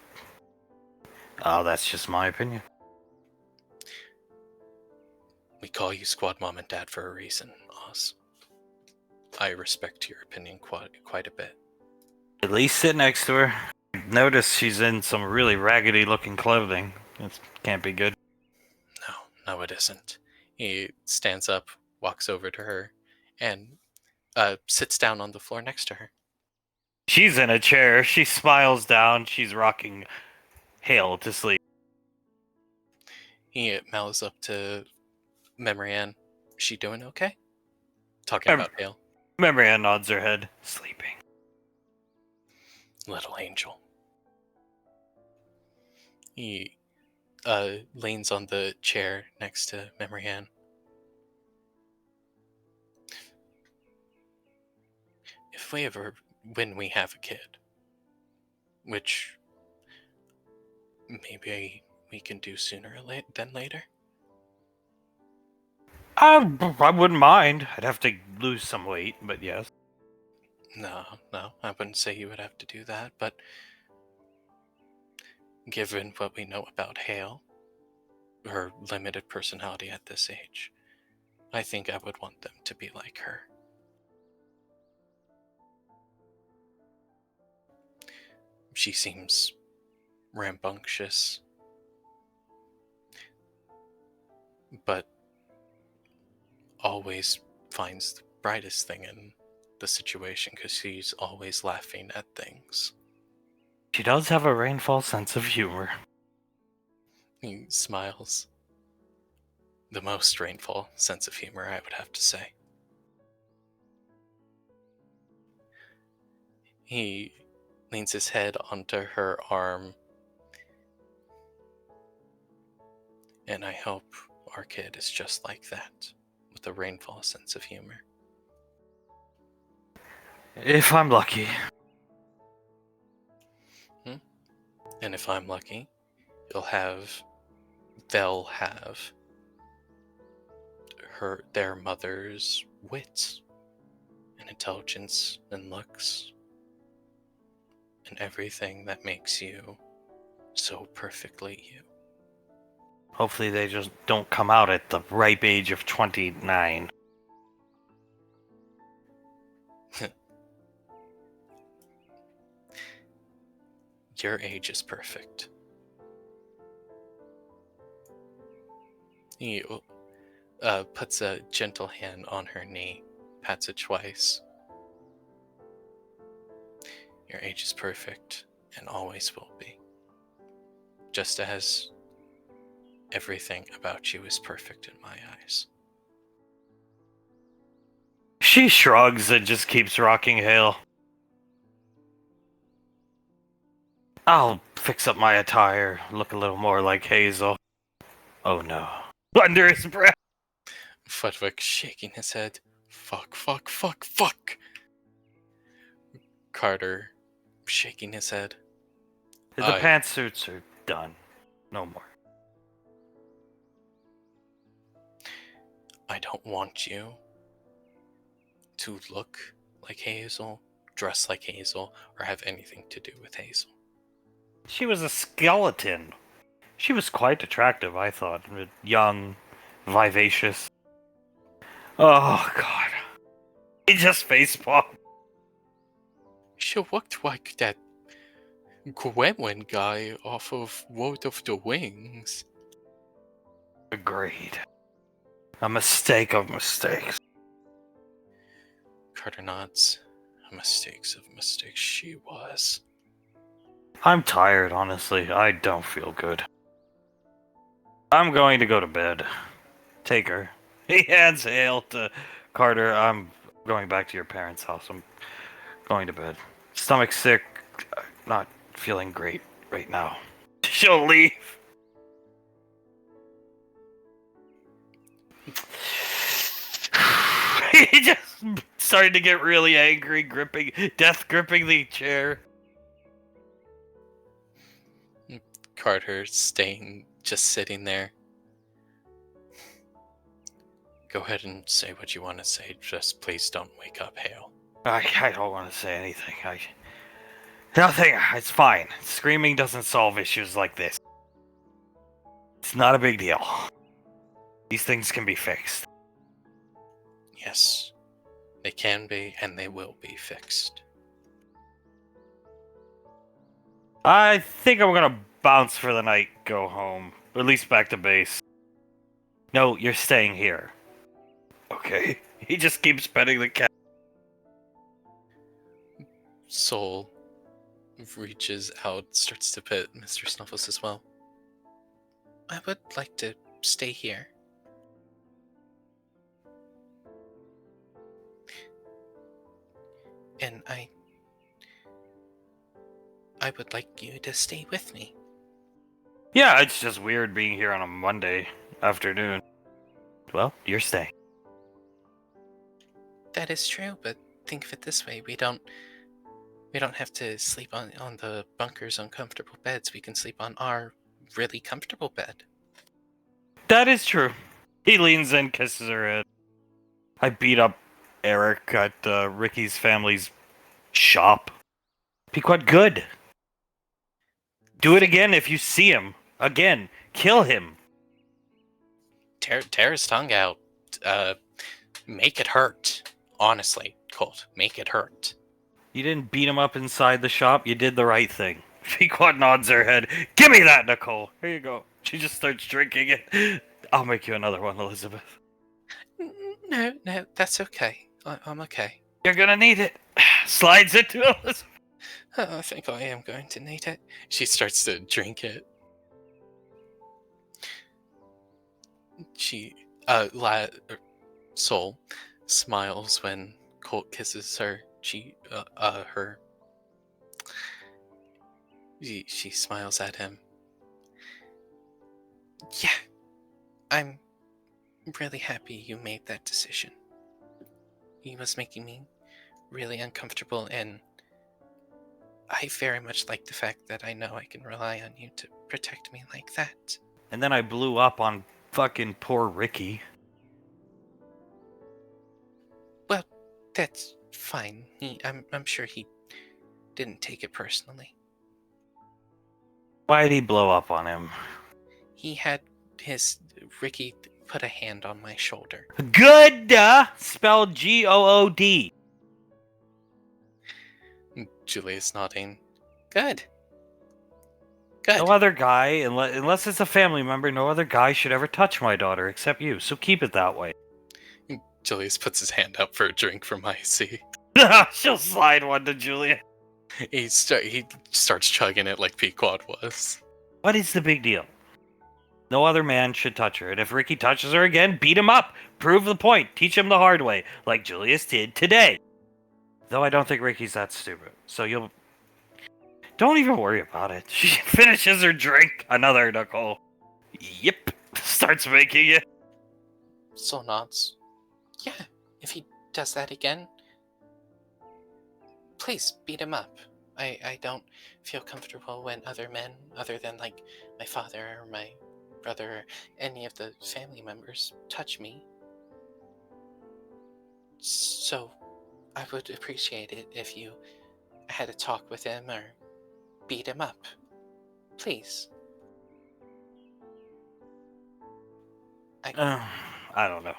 Oh, that's just my opinion. We call you Squad Mom and Dad for a reason, Oz. I respect your opinion quite a bit. At least sit next to her. Notice she's in some really raggedy looking clothing. It can't be good. No, it isn't. He stands up, walks over to her, and sits down on the floor next to her. She's in a chair. She smiles down. She's rocking Hale to sleep. He mouths up to Memory Ann. She doing okay? Talking about Hale. Memory Ann nods her head. Sleeping. Little angel. He leans on the chair next to Memory Ann. When we have a kid, which maybe we can do sooner than later. I wouldn't mind. I'd have to lose some weight, but yes. No, I wouldn't say you would have to do that, but given what we know about Hale, her limited personality at this age, I think I would want them to be like her. She seems rambunctious, but always finds the brightest thing in the situation because she's always laughing at things. She does have a rainfall sense of humor. He smiles. The most rainfall sense of humor, I would have to say. He leans his head onto her arm. And I hope our kid is just like that, with a rainfall sense of humor. If I'm lucky. And if I'm lucky, they'll have their mother's wit and intelligence and looks and everything that makes you so perfectly you. Hopefully they just don't come out at the ripe age of 29. Your age is perfect. He puts a gentle hand on her knee, pats it twice. Your age is perfect and always will be. Just as everything about you is perfect in my eyes. She shrugs and just keeps rocking Hale. I'll fix up my attire, look a little more like Hazel. Oh no. Under his breath. Fudwick shaking his head. Fuck, fuck, fuck, fuck! Carter shaking his head. The pantsuits are done. No more. I don't want you to look like Hazel, dress like Hazel, or have anything to do with Hazel. She was a skeleton. She was quite attractive, I thought. Young, vivacious. Oh, God. He just facepalmed. She looked like that gremlin guy off of Lord of the Rings. Agreed. A mistake of mistakes. Carter nods. Mistakes of mistakes she was. I'm tired, honestly. I don't feel good. I'm going to go to bed. Take her. He hands Hale to Carter. I'm going back to your parents' house. I'm going to bed. Stomach sick. Not feeling great right now. She'll leave. He just started to get really angry, gripping the chair. Carter staying, just sitting there. Go ahead and say what you want to say. Just please don't wake up Hale. I don't want to say anything. Nothing. It's fine. Screaming doesn't solve issues like this. It's not a big deal. These things can be fixed. Yes, they can be, and they will be fixed. I think I'm gonna bounce for the night, go home. Or at least back to base. No, you're staying here. Okay. He just keeps petting the cat. Soul reaches out, starts to pet Mr. Snuffles as well. I would like to stay here. And I would like you to stay with me. Yeah, it's just weird being here on a Monday afternoon. Well, you're staying. That is true, but think of it this way: we don't have to sleep on the bunker's uncomfortable beds. We can sleep on our really comfortable bed. That is true. He leans in, kisses her head. I beat up Eric at Ricky's family's shop. Be quite good. Do it again if you see him. Again. Kill him. Tear his tongue out. Make it hurt. Honestly, Colt, make it hurt. You didn't beat him up inside the shop. You did the right thing. Pequod nods her head. Give me that, Nicole. Here you go. She just starts drinking it. I'll make you another one, Elizabeth. No, that's okay. I'm okay. You're gonna need it. Slides it to Elizabeth. I think I am going to need it. She starts to drink it. She, Soul smiles when Colt kisses her. She smiles at him. Yeah, I'm really happy you made that decision. It was making me really uncomfortable, and I very much like the fact that I know I can rely on you to protect me like that. And then I blew up on fucking poor Ricky. Well, that's fine. I'm sure he didn't take it personally. Why'd he blow up on him? He had Ricky put a hand on my shoulder. Good, spelled Good. Julia's nodding. Good. Good. No other guy, unless it's a family member, no other guy should ever touch my daughter except you, so keep it that way. Julius puts his hand up for a drink from Icy. She'll slide one to Julia. He starts chugging it like Pequod was. What is the big deal? No other man should touch her, and if Ricky touches her again, beat him up. Prove the point. Teach him the hard way, like Julius did today. Though I don't think Ricky's that stupid, so you'll... Don't even worry about it. She finishes her drink. Another Nicole. Yep. Starts making it. Soul nods. Yeah, if he does that again, please beat him up. I don't feel comfortable when other men, other than like my father or my brother or any of the family members, touch me. So I would appreciate it if you had a talk with him or beat him up. Please. I don't know.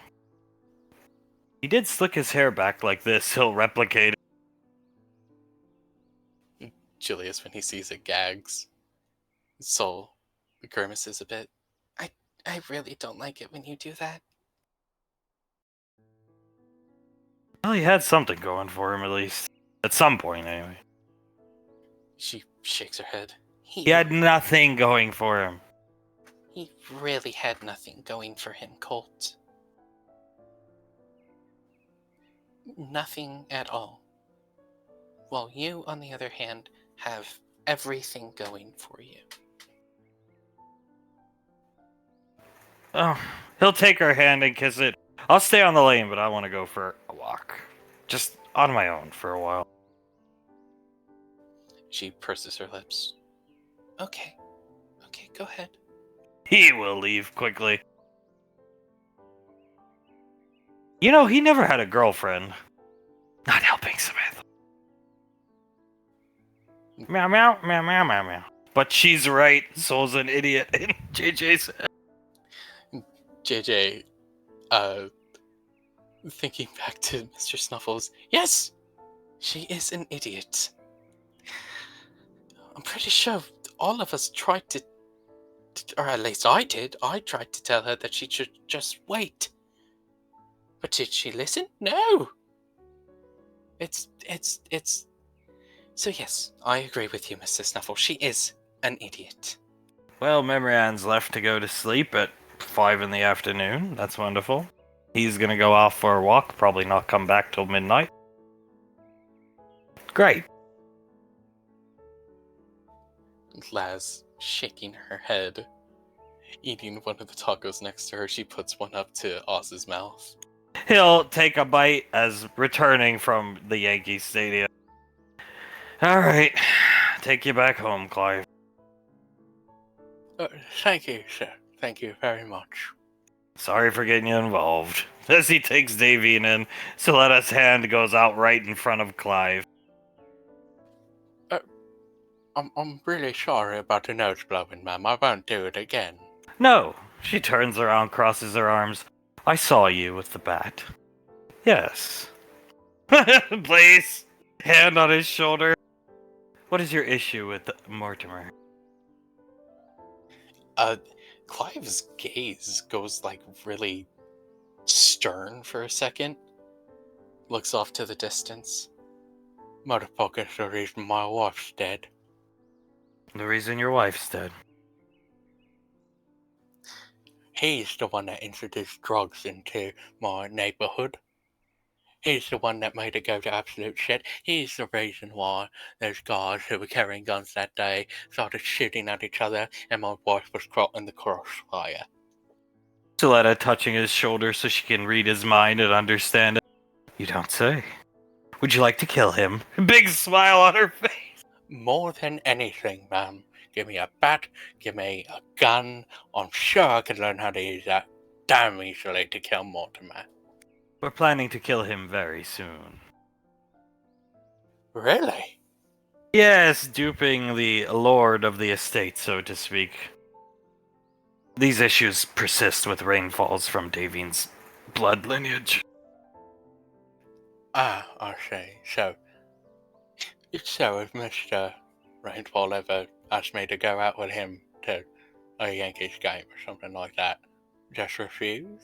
He did slick his hair back like this. He'll replicate it. Julius, when he sees it, gags. Soul grimaces a bit. I really don't like it when you do that. Well, he had something going for him, at least. At some point, anyway. She shakes her head. He had nothing going for him. He really had nothing going for him, Colt. Nothing at all. While you, on the other hand, have everything going for you. Oh, he'll take her hand and kiss it. I'll stay on the lane, but I want to go for a walk. Just on my own for a while. She purses her lips. Okay, go ahead. He will leave quickly. You know, he never had a girlfriend. Not helping Samantha. Meow, meow, meow, meow, meow, meow. But she's right. Soul's an idiot. JJ said. JJ, thinking back to Mr. Snuffles. Yes! She is an idiot. I'm pretty sure all of us tried to, or at least I did. I tried to tell her that she should just wait. But did she listen? No! It's... So yes, I agree with you, Mr. Snuffle. She is an idiot. Well, Memrian's left to go to sleep at 5 in the afternoon. That's wonderful. He's gonna go off for a walk, probably not come back till midnight. Great. Laz, shaking her head, eating one of the tacos next to her, she puts one up to Oz's mouth. He'll take a bite as returning from the Yankee Stadium. Alright, take you back home, Clive. Thank you, sir. Thank you very much. Sorry for getting you involved. As he takes Davine in, Soletta's hand goes out right in front of Clive. I'm really sorry about the nose blowing, ma'am. I won't do it again. No, she turns around, crosses her arms. I saw you with the bat. Yes. Please. Hand on his shoulder. What is your issue with Mortimer? Clive's gaze goes like really stern for a second. Looks off to the distance. Motherfucker's the reason my wife's dead. The reason your wife's dead. He's the one that introduced drugs into my neighborhood. He's the one that made it go to absolute shit. He's the reason why those guys who were carrying guns that day started shooting at each other and my wife was caught in the crossfire. Suletta touching his shoulder so she can read his mind and understand it. You don't say. Would you like to kill him? Big smile on her face. More than anything, ma'am. Give me a bat, give me a gun. I'm sure I can learn how to use that damn easily to kill Mortimer. We're planning to kill him very soon. Really? Yes, duping the lord of the estate, so to speak. These issues persist with rainfalls from Davine's blood lineage. Ah, I see. So if Mr. Rainfall ever asked me to go out with him to a Yankees game or something like that, just refuse?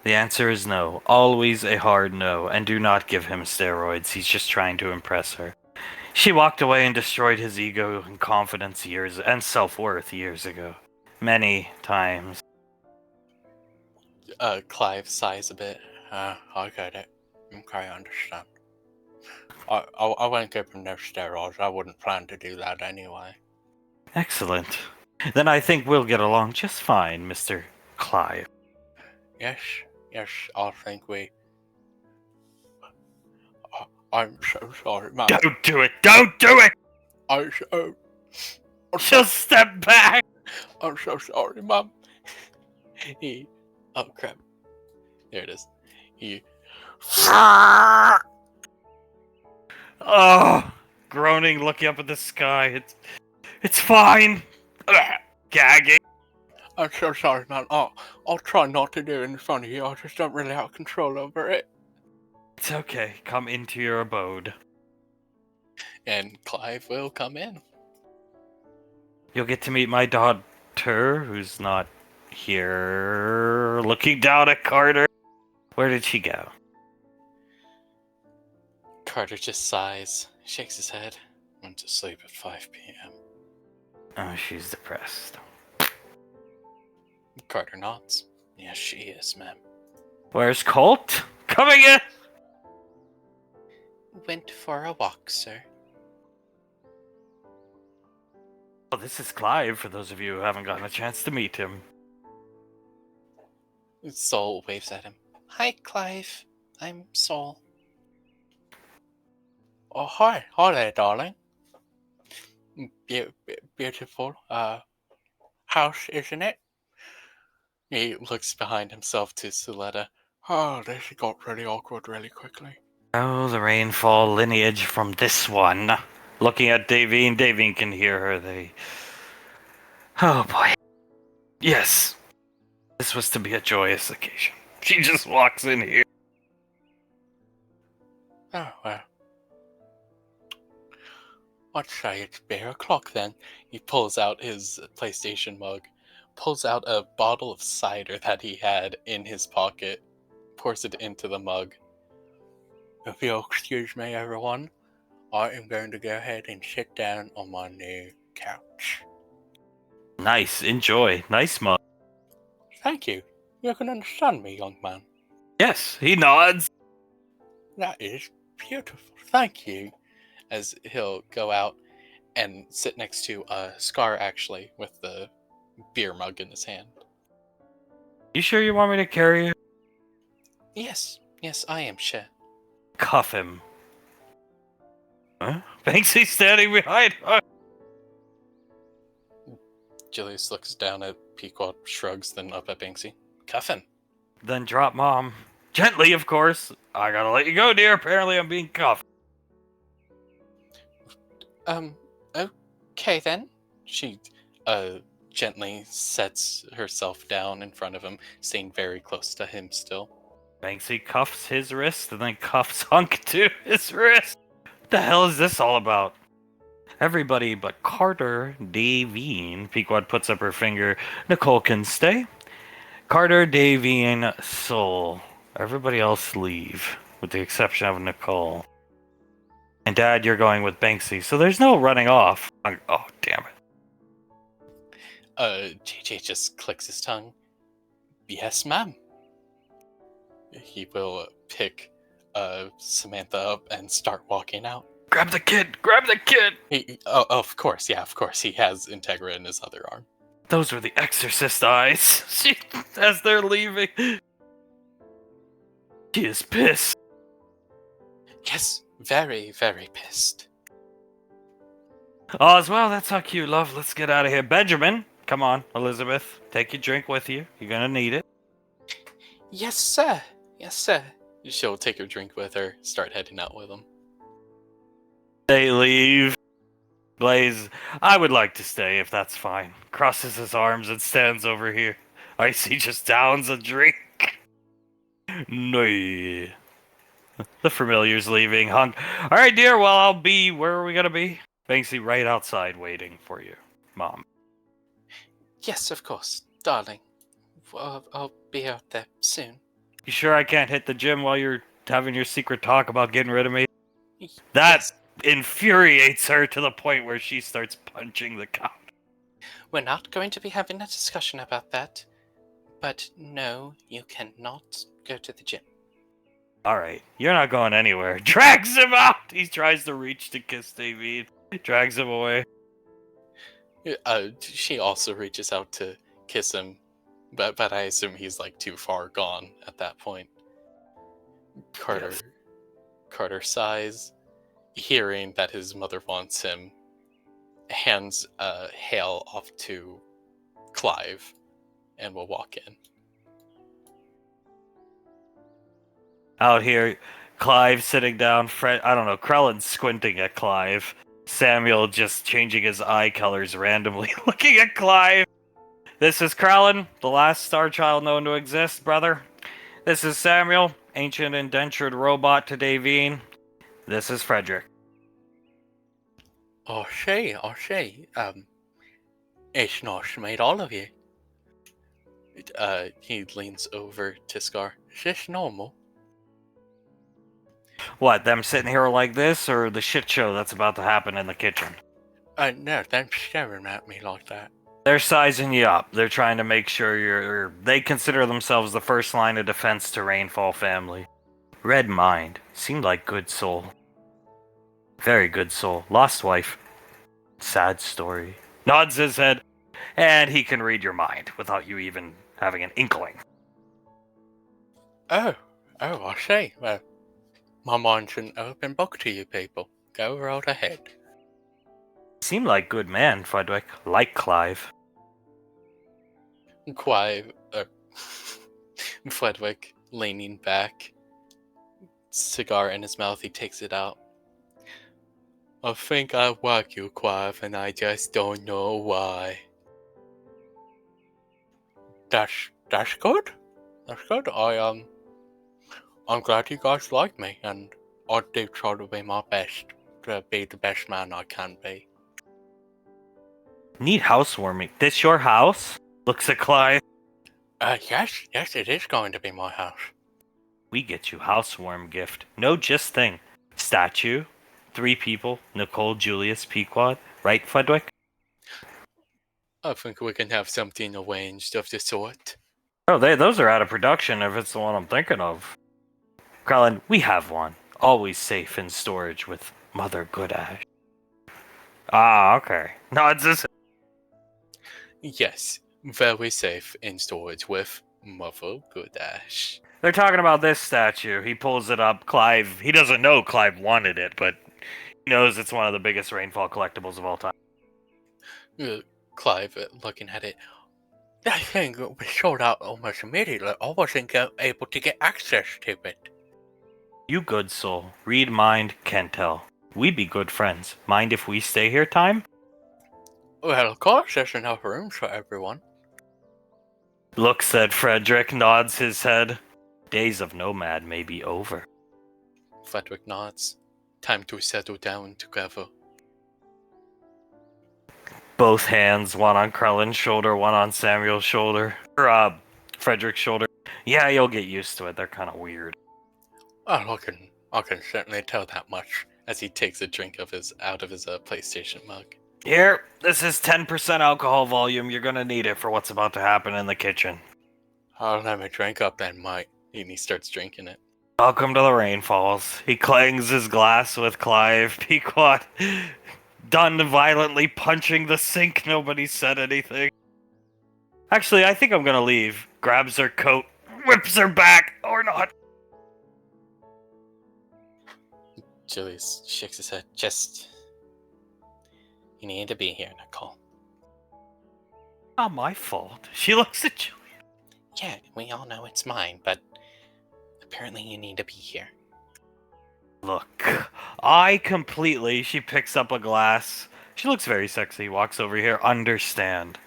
The answer is no. Always a hard no, and do not give him steroids. He's just trying to impress her. She walked away and destroyed his ego and confidence and self-worth years ago. Many times. Clive sighs a bit. I get it. Okay, I understand. I won't give him no steroids. I wouldn't plan to do that anyway. Excellent. Then I think we'll get along just fine, Mr. Clive. Yes, I think we... I'm so sorry, man. Don't do it! Don't do it! I'm so... Just step back! I'm so sorry, Mum. Oh, crap. There it is. Oh, groaning, looking up at the sky. It's fine. Gagging. I'm so sorry, man. I'll try not to do it in front of you. I just don't really have control over it. It's okay. Come into your abode. And Clive will come in. You'll get to meet my daughter, who's not here. Looking down at Carter. Where did she go? Carter just sighs, shakes his head, went to sleep at 5 p.m. Oh, she's depressed. Carter nods. Yes, she is, ma'am. Where's Colt? Coming in! Went for a walk, sir. Well, this is Clive, for those of you who haven't gotten a chance to meet him. Sol waves at him. Hi, Clive. I'm Sol. Oh, hi. Hi there, darling. Beautiful, house, isn't it? He looks behind himself to Suletta. Oh, this got really awkward really quickly. Oh, the rainfall lineage from this one. Looking at Davine. Davine can hear her. Oh, boy. Yes. This was to be a joyous occasion. She just walks in here. Oh, well. I'd say it's beer o'clock then. He pulls out his PlayStation mug, pulls out a bottle of cider that he had in his pocket, pours it into the mug. If you'll excuse me, everyone, I am going to go ahead and sit down on my new couch. Nice. Enjoy. Nice mug. Thank you. You can understand me, young man. Yes, he nods. That is beautiful. Thank you. As he'll go out and sit next to Scar, actually, with the beer mug in his hand. You sure you want me to carry you? Yes, I am sure. Cuff him. Huh? Banksy's standing behind her. Julius looks down at Pequot, shrugs, then up at Banksy. Cuff him. Then drop Mom. Gently, of course. I gotta let you go, dear. Apparently I'm being cuffed. Okay then. She, gently sets herself down in front of him, staying very close to him still. Banksy cuffs his wrist and then cuffs Hunk to his wrist. What the hell is this all about? Everybody but Carter, Davine. Pequod puts up her finger. Nicole can stay. Carter, Davine, Soul. Everybody else leave, with the exception of Nicole. And Dad, you're going with Banksy, so there's no running off. Oh, damn it. JJ just clicks his tongue. Yes, ma'am. He will pick Samantha up and start walking out. Grab the kid! Grab the kid! Of course, yeah, of course. He has Integra in his other arm. Those were the exorcist eyes. As they're leaving. She is pissed. Yes, very, very pissed. Oh, as well, that's how cute, love. Let's get out of here. Benjamin, come on, Elizabeth. Take your drink with you. You're gonna need it. Yes, sir. Yes, sir. She'll take her drink with her, start heading out with him. They leave. Blaze, I would like to stay if that's fine. Crosses his arms and stands over here. Icy just downs a drink. No. The familiar's leaving. Hunk. Alright, dear, well, I'll be. Where are we gonna be? Banksy, right outside waiting for you, Mom. Yes, of course, darling. I'll be out there soon. You sure I can't hit the gym while you're having your secret talk about getting rid of me? That Yes. infuriates her to the point where she starts punching the couch. We're not going to be having a discussion about that. But no, you cannot go to the gym. Alright, you're not going anywhere. Drags him out! He tries to reach to kiss David. Drags him away. She also reaches out to kiss him, but I assume he's like too far gone at that point. Carter sighs, hearing that his mother wants him, hands Hale off to Clive, and will walk in. Out here, Clive sitting down, Krellin squinting at Clive. Samuel just changing his eye colors randomly, looking at Clive. This is Krellin, the last star child known to exist, brother. This is Samuel, ancient indentured robot to Davine. This is Frederick. Oh, it's nice to meet all of you. He leans over to Scar. Is this normal? What, them sitting here like this, or the shit show that's about to happen in the kitchen? No, them staring at me like that. They're sizing you up. They're trying to make sure they consider themselves the first line of defense to Rainfall family. Red Mind. Seemed like good soul. Very good soul. Lost wife. Sad story. Nods his head, and he can read your mind without you even having an inkling. Oh, I see. Well, my mind's an open book to you people. Go right ahead. Seemed like good man, Frederick. Like Clive. Fredwick, leaning back, cigar in his mouth, he takes it out. I think I like you, Clive, and I just don't know why. That's good. That's good. I'm glad you guys like me, and I do try to be my best, to be the best man I can be. Need housewarming. This your house? Looks at Clive. Yes, it is going to be my house. We get you housewarm gift. No just thing. Statue. 3 people. Nicole, Julius, Pequod. Right, Fredwick? I think we can have something arranged of the sort. Oh, those are out of production if it's the one I'm thinking of. Krellin, we have one. Always safe in storage with Mother Goodash. Ah, okay. Nods his. Yes, very safe in storage with Mother Goodash. They're talking about this statue. He pulls it up. Clive, he doesn't know Clive wanted it, but he knows it's one of the biggest Rainfall collectibles of all time. Clive, looking at it. That thing was sold out almost immediately. I wasn't able to get access to it. You good soul. Read mind, can tell. We be good friends. Mind if we stay here time? Well, of course, there's enough room for everyone. Looks at Frederick, nods his head. Days of nomad may be over. Frederick nods. Time to settle down together. both hands, one on Krellin's shoulder, one on Samuel's shoulder. Or, Frederick's shoulder. Yeah, you'll get used to it. They're kind of weird. Oh, I can certainly tell that much as he takes a drink out of his PlayStation mug. Here, this is 10% alcohol volume. You're gonna need it for what's about to happen in the kitchen. Oh, let me drink up then, Mike. And he starts drinking it. Welcome to the Rainfalls. He clangs his glass with Clive Pequot. Done violently punching the sink. Nobody said anything. Actually, I think I'm gonna leave. Grabs her coat, whips her back, or not. Julius shakes his head. You need to be here, Nicole. Not my fault. She looks at Julie. Yeah, we all know it's mine, but apparently you need to be here. Look, she picks up a glass. She looks very sexy, walks over here. Understand.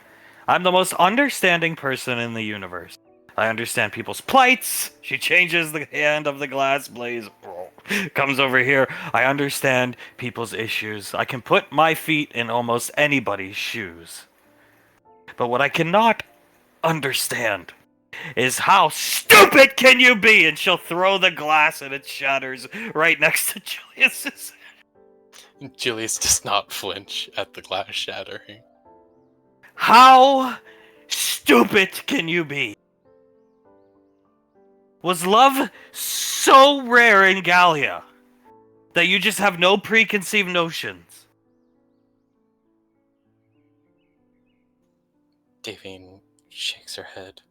I'm the most understanding person in the universe. I understand people's plights. She changes the hand of the glass. Blaze comes over here. I understand people's issues. I can put my feet in almost anybody's shoes. But what I cannot understand is how stupid can you be? And she'll throw the glass and it shatters right next to Julius's. Julius does not flinch at the glass shattering. How stupid can you be? Was love so rare in Gallia that you just have no preconceived notions? Davine shakes her head.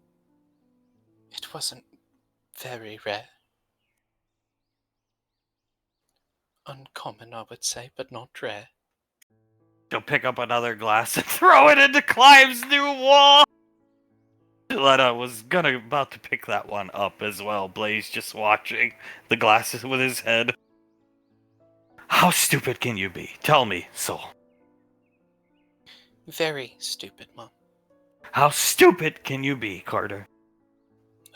It wasn't very rare. Uncommon, I would say, but not rare. She'll pick up another glass and throw it into Clive's new wall. Letta was about to pick that one up as well. Blaze just watching the glasses with his head. How stupid can you be? Tell me, Soul. Very stupid, Mom. How stupid can you be, Carter?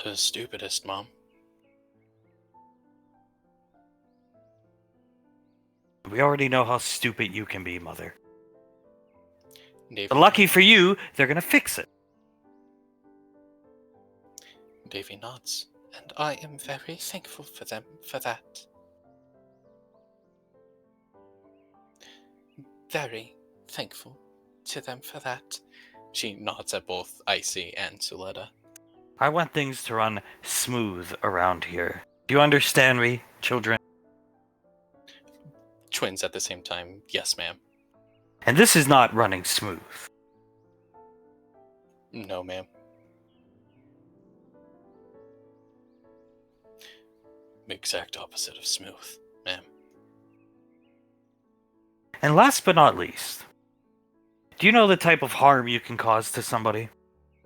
The stupidest, Mom. We already know how stupid you can be, Mother. Davy, But lucky for you, they're gonna fix it. Davy nods, and I am very thankful for them for that. Very thankful to them for that. She nods at both Icy and Suletta. I want things to run smooth around here. Do you understand me, children? Twins at the same time. Yes, ma'am. And this is not running smooth. No, ma'am. Exact opposite of smooth, ma'am. And last but not least, do you know the type of harm you can cause to somebody?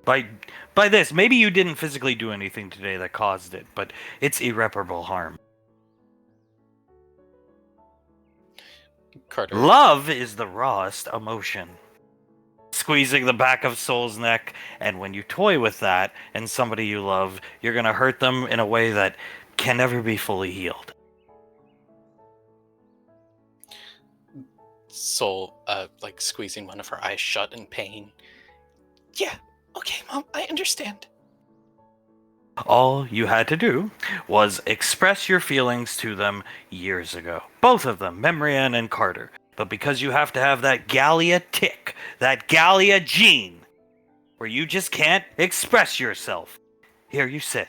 By this, maybe you didn't physically do anything today that caused it, but it's irreparable harm. Carter. Love is the rawest emotion. Squeezing the back of Soul's neck, and when you toy with that and somebody you love, you're gonna hurt them in a way that can never be fully healed. Soul, like squeezing one of her eyes shut in pain. Yeah, okay, Mom, I understand. All you had to do was express your feelings to them years ago. Both of them, Memrian and Carter. But because you have to have that Gallia tick, that Gallia gene, where you just can't express yourself, here you sit.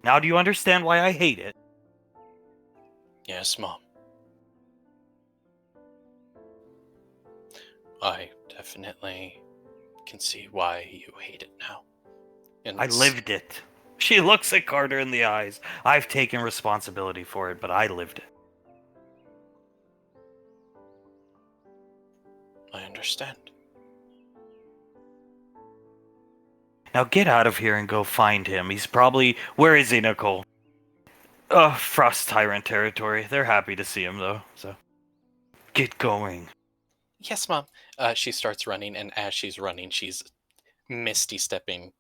Now do you understand why I hate it? Yes, Mom. I definitely can see why you hate it now. And I lived it. She looks at Carter in the eyes. I've taken responsibility for it, but I lived it. I understand. Now get out of here and go find him. He's probably... Where is he, Nicole? Frost Tyrant territory. They're happy to see him, though, so... Get going. Yes, Mom. She starts running, and as she's running, she's misty stepping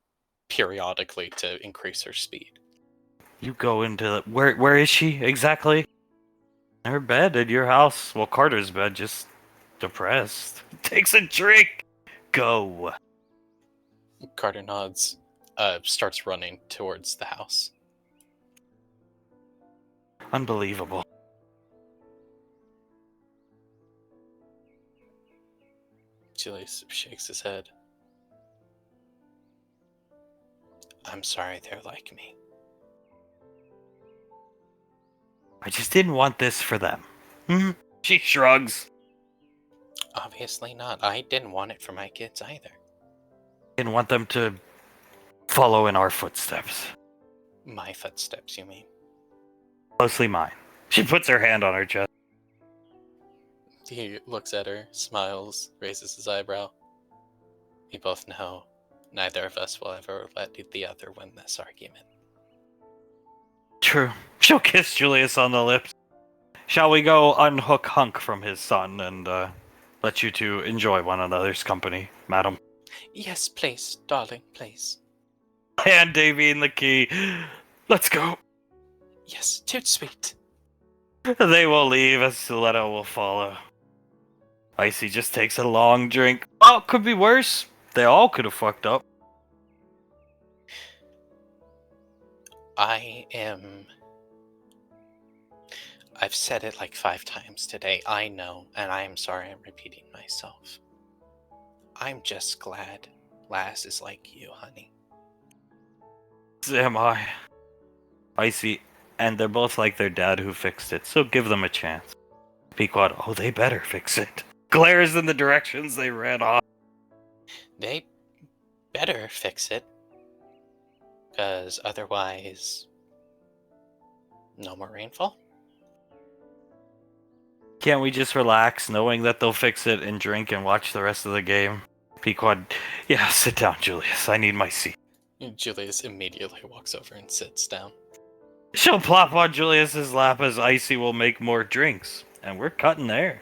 periodically to increase her speed. You go into the... Where is she, exactly? Her bed at your house. Well, Carter's bed, just depressed. Takes a drink. Go. Carter nods, starts running towards the house. Unbelievable. Julius shakes his head. I'm sorry they're like me. I just didn't want this for them. She shrugs. Obviously not. I didn't want it for my kids either. Didn't want them to follow in our footsteps. My footsteps, you mean? Mostly mine. She puts her hand on her chest. He looks at her, smiles, raises his eyebrow. We both know neither of us will ever let the other win this argument. True. She'll kiss Julius on the lips. Shall we go unhook Hunk from his son and let you two enjoy one another's company, madam? Yes, please, darling, please. Hand Davy the key. Let's go. Yes, toot sweet. They will leave as Suletta will follow. Icy just takes a long drink. Oh, it could be worse. They all could have fucked up. I've said it like 5 times today, I know, and I am sorry I'm repeating myself. I'm just glad Lass is like you, honey. Am I? Icy, and they're both like their dad who fixed it, so give them a chance. Pequod, oh, they better fix it. Glares in the directions they ran off. They better fix it, because otherwise, no more rainfall? Can't we just relax knowing that they'll fix it and drink and watch the rest of the game? Pequod, yeah, sit down, Julius. I need my seat. Julius immediately walks over and sits down. She'll plop on Julius's lap as Icy will make more drinks. And we're cutting there.